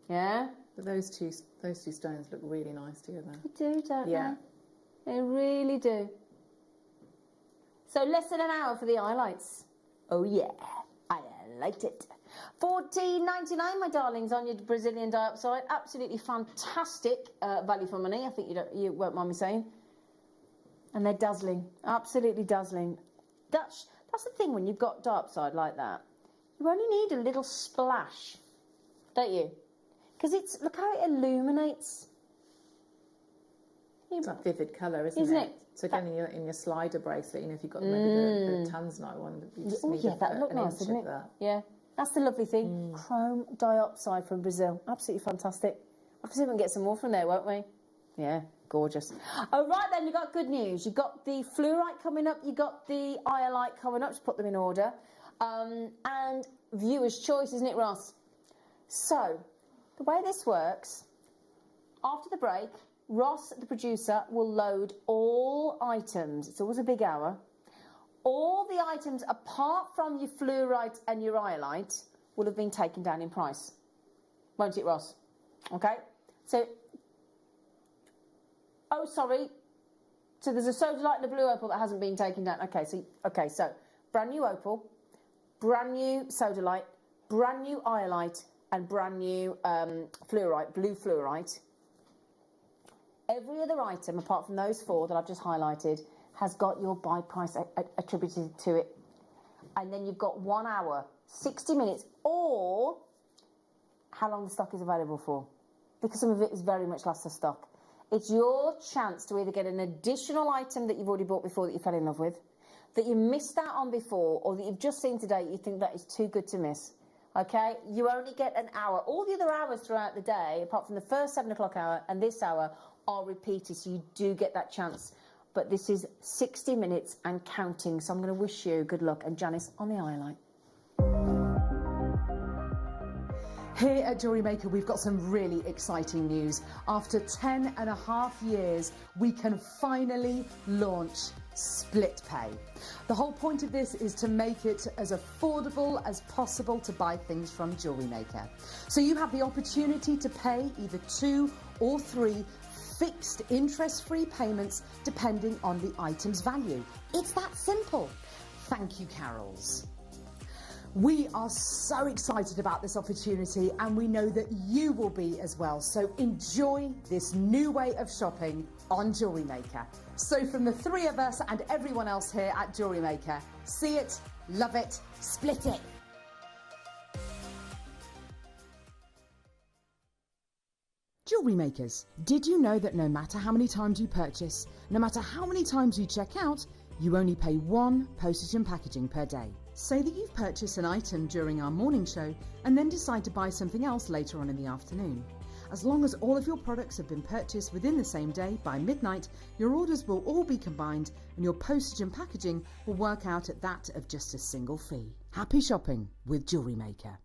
Yeah? But those two stones look really nice together. They do, don't they? They really do. So less than an hour for the highlights. Oh yeah, I liked it. $14.99, my darlings, on your Brazilian diopside. Absolutely fantastic value for money. I think you won't mind me saying. And they're dazzling, absolutely dazzling. That's the thing when you've got diopside like that. You only need a little splash, don't you? Because look how it illuminates. It's a vivid colour, isn't it? So again, in your slider bracelet, if you've got maybe the Tanzanite one, you just need that look nice, doesn't it? Yeah, that's the lovely thing. Chrome diopside from Brazil, absolutely fantastic. We'll see if we can get some more from there, won't we? Yeah, gorgeous. All right then, you got good news. You've got the fluorite coming up. You got the iolite coming up. Just put them in order. And viewer's choice, isn't it, Ross? So the way this works, after the break, Ross, the producer, will load all items. It's always a big hour. All the items, apart from your fluorite and your iolite, will have been taken down in price. Won't it, Ross? Okay. So, oh, sorry. So there's a sodalite and a blue opal that hasn't been taken down. Okay, so brand new opal, brand new sodalite, brand new iolite, and brand new fluorite, blue fluorite. Every other item, apart from those four that I've just highlighted, has got your buy price attributed to it. And then you've got 1 hour, 60 minutes, or how long the stock is available for. Because some of it is very much lost to stock. It's your chance to either get an additional item that you've already bought before that you fell in love with, that you missed out on before, or that you've just seen today you think that is too good to miss. Okay? You only get an hour. All the other hours throughout the day, apart from the first 7 o'clock hour and this hour, are repeated, so you do get that chance. But this is 60 minutes and counting, so I'm going to wish you good luck. And Janice, on the eye light. Here at Jewellery Maker, we've got some really exciting news. After 10.5 years, we can finally launch split pay. The whole point of this is to make it as affordable as possible to buy things from Jewellery Maker. So you have the opportunity to pay either 2 or 3 fixed interest-free payments depending on the item's value. It's that simple. Thank you, Carols. We are so excited about this opportunity, and we know that you will be as well. So enjoy this new way of shopping on Jewellery Maker. So from the 3 of us and everyone else here at Jewellery Maker, see it, love it, split it. Jewellery Makers, did you know that no matter how many times you purchase, no matter how many times you check out, you only pay 1 postage and packaging per day? Say that you've purchased an item during our morning show and then decide to buy something else later on in the afternoon. As long as all of your products have been purchased within the same day by midnight, your orders will all be combined and your postage and packaging will work out at that of just a single fee. Happy shopping with Jewellery Maker.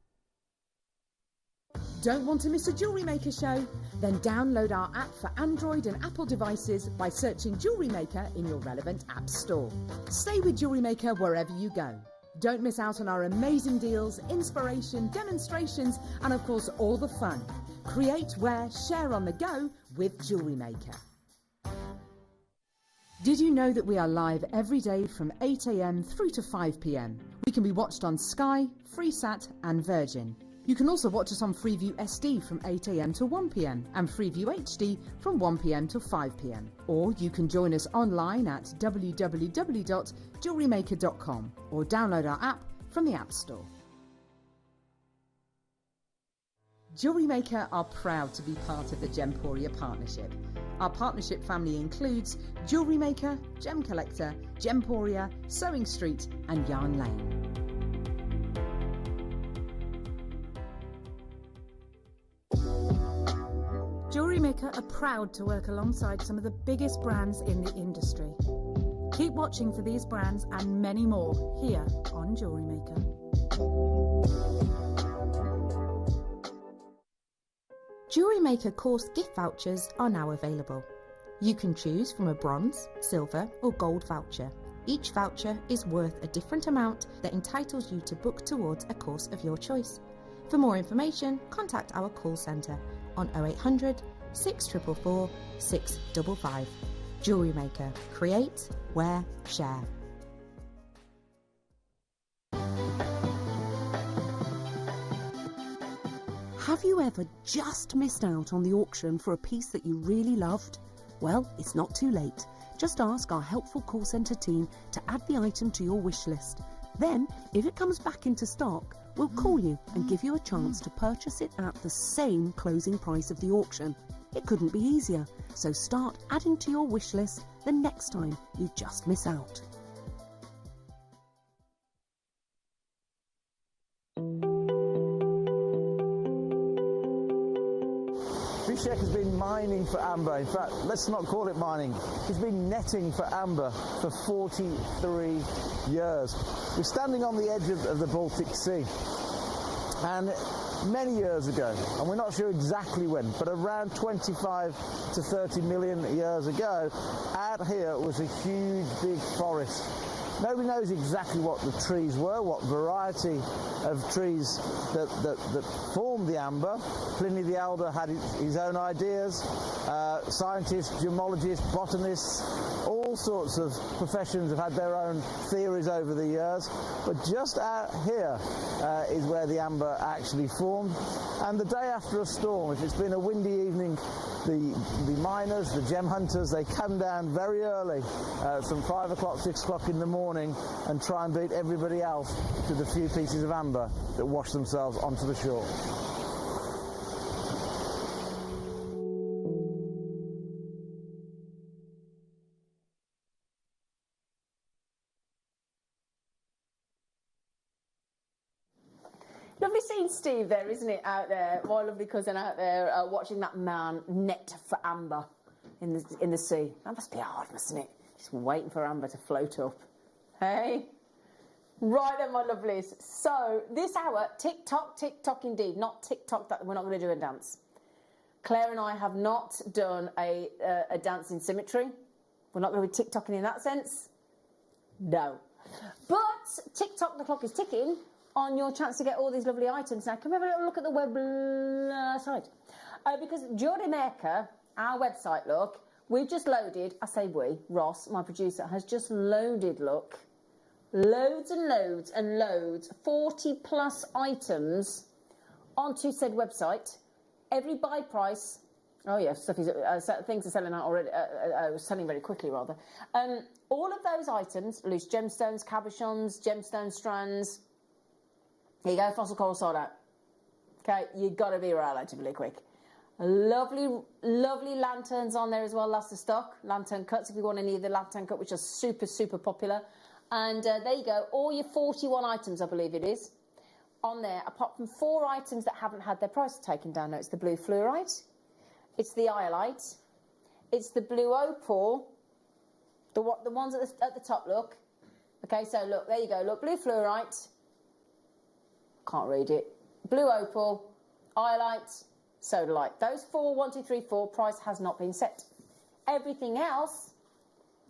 Don't want to miss a Jewellery Maker show? Then download our app for Android and Apple devices by searching Jewellery Maker in your relevant app store. Stay with Jewellery Maker wherever you go. Don't miss out on our amazing deals, inspiration, demonstrations, and of course all the fun. Create, wear, share on the go with Jewellery Maker. Did you know that we are live every day from 8 AM through to 5 PM? We can be watched on Sky, Freesat and Virgin. You can also watch us on Freeview SD from 8 AM to 1 PM and Freeview HD from 1 PM to 5 PM. Or you can join us online at www.jewellerymaker.com or download our app from the App Store. Jewellery Maker are proud to be part of the Gemporia partnership. Our partnership family includes Jewellery Maker, Gem Collector, Gemporia, Sewing Street and Yarn Lane. Jewellery Maker are proud to work alongside some of the biggest brands in the industry. Keep watching for these brands and many more here on Jewellery Maker. Jewellery Maker course gift vouchers are now available. You can choose from a bronze, silver or gold voucher. Each voucher is worth a different amount that entitles you to book towards a course of your choice. For more information, contact our call centre on 0800 644 655. Jewellery Maker. Create, wear, share. Have you ever just missed out on the auction for a piece that you really loved? Well, it's not too late. Just ask our helpful call centre team to add the item to your wish list. Then, if it comes back into stock, we'll call you and give you a chance to purchase it at the same closing price of the auction. It couldn't be easier, so start adding to your wish list the next time you just miss out. Bishek has been mining for amber. In fact, let's not call it mining. He's been netting for amber for 43 years. We're standing on the edge of the Baltic Sea. And many years ago, and we're not sure exactly when, but around 25 to 30 million years ago, out here was a huge big forest. Nobody knows exactly what the trees were, what variety of trees that formed the amber. Pliny the Elder had his own ideas. Scientists, gemologists, botanists, all sorts of professions have had their own theories over the years. But just out here is where the amber actually formed. And the day after a storm, if it's been a windy evening, the miners, the gem hunters, they come down very early, some 5 o'clock, 6 o'clock in the morning, and try and beat everybody else to the few pieces of amber that wash themselves onto the shore. Lovely seeing Steve there, isn't it, out there, my lovely cousin out there, watching that man net for amber in the sea. That must be hard, mustn't it? Just waiting for amber to float up. Hey? Right then, my lovelies. So, this hour, tick-tock indeed. Not tick-tock that we're not going to do a dance. Claire and I have not done a dance in symmetry. We're not going to be tick-tocking in that sense. No. But tick-tock, the clock is ticking on your chance to get all these lovely items. Now, can we have a little look at the web site? Because Jewellery Maker, our website, look, we've just loaded, I say we, Ross, my producer, has just loaded, look, loads and loads and loads, 40 plus items onto said website. Every buy price, oh yeah, stuff is, things are selling out already, selling very quickly rather. All of those items, loose gemstones, cabochons, gemstone strands. Here you go, fossil coral sold out. Okay, you've got to be relatively quick. Lovely, lovely lanterns on there as well, last of stock. Lantern cuts, if you want any of the lantern cut, which are super, super popular. And there you go, all your 41 items, I believe it is, on there, apart from 4 items that haven't had their price taken down. Now, it's the blue fluorite, it's the iolite, it's the blue opal, the ones at the top, look. Okay, so look, there you go, look, blue fluorite, can't read it, blue opal, iolite, sodalite. Those 4, 1, 2, 3, 4, price has not been set. Everything else,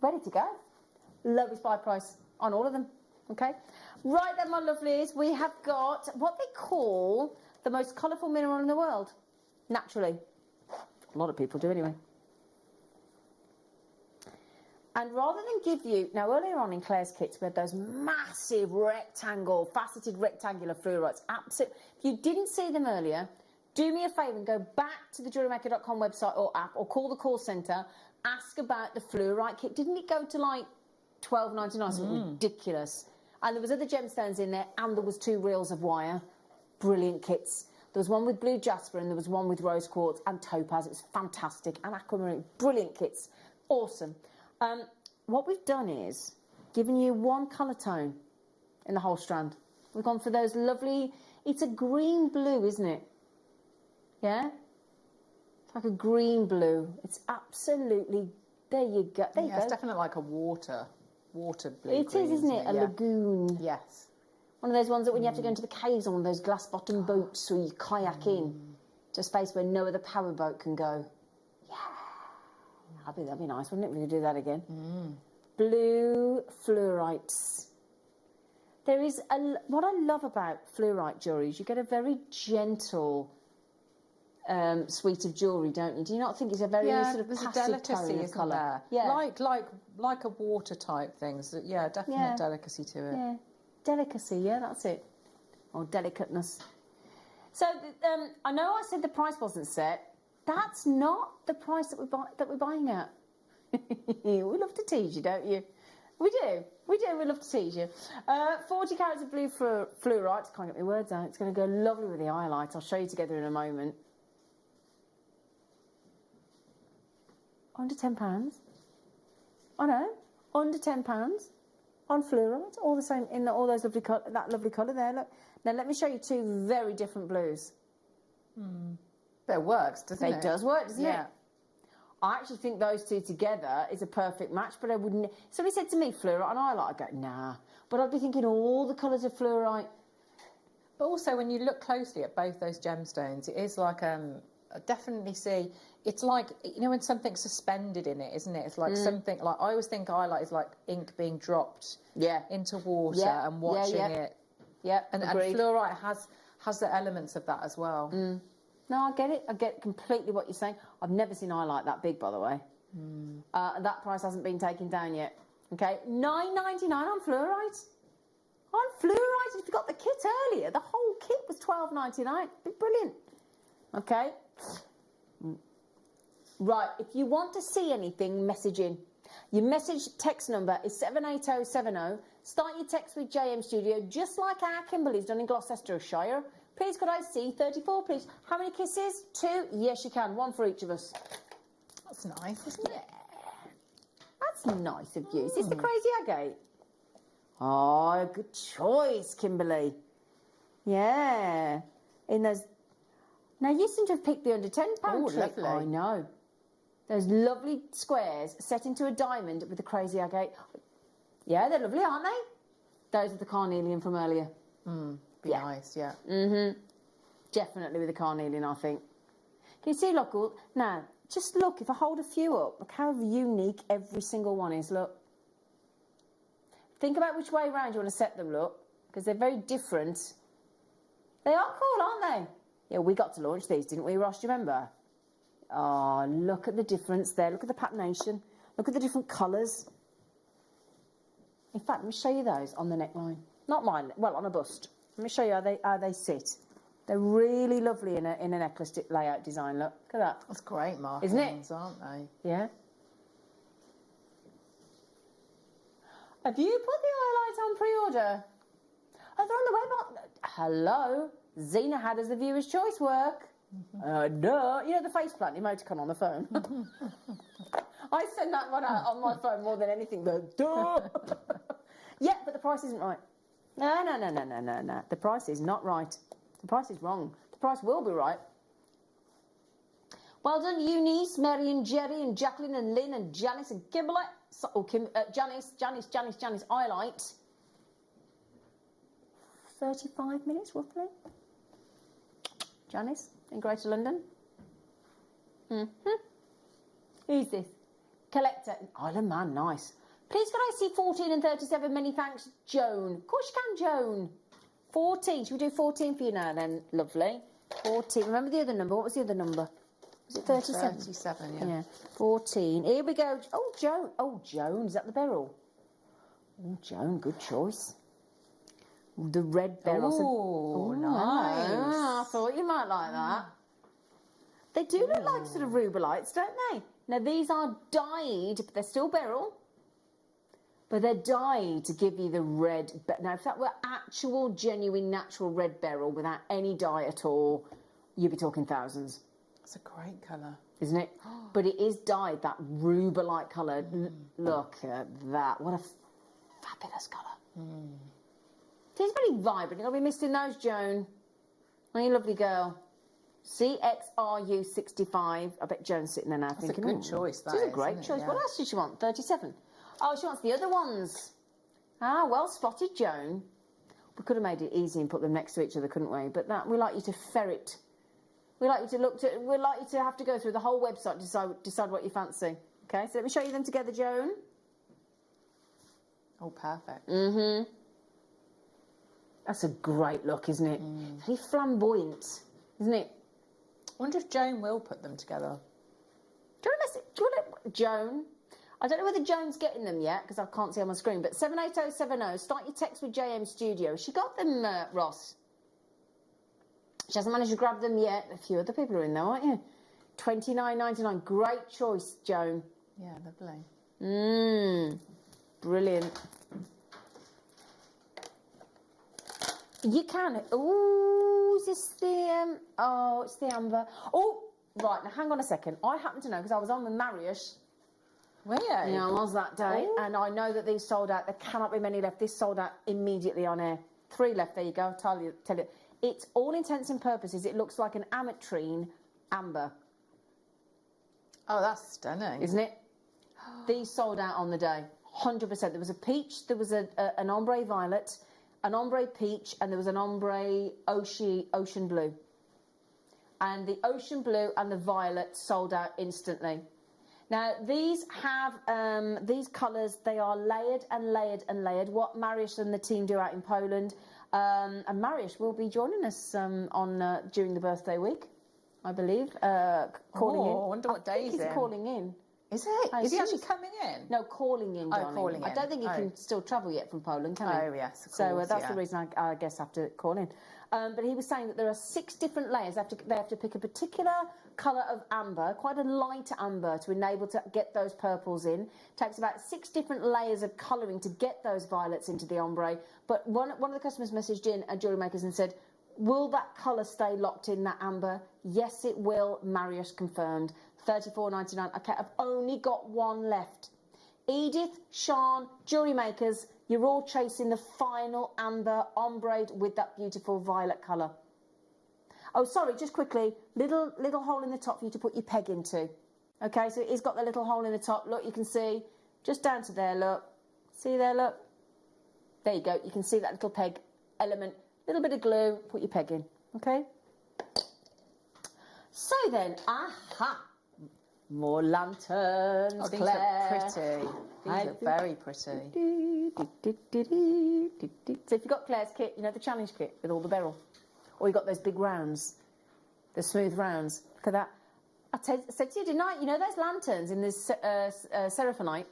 ready to go. Lowest buy price on all of them, okay? Right then, my lovelies, we have got what they call the most colourful mineral in the world, naturally. A lot of people do anyway. And rather than give you, now earlier on in Claire's kits we had those massive faceted rectangular fluorites. Absolutely. If you didn't see them earlier, do me a favour and go back to the JewelleryMaker.com website or app or call the call centre, ask about the fluorite kit. Didn't it go to like $12.99? Something ridiculous. And there was other gemstones in there and there was 2 reels of wire. Brilliant kits. There was one with blue jasper and there was one with rose quartz and topaz. It was fantastic. And aquamarine. Brilliant kits. Awesome. What we've done is given you one colour tone in the whole strand. We've gone for those lovely, it's a green blue, isn't it? Yeah? It's like a green blue. It's absolutely, there you go. There you go. It's definitely like a water blue. It green, is, isn't it? A lagoon. Yes. One of those ones that when you have to go into the caves on one of those glass bottom boats where you kayak in to a space where no other power boat can go. Yeah. That'd be nice, wouldn't it, if we could do that again? Blue fluorites. There is what I love about fluorite jewellery is you get a very gentle suite of jewellery, don't you? Do you not think it's a very sort of there's passive a delicacy, tone of colour? Yeah, like a water type thing. So, yeah, definite delicacy to it. Yeah, delicacy. Yeah, that's it. Or delicateness. So I know I said the price wasn't set. That's not the price that we're buying at. We love to tease you, don't you? We do. We love to tease you. 40 carats of blue fluorite. Can't get my words out. It's going to go lovely with the iolite. I'll show you together in a moment. Under £10. I know. Under £10 on fluorite. All the same in all those lovely that lovely colour there. Look. Now let me show you 2 very different blues. But it works, doesn't it? It does work, doesn't it? I actually think those 2 together is a perfect match, but I wouldn't... Somebody said to me, fluorite and iolite, I go, nah. But I'd be thinking all the colours of fluorite. But also, when you look closely at both those gemstones, it is like definitely see. It's like, you know, when something's suspended in it, isn't it? It's like something like, I always think highlight is like ink being dropped into water and watching it. Yeah, and fluorite has the elements of that as well. No, I get it. I get completely what you're saying. I've never seen highlight that big, by the way. That price hasn't been taken down yet. Okay, $9.99 on fluorite. On fluorite, if you got the kit earlier, the whole kit was $12.99. Be brilliant. Okay. Right, if you want to see anything, message in. Your message text number is 78070. Start your text with JM Studio, just like our Kimberly's done in Gloucestershire. Please could I see 34, please? How many kisses? 2? Yes, you can. 1 for each of us. That's nice, isn't it? That's nice of you. Is this the crazy agate? Oh, good choice, Kimberly. Yeah. In those... Now, you seem to have picked the under £10 trick. Lovely. I know. Those lovely squares set into a diamond with the crazy agate. Yeah, they're lovely, aren't they? Those are the carnelian from earlier. Be nice, yeah. Definitely with the carnelian, I think. Can you see, look, now, just look, if I hold a few up, look how unique every single one is, look. Think about which way around you want to set them, look, because they're very different. They are cool, aren't they? Yeah, we got to launch these, didn't we, Ross? Do you remember? Oh, look at the difference there. Look at the patination. Look at the different colours. In fact, let me show you those on the neckline. Not mine, well, on a bust. Let me show you how they sit. They're really lovely in a necklace layout design, look. Look at that. That's great markings, isn't it? Aren't they? Yeah. Have you put the highlights on pre-order? Oh, they're on the web. Hello. Zena had as the viewer's choice work. No. You know the faceplant emoticon on the phone? I send that one out on my phone more than anything. Yeah, but the price isn't right. No. The price is not right. The price is wrong. The price will be right. Well done, Eunice, Mary and Jerry and Jacqueline and Lynn and Janice and Kimberly. Janice, highlight. 35 minutes, roughly. Janice, in Greater London. Who's this? Collector. Island Man, nice. Please can I see 14 and 37? Many thanks, Joan. Of course you can, Joan. 14. Should we do 14 for you now then? Lovely. 14. Remember the other number? What was the other number? Was it 37? 37, Yeah. 14. Here we go. Oh, Joan. Oh, Joan. Is that the beryl? Oh, Joan. Good choice. The red beryl. Oh, nice. I thought you might like that. They do look like sort of rubelites, don't they? Now, these are dyed, but they're still beryl. But they're dyed to give you the red. Now, if that were actual, genuine, natural red beryl without any dye at all, you'd be talking thousands. It's a great colour. Isn't it? But it is dyed that rubelite colour. Look at that. What a fabulous colour. It's very vibrant. You're going to be missing those, Joan. Are you a lovely girl? CXRU65. I bet Joan's sitting there now thinking, a good choice, that is. It's a is, great isn't it? choice. Yeah. What else did she want? 37. Oh, she wants the other ones. Ah, well spotted, Joan. We could have made it easy and put them next to each other, couldn't we? But that we like you to ferret. We like you to look to. We like you to have to go through the whole website to decide what you fancy. Okay, so let me show you them together, Joan. Oh, perfect. That's a great look, isn't it? Very flamboyant, isn't it? I wonder if Joan will put them together. Do you want to, Joan? I don't know whether Joan's getting them yet because I can't see on my screen. But 78070. Start your text with JM Studio. She got them, Ross. She hasn't managed to grab them yet. A few other people are in there, aren't you? $29.99. Great choice, Joan. Yeah, lovely. Brilliant. You can. Oh, is this the... oh, it's the amber. Oh, right. Now, hang on a second. I happen to know because I was on with Marius. Were you? Yeah, I was that day. And I know that these sold out. There cannot be many left. This sold out immediately on air. 3 left. There you go. Tell you. It's all intents and purposes. It looks like an ametrine amber. Oh, that's stunning. Isn't it? These sold out on the day. 100%. There was a peach. There was an ombre violet, an ombre peach, and there was an ombre ocean blue. and the ocean blue and the violet sold out instantly. Now, these have, these colours, they are layered and layered and layered. What Mariusz and the team do out in Poland. And Mariusz will be joining us during the birthday week, I believe, calling in. I wonder what day he's calling in. Is it? Is he actually coming in? No, calling in, darling. Calling in. I don't think he can still travel yet from Poland, can he? Oh, yes, of So course, that's the reason I guess I have to call in. But he was saying that there are 6 different layers. They have to pick a particular colour of amber, quite a light amber, to enable to get those purples in. Takes about 6 different layers of colouring to get those violets into the ombre. But one of the customers messaged in at Jewellery Makers and said, will that colour stay locked in, that amber? Yes, it will, Mariusz confirmed. $34.99. Okay, I've only got one left. Edith, Sean, Jewellery Makers, you're all chasing the final amber ombre with that beautiful violet colour. Oh, sorry, just quickly, little hole in the top for you to put your peg into. Okay, so it's got the little hole in the top. Look, you can see, just down to there, look. See there, look. There you go, you can see that little peg element. Little bit of glue, put your peg in, okay? So then, more lanterns, Oh, these Claire. look pretty. These look very pretty. So if you've got Claire's kit, you know the challenge kit with all the beryl. Or you've got those big rounds, the smooth rounds. Look at that. I said to you, didn't I? You know those lanterns in this Seraphonite?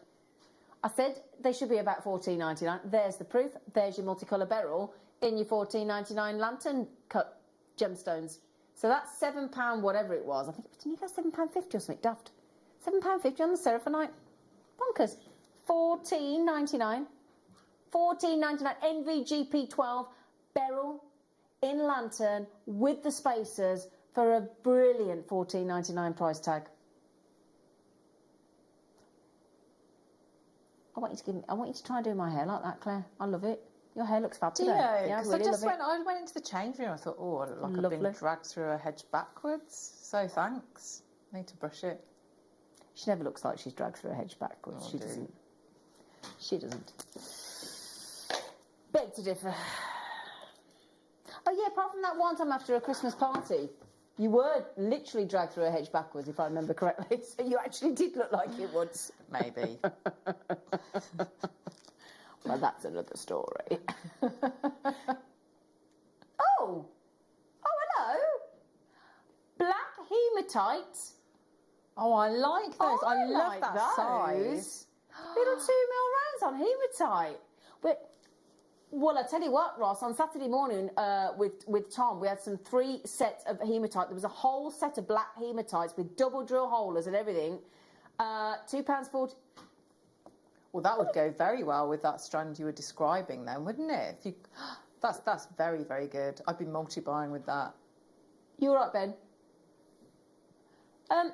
I said they should be about $14.99. There's the proof. There's your multicolour beryl in your $14.99 lantern cut gemstones. So that's £7, whatever it was. I think, didn't you go £7.50 or something daft? £7.50 on the Seraphonite. Bonkers. $14.99. $14.99. NVGP12 beryl in lantern with the spacers for a brilliant $14.99 price tag. I want you to try doing my hair like that, Claire. I love it. Your hair looks fab today. Yeah, because I went into the change room, I thought, oh, I look like I've been dragged through a hedge backwards. So thanks. I need to brush it. She never looks like she's dragged through a hedge backwards. She doesn't. She doesn't. Beg to differ. Oh yeah, apart from that one time after a Christmas party, you were literally dragged through a hedge backwards, if I remember correctly. So you actually did look like it once. Maybe. Well, that's another story. Oh, hello. Black hematite. Oh, I like those. I love that size. Little 2mm rounds on hematite. Well, I tell you what, Ross, on Saturday morning with Tom, we had 3 sets of hematite. There was a whole set of black hematites with double drill holders and everything. £2.40. Well, that would go very well with that strand you were describing then, wouldn't it? That's very, very good. I'd be multi-buying with that. You all right, Ben? So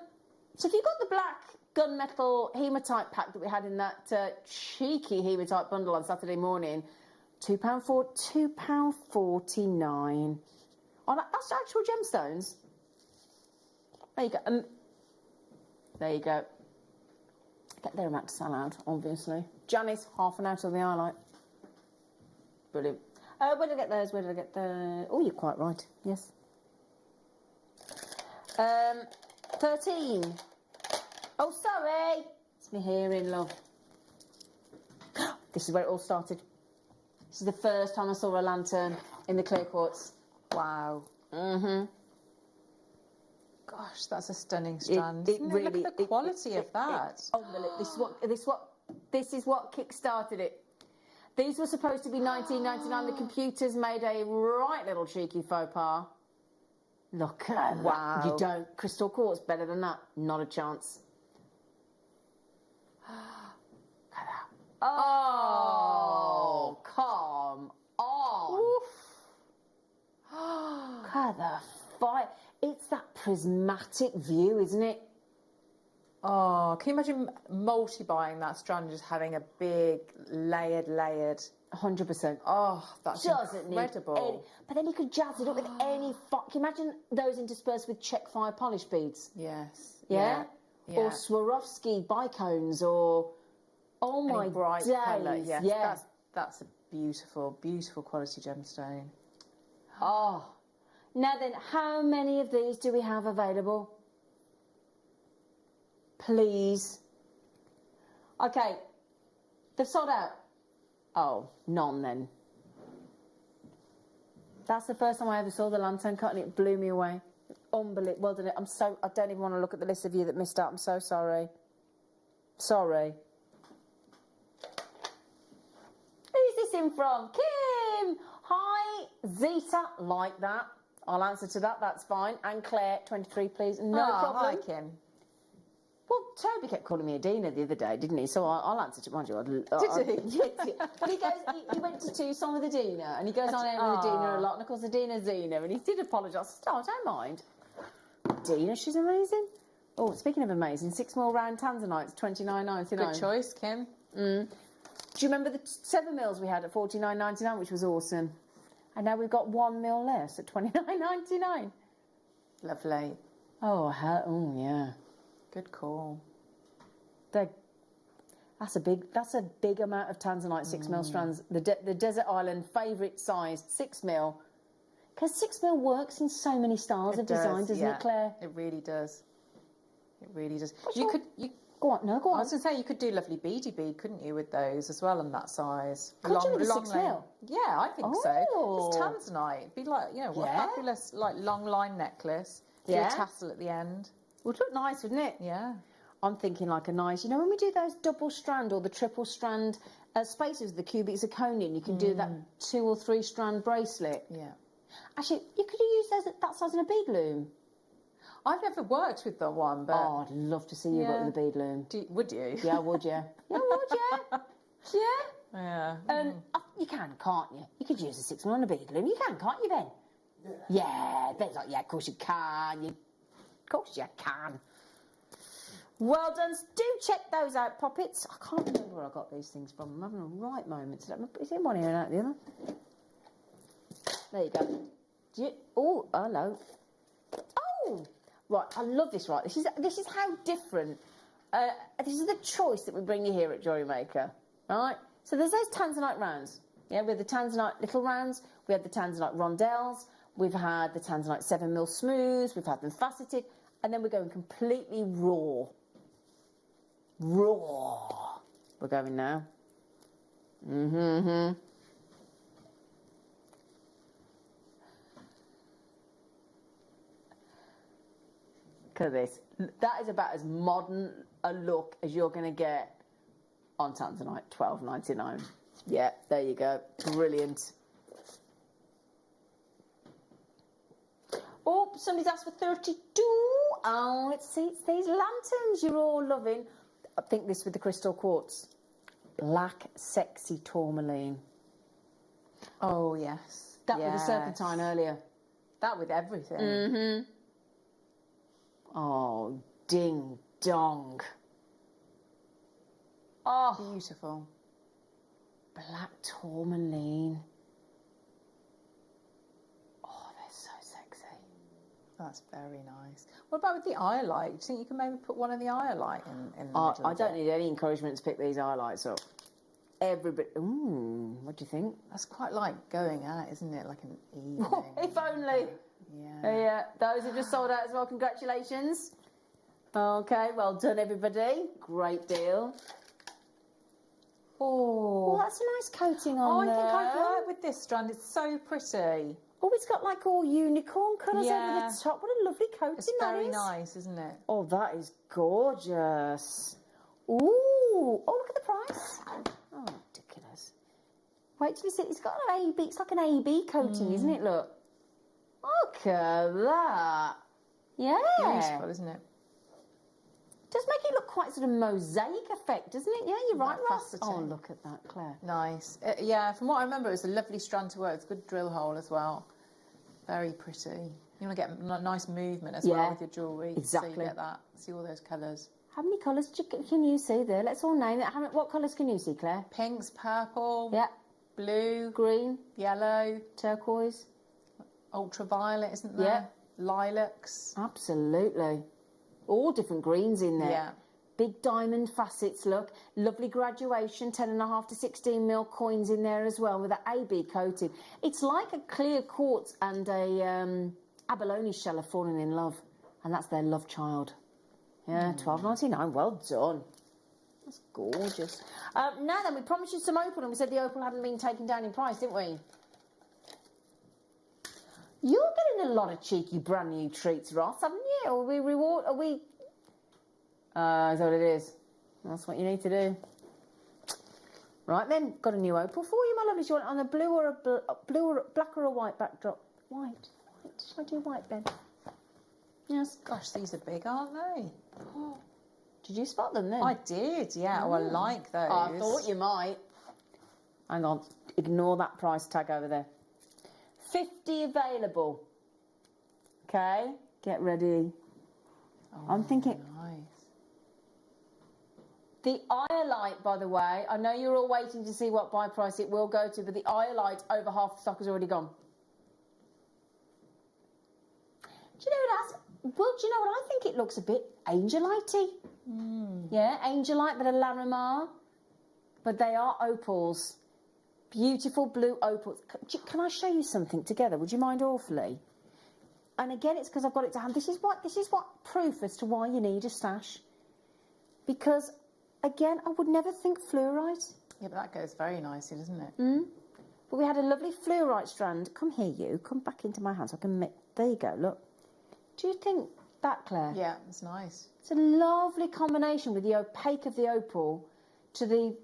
if you've got the black gunmetal hematite pack that we had in that cheeky hematite bundle on Saturday morning, £2.49. Oh, that's actual gemstones. There you go. There you go. Get their amount to sell out, obviously. Janice, half an out of the highlight. Brilliant. Where did I get those? Where did I get the... Oh, you're quite right. Yes. 13. Oh, sorry. It's me hearing, love. This is where it all started. This is the first time I saw a lantern in the clear quartz. Wow. Mm-hmm. Gosh, that's a stunning strand. Really, look at the quality of that. This is what kick-started it. These were supposed to be $19.99. The computers made a right little cheeky faux pas. Look at that. You don't. Crystal quartz better than that. Not a chance. Look at that. Oh, come on. Look at the fire. It's that prismatic view, isn't it? Oh, can you imagine multi-buying that strand, just having a big layered? 100%. Oh, that's incredible. But then you could jazz it up with any... Can you imagine those interspersed with check fire polish beads? Yes. Yeah? Or Swarovski bicones, or... Oh my bright days. colour. Yes, yeah. That's a beautiful, beautiful quality gemstone. Oh, Now then, how many of these do we have available? Please. Okay, they've sold out. Oh, none then. That's the first time I ever saw the lantern cut and it blew me away. Unbelievable. Well done. I don't even want to look at the list of you that missed out. I'm so sorry. Sorry. Who's this in from? Kim! Hi, Zeta. Like that. I'll answer to that. That's fine. And Claire, 23, please. No problem. Hi, Kim. Well, Toby kept calling me Adina the other day, didn't he? So I'll answer to mind you. Did he? But he went to Tucson with Adina, and he goes on out with Adina a lot, and of course Adina's Zena, and he did apologise. I don't mind. Adina, she's amazing. Oh, speaking of amazing, 6mm round Tanzanites, $29.99. Good choice, Kim. Do you remember the 7mm we had at $49.99, which was awesome? And now we've got 1mm less at $29.99. Lovely. Oh, yeah. Good call. That's a big amount of Tanzanite 6mm strands. The desert island favourite size 6mm, because 6mm works in so many styles of design, doesn't it, Claire? It really does. It really does. Go on. I was going to say you could do lovely beady bead, couldn't you, with those as well in that size? Could you with 6mm? Yeah, I think so. It's Tanzanite. It'd be like a fabulous long line necklace. Do a tassel at the end. Would look nice, wouldn't it? Yeah. I'm thinking like a nice, when we do those double strand or the triple strand spaces with the cubic zirconium, you can do that 2 or 3 strand bracelet. Yeah. Actually, you could use those that size in a bead loom. I've never worked with the one, but... Oh, I'd love to see you work with a bead loom. Would you? Yeah, would you? Yeah, would you? Yeah. Yeah. And you can, can't you? You could use a 6mm on a bead loom. You can, can't you, Ben? Yeah. Ben's like, of course you can. Of course you can. Well done. Do check those out, poppets. I can't remember where I got these things from. I'm having a right moment today. Is in one ear and out the other? There you go. Oh, hello. Oh, right. I love this. Right. This is how different. This is the choice that we bring you here at Jewellery Maker. Right. So there's those Tanzanite rounds. Yeah, we had the Tanzanite little rounds. We had the Tanzanite rondells. We've had the Tanzanite 7mm smooths. We've had them faceted. And then we're going completely raw. Raw. We're going now. Look at this. That is about as modern a look as you're going to get on Tanzanite. $12.99. Yeah, there you go. Brilliant. Oh, somebody's asked for 32. Oh, it's these lanterns you're all loving. I think this with the crystal quartz. Black, sexy tourmaline. Oh, yes. That with the serpentine earlier. That with everything. Mm-hmm. Oh, ding dong. Oh. Beautiful. Black tourmaline. That's very nice. What about with the eye light? Do you think you can maybe put one of the eye light in the middle? I don't need any encouragement to pick these eye lights up. Everybody. Ooh, what do you think? That's quite like going out, isn't it? Like an evening. If only. Yeah. Those have just sold out as well. Congratulations. Okay, well done, everybody. Great deal. Oh, that's a nice coating on there. I think I've worked with this strand. It's so pretty. Oh, it's got like all unicorn colours over the top. What a lovely coating it's very nice, isn't it? Oh, that is gorgeous. Ooh. Oh, look at the price. Oh, ridiculous. Wait till you see. It's got an AB. It's like an AB coating, isn't it? Look. Look at that. Yeah. Beautiful, isn't it? Does make it look quite sort of mosaic effect, doesn't it? Yeah, you're right, Ross. Oh, look at that, Claire. Nice. Yeah, from what I remember, it was a lovely strand to work. It's a good drill hole as well. Very pretty. You want to get a nice movement as well with your jewellery. Exactly. So you get that. See all those colours. How many colours can you see there? Let's all name it. What colours can you see, Claire? Pinks, purple. Yeah. Blue. Green. Yellow. Turquoise. Ultraviolet, isn't there? Yeah. Lilacs. Absolutely. All different greens in there. Yeah. Big diamond facets, look. Lovely graduation, 10.5 to 16mm coins in there as well with that AB coating. It's like a clear quartz and a abalone shell have fallen in love, and that's their love child. Yeah, $12.99. Well done. That's gorgeous. Now then, we promised you some opal, and we said the opal hadn't been taken down in price, didn't we? You're getting a lot of cheeky brand new treats, Ross, haven't you? Are we reward? Are we? Is that what it is? That's what you need to do. Right then, got a new opal for you, my lovely. Do you want it on a blue or a black or a white backdrop? White. Shall I do white, Ben? Yes. Gosh, these are big, aren't they? Oh. Did you spot them then? I did, yeah. Oh, I like those. I thought you might. Hang on, ignore that price tag over there. 50 available. Okay, get ready. Oh, I'm thinking. Nice. The Iolite, by the way, I know you're all waiting to see what buy price it will go to, but the Iolite, over half the stock has already gone. Do you know what else? Well, do you know what? I think it looks a bit angelite-y. Yeah, angelite, but a Larimar. But they are opals. Beautiful blue opals. Can I show you something together? Would you mind awfully? And again, it's because I've got it to hand. This is what proof as to why you need a stash. Because, again, I would never think fluorite. Yeah, but that goes very nicely, doesn't it? But we had a lovely fluorite strand. Come here, you. Come back into my hand so I can make... There you go, look. Do you think that, Claire? Yeah, it's nice. It's a lovely combination with the opaque of the opal to the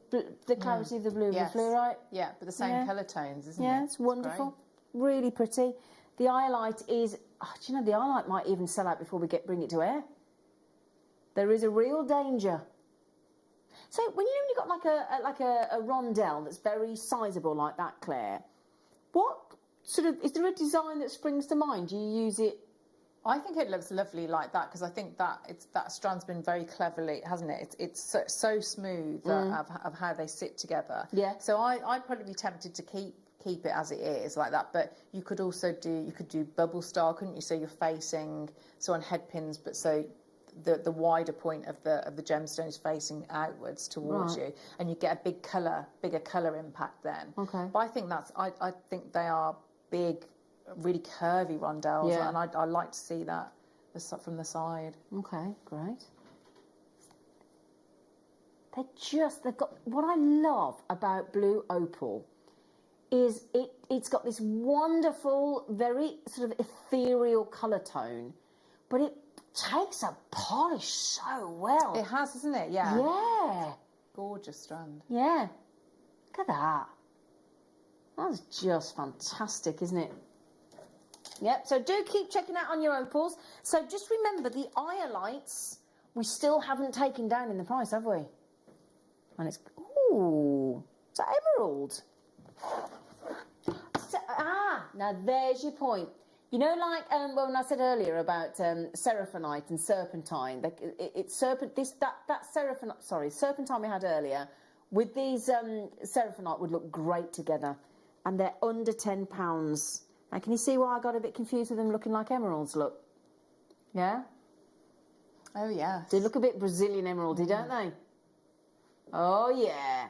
clarity of the blue of the fluorite. Yeah, but the same colour tones, isn't it? Yeah, it's wonderful. Really pretty. The Iolite is... Oh, do you know, the Iolite might even sell out before we bring it to air. There is a real danger. So when you've only got like a rondelle that's very sizable like that, Claire, what sort of... Is there a design that springs to mind? Do you use it... I think it looks lovely like that because I think that that strand's been very cleverly, hasn't it? It's so smooth of how they sit together. Yeah. So I'd probably be tempted to keep it as it is like that. But you could also do bubble style, couldn't you? So you're facing on head pins, but so the wider point of the gemstone is facing outwards towards you, and you get a bigger colour impact then. Okay. But I think I think they are big, really curvy rondelles, and I like to see that from the side. Okay, great. They've got, what I love about blue opal is it's got this wonderful, very sort of ethereal colour tone, but it takes a polish so well. It has, isn't it? Yeah. Yeah. Gorgeous strand. Yeah. Look at that. That's just fantastic, isn't it? Yep, so do keep checking out on your opals. So just remember, the Iolites, we still haven't taken down in the price, have we? And it's, ooh, it's an emerald. So, now there's your point. You know, like when I said earlier about seraphinite and serpentine, serpentine we had earlier, with these seraphinite would look great together, and they're under £10. Now, can you see why I got a bit confused with them looking like emeralds? Look, yeah. Oh yeah. They look a bit Brazilian emeraldy, don't they? Oh yeah.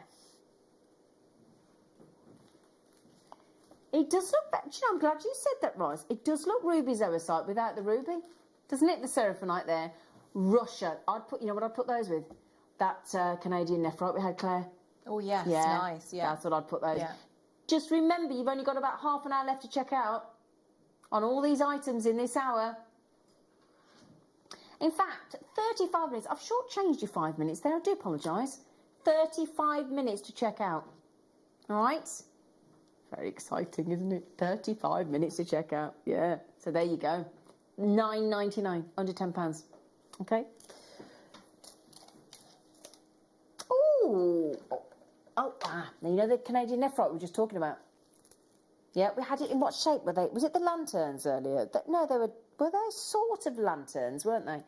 It does look better. You know, I'm glad you said that, Ross. It does look ruby zoisite without the ruby, doesn't it? The seraphinite there, Russia. You know what I'd put those with? That Canadian nephrite we had, Claire. Oh yes, nice. Yeah, that's what I'd put those. Yeah. Just remember, you've only got about half an hour left to check out on all these items in this hour. In fact, 35 minutes. I've shortchanged you 5 minutes there. I do apologise. 35 minutes to check out. All right? Very exciting, isn't it? 35 minutes to check out. Yeah. So there you go. $9.99, under £10. Okay? Ooh. Now you know the Canadian nephrite we were just talking about? Yeah, we had it in what shape were they? Was it the lanterns earlier? No, they were they sort of lanterns, weren't they?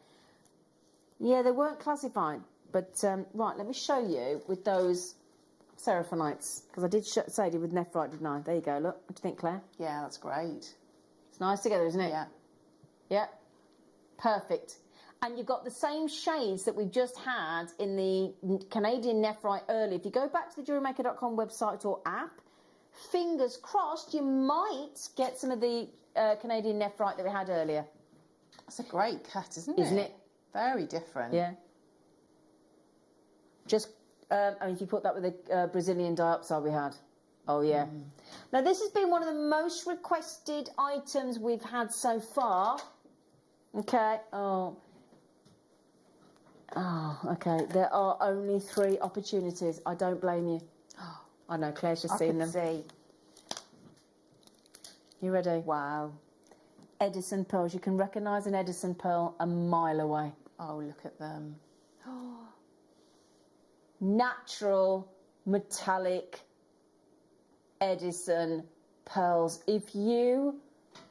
Yeah, they weren't classified. But, right, let me show you with those seraphinites. Because I did say it with nephrite, didn't I? There you go, look. What do you think, Claire? Yeah, that's great. It's nice together, isn't it? Yeah. Yeah. Perfect. And you've got the same shades that we've just had in the Canadian nephrite earlier. If you go back to the JewelleryMaker.com website or app, fingers crossed, you might get some of the Canadian nephrite that we had earlier. That's a great cut, isn't it? Isn't it? Very different. Yeah. Just, if you put that with the Brazilian diopside we had. Oh, yeah. Now, this has been one of the most requested items we've had so far. Okay. Oh, okay. There are only 3 opportunities. I don't blame you. I know, Claire's just seen them. See. You ready? Wow. Edison pearls. You can recognise an Edison pearl a mile away. Oh, look at them. Natural, metallic Edison pearls. If you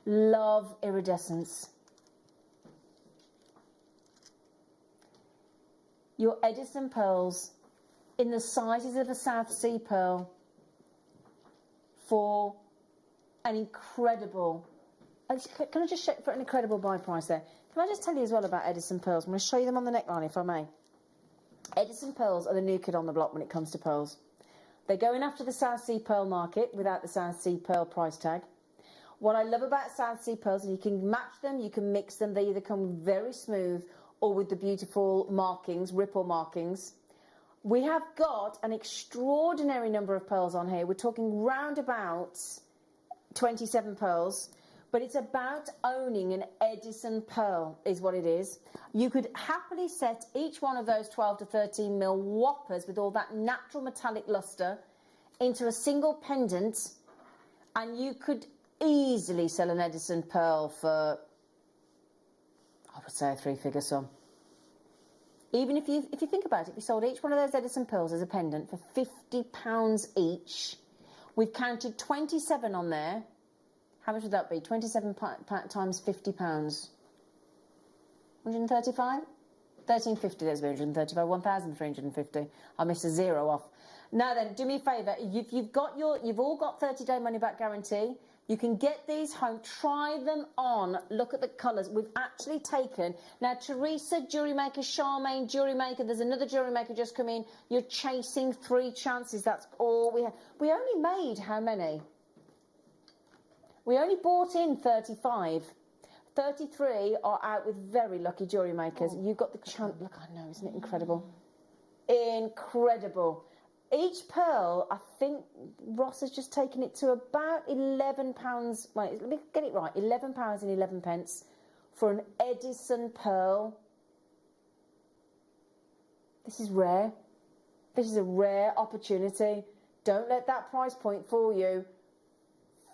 love iridescence, your Edison pearls in the sizes of a South Sea pearl for an incredible, can I just check for an incredible buy price there? Can I just tell you as well about Edison pearls? I'm going to show you them on the neckline if I may. Edison pearls are the new kid on the block when it comes to pearls. They're going after the South Sea pearl market without the South Sea pearl price tag. What I love about South Sea pearls is you can match them, you can mix them. They either come very smooth or with the beautiful markings, ripple markings. We have got an extraordinary number of pearls on here. We're talking round about 27 pearls. But it's about owning an Edison pearl, is what it is. You could happily set each one of those 12 to 13 mil whoppers with all that natural metallic luster into a single pendant, and you could easily sell an Edison pearl for, I would say, a 3-figure sum. Even if you think about it, if you sold each one of those Edison pearls as a pendant for £50 each, we've counted 27 on there. How much would that be? 27 times £50. 135? 1350, there's 135, 1,350. I missed a 0 off. Now then, do me a favour. You've all got 30-day money-back guarantee. You can get these home, try them on, look at the colours. We've actually taken, now Teresa, Jewellery Maker, Charmaine, Jewellery Maker, there's another Jewellery Maker just come in. You're chasing 3 chances, that's all we have. We only made how many? We only bought in 35. 33 are out with very lucky jewellery makers. You've got the chance. Look, I know, isn't it incredible? Incredible. Each pearl, I think Ross has just taken it to about £11. Wait, let me get it right. £11.11 for an Edison pearl. This is rare. This is a rare opportunity. Don't let that price point fool you.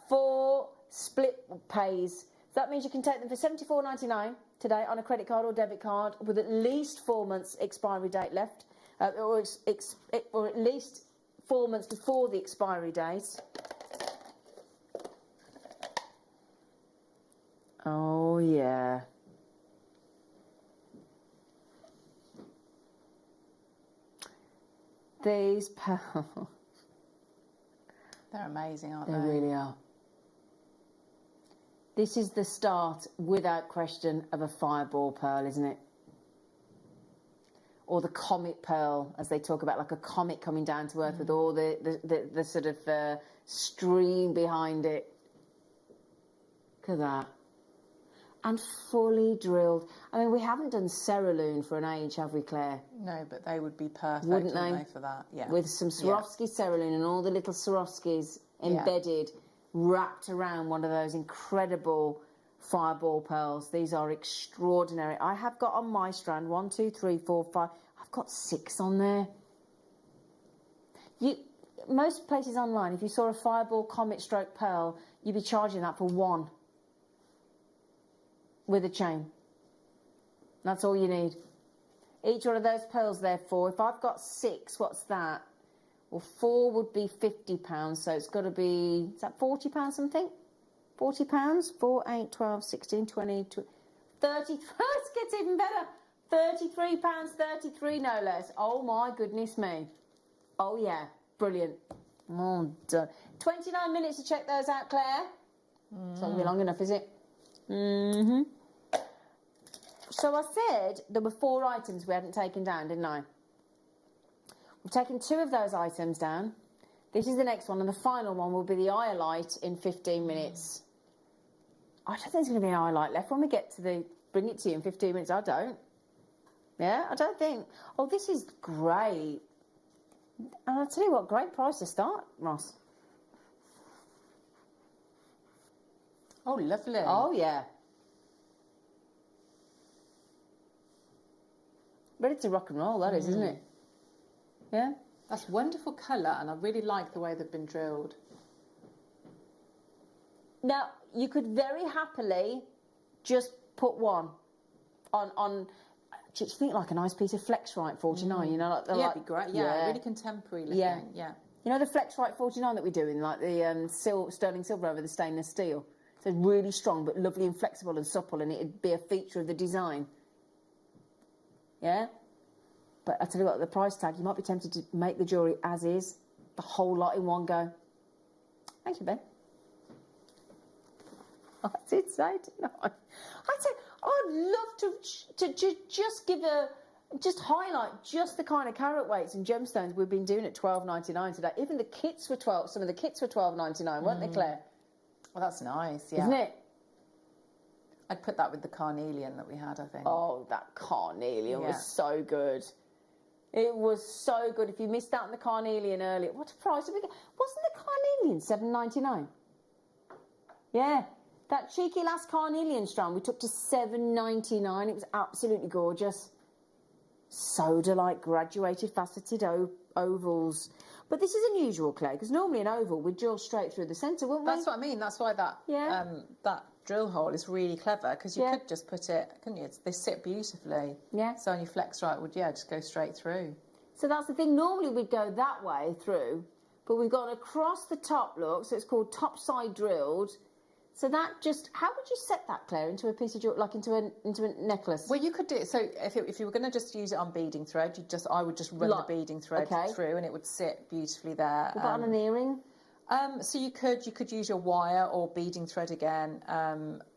4 split pays. That means you can take them for $74.99 today on a credit card or debit card with at least 4 months expiry date left, or at least 4 months before the expiry date. Oh yeah. These pearls. They're amazing, aren't they? They really are. This is the start, without question, of a fireball pearl, isn't it? Or the comet pearl, as they talk about, like a comet coming down to earth with all the sort of stream behind it. Look at that. And fully drilled. I mean, we haven't done cerulean for an age, have we, Claire? No, but they would be perfect, wouldn't they, for that? Yeah. With some Swarovski cerulean and all the little Swarovskis embedded, wrapped around one of those incredible fireball pearls. These are extraordinary. I have got on my strand 1, 2, 3, 4, 5. I've got 6 on there. Most places online, if you saw a fireball comet stroke pearl, you'd be charging that for 1 with a chain. That's all you need. Each one of those pearls, therefore, if I've got 6, what's that? Well, 4 would be £50, so it's got to be, is that £40 something? £40? 4, 8, 12, 16, 20, 30, this gets even better. £33, 33 no less. Oh my goodness me. Oh yeah, brilliant. Oh, done. 29 minutes to check those out, Claire. It's not going to be long enough, is it? Mm-hmm. So I said there were 4 items we hadn't taken down, didn't I? We've taken 2 of those items down. This is the next one, and the final one will be the iolite in 15 minutes. I don't think there's going to be a highlight left when we get to bring it to you in 15 minutes. I don't. Yeah, I don't think. Oh, this is great. And I'll tell you what, great price to start, Ross. Oh, lovely. Oh, yeah. Ready to rock and roll, that is, isn't it? Yeah. That's wonderful colour, and I really like the way they've been drilled. Now, you could very happily just put one on just think like a nice piece of Flexrite 49, you know, like yeah, it'd be great. Yeah, really contemporary looking. Yeah. You know the Flexrite 49 that we do in like the sterling silver over the stainless steel. So it's really strong but lovely and flexible and supple, and it'd be a feature of the design. Yeah. But I tell you what, the price tag, you might be tempted to make the jewellery as is, the whole lot in one go. Thank you, Ben. I did say, didn't I? I'd love to just highlight just the kind of carat weights and gemstones we've been doing at $12.99 today. Even the kits were some of the kits were $12.99, weren't they, Claire? Well, that's nice, yeah. Isn't it? I'd put that with the carnelian that we had, I think. Oh, that carnelian was so good. It was so good. If you missed out on the carnelian earlier, what a price did we get? Wasn't the carnelian $7.99? Yeah. That cheeky last carnelian strand we took to $7.99. It was absolutely gorgeous. Soda-like graduated faceted ovals. But this is unusual, Claire, because normally an oval would drill straight through the centre, wouldn't we? That's what I mean. That's why that that drill hole is really clever, because you could just put it, couldn't you? They sit beautifully. Yeah. So on your Flexrite would, just go straight through. So that's the thing. Normally we'd go that way through, but we've gone across the top look, so it's called topside drilled. So that just, how would you set that, Claire, into a piece of jewellery, like into a necklace? Well, you could do it. So if you were going to just use it on beading thread, I would just run the beading thread through, and it would sit beautifully there. What about on an earring? So you could use your wire or beading thread again.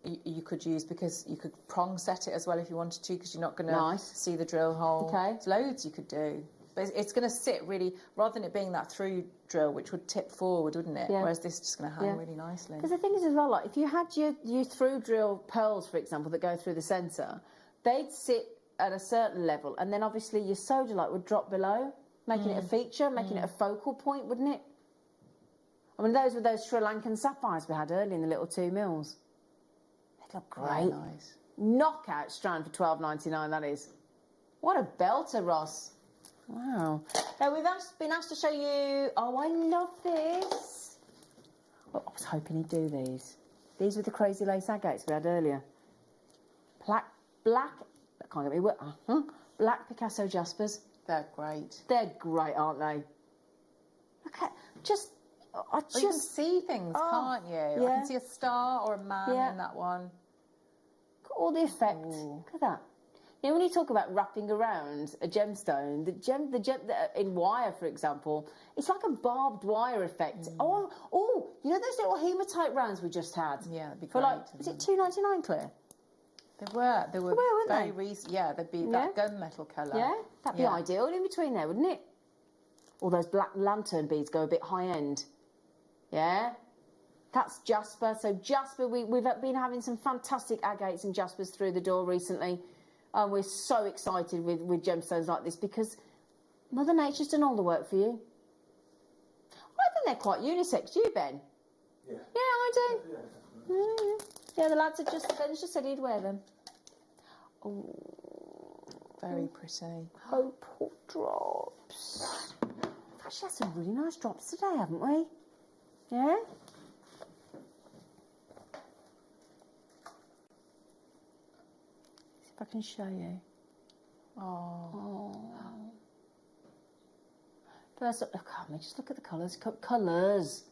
You could use, because you could prong set it as well if you wanted to, because you're not going to see the drill hole. Okay. There's loads you could do. But it's going to sit really, rather than it being that through drill, which would tip forward, wouldn't it? Yeah. Whereas this is just going to hang really nicely. Because the thing is as well, like if you had your through drill pearls, for example, that go through the centre, they'd sit at a certain level, and then obviously your sodalite would drop below, making it a feature, making it a focal point, wouldn't it? I mean, those were those Sri Lankan sapphires we had earlier in the little 2 mils. They look great. Very nice. Knockout strand for $12.99, that is. What a belter, Ross. Wow. Now, we've been asked to show you... Oh, I love this. Well, I was hoping he'd do these. These were the crazy lace agates we had earlier. Black... That can't get me wet. Black Picasso jaspers. They're great. They're great, aren't they? Look at... You can see things, can't you? I can see a star or a man in that one. Look at all the effect. Ooh. Look at that. You know, when you talk about wrapping around a gemstone, the gem in wire, for example, it's like a barbed wire effect. Oh, you know those little hematite rounds we just had? Yeah, that'd be great. For like, is it $2.99, Claire? They were weren't very they? recent. Yeah, they'd be that gunmetal colour. Yeah, that'd be ideal in between there, wouldn't it? All those black lantern beads go a bit high end. Yeah. That's jasper. So jasper, we've been having some fantastic agates and jaspers through the door recently. And we're so excited with gemstones like this because Mother Nature's done all the work for you. I think they're quite unisex. Do you, Ben? Yeah. Yeah, I do. Yeah, the lads Ben's just said he'd wear them. Oh, very pretty. Opal drops. We've actually had some really nice drops today, haven't we? Yeah? I can show you. Oh. First, look at me. Just look at the colours. Colours.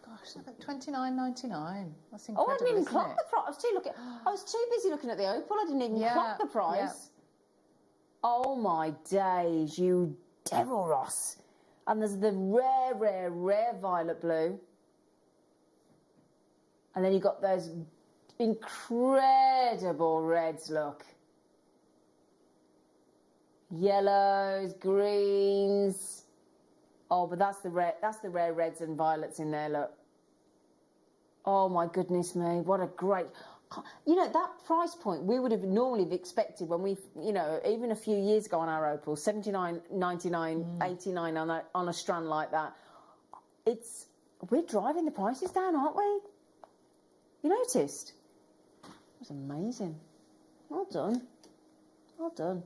Gosh, look at $29.99. That's incredible. Oh, I didn't even clock the price. I was too busy looking at the opal. I didn't even clock the price. Yeah. Oh my days, you devil, Ross. And there's the rare violet blue. And then you've got those incredible reds, look. Yellows, greens. Oh, but that's the rare reds and violets in there, look. Oh my goodness me, what a great... You know, that price point we would have normally expected when we, you know, even a few years ago on our opals, 79, 99, 89 on a strand like that. We're driving the prices down, aren't we? You noticed? It was amazing. Well done. Well done.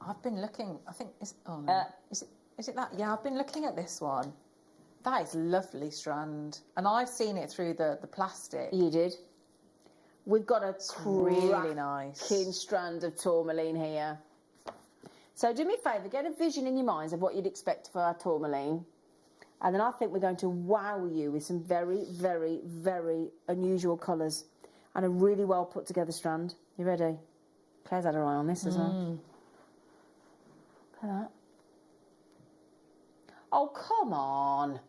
I've been looking, I think, is it that? Yeah, I've been looking at this one. That is lovely strand. And I've seen it through the plastic. You did. We've got a really nice strand of tourmaline here. So do me a favour, get a vision in your minds of what you'd expect for our tourmaline. And then I think we're going to wow you with some very, very, very unusual colours. And a really well put together strand. You ready? Claire's had her eye on this as well. Look at that. Oh, come on.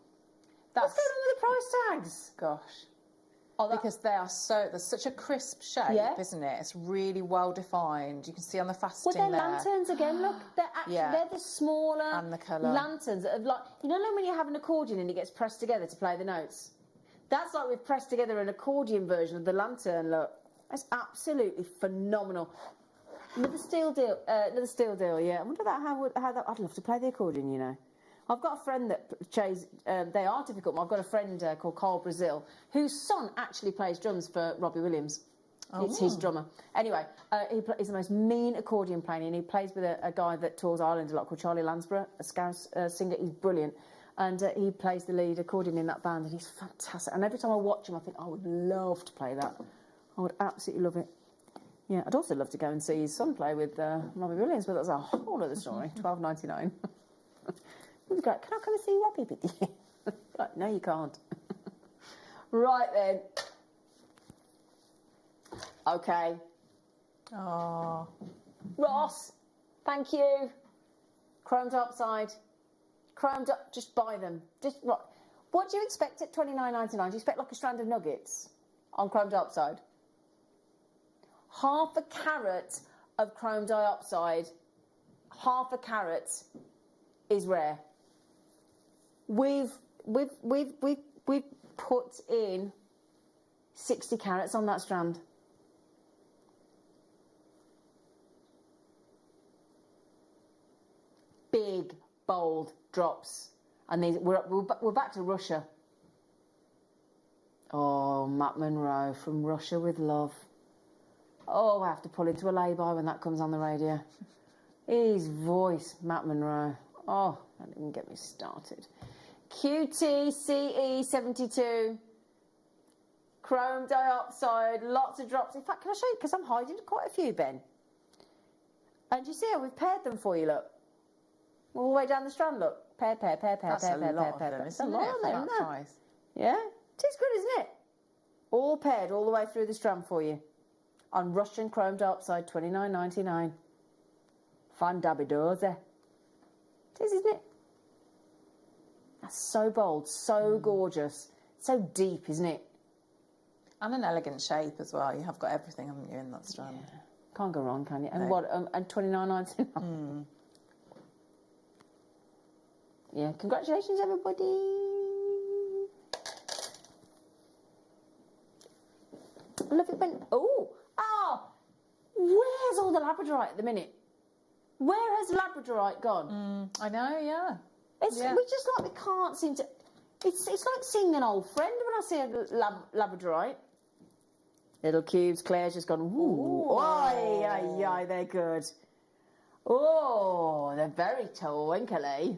What's going on with the price tags? Gosh. Because there's such a crisp shape, isn't it? It's really well defined. You can see on the faceting they're lanterns again, look. They're actually, they're the smaller and the colour. Lanterns that have like, you know when you have an accordion and it gets pressed together to play the notes? That's like we've pressed together an accordion version of the lantern, look. That's absolutely phenomenal. Another steel deal, yeah. I wonder how that, I'd love to play the accordion, you know. I've got a friend that plays, they are difficult, but I've got a friend called Carl Brazil, whose son actually plays drums for Robbie Williams. Oh. It's his drummer. Anyway, he's the most mean accordion player, and he plays with a guy that tours Ireland a lot called Charlie Lansborough, a Scouse singer. He's brilliant. And he plays the lead accordion in that band, and he's fantastic. And every time I watch him, I think, I would love to play that. I would absolutely love it. Yeah, I'd also love to go and see his son play with Robbie Williams, but that's a whole other story. $12.99. He'd be like, can I come and see Robbie with you? Like, no, you can't. Right then. Okay. Oh. Ross, thank you. Chrome diopside. Just buy them. What do you expect at $29.99? Do you expect like a strand of nuggets on chrome diopside? Half a carat of chrome diopside, half a carat is rare. We've put in 60 carats on that strand. Big, bold drops. And these, we're back to Russia. Oh, Matt Monro from Russia with love. Oh, I have to pull into a lay-by when that comes on the radio. His voice, Matt Monro. Oh, that didn't get me started. QTCE72. Chrome diopside, lots of drops. In fact, can I show you? Because I'm hiding quite a few, Ben. And you see how we've paired them for you, look. All the way down the strand, look. Pair. That's a lot of them, isn't it, for that price? Yeah, it is good, isn't it? All paired all the way through the strand for you. On Russian chrome diopside, $29.99. Fandabidoze. It is, isn't it? That's so bold, so gorgeous, so deep, isn't it? And an elegant shape as well. You have got everything, haven't you, in that strand? Yeah. Can't go wrong, can you? And No. what? And $29.99. Yeah. Congratulations, everybody. Look at when. Where's all the labradorite at the minute? Where has labradorite gone? I know, yeah. We just like we can't seem to. It's like seeing an old friend when I see a labradorite. Little cubes. Claire's just gone. Ooh, ay, they're good. Oh, they're very twinkly.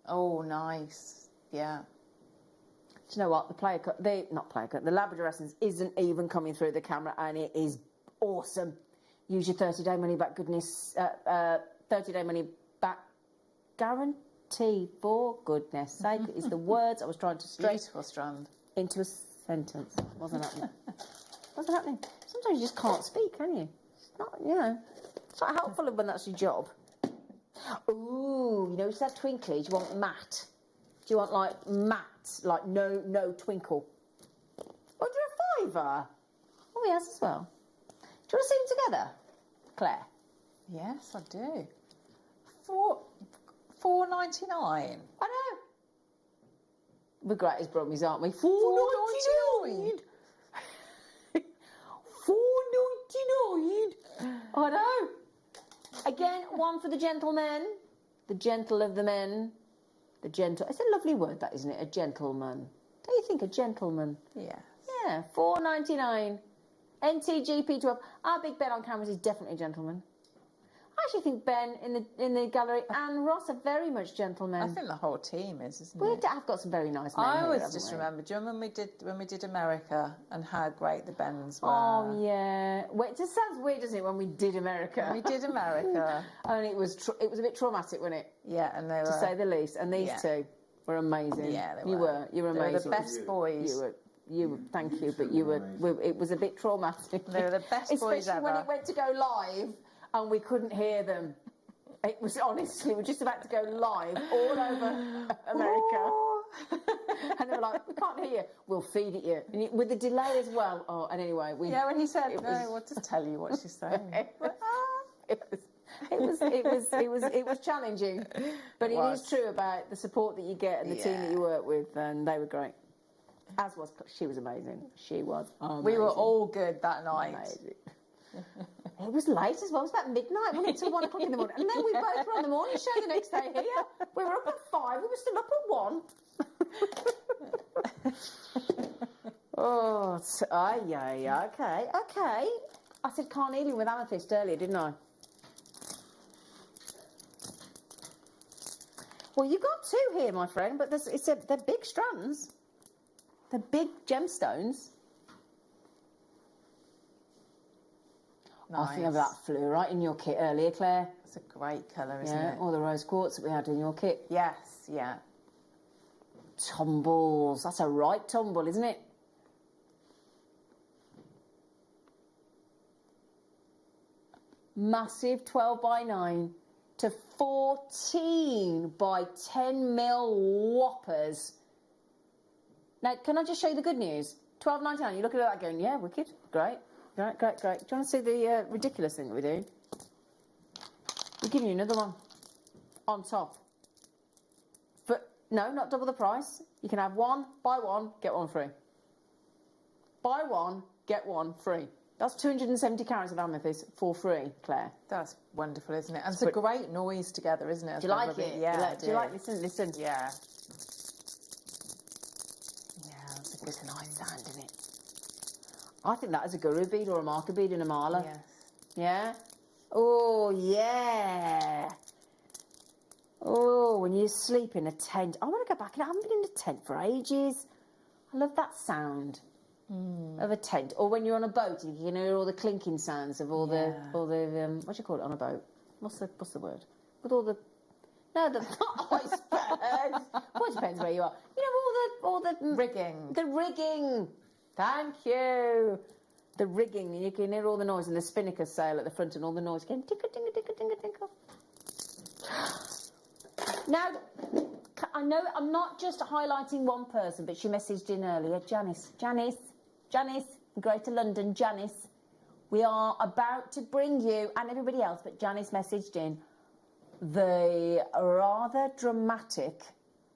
Oh, nice. Yeah. Do you know what? The Labrador Essence isn't even coming through the camera, and it is awesome. Use your 30-day money back, 30-day money back guarantee, for goodness sake, is the words I was trying to stretch Beautiful strand into a sentence. Wasn't happening. Wasn't happening. Sometimes you just can't speak, can you? It's not, it's not helpful when that's your job. Ooh, you know, it's that twinkly. Do you want matte? Do you want like matte, like no twinkle? Or do you a $5? Oh, yes, as well. Do you want to see them together, Claire? Yes, I do. $4.99. I know. We're great as Brummies, aren't we? $4.99. $4.99. I know. Again, one for the gentlemen. The gentle of the men. The gentle. It's a lovely word, that, isn't it? A gentleman. Don't you think a gentleman? Yeah. Yeah. $4.99. NTGP12. Our big Ben on cameras is definitely a gentleman. I actually think Ben in the gallery and Ross are very much gentlemen. I think the whole team is, isn't We it? have got some very nice men I here, always haven't just we? remember, do you remember when we did America and how great the Bens were? Oh yeah. Wait, it just sounds weird, doesn't it, when we did America? We did America. And it was a bit traumatic, wasn't it? Yeah, and they were, to say the least. And these two were amazing. Yeah, they You were. You were amazing. They were the best boys. You were. Thank you, but you were. It was a bit traumatic. They were the best boys Especially when ever. it went to go live and we couldn't hear them. It was honestly, we're just about to go live all over America. And they were like, we can't hear you. We'll feed it you. And with the delay as well. Oh, and anyway, Yeah, when he said, we'll just tell you what she's saying. It was challenging. But it is true about the support that you get and the team that you work with, and they were great. As was, she was amazing. She was amazing. We were all good that night. Amazing. It was late as well. It was about midnight, wasn't it? Till 1 o'clock in the morning. And then we both were on the morning show the next day here. We were up at 5. We were still up at 1. Oh, yeah. Okay. I said carnelian with amethyst earlier, didn't I? Well, you've got 2 here, my friend, but they're big strands. They're big gemstones. Nice. I think that flew right in your kit earlier, Claire. It's a great colour, isn't it? All the rose quartz that we had in your kit. Yes, yeah. Tumbles. That's a right tumble, isn't it? Massive 12 by 9 to 14 by 10 mil whoppers. Now, can I just show you the good news? $12.99. You look at that going, yeah, wicked, great. Great. Do you want to see the ridiculous thing that we're doing? We're giving you another one on top. But no, not double the price. You can have one, buy one, get one free. Buy one, get one free. That's 270 carats of amethyst for free, Claire. That's wonderful, isn't it? And it's a great noise together, isn't it? Do you like it? Yeah, do you like listen? Yeah. Yeah, it's a nice sound, isn't it? I think that is a guru bead or a marker bead in a mala. Yes. Yeah? Oh, yeah. Oh, when you sleep in a tent. I want to go back. I haven't been in a tent for ages. I love that sound of a tent. Or when you're on a boat and you can hear all the clinking sounds of all the what do you call it on a boat? What's the word? With all the... No, not icebergs. Well, it depends where you are. You know, all the rigging. The rigging. Thank you. The rigging, you can hear all the noise, and the spinnaker sail at the front, and all the noise again. Tinkle, tinkle, tinkle, tinkle, tinkle. Now, I know I'm not just highlighting one person, but she messaged in earlier, Janice, Greater London, Janice. We are about to bring you, and everybody else, but Janice messaged in, the rather dramatic,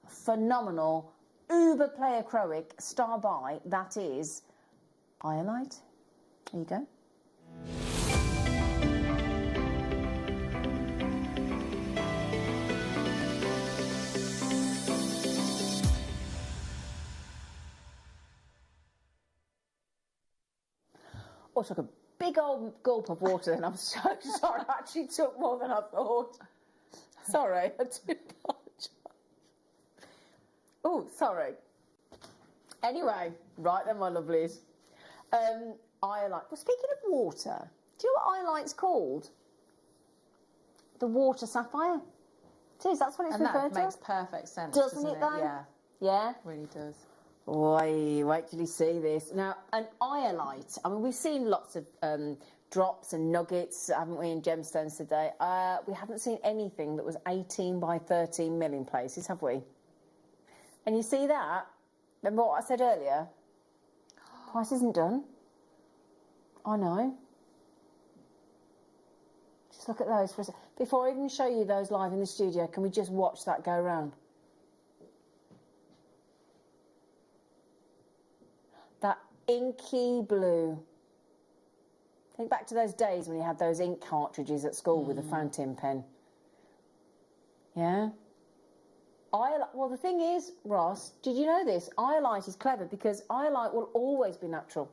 phenomenal, uber player Croic star by, that is Iolite. There you go. Oh, I took a big old gulp of water and I'm so sorry. I actually took more than I thought. Sorry, I do apologise. Oh, sorry. Anyway, right then, my lovelies. Iolite. Well, speaking of water, do you know what Iolite's called? The water sapphire. It is, that's what it's referred to. And that makes perfect sense, doesn't it, though? Yeah. Yeah? It really does. Wait till you see this. Now, an iolite, I mean, we've seen lots of drops and nuggets, haven't we, in gemstones today? We haven't seen anything that was 18 by 13 mil in places, have we? And you see that? Remember what I said earlier? Price isn't done. I know. Just look at those for a second. Before I even show you those live in the studio, can we just watch that go round? That inky blue. Think back to those days when you had those ink cartridges at school with a fountain pen. Yeah? Well, the thing is, Ross, did you know this? Iolite is clever because iolite will always be natural.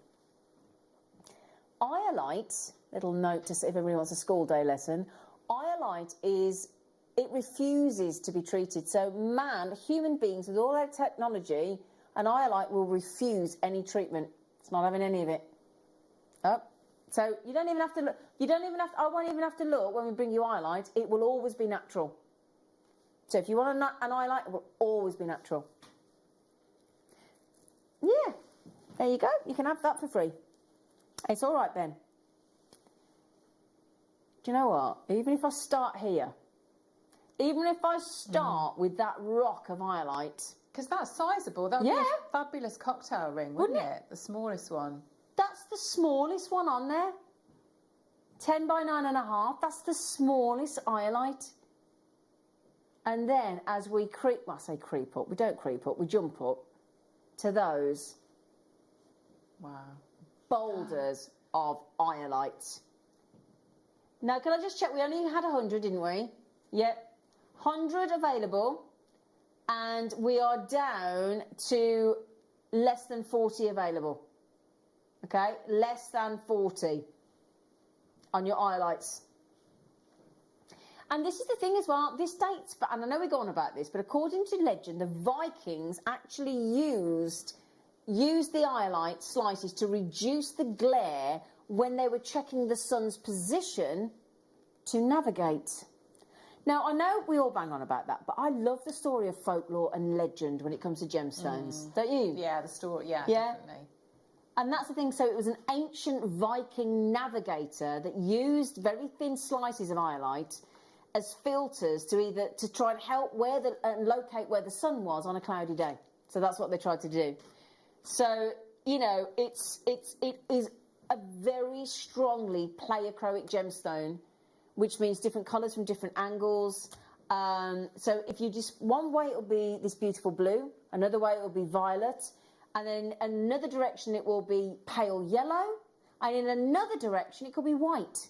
Iolite, little note to see if everybody wants a school day lesson, iolite it refuses to be treated. So human beings with all their technology, an iolite will refuse any treatment. It's not having any of it. Oh. So you don't even have to look. I won't even have to look when we bring you iolite. It will always be natural. So if you want an iolite, it will always be natural. Yeah, there you go. You can have that for free. It's all right, Ben. Do you know what? Even if I start here, even if I start with that rock of iolite, because that's sizable. That would be a fabulous cocktail ring, wouldn't it? The smallest one. That's the smallest one on there. 10 by 9.5. That's the smallest iolite. And then as we creep up, we don't creep up, we jump up to those boulders of iolite. Now, can I just check? We only had 100, didn't we? Yep. 100 available. And we are down to less than 40 available. Okay? Less than 40 on your iolites. And this is the thing as well, this dates, and I know we go on about this, but according to legend, the Vikings actually used the iolite slices to reduce the glare when they were checking the sun's position to navigate. Now, I know we all bang on about that, but I love the story of folklore and legend when it comes to gemstones, don't you? Yeah, the story, definitely. And that's the thing, so it was an ancient Viking navigator that used very thin slices of iolite as filters to try and help locate where the sun was on a cloudy day. So that's what they tried to do. So, you know, it is a very strongly pleochroic gemstone, which means different colours from different angles. So if you just, one way it will be this beautiful blue, another way it will be violet, and then another direction it will be pale yellow, and in another direction it could be white.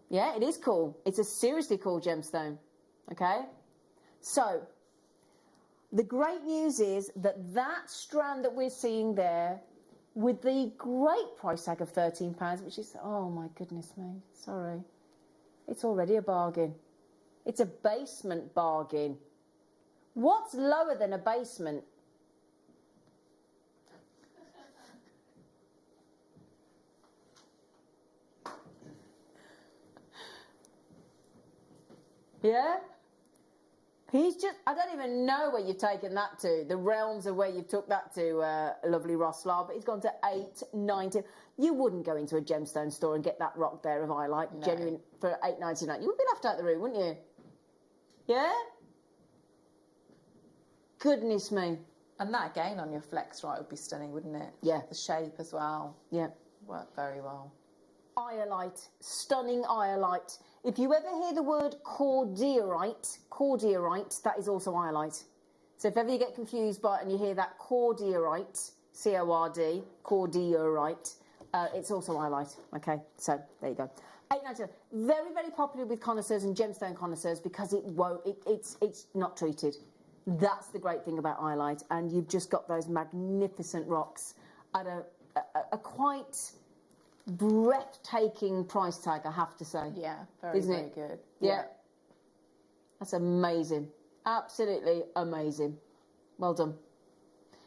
Yeah, it is cool. It's a seriously cool gemstone. Okay? So, the great news is that strand that we're seeing there, with the great price tag of £13, which is, oh my goodness me, sorry. It's already a bargain. It's a basement bargain. What's lower than a basement? Yeah? I don't even know where you've taken that to, the realms of where you've took that to, lovely Roslar, but he's gone to $8.90. You wouldn't go into a gemstone store and get that rock there of iolite, genuine, for $8.99. You would be laughed out of the room, wouldn't you? Yeah? Goodness me. And that again on your flex right would be stunning, wouldn't it? Yeah. The shape as well. Yeah. Worked very well. Iolite, stunning iolite. If you ever hear the word cordierite, that is also iolite. So if ever you get confused by it and you hear that cordierite, C-O-R-D, cordierite, it's also iolite. Okay, so there you go. $8.99. Very, very popular with connoisseurs and gemstone connoisseurs because it's not treated. That's the great thing about iolite, and you've just got those magnificent rocks at a quite breathtaking price tag, I have to say. Yeah, very, Isn't very it? good. Yeah. That's amazing. Absolutely amazing. Well done.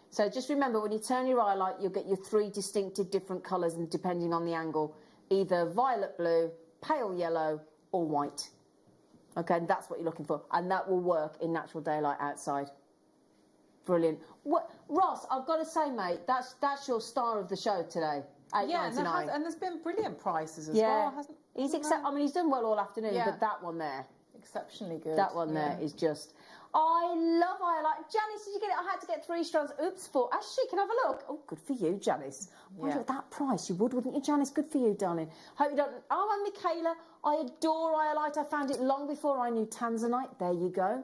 So just remember, when you turn your iolite, you'll get your 3 distinctive different colours, and depending on the angle, either violet blue, pale yellow, or white. Okay, and that's what you're looking for. And that will work in natural daylight outside. Brilliant. Ross, I've got to say, mate, that's your star of the show today. $8.99. And there's been brilliant prices as well, hasn't he's done well all afternoon, but that one there, exceptionally good. That one there is just. I love highlight. Janice, did you get it? I had to get 3 strands. Oops, 4. Actually, can I have a look? Oh, good for you, Janice. Wonder at that price. You would, wouldn't you, Janice? Good for you, darling. Hope you don't... Oh, and Michaela, I adore highlight. I found it long before I knew Tanzanite. There you go.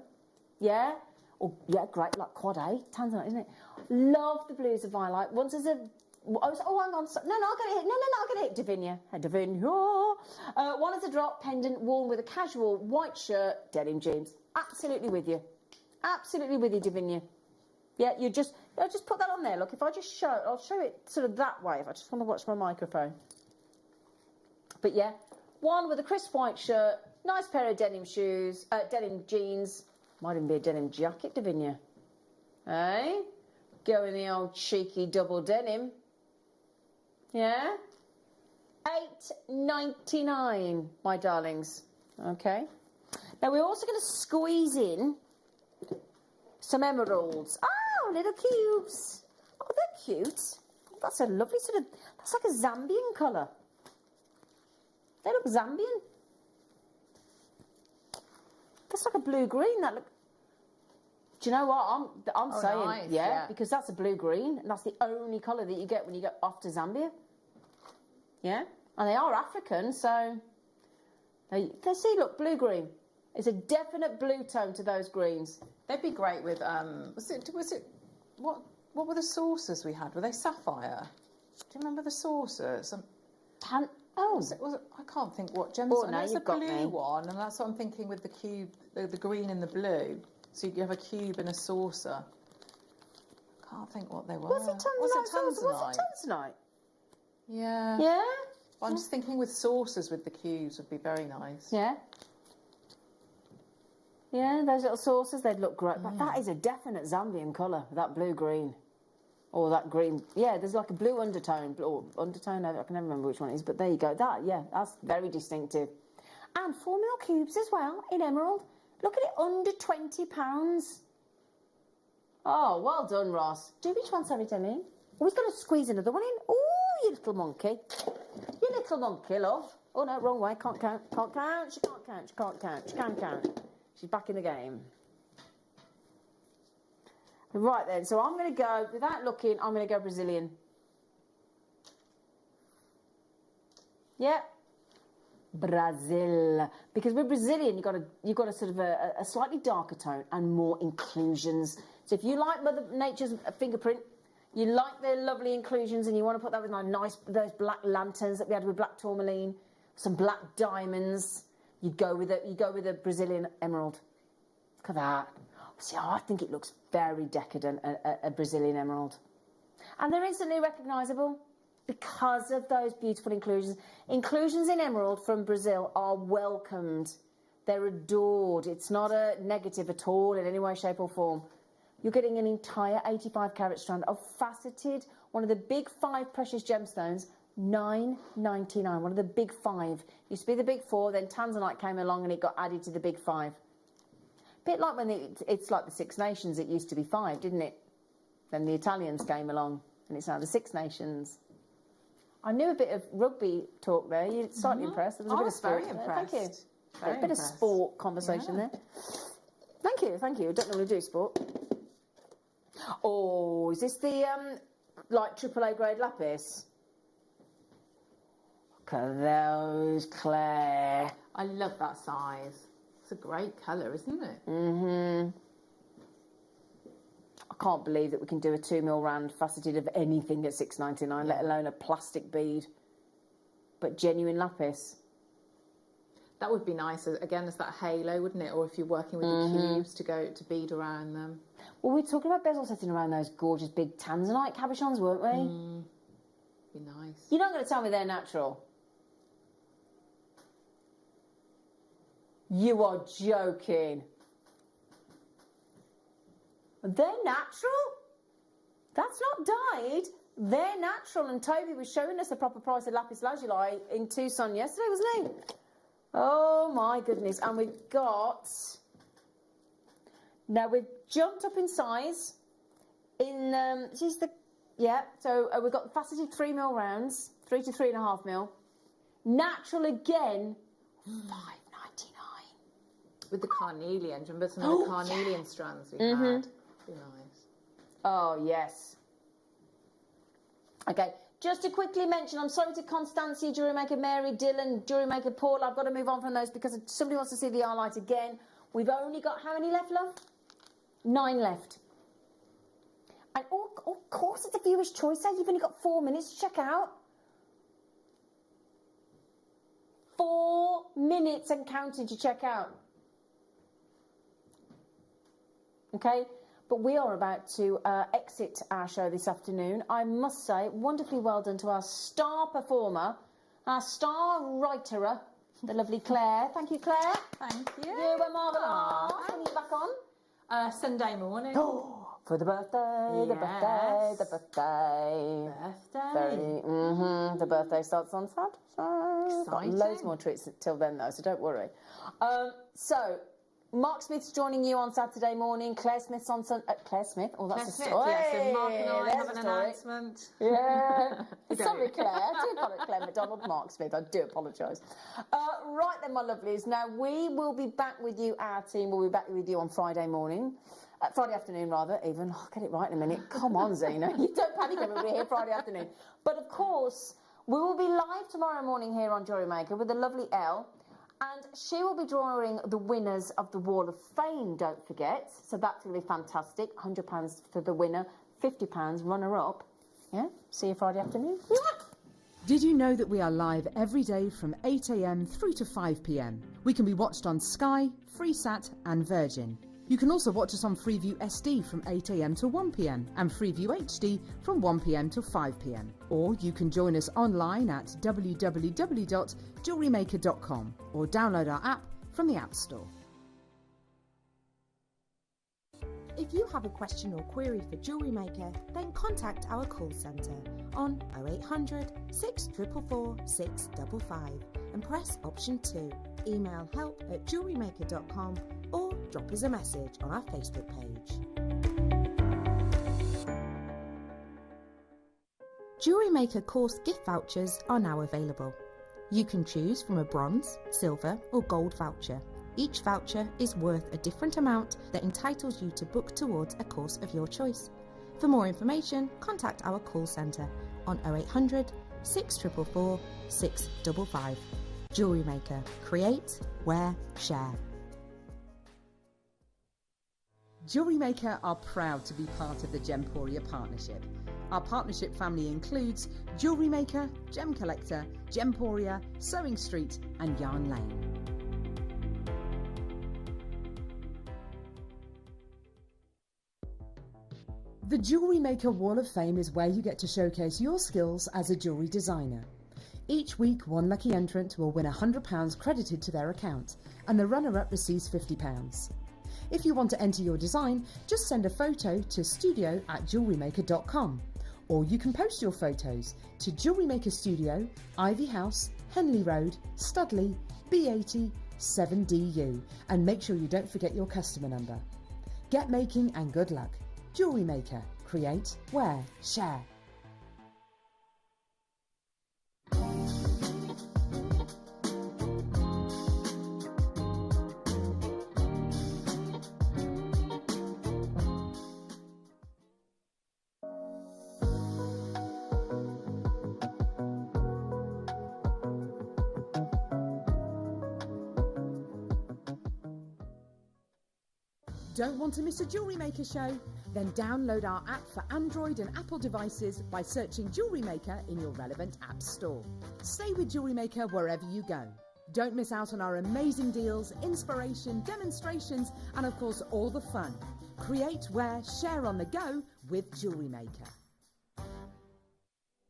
Yeah? Oh, yeah, great. Like quad A. Tanzanite, isn't it? Love the blues of highlight. Once there's a... Oh, hang on. No, I'll get it. No, I'll get it. Davinia. Davinia. One is a drop pendant worn with a casual white shirt, denim jeans. Absolutely with you. Absolutely with you, Davinia. Yeah, I'll just put that on there. Look, if I just show it, I'll show it sort of that way if I just want to watch my microphone. But yeah, one with a crisp white shirt, nice pair of denim shoes, denim jeans. Might even be a denim jacket, Davinia. Hey? Go in the old cheeky double denim. Yeah? $8.99, my darlings. Okay. Now we're also going to squeeze in some emeralds. Oh, little cubes. Oh, they're cute. That's a lovely sort of, that's like a Zambian colour. They look Zambian. That's like a blue-green. That look. Do you know what? I'm saying, nice, yeah, because that's a blue-green, and that's the only colour that you get when you get off to Zambia. Yeah? And they are African, so... They see, look, blue-green. It's a definite blue tone to those greens. They'd be great with, what were the saucers we had? Were they sapphire? Do you remember the saucers? I can't think what gemstone. Oh, no, it's a blue one, and that's what I'm thinking with the cube, the green and the blue. So you have a cube and a saucer. I can't think what they were. Was it Tanzanite? Yeah. Yeah? I'm just thinking with saucers with the cubes would be very nice. Yeah. Yeah, those little saucers, they'd look great. But that is a definite Zambian colour, that blue-green. Or that green. Yeah, there's like a blue undertone. Or undertone, I can never remember which one it is. But there you go. That's very distinctive. And 4 mil cubes as well, in emerald. Look at it, under £20. Oh, well done, Ross. Do which one, sorry, Denny? Oh, he's going to squeeze another one in. Oh, you little monkey. You little monkey, love. Oh, no, wrong way. Can't count. Can't count. She can't count. She can't count. She can count. She's back in the game. Right then, so I'm going to go, without looking, I'm going to go Brazilian. Yep. Brazil. Because with Brazilian, you've got a sort of a slightly darker tone and more inclusions. So if you like Mother Nature's fingerprint, you like their lovely inclusions, and you want to put that with my those black lanterns that we had with black tourmaline, some black diamonds, you go with a Brazilian emerald. Look at that. See, I think it looks very decadent, a Brazilian emerald. And they're instantly recognisable because of those beautiful inclusions. Inclusions in emerald from Brazil are welcomed. They're adored. It's not a negative at all in any way, shape or form. You're getting an entire 85 carat strand of faceted, one of the big 5 precious gemstones, $9.99, one of the big 5. Used to be the big 4, then Tanzanite came along and it got added to the big 5. Bit like when it's like the 6 Nations, it used to be 5, didn't it? Then the Italians came along and it's now the 6 Nations. I knew a bit of rugby talk there. You're slightly impressed. There was a bit of sport. Very impressed. Thank you. Very a bit of sport conversation there. Thank you. I don't normally do sport. Oh, is this the like AAA grade lapis? Look at those, Claire. I love that size. It's a great colour, isn't it? Mm-hmm. I can't believe that we can do a 2 mil round faceted of anything at $6.99, let alone a plastic bead. But genuine lapis. That would be nice, again, as that halo, wouldn't it? Or if you're working with the cubes to bead around them. Well, we were talking about bezel setting around those gorgeous big Tanzanite cabochons, weren't we? Be nice. You're not going to tell me they're natural? You are joking. They're natural? That's not dyed. They're natural. And Toby was showing us the proper price of lapis lazuli in Tucson yesterday, wasn't he? Oh, my goodness. And we've got... Now, we've jumped up in size. So we've got faceted 3 mil rounds, 3 to 3.5 mil. Natural again, $5.99. with the carnelian. Do you remember some of the carnelian strands we had? Be nice. Oh, yes. Okay, just to quickly mention, I'm sorry to Constancia, Jewellery Maker, Mary, Dylan, Jewellery Maker, Paul. I've got to move on from those because somebody wants to see the eye light again. We've only got how many left, love? 9 left. And of course, it's a viewer's choice. You've only got 4 minutes to check out. 4 minutes and counting to check out. Okay, but we are about to exit our show this afternoon. I must say, wonderfully well done to our star performer, our star writerer, the lovely Claire. Thank you, Claire. Thank you. You were marvellous. When are you back on? Sunday morning. For the birthday, the birthday, the birthday. The birthday starts on Saturday. Got loads more treats till then, though, so don't worry. So, Mark Smith's joining you on Saturday morning. Claire Smith's on Claire Smith? Oh, that's Claire a story. Smith, yes, and Mark and I have an story. announcement. Yeah. Sorry, Claire. I do apologise. Claire McDonald, Mark Smith. I do apologise. Right then, my lovelies. Now, we will be back with you, our team will be back with you on Friday morning. Friday afternoon, rather, even. I'll get it right in a minute. Come on, Zena. You don't panic, we'll be here Friday afternoon. But, of course, we will be live tomorrow morning here on Jewellery Maker with the lovely Elle. And she will be drawing the winners of the Wall of Fame, don't forget. So that's going to be fantastic. £100 for the winner, £50 runner-up. Yeah? See you Friday afternoon. Did you know that we are live every day from 8 a.m. through to 5 p.m? We can be watched on Sky, Freesat and Virgin. You can also watch us on Freeview SD from 8 a.m. to 1 p.m. and Freeview HD from 1 p.m. to 5 p.m. Or you can join us online at www.JewelleryMaker.com or download our app from the App Store. If you have a question or query for Jewellery Maker, then contact our call centre on 0800 644 655 and press option 2. Email help@jewellerymaker.com or drop us a message on our Facebook page. Jewellery Maker course gift vouchers are now available. You can choose from a bronze, silver or gold voucher. Each voucher is worth a different amount that entitles you to book towards a course of your choice. For more information, contact our call centre on 0800 644 655. Jewellery Maker. Create, wear, share. Jewellery Maker are proud to be part of the Gemporia partnership. Our partnership family includes Jewellery Maker, Gem Collector, Gemporia, Sewing Street and Yarn Lane. The Jewellery Maker Wall of Fame is where you get to showcase your skills as a jewellery designer. Each week, one lucky entrant will win £100 credited to their account, and the runner-up receives £50. If you want to enter your design, just send a photo to studio@jewellerymaker.com, or you can post your photos to Jewellery Maker Studio, Ivy House, Henley Road, Studley, B80 7DU, and make sure you don't forget your customer number. Get making and good luck. Jewellery Maker. Create, wear, share. Don't want to miss a Jewellery Maker show? Then download our app for Android and Apple devices by searching Jewellery Maker in your relevant app store. Stay with Jewellery Maker wherever you go. Don't miss out on our amazing deals, inspiration, demonstrations, and of course all the fun. Create, wear, share on the go with Jewellery Maker.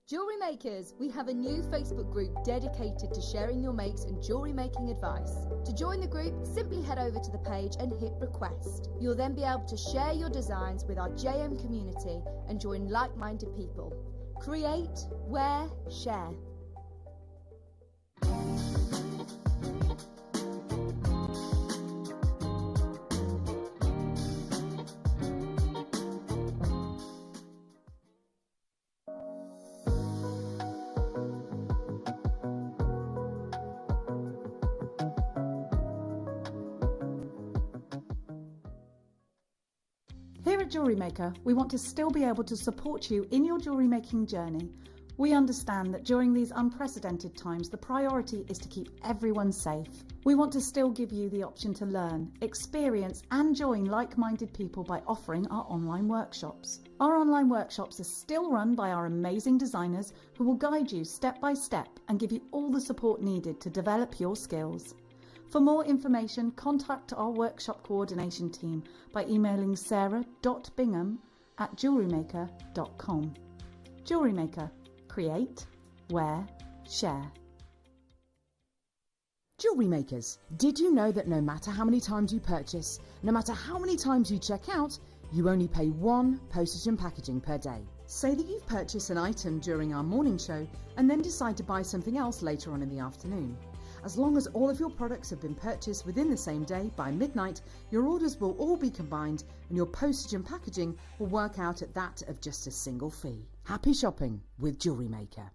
Jewellery Makers, we have a new Facebook group dedicated to sharing your makes and jewellery making advice. To join the group, simply head over to the page and hit request. You'll then be able to share your designs with our JM community and join like-minded people. Create, wear, share. at Jewellery Maker, we want to still be able to support you in your jewellery making journey. We understand that during these unprecedented times, the priority is to keep everyone safe. We want to still give you the option to learn, experience and join like-minded people by offering our online workshops. Our online workshops are still run by our amazing designers who will guide you step by step and give you all the support needed to develop your skills. For more information, contact our workshop coordination team by emailing sarah.bingham@jewellerymaker.com. Jewellery Maker. Create, wear, share. Jewellery makers, did you know that no matter how many times you purchase, no matter how many times you check out, you only pay one postage and packaging per day? Say that you've purchased an item during our morning show and then decide to buy something else later on in the afternoon. As long as all of your products have been purchased within the same day by midnight, your orders will all be combined and your postage and packaging will work out at that of just a single fee. Happy shopping with Jewellery Maker.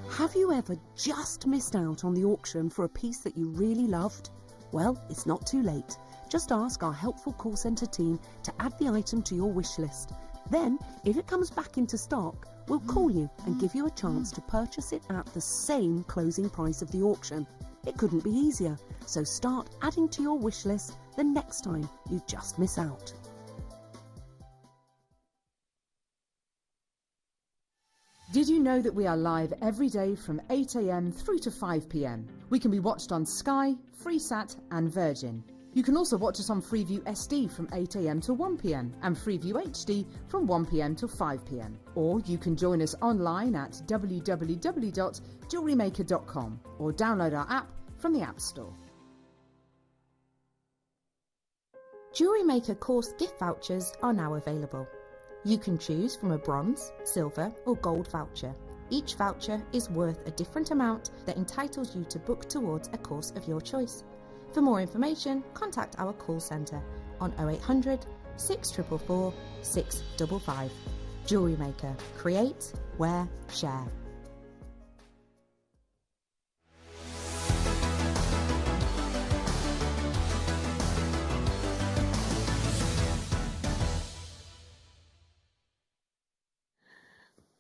Have you ever just missed out on the auction for a piece that you really loved? Well, it's not too late. Just ask our helpful call centre team to add the item to your wish list. Then, if it comes back into stock, we'll call you and give you a chance to purchase it at the same closing price of the auction. It couldn't be easier, so start adding to your wish list the next time you just miss out. Did you know that we are live every day from 8 a.m. through to 5 p.m? We can be watched on Sky, Freesat and Virgin. You can also watch us on Freeview SD from 8 a.m. to 1 p.m. and Freeview HD from 1 p.m. to 5 p.m. Or you can join us online at www.jewellerymaker.com or download our app from the App Store. Jewellery Maker course gift vouchers are now available. You can choose from a bronze, silver or gold voucher. Each voucher is worth a different amount that entitles you to book towards a course of your choice. For more information, contact our call centre on 0800 644 655. Jewellery Maker. Create, wear, share.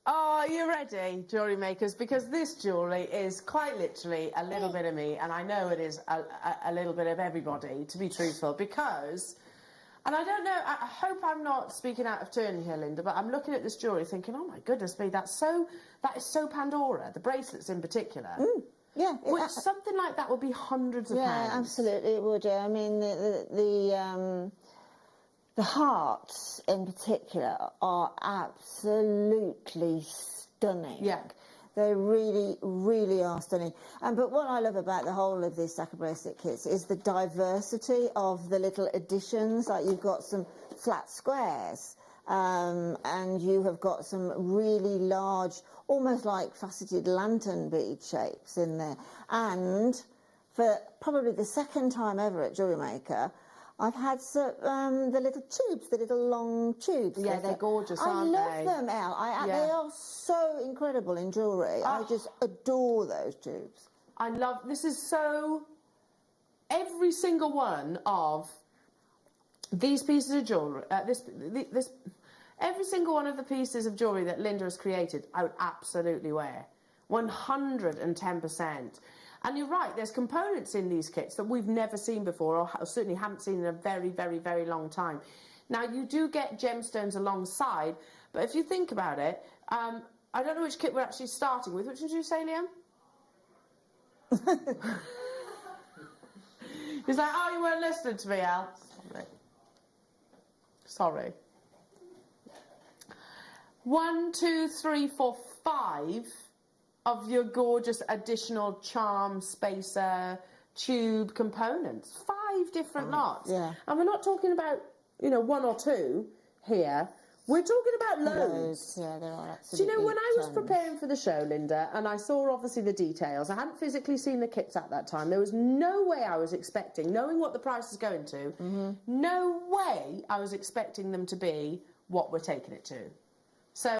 Are you ready, jewellery makers? Because this jewellery is quite literally a little bit of me, and I know it is a little bit of everybody, to be truthful, because, and I don't know, I hope I'm not speaking out of turn here, Linda, but I'm looking at this jewellery thinking, oh my goodness me, that is so Pandora, the bracelets in particular. Yeah. Something like that would be hundreds of pounds. Yeah, absolutely it would. I mean, the hearts in particular are absolutely stunning. Yeah. They really, really are stunning. But what I love about the whole of these stacker bracelet kits is the diversity of the little additions. Like you've got some flat squares, and you have got some really large, almost like faceted lantern bead shapes in there. And for probably the second time ever at Jewellery Maker, I've had the little tubes, the little long tubes. Yeah, they're gorgeous, aren't they? I love them, Elle. They are so incredible in jewellery. I just adore those tubes. This is so, every single one of these pieces of jewellery, every single one of the pieces of jewellery that Linda has created, I would absolutely wear. 110%. And you're right, there's components in these kits that we've never seen before, or certainly haven't seen in a very, very, very long time. Now, you do get gemstones alongside, but if you think about it, I don't know which kit we're actually starting with. Which would you say, Liam? He's like, oh, you weren't listening to me, Al. Sorry. 1, 2, 3, 4, 5... of your gorgeous additional charm, spacer, tube components. 5 different lots. Yeah. And we're not talking about, 1 or 2 here. We're talking about loads. Yeah, there are absolutely. Do you know, when I was preparing for the show, Linda, and I saw obviously the details, I hadn't physically seen the kits at that time. There was no way I was expecting, knowing what the price is going to, no way I was expecting them to be what we're taking it to.